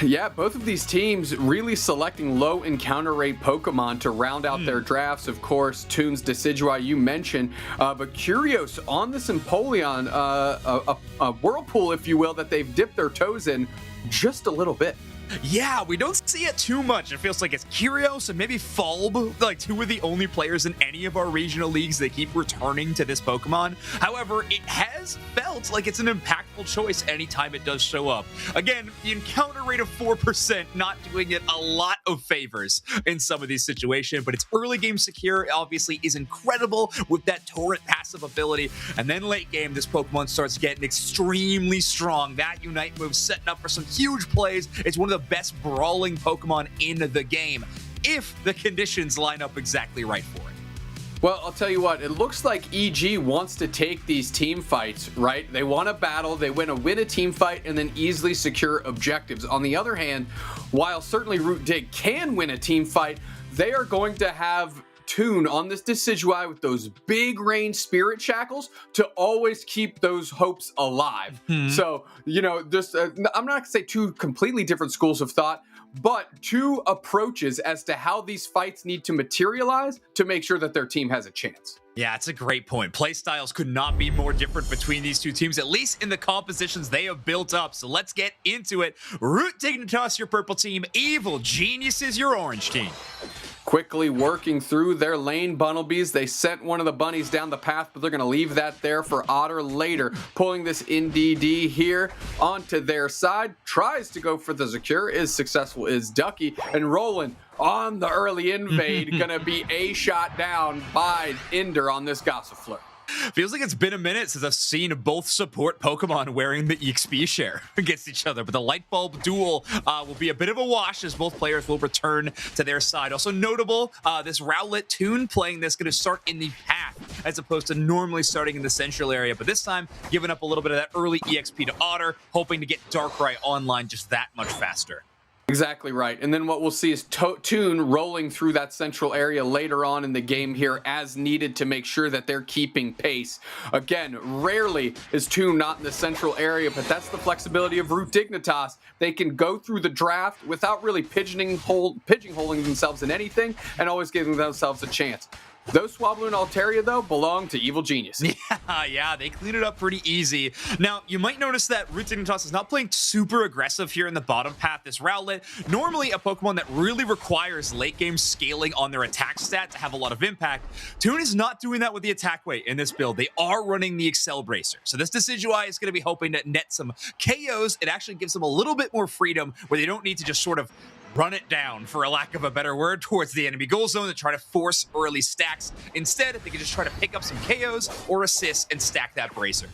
Yeah, both of these teams really selecting low encounter rate Pokemon to round out their drafts. Of course, Toon's Decidueye you mentioned, but Curios on this Empoleon, a whirlpool, if you will, that they've dipped their toes in just a little bit. Yeah, we don't see it too much. It feels like it's Curios and maybe Fulb, like two of the only players in any of our regional leagues that keep returning to this Pokemon. However, it has felt like it's an impactful choice anytime it does show up. Again, the encounter rate of 4%, not doing it a lot of favors in some of these situations, but its early game secure obviously is incredible with that Torrent passive ability. And then late game, this Pokemon starts getting extremely strong. That Unite move setting up for some huge plays. It's one of the best brawling Pokemon in the game if the conditions line up exactly right for it. Well, I'll tell you what, it looks like EG wants to take these team fights, right? They want to battle, they want to win a team fight, and then easily secure objectives. On the other hand, while certainly Root Dig can win a team fight, they are going to have Toon on this Decidueye with those big range Spirit Shackles to always keep those hopes alive. So, you know, just I'm not going to say two completely different schools of thought, but two approaches as to how these fights need to materialize to make sure that their team has a chance. Yeah, it's a great point. Play styles could not be more different between these two teams, at least in the compositions they have built up. So let's get into it. Root Dignitas, your purple team. Evil Geniuses, your orange team. Quickly working through their lane Bunnelbees. They sent one of the bunnies down the path, but they're going to leave that there for Otter later. Pulling this NDD here onto their side. Tries to go for the secure. Is successful is Ducky. And Roland on the early invade. Going to be a shot down by Ender on this Gossifleur. Feels like it's been a minute since I've seen both support Pokemon wearing the EXP share against each other, but the Light Bulb duel will be a bit of a wash as both players will return to their side. Also notable, this Rowlet Toon playing this going to start in the path as opposed to normally starting in the central area, but this time giving up a little bit of that early EXP to Otter, hoping to get Darkrai online just that much faster. Exactly right. And then what we'll see is Toon rolling through that central area later on in the game here as needed to make sure that they're keeping pace. Again, rarely is Toon not in the central area, but that's the flexibility of Root Dignitas. They can go through the draft without really pigeonholing themselves in anything and always giving themselves a chance. Those Swablu and Altaria, though, belong to Evil Genius. Yeah, they clean it up pretty easy. Now, you might notice that Root Dignitas is not playing super aggressive here in the bottom path. This Rowlet, normally a Pokemon that really requires late game scaling on their attack stat to have a lot of impact. Toon is not doing that with the attack weight in this build. They are running the Excel Bracer. So this Decidueye is going to be hoping to net some KOs. It actually gives them a little bit more freedom where they don't need to just sort of run it down, for a lack of a better word, towards the enemy goal zone to try to force early stacks. Instead, they can just try to pick up some KOs or assists and stack that Bracer.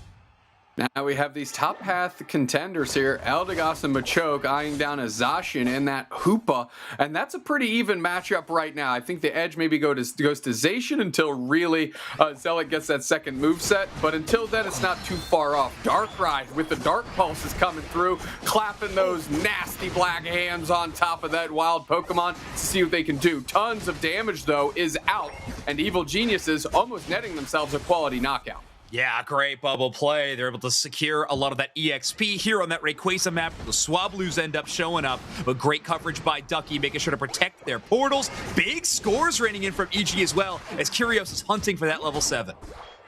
Now we have these top path contenders here, Eldegoss and Machoke eyeing down a Zacian and that Hoopa, and that's a pretty even matchup right now. I think the edge maybe goes to Zacian until really Zealot gets that second moveset, but until then it's not too far off. Darkrai with the Dark Pulses coming through, clapping those nasty black hands on top of that wild Pokemon to see what they can do. Tons of damage though is out, and Evil Geniuses almost netting themselves a quality knockout. Yeah, great bubble play. They're able to secure a lot of that EXP here on that Rayquaza map. The Swablu's end up showing up, but great coverage by Ducky, making sure to protect their portals. Big scores raining in from EG as well, as Curios is hunting for that level 7.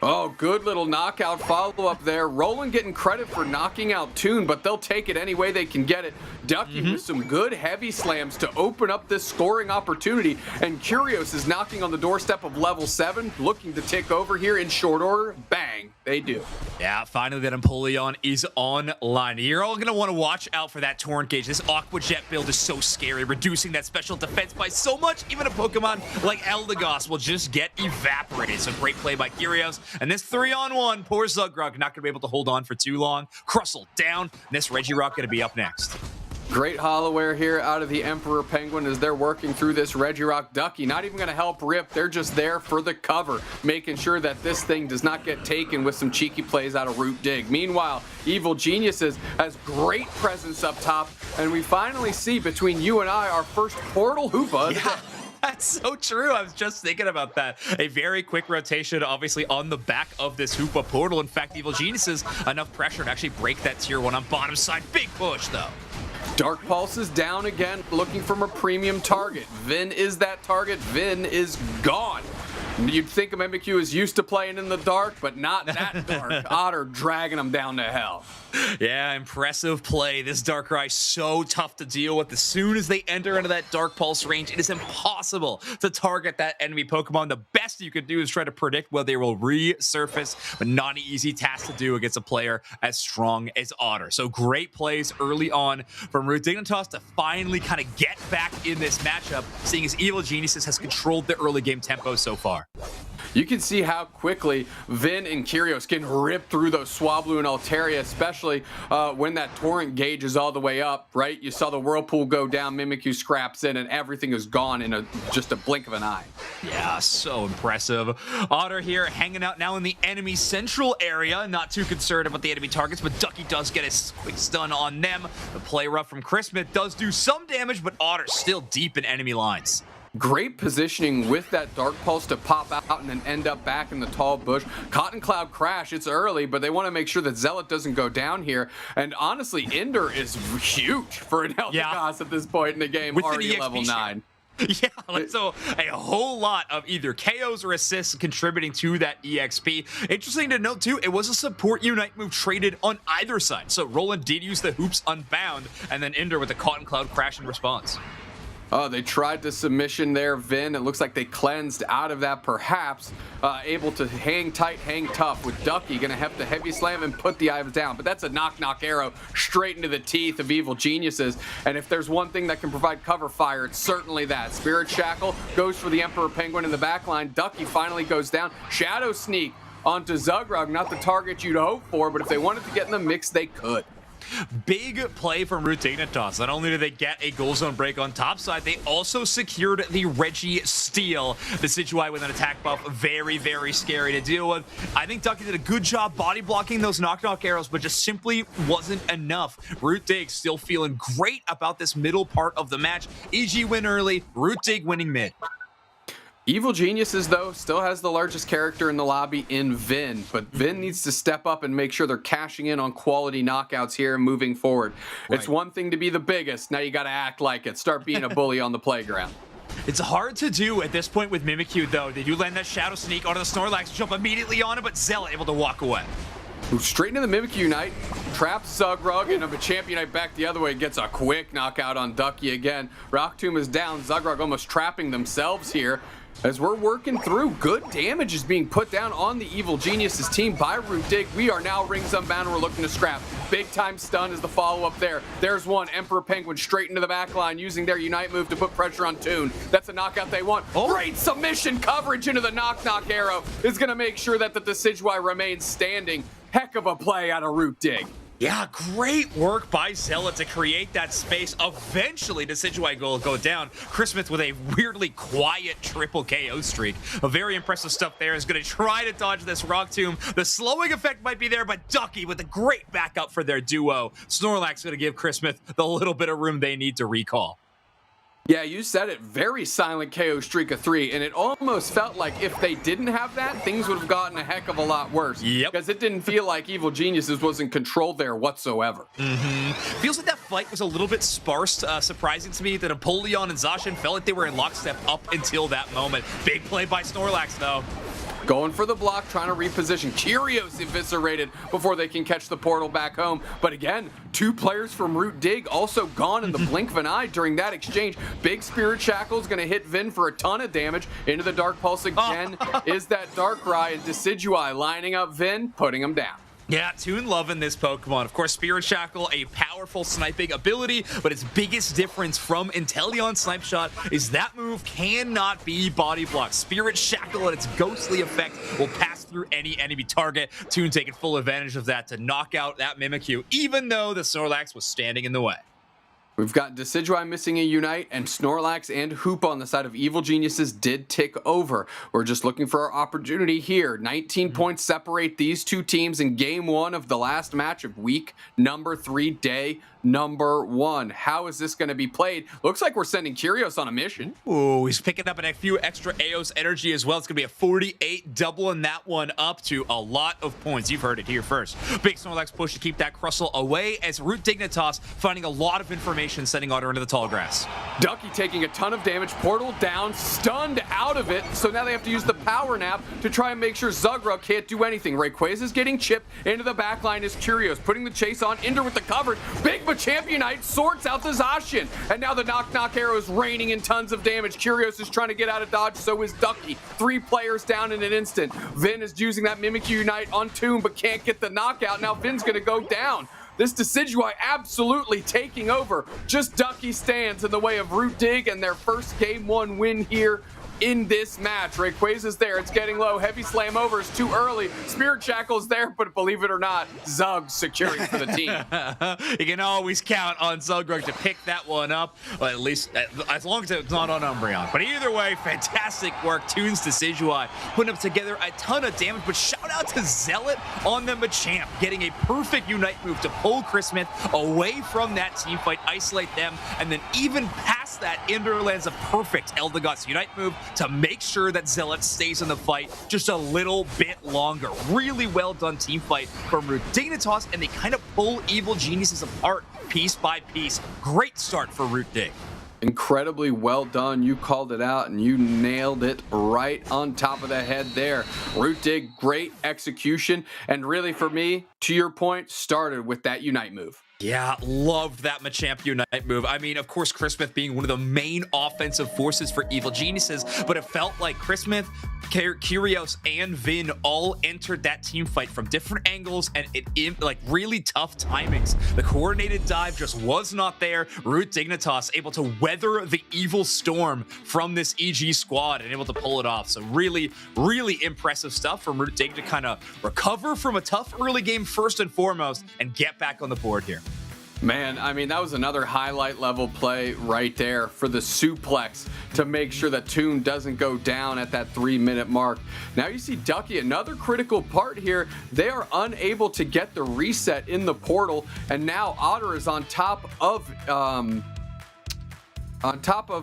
Oh, good little knockout follow-up there. Roland getting credit for knocking out Toon, but they'll take it any way they can get it. Ducky with some good heavy slams to open up this scoring opportunity, and Curios is knocking on the doorstep of level 7, looking to take over here in short order. Bang, they do. Yeah, finally that Empoleon is online. You're all going to want to watch out for that Torrent Gauge. This Aqua Jet build is so scary, reducing that special defense by so much. Even a Pokemon like Eldegoss will just get evaporated. So great play by Curios. And this 3-on-1, poor Zugrug, not going to be able to hold on for too long. Crustle down, and this Regirock going to be up next. Great hollowware here out of the Emperor Penguin as they're working through this Regirock Ducky. Not even going to help Rip. They're just there for the cover, making sure that this thing does not get taken with some cheeky plays out of Root Dig. Meanwhile, Evil Geniuses has great presence up top, and we finally see between you and I our first Portal Hoopa. Yeah. That's so true. I was just thinking about that. A very quick rotation, obviously, on the back of this Hoopa portal. In fact, Evil Geniuses, enough pressure to actually break that tier 1 on bottom side. Big push, though. Dark Pulse is down again, looking from a premium target. Vin is that target. Vin is gone. You'd think Mimikyu is used to playing in the dark, but not that dark. Otter dragging him down to hell. Yeah, impressive play. This Darkrai so tough to deal with. As soon as they enter into that Dark Pulse range, it is impossible to target that enemy Pokemon. The best you could do is try to predict whether they will resurface, but not an easy task to do against a player as strong as Otter. So great plays early on from Root Dignitas to finally kind of get back in this matchup, seeing as Evil Geniuses has controlled the early game tempo so far. You can see how quickly Vin and Curios can rip through those Swablu and Altaria, especially when that Torrent Gauge is all the way up, right? You saw the Whirlpool go down, Mimikyu scraps in, and everything is gone in just a blink of an eye. Yeah, so impressive. Otter here hanging out now in the enemy central area. Not too concerned about the enemy targets, but Ducky does get a quick stun on them. The play rough from Chris Smith does do some damage, but Otter's still deep in enemy lines. Great positioning with that Dark Pulse to pop out and then end up back in the tall bush. Cotton Cloud Crash, it's early, but they want to make sure that Zealot doesn't go down here. And honestly, Ender is huge for an Eldegoss at this point in the game, with already the level 9. Yeah, so a whole lot of either KOs or assists contributing to that EXP. Interesting to note, too, it was a support Unite move traded on either side. So Roland did use the Hoops Unbound, and then Ender with the Cotton Cloud Crash in response. Oh, they tried to submission there, Vin. It looks like they cleansed out of that, perhaps. Able to hang tight, hang tough with Ducky. Gonna have to heavy slam and put the items down. But that's a knock-knock arrow straight into the teeth of Evil Geniuses. And if there's one thing that can provide cover fire, it's certainly that. Spirit Shackle goes for the Emperor Penguin in the back line. Ducky finally goes down. Shadow Sneak onto Zugrug. Not the target you'd hope for, but if they wanted to get in the mix, they could. Big play from Root Dignitas. Not only did they get a goal zone break on top side, they also secured the Reggie Steal. The Decidueye with an attack buff, very, very scary to deal with. I think Ducky did a good job body blocking those knock-knock arrows, but just simply wasn't enough. Root Dig still feeling great about this middle part of the match. EG win early, Root Dig winning mid. Evil Geniuses, though, still has the largest character in the lobby in Vin, but Vin needs to step up and make sure they're cashing in on quality knockouts here and moving forward. Right. It's one thing to be the biggest. Now you got to act like it. Start being a bully on the playground. It's hard to do at this point with Mimikyu, though. They do land that Shadow Sneak onto the Snorlax, jump immediately on it, but Zealot able to walk away. Straight into the Mimikyu Unite, traps Zugrug, and a Machamp Unite back the other way, gets a quick knockout on Ducky again. Rock Tomb is down, Zugrug almost trapping themselves here. As we're working through, good damage is being put down on the Evil Geniuses team by Root Dig. We are now rings unbound and we're looking to scrap. Big time stun is the follow-up there. There's one, Emperor Penguin straight into the back line using their Unite move to put pressure on Toon. That's a knockout they want. Great submission coverage into the knock-knock arrow is going to make sure that the Decidueye remains standing. Heck of a play out of Root Dig. Yeah, great work by Zealot to create that space. Eventually, Decidueye will go down. Christmas with a weirdly quiet triple KO streak. A very impressive stuff there. Is going to try to dodge this Rock Tomb. The slowing effect might be there, but Ducky with a great backup for their duo. Snorlax going to give Christmas the little bit of room they need to recall. Yeah, you said it. Very silent KO streak of 3, and it almost felt like if they didn't have that, things would have gotten a heck of a lot worse. Yep. Because it didn't feel like Evil Geniuses was in control there whatsoever. Feels like that fight was a little bit sparse. Surprising to me that Napoleon and Zacian felt like they were in lockstep up until that moment. Big play by Snorlax, though. Going for the block, trying to reposition. Curios eviscerated before they can catch the portal back home. But again, 2 players from Root Dig also gone in the blink of an eye during that exchange. Big Spirit Shackle is going to hit Vin for a ton of damage. Into the Dark Pulse again is that Darkrai, and Decidueye lining up Vin, putting him down. Yeah, Toon loving this Pokemon. Of course, Spirit Shackle, a powerful sniping ability, but its biggest difference from Inteleon Snipe Shot is that move cannot be body blocked. Spirit Shackle and its ghostly effect will pass through any enemy target. Toon taking full advantage of that to knock out that Mimikyu, even though the Snorlax was standing in the way. We've got Decidueye missing a Unite, and Snorlax and Hoopa on the side of Evil Geniuses did tick over. We're just looking for our opportunity here. 19 points separate these 2 teams in game 1 of the last match of week number 3, day number 1. How is this going to be played? Looks like we're sending Curios on a mission. Ooh, he's picking up a few extra Eos energy as well. It's going to be a 48, doubling that one up to a lot of points. You've heard it here first. Big Snorlax push to keep that Crustle away as Root Dignitas finding a lot of information, sending Otter into the tall grass. Ducky taking a ton of damage, portal down, stunned out of it, so now they have to use the power nap to try and make sure Zugrug can't do anything. Rayquaza is getting chipped, into the back line is Curios, putting the chase on, Ender with the coverage, Big Machamp Unite sorts out the Zacian, and now the knock-knock arrow is raining in tons of damage. Curios is trying to get out of dodge, so is Ducky. 3 players down in an instant. Vin is using that Mimikyu Unite on Toon, but can't get the knockout. Now Vin's gonna go down. This Decidueye absolutely taking over. Just Ducky stands in the way of Root Dig and their first game 1 win here in this match. Rayquaza's there, it's getting low. Heavy Slam over is too early. Spirit Shackle's there, but believe it or not, Zug securing for the team. You can always count on Zugrug to pick that one up, well, at least as long as it's not on Umbreon. But either way, fantastic work. Toon's Decidueye putting up together a ton of damage, but shout out to Zealot on the Machamp, getting a perfect Unite move to pull Christmas away from that team fight, isolate them, and then even past that, Ender lands a perfect Eldegoss Unite move to make sure that Zealot stays in the fight just a little bit longer. Really well done team fight from Root Dignitas, and they kind of pull Evil Geniuses apart piece by piece. Great start for Root Dig. Incredibly well done. You called it out and you nailed it right on top of the head there. Root Dig, great execution, and really for me, to your point, started with that Unite move. Yeah, loved that Machamp Unite move. I mean, of course, Christmas being one of the main offensive forces for Evil Geniuses, but it felt like Christmas, Curios, and Vin all entered that team fight from different angles, and like really tough timings. The coordinated dive just was not there. Root Dignitas able to weather the evil storm from this EG squad and able to pull it off. So really, really impressive stuff from Root Dig to kind of recover from a tough early game first and foremost and get back on the board here. Man, I mean, that was another highlight level play right there for the suplex to make sure that Toon doesn't go down at that 3-minute mark. Now you see Ducky, another critical part here. They are unable to get the reset in the portal, and now Otter is on top of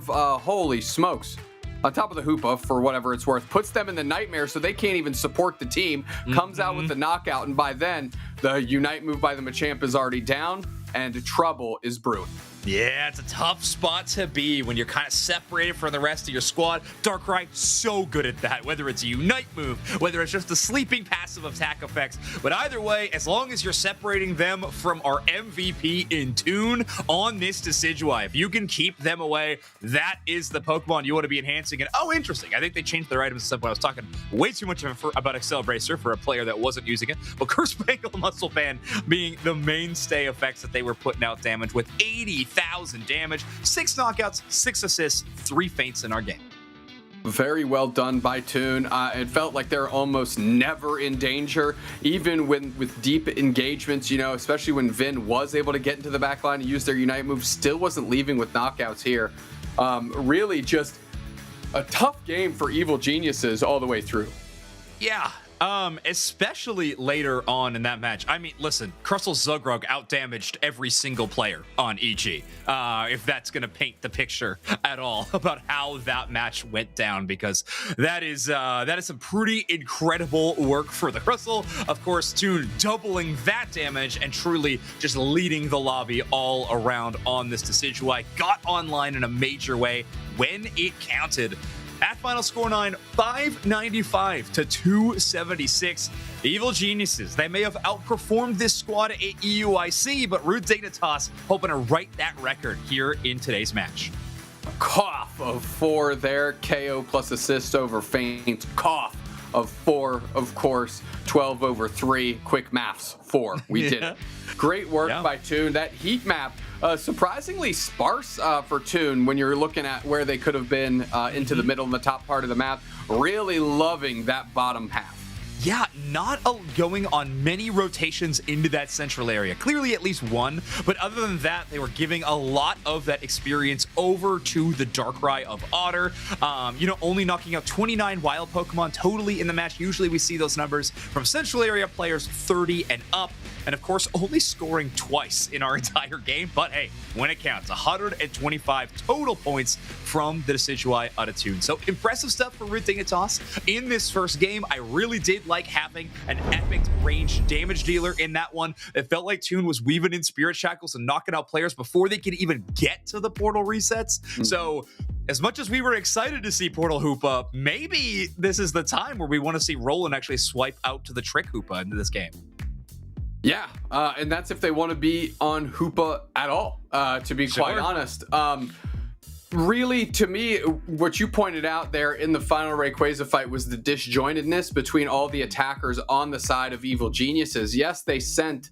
holy smokes. On top of the Hoopa, for whatever it's worth, puts them in the nightmare so they can't even support the team, comes out with the knockout, and by then, the Unite move by the Machamp is already down, and trouble is brewing. Yeah, it's a tough spot to be when you're kind of separated from the rest of your squad. Darkrai, so good at that, whether it's a Unite move, whether it's just a sleeping passive attack effects. But either way, as long as you're separating them from our MVP in Tune on this Decidueye, if you can keep them away, that is the Pokemon you want to be enhancing. And oh, interesting, I think they changed their items at some point. I was talking way too much about Excel Bracer for a player that wasn't using it. But Curse Bangle Muscle Fan being the mainstay effects that they were putting out damage with 80,000 damage, 6 knockouts, 6 assists, 3 feints in our game. Very well done by Tune. It felt like they're almost never in danger, even with deep engagements, you know, especially when Vin was able to get into the back line and use their Unite move, still wasn't leaving with knockouts here. Really just a tough game for Evil Geniuses all the way through. Yeah. Especially later on in that match. I mean, listen, Crustle Zugrug outdamaged every single player on EG. If that's going to paint the picture at all about how that match went down, because that is some pretty incredible work for the Crustle. Of course, Tune doubling that damage and truly just leading the lobby all around on this Decidueye. Got online in a major way when it counted. At final score 9, 595 to 276. The Evil Geniuses, they may have outperformed this squad at EUIC, but Rude Dignitas hoping to right that record here in today's match. Cough of 4 there, KO plus assist over feint. Cough of 4, of course, 12 over 3, quick maths, 4. We did it. Great work by Tune. That heat map, surprisingly sparse for Tune when you're looking at where they could have been into the middle and the top part of the map. Really loving that bottom half. Yeah, not going on many rotations into that central area. Clearly at least one, but other than that, they were giving a lot of that experience over to the Darkrai of Otter. Only knocking out 29 wild Pokemon totally in the match. Usually we see those numbers from central area players 30 and up. And of course, only scoring twice in our entire game. But hey, when it counts, 125 total points from the Decidueye out of Tune. So impressive stuff for Root Dignitas in this first game. I really did like having an epic range damage dealer in that one. It felt like Tune was weaving in Spirit Shackles and knocking out players before they could even get to the portal resets. So as much as we were excited to see Portal Hoopa, maybe this is the time where we want to see Roland actually swipe out to the Trick Hoopa into this game. Yeah, and that's if they want to be on Hoopa at all, to be quite honest. Really, to me, what you pointed out there in the final Rayquaza fight was the disjointedness between all the attackers on the side of Evil Geniuses. Yes, they sent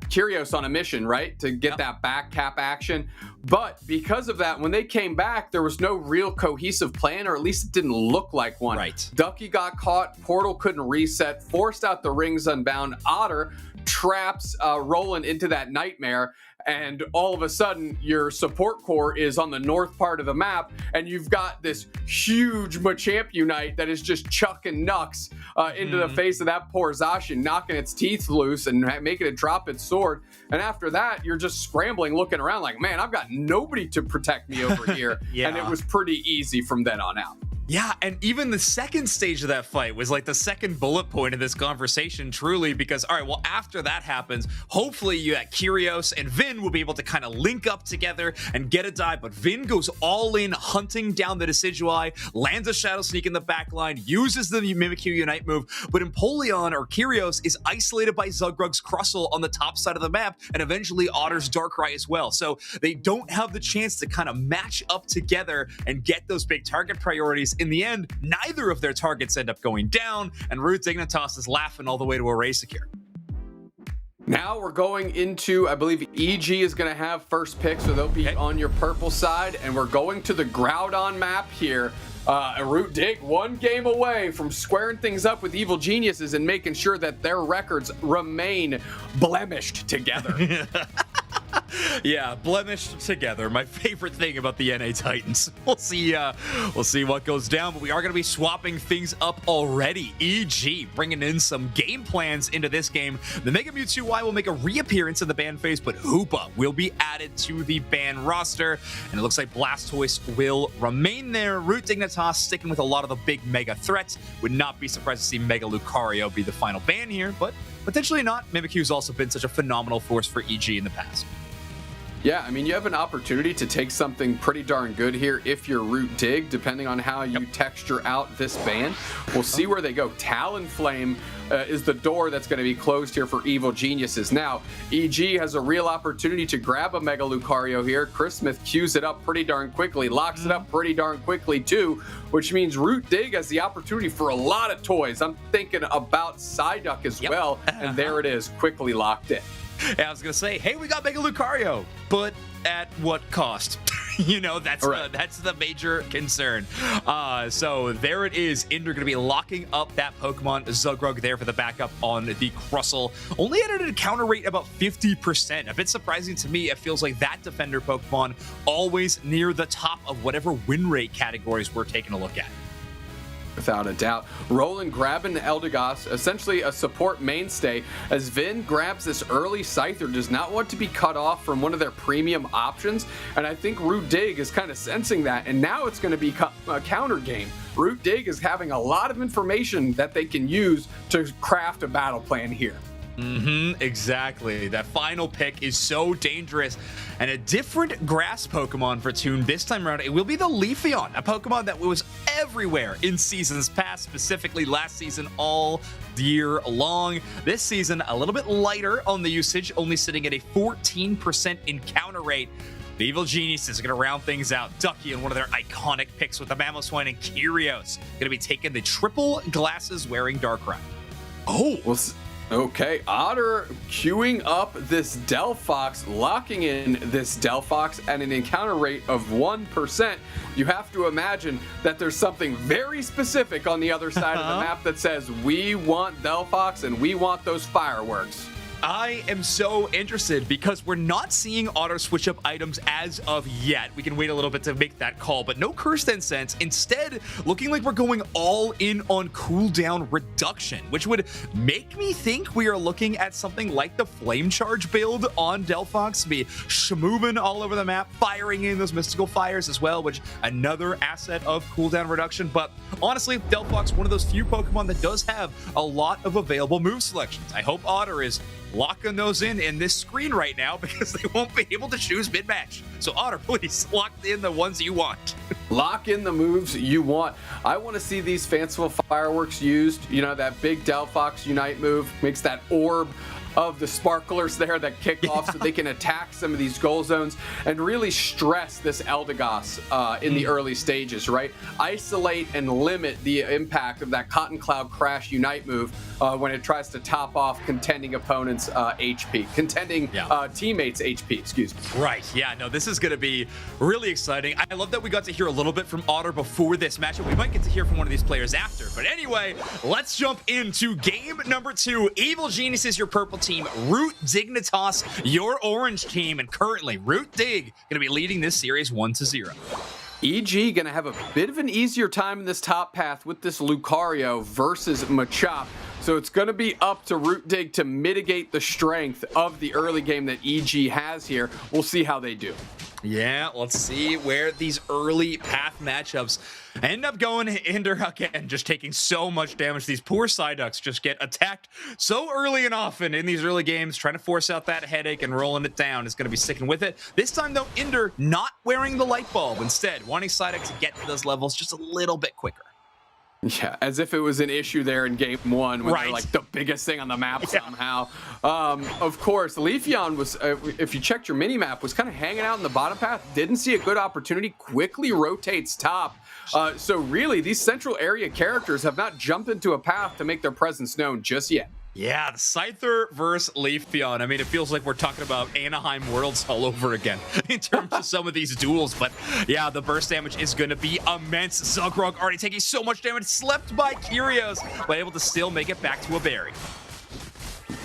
Curios on a mission, right, to get that back cap action. But because of that, when they came back, there was no real cohesive plan, or at least it didn't look like one. Right. Ducky got caught, Portal couldn't reset, forced out the Rings Unbound. Otter traps Roland into that nightmare, and all of a sudden your support core is on the north part of the map, and you've got this huge Machamp Unite that is just chucking Nux into the face of that poor Zacian, knocking its teeth loose and making it drop its sword. And after that, you're just scrambling, looking around like, man, I've got nobody to protect me over here. And it was pretty easy from then on out. Yeah, and even the second stage of that fight was like the second bullet point in this conversation, truly, because, all right, well, after that happens, hopefully you got Curios and Vin will be able to kind of link up together and get a dive, but Vin goes all in, hunting down the Decidueye, lands a Shadow Sneak in the back line, uses the Mimikyu Unite move, but Empoleon or Curios is isolated by Zugrug's Crustle on the top side of the map, and eventually Otter's Darkrai as well. So they don't have the chance to kind of match up together and get those big target priorities. In the end, neither of their targets end up going down, and Root Dignitas is laughing all the way to a race here. Now we're going into, I believe EG is going to have first pick, so they'll be on your purple side, and we're going to the Groudon map here. Root Dig, one game away from squaring things up with Evil Geniuses and making sure that their records remain blemished together. Yeah, blemished together. My favorite thing about the NA Titans. We'll see what goes down, but we are going to be swapping things up already. EG bringing in some game plans into this game. The Mega Mewtwo Y will make a reappearance in the ban phase, but Hoopa will be added to the ban roster, and it looks like Blastoise will remain there. Root Dignitas sticking with a lot of the big mega threats. Would not be surprised to see Mega Lucario be the final ban here, but potentially not. Mimikyu's also been such a phenomenal force for EG in the past. Yeah, I mean, you have an opportunity to take something pretty darn good here if you're Root Dig, depending on how you texture out this band. We'll see where they go. Talonflame is the door that's going to be closed here for Evil Geniuses. Now, EG has a real opportunity to grab a Mega Lucario here. Chris Smith queues it up pretty darn quickly, locks it up pretty darn quickly too, which means Root Dig has the opportunity for a lot of toys. I'm thinking about Psyduck as well, and there it is, quickly locked in. Yeah, I was gonna say, hey, we got Mega Lucario, but at what cost? You know, that's the major concern. So there it is. Ender going to be locking up that Pokemon Zugrug there for the backup on the Crustle. Only at a counter rate about 50%. A bit surprising to me. It feels like that defender Pokemon always near the top of whatever win rate categories we're taking a look at. Without a doubt. Roland grabbing Eldegoss, essentially a support mainstay, as Vin grabs this early Scyther, does not want to be cut off from one of their premium options, and I think Root Dig is kind of sensing that, and now it's going to be a counter game. Root Dig is having a lot of information that they can use to craft a battle plan here. Exactly. That final pick is so dangerous. And a different grass Pokemon for Toon this time around. It will be the Leafeon, a Pokemon that was everywhere in seasons past, specifically last season all year long. This season, a little bit lighter on the usage, only sitting at a 14% encounter rate. The Evil Geniuses are going to round things out. Ducky and one of their iconic picks with the Mamoswine and Curios. Going to be taking the triple glasses wearing Darkrai. Oh, well, okay, Otter queuing up this Delphox, locking in this Delphox at an encounter rate of 1%. You have to imagine that there's something very specific on the other side of the map that says, we want Delphox and we want those fireworks. I am so interested because we're not seeing auto switch up items as of yet. We can wait a little bit to make that call, but no Cursed Incense. Instead, looking like we're going all in on cooldown reduction, which would make me think we are looking at something like the Flame Charge build on Delphox, be shmoovin all over the map, firing in those mystical fires as well, which another asset of cooldown reduction. But honestly, Delphox, one of those few Pokemon that does have a lot of available move selections. I hope Otter is locking those in this screen right now because they won't be able to choose mid-match. So Otter, please lock in the ones you want. Lock in the moves you want. I want to see these fanciful fireworks used. You know, that big Delphox Unite move makes that orb of the sparklers there that kick off so they can attack some of these goal zones and really stress this Eldegoss in the early stages, right? Isolate and limit the impact of that Cotton Cloud Crash Unite move when it tries to top off contending opponents' HP, teammates' HP, excuse me. Right, yeah, no, this is going to be really exciting. I love that we got to hear a little bit from Otter before this matchup. We might get to hear from one of these players after. But anyway, let's jump into game number 2. Evil Geniuses, your purple team. Root Dignitas, your orange team. And currently, Root Dig going to be leading this series 1-0. EG gonna have a bit of an easier time in this top path with this Lucario versus Machop. So it's gonna be up to Root Dig to mitigate the strength of the early game that EG has here. We'll see how they do. Yeah, let's see where these early path matchups end up going. Ender, again, just taking so much damage. These poor Psyducks just get attacked so early and often in these early games, trying to force out that headache and rolling it down is going to be sticking with it. This time, though, Ender not wearing the light bulb. Instead, wanting Psyduck to get to those levels just a little bit quicker. Yeah, as if it was an issue there in game 1 when they're like the biggest thing on the map somehow. Of course, Leafeon was, if you checked your mini-map, was kind of hanging out in the bottom path, didn't see a good opportunity, quickly rotates top. So really, these central area characters have not jumped into a path to make their presence known just yet. Yeah, the Scyther versus Leafeon. I mean, it feels like we're talking about Anaheim Worlds all over again in terms of some of these duels. But yeah, the burst damage is going to be immense. Zugrug already taking so much damage, slept by Curios, but able to still make it back to a berry.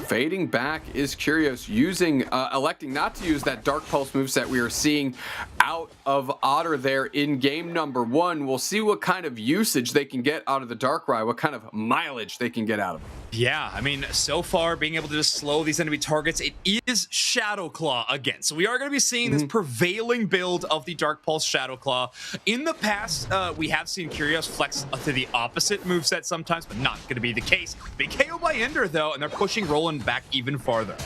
Fading back is Curios, electing not to use that Dark Pulse moveset we are seeing out of Otter there in game number 1. We'll see what kind of usage they can get out of the Darkrai, what kind of mileage they can get out of it. Yeah, I mean, so far being able to just slow these enemy targets, it is Shadow Claw again. So we are going to be seeing this prevailing build of the Dark Pulse Shadow Claw. In the past, we have seen Curios flex to the opposite moveset sometimes, but not going to be the case. Big KO by Ender, though, and they're pushing Roland back even farther.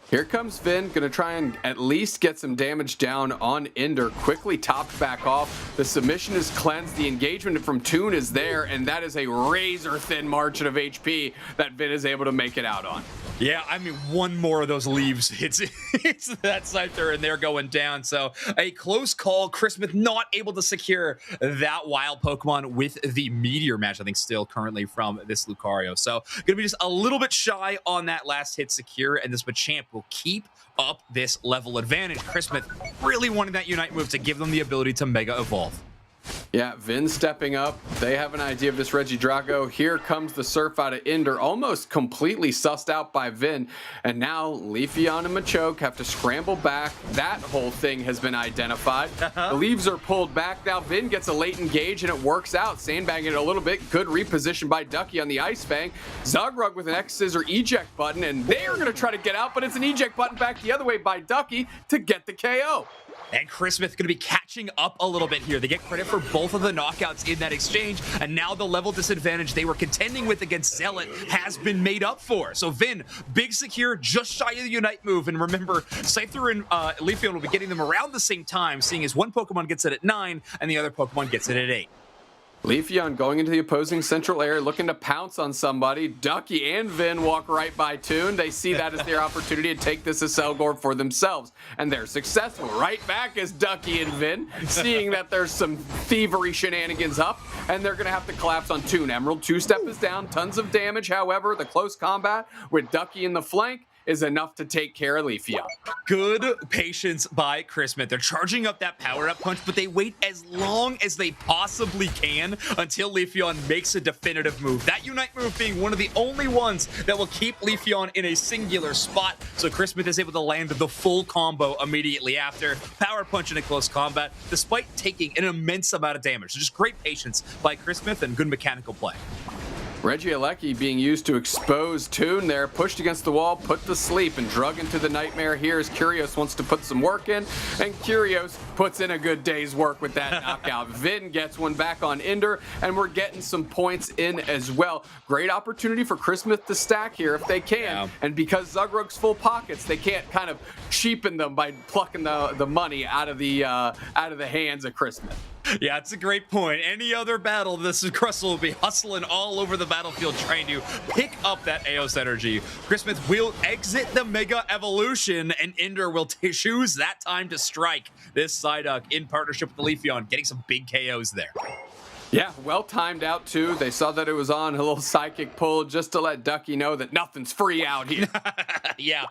Here comes Vin, gonna try and at least get some damage down on Ender. Quickly topped back off. The submission is cleansed. The engagement from Toon is there, and that is a razor thin margin of HP that Vin is able to make it out on. Yeah, I mean, one more of those leaves hits that Scyther, and they're going down. So a close call. Christmas not able to secure that wild Pokemon with the Meteor match, I think, still currently from this Lucario. So going to be just a little bit shy on that last hit secure, and this Machamp will keep up this level advantage. Christmas really wanting that Unite move to give them the ability to Mega Evolve. Yeah, Vin stepping up. They have an idea of this Regidrago. Here comes the Surf out of Ender, almost completely sussed out by Vin. And now Leafeon and Machoke have to scramble back. That whole thing has been identified. The leaves are pulled back. Now Vin gets a late engage and it works out. Sandbagging it a little bit. Good reposition by Ducky on the Ice Fang. Zugrug with an X-Scissor eject button, and they're going to try to get out, but it's an eject button back the other way by Ducky to get the KO. And Christmas going to be catching up a little bit here. They get credit for both of the knockouts in that exchange, and now the level disadvantage they were contending with against Zealot has been made up for. So Vin, big secure, just shy of the Unite move. And remember, Scyther and Leafeon will be getting them around the same time, seeing as one Pokemon gets it at 9 and the other Pokemon gets it at 8. Leafeon going into the opposing central area, looking to pounce on somebody. Ducky and Vin walk right by Toon. They see that as their opportunity to take this Acelgor for themselves, and they're successful. Right back is Ducky and Vin, seeing that there's some thievery shenanigans up, and they're going to have to collapse on Toon. Emerald two-step is down, tons of damage. However, the close combat with Ducky in the flank is enough to take care of Leafeon. Good patience by Christmas. They're charging up that power-up punch, but they wait as long as they possibly can until Leafeon makes a definitive move. That Unite move being one of the only ones that will keep Leafeon in a singular spot, so Christmas is able to land the full combo immediately after. Power punch in a close combat, despite taking an immense amount of damage. So just great patience by Christmas and good mechanical play. Regieleki being used to expose Toon there, pushed against the wall, put to sleep, and drug into the nightmare here as Curios wants to put some work in, and Curios puts in a good day's work with that knockout. Vin gets one back on Ender, and we're getting some points in as well. Great opportunity for Christmas to stack here if they can, and because Zugrug's full pockets, they can't kind of cheapen them by plucking the money out of the hands of Christmas. Yeah, it's a great point. Any other battle, this Crustle will be hustling all over the battlefield trying to pick up that Eos energy. Christmas will exit the Mega Evolution, and Ender will choose that time to strike this Psyduck in partnership with the Leafeon, getting some big KOs there. Yeah, well timed out too. They saw that it was on, a little psychic pull just to let Ducky know that nothing's free out here. Yeah,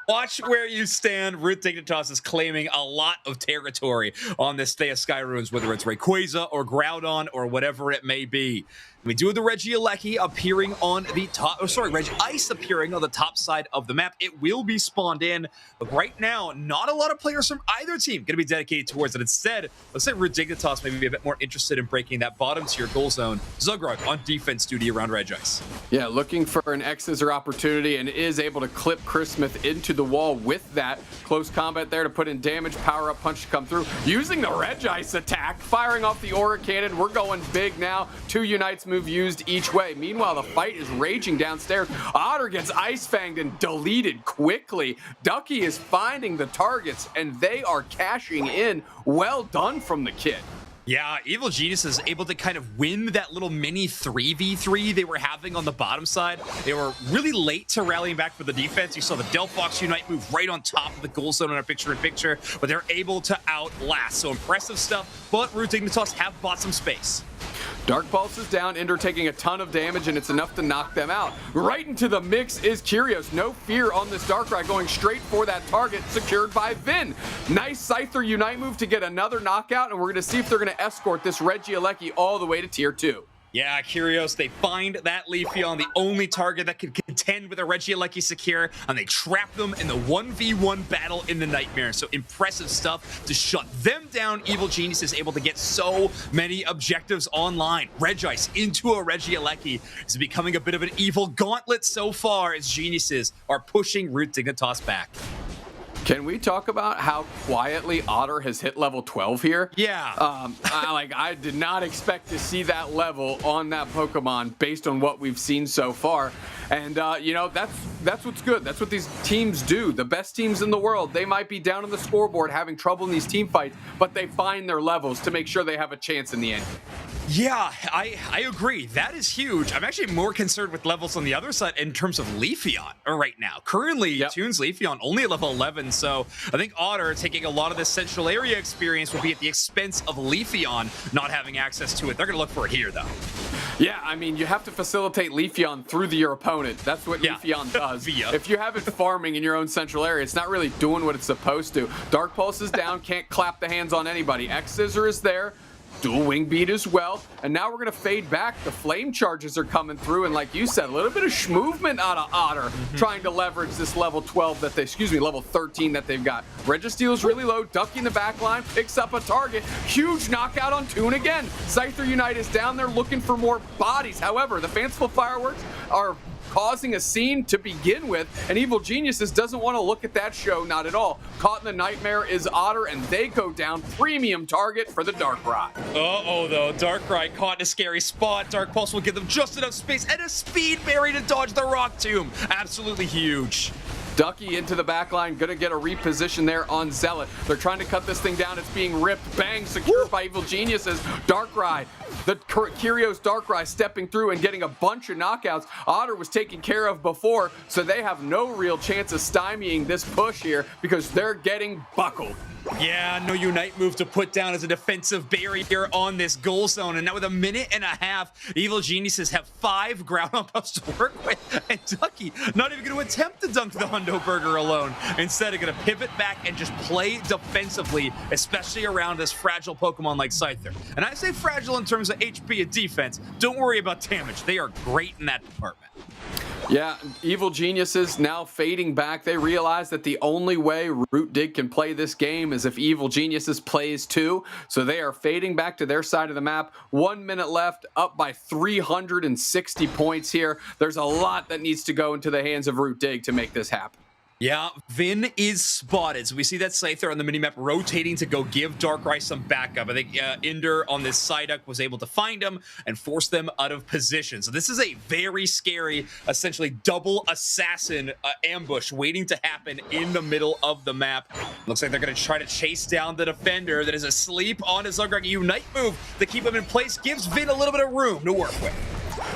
watch where you stand. Root Dignitas is claiming a lot of territory on this Thea Sky Ruins, whether it's Rayquaza or Groudon or whatever it may be. We do have the Regieleki appearing on the top, Regice appearing on the top side of the map. It will be spawned in, but right now, not a lot of players from either team going to be dedicated towards it. Instead, let's say Root Dignitas maybe be a bit more interested in breaking that bottom tier goal zone. Zugrug on defense duty around Regice. Yeah, looking for an X-Scissor opportunity and is able to clip Christmas into the wall with that. Close combat there to put in damage, power-up punch to come through. Using the Regice attack, firing off the Aura Cannon. We're going big now. 2 Unites move used each way. Meanwhile, the fight is raging downstairs. Otter gets Ice Fanged and deleted quickly. Ducky is finding the targets, and they are cashing in. Well done from the kid. Yeah, Evil Genius is able to kind of win that little mini 3v3 they were having on the bottom side. They were really late to rallying back for the defense. You saw the Delphox Unite move right on top of the goal zone in our picture-in-picture, but they're able to outlast. So impressive stuff, but Root Dignitas have bought some space. Dark Pulse is down, Ender taking a ton of damage, and it's enough to knock them out. Right into the mix is Curios. No fear on this Darkrai, going straight for that target, secured by Vin. Nice Scyther Unite move to get another knockout, and we're going to see if they're going to escort this Regieleki all the way to Tier 2. Yeah, Curios, they find that Leafeon, the only target that could contend with a Regieleki secure, and they trap them in the 1v1 battle in the Nightmare. So impressive stuff to shut them down. Evil Genius is able to get so many objectives online. Regice into a Regieleki is becoming a bit of an evil gauntlet so far as Geniuses are pushing Root Dignitas back. Can we talk about how quietly Otter has hit level 12 here? Yeah. I did not expect to see that level on that Pokemon based on what we've seen so far. And, that's what's good. That's what these teams do. The best teams in the world, they might be down on the scoreboard having trouble in these team fights, but they find their levels to make sure they have a chance in the end. Yeah, I agree. That is huge. I'm actually more concerned with levels on the other side in terms of Leafeon right now. Currently, Toon's Leafeon only at level 11, so I think Otter taking a lot of this central area experience will be at the expense of Leafeon not having access to it. They're going to look for it here, though. Yeah, I mean, you have to facilitate Leafeon through your opponent. That's what Leafeon does. If you have it farming in your own central area, it's not really doing what it's supposed to. Dark Pulse is down, can't clap the hands on anybody. X-Scissor is there. Dual Wing Beat as well. And now we're going to fade back. The Flame Charges are coming through. And like you said, a little bit of movement out of Otter trying to leverage this level 12 that level 13 that they've got. Registeel's really low. Ducky in the back line picks up a target. Huge knockout on Toon again. Scyther Unite is down there looking for more bodies. However, the Fanciful Fireworks are causing a scene to begin with, and Evil Geniuses doesn't want to look at that show, not at all. Caught in the Nightmare is Otter, and they go down. Premium target for the Darkrai. Uh-oh, though. Darkrai caught in a scary spot. Dark Pulse will give them just enough space and a Speed Berry to dodge the Rock Tomb. Absolutely huge. Ducky into the back line, gonna get a reposition there on Zealot. They're trying to cut this thing down. It's being ripped. Bang, secured by Evil Geniuses. Darkrai, the Curios Darkrai stepping through and getting a bunch of knockouts. Otter was taken care of before, so they have no real chance of stymieing this push here because they're getting buckled. Yeah, no Unite move to put down as a defensive barrier on this goal zone. And now with a minute and a half, Evil Geniuses have 5 ground ups to work with. And Ducky not even going to attempt to dunk the Hundo Burger alone. Instead, of going to pivot back and just play defensively, especially around this fragile Pokemon like Scyther. And I say fragile in terms of HP and defense. Don't worry about damage. They are great in that department. Yeah, Evil Geniuses now fading back. They realize that the only way Root Dig can play this game is if Evil Geniuses plays too. So they are fading back to their side of the map. 1 minute left, up by 360 points here. There's a lot that needs to go into the hands of Root Dig to make this happen. Yeah, Vin is spotted. So we see that Scyther on the minimap rotating to go give Darkrai some backup. I think Ender on this Psyduck was able to find him and force them out of position. So this is a very scary, essentially double assassin ambush waiting to happen in the middle of the map. Looks like they're going to try to chase down the defender that is asleep on his Zugrak. Unite move to keep him in place gives Vin a little bit of room to work with.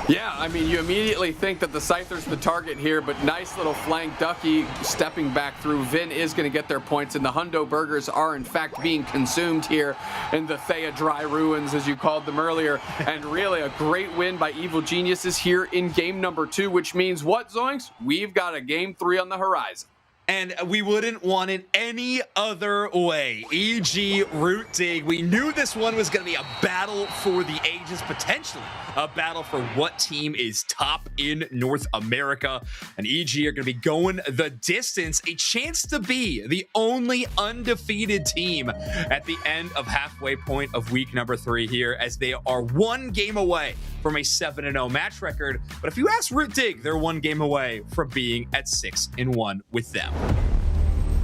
Yeah, I mean, you immediately think that the Scyther's the target here, but nice little flank. Ducky stepping back through. Vin is going to get their points, and the Hundo Burgers are, in fact, being consumed here in the Thea Dry Ruins, as you called them earlier. And really a great win by Evil Geniuses here in game number 2, which means what, Zoinks? We've got a game 3 on the horizon. And we wouldn't want it any other way. EG Root Dig. We knew this one was going to be a battle for the ages, potentially a battle for what team is top in North America. And EG are going to be going the distance, a chance to be the only undefeated team at the end of halfway point of week number 3 here, as they are 1 game away from a 7-0 match record. But if you ask Root Dig, they're 1 game away from being at 6-1 with them.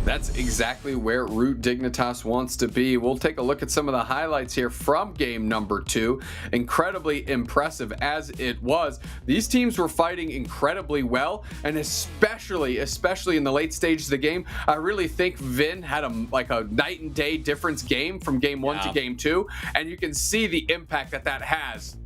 That's exactly where Root Dignitas wants to be. We'll take a look at some of the highlights here from game number 2. Incredibly impressive as it was. These teams were fighting incredibly well, and especially in the late stages of the game, I really think Vin had a night and day difference game from game 1 to game 2, and you can see the impact that has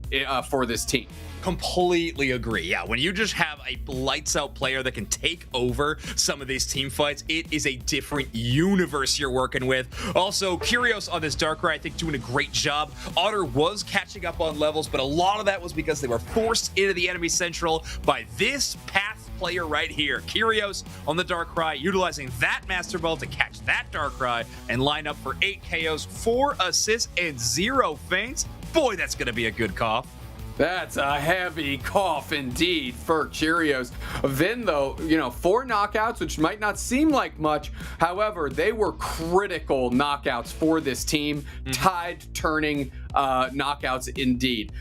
for this team. Completely agree. Yeah, when you just have a lights out player that can take over some of these team fights, it is a different universe you're working with. Also, Curios on this Darkrai, I think, doing a great job. Otter was catching up on levels, but a lot of that was because they were forced into the enemy central by this path player right here. Curios on the Darkrai, utilizing that Master Ball to catch that Darkrai and line up for 8 KOs, 4 assists, and 0 feints. Boy, that's going to be a good cough. That's a heavy cough indeed for Curios. Vin, though, 4 knockouts, which might not seem like much. However, they were critical knockouts for this team. Tide turning knockouts indeed.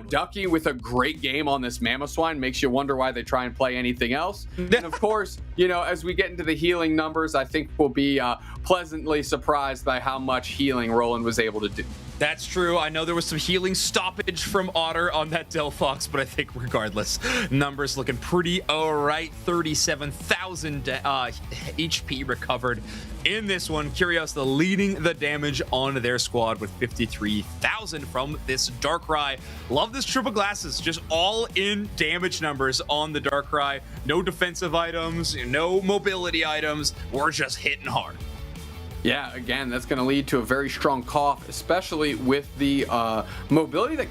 Ducky with a great game on this Mamoswine makes you wonder why they try and play anything else. And of course, as we get into the healing numbers, I think we'll be pleasantly surprised by how much healing Roland was able to do. That's true. I know there was some healing stoppage from Otter on that Delphox, but I think regardless, numbers looking pretty all right. 37,000 HP recovered in this one. Curios leading the damage on their squad with 53,000 from this Darkrai. Love this triple glasses, just all in damage numbers on the Darkrai. No defensive items, no mobility items. We're just hitting hard. Yeah, again, that's going to lead to a very strong cough, especially with the mobility that,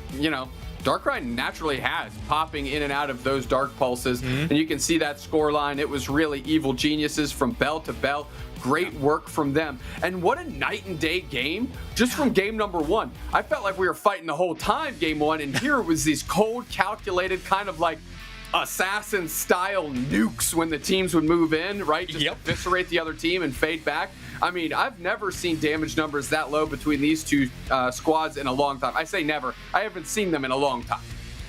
Darkrai naturally has, popping in and out of those dark pulses. And you can see that score line. It was really Evil Geniuses from bell to bell. Great work from them. And what a night and day game just from game number 1. I felt like we were fighting the whole time game 1, and here it was these cold, calculated kind of like assassin style nukes when the teams would move in, right? Just eviscerate the other team and fade back. I mean, I've never seen damage numbers that low between these two squads in a long time. I say never. I haven't seen them in a long time.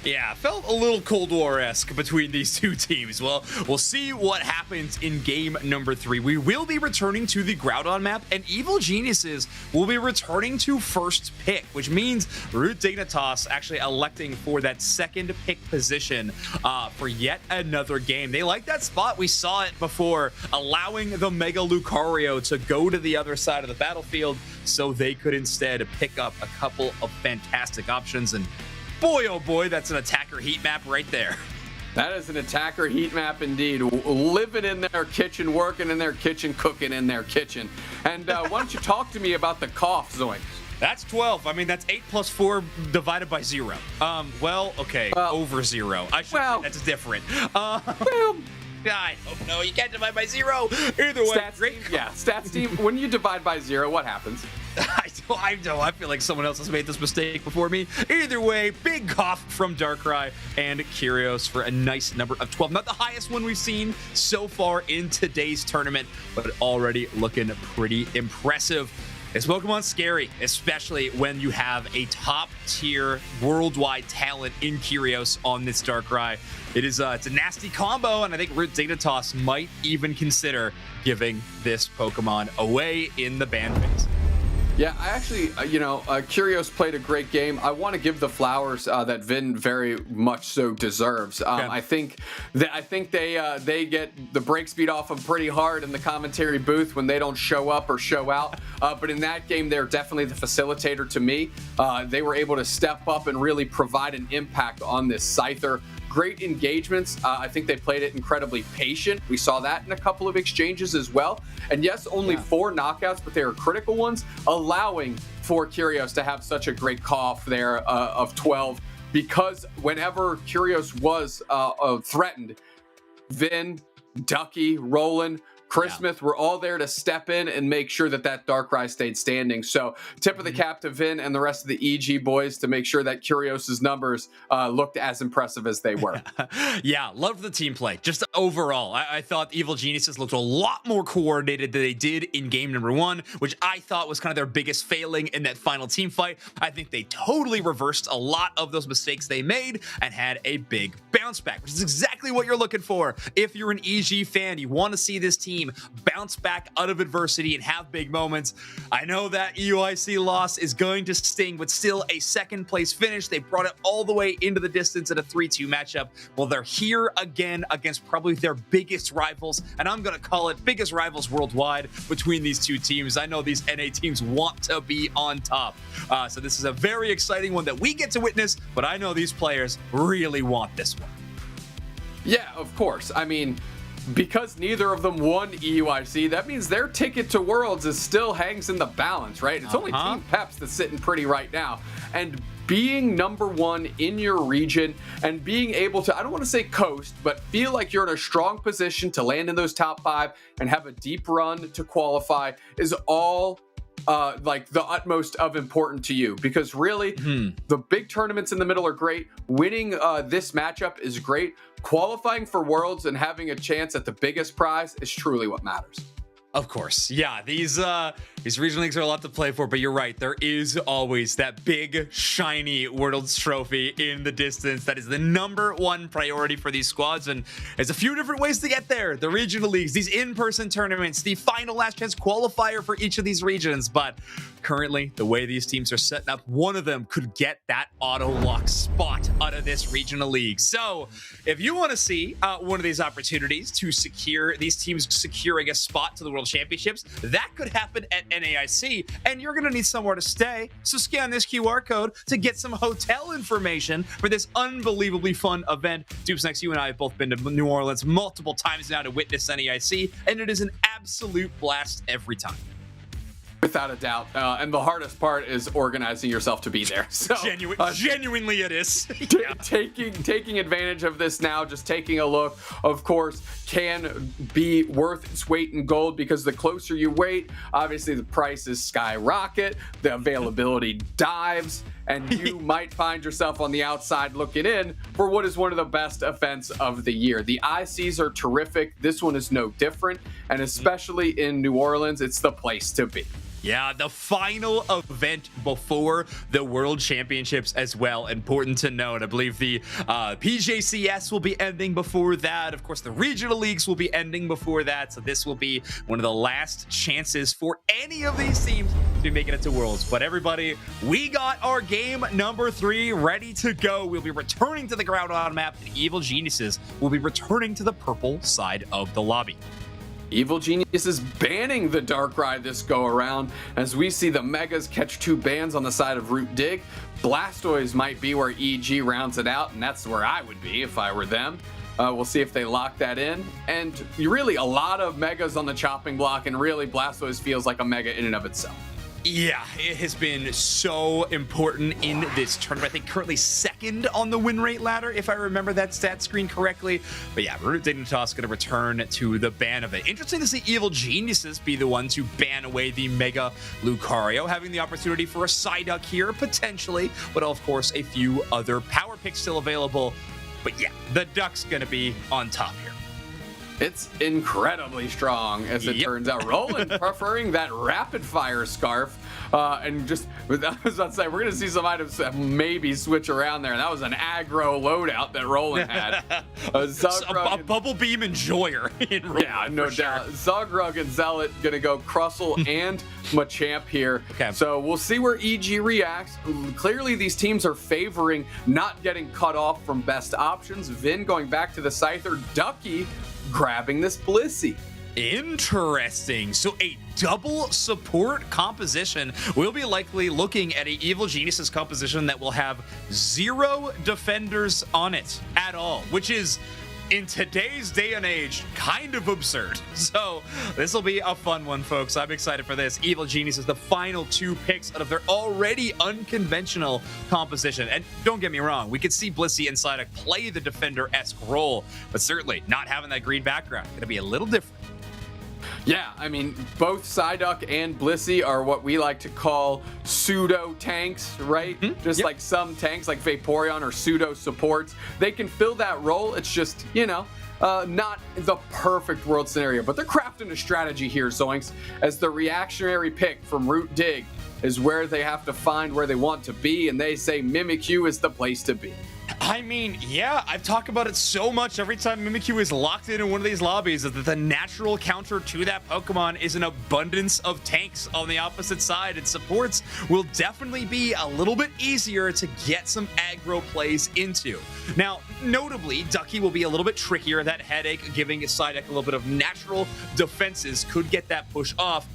Yeah, felt a little Cold War-esque between these two teams. Well, we'll see what happens in game number 3. We will be returning to the Groudon map, and Evil Geniuses will be returning to first pick, which means Root Dignitas actually electing for that second pick position for yet another game. They like that spot. We saw it before, allowing the Mega Lucario to go to the other side of the battlefield so they could instead pick up a couple of fantastic options. And boy, oh boy, that's an attacker heat map right there. That is an attacker heat map indeed. Living in their kitchen, working in their kitchen, cooking in their kitchen. And why don't you talk to me about the cough, Zoinks? That's 12. I mean, that's 8 plus 4 divided by 0. Over 0. I should say that's different. I don't know. You can't divide by 0. Either way, stats team. When you divide by 0, what happens? I know. I feel like someone else has made this mistake before me. Either way, big cough from Darkrai and Curios for a nice number of 12. Not the highest one we've seen so far in today's tournament, but already looking pretty impressive. Is Pokemon scary, especially when you have a top-tier worldwide talent in Curios on this Darkrai. It's a nasty combo, and I think Root Dignitas might even consider giving this Pokemon away in the ban phase. Yeah, I actually, Curios played a great game. I want to give the flowers that Vin very much so deserves. I think they get the break speed off them pretty hard in the commentary booth when they don't show up or show out. But in that game, they're definitely the facilitator to me. They were able to step up and really provide an impact on this Scyther. Great engagements. I think they played it incredibly patient. We saw that in a couple of exchanges as well. And yes, only 4 knockouts, but they were critical ones, allowing for Curios to have such a great cough there of 12. Because whenever Curios was threatened, Vin, Ducky, Roland, Chris Smith were all there to step in and make sure that Darkrai stayed standing. So tip of the cap to Vin and the rest of the EG boys to make sure that Curios's numbers looked as impressive as they were. Yeah, loved the team play. Just overall, I thought Evil Geniuses looked a lot more coordinated than they did in game number 1, which I thought was kind of their biggest failing in that final team fight. I think they totally reversed a lot of those mistakes they made and had a big bounce back, which is exactly what you're looking for. If you're an EG fan, you want to see this team bounce back out of adversity and have big moments. I know that EUIC loss is going to sting, but still a second place finish. They brought it all the way into the distance in a 3-2 matchup. Well, they're here again against probably their biggest rivals, and I'm going to call it biggest rivals worldwide between these two teams. I know these NA teams want to be on top. So this is a very exciting one that we get to witness, but I know these players really want this one. Yeah, of course. I mean, because neither of them won EUIC, that means their ticket to Worlds still hangs in the balance, right? It's only Team Peps that's sitting pretty right now. And being number 1 in your region and being able to, I don't want to say coast, but feel like you're in a strong position to land in those top 5 and have a deep run to qualify is all like the utmost of important to you, because really the big tournaments in the middle are great. Winning this matchup is great. Qualifying for Worlds and having a chance at the biggest prize is truly what matters. Of course. Yeah, these regional leagues are a lot to play for, but you're right. There is always that big, shiny Worlds trophy in the distance. That is the #1 priority for these squads, and there's a few different ways to get there. The regional leagues, these in-person tournaments, the final last chance qualifier for each of these regions, but currently, the way these teams are setting up, one of them could get that auto-lock spot out of this regional league. So, if you want to see one of these opportunities to secure these teams securing a spot to the World Championships, that could happen at NAIC, and you're going to need somewhere to stay. So scan this QR code to get some hotel information for this unbelievably fun event. Dreamax, you and I have both been to New Orleans multiple times now to witness NAIC, and it is an absolute blast every time. Without a doubt. And the hardest part is organizing yourself to be there. So genuinely it is. Taking advantage of this now, just taking a look, of course, can be worth its weight in gold, because the closer you wait, obviously the prices skyrocket, the availability dives, and you might find yourself on the outside looking in for what is one of the best events of the year. The ICs are terrific. This one is no different, and especially in New Orleans, it's the place to be. Yeah, the final event before the World Championships as well. Important to note. I believe the PJCS will be ending before that. Of course, the regional leagues will be ending before that. So this will be one of the last chances for any of these teams to be making it to Worlds. But everybody, we got our game #3 ready to go. We'll be returning to the ground on map, and Evil Geniuses will be returning to the purple side of the lobby. Evil Genius is banning the Dark Ride this go around, as we see the Megas catch 2 bans on the side of Root Dig. Blastoise might be where EG rounds it out, and that's where I would be if I were them. We'll see if they lock that in. And really a lot of Megas on the chopping block, and really Blastoise feels like a Mega in and of itself. Yeah, it has been so important in this tournament. I think currently 2nd on the win rate ladder, if I remember that stat screen correctly. But yeah, Root Dignitas going to return to the ban of it. Interesting to see Evil Geniuses be the one to ban away the Mega Lucario, having the opportunity for a Psyduck here, potentially. But of course, a few other power picks still available. But yeah, the Duck's going to be on top here. It's incredibly strong, as it turns out. Roland preferring that rapid fire scarf. And just, I was about to say, we're going to see some items that maybe switch around there. That was an aggro loadout that Roland had. A bubble beam enjoyer in Roland. Yeah, no doubt. Zugrug and Zealot going to go Crustle and Machamp here. Okay. So we'll see where EG reacts. Clearly, these teams are favoring not getting cut off from best options. Vin going back to the Scyther. Ducky grabbing this Blissey. Interesting. So a double support composition. We'll be likely looking at a Evil Geniuses composition that will have 0 defenders on it at all, which is, in today's day and age, kind of absurd. So this will be a fun one, folks. I'm excited for this. Evil Genius is the final 2 picks out of their already unconventional composition. And don't get me wrong, we could see Blissey and Psyduck play the defender-esque role, but certainly not having that green background. Going to be a little different. Yeah, I mean, both Psyduck and Blissey are what we like to call pseudo tanks, right? Just like some tanks like Vaporeon or pseudo supports. They can fill that role. It's just, not the perfect world scenario, but they're crafting a strategy here, Zoinks, as the reactionary pick from Root Dig is where they have to find where they want to be, and they say Mimikyu is the place to be. I mean, yeah, I've talked about it so much every time Mimikyu is locked in one of these lobbies, that the natural counter to that Pokemon is an abundance of tanks on the opposite side, and supports will definitely be a little bit easier to get some aggro plays into. Now, notably, Ducky will be a little bit trickier. That headache, giving Psyduck a little bit of natural defenses, could get that push off.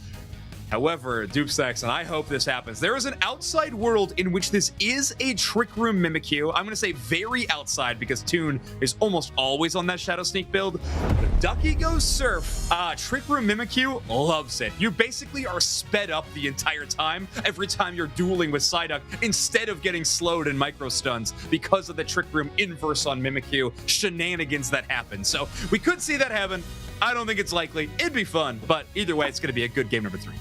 However, Dreamax, and I hope this happens, there is an outside world in which this is a Trick Room Mimikyu. I'm going to say very outside, because Toon is almost always on that Shadow Sneak build. But if Ducky goes Surf, Trick Room Mimikyu loves it. You basically are sped up the entire time every time you're dueling with Psyduck, instead of getting slowed and micro stuns because of the Trick Room inverse on Mimikyu shenanigans that happen. So we could see that happen. I don't think it's likely. It'd be fun, but either way, it's going to be a good game #3.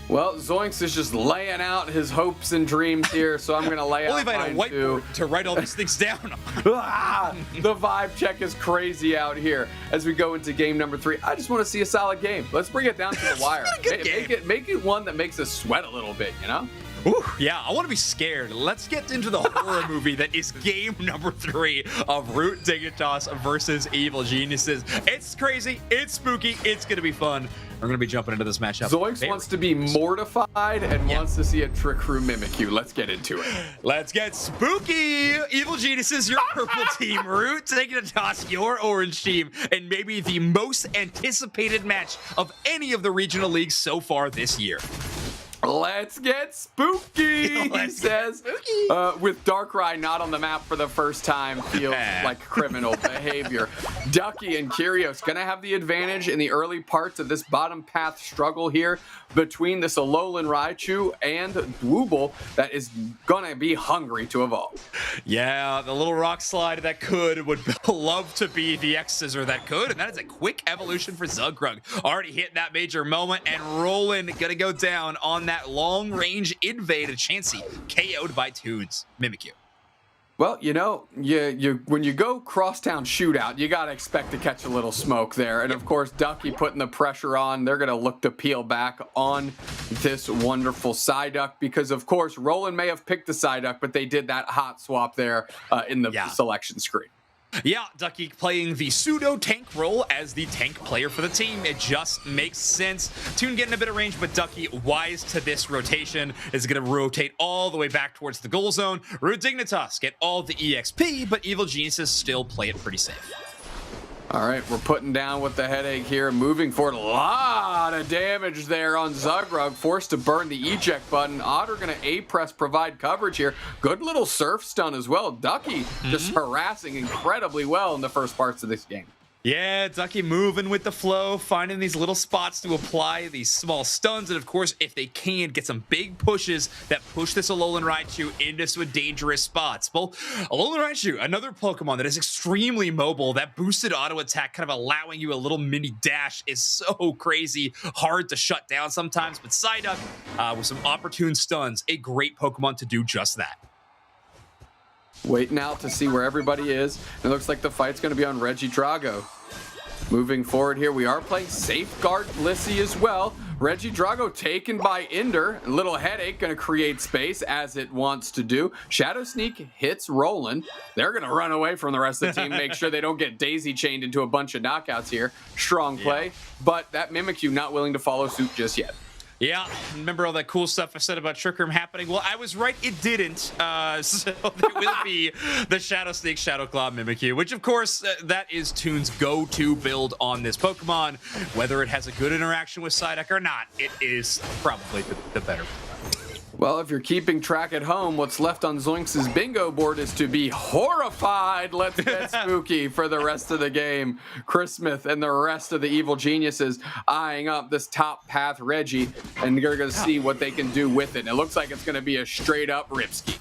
Well, Zoinks is just laying out his hopes and dreams here, so I'm going to lay out Only if I had a mine too. whiteboard to write all these things down. The vibe check is crazy out here as we go into game number 3. I just want to see a solid game. Let's bring it down to the wire. Make it one that makes us sweat a little bit, you know? Ooh, yeah, I want to be scared. Let's get into the horror movie that is game number 3 of Root Dignitas versus Evil Geniuses. It's crazy, it's spooky, it's going to be fun. We're going to be jumping into this matchup. Zoinks wants to be mortified and wants to see a Trick Crew Mimikyu. Let's get into it. Let's get spooky. Evil Geniuses, your purple team. Root Dignitas, your orange team. And maybe the most anticipated match of any of the regional leagues so far this year. Let's get spooky, he says. With Darkrai not on the map for the first time feels like criminal behavior. Ducky and Curios gonna have the advantage in the early parts of this bottom path struggle here between this Alolan Raichu and Dwooble that is gonna be hungry to evolve. Yeah, the little rock slide that would love to be the X-Scissor that could, and that is a quick evolution for Zugrug. Already hit that major moment, and Roland gonna go down on that long-range invade of Chansey, KO'd by Toon's Mimikyu. Well, you know, when you go crosstown shootout, you got to expect to catch a little smoke there. And, of course, Ducky putting the pressure on. They're going to look to peel back on this wonderful Psyduck because, of course, Roland may have picked the Psyduck, but they did that hot swap there in the selection screen. Yeah, Ducky playing the pseudo-tank role as the tank player for the team. It just makes sense. Toon getting a bit of range, but Ducky, wise to this rotation, is going to rotate all the way back towards the goal zone. Root Dignitas get all the EXP, but Evil Geniuses still play it pretty safe. All right, we're putting down with the headache here, moving forward. A lot of damage there on Zugrug, forced to burn the eject button. Otter going to A-press provide coverage here. Good little surf stun as well. Ducky just harassing incredibly well in the first parts of this game. Yeah, Ducky moving with the flow, finding these little spots to apply these small stuns, and of course, if they can, get some big pushes that push this Alolan Raichu into some dangerous spots. Well, Alolan Raichu, another Pokemon that is extremely mobile, that boosted auto attack kind of allowing you a little mini dash is so crazy, hard to shut down sometimes, but Psyduck, with some opportune stuns, a great Pokemon to do just that. Waiting out to see where everybody is. It looks like the fight's going to be on Regidrago. Moving forward here, we are playing Safeguard Blissey as well. Regidrago taken by Ender. A little headache going to create space as it wants to do. Shadow Sneak hits Roland. They're going to run away from the rest of the team, make sure they don't get daisy chained into a bunch of knockouts here. Strong play, but that Mimikyu not willing to follow suit just yet. Yeah, remember all that cool stuff I said about Trick Room happening? Well, I was right, it didn't. So there will be the Shadow Sneak Shadow Claw Mimikyu, which of course, that is Toon's go-to build on this Pokemon. Whether it has a good interaction with Psyduck or not, it is probably the better. Well, if you're keeping track at home, what's left on Zoinks' bingo board is to be horrified. Let's get spooky for the rest of the game. Chris Smith and the rest of the Evil Geniuses eyeing up this top path Reggie, and you're going to see what they can do with it. And it looks like it's going to be a straight-up Ripski.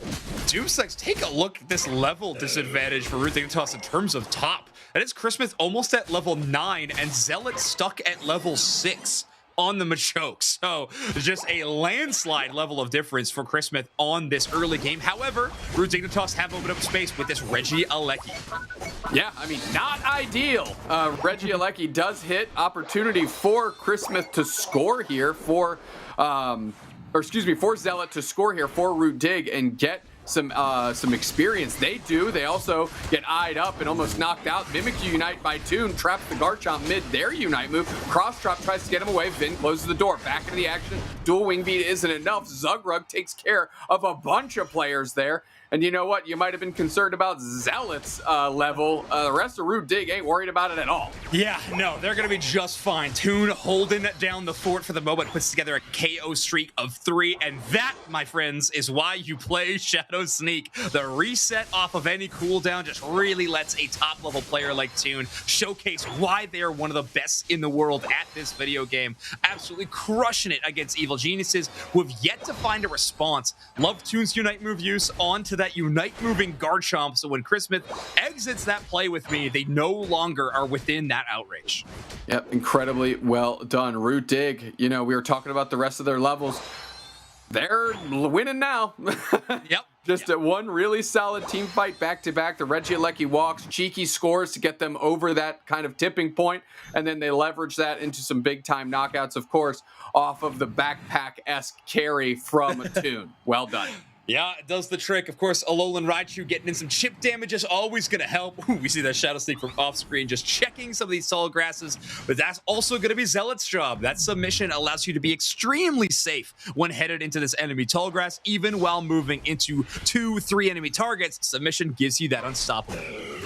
Doomsex, take a look at this level disadvantage for Root Dignitas in terms of top. That is Chris Smith almost at level 9, and Zealot stuck at level 6. On the Machoke. So just a landslide level of difference for Chris Smith on this early game. However, Root Dignitas have opened up space with this Regieleki. Yeah, I mean, not ideal. Regieleki does hit. Opportunity for Chris Smith to score here for Zealot to score here for Root Dig and get some experience. They do. They also get eyed up and almost knocked out. Mimikyu Unite by Toon, traps the Garchomp mid their Unite move. Cross Drop tries to get him away. Vin closes the door. Back into the action. Dual Wing Beat isn't enough. Zugrug takes care of a bunch of players there. And you know what? You might have been concerned about Zealot's level. The rest of Root Dig ain't worried about it at all. Yeah, no, they're going to be just fine. Toon holding down the fort for the moment, puts together a KO streak of 3. And that, my friends, is why you play Shadow Shadow Sneak. The reset off of any cooldown just really lets a top-level player like Tune showcase why they are one of the best in the world at this video game. Absolutely crushing it against Evil Geniuses, who have yet to find a response. Love Tune's Unite move use onto that Unite moving Garchomp, so when Chris Smith exits that play with me, they no longer are within that outrage. Yep, incredibly well done. Root Dig, you know, we were talking about the rest of their levels. They're winning now. Yep. Just one really solid team fight back-to-back. The Regieleki walks, cheeky scores to get them over that kind of tipping point, and then they leverage that into some big-time knockouts, of course, off of the backpack-esque carry from Tune. Well done. Yeah, it does the trick. Of course, Alolan Raichu getting in some chip damage is always going to help. Ooh, we see that Shadow Sneak from off screen, just checking some of these tall grasses, but that's also going to be Zealot's job. That submission allows you to be extremely safe when headed into this enemy tall grass, even while moving into 2-3 enemy targets. Submission gives you that unstoppable.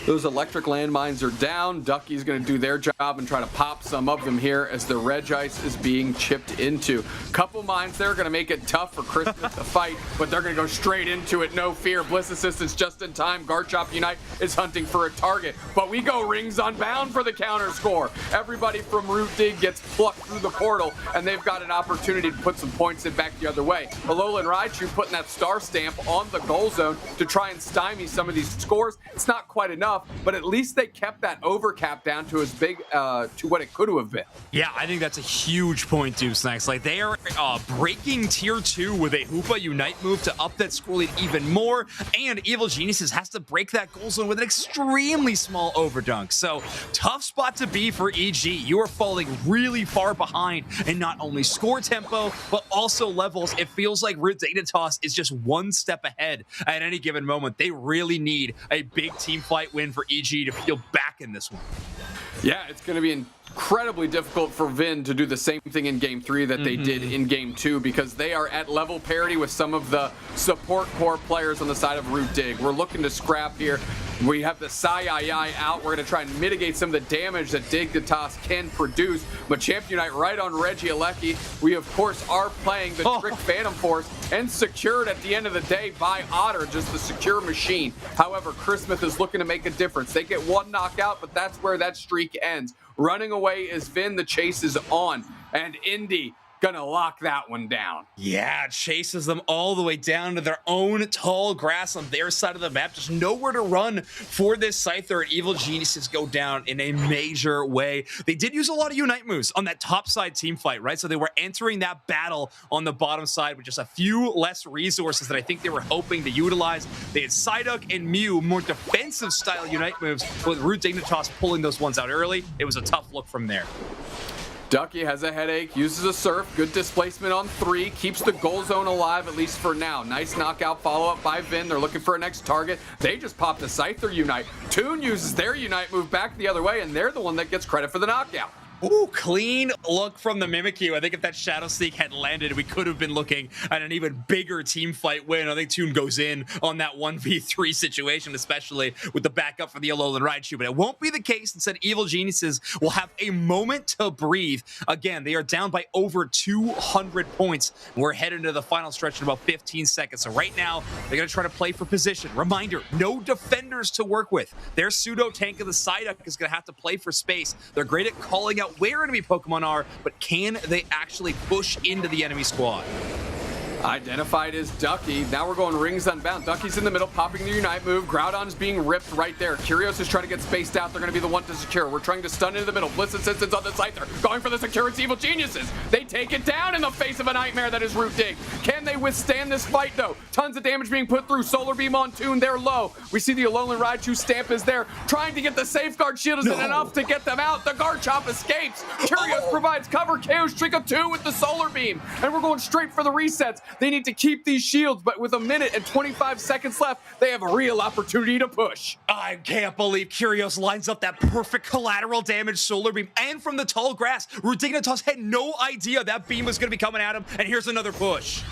Those electric landmines are down. Ducky's going to do their job and try to pop some of them here as the Regice is being chipped into. Couple mines there are going to make it tough for Chris to fight, but they're going to go straight into it, no fear. Bliss assistance just in time. Garchomp Unite is hunting for a target, but we go rings unbound for the counter score. Everybody from Root Dig gets plucked through the portal, and they've got an opportunity to put some points in back the other way. Alolan Raichu putting that star stamp on the goal zone to try and stymie some of these scores. It's not quite enough, but at least they kept that overcap down to as big to what it could have been. Yeah, I think that's a huge point, Doom Snacks. Like, they are breaking tier 2 with a Hoopa Unite move to up that score lead even more, and Evil Geniuses has to break that goal zone with an extremely small overdunk. So, tough spot to be for EG. You are falling really far behind in not only score tempo, but also levels. It feels like Root Dignitas is just one step ahead at any given moment. They really need a big team fight win for EG to feel back in this one. Yeah, it's going to be incredibly difficult for Vin to do the same thing in Game 3 that they did in Game 2, because they are at level parity with some of the support core players on the side of Root Dig. We're looking to scrap here. We have the Sai out. We're going to try and mitigate some of the damage that Dignitas can produce. Machamp Unite right on Regieleki. We, of course, are playing the Trick Phantom Force and secured at the end of the day by Otter, just the secure machine. However, Chris Smith is looking to make a difference. They get one knockout, but that's where that streak ends. Running away is Vin. The chase is on. And Indy gonna lock that one down. Yeah, chases them all the way down to their own tall grass on their side of the map. Just nowhere to run for this Scyther, and Evil Geniuses go down in a major way. They did use a lot of Unite moves on that top side team fight, right? So they were entering that battle on the bottom side with just a few less resources that I think they were hoping to utilize. They had Psyduck and Mew, more defensive style Unite moves, with Root Dignitas pulling those ones out early. It was a tough look from there. Ducky has a headache, uses a surf, good displacement on 3, keeps the goal zone alive, at least for now. Nice knockout follow-up by Vin. They're looking for a next target. They just popped a Scyther Unite. Toon uses their Unite move back the other way, and they're the one that gets credit for the knockout. Ooh, clean look from the Mimikyu. I think if that Shadow Sneak had landed, we could have been looking at an even bigger team fight win. I think Toon goes in on that 1v3 situation, especially with the backup for the Alolan Raichu, but it won't be the case. Instead, Evil Geniuses will have a moment to breathe. Again, they are down by over 200 points. We're headed into the final stretch in about 15 seconds. So right now, they're going to try to play for position. Reminder, no defenders to work with. Their pseudo tank of the Psyduck is going to have to play for space. They're great at calling out where enemy Pokemon are, but can they actually push into the enemy squad? Identified as Ducky. Now we're going rings unbound. Ducky's in the middle, popping the Unite move. Groudon's being ripped right there. Curios is trying to get spaced out. They're going to be the one to secure. We're trying to stun into the middle. Bliss assistance on the Scyther. Going for the secure. It's Evil Geniuses. They take it down in the face of a nightmare that is Root Dig. Can they withstand this fight, though? Tons of damage being put through. Solar Beam on Toon. They're low. We see the Alolan Raichu stamp is there. Trying to get the safeguard shield isn't enough to get them out. The Garchomp escapes. Curios provides cover. KO streak of 2 with the Solar Beam. And we're going straight for the resets. They need to keep these shields, but with a minute and 25 seconds left, they have a real opportunity to push. I can't believe Curios lines up that perfect collateral damage Solar Beam, and from the tall grass. Root Dignitas had no idea that beam was going to be coming at him, and here's another push.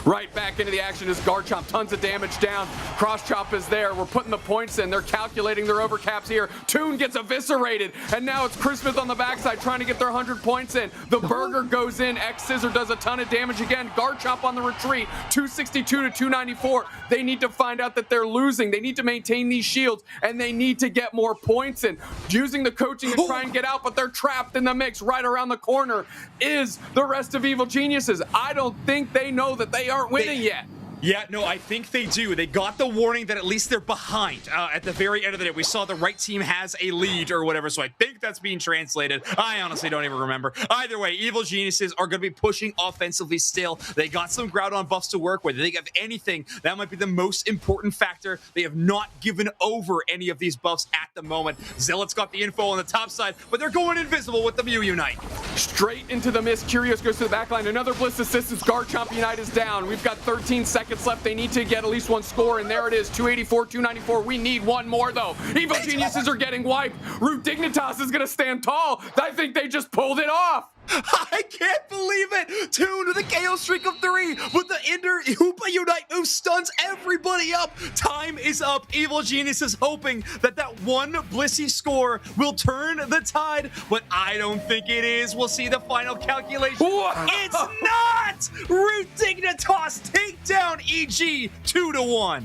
Right back into the action is Garchomp. Tons of damage down. Cross Chop is there. We're putting the points in. They're calculating their overcaps here. Toon gets eviscerated. And now it's Chris Smith on the backside trying to get their 100 points in. The burger goes in. X-Scissor does a ton of damage again. Garchomp on the retreat. 262 to 294. They need to find out that they're losing. They need to maintain these shields. And they need to get more points in. Using the coaching to try and get out, but they're trapped in the mix. Right around the corner is the rest of Evil Geniuses. I don't think they know that they aren't winning yet. Yeah, no, I think they do. They got the warning that at least they're behind. At the very end of the day, we saw the right team has a lead or whatever, so I think that's being translated. I honestly don't even remember. Either way, Evil Geniuses are going to be pushing offensively still. They got some Groudon buffs to work with. They think, if anything, that might be the most important factor. They have not given over any of these buffs at the moment. Zealot's got the info on the top side, but they're going invisible with the Mew Unite. Straight into the mist. Curios goes to the back line. Another Bliss assistance. Garchomp Unite is down. We've got 13 seconds left. They need to get at least one score, and there it is, 284, 294. We need one more, though. Evil Geniuses are getting wiped. Root Dignitas is going to stand tall. I think they just pulled it off. I can't believe it! Toon with a KO streak of 3 with the Ender Hoopa Unite move stuns everybody up. Time is up. Evil Genius is hoping that one Blissey score will turn the tide, but I don't think it is. We'll see the final calculation. Whoa. It's not! Root Dignitas take down EG 2-1.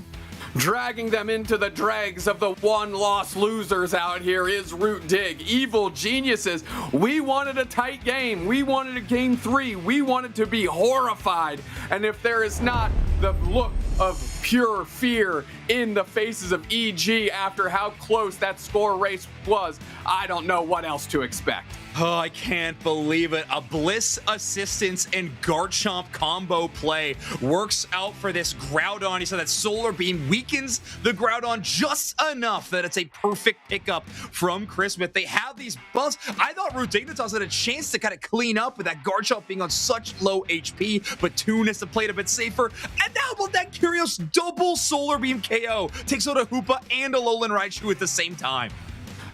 Dragging them into the dregs of the one-loss losers out here is Root Dig. Evil Geniuses. We wanted a tight game. We wanted a game 3. We wanted to be horrified. And if there is not the look of pure fear in the faces of EG after how close that score race was, I don't know what else to expect. Oh, I can't believe it. A Bliss Assistance and Garchomp combo play works out for this Groudon. He said that Solar Beam weakens the Groudon just enough that it's a perfect pickup from Chris Smith. They have these buffs. I thought Root Dignitas had a chance to kind of clean up with that Garchomp being on such low HP, but Toon has to play it a bit safer. And now about that Curios double Solar Beam KO takes out a Hoopa and a Alolan Raichu at the same time.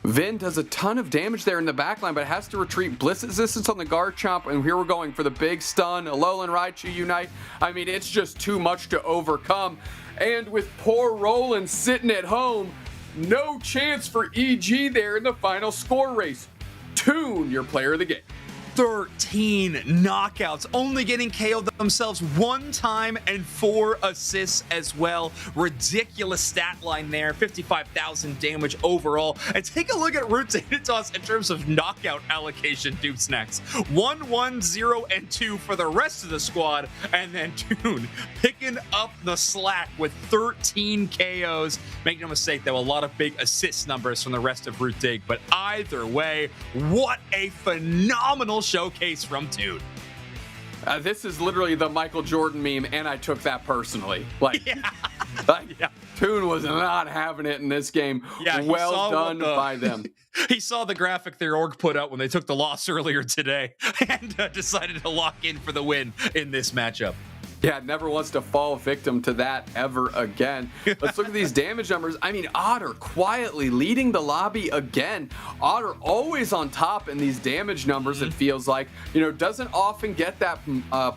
Vin does a ton of damage there in the backline, but has to retreat. Bliss Assistance on the Garchomp, and here we're going for the big stun. Alolan Raichu Unite. I mean, it's just too much to overcome. And with poor Roland sitting at home, no chance for EG there in the final score race. Toon, your player of the game. 13 knockouts, only getting KO'd themselves one time and 4 assists as well. Ridiculous stat line there, 55,000 damage overall. And take a look at Root Dignitas in terms of knockout allocation, Dupes next. 1, 1, 0, and 2 for the rest of the squad, and then Toon picking up the slack with 13 KOs. Make no mistake, though, a lot of big assist numbers from the rest of Root Dig, but either way, what a phenomenal showcase from Toon. This is literally the Michael Jordan meme, and I took that personally. Toon was not having it in this game. Yeah, well done by them. He saw the graphic their org put out when they took the loss earlier today and decided to lock in for the win in this matchup. Yeah, never wants to fall victim to that ever again. Let's look at these damage numbers. I mean, Otter quietly leading the lobby again. Otter always on top in these damage numbers, it feels like. You know, doesn't often get that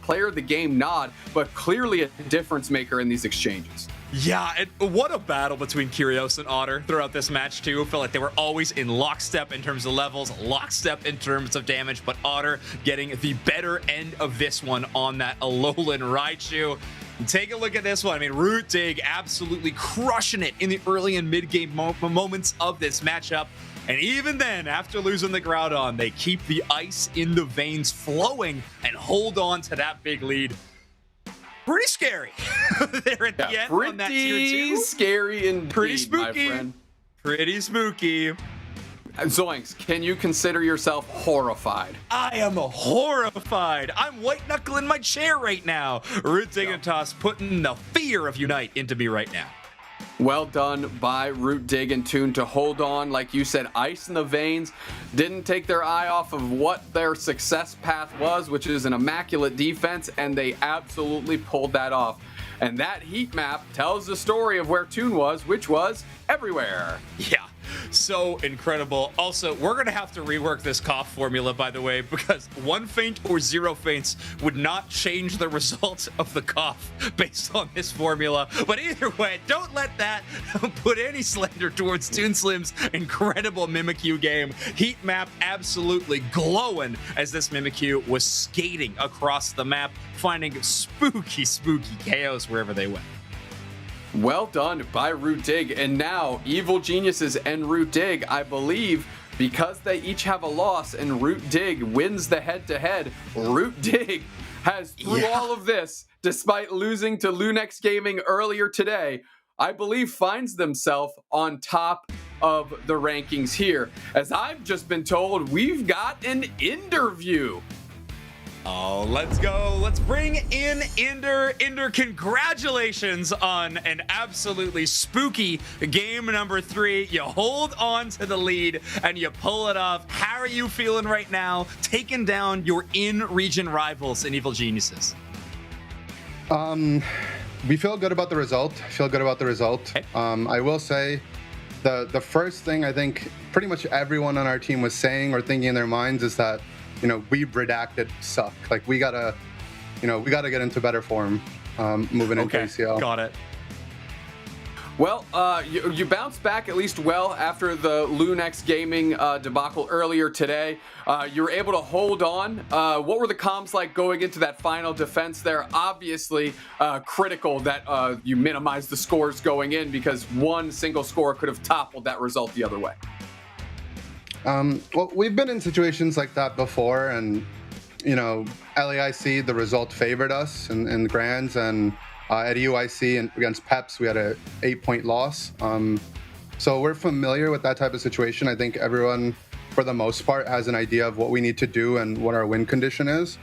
player of the game nod, but clearly a difference maker in these exchanges. Yeah, and what a battle between Curios and Otter throughout this match, too. I feel like they were always in lockstep in terms of levels, lockstep in terms of damage, but Otter getting the better end of this one on that Alolan Raichu. Take a look at this one. I mean, Root Dig absolutely crushing it in the early and mid-game moments of this matchup. And even then, after losing the Groudon, they keep the ice in the veins flowing and hold on to that big lead. Pretty scary there at the end on that tier 2. Scary indeed, pretty spooky. My friend. Pretty spooky. Zoinks, can you consider yourself horrified? I am horrified. I'm white knuckling my chair right now. Root Dignitas putting the fear of Unite into me right now. Well done by Root Dig and Toon to hold on. Like you said, ice in the veins. Didn't take their eye off of what their success path was, which is an immaculate defense, and they absolutely pulled that off. And that heat map tells the story of where Toon was, which was everywhere. Yeah. So incredible. Also, we're going to have to rework this cough formula, by the way, because 1 feint or 0 feints would not change the result of the cough based on this formula. But either way, don't let that put any slander towards ToonSlim's incredible Mimikyu game. Heat map absolutely glowing as this Mimikyu was skating across the map, finding spooky KOs wherever they went. Well done by Root Dig. And now Evil Geniuses and Root Dig, I believe, because they each have a loss and Root Dig wins the head-to-head, Root Dig has, through all of this, despite losing to Lunex Gaming earlier today, I believe finds themselves on top of the rankings here. As I've just been told, we've got an interview. Oh, let's go. Let's bring in Inder. Inder, congratulations on an absolutely spooky game number 3. You hold on to the lead and you pull it off. How are you feeling right now, taking down your in-region rivals in Evil Geniuses? We feel good about the result. Okay. I will say the first thing I think pretty much everyone on our team was saying or thinking in their minds is that, we redacted suck. Like we gotta get into better form moving into ACL. Got it. Well, you bounced back at least well after the Lunex Gaming debacle earlier today. You were able to hold on. What were the comms like going into that final defense there? Obviously, critical that you minimized the scores going in because one single score could have toppled that result the other way. Well, we've been in situations like that before, and LAIC, the result favored us in the grands, and at UIC and against Peps, we had a 8-point loss. So we're familiar with that type of situation. I think everyone, for the most part, has an idea of what we need to do and what our win condition is.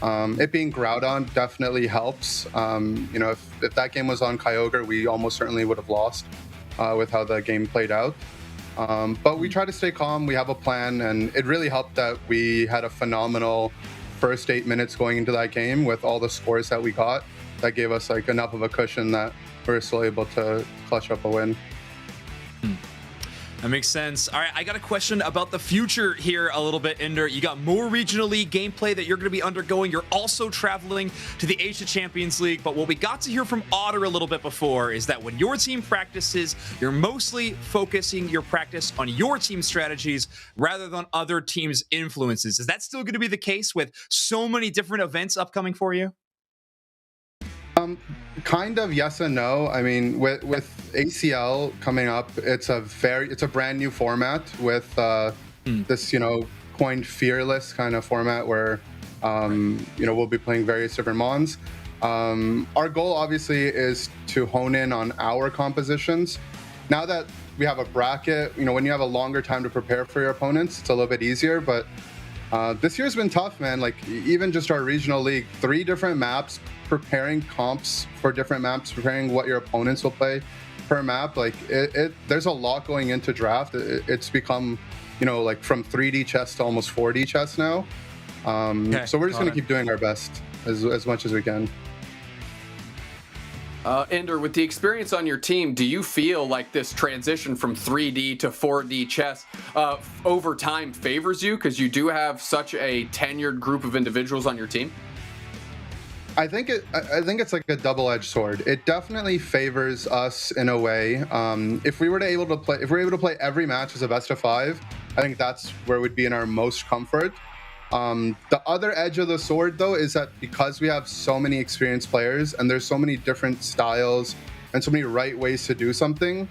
It being Groudon definitely helps. If that game was on Kyogre, we almost certainly would have lost with how the game played out. But we try to stay calm. We have a plan, and it really helped that we had a phenomenal first 8 minutes going into that game with all the scores that we got. That gave us enough of a cushion that we were still able to clutch up a win. That makes sense. All right, I got a question about the future here a little bit, Inder. You got more regional league gameplay that you're going to be undergoing. You're also traveling to the Asia Champions League. But what we got to hear from Otter a little bit before is that when your team practices, you're mostly focusing your practice on your team strategies rather than other teams' influences. Is that still going to be the case with so many different events upcoming for you? Kind of yes and no. I mean, with ACL coming up, it's a brand new format with this, coined fearless kind of format where, we'll be playing various different mons. Our goal obviously is to hone in on our compositions. Now that we have a bracket, when you have a longer time to prepare for your opponents, it's a little bit easier, but this year's been tough, man. Even just our regional league, 3 different maps, preparing comps for different maps, preparing what your opponents will play per map. There's a lot going into draft. It's become, from 3D chess to almost 4D chess now. So we're just going to keep doing our best as much as we can. Inder, with the experience on your team, do you feel like this transition from 3D to 4D chess over time favors you because you do have such a tenured group of individuals on your team? I think it's like a double-edged sword. It definitely favors us in a way. If we're able to play every match as a best of 5, I think that's where we'd be in our most comfort. The other edge of the sword, though, is that because we have so many experienced players and there's so many different styles and so many right ways to do something,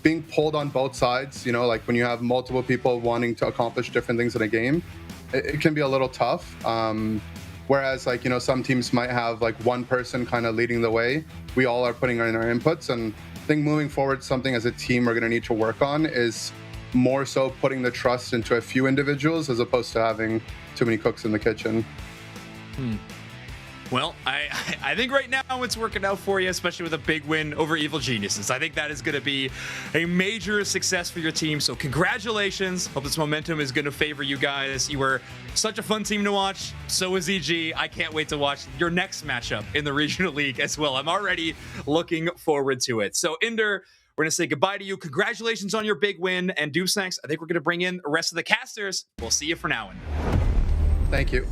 being pulled on both sides, when you have multiple people wanting to accomplish different things in a game, it can be a little tough. Whereas, some teams might have one person kind of leading the way. We all are putting in our inputs, and I think moving forward, something as a team we're going to need to work on is more so putting the trust into a few individuals as opposed to having too many cooks in the kitchen. Well, I think right now it's working out for you, especially with a big win over Evil Geniuses. I think that is going to be a major success for your team. So congratulations. Hope this momentum is going to favor you guys. You were such a fun team to watch. So is EG. I can't wait to watch your next matchup in the Regional League as well. I'm already looking forward to it. So Inder, we're going to say goodbye to you. Congratulations on your big win. And Deucex, I think we're going to bring in the rest of the casters. We'll see you for now. Thank you.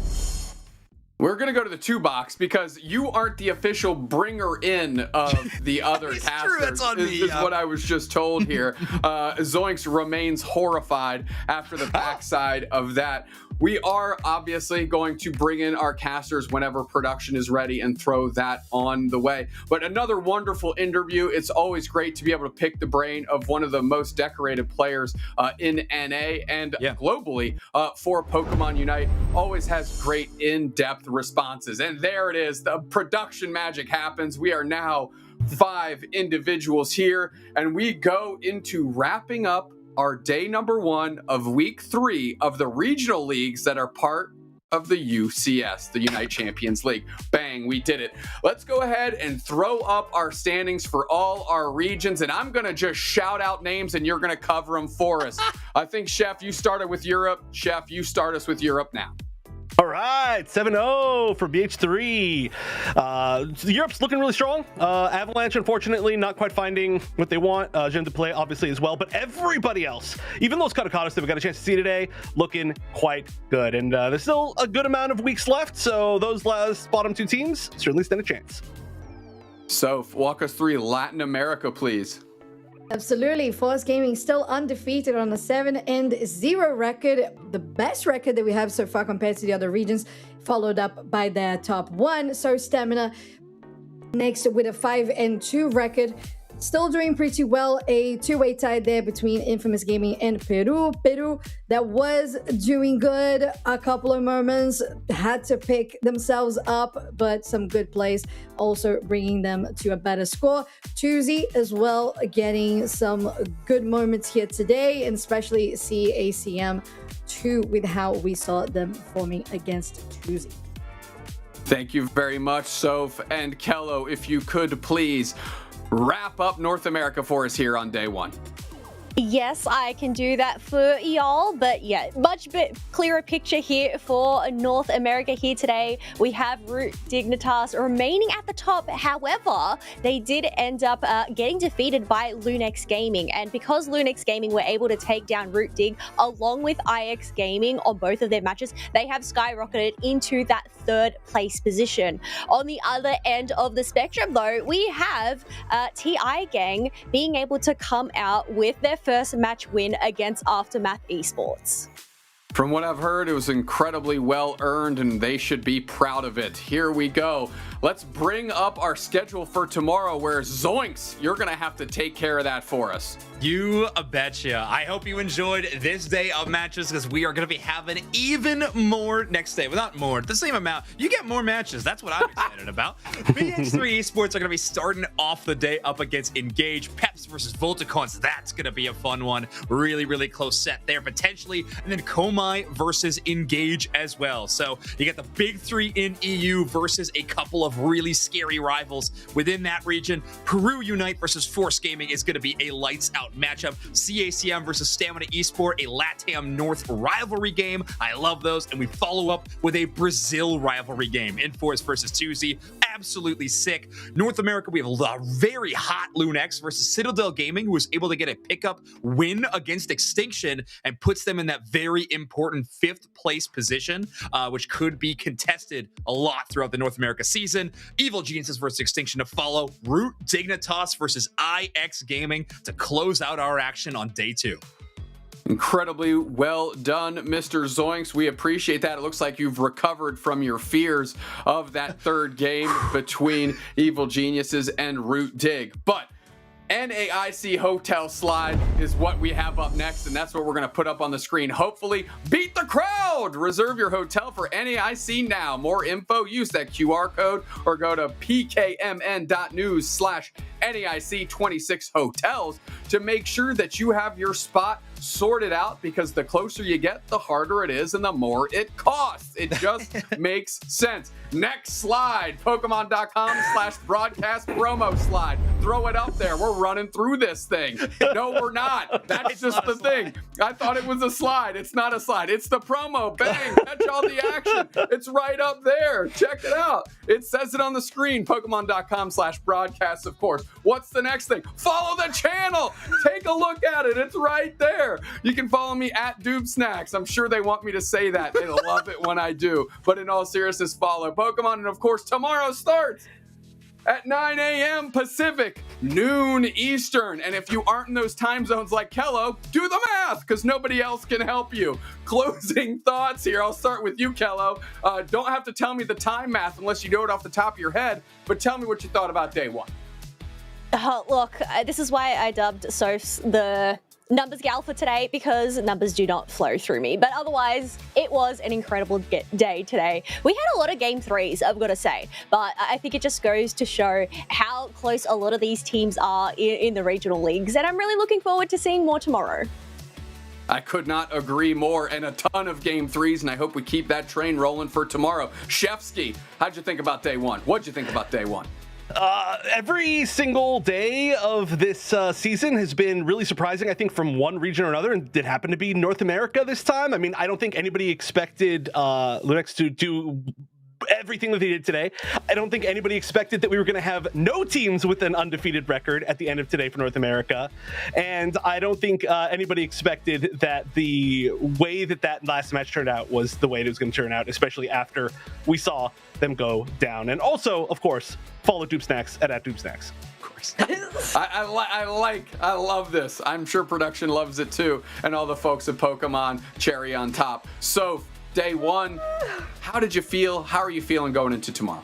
We're going to go to the 2 box because you aren't the official bringer in of the other It's casters. true, that's on me, is what I was just told here. Zoinks remains horrified after the backside of that. We are obviously going to bring in our casters whenever production is ready and throw that on the way. But another wonderful interview. It's always great to be able to pick the brain of one of the most decorated players in NA and globally for Pokemon Unite. Always has great in-depth responses. And there it is. The production magic happens. We are now 5 individuals here, and we go into wrapping up our day number 1 of week 3 of the regional leagues that are part of the UCS, the Unite Champions League. Bang, we did it. Let's go ahead and throw up our standings for all our regions, and I'm going to just shout out names and you're going to cover them for us. I think, Chef, you started with Europe. Chef, you start us with Europe now. All right, 7-0 for BH3. Europe's looking really strong. Avalanche, unfortunately, not quite finding what they want. Jim to play, obviously, as well. But everybody else, even those Loscaducados that we got a chance to see today, looking quite good. And there's still a good amount of weeks left, so those last bottom 2 teams certainly stand a chance. So, walk us through Latin America, please. Absolutely. Force Gaming still undefeated on a 7-0 record. The best record that we have so far compared to the other regions, followed up by their top 1. So Stamina next with a 5-2 record. Still doing pretty well. A 2-way tie there between Infamous Gaming and Peru. Peru that was doing good a couple of moments, had to pick themselves up, but some good plays also bringing them to a better score. Tuzi as well, getting some good moments here today, and especially CACM too, with how we saw them performing against Tuzi. Thank you very much, Soph. And Kello, if you could please wrap up North America for us here on day 1. Yes, I can do that for y'all, but yeah, much bit clearer picture here for North America here today. We have Root Dignitas remaining at the top. However, they did end up getting defeated by Lunex Gaming, and because Lunex Gaming were able to take down Root Dig along with IX Gaming on both of their matches, they have skyrocketed into that 3rd place position. On the other end of the spectrum, though, we have TI Gang being able to come out with their first match win against Aftermath Esports. From what I've heard, it was incredibly well earned, and they should be proud of it. Here we go. Let's bring up our schedule for tomorrow, where Zoinks, you're going to have to take care of that for us. You betcha. I hope you enjoyed this day of matches, because we are going to be having even more next day. Well, not more, the same amount. You get more matches. That's what I'm excited about. BH3 Esports are going to be starting off the day up against Engage. Peps versus Volticons. That's going to be a fun one. Really, really close set there, potentially. And then Komaï versus Engage as well. So you get the big 3 in EU versus a couple of really scary rivals within that region. Peru Unite versus Force Gaming is going to be a lights out matchup. CACM versus Stamina Esport, a LATAM North rivalry game. I love those. And we follow up with a Brazil rivalry game. Enforce versus Tuzi. Absolutely sick. North America, we have a very hot Lunex versus Citadel Gaming, who was able to get a pickup win against Extinction and puts them in that very important 5th place position, which could be contested a lot throughout the North America season. Evil Geniuses versus Extinction to follow. Root Dignitas versus IX Gaming to close out our action on day 2. Incredibly well done, Mr. Zoinks. We appreciate that. It looks like you've recovered from your fears of that 3rd game between Evil Geniuses and Root Dig. But NAIC Hotel Slide is what we have up next, and that's what we're going to put up on the screen. Hopefully, beat the crowd! Reserve your hotel for NAIC now. More info, use that QR code or go to pkmn.news/NAIC26hotels to make sure that you have your spot sort it out because the closer you get, the harder it is and the more it costs. It just makes sense. Next slide, Pokemon.com/broadcast promo slide. Throw it up there. We're running through this thing. No, we're not. That's just the thing. I thought it was a slide. It's not a slide. It's the promo. Bang. Catch all the action. It's right up there. Check it out. It says it on the screen. Pokemon.com/broadcast, of course. What's the next thing? Follow the channel. Take a look at it. It's right there. You can follow me at DoobSnacks. I'm sure they want me to say that. They love it when I do. But in all seriousness, follow Pokemon. And of course, tomorrow starts at 9 a.m. Pacific, noon Eastern. And if you aren't in those time zones like Kello, do the math, because nobody else can help you. Closing thoughts here. I'll start with you, Kello. Don't have to tell me the time math unless you know it off the top of your head, but tell me what you thought about day one. Look, this is why I dubbed Sophs the numbers gal for today, because numbers do not flow through me. But otherwise, it was an incredible day today. We had a lot of game threes, I've got to say, but I think it just goes to show how close a lot of these teams are in the regional leagues, and I'm really looking forward to seeing more tomorrow. I could not agree more, and a ton of game threes, and I hope we keep that train rolling for tomorrow. Chefsky, how'd you think about day one? What'd you think about day one? Every single day of this season has been really surprising, I think, from one region or another, and did happen to be North America this time. I mean, I don't think anybody expected Lunex to do everything that they did today. I don't think anybody expected that we were going to have no teams with an undefeated record at the end of today for North America. And I don't think anybody expected that the way that last match turned out was the way it was going to turn out, especially after we saw them go down. And also, of course, follow DoobSnacks at DoobSnacks. Of course. I love this. I'm sure production loves it too. And all the folks at Pokemon, cherry on top. So, day one, how did you feel? How are you feeling going into tomorrow?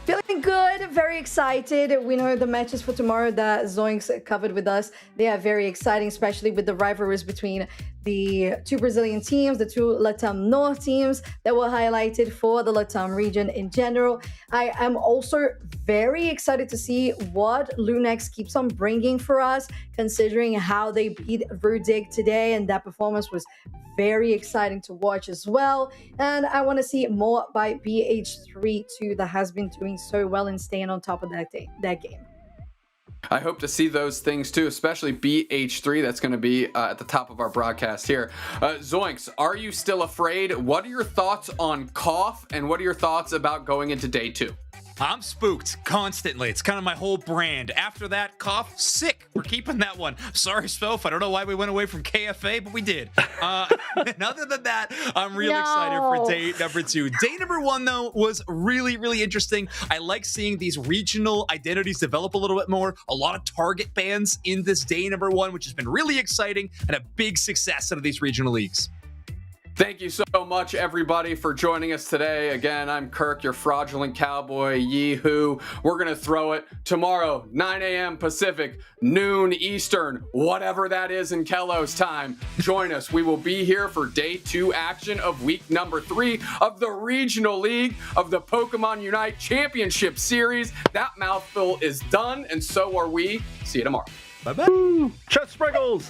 Feeling good, very excited. We know the matches for tomorrow that Zoinks covered with us. They are very exciting, especially with the rivalries between the two Brazilian teams, the two Latam North teams that were highlighted for the Latam region in general. I am also very excited to see what Lunex keeps on bringing for us, considering how they beat Verdig today, and that performance was very exciting to watch as well. And I want to see more by BH3 too, that has been doing so well and staying on top of that game. I hope to see those things too, especially BH3. That's going to be at the top of our broadcast here. Zoinks, are you still afraid? What are your thoughts on Cough, and what are your thoughts about going into day two? I'm spooked constantly. It's kind of my whole brand. After that, Cough, sick. We're keeping that one. Sorry, Spelf. I don't know why we went away from KFA, but we did. And other than that, I'm really excited for day number two. Day number one, though, was really, really interesting. I like seeing these regional identities develop a little bit more. A lot of target bans in this day number one, which has been really exciting and a big success out of these regional leagues. Thank you so much, everybody, for joining us today. Again, I'm Kirk, your fraudulent cowboy. Yee-hoo. We're going to throw it tomorrow, 9 a.m. Pacific, noon Eastern, whatever that is in Kello's time. Join us. We will be here for day two action of week number 3 of the Regional League of the Pokemon Unite Championship Series. That mouthful is done, and so are we. See you tomorrow. Bye-bye. Chest sprinkles.